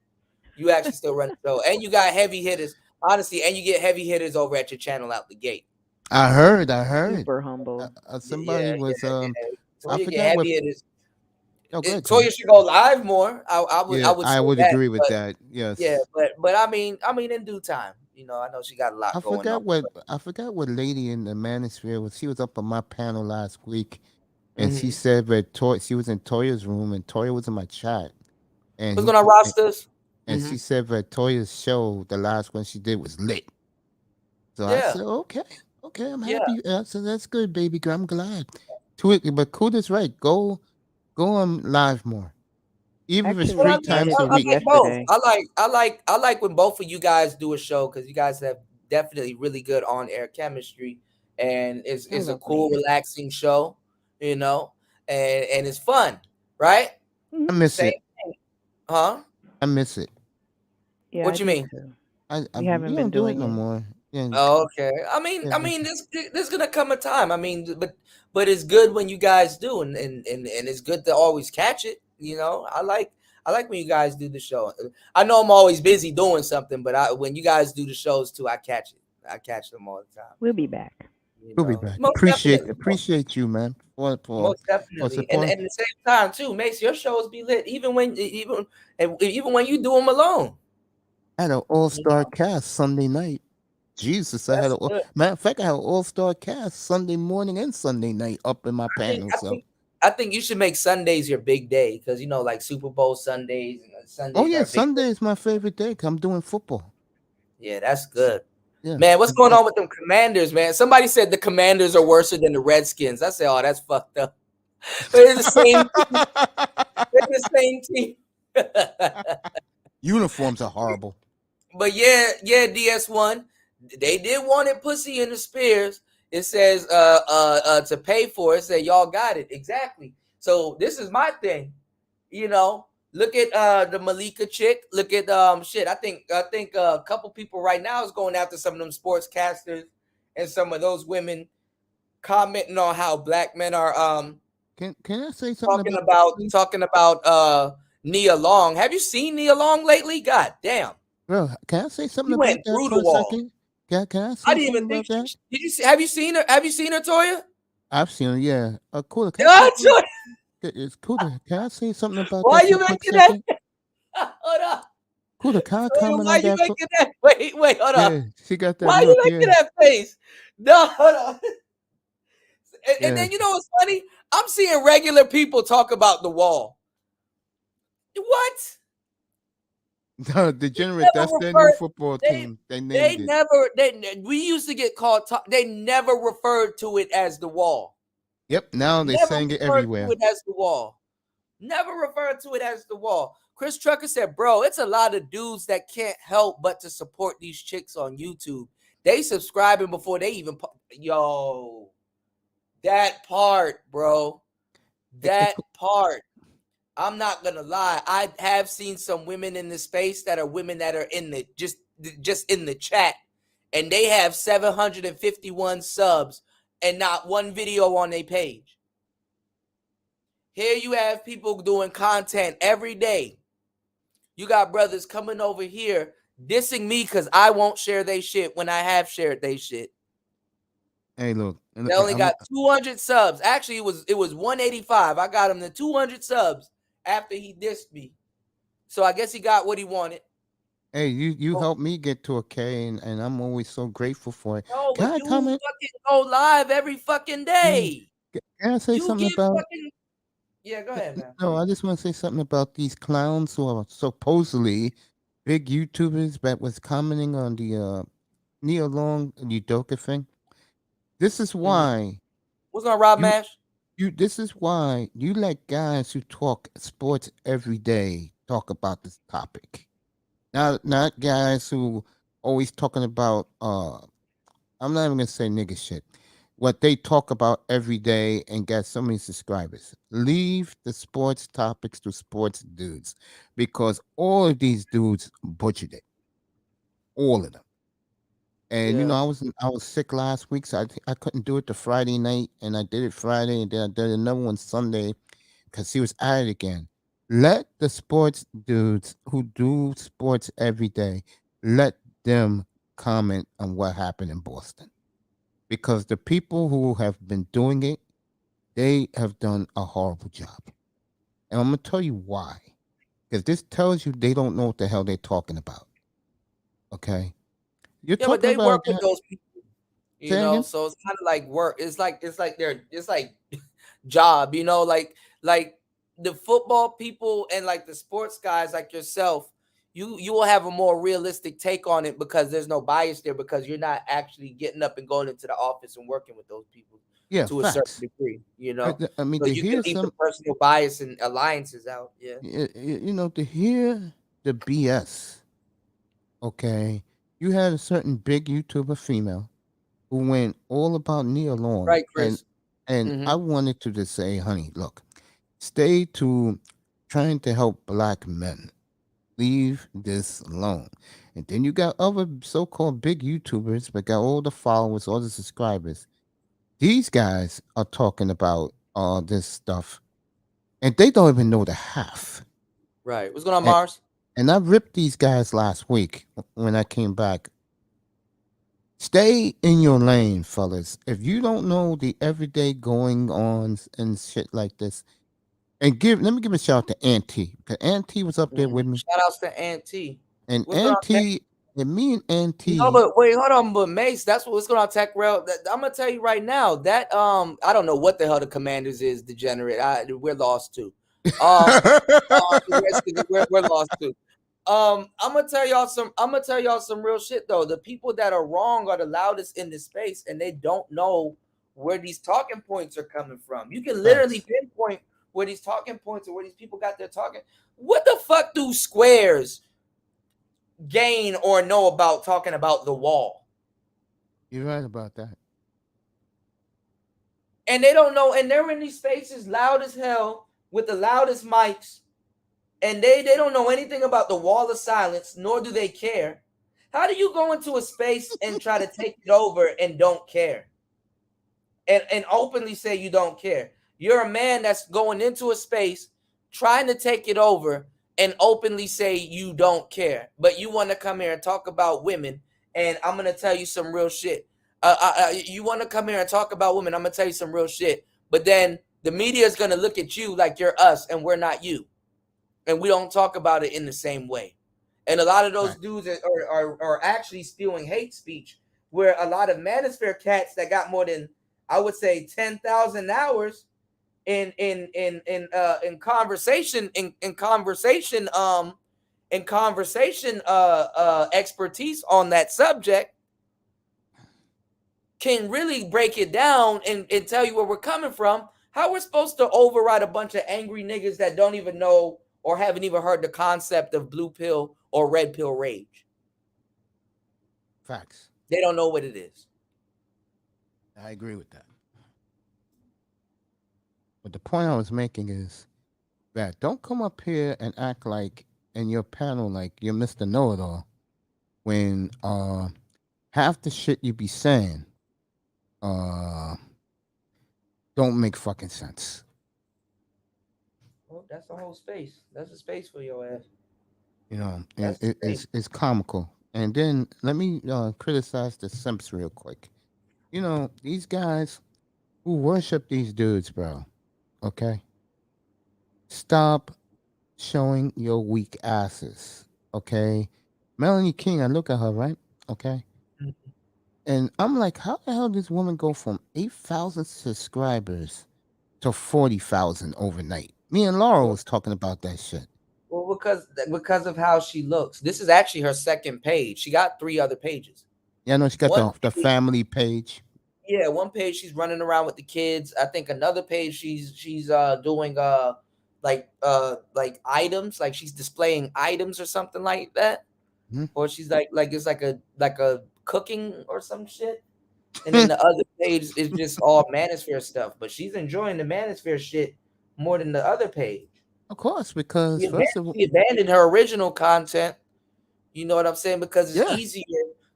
You actually still run the show. And you got heavy hitters, honestly, and you get heavy hitters over at your channel out the gate. I heard. Super humble. Somebody was I forget what Toya should go live more. I would agree with that. Yes. Yeah, but I mean, in due time. I know she got a lot going on. I forgot what lady in the manosphere was. She was up on my panel last week, and she said that she was in Toya's room, and Toya was in my chat. And who's gonna rosters? And she said that Toya's show, the last one she did, was lit. So I said, okay, I'm happy. So that's good, baby girl. I'm glad. But Kuda's right. Go on live more. Even if it's 3 times a week. I like when both of you guys do a show because you guys have definitely really good on-air chemistry. and it's I a love cool, me. relaxing show, you know, and it's fun, right? I miss Same it. thing, huh? I miss it. Yeah, I What you do mean? too. We We haven't been don't do it doing no it. more. Yeah, Oh, okay. yeah, I mean, there's gonna come a time. I mean, but it's good when you guys do, and it's good to always catch it. You know, I like when you guys do the show. I know I'm always busy doing something, but when you guys do the shows too, I catch it. I catch them all the time. We'll be back. You we'll be know, back. most definitely, Appreciate you, man, most for definitely, and support. at the same time too, makes your shows be lit, even when you do them alone. I had an all-star cast Sunday night. Jesus, I had That's a good. matter of fact, I had an all-star cast Sunday morning and Sunday night up in my panel. So, I think you should make Sundays your big day because like Super Bowl Sundays and oh Sundays yeah, are big. Sunday is my favorite day 'cause I'm doing football. Yeah, that's good. Yeah, Man, what's going on with them Commanders, man? Somebody said the Commanders are worse than the Redskins. I said, oh, that's fucked up. They're the same. They're the same team. Uniforms are horrible. But yeah, DS1. They did want it pussy in the Spears. It says to pay for it. It said y'all got it. Exactly. So this is my thing. You know, look at the Malika chick. Look at shit. I think a couple people right now is going after some of them sportscasters and some of those women commenting on how black men are Can I say something talking about Nia Long. Have you seen Nia Long lately? God damn. Bro, can I say something You about went that through for the a wall. second? Can I say I didn't something even about think. that? Did you see? Have you seen her? Have you seen her, Toya? I've seen her, yeah. Cool. Toya. It's cool. Can I say something about Why that you for a quick making that? second? Hold up. Cool. Can I Toya, comment why on you that? making that? Wait, hold up. Yeah, she got that Why look. you making Yeah, that face? No, hold up. And yeah. then you know what's funny? I'm seeing regular people talk about the wall. What? No, Degenerate. That's their new football team. They named it. We used to get called. They never referred to it as the wall. Yep. Now they Never sang it referred everywhere. to it as the wall. Never referred to it as the wall. Chris Trucker said, bro, it's a lot of dudes that can't help but to support these chicks on YouTube. They subscribing before they even that part, bro. That part. I'm not gonna lie. I have seen some women in the space that are women that are in the just in the chat, and they have 751 subs and not one video on their page. Here you have people doing content every day. You got brothers coming over here dissing me because I won't share their shit when I have shared their shit. Hey, look. They only got 200 subs. Actually, it was 185. I got him to 200 subs after he dissed me. So I guess he got what he wanted. Hey, you helped me get to a K, and I'm always so grateful for it. No, Can but I you comment? fucking go live every fucking day. Can I say You something get about? fucking. Yeah, go ahead, man. No, I just want to say something about these clowns who are supposedly big YouTubers that was commenting on the Nia Long and Udoka thing. This is why. What's on Rob Mash? This is why you let guys who talk sports every day talk about this topic. Not guys who always talking about I'm not even gonna say nigga shit. What they talk about every day and get so many subscribers. Leave the sports topics to sports dudes because all of these dudes butchered it. All of them. And you know, I was sick last week, so I couldn't do it the Friday night, and I did it Friday, and then I did another one Sunday because he was at it again. Let the sports dudes who do sports every day, let them comment on what happened in Boston. Because the people who have been doing it, they have done a horrible job. And I'm going to tell you why. Because this tells you they don't know what the hell they're talking about. Okay? You're Yeah, but they talking work about with those people, you Say know. again? So it's kind of like work. It's like job, you know, like the football people and like the sports guys like yourself. You will have a more realistic take on it because there's no bias there because you're not actually getting up and going into the office and working with those people to a certain facts. degree, you know. I mean, So to you hear can leave the some, personal bias and alliances out. Yeah. you know, to hear the BS. Okay, you had a certain big YouTuber female who went all about Nia Long. Right, Chris. And I wanted to just say, honey, look, stay to trying to help black men. Leave this alone. And then you got other so-called big YouTubers, but got all the followers, all the subscribers. These guys are talking about all this stuff, and they don't even know the half. Right. What's going on, Mars? And I ripped these guys last week when I came back. Stay in your lane, fellas. If you don't know the everyday going on and shit like this, and let me give a shout out to Auntie, because Auntie was up there with me. Shout outs to Auntie. And Auntie, and me and Auntie. No, but wait, hold on, but Mace, that's what's going on Tech Rail. I'm gonna tell you right now that I don't know what the hell the Commanders is, degenerate. We're lost too. We're lost too. I'm gonna tell y'all some real shit though. The people that are wrong are the loudest in this space, and they don't know where these talking points are coming from. You can literally pinpoint where these talking points or where these people got their talking. What the fuck do squares gain or know about talking about the wall? You're right about that. And they don't know, and they're in these spaces loud as hell with the loudest mics, and they don't know anything about the wall of silence, nor do they care. How do you go into a space and try to take it over and don't care? And openly say you don't care? You're a man that's going into a space trying to take it over and openly say you don't care, but you want to come here and talk about women. And I'm going to tell you some real shit. You want to come here and talk about women. I'm going to tell you some real shit. But then the media is going to look at you like you're us and we're not you. And we don't talk about it in the same way. And a lot of those dudes are actually spewing hate speech, where a lot of manosphere cats that got more than, I would say, 10,000 hours in conversation expertise on that subject can really break it down and tell you where we're coming from. How we're supposed to override a bunch of angry niggas that don't even know or haven't even heard the concept of blue pill or red pill rage. Facts. They don't know what it is. I agree with that. But the point I was making is that don't come up here and act like in your panel like you're Mr. Know-It-All when half the shit you be saying don't make fucking sense. Well, that's the whole space. That's a space for your ass. You know, it's comical. And then let me criticize the simps real quick. You know, these guys who worship these dudes, bro. Okay? Stop showing your weak asses. Okay? Melanie King, I look at her, right? Okay? And I'm like, how the hell does this woman go from 8,000 subscribers to 40,000 overnight? Me and Laura was talking about that shit. Well, because of how she looks. This is actually her second page. She got 3 other pages. Yeah, no, she got the family page. Yeah, one page she's running around with the kids. I think another page she's doing like items, like she's displaying items or something like that. Mm-hmm. Or she's like it's like a cooking or some shit. And then the other page is just all manosphere stuff. But she's enjoying the manosphere shit more than the other page. Of course, because she abandoned her original content. You know what I'm saying? Because it's easier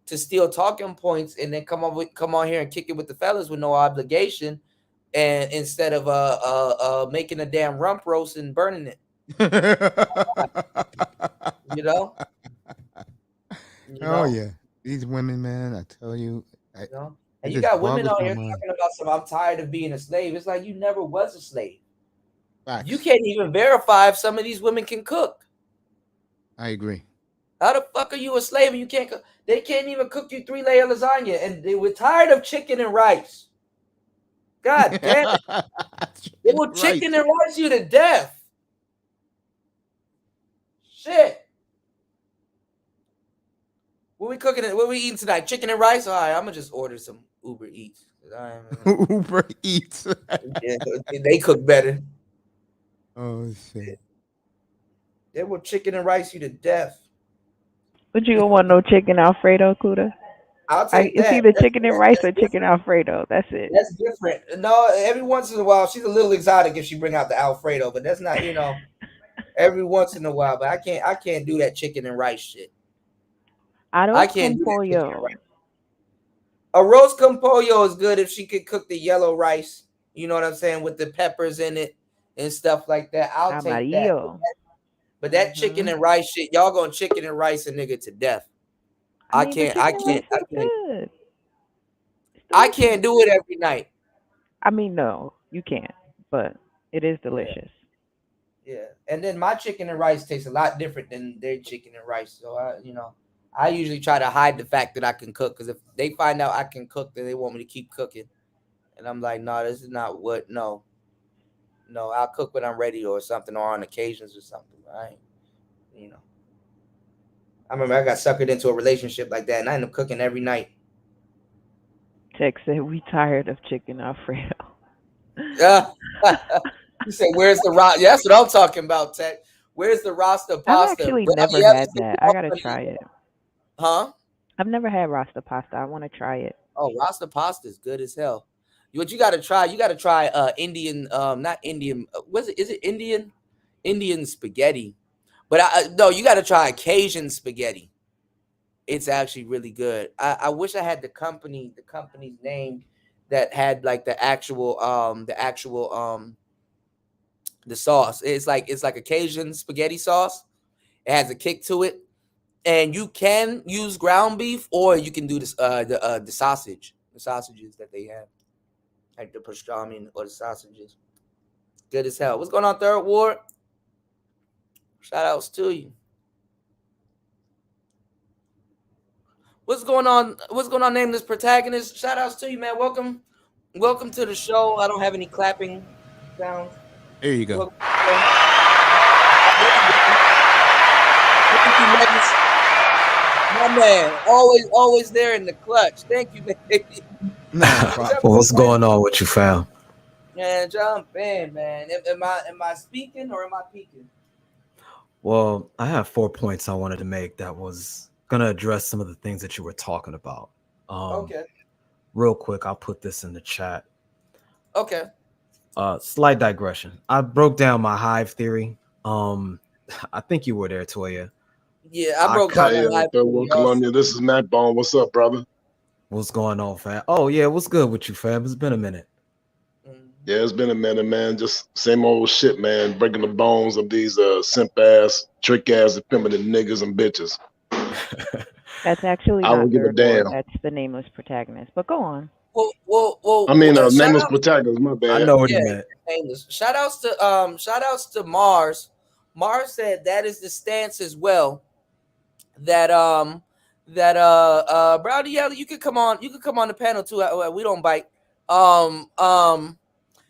to steal talking points and then come on here and kick it with the fellas with no obligation, and instead of making a damn rump roast and burning it. You know? Yeah, these women, man, I tell you. And you got women out here talking about some, I'm tired of being a slave. It's like you never was a slave. Facts. You can't even verify if some of these women can cook. I agree. How the fuck are you a slave and you can't cook? They can't even cook you 3-layer lasagna, and they were tired of chicken and rice. God damn it. They will chicken and rice you to death. Shit. What we cooking? What we eating tonight? Chicken and rice? All right, I'm gonna just order some Uber Eats. Uber Eats. Yeah, they cook better. Oh shit. They will chicken and rice you to death. But you don't want no chicken Alfredo, Kuda? I'll take It's that. either chicken and rice or chicken Alfredo. That's it. That's different. No, every once in a while, she's a little exotic if she bring out the Alfredo, but that's not, every once in a while. But I can't do that chicken and rice shit. I can't do that chicken and rice. Arroz con pollo is good if she could cook the yellow rice. You know what I'm saying, with the peppers in it and stuff like that. I'll take that. But that chicken and rice shit, y'all gonna chicken and rice a nigga to death. I can't do it every night. I mean, no, you can't, but it is delicious. Yeah. And then my chicken and rice tastes a lot different than their chicken and rice. So I usually try to hide the fact that I can cook, because if they find out I can cook, then they want me to keep cooking. And I'm like, no, this is not what. No, I'll cook when I'm ready or something, or on occasions or something. Right? I remember I got suckered into a relationship like that, and I ended up cooking every night. Tech said we tired of chicken Alfredo. Yeah. You said, where's the Rasta? Yeah, that's what I'm talking about, Tech. Where's the Rasta pasta? I've actually never had that. I gotta try it. Huh? I've never had Rasta pasta. I want to try it. Oh, Rasta pasta is good as hell. What you gotta try? You gotta try Indian, not Indian. Was it? Is it Indian? Indian spaghetti. But no, you gotta try Cajun spaghetti. It's actually really good. I wish I had the company's name that had like the actual the sauce. It's like a Cajun spaghetti sauce. It has a kick to it, and you can use ground beef, or you can do this the sausages that they have, like the pastrami or the sausages. Good as hell. What's going on, Third Ward? Shout outs to you. What's going on? What's going on, Nameless Protagonist? Shout outs to you, man. Welcome to the show. I don't have any clapping sounds. There you go. Thank you, my man. Always there in the clutch. Thank you, baby. Well, what's going on with you, fam? Man, jump in, man. Am I speaking or am I peeking? Well, I have 4 points I wanted to make that was gonna address some of the things that you were talking about. Okay. Real quick, I'll put this in the chat. Okay. Slight digression. I broke down my hive theory. I think you were there, Toya. Yeah, I broke down my hive theory. Columbia, this is Matt Bone. What's up, brother? What's going on, fam? Oh yeah, what's good with you, fam? It's been a minute. Yeah, it's been a minute, man. Just same old shit, man. Breaking the bones of these simp ass, trick ass, feminine niggas and bitches. That's actually I not don't give a Third Ward. damn. That's the Nameless Protagonist. But go on. Well. I mean, shout Nameless out- Protagonist. My bad. I know what you meant. Nameless. Shout outs to Mars. Mars said that is the stance as well. That Brownie Yellow, you could come on the panel too. We don't bite.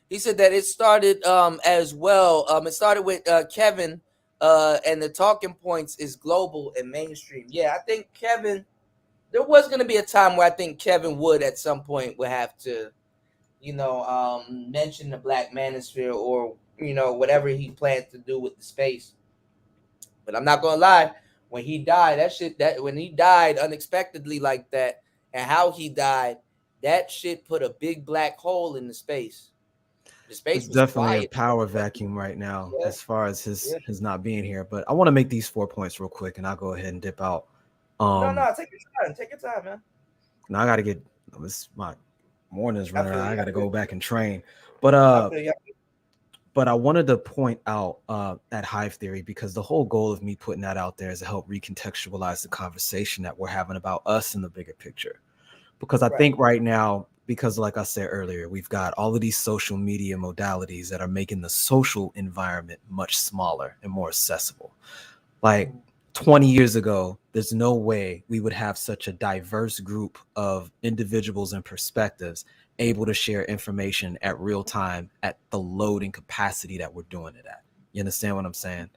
He said that it started as well. It started with Kevin, and the talking points is global and mainstream. Yeah, I think Kevin. There was going to be a time where I think Kevin would at some point would have to, mention the Black Manosphere or whatever he planned to do with the space. But I'm not gonna lie, when he died, when he died unexpectedly like that, and how he died, that shit put a big black hole in the space. The space It's was definitely quiet. a power vacuum right now as far as his not being here. But I want to make these 4 points real quick, and I'll go ahead and dip out. No, take your time. Take your time, man. Now I got to get. It's my morning's running out. I got to go back and train. But I wanted to point out at Hive Theory, because the whole goal of me putting that out there is to help recontextualize the conversation that we're having about us in the bigger picture. Because I think right now, because like I said earlier, we've got all of these social media modalities that are making the social environment much smaller and more accessible. Like 20 years ago, there's no way we would have such a diverse group of individuals and perspectives able to share information at real time at the loading capacity that we're doing it at. You understand what I'm saying?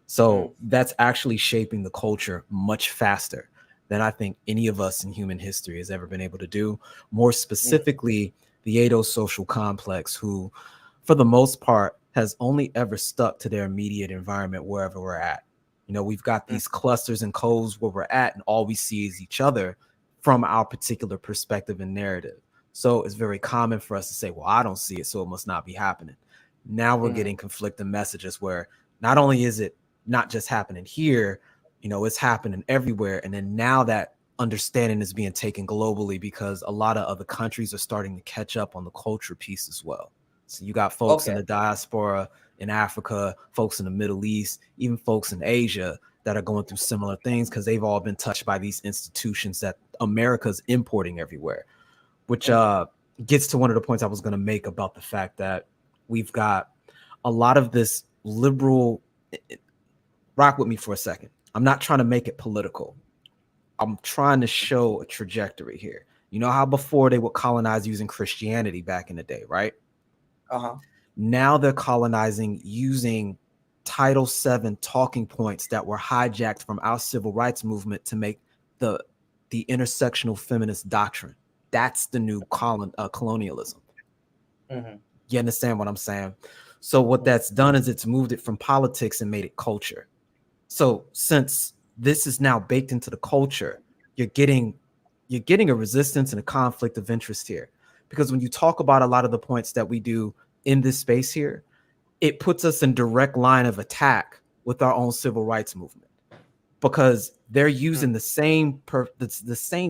So that's actually shaping the culture much faster than I think any of us in human history has ever been able to do. More specifically, the adosocial complex, who for the most part has only ever stuck to their immediate environment wherever we're at. We've got these clusters and coves where we're at, and all we see is each other from our particular perspective and narrative. So it's very common for us to say, well, I don't see it, so it must not be happening. Now we're getting conflicting messages where not only is it not just happening here, it's happening everywhere. And then now that understanding is being taken globally because a lot of other countries are starting to catch up on the culture piece as well. So you got folks in the diaspora in Africa, folks in the Middle East, even folks in Asia that are going through similar things because they've all been touched by these institutions that America's importing everywhere, which gets to one of the points I was going to make about the fact that we've got a lot of this liberal. Rock with me for a second. I'm not trying to make it political. I'm trying to show a trajectory here. You know how before they would colonize using Christianity back in the day, right? Now they're colonizing using Title VII talking points that were hijacked from our civil rights movement to make the intersectional feminist doctrine. That's the new colonialism. You understand what I'm saying? So what that's done is it's moved it from politics and made it culture. So since this is now baked into the culture, you're getting a resistance and a conflict of interest here. Because when you talk about a lot of the points that we do in this space here, it puts us in direct line of attack with our own civil rights movement, because they're using the same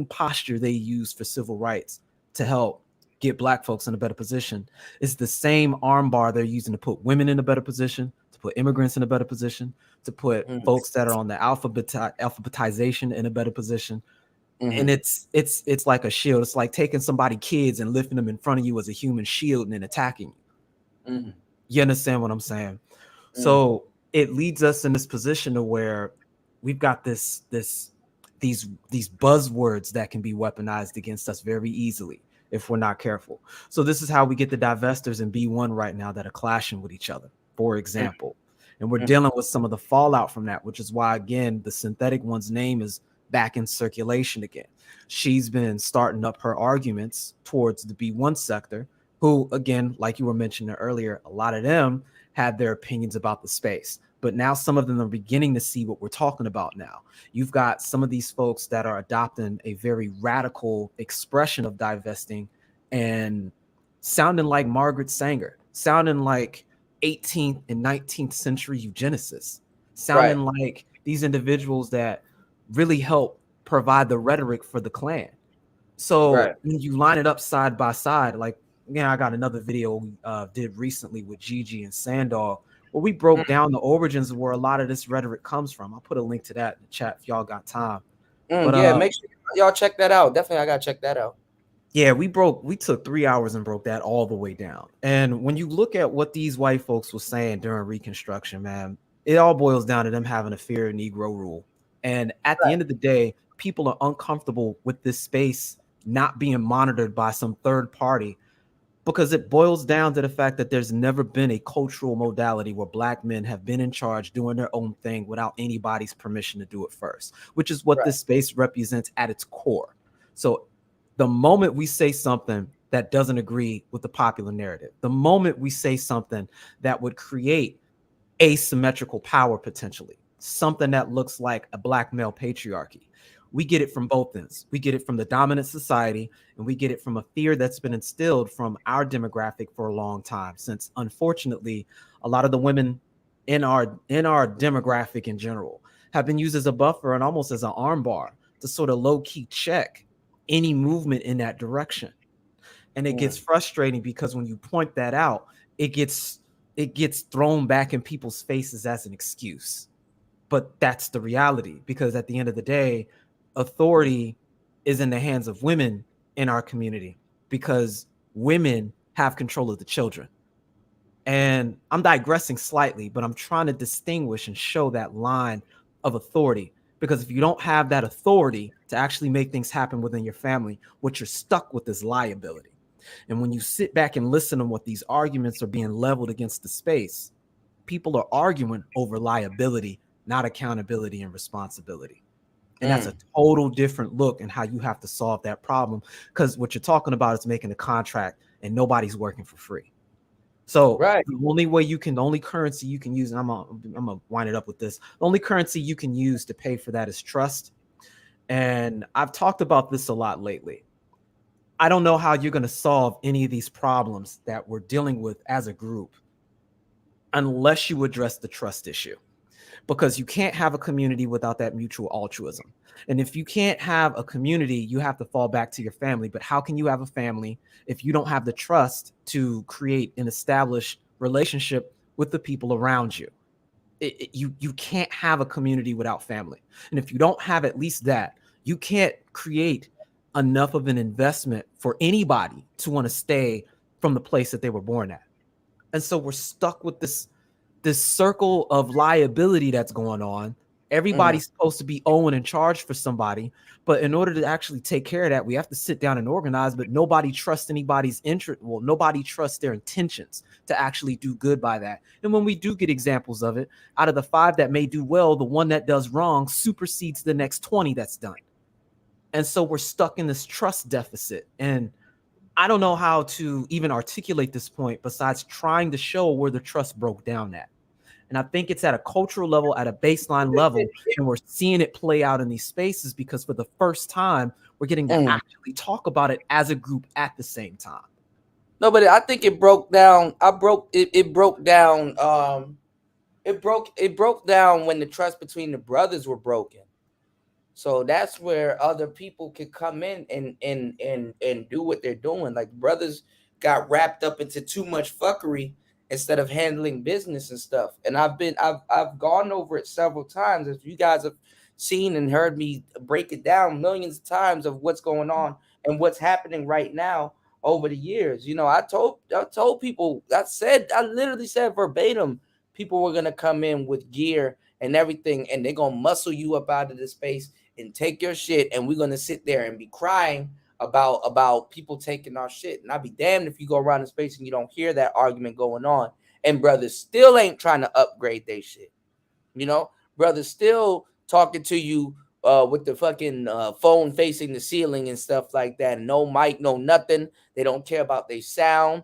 posture they use for civil rights to help get Black folks in a better position. It's the same armbar they're using to put women in a better position, to put immigrants in a better position, to put folks that are on the alphabetization in a better position. And it's like a shield. It's like taking somebody's kids and lifting them in front of you as a human shield and then attacking you. You understand what I'm saying? So it leads us in this position to where we've got these buzzwords that can be weaponized against us very easily if we're not careful. So this is how we get the divestors in B1 right now that are clashing with each other, for example. And we're dealing with some of the fallout from that, which is why, again, the synthetic one's name is back in circulation again. She's been starting up her arguments towards the B1 sector, who, again, like you were mentioning earlier, a lot of them had their opinions about the space. But now some of them are beginning to see what we're talking about now. You've got some of these folks that are adopting a very radical expression of divesting and sounding like Margaret Sanger, sounding like 18th and 19th century eugenicists, sounding like these individuals that really help provide the rhetoric for the Klan. So when you line it up side by side, like, I got another video we did recently with Gigi and Sandal, where we broke down the origins of where a lot of this rhetoric comes from. I'll put a link to that in the chat if y'all got time. But, make sure y'all check that out. Definitely, I gotta check that out. Yeah, we took 3 hours and broke that all the way down. And when you look at what these white folks were saying during Reconstruction, man, it all boils down to them having a fear of Negro rule. And at the end of the day, people are uncomfortable with this space not being monitored by some third party, because it boils down to the fact that there's never been a cultural modality where Black men have been in charge doing their own thing without anybody's permission to do it first, which is what this space represents at its core. So the moment we say something that doesn't agree with the popular narrative, the moment we say something that would create asymmetrical power potentially, something that looks like a Black male patriarchy, we get it from both ends. We get it from the dominant society, and we get it from a fear that's been instilled from our demographic for a long time, since unfortunately a lot of the women in our demographic in general have been used as a buffer and almost as an armbar to sort of low-key check any movement in that direction. And it gets frustrating because when you point that out, it gets thrown back in people's faces as an excuse. But that's the reality, because at the end of the day, authority is in the hands of women in our community, because women have control of the children. And I'm digressing slightly, but I'm trying to distinguish and show that line of authority, because if you don't have that authority to actually make things happen within your family, what you're stuck with is liability. And when you sit back and listen to what these arguments are being leveled against the space, people are arguing over liability, not accountability and responsibility. And that's a total different look in how you have to solve that problem, because what you're talking about is making a contract and nobody's working for free. So the only currency you can use, and I'm gonna wind it up with this, the only currency you can use to pay for that is trust. And I've talked about this a lot lately. I don't know how you're going to solve any of these problems that we're dealing with as a group unless you address the trust issue, because you can't have a community without that mutual altruism. And if you can't have a community, you have to fall back to your family. But how can you have a family if you don't have the trust to create and establish relationship with the people around you? You can't have a community without family. And if you don't have at least that, you can't create enough of an investment for anybody to want to stay from the place that they were born at. And so we're stuck with this circle of liability that's going on. Everybody's supposed to be owing and charged for somebody, but in order to actually take care of that, we have to sit down and organize. But nobody trusts anybody's interest. Well, nobody trusts their intentions to actually do good by that. And when we do get examples of it, out of the 5 that may do well, the one that does wrong supersedes the next 20 that's done. And so we're stuck in this trust deficit. And I don't know how to even articulate this point besides trying to show where the trust broke down at. And I think it's at a cultural level, at a baseline level, and we're seeing it play out in these spaces because for the first time, we're getting to actually talk about it as a group at the same time. No, but I think it broke down. It broke down when the trust between the brothers were broken. So that's where other people could come in and do what they're doing. Like brothers got wrapped up into too much fuckery instead of handling business and stuff. And I've gone over it several times. As you guys have seen and heard me break it down millions of times of what's going on and what's happening right now over the years. You know, I told people, I literally said verbatim, people were gonna come in with gear and everything, and they're gonna muscle you up out of the space and take your shit, and we're gonna sit there and be crying about people taking our shit. And I'd be damned if you go around the space and you don't hear that argument going on. And brothers still ain't trying to upgrade their shit. You know, brothers still talking to you with the fucking phone facing the ceiling and stuff like that. No mic, no nothing. They don't care about their sound.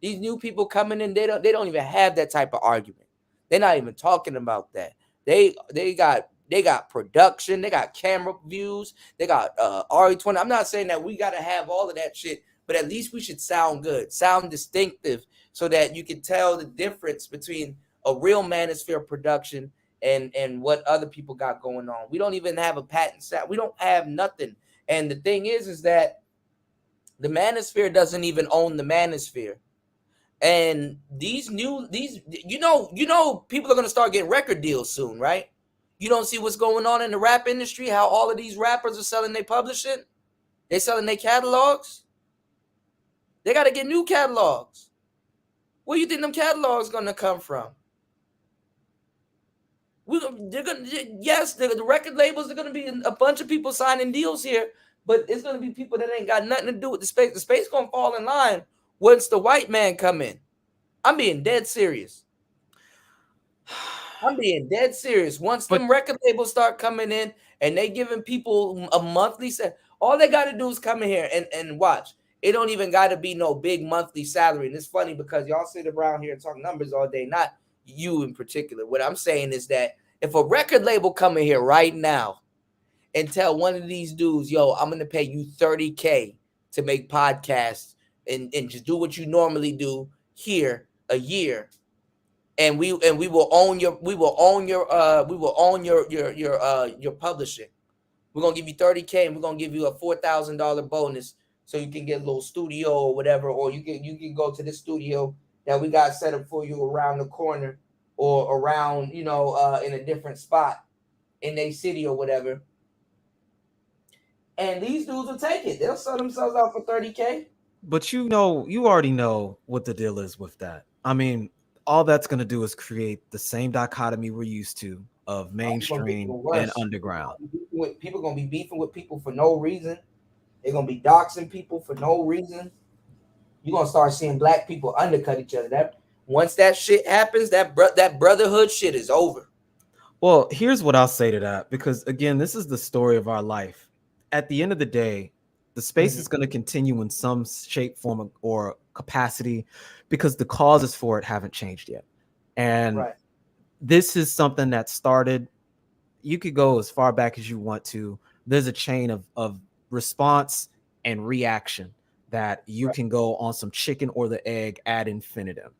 These new people coming in, they don't even have that type of argument. They're not even talking about that. They got production, they got camera views, they got RE20. I'm not saying that we got to have all of that shit, but at least we should sound good, sound distinctive, so that you can tell the difference between a real Manosphere production and what other people got going on. We don't even have a patent sound. We don't have nothing. And the thing is that the Manosphere doesn't even own the Manosphere. And people are going to start getting record deals soon, right? You don't see what's going on in the rap industry, how all of these rappers are selling their publishing. They're selling their catalogs. They got to get new catalogs. Where you think them catalogs going to come from? The record labels are going to be a bunch of people signing deals here, but it's going to be people that ain't got nothing to do with the space. The space going to fall in line once the white man come in. I'm being dead serious. Once them record labels start coming in and they giving people a monthly set, all they got to do is come in here and watch. It don't even got to be no big monthly salary. And it's funny because y'all sit around here and talk numbers all day, not you in particular. What I'm saying is that if a record label come in here right now and tell one of these dudes, yo, I'm going to pay you $30K to make podcasts and just do what you normally do here a year, and we will own your publishing. We're gonna give you $30K and we're gonna give you a $4,000 bonus so you can get a little studio or whatever, or you can go to the studio that we got set up for you around the corner or around in a different spot in a city or whatever. And these dudes will take it. They'll sell themselves out for $30K. But you already know what the deal is with that. I mean, all that's going to do is create the same dichotomy we're used to of mainstream and underground. People are going to be beefing with people for no reason. They're going to be doxing people for no reason. You're going to start seeing black people undercut each other. Once that shit happens, that brotherhood shit is over. Well, here's what I'll say to that, because again, this is the story of our life. At the end of the day, the space is going to continue in some shape, form, or capacity because the causes for it haven't changed yet. And this is something that started, you could go as far back as you want to, there's a chain of response and reaction that you can go on some chicken or the egg ad infinitum.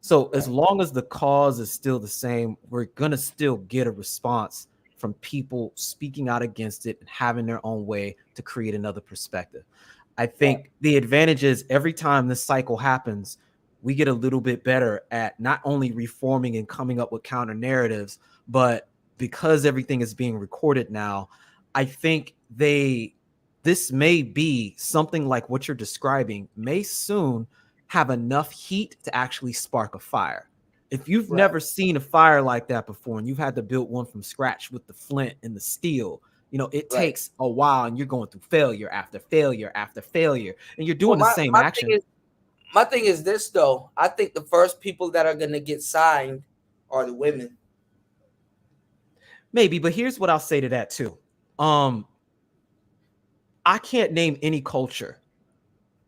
So as long as the cause is still the same, we're going to still get a response from people speaking out against it and having their own way to create another perspective. I think the advantage is every time this cycle happens, we get a little bit better at not only reforming and coming up with counter narratives, but because everything is being recorded now, I think this may be something like what you're describing may soon have enough heat to actually spark a fire. If you've never seen a fire like that before and you've had to build one from scratch with the flint and the steel, it takes a while and you're going through failure after failure after failure and you're doing the same action. My thing is this, though. I think the first people that are going to get signed are the women. Maybe, but here's what I'll say to that too. I can't name any culture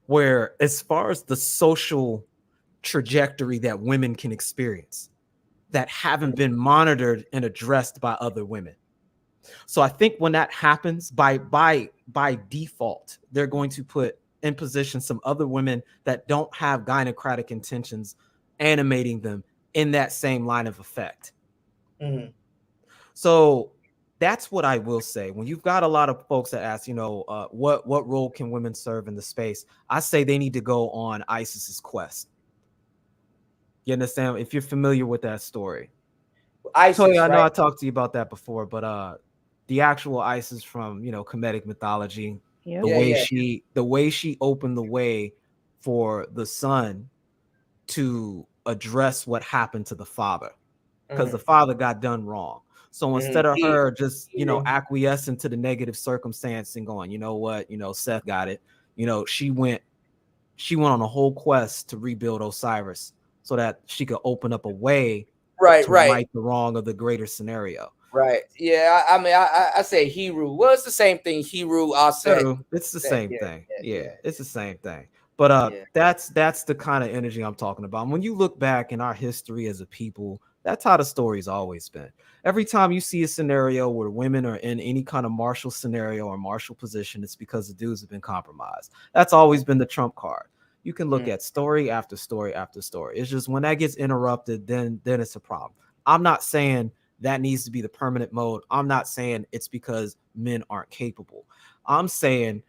where, as far as the social trajectory that women can experience, that haven't been monitored and addressed by other women. So I think when that happens, by default, they're going to put in position some other women that don't have gynocratic intentions animating them in that same line of effect. Mm-hmm. So that's what I will say. When you've got a lot of folks that ask, what role can women serve in the space? I say they need to go on ISIS's quest. You understand? If you're familiar with that story. I know I talked to you about that before, but the actual ISIS from, Kemetic mythology, the way she opened the way for the son to address what happened to the father, because the father got done wrong. So instead of her just, acquiescing to the negative circumstance and going, you know what, Seth got it, she went on a whole quest to rebuild Osiris so that she could open up a way to right the wrong of the greater scenario. Right. Yeah. I mean, I say Heru. Well, it's the same thing. Heru, Aset. It's the same thing. Yeah, it's the same thing. But that's the kind of energy I'm talking about. When you look back in our history as a people, that's how the story's always been. Every time you see a scenario where women are in any kind of martial scenario or martial position, it's because the dudes have been compromised. That's always been the trump card. You can look at story after story after story. It's just when that gets interrupted, then it's a problem. I'm not saying that needs to be the permanent mode. I'm not saying it's because men aren't capable. I'm saying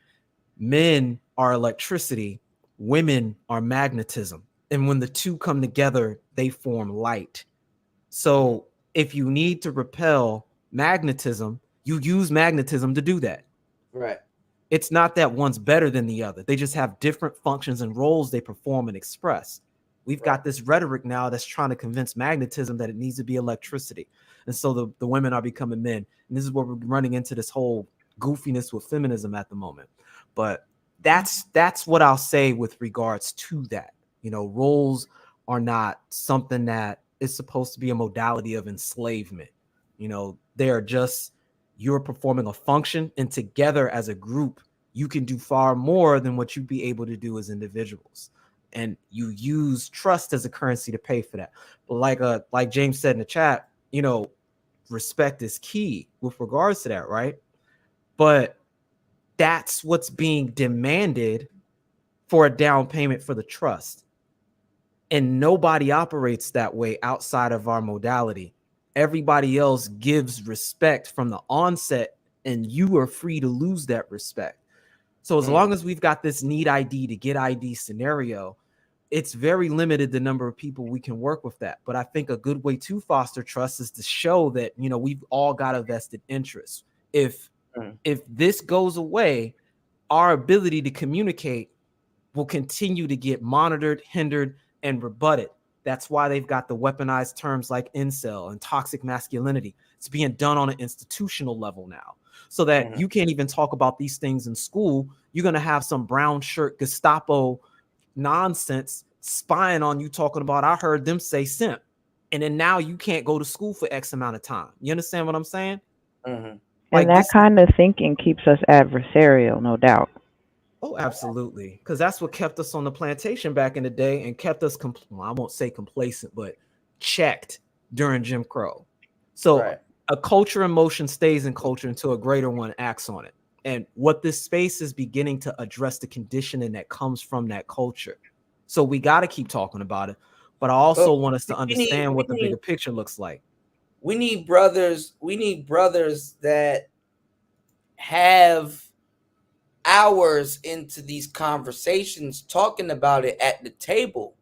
men are electricity, women are magnetism. And when the two come together, they form light. So if you need to repel magnetism, you use magnetism to do that. Right. It's not that one's better than the other. They just have different functions and roles they perform and express. We've got this rhetoric now that's trying to convince magnetism that it needs to be electricity. And so the women are becoming men. And this is where we're running into this whole goofiness with feminism at the moment. But that's what I'll say with regards to that. Roles are not something that is supposed to be a modality of enslavement. They are just, you're performing a function, and together as a group, you can do far more than what you'd be able to do as individuals. And you use trust as a currency to pay for that. But like James said in the chat, respect is key with regards to that, right? But that's what's being demanded for a down payment for the trust. And nobody operates that way outside of our modality. Everybody else gives respect from the onset, and you are free to lose that respect. So as long as we've got this need ID to get ID scenario, it's very limited the number of people we can work with that. But I think a good way to foster trust is to show that, we've all got a vested interest. If this goes away, our ability to communicate will continue to get monitored, hindered, and rebutted. That's why they've got the weaponized terms like incel and toxic masculinity. It's being done on an institutional level now, so that you can't even talk about these things in school. You're going to have some brown shirt Gestapo nonsense spying on you, talking about, I heard them say simp. And then now you can't go to school for X amount of time. You understand what I'm saying? And that kind of thinking keeps us adversarial, no doubt. Oh, absolutely. Because that's what kept us on the plantation back in the day and kept us, I won't say complacent, but checked during Jim Crow. So a culture in motion stays in culture until a greater one acts on it. And what this space is beginning to address the conditioning that comes from that culture. So we got to keep talking about it. But I also want us to understand what the bigger picture looks like. We need brothers. We need brothers that have hours into these conversations talking about it at the table.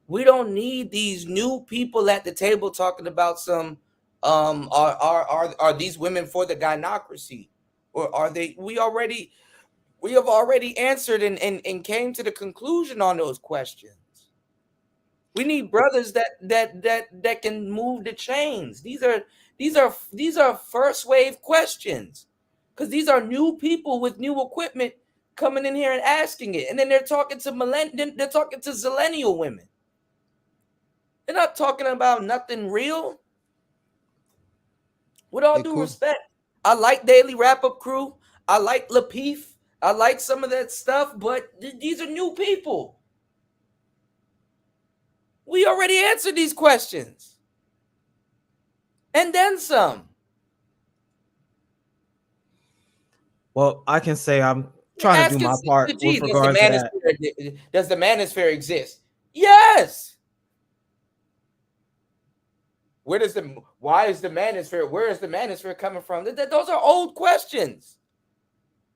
We don't need these new people at the table talking about some are these women for the gynocracy, or are they? We have already answered and came to the conclusion on those questions. We need brothers that can move the chains. These are first wave questions, because these are new people with new equipment coming in here and asking it, and then they're talking to zillennial women. They're not talking about nothing real. With all due respect, I like Daily Wrap-Up Crew. I like Lapeef. I like some of that stuff, but these are new people. We already answered these questions. And then some. Well, I can say I'm trying to do my part with regards to that. Does the manosphere exist? Yes. Why is the manosphere? Where is the manosphere coming from? Those are old questions.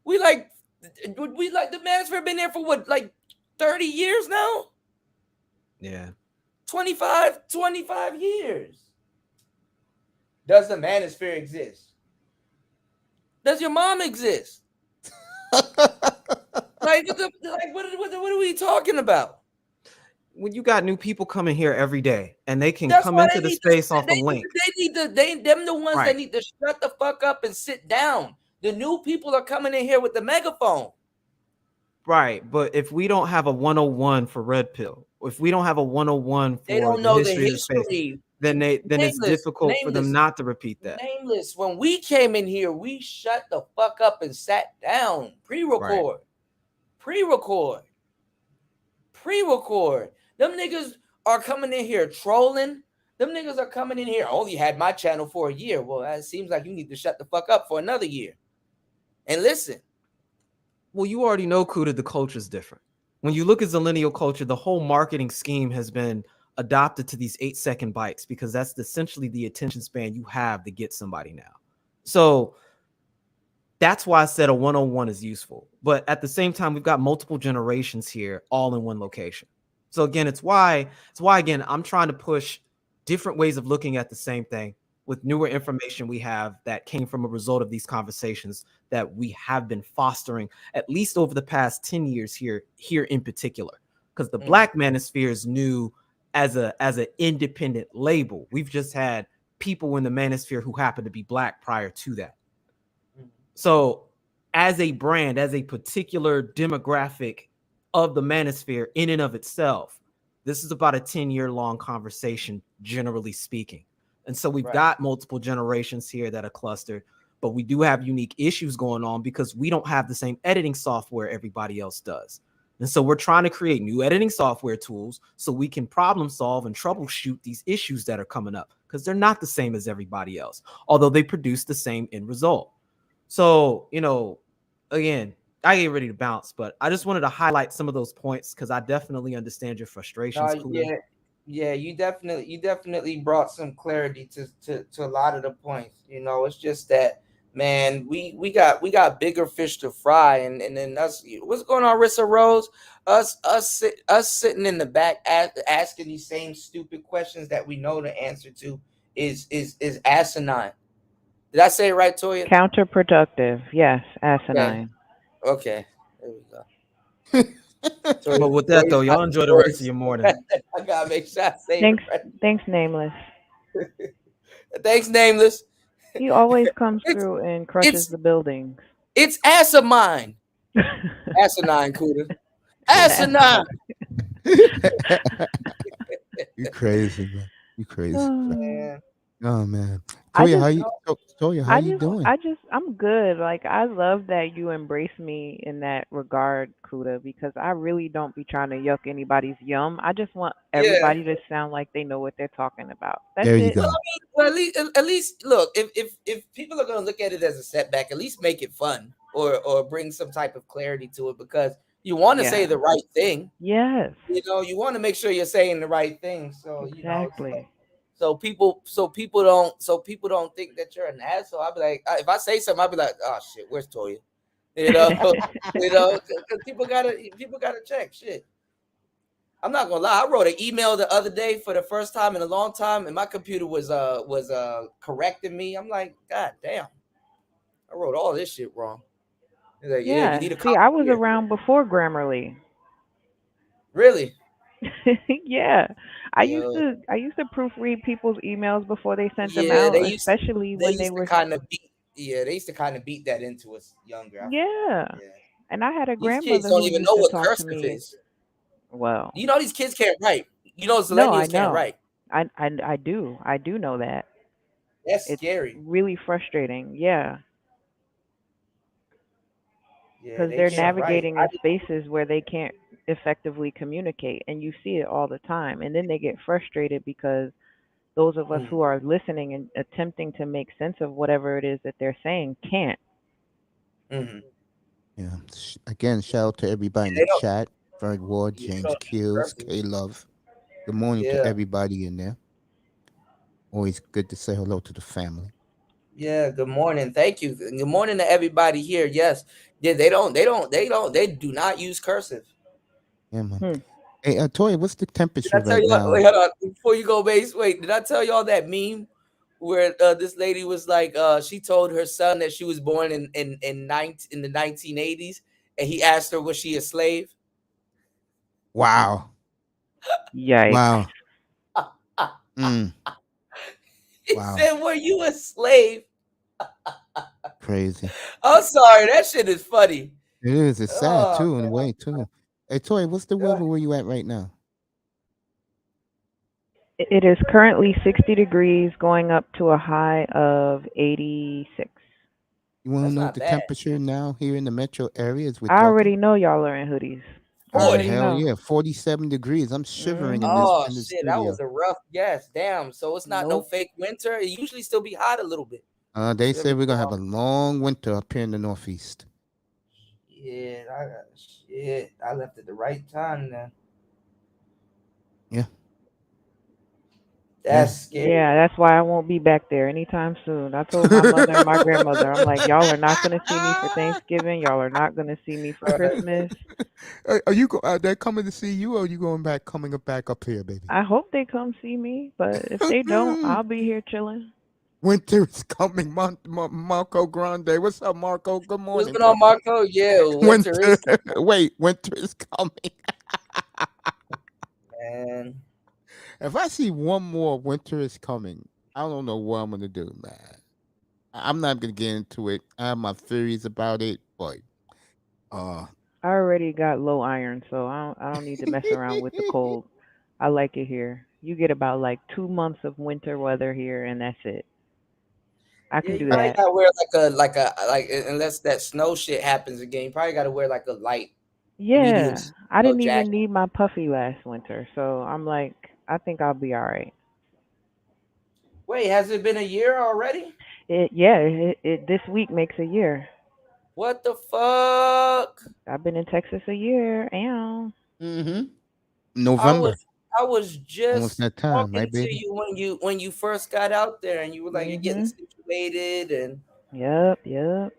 We like the manosphere been there for what, like 30 years now? Yeah. 25 years. Does the manosphere exist? Does your mom exist? What are we talking about? When you got new people coming here every day and they can come into the space off a link. Them the ones that need to shut the fuck up and sit down. The new people are coming in here with the megaphone. Right, but if we don't have a 101 for Red Pill, if we don't have a 101 for they don't know the history, of the space, then it's difficult for them not to repeat that. Nameless. When we came in here, we shut the fuck up and sat down. Pre-record. Them niggas are coming in here trolling. Them niggas are coming in here. I only had my channel for a year. Well, it seems like you need to shut the fuck up for another year and listen. Well, you already know, Kuda, the culture is different. When you look at Zillennial culture, the whole marketing scheme has been adopted to these 8-second bites, because that's essentially the attention span you have to get somebody now. So that's why I said a 101 is useful. But at the same time, we've got multiple generations here all in one location. So again, it's why again, I'm trying to push different ways of looking at the same thing with newer information we have that came from a result of these conversations that we have been fostering at least over the past 10 years here in particular. Because the Black Manosphere is new as an independent label. We've just had people in the Manosphere who happen to be Black prior to that. So as a brand, as a particular demographic of the Manosphere in and of itself, this is about a 10-year-long conversation, generally speaking. And so we've got multiple generations here that are clustered, but we do have unique issues going on because we don't have the same editing software everybody else does. And so we're trying to create new editing software tools so we can problem solve and troubleshoot these issues that are coming up, because they're not the same as everybody else, although they produce the same end result. So, again, I get ready to bounce, but I just wanted to highlight some of those points because I definitely understand your frustrations. Yeah, you definitely brought some clarity to a lot of the points. It's just that, man, we got bigger fish to fry, and then us. What's going on, Rissa Rose? Us sitting in the back asking these same stupid questions that we know the answer to is asinine. Did I say it right, Toya? Counterproductive. Yes, asinine. Okay, there we go. But with that though, y'all enjoy the rest of your morning. I gotta make sure I say Thanks, it right. thanks, Nameless. Thanks, Nameless. He always comes through and crushes the buildings. It's asinine. Asinine, Kuda. Asinine. You crazy, man. You crazy. Man. Oh man. Toya, how you doing? I'm good. Like I love that you embrace me in that regard, Kuda, because I really don't be trying to yuck anybody's yum. I just want Yeah. everybody to sound like they know what they're talking about. That's There you it. go. Well, I mean, well, at least look, if people are gonna look at it as a setback, at least make it fun or bring some type of clarity to it, because you want to say Yeah. the right thing. Yes. You know, you want to make sure you're saying the right thing. So Exactly. so people don't think that you're an asshole. I'll be like, if I say something, I'll be like, oh shit, where's Toya? You know, because people gotta check shit. I'm not gonna lie. I wrote an email the other day for the first time in a long time, and my computer was correcting me. I'm like, God damn, I wrote all this shit wrong. He's like, yeah, you need a See, copy I was here. around before Grammarly. Really? Yeah. I Yeah. used to proofread people's emails before they sent them Yeah, out, they used especially when they were kind of beat that into us younger. Yeah. And I had a These kids grandmother don't who even used know to what talk to cursive me. is. Well, You know, these kids can't write. You know, no, I millennials can't know. write. I do know that. That's It's scary. really frustrating. Yeah. Yeah, Because they they're can't write. navigating in spaces where they can't effectively communicate, and you see it all the time. And then they get frustrated because those of us who are listening and attempting to make sense of whatever it is that they're saying can't. Mm-hmm. Yeah. Again, shout out to everybody in They the don't. chat. Ferg Ward, You James don't Kills, cursive. K Love. Good morning to Yeah. everybody in there. Always good to say hello to the family. Yeah. Good morning. Thank you. Good morning to everybody here. Yes. Yeah. They do not use cursive. Yeah, man. Hey, Toya, what's the Did temperature I tell right you? now? Wait, hold on. Before you go, base. Wait. Did I tell y'all that meme where this lady was like, she told her son that she was born in the 1980s, and he asked her, was she a slave? Wow. Yikes. Wow. Mm. He Wow. said, were you a slave? Crazy. I'm sorry. That shit is funny. It is. It's sad Oh, too, in a way too. Hey, Toya, what's the weather where you at right now? It is currently 60 degrees, going up to a high of 86. You want to That's know not what the bad. temperature now here in the metro areas? We're I talking. already know y'all are in hoodies. I Oh, already hell know. yeah, 47 degrees. I'm shivering in Oh this shit, that studio. was a rough guess. Damn. So it's not no fake winter. It usually still be hot a little bit. They say we're gonna have a long winter up here in the Northeast. Yeah, I left at the right time then. Yeah. That's scary. Yeah, that's why I won't be back there anytime soon. I told my mother and my grandmother, I'm like, y'all are not gonna see me for Thanksgiving. Y'all are not gonna see me for Christmas. Are you they're coming to see you, or are you coming back up here, baby? I hope they come see me, but if they don't, I'll be here chilling. Winter is coming, Marco Grande. What's up, Marco? Good morning. What's going on, Marco? Yeah, winter is coming. Wait, winter is coming. Man. If I see one more winter is coming, I don't know what I'm gonna do, man. I'm not gonna get into it. I have my theories about it, but I already got low iron, so I don't need to mess around with the cold. I like it here. You get about like 2 months of winter weather here, and that's it. I can Yeah, do you probably that. gotta wear like unless that snow shit happens again, you probably gotta wear like a light medium Yeah, I snow didn't jacket. even need my puffy last winter, so I'm like, I think I'll be all right. Wait, has it been a year already? It this week makes a year. What the fuck? I've been in Texas a year. Ow. November. I was Almost just that time, talking right, to baby? you when you first got out there, and you were like, you're getting situated, and Yep.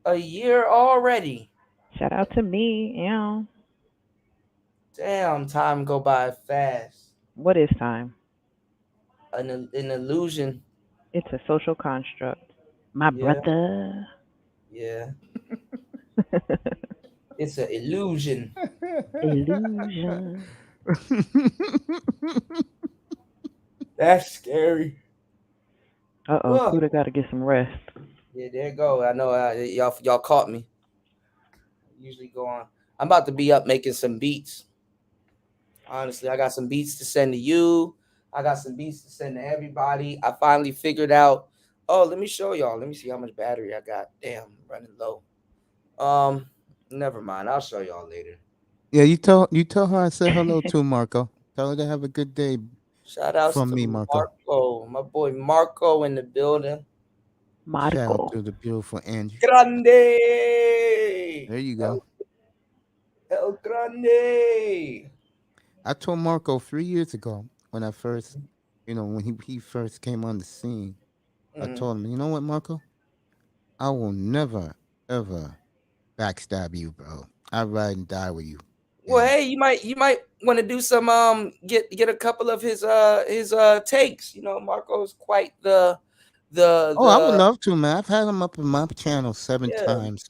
a year already. Shout out to me. Ow. Damn, time go by fast. What is time? An illusion. It's a social construct. My Yeah. brother. Yeah. It's an illusion. Illusion. That's scary. Uh-oh, Kuda got to get some rest. Yeah, there you go. I know y'all caught me. Usually go on. I'm about to be up making some beats. Honestly, I got some beats to send to you. I got some beats to send to everybody. I finally figured out Oh, let me show y'all. Let me see how much battery I got. Damn, running low. Never mind. I'll show y'all later. Yeah, you tell her I said hello to Marco. Tell her to have a good day. Shout outs from to me, Marco. my boy Marco in the building. Shout out to the beautiful Angie. Grande. There you go. El Grande. I told Marco 3 years ago when I first, when he first came on the scene, I told him, you know what, Marco? I will never, ever backstab you, bro. I'd ride and die with you. Well, hey, you might want to do some get a couple of his takes. Marco's quite the I would love to, man. I've had him up in my channel 7 Yeah. times,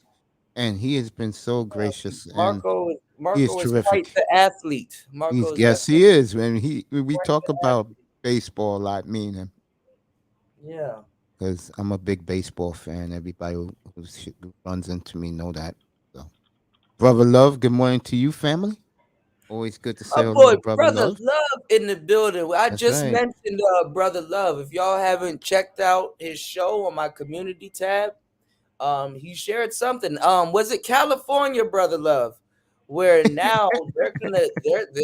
and he has been so gracious. Marco he is is terrific. quite the athlete. Marco is Yes, he is. When we talk about baseball a lot, me and him, yeah. because I'm a big baseball fan. Everybody who runs into me know that. So, Brother Love, good morning to you, family. Always good to say My hello, boy, Brother Love. Love in the building. I That's just right. mentioned Brother Love. If y'all haven't checked out his show on my community tab, he shared something. Was it California, Brother Love? Where now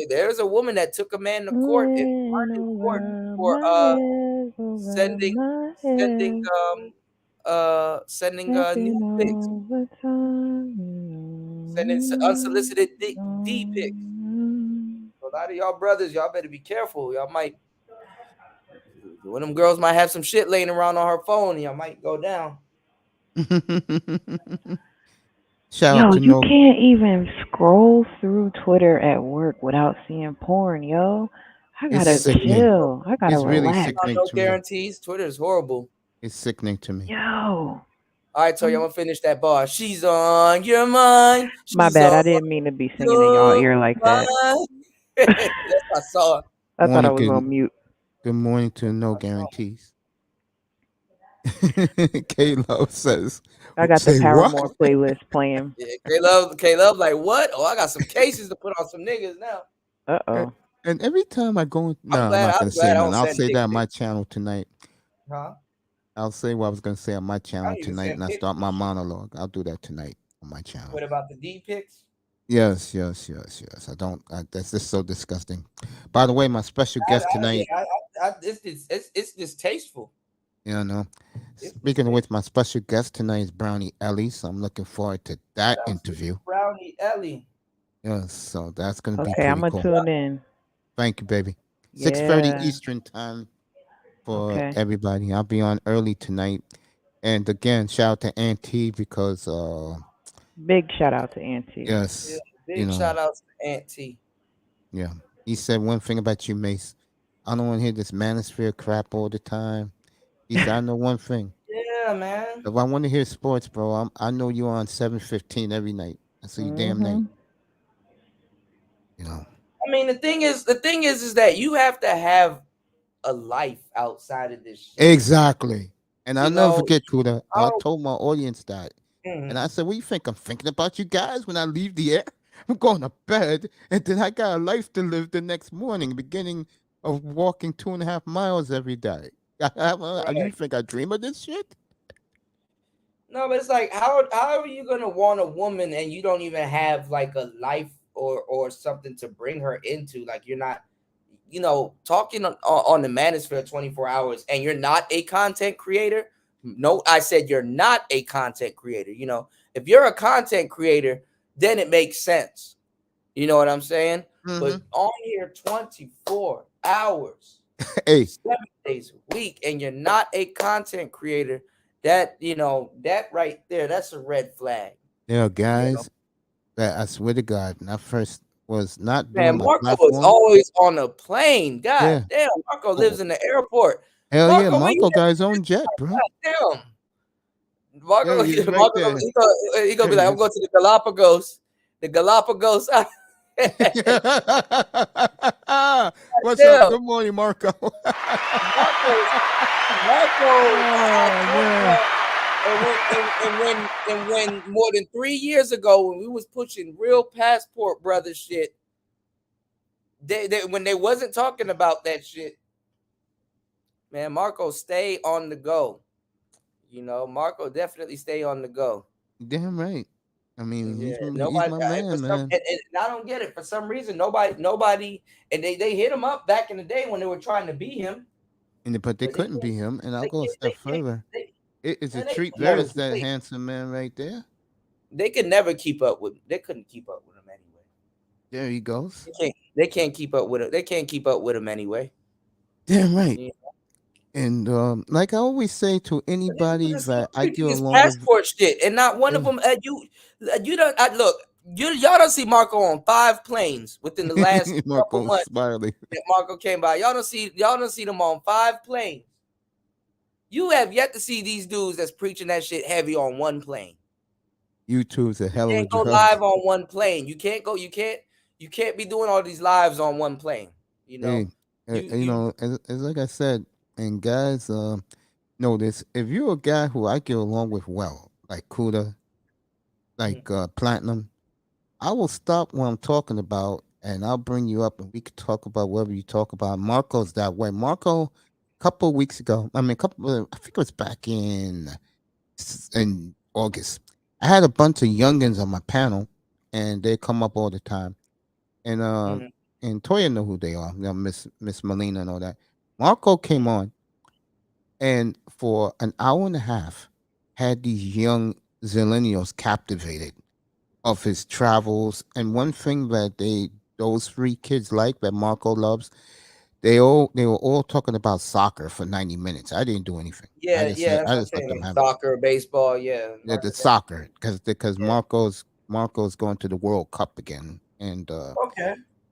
there's a woman that took a man to court in court for sending nude pics, sending unsolicited D pics. A lot of y'all brothers, y'all better be careful. Y'all might, one of them girls might have some shit laying around on her phone. Y'all might go down. Shout Yo, out to you can't even scroll through Twitter at work without seeing porn, yo. I It's gotta sickening. chill. I gotta It's really relax. sickening No to me. guarantees. Twitter is horrible. It's sickening to me. Yo. All right, so y'all gonna finish that bar. She's on your mind. My She's bad. I on didn't mean to be singing in y'all ear like that. mind. That's I saw. I thought I was Morning, on mute. Good morning to No Guarantees. K-Love says, I got the say Paramore what? playlist playing. Yeah, K-Love, like what? Oh, I got some cases to put on some niggas now. Uh-oh. And every time I go, no, I'm glad- not I'm going to say glad I nothing. don't I'll send say dick that on my channel tonight. Huh? I'll say what I was going to say on my channel even tonight, send and I dick start my monologue. I'll do that tonight on my channel. What about the D pics? Yes. That's just so disgusting. By the way, my special guest tonight. It's distasteful. Speaking of which, my special guest tonight is Brownie Ellie, so I'm looking forward to that interview. Brownie Ellie. Yes, so that's going to be Okay, pretty I'm gonna cool. tune in. Thank you, baby. 6:30 Yeah. Eastern time for Okay. everybody. I'll be on early tonight. And again, shout out to Auntie because Big shout out to Auntie. yes, Big shout out to Auntie. yeah. He said one thing about you, Mace. I don't want to hear this manosphere crap all the time. He said, I know one thing. Yeah, man. If I want to hear sports, bro, I know you're on 7:15 every night. That's your damn night. I mean, the thing is that you have to have a life outside of this shit. Exactly. And I'll never forget, Kuda. I I'll- told my audience that. Mhm. And I said, what do you think? I'm thinking about you guys when I leave the air. I'm going to bed. And then I got a life to live the next morning, beginning of walking 2.5 miles every day. You think I dream of this shit? No, but it's like how are you gonna want a woman and you don't even have like a life or something to bring her into? Like you're not, talking on the manosphere 24 hours and you're not a content creator. No, I said you're not a content creator. If you're a content creator, then it makes sense. You know what I'm saying? But on here 24 hours, hey, 7 days a week, and you're not a content creator, that that right there, that's a red flag. Yeah, guys, I swear to God, when I first was not doing Man, my Marco platform. was always on a plane. God Yeah. damn, Marco lives in the airport. Hell Marco, yeah, where you Marco at? got his own jet, bro. God damn. Marco, Yeah, he's right Marco there. he gonna be There like, he I'm going to the Galapagos. The Galapagos. What's Damn. up? Good morning, Marco. And when more than 3 years ago, when we was pushing real passport brother shit, when they wasn't talking about that shit, man, Marco stay on the go. You know, Marco definitely stay on the go. Damn right. I mean, Yeah, he's nobody. my For man, some, man. and I don't get it. For some reason, nobody, and they hit him up back in the day when they were trying to beat him. But they But couldn't be him. And I'll go a step further. It is a man, they treat. could never There's that handsome man right there. They could never keep up with. They couldn't keep up with him anyway. There he goes. They can't keep up with him. They can't keep up with him anyway. Damn right. Yeah. And like I always say to anybody that I get His along with, passport shit, and not one of them. You don't look. Y'all don't see Marco on 5 planes within the last couple Marco months. Smiley. That Marco came by. Y'all don't see them on 5 planes. You have yet to see these dudes that's preaching that shit heavy on 1 plane. YouTube's a hell of a You can't go drug. live on 1 plane. You can't go. You can't be doing all these lives on 1 plane. You know. You know, as like I said, and guys, know this: if you're a guy who I get along with well, like Kuda, like Platinum, I will stop what I'm talking about, and I'll bring you up, and we could talk about whatever you talk about. Marco's that way. Marco, a couple of weeks ago, I think it was back in August. I had a bunch of youngins on my panel, and they come up all the time, and and Toya know who they are. You know, Miss Melina and all that. Marco came on, and for an hour and a half, had these young zillennials captivated of his travels. And one thing that those 3 kids like that Marco loves, they were all talking about soccer for 90 minutes. I didn't do anything. I just let them have soccer, baseball, yeah. the soccer because Marco's going to the World Cup again, and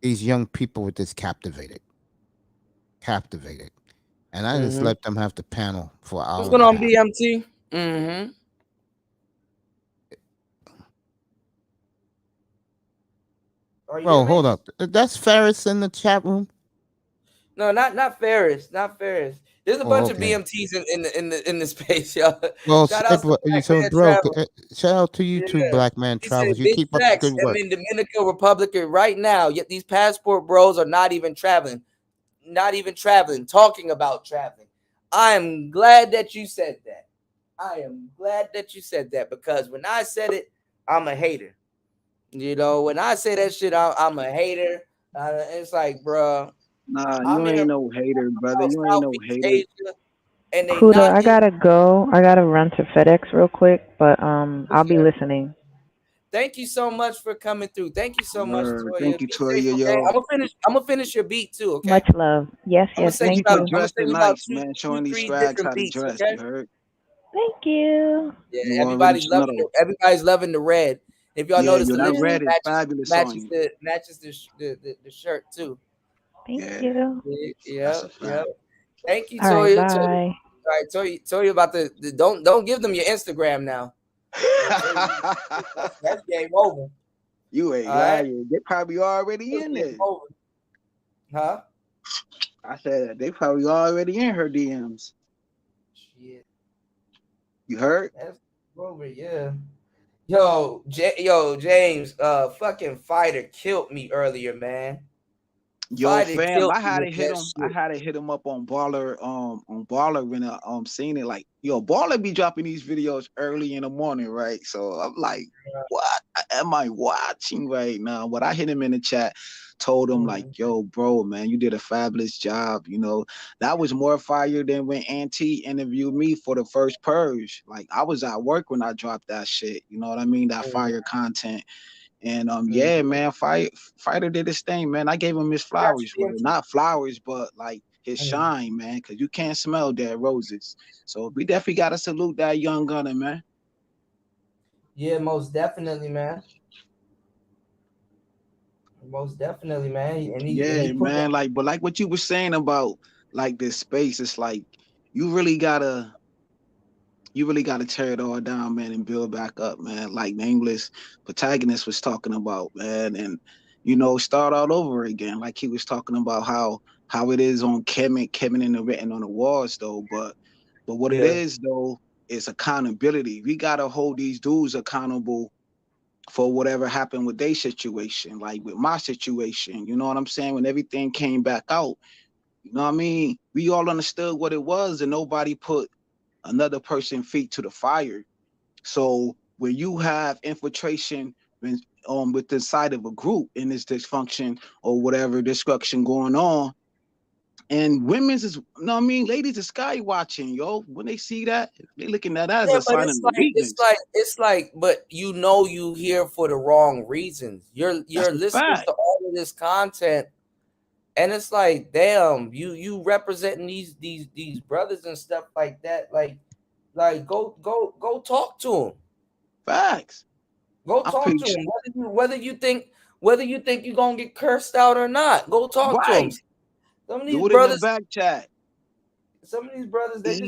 these young people were just captivated, and I just let them have the panel for hours. What's going on, BMT? Mm-hmm. Bro, hold up. That's Ferris in the chat room. No, not Ferris. Not Ferris. There's a bunch of BMTs in the space, y'all. Well, Shout out to bro, shout out to you too, Black Man Travels. You keep up the good work. I'm in Dominican Republic right now, yet these passport bros are not even traveling. Talking about traveling. I am glad that you said that. Because when I said it, I'm a hater. You know, when I say that shit, I'm a hater. It's like, bro. Nah, you ain't no hater, brother. You ain't no hater. Kuda, I gotta go. I gotta run to FedEx real quick, but I'll be listening. Thank you so much for coming through. Thank you so much, Toya. Thank you, Toya. Yo, I'm gonna finish your beat too. Okay. Much love. Yes. Thank you. Dressed nice, man. Showing these swags how to dress. You heard? Thank you. Yeah, everybody's loving the red. If y'all notice, the that lipstick red is fabulous. Matches the shirt too. Thank you. Yeah. Thank you, All right, Toya. bye. All right, Toya about the don't give them your Instagram now. That's game over. You ain't lying. They probably already in there. Huh? I said they probably already in her DMs. Shit. You heard? That's over, yeah. Yo, James, fucking Fighter killed me earlier, man. Yo, Fighter fam, I had me to with hit that him. shit. I had to hit him up on Baller, when I seen it. Like, yo, Baller be dropping these videos early in the morning, right? So I'm like, what am I watching right now? But I hit him in the chat, told him like, yo, bro, man, you did a fabulous job. You know, that was more fire than when Auntie interviewed me for the first Purge. Like, I was at work when I dropped that shit. You know what I mean? That fire content. And yeah, man, Fighter did his thing, man. I gave him his flowers. Well, not flowers, but like his shine, man, because you can't smell dead roses. So we definitely gotta salute that young gunner, man. Yeah, most definitely, man. Most definitely, man. And he put man. Like, but like what you were saying about like this space, it's like you really gotta tear it all down, man, and build back up, man. Like Nameless Protagonist was talking about, man, and you know, start all over again. Like he was talking about how it is on Kevin and the written on the walls, though. But what it is though is accountability. We gotta hold these dudes accountable for whatever happened with their situation, like with my situation. You know what I'm saying? When everything came back out, you know what I mean? We all understood what it was, and nobody put another person feet to the fire. So when you have infiltration with the side of a group in this dysfunction or whatever destruction going on, and women's is, no, I mean, ladies are sky watching, yo. When they see that, they looking at that as Yeah, a but sign of weakness. it's like, but you know, you here for the wrong reasons. You're listening to all of this content, and it's like, damn, you representing these brothers and stuff like that. Like go talk to them. Facts. Go talk to them. Whether you think you're gonna get cursed out or not, go talk to them. Some of these brothers, in the back chat. Some of these brothers, they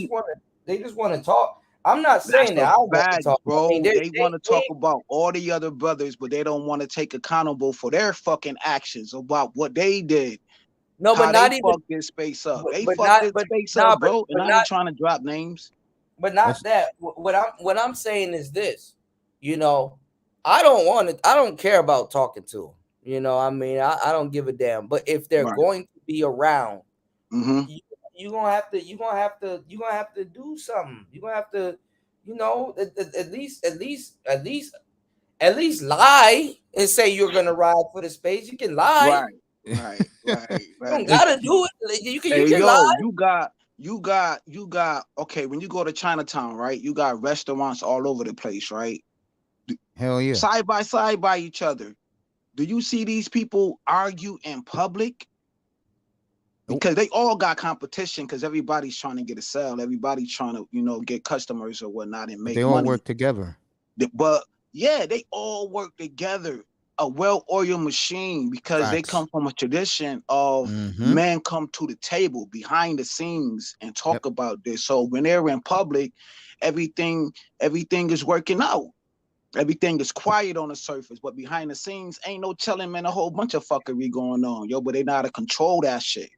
just want to talk. I'm not saying that I want to talk, bro. I mean, they want to talk about all the other brothers, but they don't want to take accountable for their fucking actions about what they did. No, but not even fucked this space up. They fucked this space up, bro. And I ain't trying to drop names. But not that. What I'm saying is this. You know, I don't care about talking to them. You know, I mean, I don't give a damn. But if they're going to be around, you're gonna have to do something. You're gonna have to, you know, at least lie and say you're gonna ride for the space. You can lie. Right. You don't gotta do it. You can lie. You got okay, when you go to Chinatown, right? You got restaurants all over the place, right? Hell yeah. Side by side by each other. Do you see these people argue in public? Because they all got competition, because everybody's trying to get a sale. Everybody's trying to, you know, get customers or whatnot and make money. They all work together. But yeah, they all work together. A well-oiled machine, because they come from a tradition of men come to the table behind the scenes and talk about this. So when they're in public, everything is working out. Everything is quiet on the surface, but behind the scenes, ain't no telling, man, a whole bunch of fuckery going on, yo. But they know how to control that shit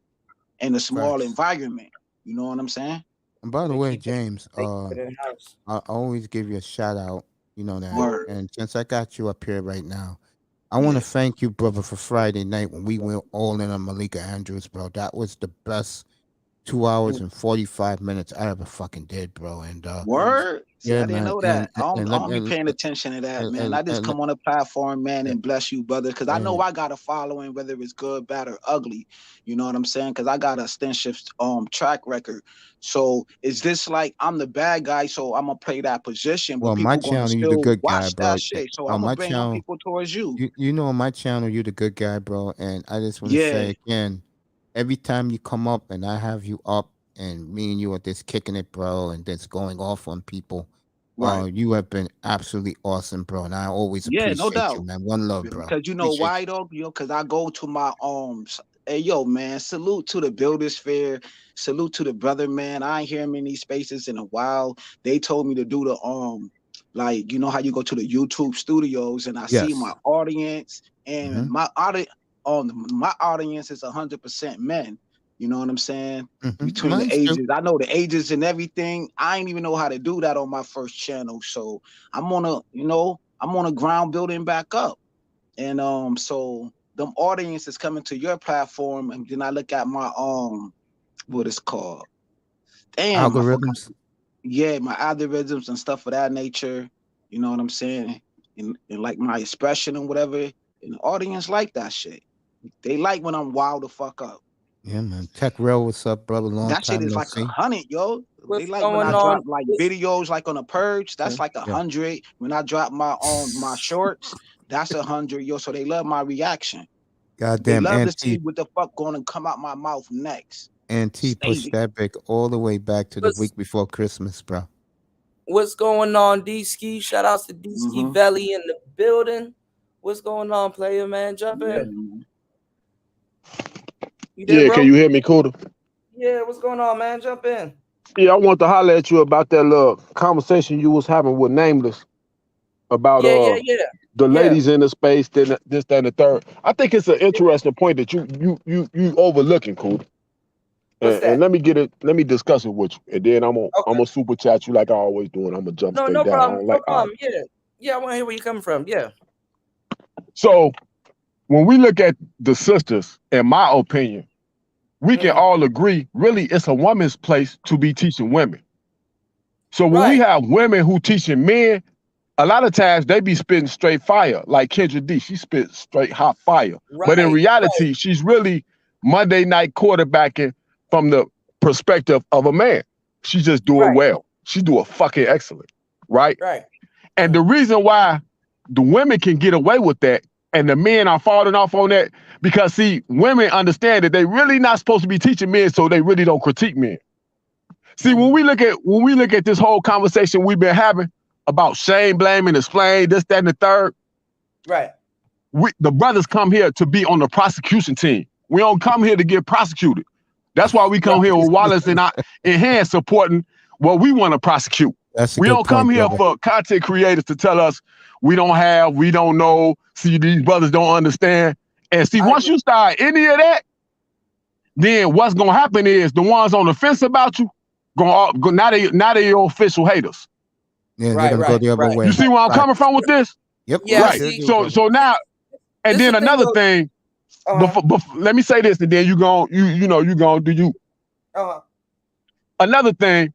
in a small environment. You know what I'm saying? And by the way, James, I always give you a shout out. You know that. Word. And since I got you up here right now, I want to thank you, brother, for Friday night when we went all in on Malika Andrews, bro. That was the best 2 hours and 45 minutes I ever fucking did, bro. And word. Yeah, I didn't know that. I don't be paying attention to that, man. I just come on a platform, man, and bless you, brother, because I know I got a following, whether it's good, bad, or ugly. You know what I'm saying? Because I got a extensive track record. So is this like I'm the bad guy, so I'm gonna play that position? But well, my channel, you the good guy, bro. That shit, so I'm gonna bring on people towards you. You know, on my channel, you the good guy, bro. And I just want to say again, every time you come up and I have you up, and me and you are just kicking it, bro, and just going off on people. You have been absolutely awesome, bro, and I always appreciate no doubt. you, man. One love, bro. Because you know why, though? You know, because I go to my hey, yo, man, salute to the Builders Fair. Salute to the brother, man. I ain't hear him in these spaces in a while. They told me to do the like, you know how you go to the YouTube studios and I see my audience, and my audience is 100% men. You know what I'm saying? Between the ages. I know the ages and everything. I ain't even know how to do that on my first channel. So I'm on a ground building back up. And so them audience is coming to your platform, and then I look at my what it's called. Damn, algorithms. My algorithms and stuff of that nature. You know what I'm saying? And like my expression and whatever. And the audience like that shit. They like when I'm wild the fuck up. Yeah, man. Tech Rail, what's up, brother? Long that time shit is no like see. 100, yo. They like when I drop like videos like on a purge, that's like 100. When I drop my my shorts, that's 100, yo. So they love my reaction. Goddamn, they love to see what the fuck going to come out my mouth next. Auntie pushed that back all the way back to the week before Christmas, bro. What's going on, D-Ski? Shout outs to D-Ski Belly in the building. What's going on, player, man? Jump in. Yeah, can you hear me, Kuda? Yeah, what's going on, man? Jump in. Yeah, I want to holler at you about that little conversation you was having with Nameless about the ladies in the space, then this, that, and the third. I think it's an interesting point that you overlooking, Kuda. And let me discuss it with you, and then I'm gonna super chat you like I always do, and I'm gonna jump straight down. Problem, no problem. Yeah, I want to hear where you're coming from. Yeah. So when we look at the sisters, in my opinion, we can all agree, really, it's a woman's place to be teaching women. So when we have women who teaching men, a lot of times they be spitting straight fire, like Kendra D. She spit straight hot fire. But in reality, she's really Monday night quarterbacking from the perspective of a man. She just do it well. She do it fucking excellent, right? And the reason why the women can get away with that and the men are falling off on that, because see, women understand that they really not supposed to be teaching men, so they really don't critique men. See, when we look at this whole conversation we've been having about shame, blame, and explain, this, that, and the third. The brothers come here to be on the prosecution team. We don't come here to get prosecuted. That's why we come here with Wallace and hand supporting what we want to prosecute. We don't come here for content creators to tell us we don't know, see, these brothers don't understand. And see, once you start any of that, then what's gonna happen is the ones on the fence about you, now they your official haters. Yeah, they're gonna go the other way. You see where I'm coming from with this? Yep. Right. So now, and then another thing. Let me say this, and then you gonna do you. Another thing.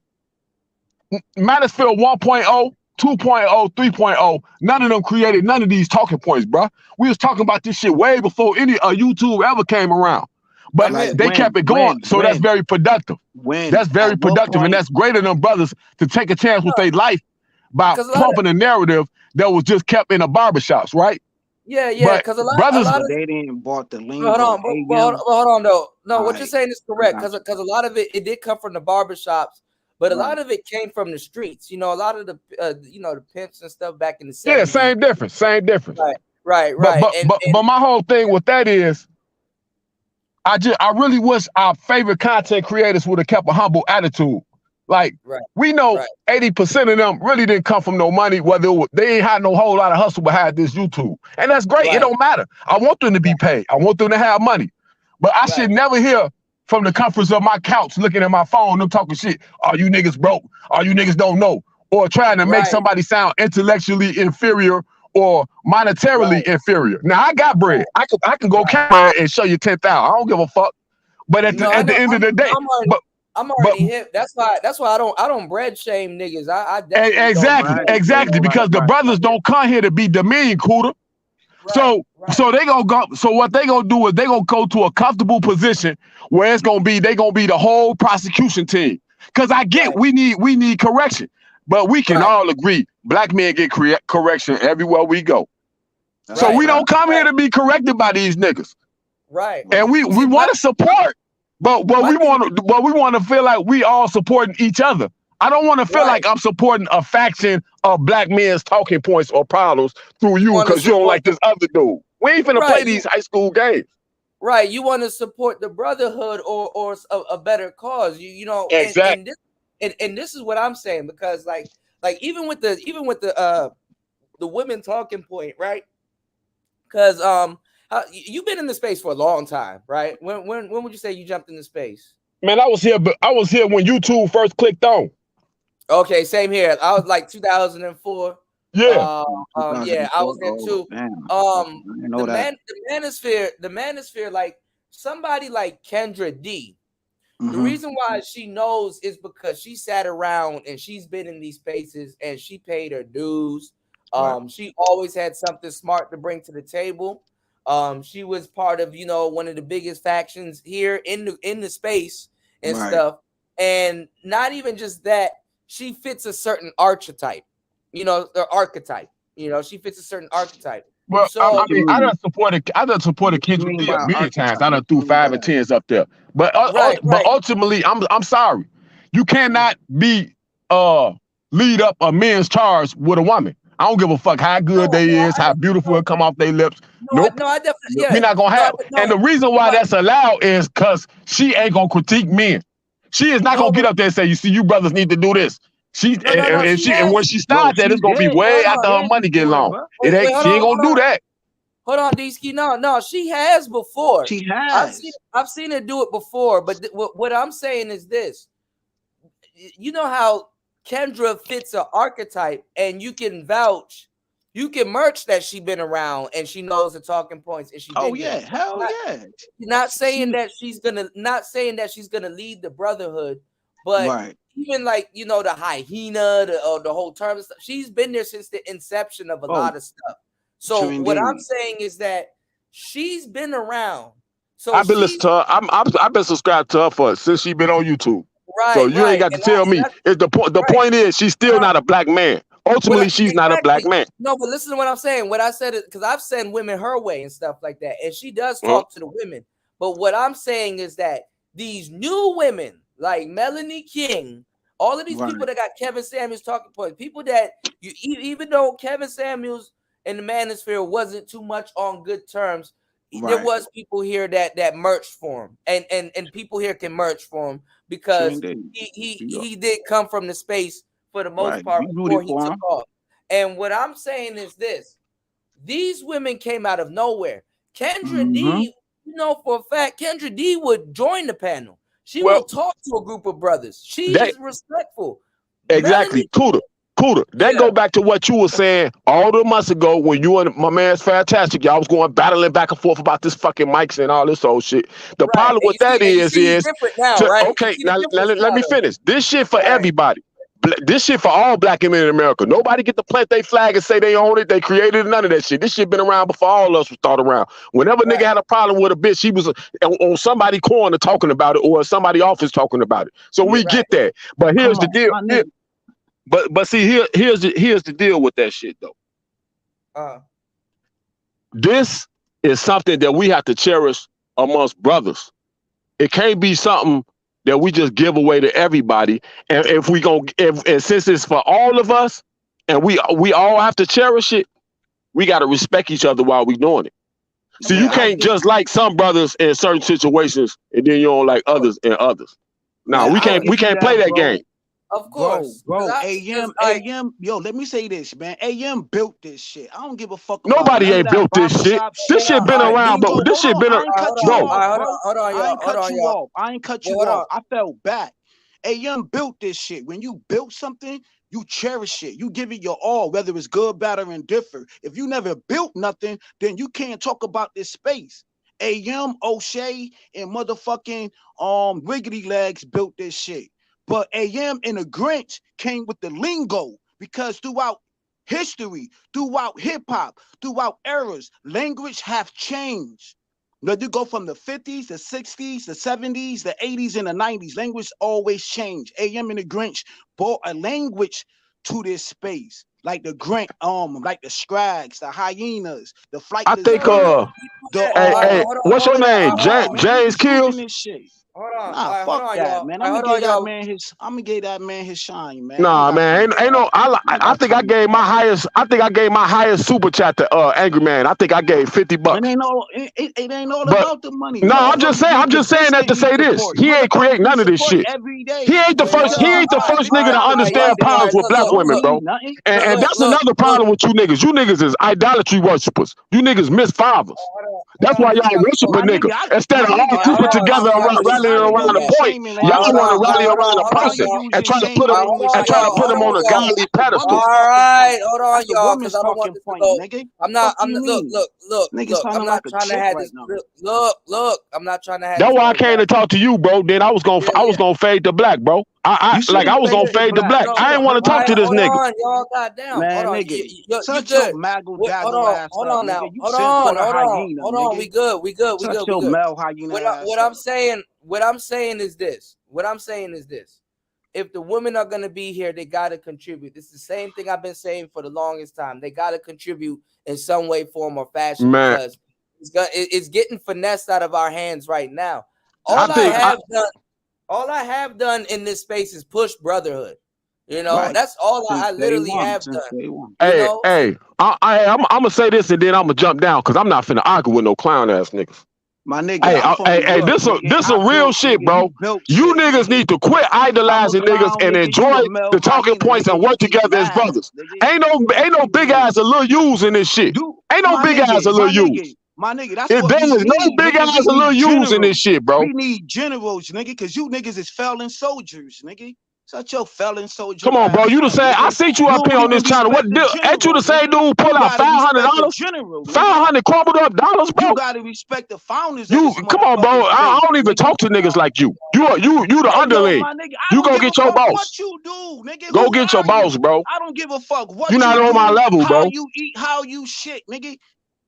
Manosphere 1.0, 2.0, 3.0. None of them created none of these talking points, bro. We was talking about this shit way before any YouTube ever came around. But they kept it going, so that's very productive. That's very productive, and that's greater than brothers to take a chance with their life by pumping a narrative that was just kept in the barbershops, right? Yeah, because a lot of they didn't bought the link. Hold on, though. No, what you're saying is correct, because a lot of it did come from the barbershops, but a lot of it came from the streets. You know, a lot of the the pimps and stuff back in the 70s. Yeah, same difference. Right. But my whole thing with that is, I really wish our favorite content creators would have kept a humble attitude. Like, we know 80% of them really didn't come from no money, they ain't had no whole lot of hustle behind this YouTube. And that's great. It don't matter. I want them to be paid. I want them to have money. But I should never hear from the comforts of my couch looking at my phone, them talking shit. Oh, you niggas broke. Oh, you niggas don't know. Or trying to make somebody sound intellectually inferior or monetarily inferior. Now, I got bread. I can go camera and show you 10,000. I don't give a fuck. But at the end of the day, I'm already hip. That's why I don't bread shame niggas. I exactly because the brothers don't come here to be demean, Kuda. So they gonna go. So what they gonna do is they gonna go to a comfortable position where they gonna be the whole prosecution team. Because I get we need correction, but we can all agree black men get correction everywhere we go. So we don't come here to be corrected by these niggas. Right. And we want to support. But we want to feel like we all supporting each other. I don't want to feel like I'm supporting a faction of black men's talking points or problems through you because you don't like this other dude. We ain't finna play these high school games. Right. You want to support the brotherhood or a better cause. You know. Exactly. And this is what I'm saying, because like even with the women talking point, right? Because you've been in the space for a long time, right? When would you say you jumped into space? Man, I was here when YouTube first clicked on. Okay, same here. I was like 2004. Yeah. Yeah, I was there too. The manosphere, like somebody like Kendra D. The reason why she knows is because she sat around and she's been in these spaces and she paid her dues. She always had something smart to bring to the table. She was part of, one of the biggest factions here in the space and stuff. And not even just that, she fits a certain archetype, the archetype, she fits a certain archetype. Well, so, I done supported Kendra D a million times. I done threw 5 and 10s up there. But ultimately, I'm sorry. You cannot lead up a men's charge with a woman. I don't give a fuck how good they is, how beautiful it come off their lips. Nope. No, I definitely. We're not gonna have. And the reason why that's allowed is because she ain't gonna critique men. She is not gonna get up there and say, "You see, you brothers need to do this." And when she starts that, it's gonna be way after her money get long. She ain't gonna do that. Hold on, D-Ski. No, she has before. She has. I've seen her do it before. But what I'm saying is this: you know how Kendra fits an archetype, and you can vouch, you can merch that she been around and she knows the talking points. And she hell yeah. Not saying that she's gonna lead the brotherhood But even like, you know, the hyena, the whole term and stuff, she's been there since the inception of a lot of stuff. So what I'm saying is that she's been around. So I've been listening to her. I've been subscribed to her since she been on YouTube. Right. So you ain't got to tell me. The point is she's still not a black man. Ultimately, she's not a black man. No, but listen to what I'm saying. What I said is because I've sent women her way and stuff like that, and she does talk to the women. But what I'm saying is that these new women, like Melanie King, all of these people that got Kevin Samuels talking points, people that you, even though Kevin Samuels and the Manosphere wasn't too much on good terms, there was people here that merged for him, and people here can merge for him because he did come from the space for the most part before he took off. And what I'm saying is this: these women came out of nowhere. Kendra D, you know for a fact, Kendra D would join the panel. She will talk to a group of brothers. She is respectful. Exactly, Kuda. That go back to what you were saying all the months ago when you and my man's Fantastic, y'all was going battling back and forth about this fucking mics and all this old shit. The problem with that is okay, now let me finish. This shit for everybody. This shit for all black men in America. Nobody get to plant their flag and say they own it. They created none of that shit. This shit been around before all of us was thought around. Whenever nigga had a problem with a bitch, she was on somebody corner talking about it or somebody office talking about it. So we get that. But here's the deal. But see, here's the deal with that shit though. This is something that we have to cherish amongst brothers. It can't be something that we just give away to everybody. And and since it's for all of us, and we all have to cherish it, we got to respect each other while we doing it. So you can't just like some brothers in certain situations, and then you don't like others in others. No, we can't play that game. Of course, bro. AM, yo, let me say this, man. AM built this shit. I don't give a fuck. Nobody ain't built this shit. This shit been around, but this shit been around. Hold on, I ain't cut you off. I felt bad. AM built this shit. When you built something, you cherish it. You give it your all, whether it's good, bad, or indifferent. If you never built nothing, then you can't talk about this space. AM, O'Shea, and motherfucking Wiggity Legs built this shit. But AM and the Grinch came with the lingo because throughout history, throughout hip-hop, throughout eras, language have changed. Now you go from the 50s, the 60s, the 70s, the 80s, and the 90s. Language always changed. AM and the Grinch brought a language to this space. Like the Grinch, like the Scrags, the Hyenas, the Flight. I think what's your name? James Kills? Hold on. Nah, fuck that, man. I'm gonna give that man his shine, man. Nah, man. Ain't no. I think I gave my highest super chat to Angry Man. I think I gave $50. It ain't all about the money. No, I'm just saying that to say this. He ain't create none of this shit. He ain't the first nigga to understand problems with black women, bro. And that's another problem with you niggas. You niggas is idolatry worshipers. You niggas miss fathers. That's why y'all worship a nigga. Instead of all keeping together rallying around the point, y'all want to rally around a person and try to put him on a godly pedestal. All right, hold on, y'all, because I don't want this to go. I'm not look. I'm not trying to have this. Look. I'm not trying to have. That's why I came to talk to you, bro. Then I was gonna fade to black, bro. I was gonna fade to black. I didn't want to talk to this nigga. Hold on, y'all, goddamn. Man, hold on, nigga, hold on. We good. What I'm saying is this. If the women are gonna be here, they gotta contribute. This is the same thing I've been saying for the longest time. They gotta contribute in some way, form, or fashion, because it's getting finessed out of our hands right now. All I have done in this space is push brotherhood. You know, that's all I literally have done. Hey, I'm gonna say this and then I'm gonna jump down because I'm not finna argue with no clown ass niggas. My nigga, hey, this a real shit, bro. You niggas need to quit idolizing niggas and enjoy the talking points and work together as brothers. Ain't no big ass of Lil U's in this shit. Ain't no big ass of Lil U's. My nigga, that's what there is no big ass of Lil U's in this shit, bro. We need generals, nigga, because you niggas is failing soldiers, nigga. Such your felon soldier. Come on, bro. You the same. I see you up here on this channel. What deal? Ain't you the same dude pull out $500? 500 crumbled up dollars, bro. You gotta respect the founders. You come on, bro. I don't even talk to niggas like you. You the underling. You go get your boss. What you do, nigga? Go get your boss, bro. I don't give a fuck what you not on my level, bro. How you eat, how you shit, nigga.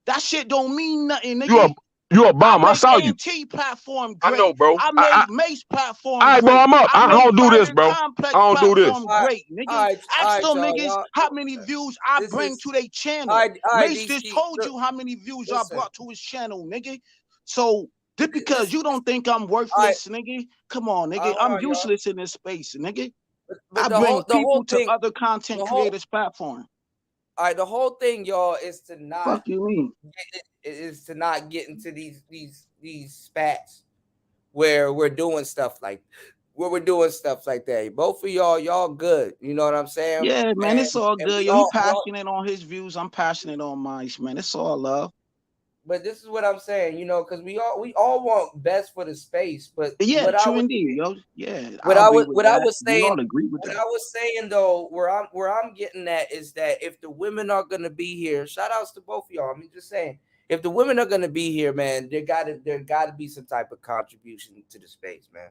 That shit don't mean nothing, nigga. You a bum. I saw you. Platform great. I know, bro. I made Mace platform. All right, bro. I'm up. I don't do this, bro. I don't do this. Great, nigga. Ask them niggas how many views I bring to their channel. Mace just told you how many views I brought to his channel, nigga. So just because you don't think I'm worthless, nigga, come on, nigga. I'm useless in this space, nigga. I bring people to other content creators' platform. All right, the whole thing, y'all, is to not. Fuck you mean? Is to not get into these spats where we're doing stuff like that. Both of y'all good. You know what I'm saying? Yeah, man, it's all good. Yo, he passionate on his views. I'm passionate on mine, man. It's all love. But this is what I'm saying, you know, because we all want best for the space. But yeah, true indeed, yo. Yeah. What I was saying though, where I'm getting at is that if the women are gonna be here, shout outs to both of y'all. I mean, just saying, if the women are gonna be here, man, there gotta be some type of contribution to the space, man.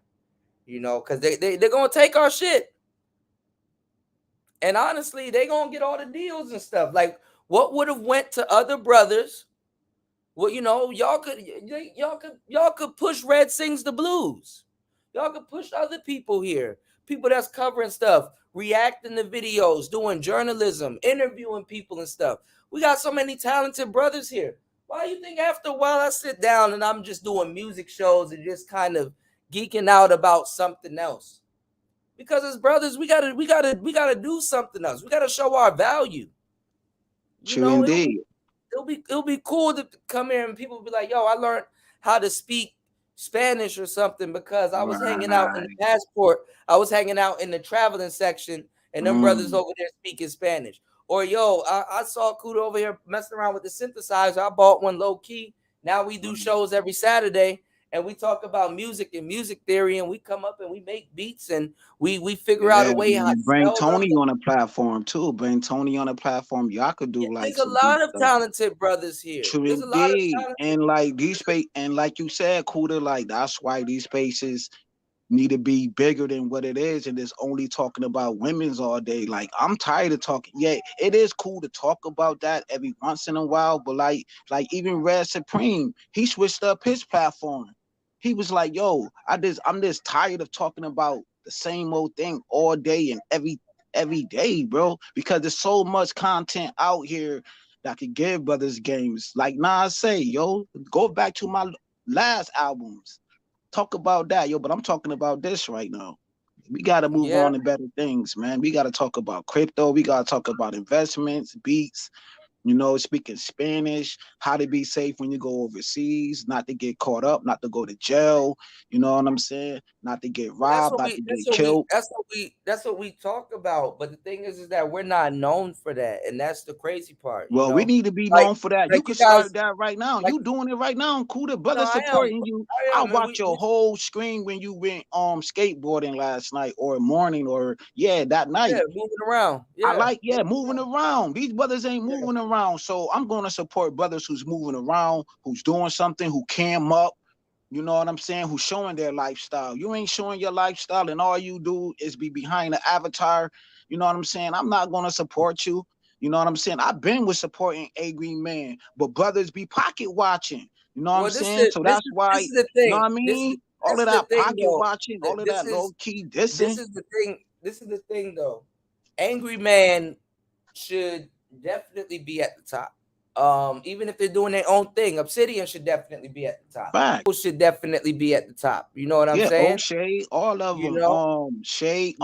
You know, because they're gonna take our shit. And honestly, they're gonna get all the deals and stuff. Like, what would have went to other brothers? Well, you know, y'all could push Red Sings the Blues. Y'all could push other people here. People that's covering stuff, reacting to videos, doing journalism, interviewing people and stuff. We got so many talented brothers here. Why do you think after a while I sit down and I'm just doing music shows and just kind of geeking out about something else? Because as brothers, we gotta do something else. We gotta show our value. True indeed. It'll be cool to come here and people will be like, yo, I learned how to speak Spanish or something because I was hanging out in the passport. I was hanging out in the traveling section and them brothers over there speaking Spanish. Or, yo, I saw Kuda over here messing around with the synthesizer. I bought one low key. Now we do shows every Saturday and we talk about music and music theory and we come up and we make beats and we figure out a way how to bring Tony on a platform too. Bring Tony on a platform. Y'all could do like there's a lot of talented brothers here. There's a lot of and like these space and like you said, Kuda, like that's why these spaces need to be bigger than what it is, and it's only talking about women's all day. Like I'm tired of talking. Yeah, it is cool to talk about that every once in a while, but like even Red Supreme, he switched up his platform. He was like, yo, I'm just tired of talking about the same old thing all day and every day, bro, because there's so much content out here that could give brothers games. Like Nas say, yo, go back to my last albums. Talk about that, yo, but I'm talking about this right now. We got to move on to better things, man. We got to talk about crypto. We got to talk about investments, beats, you know, speaking Spanish, how to be safe when you go overseas, not to get caught up, not to go to jail. You know what I'm saying? Not to get robbed, not to get killed. That's what we talk about. But the thing is that we're not known for that, and that's the crazy part. Well, know? we need to be known for that. You can start that right now. You doing it right now, Kuda. Brother supporting you. I watched your whole screen when you went skateboarding last night or morning or that night. Yeah, moving around. Yeah, moving around. These brothers ain't moving around. So I'm going to support brothers who's moving around, who's doing something, who cam up, you know what I'm saying, who's showing their lifestyle. You ain't showing your lifestyle and all you do is be behind the avatar. You know what I'm saying? I'm not going to support you. You know what I'm saying? I've been with supporting A Green Man, but brothers be pocket watching. You know what I'm saying? So that's why, you know what I mean? All of that pocket watching, all of that low key dissing. This is the thing though. Angry Man should definitely be at the top. Even if they're doing their own thing, Obsidian should definitely be at the top. Right. People should definitely be at the top. You know what I'm saying? Shade, all of them. Shade,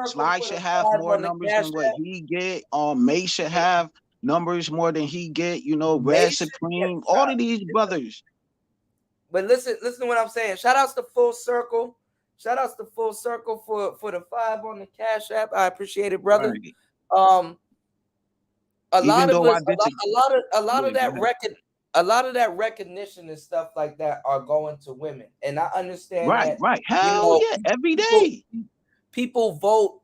Sly should have more numbers than what he get. May should have numbers more than he get. You know, Red Supreme, all of these brothers. But listen to what I'm saying. Shout outs to Full Circle. Shout outs to Full Circle for the 5 on the Cash App. I appreciate it, brother. Right. A lot of that record, a lot of that recognition and stuff like that are going to women, and I understand that. Right. Hell yeah, every day. People vote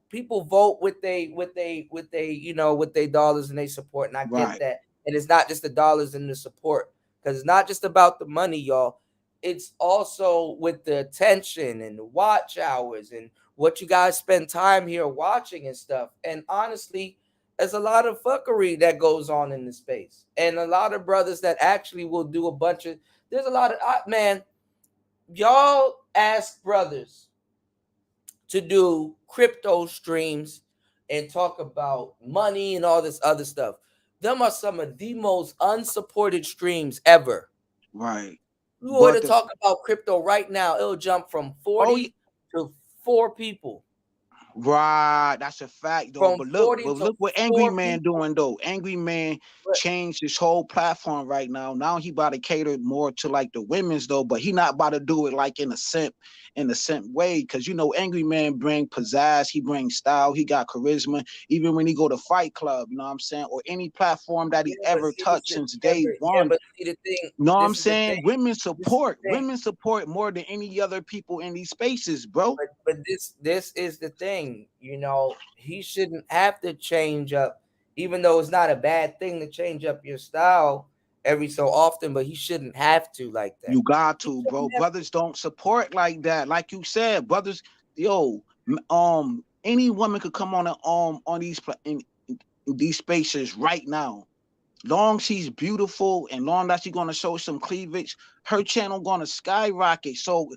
with they with their dollars and they support, and I get that. And it's not just the dollars and the support, because it's not just about the money, y'all. It's also with the attention and the watch hours and what you guys spend time here watching and stuff. And honestly, there's a lot of fuckery that goes on in the space, and a lot of brothers that actually will do a bunch of. There's a lot of man. Y'all ask brothers to do crypto streams and talk about money and all this other stuff. Them are some of the most unsupported streams ever. Right. You were to talk about crypto right now, it'll jump from 40 to 4 people. Right, that's a fact though. But look what Angry Man doing though. Angry Man changed his whole platform right now. Now he about to cater more to like the women's though, but he not about to do it like in a simp way. Cause Angry Man bring pizzazz, he brings style, he got charisma. Even when he go to Fight Club, you know what I'm saying, or any platform that he ever touched since day one. But see the thing, know what I'm saying? Women support more than any other people in these spaces, bro. But this is the thing. He shouldn't have to change up, even though it's not a bad thing to change up your style every so often, but he shouldn't have to like that. You got to, bro. Brothers don't support like that. Like you said, brothers, any woman could come on these spaces right now. Long she's beautiful and long that she's gonna show some cleavage, her channel gonna skyrocket. So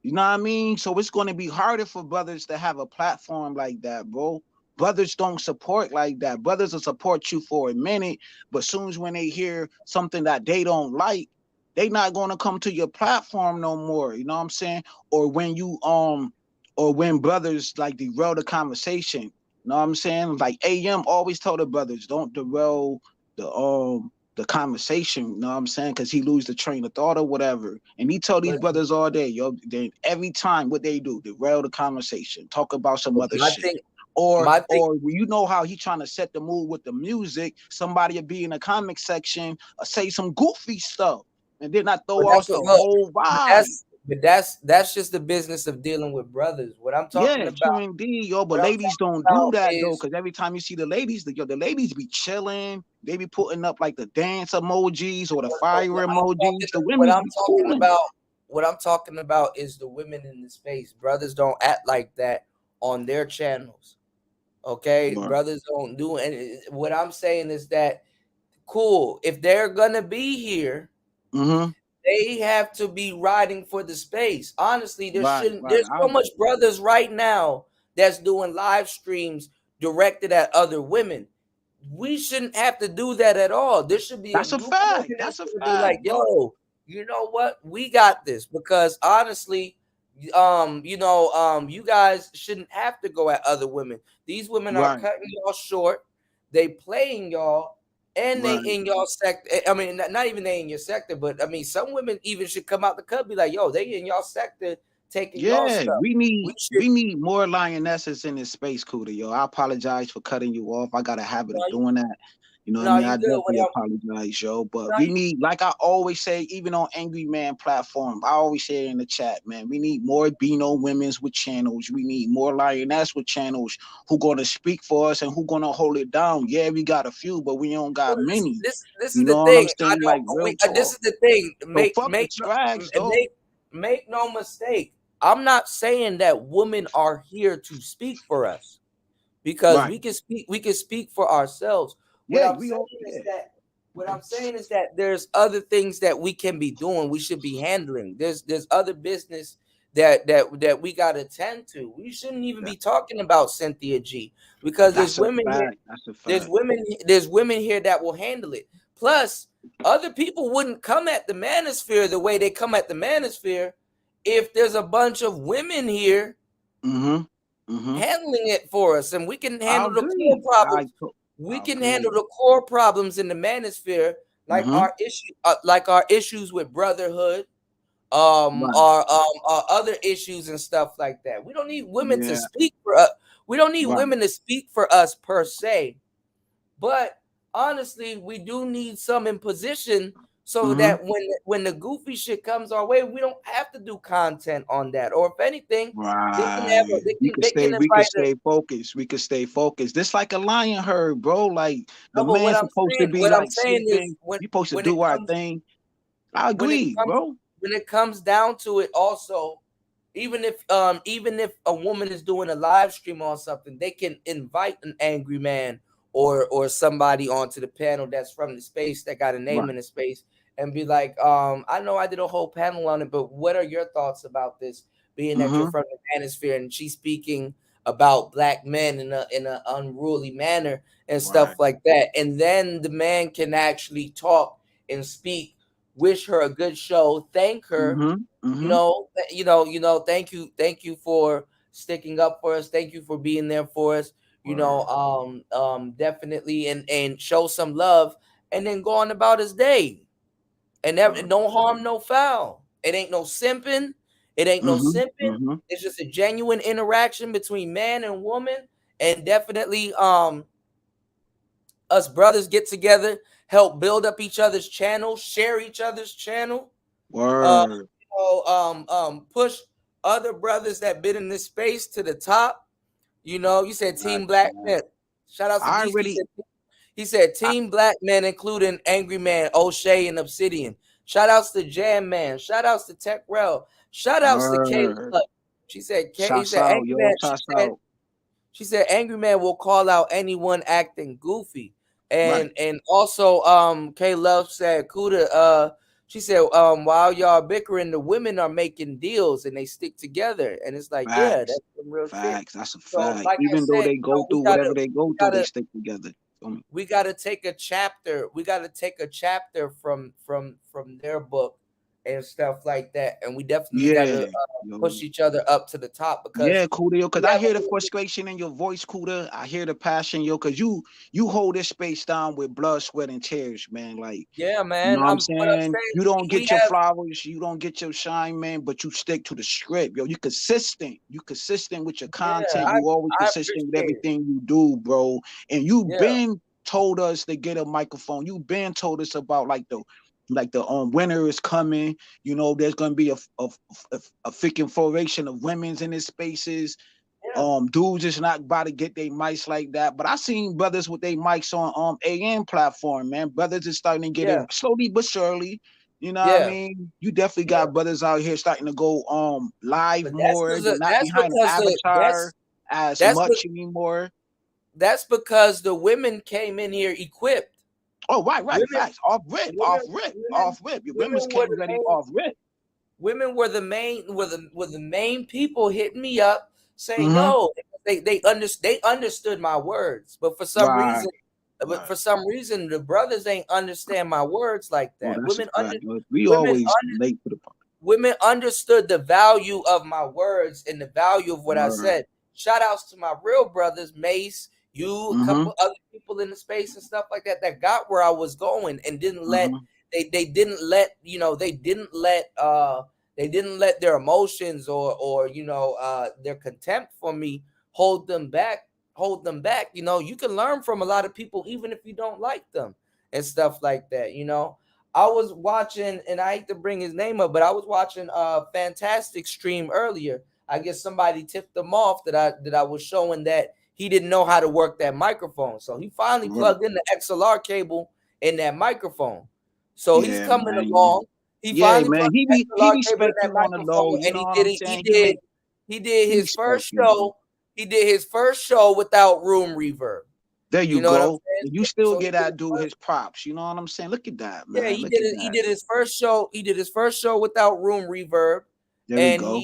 you know what I mean? So it's going to be harder for brothers to have a platform like that, bro. Brothers don't support like that. Brothers will support you for a minute, but soon as when they hear something that they don't like, they not going to come to your platform no more. You know what I'm saying? Or when when brothers like derail the conversation. You know what I'm saying? Like AM always told the brothers, don't derail the conversation, you know what I'm saying? Because he lose the train of thought or whatever. And he told these brothers all day, then every time what they do, derail the conversation, talk about some other shit. Or you know how he trying to set the mood with the music, somebody will be in the comic section say some goofy stuff and then I throw off the whole vibe. But that's just the business of dealing with brothers. What I'm talking about, true indeed, but ladies don't do that though, because every time you see the ladies, the ladies be chilling. They be putting up like the dance emojis or the fire emojis. The women. What I'm talking about is the women in the space. Brothers don't act like that on their channels. Okay, brothers don't do it. And what I'm saying is that cool. If they're gonna be here. They have to be riding for the space. Honestly, there's so much brothers right now that's doing live streams directed at other women. We shouldn't have to do that at all. There should be that's a fact. That's a fact. Like, yo, you know what? We got this, because honestly, you guys shouldn't have to go at other women. These women are cutting y'all short. They playing y'all. And they in your sector. I mean, not even they in your sector, but I mean, some women even should come out the cut, be like, "Yo, they in your sector taking your stuff." We need more lionesses in this space, Kuda. Yo, I apologize for cutting you off. I got a habit of doing that. You know what I mean? I definitely apologize, yo. But we need, like I always say, even on Angry Man platform, I always say it in the chat, man, we need more Beano women's with channels. We need more lioness with channels who gonna speak for us and who gonna hold it down. Yeah, we got a few, but we don't got many. This is the thing. This is the thing. Make no mistake. I'm not saying that women are here to speak for us, because we can speak for ourselves. What I'm saying is that there's other things that we can be doing. We should be handling. There's other business that we got to tend to. We shouldn't even be talking about Cynthia G, because there's women here. There's women here that will handle it. Plus, other people wouldn't come at the manosphere the way they come at the manosphere if there's a bunch of women here handling it for us, and we can handle the core problems. We can handle the core problems in the manosphere, like our issues with brotherhood, our other issues and stuff like that. We don't need women to speak for us. We don't need women to speak for us per se, but honestly, we do need some in position so that when the goofy shit comes our way, we don't have to do content on that. Or if anything, Right. We could stay focused. We could stay focused. This like a lion herd, bro. Like the man's supposed to be like sleeping. We supposed to do our thing. I agree, bro. When it comes down to it, also, even if a woman is doing a live stream on something, they can invite an angry man or somebody onto the panel that's from the space that got a name in the space and be like, I know I did a whole panel on it, but what are your thoughts about this? Being that you're from the manosphere and she's speaking about black men in a unruly manner and stuff like that, and then the man can actually talk and speak, wish her a good show, thank her, you know, thank you for sticking up for us, thank you for being there for us, you know, definitely, and show some love, and then go on about his day, and no harm, no foul. It ain't no simping. It ain't no simping. It's just a genuine interaction between man and woman, and definitely, us brothers get together, help build up each other's channel, share each other's channel. Word. Push other brothers that been in this space to the top. You know, you said Team Black Men. Shout out to DC. He said Team Black Men, including Angry Man, O'Shea, and Obsidian. Shout outs to Jam Man. Shout outs to Tech Rel. Shout outs to Kayla. She said, she said Angry Man will call out anyone acting goofy. And also K Love said Kuda, she said while y'all bickering, the women are making deals and they stick together, and it's like yeah, that's some real facts. Shit. That's a fact. Like even though they go through whatever they go through, they stick together. We got to take a chapter. We got to take a chapter from their book and stuff like that, and we definitely got to push each other up to the top. Because Kuda, because I hear the frustration in your voice, Kuda. I hear the passion, because you hold this space down with blood, sweat, and tears, man. Like man, you know what I'm saying? You don't get your flowers, you don't get your shine, man, but you stick to the script, yo. You consistent with your content. You always consistent with everything you do, bro. And you've been told us to get a microphone. You've been told us about like the winter is coming. You know, there's gonna be a freaking formation of women's in his spaces. Dudes is not about to get their mics like that. But I seen brothers with their mics on AM platform, man. Brothers is starting to get it slowly but surely. You know what I mean? You definitely got brothers out here starting to go live more. They're not behind the avatar as much anymore. That's because the women came in here equipped. Oh, right. Facts. Off rip. Your women's came ready off rip. Women were the main people hitting me up saying, "Yo, they understood my words, but for some reason, the brothers ain't understand my words like that." Women understood the value of my words and the value of what I said. Shout outs to my real brothers, Mace. A couple other people in the space and stuff like that got where I was going and didn't let they didn't let their emotions or their contempt for me hold them back. You know, you can learn from a lot of people even if you don't like them and stuff like that. You know, I was watching, and I hate to bring his name up, but I was watching Fantastic stream earlier. I guess somebody tipped them off that I was showing that he didn't know how to work that microphone. So he finally plugged in the XLR cable in that microphone. So he's coming along. He finally plugged the XLR cable in that microphone, and he did his first show. He did his first show without room reverb. There you go. You still get that dude his props. You know what I'm saying? Look at that, man. Yeah, he did his first show. He did his first show without room reverb. There we go.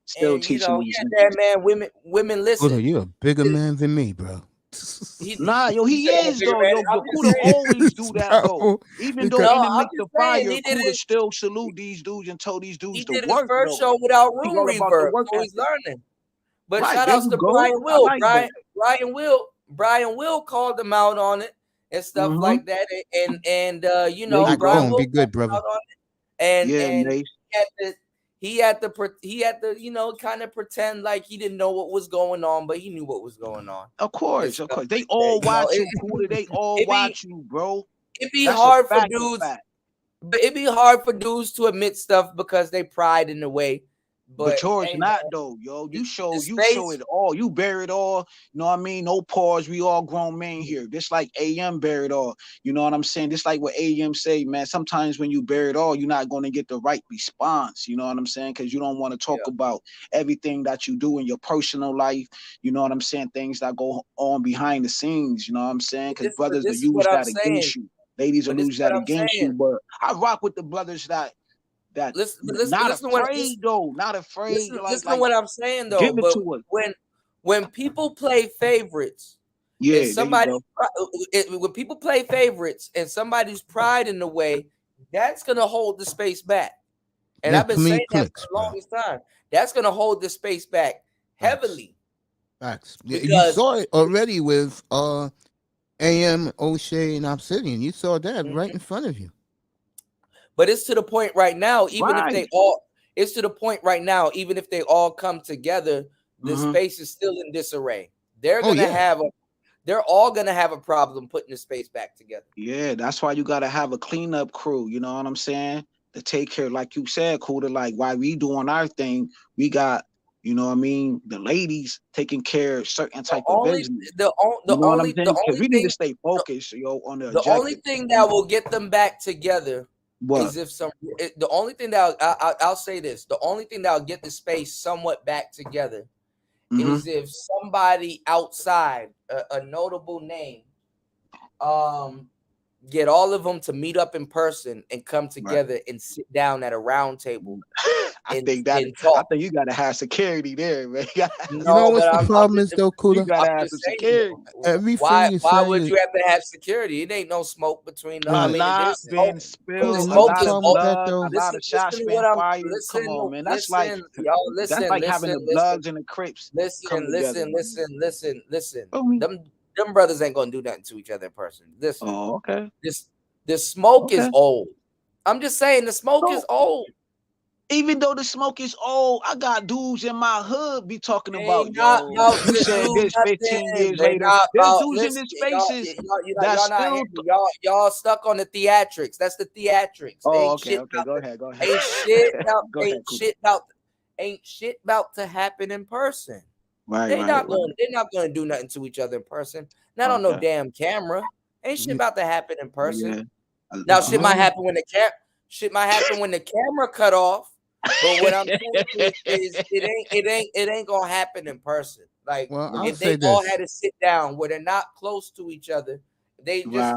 Still teaching these man. Women listen. Kuda, you're a bigger man than me, bro. He is though. Yo, but Kuda always do that though. Even though he didn't make the fire, Kuda still salute these dudes and tell these dudes to work. He did his first show without room reverb, so he's learning. But shout outs to Brian Will. Brian Will called him out on it and stuff like that. And you know, Brian Will be good, brother. And he had to, you know, kind of pretend like he didn't know what was going on, but he knew what was going on. Of course. They all watch you, Kuda. They all watch you, bro. It'd be hard for dudes, but it'd be hard for dudes to admit stuff because they pride in the way. But yours not though, yo. You show it all. You bear it all. You know what I mean? No pause. We all grown men here. Just like AM bear it all. You know what I'm saying? Just like what AM say, man. Sometimes when you bear it all, you're not going to get the right response. You know what I'm saying? Because you don't want to talk about everything that you do in your personal life. You know what I'm saying? Things that go on behind the scenes. You know what I'm saying? Because brothers will use that against you. Ladies will use that against you. But I rock with the brothers that not afraid. Listen to what I'm saying though. But when people play favorites, when people play favorites and somebody's pride in the way, that's gonna hold the space back. And I've been saying that for the longest time. That's gonna hold the space back heavily. Facts. You saw it already with AM, O'Shea, and Obsidian. You saw that right in front of you. But it's to the point right now, even if they all come together, the space is still in disarray. They're all gonna have a problem putting the space back together. Yeah, that's why you gotta have a cleanup crew, you know what I'm saying? To take care, like you said, Kuda, like while we doing our thing, we got, you know what I mean, the ladies taking care of certain type of business. We need to stay focused, on the objective. Only thing that will get them back together is if the only thing that I'll say this, the only thing that'll get the space somewhat back together is if somebody outside a notable name get all of them to meet up in person and come together and sit down at a round table. I think you gotta have security there, man. You know what's the problem is though, Kuda? You gotta have some security. Why would you have to have security? It ain't no smoke between them. A lot been spilled. A lot of blood. A lot of shots been fired. Come on, man. That's like having the Bloods and the Crips. Listen. Them brothers ain't gonna do nothing to each other in person. Listen. Oh, okay. The smoke is old. I'm just saying the smoke is old. Even though the smoke is old, I got dudes in my hood be talking about you said this 15 years later. There's dudes in this spaces y'all stuck on the theatrics. That's the theatrics. Oh, okay. Go ahead. Ain't shit about to happen in person. They're not gonna do nothing to each other in person. Not on no damn camera. Ain't shit about to happen in person. Yeah. Now shit might happen when the camera cut off. But what I'm saying is it ain't gonna happen in person. Like if they all had to sit down where they're not close to each other, they just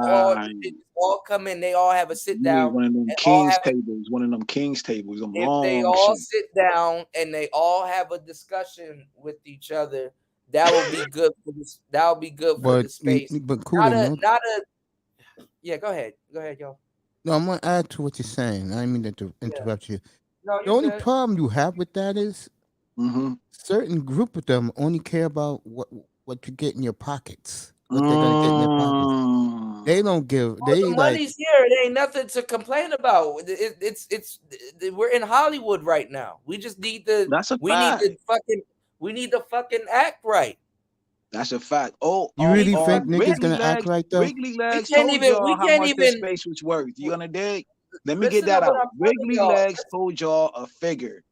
all come in, they all have a sit down. One of them king's tables. If they all sit down and they all have a discussion with each other, that will be good for this. That will be good for the space. But cool. Yeah, go ahead, y'all. No, I'm gonna add to what you're saying. I didn't mean to interrupt you. No, the only problem you have with that is certain group of them only care about what you get in your pockets. What they're gonna get in their pockets. They don't give. The money's here. It ain't nothing to complain about. It's we're in Hollywood right now. We just need to. That's a fact. We need to fucking act right. That's a fact. Oh, you really think niggas gonna act right though? Wrigley Legs told y'all how much this space was worth. You gonna dig? Let me get that out. Wrigley Legs told y'all a figure.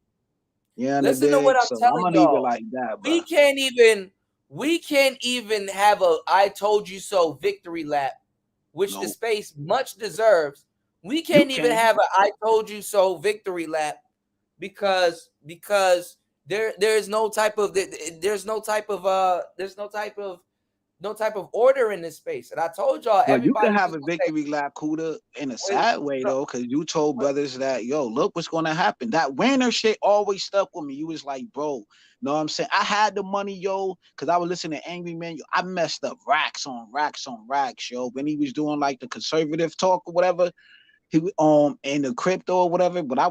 Yeah, listen to what I'm telling y'all. Leave it like that, bro. We can't even have a "I told you so" victory lap, which the space much deserves. We can't even have a "I told you so" victory lap because there's no type of order in this space. And I told y'all, you can have a victory lap, Kuda, in a sad way though, because you told brothers that, yo, look what's gonna happen. That winner shit always stuck with me. You was like, bro, know what I'm saying? I had the money, yo, because I was listening to Angry Man. Yo, I messed up racks on racks, yo. When he was doing like the conservative talk or whatever, he in the crypto or whatever, but I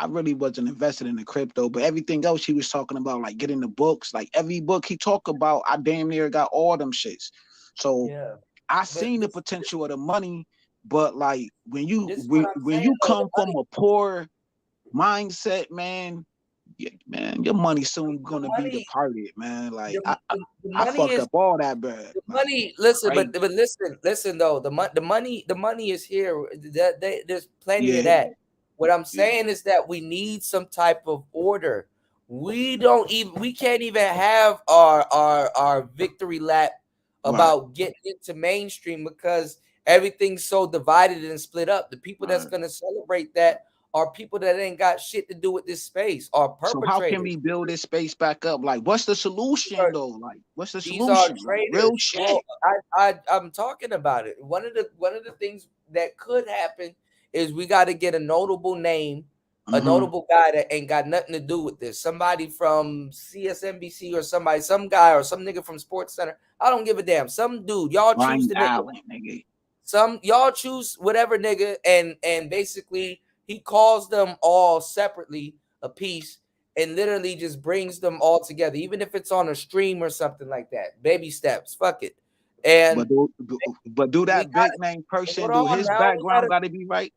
really wasn't invested in the crypto, but everything else he was talking about, like getting the books, like every book he talked about, I damn near got all them shits. So I seen the potential of the money, but like when you come from a poor mindset, man, man, your money soon gonna be departed, man. Like I fucked up all that bread. The money, listen, but listen though, the money is here. There's plenty of that. What I'm saying is that we need some type of order. We can't even have our victory lap about getting into mainstream because everything's so divided and split up. The people that's gonna celebrate that are people that ain't got shit to do with this space, are perpetrators. So how can we build this space back up? Like, what's the solution though? Like, what's the solution? Like, real shit. I'm talking about it. One of the things that could happen is we got to get a notable name, a notable guy that ain't got nothing to do with this. Somebody from CSNBC or some guy or some nigga from Sports Center. I don't give a damn. Some dude, y'all choose the nigga. Y'all choose whatever nigga, and basically he calls them all separately a piece and literally just brings them all together, even if it's on a stream or something like that. Baby steps, fuck it. And but do that big name person, do his background got to be right?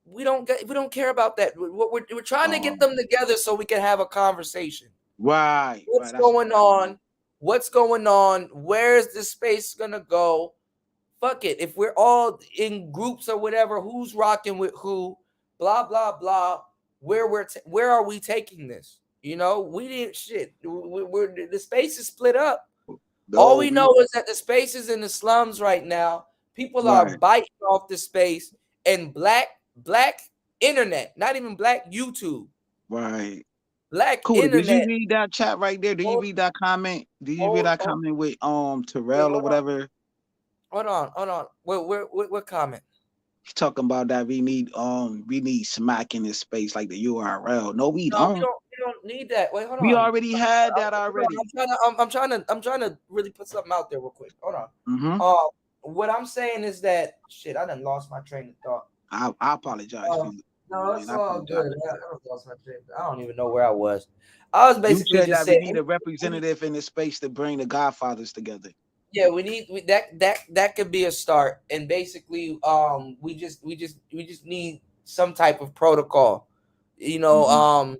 We don't care about that. We're trying to get them together so we can have a conversation. Right. What's going on? What's going on? Where's this space gonna go? Fuck it. If we're all in groups or whatever, who's rocking with who? Blah blah blah. Where are we taking this? You know, we didn't shit. The space is split up. All we know is that the space is in the slums right now. People are biting off the space, and black internet, not even black YouTube. Right. Black cool. internet. Did you read that chat right there? Did you read that comment? Did you read that comment with Terrell or whatever? Hold on. What comment? He's talking about that we need smack in this space like the URL. No, we don't. We don't need that. Wait, hold on. We already had that already. I'm trying to really put something out there real quick. Hold on. What I'm saying is that shit. I done lost my train of thought. I apologize. No, it's all good. I don't even know where I was. I was basically just saying we need a representative in this space to bring the Godfathers together. Yeah, we need that could be a start. And basically, we just need some type of protocol. You know,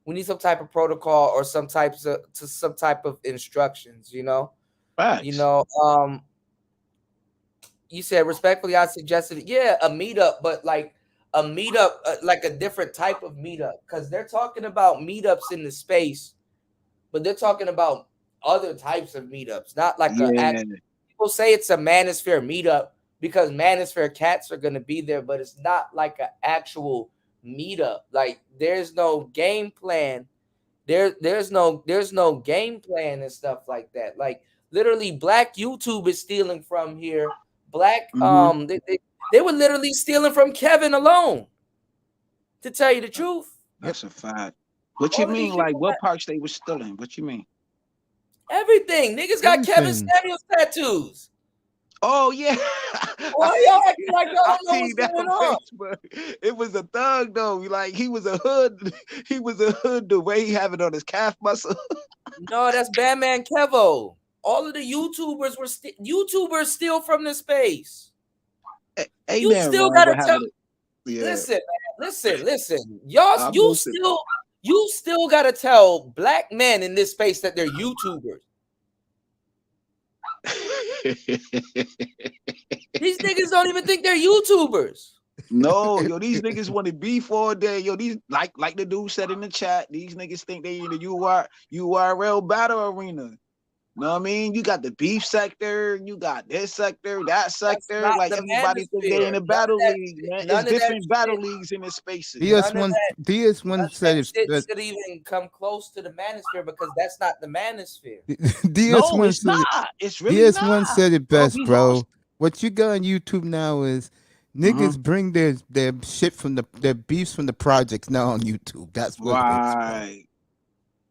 we need some type of protocol or some type of instructions. You know, you know, you said respectfully, I suggested a meetup, but like a meetup, like a different type of meetup, because they're talking about meetups in the space, but they're talking about other types of meetups, not like people say it's a Manosphere meetup because Manosphere cats are going to be there, but it's not like an actual meetup. Like there's no game plan. There's no game plan and stuff like that. Like literally black YouTube is stealing from here. Black they were literally stealing from Kevin alone, to tell you the truth. That's a fact. What you mean? Like what parts they were stealing? What you mean? Everything. Niggas got Kevin Samuels tattoos. Oh yeah. Why y'all acting like y'all don't know what's going on? Facebook. It was a thug though. Like he was a hood. He was a hood the way he have it on his calf muscle. No, that's Batman Kevo. All of the YouTubers were YouTubers steal from the space. Hey, you still gotta tell. Listen, man. Listen. Y'all, you still gotta tell black men in this space that they're YouTubers. These niggas don't even think they're YouTubers. No, yo, these niggas want to beef all day. Yo, these like the dude said in the chat, these niggas think they in the URL battle arena. Know what I mean? You got the beef sector, you got this sector, that sector. Like everybody think they in the battle league, man. It's different battle leagues in the spaces. DS1 said it should even come close to the Manosphere because that's not the Manosphere. DS1 no, it's not. It's really DS1 not. said it best, bro. What you got on YouTube now is niggas bring their shit from their beefs from the projects now on YouTube. That's what it is.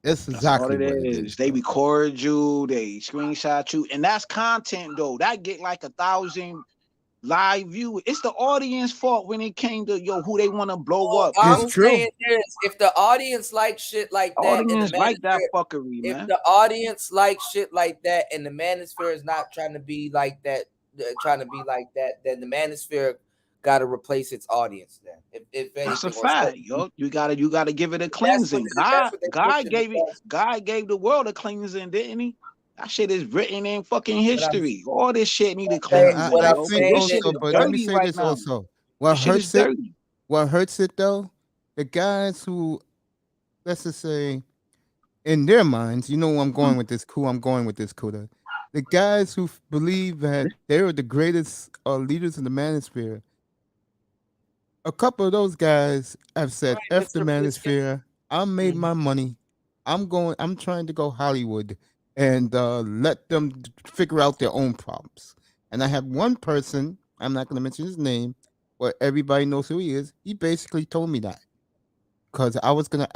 That's exactly what it is. They record you, they screenshot you, and that's content though. That get like 1,000 live views. It's the audience fault when it came to who they want to blow up. I'm saying this: if the audience like shit like that, audience like that fuckery, man. If the audience like shit like that, and the Manosphere is not trying to be like that, then the Manosphere got to replace its audience. Then, if anything, that's a fact, yo. You gotta give it a cleansing. God gave the world a cleansing, didn't he? That shit is written in fucking history. All this shit need a cleansing. I think also, but let me say this also. What hurts it though, the guys who, let's just say, in their minds, you know who I'm going with this, Kuda. The guys who believe that they are the greatest leaders in the manosphere. A couple of those guys have said, F the manosphere. I made my money. I'm trying to go Hollywood and let them figure out their own problems. And I have one person, I'm not going to mention his name, but everybody knows who he is. He basically told me that. Because I was trying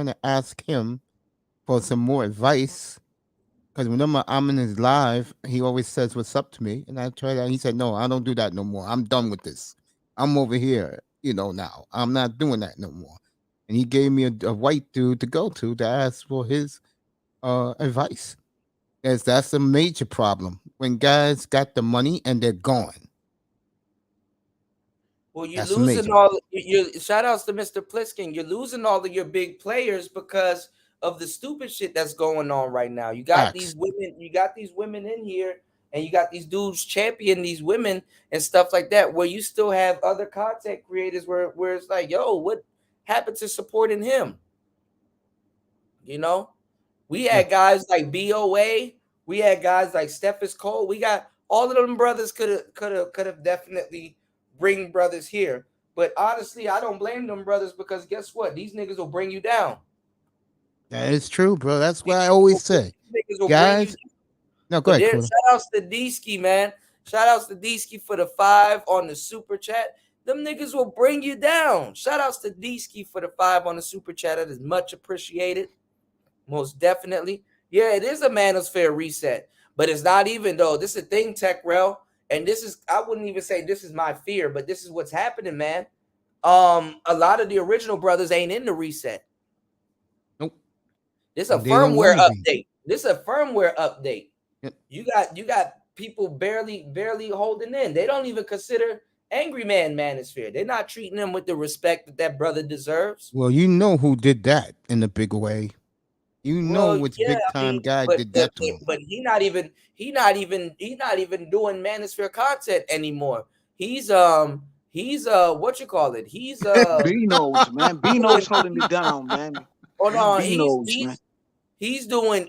to ask him for some more advice. Because whenever I'm in his live, he always says what's up to me. And I tried that. And he said, no, I don't do that no more. I'm done with this. I'm over here, now. I'm not doing that no more. And he gave me a white dude to go to ask for his advice. As that's a major problem. When guys got the money and they're gone. Well, you're losing all your shout outs to Mr. Pliskin. You're losing all of your big players because of the stupid shit that's going on right now. You got these women in here, and you got these dudes champion these women and stuff like that, where you still have other content creators where it's like, yo, what happened to supporting him? We had guys like BOA, we had guys like Stephis Cole. We got all of them brothers could have definitely bring brothers here. But honestly, I don't blame them brothers, because guess what? These niggas will bring you down. That is true, bro. That's what I always say. Guys, no, go ahead. Shout outs to D-Ski, man. Shout outs to D-Ski for the 5 on the super chat. Them niggas will bring you down. Shout outs to D-Ski for the 5 on the super chat. That is much appreciated. Most definitely. Yeah, it is a manosphere reset, but it's not even though. This is a thing, TechRel. And this is, I wouldn't even say this is my fear, but this is what's happening, man. A lot of the original brothers ain't in the reset. Nope. This is a firmware update. This is a firmware update. Yep. You got people barely holding in. They don't even consider Angry Man Manosphere. They're not treating him with the respect that brother deserves. Well, you know who did that in a big way. Which big time guy did that to him. But he's not even doing Manosphere content anymore. He's what you call it? He's Beano's, man. Beano's holding it down, man. Hold on, he's doing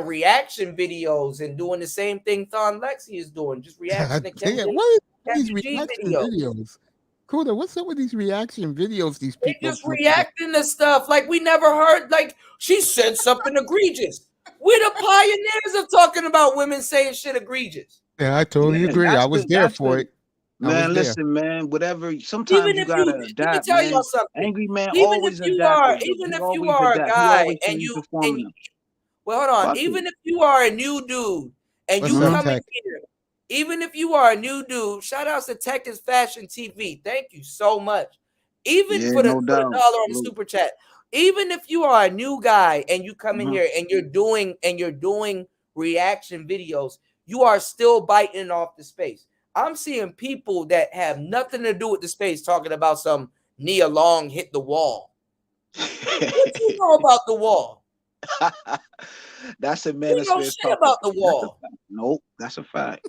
reaction videos and doing the same thing Thon Lexi is doing, just reaction to what are these reaction videos? Kuda, what's up with these reaction videos? These people just reacting to stuff like we never heard. Like she said something egregious. We're the pioneers of talking about women saying shit egregious. Yeah, I totally agree. I was there for it. Man, listen, man. Whatever. Sometimes you gotta adapt. Let me tell y'all something. Angry Man always adapt. Even if you are a guy and you well, hold on. Even if you are a new dude and you come in here. Even if you are a new dude, shout out to Tech is Fashion TV. Thank you so much. Even for the $1 on the super chat. Even if you are a new guy and you come in here and you're doing reaction videos, you are still biting off the space. I'm seeing people that have nothing to do with the space talking about some Nia Long hit the wall. What you know about the wall? That's a manosphere. You know shit about the wall. Nope, that's a fact.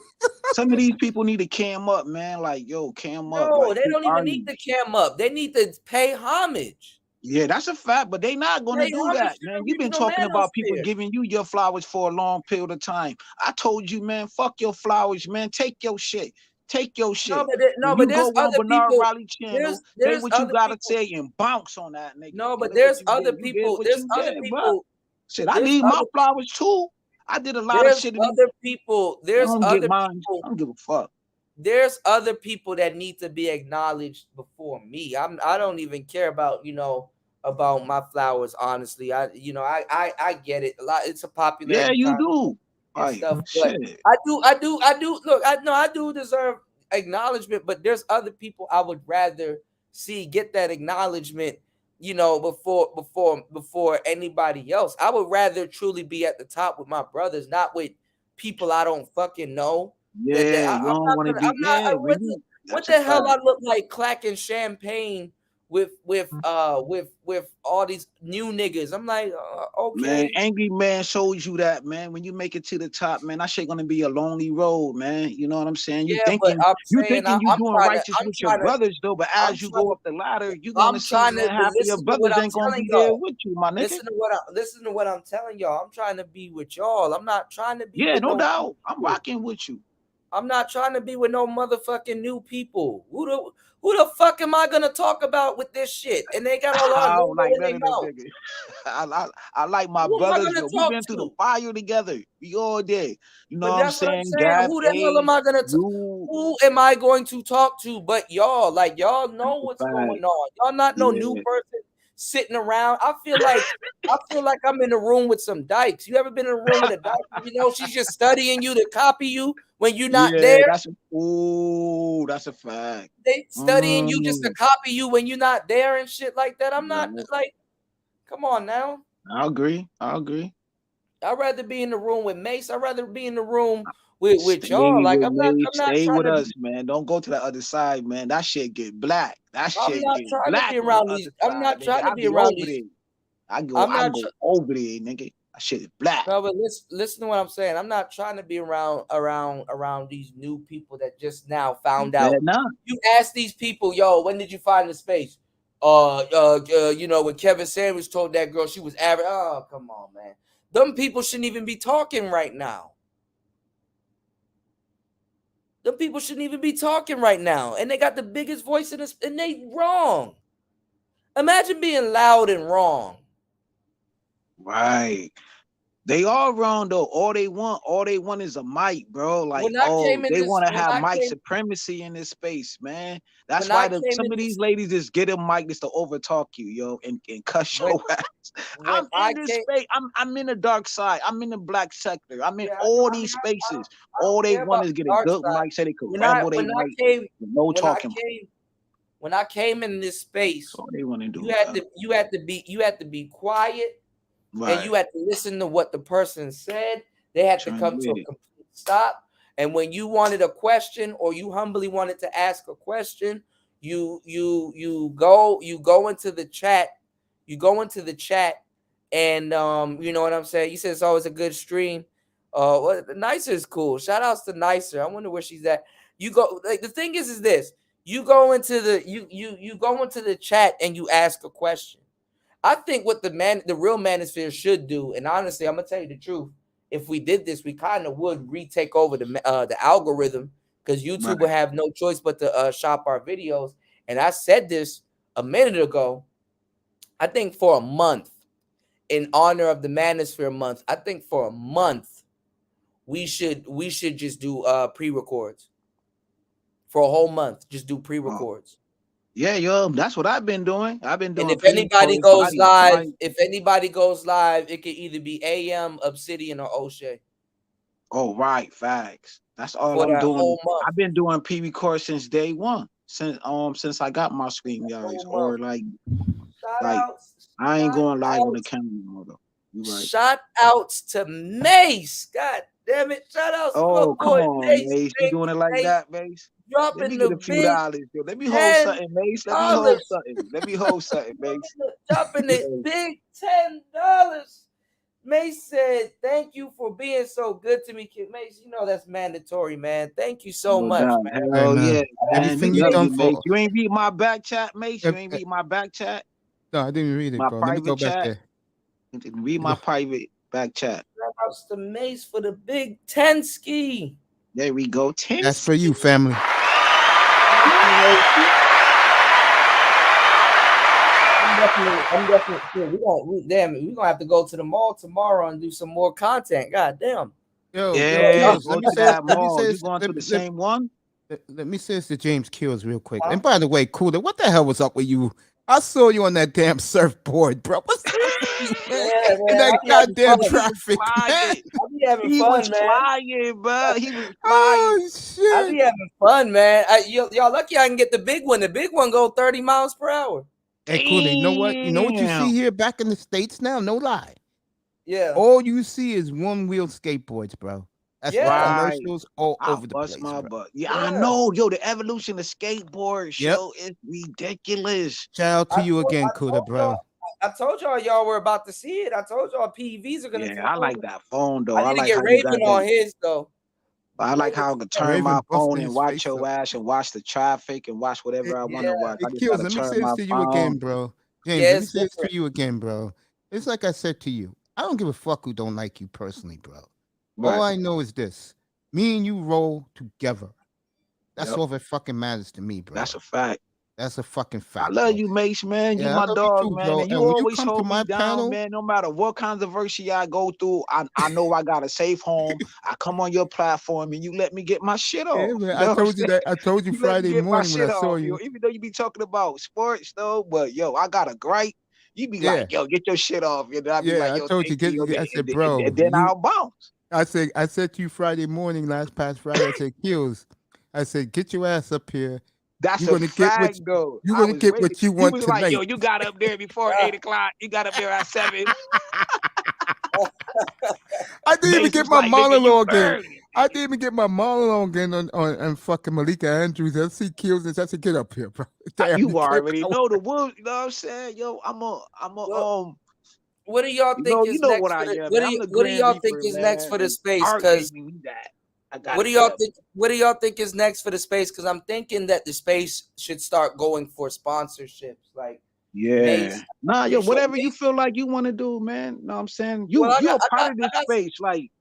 Some of these people need to cam up, man. Like, yo, cam up. No, like, they don't even need to cam up. They need to pay homage. Yeah, that's a fact, but they not going to do that, man. You've been talking about people giving you your flowers for a long period of time. I told you, man, fuck your flowers, man. Take your shit. Take your shit. No, but there's other people. Riley channel, say what you gotta say and bounce on that, nigga. No, but there's other people. There's other people. Shit, I need my flowers too. I did a lot of shit. Other people. There's other people. I don't give a fuck. There's other people that need to be acknowledged before me. I don't even care about about my flowers. Honestly, I get it. A lot. It's a popular. Yeah, you do. Stuff, I do. Look, I do deserve acknowledgement, but there's other people I would rather see get that acknowledgement. Before anybody else. I would rather truly be at the top with my brothers, not with people I don't fucking know. Yeah, What the hell I look like clacking champagne with all these new niggas? I'm like, okay. Man, Angry Man shows you that, man. When you make it to the top, man, that shit gonna be a lonely road, man. You know what I'm saying? You thinking you doing righteous with your brothers though, but as you go up the ladder, you gonna see half of your brothers ain't gonna be there with you, my nigga. Listen to what I'm telling y'all. I'm trying to be with y'all. I'm not trying to be. Yeah, no doubt. I'm rocking with you. I'm not trying to be with no motherfucking new people. Who the fuck am I gonna talk about with this shit? And they got all our like in their mouth. I like my brothers. We've been through the fire together. We all did. You know what I'm saying? Who the hell am I gonna who am I going to talk to but y'all? Like y'all know what's going on. Y'all not no new person sitting around. I feel like I'm in a room with some dykes. You ever been in a room with a dyke? You know, she's just studying you to copy you when you're not there. That's a fact. They studying you just to copy you when you're not there and shit like that. I'm not like, come on now. I agree. I'd rather be in the room with Mace. I'd rather be in the room with y'all. Like I'm not stay with us, man. Don't go to the other side, man. That shit get black. That shit get black. I'm not trying to be around these. I go over there, nigga. That shit is black. No, but listen to what I'm saying. I'm not trying to be around these new people that just now found out. You ask these people, yo, when did you find the space? You know, when Kevin Samuels told that girl she was average. Oh, come on, man. Them people shouldn't even be talking right now. Them people shouldn't even be talking right now. And they got the biggest voice in this, and they wrong. Imagine being loud and wrong. Right. They all wrong though. All they want is a mic, bro. Like, they want to have mic supremacy in this space, man. That's why some of these ladies just get a mic just to overtalk you, yo, and cuss your ass. I'm in this space. I'm in the dark side. I'm in the black sector. I'm in all these spaces. All they want is get a good mic so they can ramble their mic. No talking. When I came in this space, all they want to do. You had to be quiet. Right. And you had to listen to what the person said. They had to come to a complete stop. And when you wanted a question or you humbly wanted to ask a question, you go into the chat. You go into the chat, and you know what I'm saying. You said it's always a good stream. Nicer is cool. Shout outs to Nicer. I wonder where she's at. You go. Like the thing is this. You go into you go into the chat and you ask a question. I think what the real manosphere should do, and honestly, I'm gonna tell you the truth. If we did this, we kind of would retake over the algorithm because YouTube would have no choice but to shop our videos. And I said this a minute ago. I think for a month, in honor of the Manosphere month, I think for a month we should just do pre-records for a whole month. Just do pre-records. Yeah, yo, that's what I've been doing. And if anybody goes live, it could either be AM, Obsidian, or O'Shea. Oh, right, facts. That's all I'm doing. I've been doing pre-record since day one, since I got my StreamYards, or like I ain't going live on the camera though. You right. Shout outs to Mace. God damn it! Shout outs. Oh, come on, Mace. You doing it like that, Mace? Dropping Let me get a few dollars, yo. Let me hold something, Mace. Let me hold something, Mace. Dropping it big $10. Mace said, "Thank you for being so good to me, kid." Mace, you know that's mandatory, man. Thank you so much, man. Oh yeah, everything you done for. You ain't read my back chat, Mace. You ain't read my back chat. No, I didn't read it, bro. Let me go back there. Read my private back chat. Shout outs to Mace for the big 10 ski. There we go. 10. That's for you, family. I'm definitely sure. We're gonna have to go to the mall tomorrow and do some more content. God damn. Yo, let me say you going to the same one? Let me say this to James Kills real quick. And by the way, Cooler, what the hell was up with you? I saw you on that damn surfboard, bro. What's that goddamn traffic? I be having fun, man. Flying, bro. He was flying. Oh shit! I be having fun, man. Y'all lucky I can get the big one. The big one go 30 miles per hour. Hey, Cooler, you know what? You know what you see here back in the States now? No lie. Yeah. All you see is one-wheel skateboards, bro. That's Right. commercials all I over the bust place, my bro. butt. Yeah, I know. Yo, the evolution of skateboard Yep. show is ridiculous. Shout out to I you told- again, I Kuda, told bro. I told y'all were about to see it. I told y'all PVs are gonna Yeah, take I like over. that phone though. I I need to like get how you Raven got on that. his though. I like how I can turn Raven my phone busting and his watch face your up. ass and watch the traffic and watch whatever I want to watch. I It just kills. gotta Let me turn say this my to you phone. again, bro. James, Yeah, let me it's say this to different. you again, bro. It's like I said to you. I don't give a fuck who don't like you personally, bro. Right. All I know is this. Me and you roll together. That's Yep. all that fucking matters to me, bro. That's a fact. That's a fucking I fact, love bro. you, Mace, man. You Yeah, I my love you dog, too, man. bro. And you And when you always come to hold my me down, panel, man. No matter what controversy I go through, I know I got a safe home. I come on your platform and you let me get my shit yeah, off. man. You I know what I'm told you saying? that. I told you You let me Friday get my morning when I shit saw off, yo. you. Even though you be talking about sports though, but yo, I got a gripe. You be Yeah, like, yo, get your shit off. And then I be yeah. like, I yo, told you. thank you. I said, And bro, then I'll bounce. I said to you Friday morning, past Friday. I said, Kills. I said, get your ass up here. That's You're a gonna get what fact, though. you're I gonna was get waiting. what you You want was like, yo, tonight. you got up there before 8 o'clock. You got up there at 7. I didn't even Mace get was my like, nigga, you monologue in. early. I didn't even get my monologue in on fucking Malika Andrews. I see Kills and I said, get up here, bro. Damn, You came already out. know the wolves. You know what I'm saying? Yo, What do y'all you think know, is you know next what I for the am, man. I'm the what do Grand y'all think Reaper, is next man. for the And space? Art Cause gave me that. I what gotta do get y'all up. think what do y'all think is next for the space? Because I'm thinking that the space should start going for sponsorships. Like Yeah. Mace. Nah, I'm yo, pretty sure whatever you Mace. feel like you want to do, man. Know what I'm saying? Well, You a part of this space. Like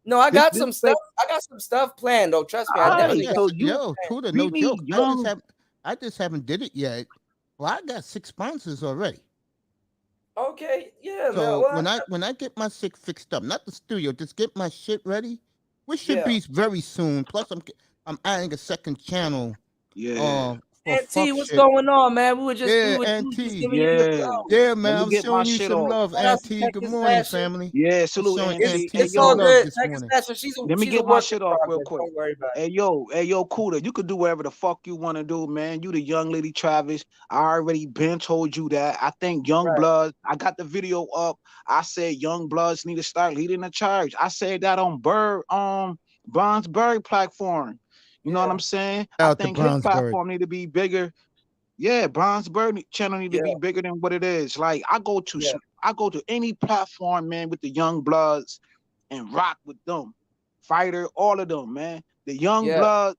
no, I this got some stuff. space. I got some stuff planned though. Trust me, I All definitely right. got So some you stuff planned. Tuda, we no need joke. young. I just haven't did it yet. Well, I got 6 sponsors already. Okay, yeah, man. So Well, when I get my shit fixed up, not the studio, just get my shit ready, which should yeah. be very soon. Plus, I'm adding a second channel. Yeah. For Auntie, fuck what's shit. going on, man? We were just Yeah, we were just Auntie. giving you the Yeah. Yeah, Let man. me I'm get my showing you shit some off. love, shout out to Auntie. Good Texas morning, Fashion. family. Yeah, I'm salute showing Auntie. Auntie Hey, It's some all yo, love good. this Texas morning. Fashion. let me She's a get my work in shit off real progress. quick. Don't worry about it. Hey, yo, Kuda, you could do whatever the fuck you want to do, man. You the young lady Travis. I already been told you that. I think Young Right. Bloods, I got the video up. I said Young Bloods need to start leading the charge. I said that on Brownsburg platform. You know what I'm saying? I Out to think his Brownsburg. platform need to be bigger. Yeah, Brownsburg channel need to Yeah. be bigger than what it is. Like I go to Yeah. any platform, man, with the Young Bloods and rock with them. Fighter, all of them, man. The Young Yeah. Blood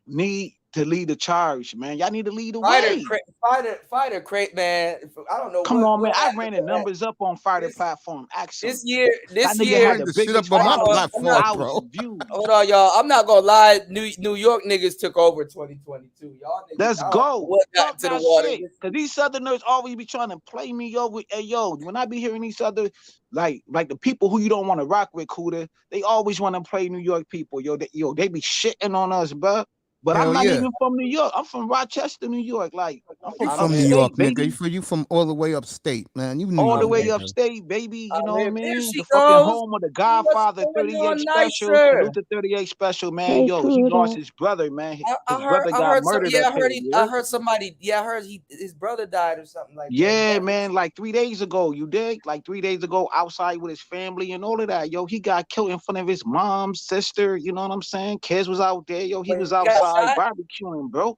need to lead the charge, man. Y'all need to lead the way. Fighter, crate, man. I don't know Come on, man. what I happened ran to the that. numbers up on Fighter platform. Ask him. This year, That nigga had the the shit biggest up on my following, platform, 1,000 views. Hold on, y'all. I'm not gonna lie. New York niggas took over 2022. Y'all niggas. Let's I don't know go. what got Talk into the that water. shit. Cause these Southerners always be trying to play me, yo. With, hey, yo, when I be hearing these other, like the people who you don't want to rock with, Kuda, they always want to play New York people, yo. They be shitting on us, bro. But Hell I'm not yeah. even from New York. I'm from Rochester, New York. Like I'm You from from New upstate, York, baby. nigga. You from all the way upstate, man. You New All the York, way nigga. upstate, baby. You know what I There mean? she The fucking goes. home of the What's Godfather going 38 on, special. nicer? Salute to 38 special, man. Hey, Yo, he lost Kuda. his brother, man. His I brother got heard some. murdered Yeah, up here. You I heard? heard somebody. Yeah, I heard his brother died or something like that. Yeah, man, like 3 days ago, you dig? Like 3 days ago, outside with his family and all of that. Yo, he got killed in front of his mom, sister, you know what I'm saying? Kids was out there, yo, he Wait, was he got outside shot? barbecuing, bro.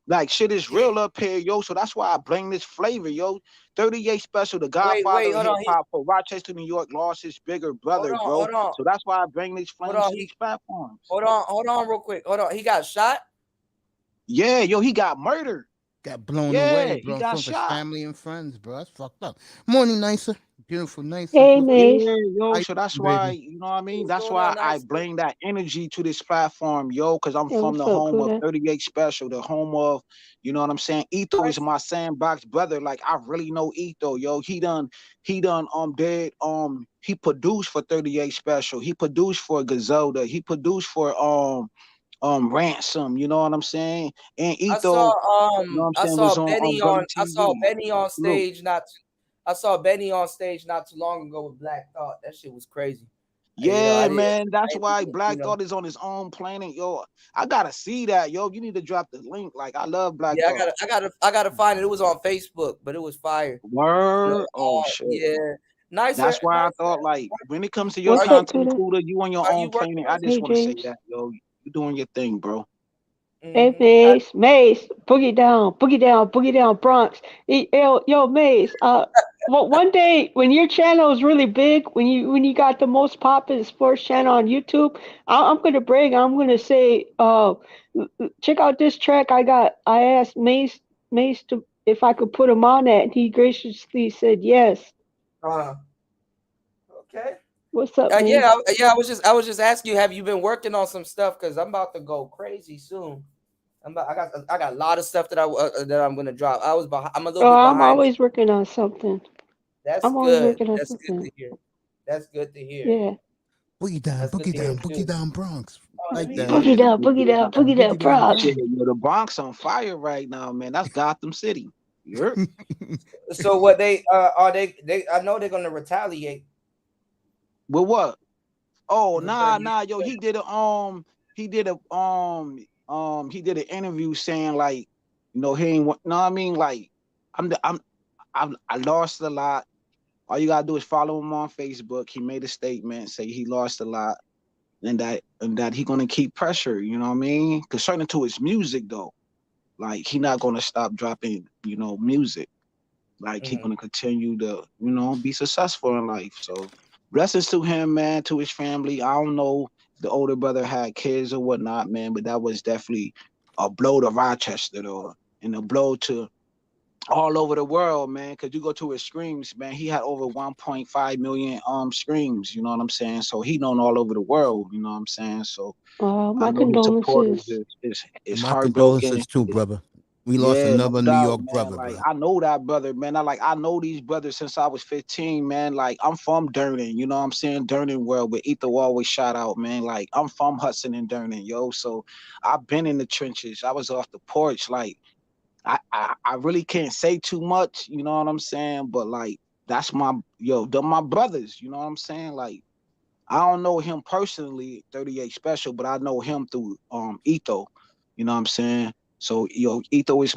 Like shit is real up here, yo. So that's why I bring this flavor, yo. 38 special, the Godfather of hold hip on. hop for Rochester, New York, lost his bigger brother, bro. Hold on. So that's why I bring these Hold flames on. to these platforms. Hold on, real quick. Hold on. He got shot. Yeah, yo, he got murdered. Got blown Yeah, away, he bro, in got front of his shot. family and friends, bro. That's fucked up. Morning, Nicer. Beautiful, Nicer. Hey, Mace. Yeah, yo, How so you that's doing, why, baby? you know what I mean? What's That's going why on, I nice? bring that energy to this platform, yo, because I'm Hey, from what's the up, home of Kuda? 38 Special, the home of, you know what I'm saying? Etho is my sandbox brother. Like, I really know Etho, yo. He produced for 38 Special. He produced for Gazelda. He produced for Ransom, you know what I'm saying? And I Etho, saw you know what I'm I saying, was saw on Benny Gully on I saw TV. Benny on Salute. stage I saw Benny on stage not too long ago with Black Thought. That shit was crazy. Yeah, I man, that's didn't why think, Black Thought is on his own planet, yo. I gotta see that, yo. You need to drop the link. Like, I love Black Yeah, Thought. I gotta find it. It was on Facebook, but it was fire. Word? Oh shit. Yeah. Nicer. That's why I thought, like, when it comes to your content, Kuda, you on your own planet. I just want to say that, yo, you doing your thing, bro. Hey, Mace, boogie down, Bronx. Yo, Mace. Well, one day when your channel is really big, when you got the most popular sports channel on YouTube, I'm gonna brag. I'm gonna say, check out this track. I asked Mace to if I could put him on that, and he graciously said yes. Okay. What's up, yeah. I was just asking you, have you been working on some stuff? Because I'm about to go crazy soon. I got a lot of stuff that I'm gonna drop. I'm a little bit behind. I'm always working on something. That's I'm good. always working on That's something. good to hear. That's good to hear. Yeah. Boogie down, Bronx. Like that. Boogie down, Bronx. Shit, yo, the Bronx on fire right now, man. That's Gotham City. So what they are they I know they're gonna retaliate. With what? Oh, nah, yo, he did an interview saying, like, you know, he ain't no, I mean, like, I lost a lot. All you gotta do is follow him on Facebook. He made a statement, say he lost a lot, and that he gonna keep pressure, you know what I mean? Concerning to his music though, like, he not gonna stop dropping, you know, music. Like, he gonna continue to, you know, be successful in life. So blessings to him, man, to his family. I don't know if the older brother had kids or whatnot, man, but that was definitely a blow to Rochester, though, and a blow to all over the world, man. Because you go to his streams, man, he had over 1.5 million streams. You know what I'm saying? So he known all over the world. You know what I'm saying? So my condolences. Is My heartbroken. condolences too, brother. We lost another New York brother, like, bro. I know that brother, man. I know these brothers since I was 15, man. Like, I'm from Durnan, you know what I'm saying? Durnan world, where Ether always shout out, man. Like, I'm from Hudson and Durnan, yo. So I've been in the trenches. I was off the porch. Like, I really can't say too much, you know what I'm saying? But, like, that's they're my brothers, you know what I'm saying? Like, I don't know him personally, 38 Special, but I know him through Etho, you know what I'm saying? So, yo, Etho is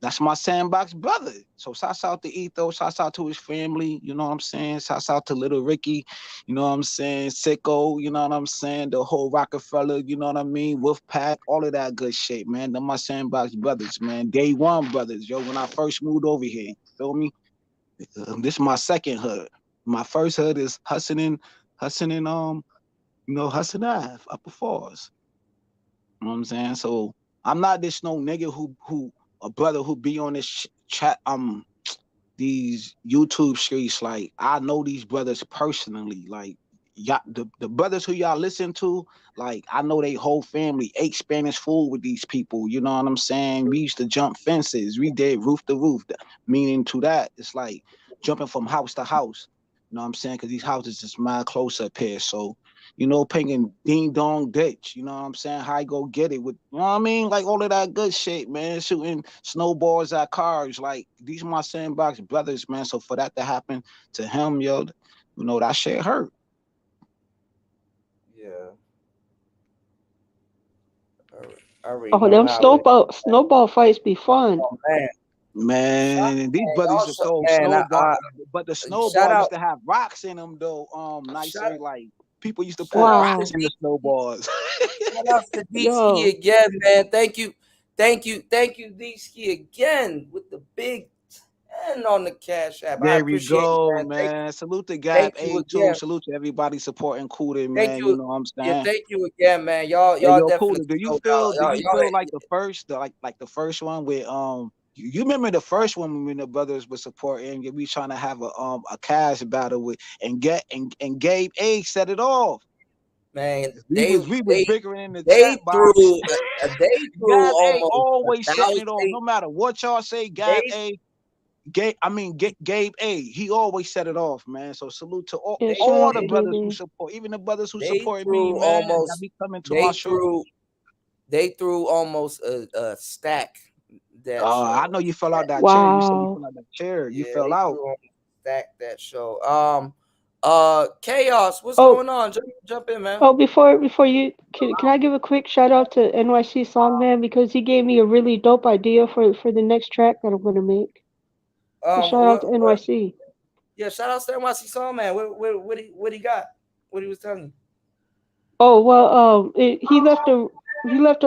that's my sandbox brother. So shouts out to Etho, shouts out to his family, you know what I'm saying? Shouts out to Little Ricky, you know what I'm saying? Sicko, you know what I'm saying? The whole Rockefeller, you know what I mean? Wolfpack, all of that good shit, man. They're my sandbox brothers, man. Day one brothers, yo, when I first moved over here, feel me? This is my second hood. My first hood is Hudson and Hudson Ave, Upper Falls. You know what I'm saying? So I'm not this no nigga who a brother who be on this chat these YouTube streets. Like, I know these brothers personally. Like, y'all, the brothers who y'all listen to, like, I know they whole family ate Spanish food with these people. You know what I'm saying? We used to jump fences. We did roof to roof. Meaning to that, it's like jumping from house to house. You know what I'm saying? Because these houses is mad close up here. So, you know, pinging ding dong ditch, you know what I'm saying? How you go get it with, you know what I mean? Like, all of that good shit, man. Shooting snowballs at cars. Like, these are my sandbox brothers, man. So for that to happen to him, yo, you know, that shit hurt. Yeah. Them snowball fights be fun. Oh, man. Man, these brothers used to throw snowballs, but the snowball used to have rocks in them, though. Nicer, like, people used to put rocks in the snowballs. Shout out to D-Ski again, man. Thank you, D-Ski again with the big 10 on the Cash App. There we go, man. Salute to Gap A too. Salute to everybody supporting Kuda, man. You know what I'm saying? Yeah, thank you again, man. Y'all definitely. Kuda, do you feel like the first, like the first one with You remember the first one when the brothers were supporting? We trying to have a cash battle with and Gabe A set it off. Man, we was bickering in the chat box. Gabe A always setting it off, no matter what y'all say. Gabe A, he always set it off, man. So salute to all the brothers who support, even the brothers who supported me, man. Coming to my show. They threw almost a stack. I know you fell out that chair. You said you fell out that chair. You fell out. Stack that show. Chaos, what's going on? Jump in, man. Oh, before you can I give a quick shout out to NYC Songman because he gave me a really dope idea for the next track that I'm gonna make. Shout out to NYC. Yeah, shout out Stanwasi Song Man. What he got? What he was telling you? Oh well, he left a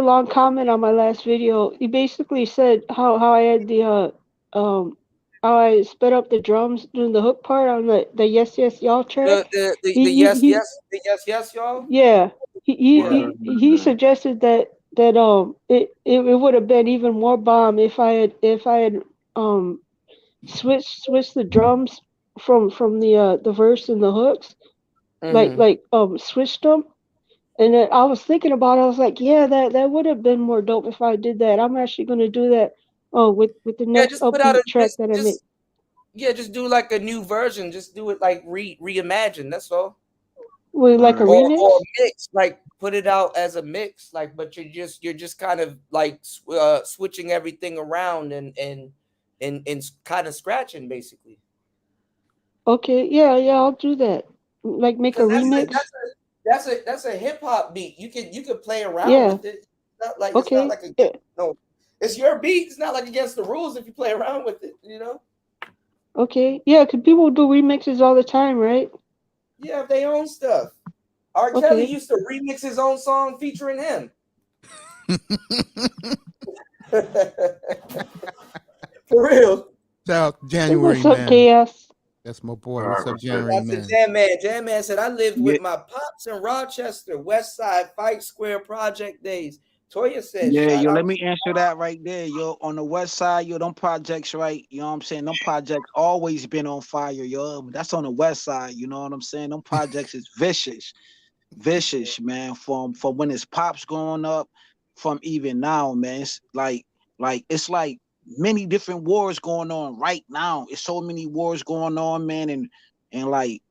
long comment on my last video. He basically said how I had the how I sped up the drums doing the hook part on the Yes Yes Y'all track. The yes y'all. Yeah, he suggested that it would have been even more bomb if I had switched the drums from the verse and the hooks, like switched them. And then I was thinking about it. I was like, yeah, that would have been more dope if I did that. I'm actually gonna do that. With the next upbeat track that I make. Yeah, just do like a new version. Just do it like reimagine. That's all. With like a remix or mix, like put it out as a mix, like. But you're just kind of like switching everything around and kind of scratching basically. Okay, yeah, I'll do that. Like make a remix. That's a hip hop beat. You can play around with it. It's not like it's not like no. It's your beat. It's not like against the rules if you play around with it. You know. Okay, yeah, because people do remixes all the time, right? Yeah, if they own stuff. R. Kelly used to remix his own song featuring him. For real. Shout out January, What's up, man. Chaos? That's my boy. What's up, January, man? Jam Man said, I lived with my pops in Rochester, West Side, Fight Square Project days. Toya said, yeah, yo, let me answer that right there, yo. On the West Side, yo, them projects, right? You know what I'm saying? Them projects always been on fire, yo. That's on the West Side, you know what I'm saying? Them projects is vicious, man. From when his pops growing up, from even now, man. It's like it's like many different wars going on right now. It's so many wars going on, man, and like.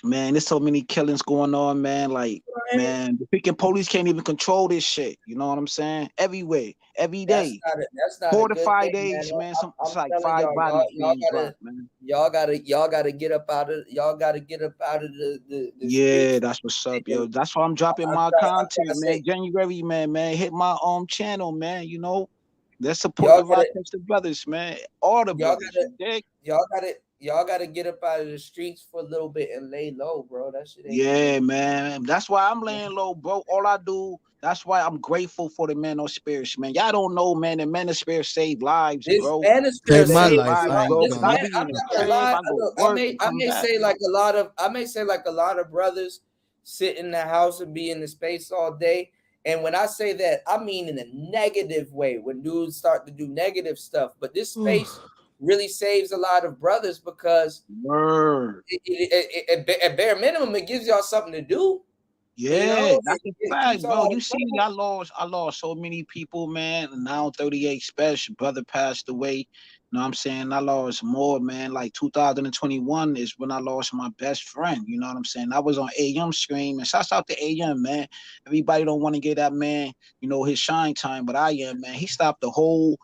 Man, there's so many killings going on, man. Like, man, the freaking police can't even control this shit. You know what I'm saying? Everywhere, every day. That's not 4 to 5 days, man. It's like 5 bodies being dropped, man. Y'all gotta get up out of the yeah, that's what's up, yo. That's why I'm dropping my content, man. January, man. Hit my channel, man. You know, let's support the Rochester brothers, man. All the brothers. Y'all gotta get up out of the streets for a little bit and lay low, bro. That shit ain't yeah, man. That's why I'm laying low, bro. All I do, that's why I'm grateful for the Men of Spirits, man. Y'all don't know, man. The Men of Spirits save lives, bro. Save my life, bro. Listen, man, I'm not gonna lie. I may say like a lot of brothers sit in the house and be in the space all day. And when I say that, I mean in a negative way. When dudes start to do negative stuff, but this space really saves a lot of brothers because at bare minimum it gives y'all something to do. Yeah, you know? that's a fact, bro. You see, I lost so many people, man. And now 38 Special brother passed away. You know what I'm saying? I lost more, man. Like 2021 is when I lost my best friend. You know what I'm saying? I was on AM Scream, and shouts out to AM, man. Everybody don't want to get that man, you know, his shine time, but I am, man. He stopped the whole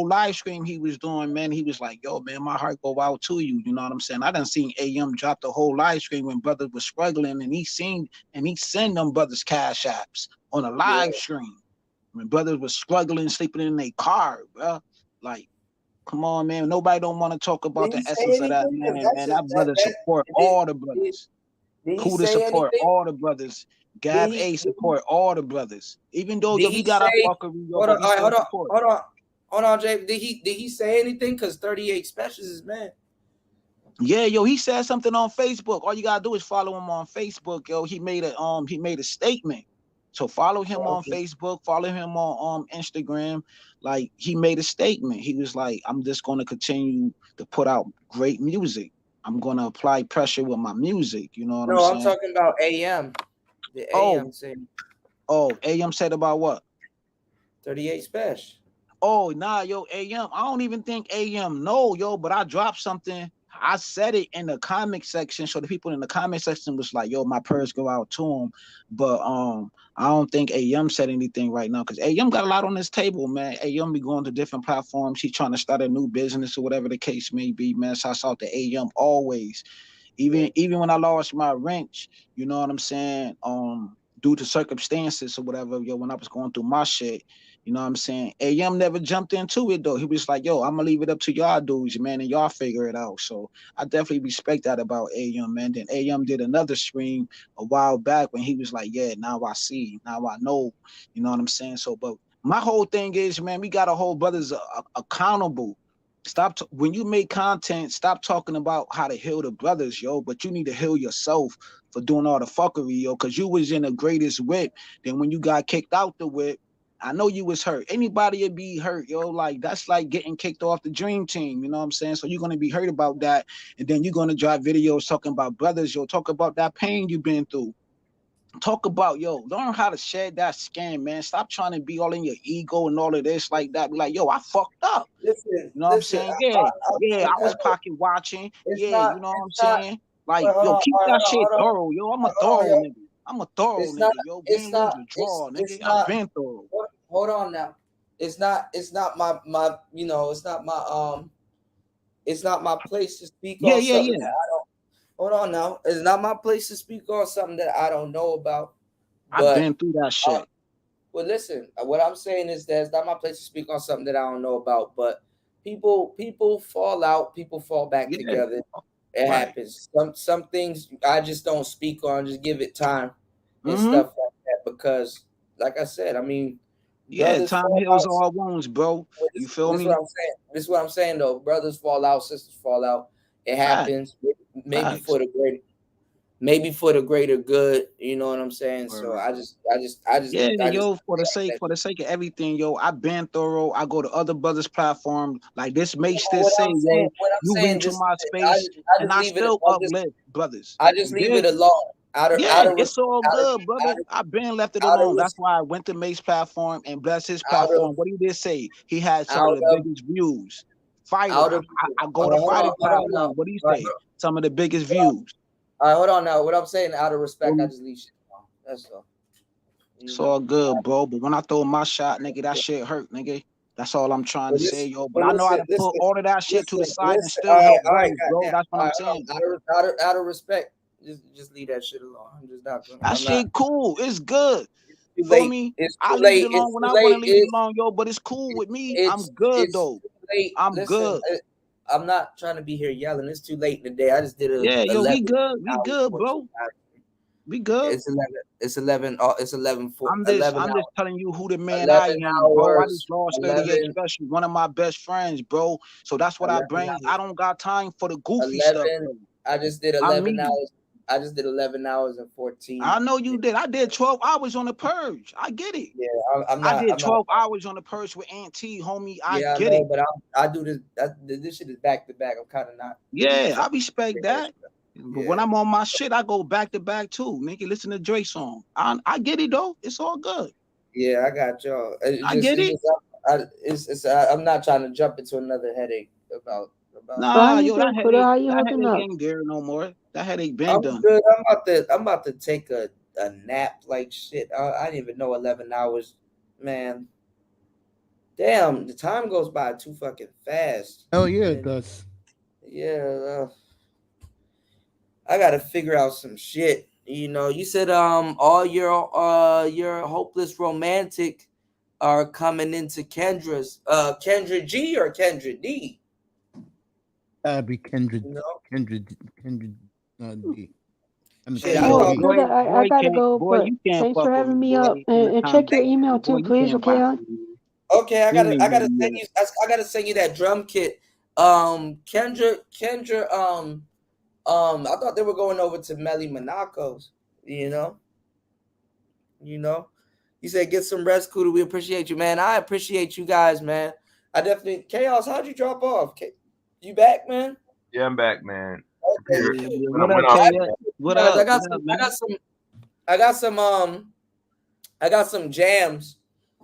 live stream he was doing, man. He was like, yo, man, my heart go out to you. You know what I'm saying? I done seen AM drop the whole live stream when brothers was struggling, and he send them brothers cash apps on a live stream. When brothers was struggling, sleeping in their car, bro. Like, come on, man. Nobody don't want to talk about the essence of that, man. That brother support all the brothers. Kuda support all the brothers. Gab A support all the brothers. Even though we got our fuckery. Hold on, Jay. Did he say anything? Because 38 Specials is mad. Yeah, yo, he said something on Facebook. All you gotta do is follow him on Facebook, yo. He made a statement. So follow him on Facebook, follow him on Instagram. Like, he made a statement. He was like, I'm just gonna continue to put out great music. I'm gonna apply pressure with my music. You know what I'm saying? No, I'm talking about AM. The AM said. Oh, AM said about what? 38 Special. Oh, nah, yo, AM. I don't even think AM know, yo, but I dropped something. I said it in the comment section, so the people in the comment section was like, yo, my prayers go out to him. But I don't think AM said anything right now, because AM got a lot on this table, man. AM be going to different platforms. He's trying to start a new business or whatever the case may be, man. Shouts out to AM always. Even when I lost my wrench, you know what I'm saying? Due to circumstances or whatever, yo, when I was going through my shit, You know what I'm saying? AM never jumped into it though. He was like, yo, I'm gonna leave it up to y'all dudes, man, and y'all figure it out. So I definitely respect that about AM, man. Then AM did another stream a while back when he was like, yeah, now I see, now I know. You know what I'm saying? So, but my whole thing is, man, we gotta hold brothers accountable. Stop when you make content, stop talking about how to heal the brothers, yo, but you need to heal yourself for doing all the fuckery, yo, because you was in the greatest whip. Then when you got kicked out the whip, I know you was hurt. Anybody would be hurt, yo. Like, that's like getting kicked off the dream team. You know what I'm saying? So you're going to be hurt about that. And then you're going to drive videos talking about brothers, yo. Talk about that pain you've been through. Talk about, yo, learn how to shed that skin, man. Stop trying to be all in your ego and all of this like that. Be like, yo, I fucked up. Listen, you know what I'm saying? Yeah, I was pocket watching. Yeah, you know what I'm saying? Like, yo, keep that shit thorough, yo. I'm a thorough nigga. I'm a thorough nigga, yo. Win, lose, or draw, nigga. I've been thorough. Hold on now. It's not my you know, it's not my place to speak on something that I don't. Hold on now. It's not my place to speak on something that I don't know about. I've been through that shit. Well, listen, what I'm saying is that it's not my place to speak on something that I don't know about, but people fall out, people fall back together. It happens. Some things I just don't speak on, just give it time and stuff like that, because like I said, I mean, time heals all wounds, bro. You feel me? This is what I'm saying though. Brothers fall out, sisters fall out. It happens. Maybe for the greater good. You know what I'm saying? So I just for the sake of everything, yo, I've been thorough. I go to other brothers' platforms. Like this makes this say, yo, you went to my space, and I still uplift brothers. I just leave it alone. It's all good, brother. I've been left it alone. That's why I went to Mace's platform and bless his platform. What he did say, he had some of the biggest views. Fighter, I go to Fighter platform. What do you say? Some of the biggest views. All right, hold on now. What I'm saying, out of respect, I just leave shit alone. That's all. It's all good, bro. But when I throw my shot, nigga, that shit hurt, nigga. That's all I'm trying to say, yo. But I know how to put all of that shit to the side and still help brothers, bro. That's what I'm saying. Out of respect, just leave that shit alone. I'm just not gonna. That shit cool. It's good. You feel me? I leave it alone when I want to leave it alone, yo. But it's cool with me. I'm good though. I'm good. I'm not trying to be here yelling. It's too late in the day. I just did a we good. We good, bro. We good. It's 11. It's 11. I'm just telling you who the man I am, bro. I just lost 38, especially one of my best friends, bro. So that's what I bring. I don't got time for the goofy stuff. Bro. I just did 11 hours. I just did 11 hours and 14. I know you did. I did 12 hours on the purge. I get it. Yeah, I did 12 hours on the purge with Aunt T, homie. I get it. But I do this. This shit is back to back. I'm kind of not. Yeah, I respect that. But when I'm on my shit, I go back to back too. Nigga, listen to Dre song. I get it though. It's all good. Yeah, I got y'all. I get it. I'm not trying to jump into another headache about. Nah, yo, that headache ain't there no more. That headache been done. Good. I'm about to take a nap like shit. I didn't even know 11 hours, man. Damn, the time goes by too fucking fast. Oh yeah, it does. Yeah, I gotta figure out some shit. You know, you said all your hopeless romantic are coming into Kendra's Kendra G or Kendra D. That'd be Kendra. No. Kendra D. I gotta go, but thanks for having me up. And check your email too, please. Okay. Okay, I gotta send you that drum kit. Kendra. I thought they were going over to Melly Monaco's. You know. You said get some rest, Kuda. We appreciate you, man. I appreciate you guys, man. I definitely. Chaos, how'd you drop off? You back, man? Yeah, I'm back, man. Okay. What up? I got some jams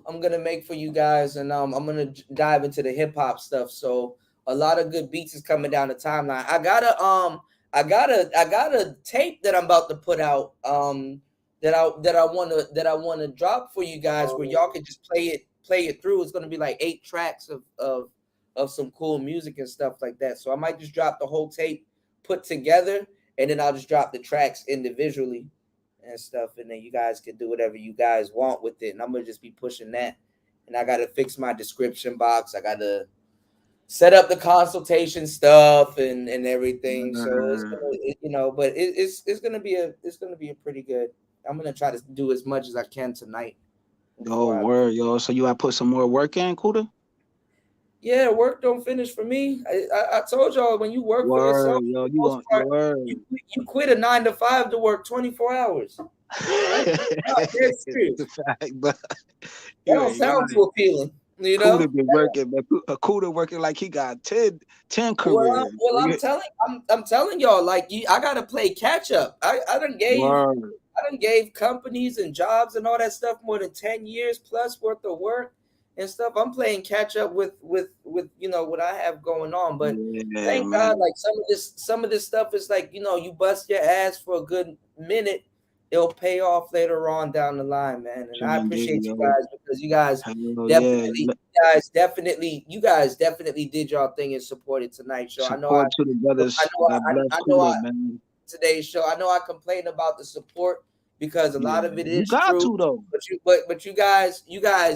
I'm gonna make for you guys, and I'm gonna dive into the hip hop stuff. So a lot of good beats is coming down the timeline. I got a tape that I'm about to put out that I wanna drop for you guys where y'all can just play it through. It's gonna be like 8 tracks of some cool music and stuff like that. So I might just drop the whole tape put together, and then I'll just drop the tracks individually and stuff, and then you guys can do whatever you guys want with it. And I'm gonna just be pushing that and I got to fix my description box. I got to set up the consultation stuff and everything. So it's gonna, but it's gonna be a pretty good. I'm gonna try to do as much as I can tonight. Oh, word, yo. So you gotta put some more work in, Kuda? Yeah, work don't finish for me. I told y'all, when you work for yourself, yo, you quit a 9 to 5 to work 24 hours. That's true. But that don't sound too appealing. You know, Kuda been working, but Kuda working like he got 10 careers. Well, I'm telling y'all, like I gotta play catch up. I done gave companies and jobs and all that stuff more than 10 years plus worth of work and stuff. I'm playing catch up with what I have going on. But thank God, like some of this stuff is like, you bust your ass for a good minute, it'll pay off later on down the line, man. And I appreciate you guys, because you guys definitely did y'all thing and supported tonight's show. Support to the brothers. Today's show. I know I complain about the support because a lot of it is got true. To, though. But you guys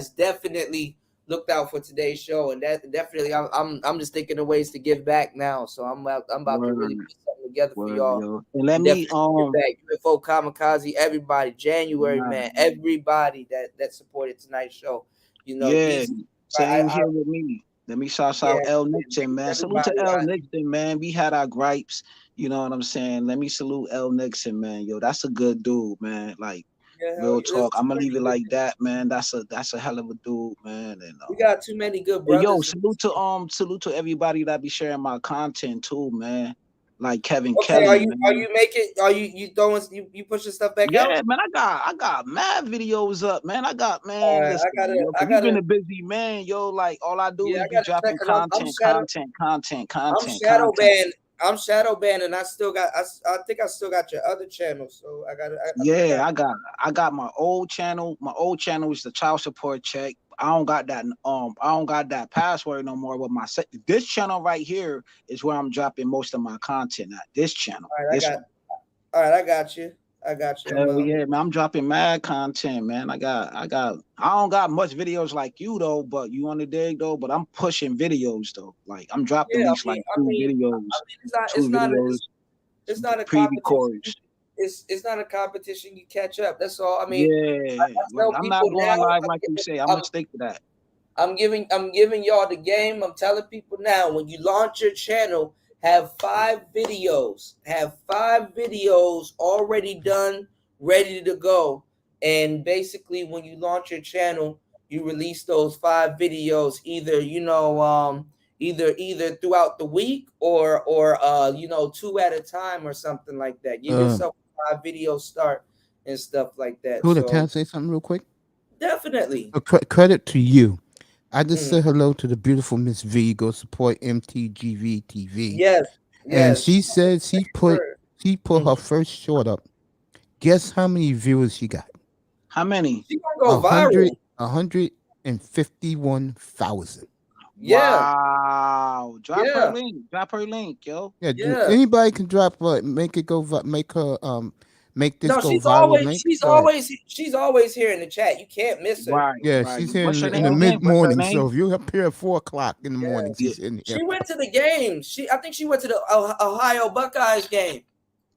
definitely looked out for today's show, and that definitely I'm just thinking of ways to give back now. So I'm about to really put something together for y'all. Yo. And let me UFO Kamikaze, everybody, January, man, everybody that supported tonight's show. Same here with me. Let me shout out L Nixon, man. Salute to L Nixon, man. We had our gripes. You know what I'm saying? Let me salute L Nixon, man. Yo, that's a good dude, man. Like, real talk. I'm gonna leave it like that, man. That's a hell of a dude, man. And we got too many good brothers. Yo, salute to everybody that be sharing my content too, man. Like Kevin Kelly. You pushing stuff back out? Yeah, man. I got mad videos up, man. I got I've been a busy man, yo. Like all I do is be dropping content. I'm shadow banned, and I think I still got your other channel. So I got my old channel. My old channel is the child support check. I don't got that password no more. But this channel right here is where I'm dropping most of my content at. This channel. All right, I got you. Hell yeah, man. I'm dropping mad content, man. I don't got much videos like you though, but you on the dig though, but I'm pushing videos though. Like I'm dropping at least two videos. It's not a competition. It's not a competition. You catch up. That's all. I mean, I'm not going live like you say. I'm gonna stick to that. I'm giving y'all the game. I'm telling people now, when you launch your channel, have 5 videos already done, ready to go. And basically, when you launch your channel, you release those 5 videos either throughout the week or 2 at a time or something like that. Give yourself a 5 video start and stuff like that. Can I say something real quick? Definitely. Credit to you. I just said hello to the beautiful Miss V. Go support MTGV TV. Yes. And she said she put her first short up. Guess how many viewers she got? How many? She gonna go viral. 151,000. Yeah. Wow. Drop her link, yo. Yeah. Anybody can drop her. Make it go. Make her make this go viral. She's always here in the chat. You can't miss her. Right. Yeah, she's here in the mid morning. So if you're up here at 4:00 in the morning, she's in here. She went to the game. I think she went to the Ohio Buckeyes game.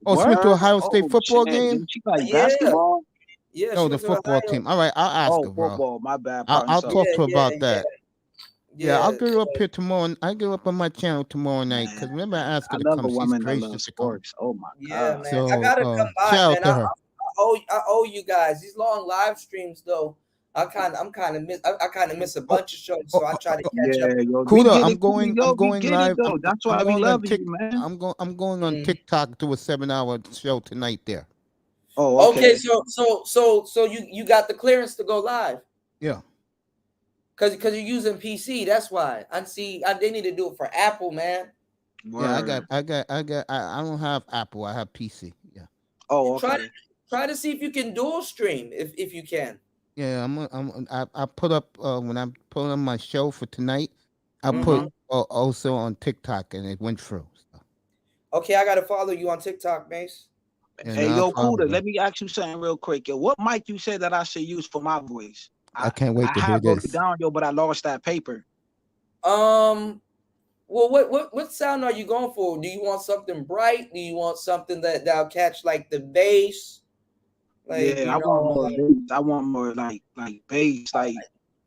Oh, she went to Ohio State football game. She like basketball. Yeah. No, the football team. All right, I'll ask her, bro. Football. My bad. I'll talk to her about that. Yeah, I'll get her up here tomorrow. I'll get her up on my channel tomorrow night. Because remember, I asked her to come. She's gracious to come. Oh my god! Yeah, man. So, I gotta come by, shout man. out to her. I owe you guys these long live streams though. I kind of miss a bunch of shows, so I try to catch up. Kuda, I'm going live. That's why we love you, man. I'm going on TikTok to a 7-hour show tonight there. Oh, okay. So you got the clearance to go live? Yeah. Because you're using PC, that's why. They need to do it for Apple, man. Word. Yeah, I don't have Apple. I have PC. Yeah. Oh, okay. Try to see if you can dual stream if you can. Yeah, I put up when I put on my show for tonight. I put also on TikTok and it went through. So. Okay, I gotta follow you on TikTok, Mace. Hey, yo, Kuda, let me ask you something real quick. Yo, what mic you said that I should use for my voice? I can't wait to hear have wrote it this. down, yo, but I lost that paper. Well, what sound are you going for? Do you want something bright? Do you want something that'll catch like the bass? Like, Yeah, I want more bass. I want more like bass,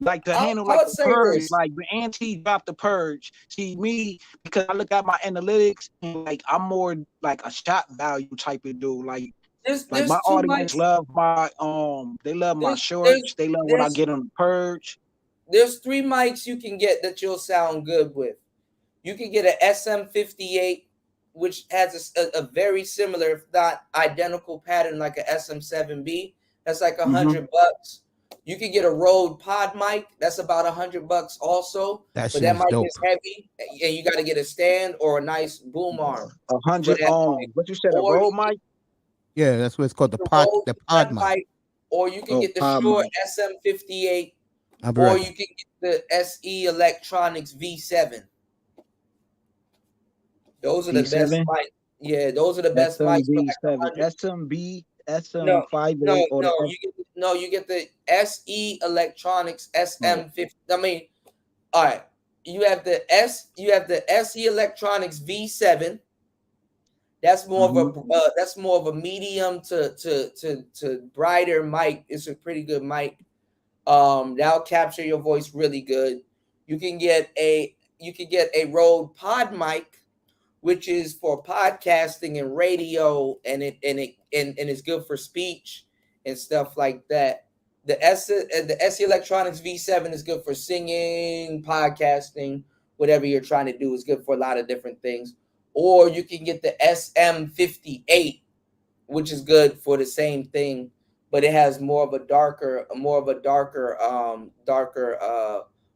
like to handle like the purge. This. Like when Auntie dropped the purge, see me, because I look at my analytics and like I'm more like a shot value type of dude. Like my audience love my they love my shorts. They love what I get on the purge. There's 3 mics you can get that you'll sound good with. You can get an SM58, which has a very similar, if not identical pattern like a SM7B. That's like $100. You can get a Rode Pod mic. That's about $100 also. That but that mic dope. is heavy, and you got to get a stand or a nice boom arm. 100 what you said, a Rode mic? Yeah, that's what it's called, the pod mic. Or you can get the Shure SM58, or you can get the SE Electronics V7. Those are the best mics. Yeah, those are the best mics. SM58 you get the SE Electronics SM50. I mean, all right. You have the SE Electronics V7. That's more of a medium to brighter mic. It's a pretty good mic. That'll capture your voice really good. You can get a Rode Pod mic, which is for podcasting and radio, and it's good for speech and stuff like that. The SE Electronics V7 is good for singing, podcasting, whatever you're trying to do is good for a lot of different things. Or you can get the SM58, which is good for the same thing, but it has more of a darker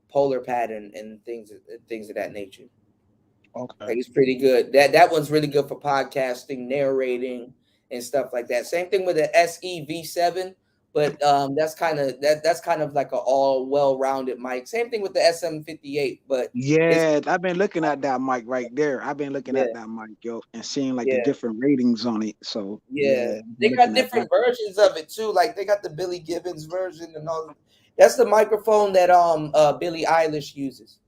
polar pattern and things of that nature. Okay, like it's pretty good. That one's really good for podcasting, narrating, and stuff like that. Same thing with the SE V7, but that's kind of like an all well-rounded mic. Same thing with the SM58, but yeah, I've been looking at that mic right there. I've been looking at that mic, yo, and seeing like the different ratings on it. So yeah, they got different versions of it too. Like they got the Billy Gibbons version and all. That's the microphone that Billie Eilish uses.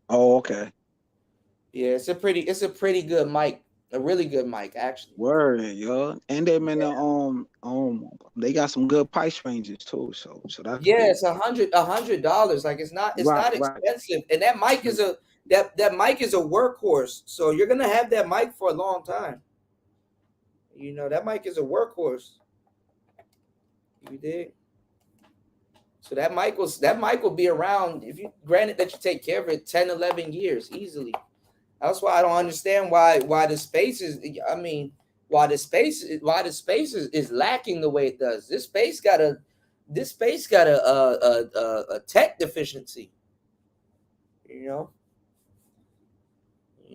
Oh, okay. Yeah, it's a pretty good mic. A really good mic, actually. Word, yo. And them in the they got some good price ranges too. So that's it's $100. Like it's not expensive. And that mic is that mic is a workhorse. So you're gonna have that mic for a long time. You know, that mic is a workhorse. You dig? So that mic will be around, if you granted that you take care of it, 10, 11 years easily. That's why I don't understand why the space is. I mean, why the space is lacking the way it does. This space got a tech deficiency. You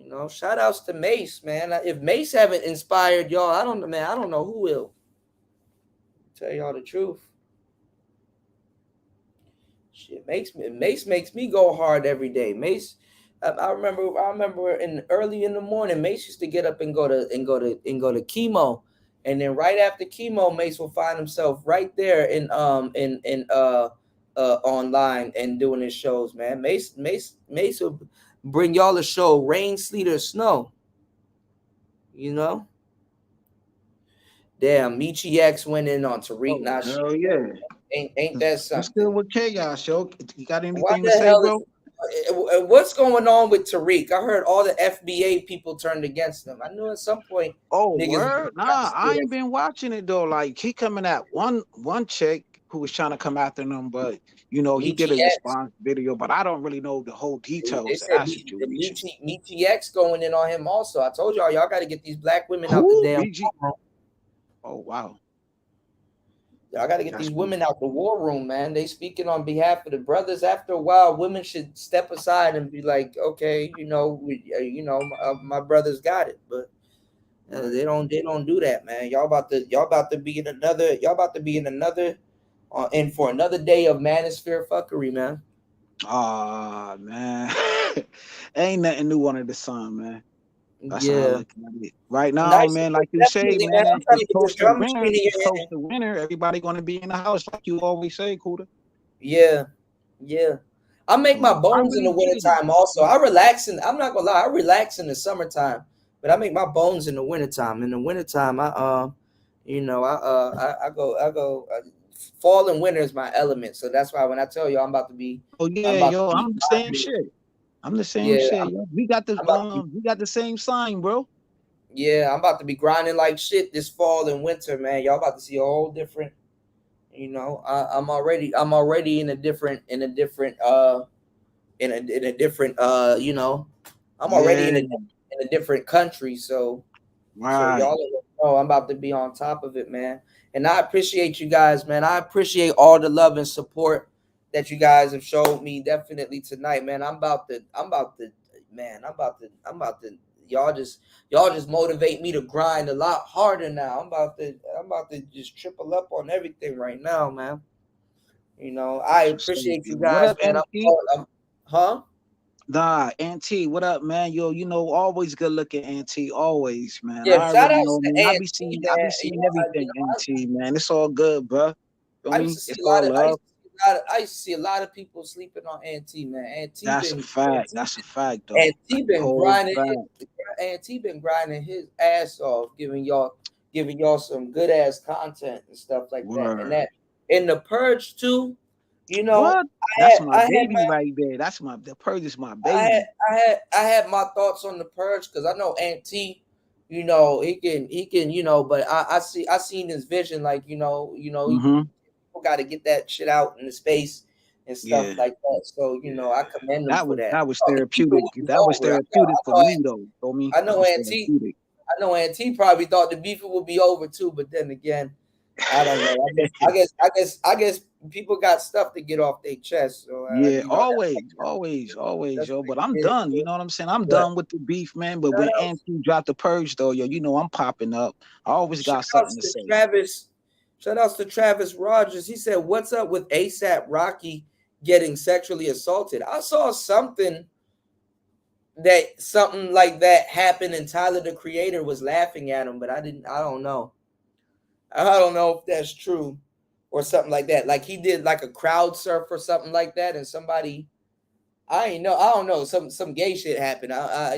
know. Shout outs to Mace, man. If Mace haven't inspired y'all, I don't know who will. Tell y'all the truth. Shit, Mace makes me go hard every day. Mace. I remember early in the morning, Mace used to get up and go to chemo, and then right after chemo, Mace will find himself right there in online and doing his shows. Man, Mace will bring y'all a show, rain, sleet, or snow. You know. Damn, Michi X went in on Tariq Nasheed. Oh yeah, ain't that something? I'm still with Chaos, yo. You got anything to say, bro? What's going on with Tariq? I heard all the FBA people turned against him. I knew at some point. Oh, word? Nah, I ain't been watching it though. Like he coming at one chick who was trying to come after him, but you know he did a response video, but I don't really know the whole details. Michi X going in on him also. I told y'all got to get these black women out the damn war room. Oh wow. Y'all got to get these women out the war room, man. They speaking on behalf of the brothers. After a while, women should step aside and be like, okay, my brothers got it, but they don't do that, man. Y'all about to be in another in for another day of manosphere fuckery, man. Ah, man. Ain't nothing new under the sun, man. That's how I'm looking at it. Right now, man, like you say, man, it's close to winter. Everybody gonna be in the house, like you always say, Kuda. Yeah. I make my bones in the wintertime also. I'm not gonna lie, I relax in the summertime, but I make my bones in the wintertime. In the wintertime, I go fall and winter is my element. So that's why when I tell you I'm about to be I'm the same shit. I'm the same shit, yo. We got the same sign, bro. Yeah, I'm about to be grinding like shit this fall and winter, man. Y'all about to see a whole different, I'm already in a different I'm already in a different country, so y'all know I'm about to be on top of it, man. And I appreciate you guys, man. I appreciate all the love and support that you guys have showed me definitely tonight, man. I'm about to y'all just motivate me to grind a lot harder now. I'm about to just triple up on everything right now, man. I appreciate you guys, man. Nah, Auntie, what up, man? Yo, always good looking, Auntie, always, man. Yeah, shout out to I be seeing everything, Auntie, man. It's all good, bro. I used to see a lot of people sleeping on Auntie, man. That's a fact, though. Auntie been grinding his ass off, giving y'all some good ass content and stuff like that. And that in the Purge too, what? That's my baby right there. The Purge is my baby. I had my thoughts on the Purge because I know Auntie, he can, but I seen his vision, like, people got to get that shit out in the space and stuff like that. So, I commend him for that. That was therapeutic. That was therapeutic for me, though. I know Auntie probably thought the beef would be over too, but then again, I don't know. I guess people got stuff to get off their chest. So always, yo. But I'm done. You know what I'm saying? I'm done with the beef, man. But when Auntie dropped the Purge, though, yo, I'm popping up. I always got something to say. Shout outs to Travis Rogers. He said, "What's up with ASAP Rocky getting sexually assaulted?" I saw something like that happened, and Tyler the Creator was laughing at him, but I don't know. I don't know if that's true or something like that. Like he did like a crowd surf or something like that, and somebody, I don't know, some gay shit happened. I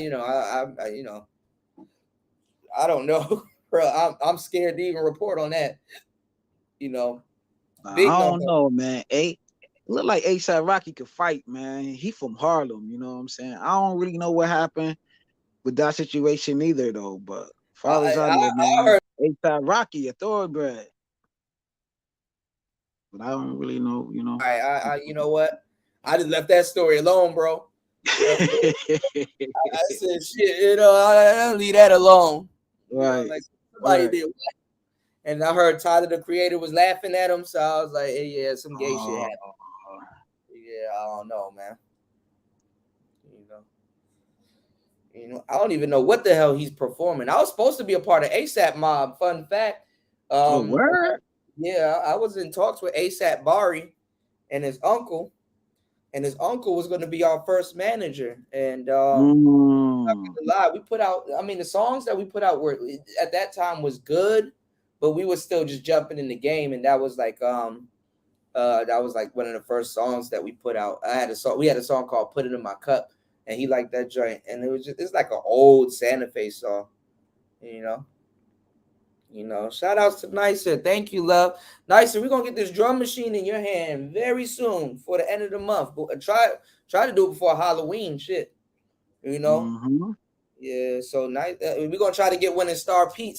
don't know, bro. I'm scared to even report on that. I don't know, man. Look like ASAP Rocky could fight, man. He from Harlem, you know what I'm saying? I don't really know what happened with that situation either, though. But as far as I know, man, ASAP Rocky, a thoroughbred. But I don't really know, I you know what? I just left that story alone, bro. I said, shit, I leave that alone. Right. Like somebody did what? And I heard Tyler the Creator was laughing at him, so I was like, hey, yeah, some gay shit happened. Yeah, I don't know, man. I don't even know what the hell he's performing. I was supposed to be a part of ASAP Mob. Fun fact. Word? Yeah, I was in talks with ASAP Bari and his uncle. And his uncle was going to be our first manager. And I'm not gonna lie, we put out, the songs that we put out were at that time was good, but we were still just jumping in the game. And that was like one of the first songs that we put out. We had a song called Put It in My Cup, and he liked that joint. And it's like an old Santa Fe song, shout outs to Nicer. Thank you, love. Nicer, we're gonna get this drum machine in your hand very soon for the end of the month. But try to do it before Halloween, shit. Yeah, so nice. We're gonna try to get one in Star P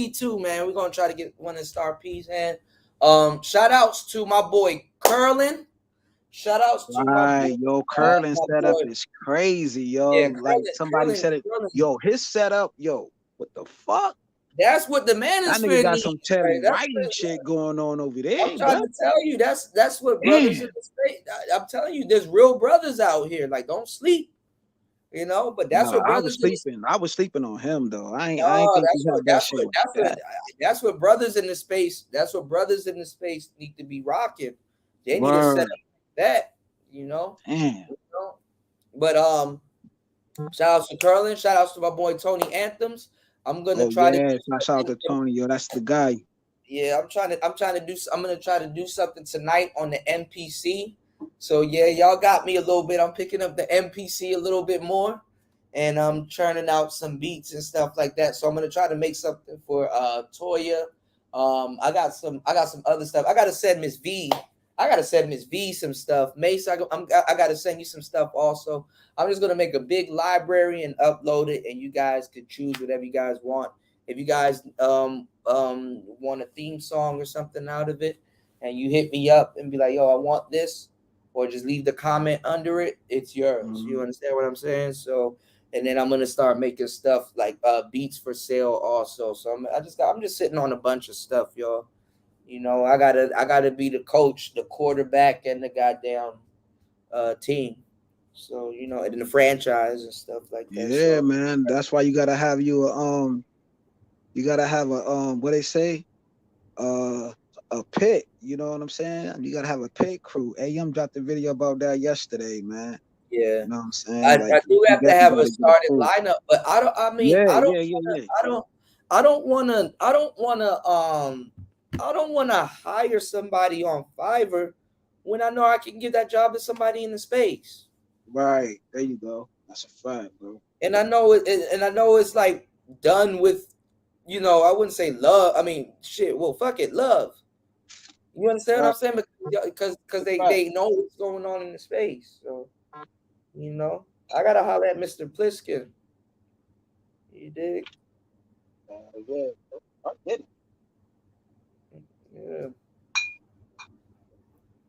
too, man. We're gonna try to get one in Star P's hand. Shout outs to my boy Curlin. Shout outs to my boy, yo, Curlin setup is crazy, yo. Yeah, like somebody said it. Yo, his setup, yo, what the fuck? That's what the manosphere needs. Got some writing shit going on over there. I'm trying to tell you, that's what brothers in the state. I'm telling you, there's real brothers out here. Like, don't sleep. But that's what brothers. I was sleeping on him though. I ain't think he had that shit. That's what brothers in the space. That's what brothers in the space need to be rocking. They need to set up that. Damn. But shout outs to Curlin. Shout outs to my boy Tony Anthems. I'm gonna try to. Shout out to Tony, yo. That's the guy. Yeah, I'm gonna try to do something tonight on the MPC. So yeah, y'all got me a little bit. I'm picking up the MPC a little bit more, and I'm churning out some beats and stuff like that. So I'm gonna try to make something for Toya. I got some other stuff. I gotta send Miss V some stuff. Mace, I gotta send you some stuff also. I'm just gonna make a big library and upload it, and you guys could choose whatever you guys want. If you guys want a theme song or something out of it, and you hit me up and be like, yo, I want this, or just leave the comment under it, it's yours. Mm-hmm. You understand what I'm saying? So, and then I'm gonna start making stuff like beats for sale also. So I'm just sitting on a bunch of stuff, y'all. You know, I gotta be the coach, the quarterback, and the goddamn team. So, you know, and the franchise and stuff like that. Yeah, so, man. That's why you gotta have what they say, a pit. You know what I'm saying? You gotta have a pit crew. AM dropped a video about that yesterday, man. Yeah, you know what I'm saying. I do have to have a started lineup, but I don't want to hire somebody on Fiverr when I know I can give that job to somebody in the space. Right, there you go. That's a fact, bro. And I know it's like done with, you know, I wouldn't say love. I mean, shit. Well, fuck it, love. You understand what I'm saying? Because they know what's going on in the space. So, you know, I gotta holler at Mr. Pliskin. You dig? Yeah, I get it. Yeah.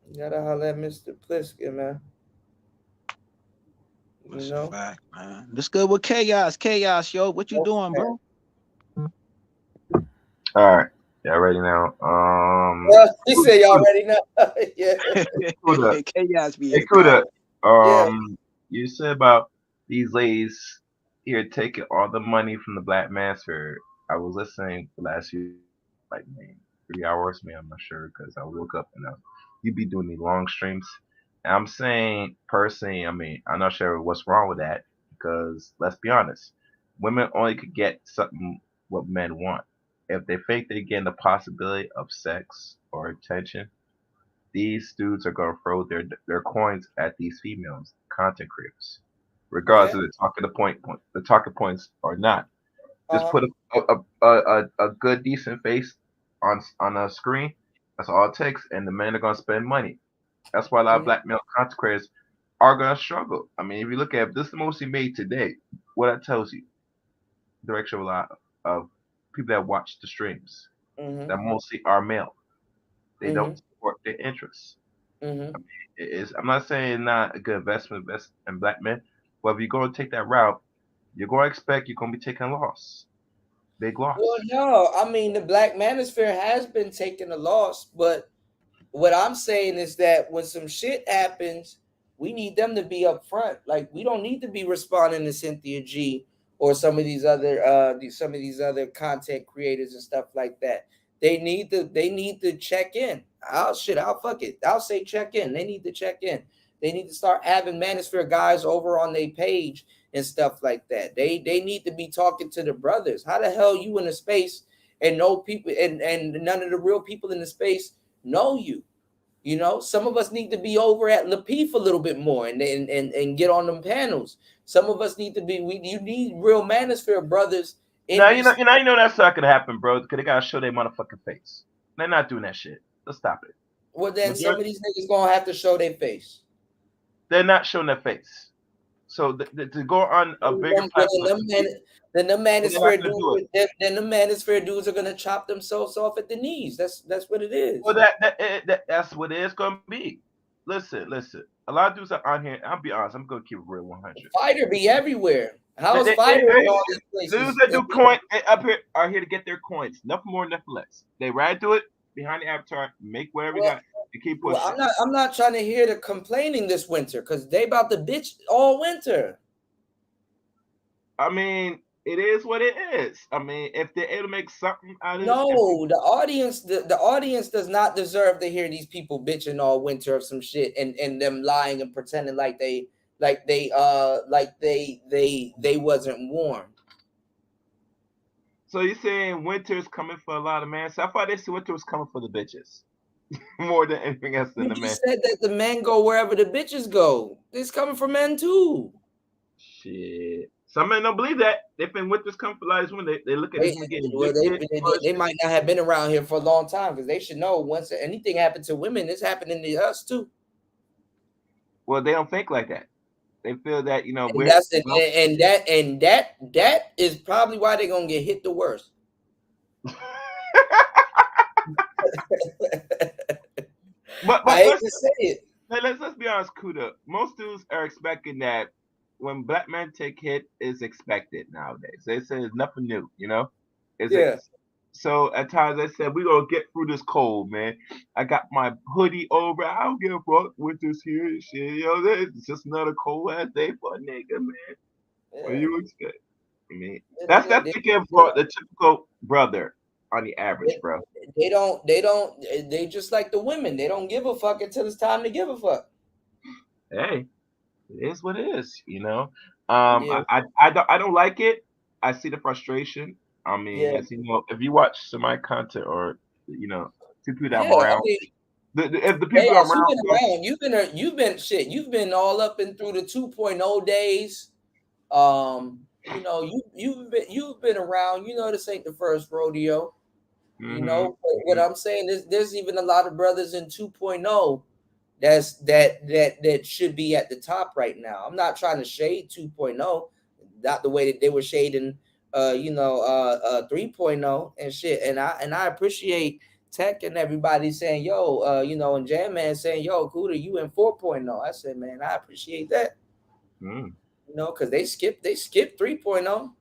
You gotta holler at Mr. Pliskin, man. That's a fact, man. This good with Chaos, yo. What you doing, bro? All right. Y'all ready now? He said y'all ready now. Yeah. Chaos be Kuda. You said about these ladies here taking all the money from the Black Manosphere. I was listening the last few, like, 3 hours, man. I'm not sure because I woke up and you'd be doing these long streams. And I'm saying personally, I mean, I'm not sure what's wrong with that because let's be honest, women only could get something what men want. If they think they're getting the possibility of sex or attention, these dudes are gonna throw their coins at these females, content creators, regardless of the talking points or not. Just put a good decent face on a screen. That's all it takes, and the men are gonna spend money. That's why a lot of black male content creators are gonna struggle. I mean, if you look at this, is the most he made today. What that tells you, direction of a lot of people that watch the streams that mostly are male. They don't support their interests. I mean, I'm not saying not a good investment in black men, but if you're going to take that route, you're going to expect you're going to be taking a loss. Big loss. Well, no, I mean, the Black Manosphere has been taking a loss, but what I'm saying is that when some shit happens, we need them to be upfront. Like, we don't need to be responding to Cynthia G or some of these other content creators and stuff like that. They need to check in. I'll say check in. They need to check in. They need to start having Manosphere guys over on their page and stuff like that. They need to be talking to the brothers. How the hell you in a space and know people and none of the real people in the space know you? You know, some of us need to be over at Lapeef a little bit more and get on them panels. Some of us need to be. You need real Manosphere brothers. You know that's not gonna happen, bro. Because they gotta show their motherfucking face. They're not doing that shit. Let's stop it. Well, then some of these niggas gonna have to show their face. They're not showing their face. So to go on a bigger platform, then the Manosphere dudes are gonna chop themselves off at the knees. That's what it is. Well, that's what it is gonna be. Listen. A lot of dudes are on here. I'll be honest. I'm gonna keep it real 100. Fighter be everywhere. How is Fighter in all these places? Dudes that do coin up here are here to get their coins. Nothing more, nothing less. They ride to it behind the avatar, make whatever you got, and keep pushing. Well, I'm not trying to hear the complaining this winter because they about to bitch all winter. I mean, it is what it is. I mean, if they're able to make something out of it. No, the audience does not deserve to hear these people bitching all winter of some shit and them lying and pretending like they wasn't warned. So you're saying winter's coming for a lot of men? So I thought this winter was coming for the bitches more than anything else than the men. You said that the men go wherever the bitches go. It's coming for men too. Shit. Some men don't believe that. They think winter's coming for a lot of women. They look at this and getting they might not have been around here for a long time because they should know once anything happened to women, it's happening to us too. Well, they don't think like that. They feel that, you know, and that is probably why they're gonna get hit the worst. but I hate to say it. Let's be honest, Kuda. Most dudes are expecting that when black men take hit, is expected nowadays. They say it's nothing new, you know? So at times they said, we're going to get through this cold, man. I got my hoodie over. I don't give a fuck. Winter's here and shit. You know, it's just another cold ass day for a nigga, man. What do you expect? I mean, that's thinking for the typical brother on the average, bro. They just like the women. They don't give a fuck until it's time to give a fuck. Hey, it is what it is, you know. I don't like it. I see the frustration. I mean, as you know, if you watch some of my content or you know, people that I'm around, if the people I'm around, you've been all up and through the 2.0 days. You know, you've been around. You know, this ain't the first rodeo. You know, but what I'm saying is, there's even a lot of brothers in 2.0 that should be at the top right now. I'm not trying to shade 2.0, not the way that they were shading 3.0 and shit. And I appreciate Tech and everybody saying, yo, you know, and Jam Man saying, yo, Kuda, you in 4.0. I said, man, I appreciate that. You know, because they skipped 3.0.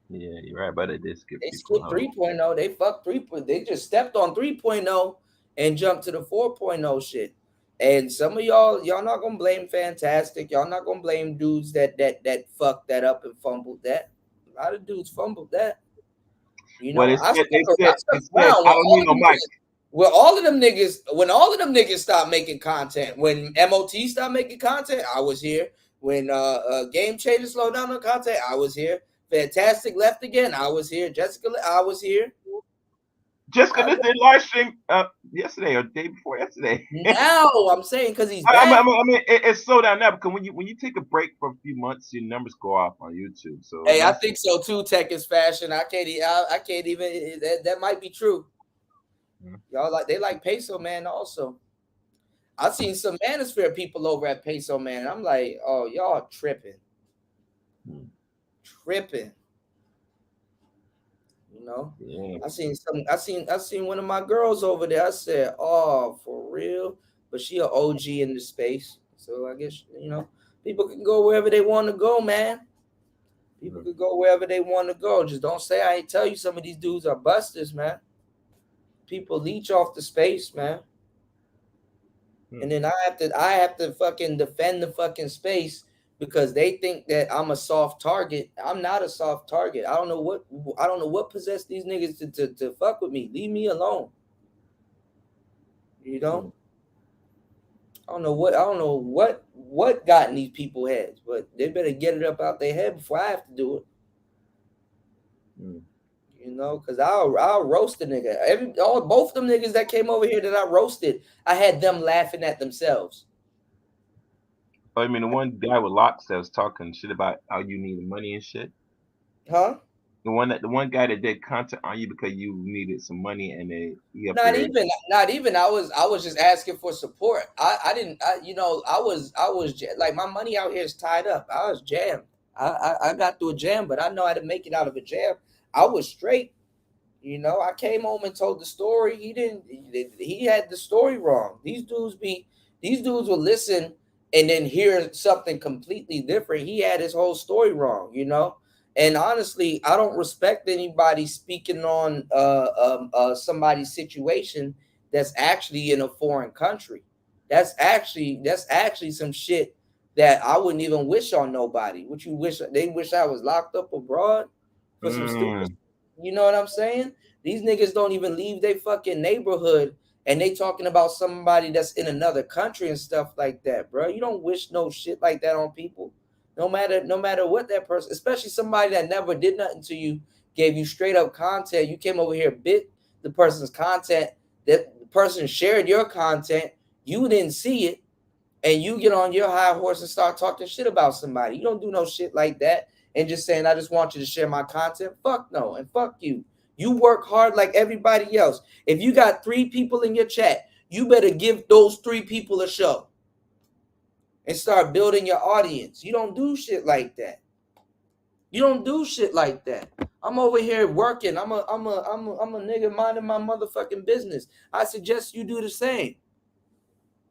Yeah, you're right, but they did skip. They skipped 3.0. They fucked 3.0. They just stepped on 3.0 and jumped to the 4.0 shit. And some of y'all not gonna blame Fantastic. Y'all not gonna blame dudes that fucked that up and fumbled that. A lot of dudes fumbled that. You know, I don't need no mic. When all of them niggas stopped making content, when MOT stopped making content, I was here. When Game Changer slowed down on content, I was here. Fantastic left again, I was here. Jessica, I was here. Jessica did live stream yesterday or the day before yesterday. Now I'm saying because he's back. I mean, it's slowed down now because when you take a break for a few months, your numbers go off on YouTube. So hey, I think so too. Tech is fashion. I can't even. That might be true. Y'all they like Peso Man also. I've seen some Manosphere people over at Peso Man. I'm like, oh, y'all tripping. Tripping. You know, I seen one of my girls over there. I said, oh, for real? But she an OG in the space. So I guess, you know, people can go wherever they want to go, man. People can go wherever they want to go. Just don't say I ain't tell you some of these dudes are busters, man. People leech off the space, man. And then I have to fucking defend the fucking space because they think that I'm a soft target. I'm not a soft target. I don't know what possessed these niggas to fuck with me. Leave me alone. You know? I don't know what got in these people's heads, but they better get it up out their head before I have to do it. You know, because I'll roast a nigga. Both of them niggas that came over here that I roasted, I had them laughing at themselves. I mean, the one guy with locks that was talking shit about how you needed money and shit. Huh? The one guy that did content on you because you needed some money and not even. I was just asking for support. I was like, my money out here is tied up. I was jammed. I got through a jam, but I know how to make it out of a jam. I was straight. You know, I came home and told the story. He had the story wrong. These dudes will listen and then hear something completely different. He had his whole story wrong, you know? And honestly, I don't respect anybody speaking on somebody's situation that's actually in a foreign country. That's actually some shit that I wouldn't even wish on nobody. What you wish? They wish I was locked up abroad for some stupid. You know what I'm saying? These niggas don't even leave their fucking neighborhood, and they talking about somebody that's in another country and stuff like that, bro. You don't wish no shit like that on people. No matter what that person, especially somebody that never did nothing to you, gave you straight up content. You came over here, bit the person's content, that the person shared your content, you didn't see it, and you get on your high horse and start talking shit about somebody. You don't do no shit like that and just saying, I just want you to share my content. Fuck no, and fuck you. You work hard like everybody else. If you got 3 people in your chat, you better give those 3 people a show and start building your audience. You don't do shit like that. You don't do shit like that. I'm over here working. I'm a nigga minding my motherfucking business. I suggest you do the same.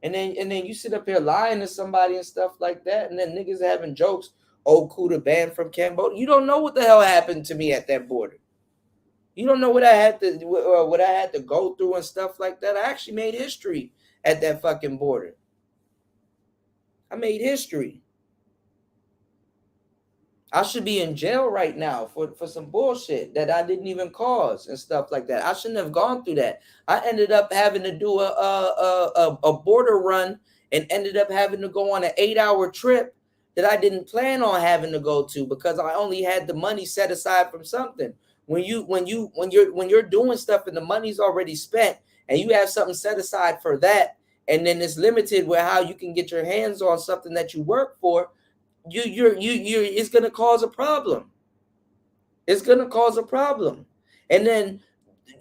And then you sit up here lying to somebody and stuff like that, and then niggas having jokes. Oh, Kuda banned from Cambodia. You don't know what the hell happened to me at that border. You don't know what I had to go through and stuff like that. I actually made history at that fucking border. I made history. I should be in jail right now for some bullshit that I didn't even cause and stuff like that. I shouldn't have gone through that. I ended up having to do a border run and ended up having to go on an 8-hour trip that I didn't plan on having to go to because I only had the money set aside from something. When you're doing stuff and the money's already spent and you have something set aside for that, and then it's limited where how you can get your hands on something that you work for, it's gonna cause a problem. It's gonna cause a problem. And then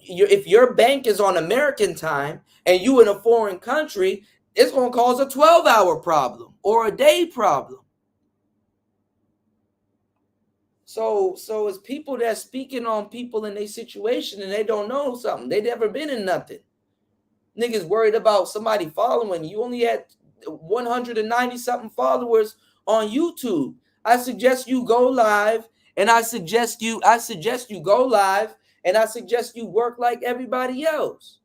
if your bank is on American time and you in a foreign country, it's gonna cause a 12-hour problem or a day problem. So it's people that's speaking on people in their situation and they don't know something. They never been in nothing. Niggas worried about somebody following. You only had 190 something followers on YouTube. I suggest you go live, and I suggest you go live, and I suggest you work like everybody else.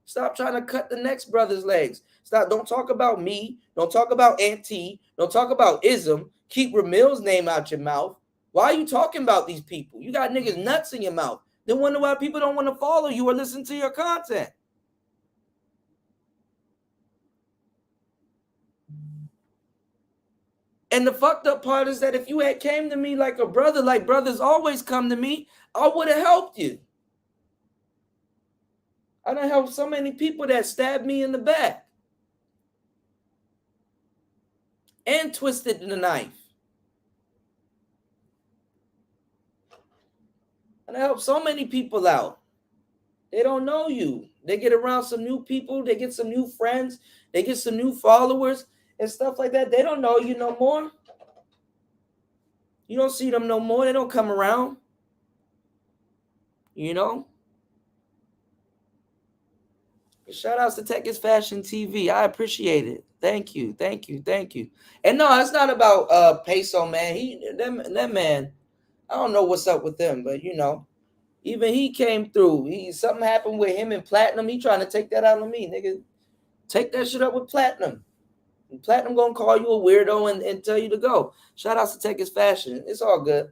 Stop trying to cut the next brother's legs. Stop. Don't talk about me. Don't talk about Auntie. Don't talk about Ism. Keep Ramil's name out your mouth. Why are you talking about these people? You got niggas nuts in your mouth. Then wonder why people don't want to follow you or listen to your content. And the fucked up part is that if you had came to me like a brother, like brothers always come to me, I would have helped you. I done helped so many people that stabbed me in the back and twisted the knife. And I help so many people out. They don't know you. They get around some new people. They get some new friends. They get some new followers and stuff like that. They don't know you no more. You don't see them no more. They don't come around. You know? Shout outs to Tech is Fashion TV. I appreciate it. Thank you. Thank you. Thank you. And no, it's not about Peso, man. That man, I don't know what's up with him, but you know, even he came through. Something happened with him and Platinum. He trying to take that out on me, nigga. Take that shit up with Platinum. And Platinum gonna call you a weirdo and tell you to go. Shout outs to Tech is Fashion. It's all good.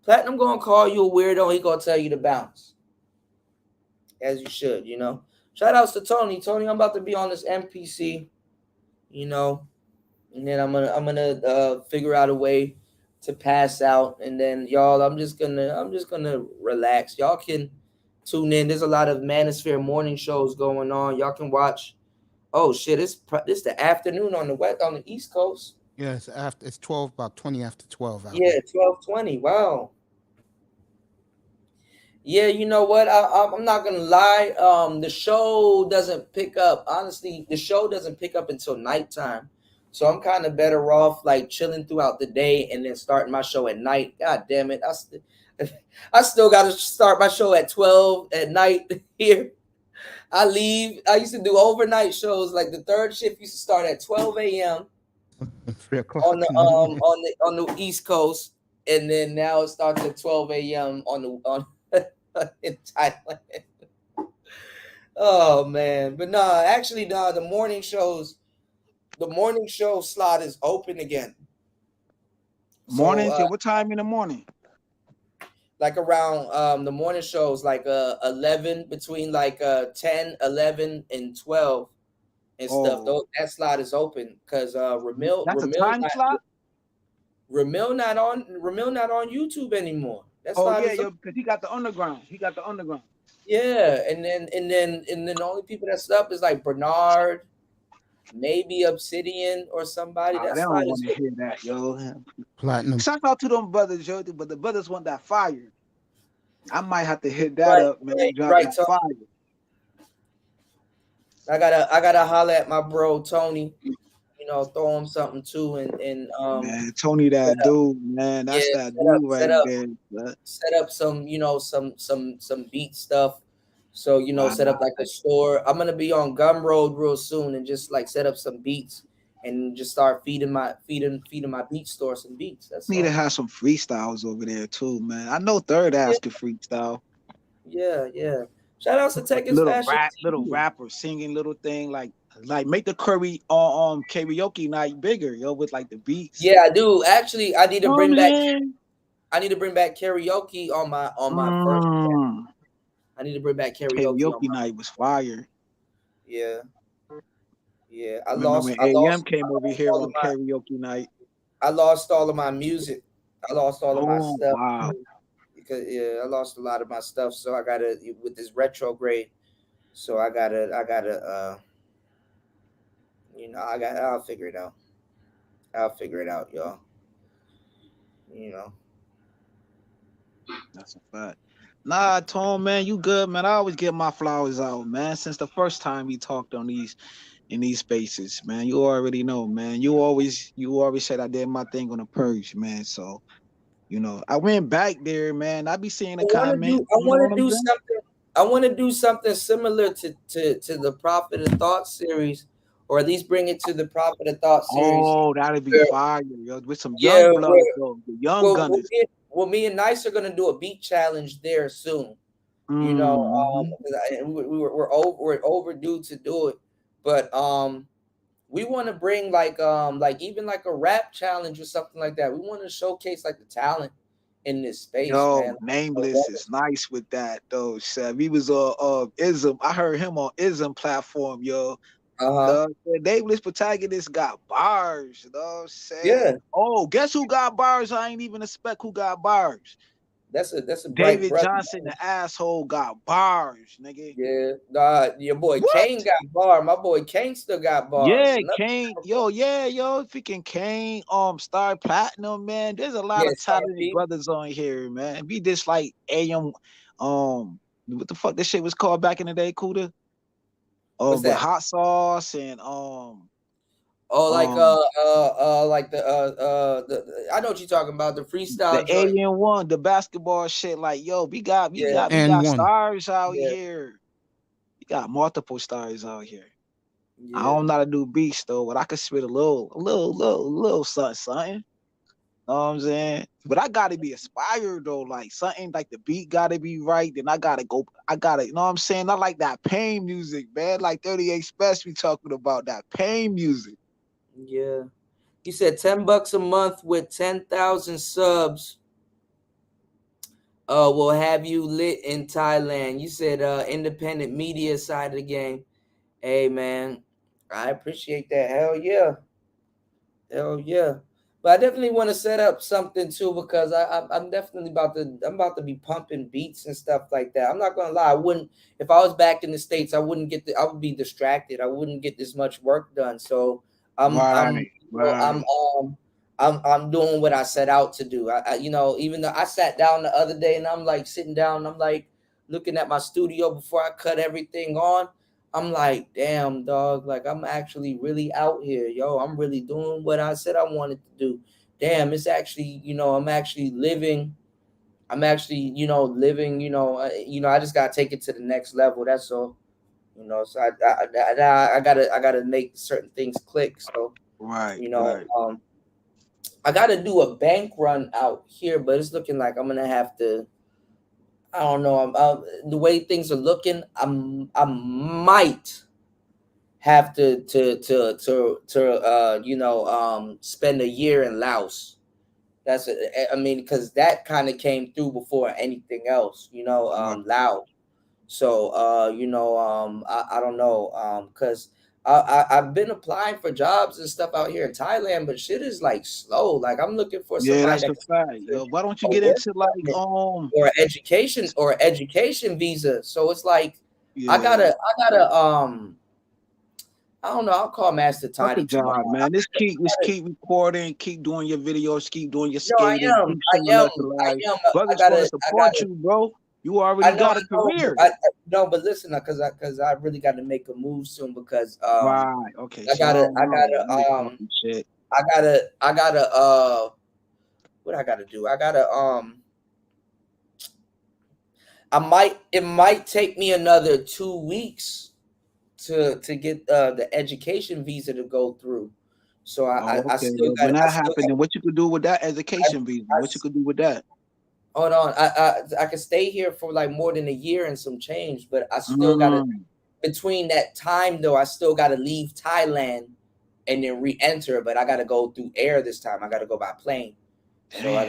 Platinum gonna call you a weirdo. He gonna tell you to bounce. As you should, you know. Shout outs to Tony. Tony, I'm about to be on this MPC, you know, and then I'm gonna figure out a way to pass out, and then y'all, I'm just gonna relax. Y'all can tune in. There's a lot of Manosphere morning shows going on. Y'all can watch. Oh shit, it's the afternoon on the East Coast. Yeah, it's 12, about 20 after 12. Yeah, 12:20. Wow. Yeah, you know what? I'm not gonna lie. The show doesn't pick up. Honestly, the show doesn't pick up until nighttime. So I'm kind of better off like chilling throughout the day and then starting my show at night. God damn it. I still got to start my show at 12 at night here. I leave. I used to do overnight shows. Like the third shift used to start at 12 a.m. on the East Coast, and then now it starts at 12 a.m. in Thailand. Oh man, but the morning show slot is open again. Morning till what time in the morning? Like around the morning shows, like 11, between like 10, 11, and 12 and stuff. That slot is open because Ramil. That's Ramil a time slot. Ramil not on YouTube anymore. That's oh yeah, yo, because he got the underground. Yeah, and then the only people that slap is like Bernard, maybe Obsidian or somebody. They don't want to hear that, yo. Platinum. Shout out to them brothers, yo, but the brothers want that fire. I might have to hit that up, man. Drop that fire. I gotta holler at my bro Tony. You know, throw him something too, and man, Tony, that dude, man, that's that dude right there. Set up some, you know, some beat stuff. So, you know, set up like a store. I'm gonna be on Gumroad real soon and just like set up some beats and just start feeding my beat store some beats. That's need to have some freestyles over there too, man. I know Third Ass can freestyle. Yeah. Shout out to Tekken Fashion. Little rapper singing little thing like make the curry on karaoke night bigger, yo, with like the beats. Yeah, I do. Actually, I need to bring back karaoke on my first. I need to bring back karaoke night was fire. Yeah. I lost. AM came over here on karaoke night. I lost all of my music. I lost all of my stuff. Wow. Because I lost a lot of my stuff. So I gotta with this retrograde. So I gotta you know, I'll figure it out. I'll figure it out, y'all. You know. That's a fact. Nah, Tom, man, you good, man. I always get my flowers out, man. Since the first time we talked in these spaces, man. You already know, man. You always said I did my thing on the purge, man. So, you know, I went back there, man. I be seeing the comments. I want to do something similar to the Prophet of Thought series, or at least bring it to the Prophet of Thought series. Oh, that'd be fire, yo, with some young blood, though. The young gunners. Well, me and Nice are gonna do a beat challenge there soon. You know, we're overdue to do it, but we want to bring like even like a rap challenge or something like that. We want to showcase like the talent in this space. Yo, man. Nameless is nice with that though. Seb. He was Ism. I heard him on Ism platform, yo. The Nameless protagonist got bars, you know what I'm saying? Yeah. Oh, guess who got bars? I ain't even expect who got bars. That's a David Johnson, the asshole, got bars, nigga. Yeah, your boy Kane got bar. My boy Kane still got bars. Yeah, Kane. Yo, freaking Kane. Star Platinum, man. There's a lot of talented brothers on here, man. Be this like AM. What the fuck this shit was called back in the day, Kuda? With hot sauce and like the I know what you're talking about, the freestyle. The AN1, the basketball shit. Like, yo, we got stars out here. We got multiple stars out here. I don't know how to do beats though, but I can spit a little something. Know what I'm saying? But I gotta be inspired though, like something like the beat gotta be right. Then you know what I'm saying? I like that pain music, man. Like 38 Special, we talking about that pain music. Yeah. He said $10 a month with 10,000 subs will have you lit in Thailand. You said independent media side of the game. Hey man, I appreciate that. Hell yeah. But I definitely want to set up something too, because I'm definitely about to be pumping beats and stuff like that. I'm not gonna lie, if I was back in the States, I would be distracted. I wouldn't get this much work done. So I'm doing what I set out to do. You know, even though I sat down the other day and I'm like sitting down and I'm like looking at my studio before I cut everything on. I'm like, damn, dog, like I'm actually really out here, yo. I'm really doing what I said I wanted to do. Damn, it's actually, you know, I'm actually living, I just gotta take it to the next level. That's all. You know, so I gotta make certain things click. So I gotta do a bank run out here, but it's looking like I'm gonna have to. I don't know. The way things are looking, I might have to spend a year in Laos. Because that kind of came through before anything else, Laos. So I don't know, because I've been applying for jobs and stuff out here in Thailand, but shit is like slow. Like I'm looking for somebody Yeah, that's that a fact. Yo, why don't you get into like or education visa? So it's like yeah. I gotta I don't know. I'll call Master Fuck Tiny a job, tomorrow. man. Just keep recording, keep doing your videos, keep doing your No, I skating, am. keep I showing am. us the I live. am. Brothers want to support you, bro. You already got a career. No, but listen, because I really got to make a move soon because right. Okay. I gotta what I gotta do? It might take me another 2 weeks to get the education visa to go through. So I still got. When that happened, then what you could do with that education visa? What you could do with that? Hold on, I could stay here for like more than a year and some change, but I still gotta. Between that time though, I still gotta leave Thailand and then re-enter. But I gotta go through air this time. I gotta go by plane. So I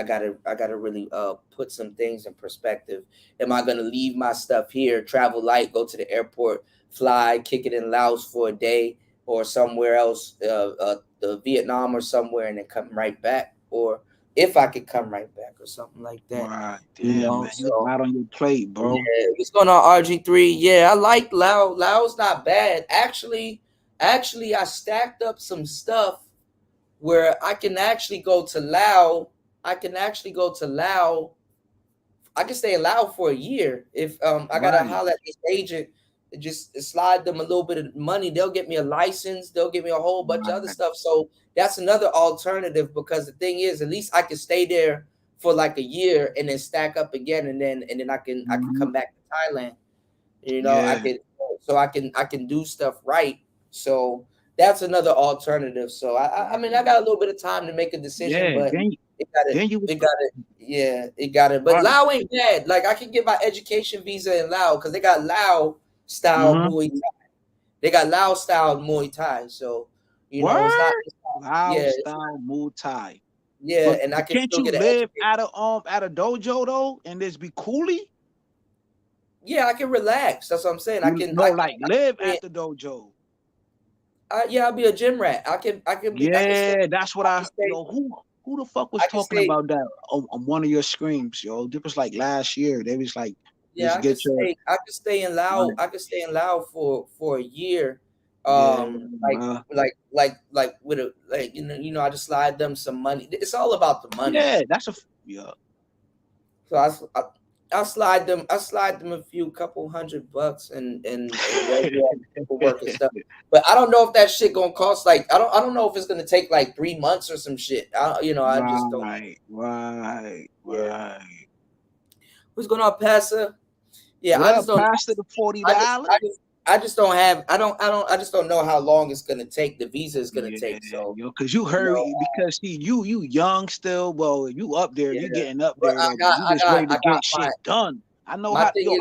gotta really put some things in perspective. Am I gonna leave my stuff here, travel light, go to the airport, fly, kick it in Laos for a day or somewhere else, the Vietnam or somewhere, and then come right back? Or if I could come right back or something like that. Right. Damn, you know, man. You out on your plate, bro. Yeah, what's going on, RG3? Yeah, I like Lao. Lao's not bad. Actually, I stacked up some stuff where I can actually go to Lao. I can stay in Lao for a year. If I gotta holler at this agent, just slide them a little bit of money. They'll get me a license. They'll give me a whole bunch of other stuff. So that's another alternative, because the thing is, at least I can stay there for like a year and then stack up again, and then I can come back to Thailand. You know, I can do stuff right. So that's another alternative. So I mean, I got a little bit of time to make a decision, but it got it. But Lao ain't bad. Like I can get my education visa in Lao because they got Lao style Muay Thai. They got Lao style Muay Thai. So you know, it's not Lao style Muay Thai. Yeah, but and I can can't still you get live at a dojo though and just be coolie? Yeah, I can relax. That's what I'm saying. I can live at the dojo. Yeah, I'll be a gym rat. I can be. Yeah, that's what who the fuck was talking about that on one of your streams, yo? It was like last year. They was like, yeah, I could stay in Lao. I could stay in Lao for a year. Like with a you know, I just slide them some money. It's all about the money. Yeah, So I slide them a couple $100 and paperwork and stuff. But I don't know if that shit gonna cost like I don't know if it's gonna take like 3 months or some shit. I just don't. Right. What's going on, Pastor? Yeah, I just don't. Pastor the $40. I just don't have. I just don't know how long it's gonna take. The visa is gonna take. So because you hurry because see you young still. Well, you up there. You getting up there. You just ready to get shit done. I know how. We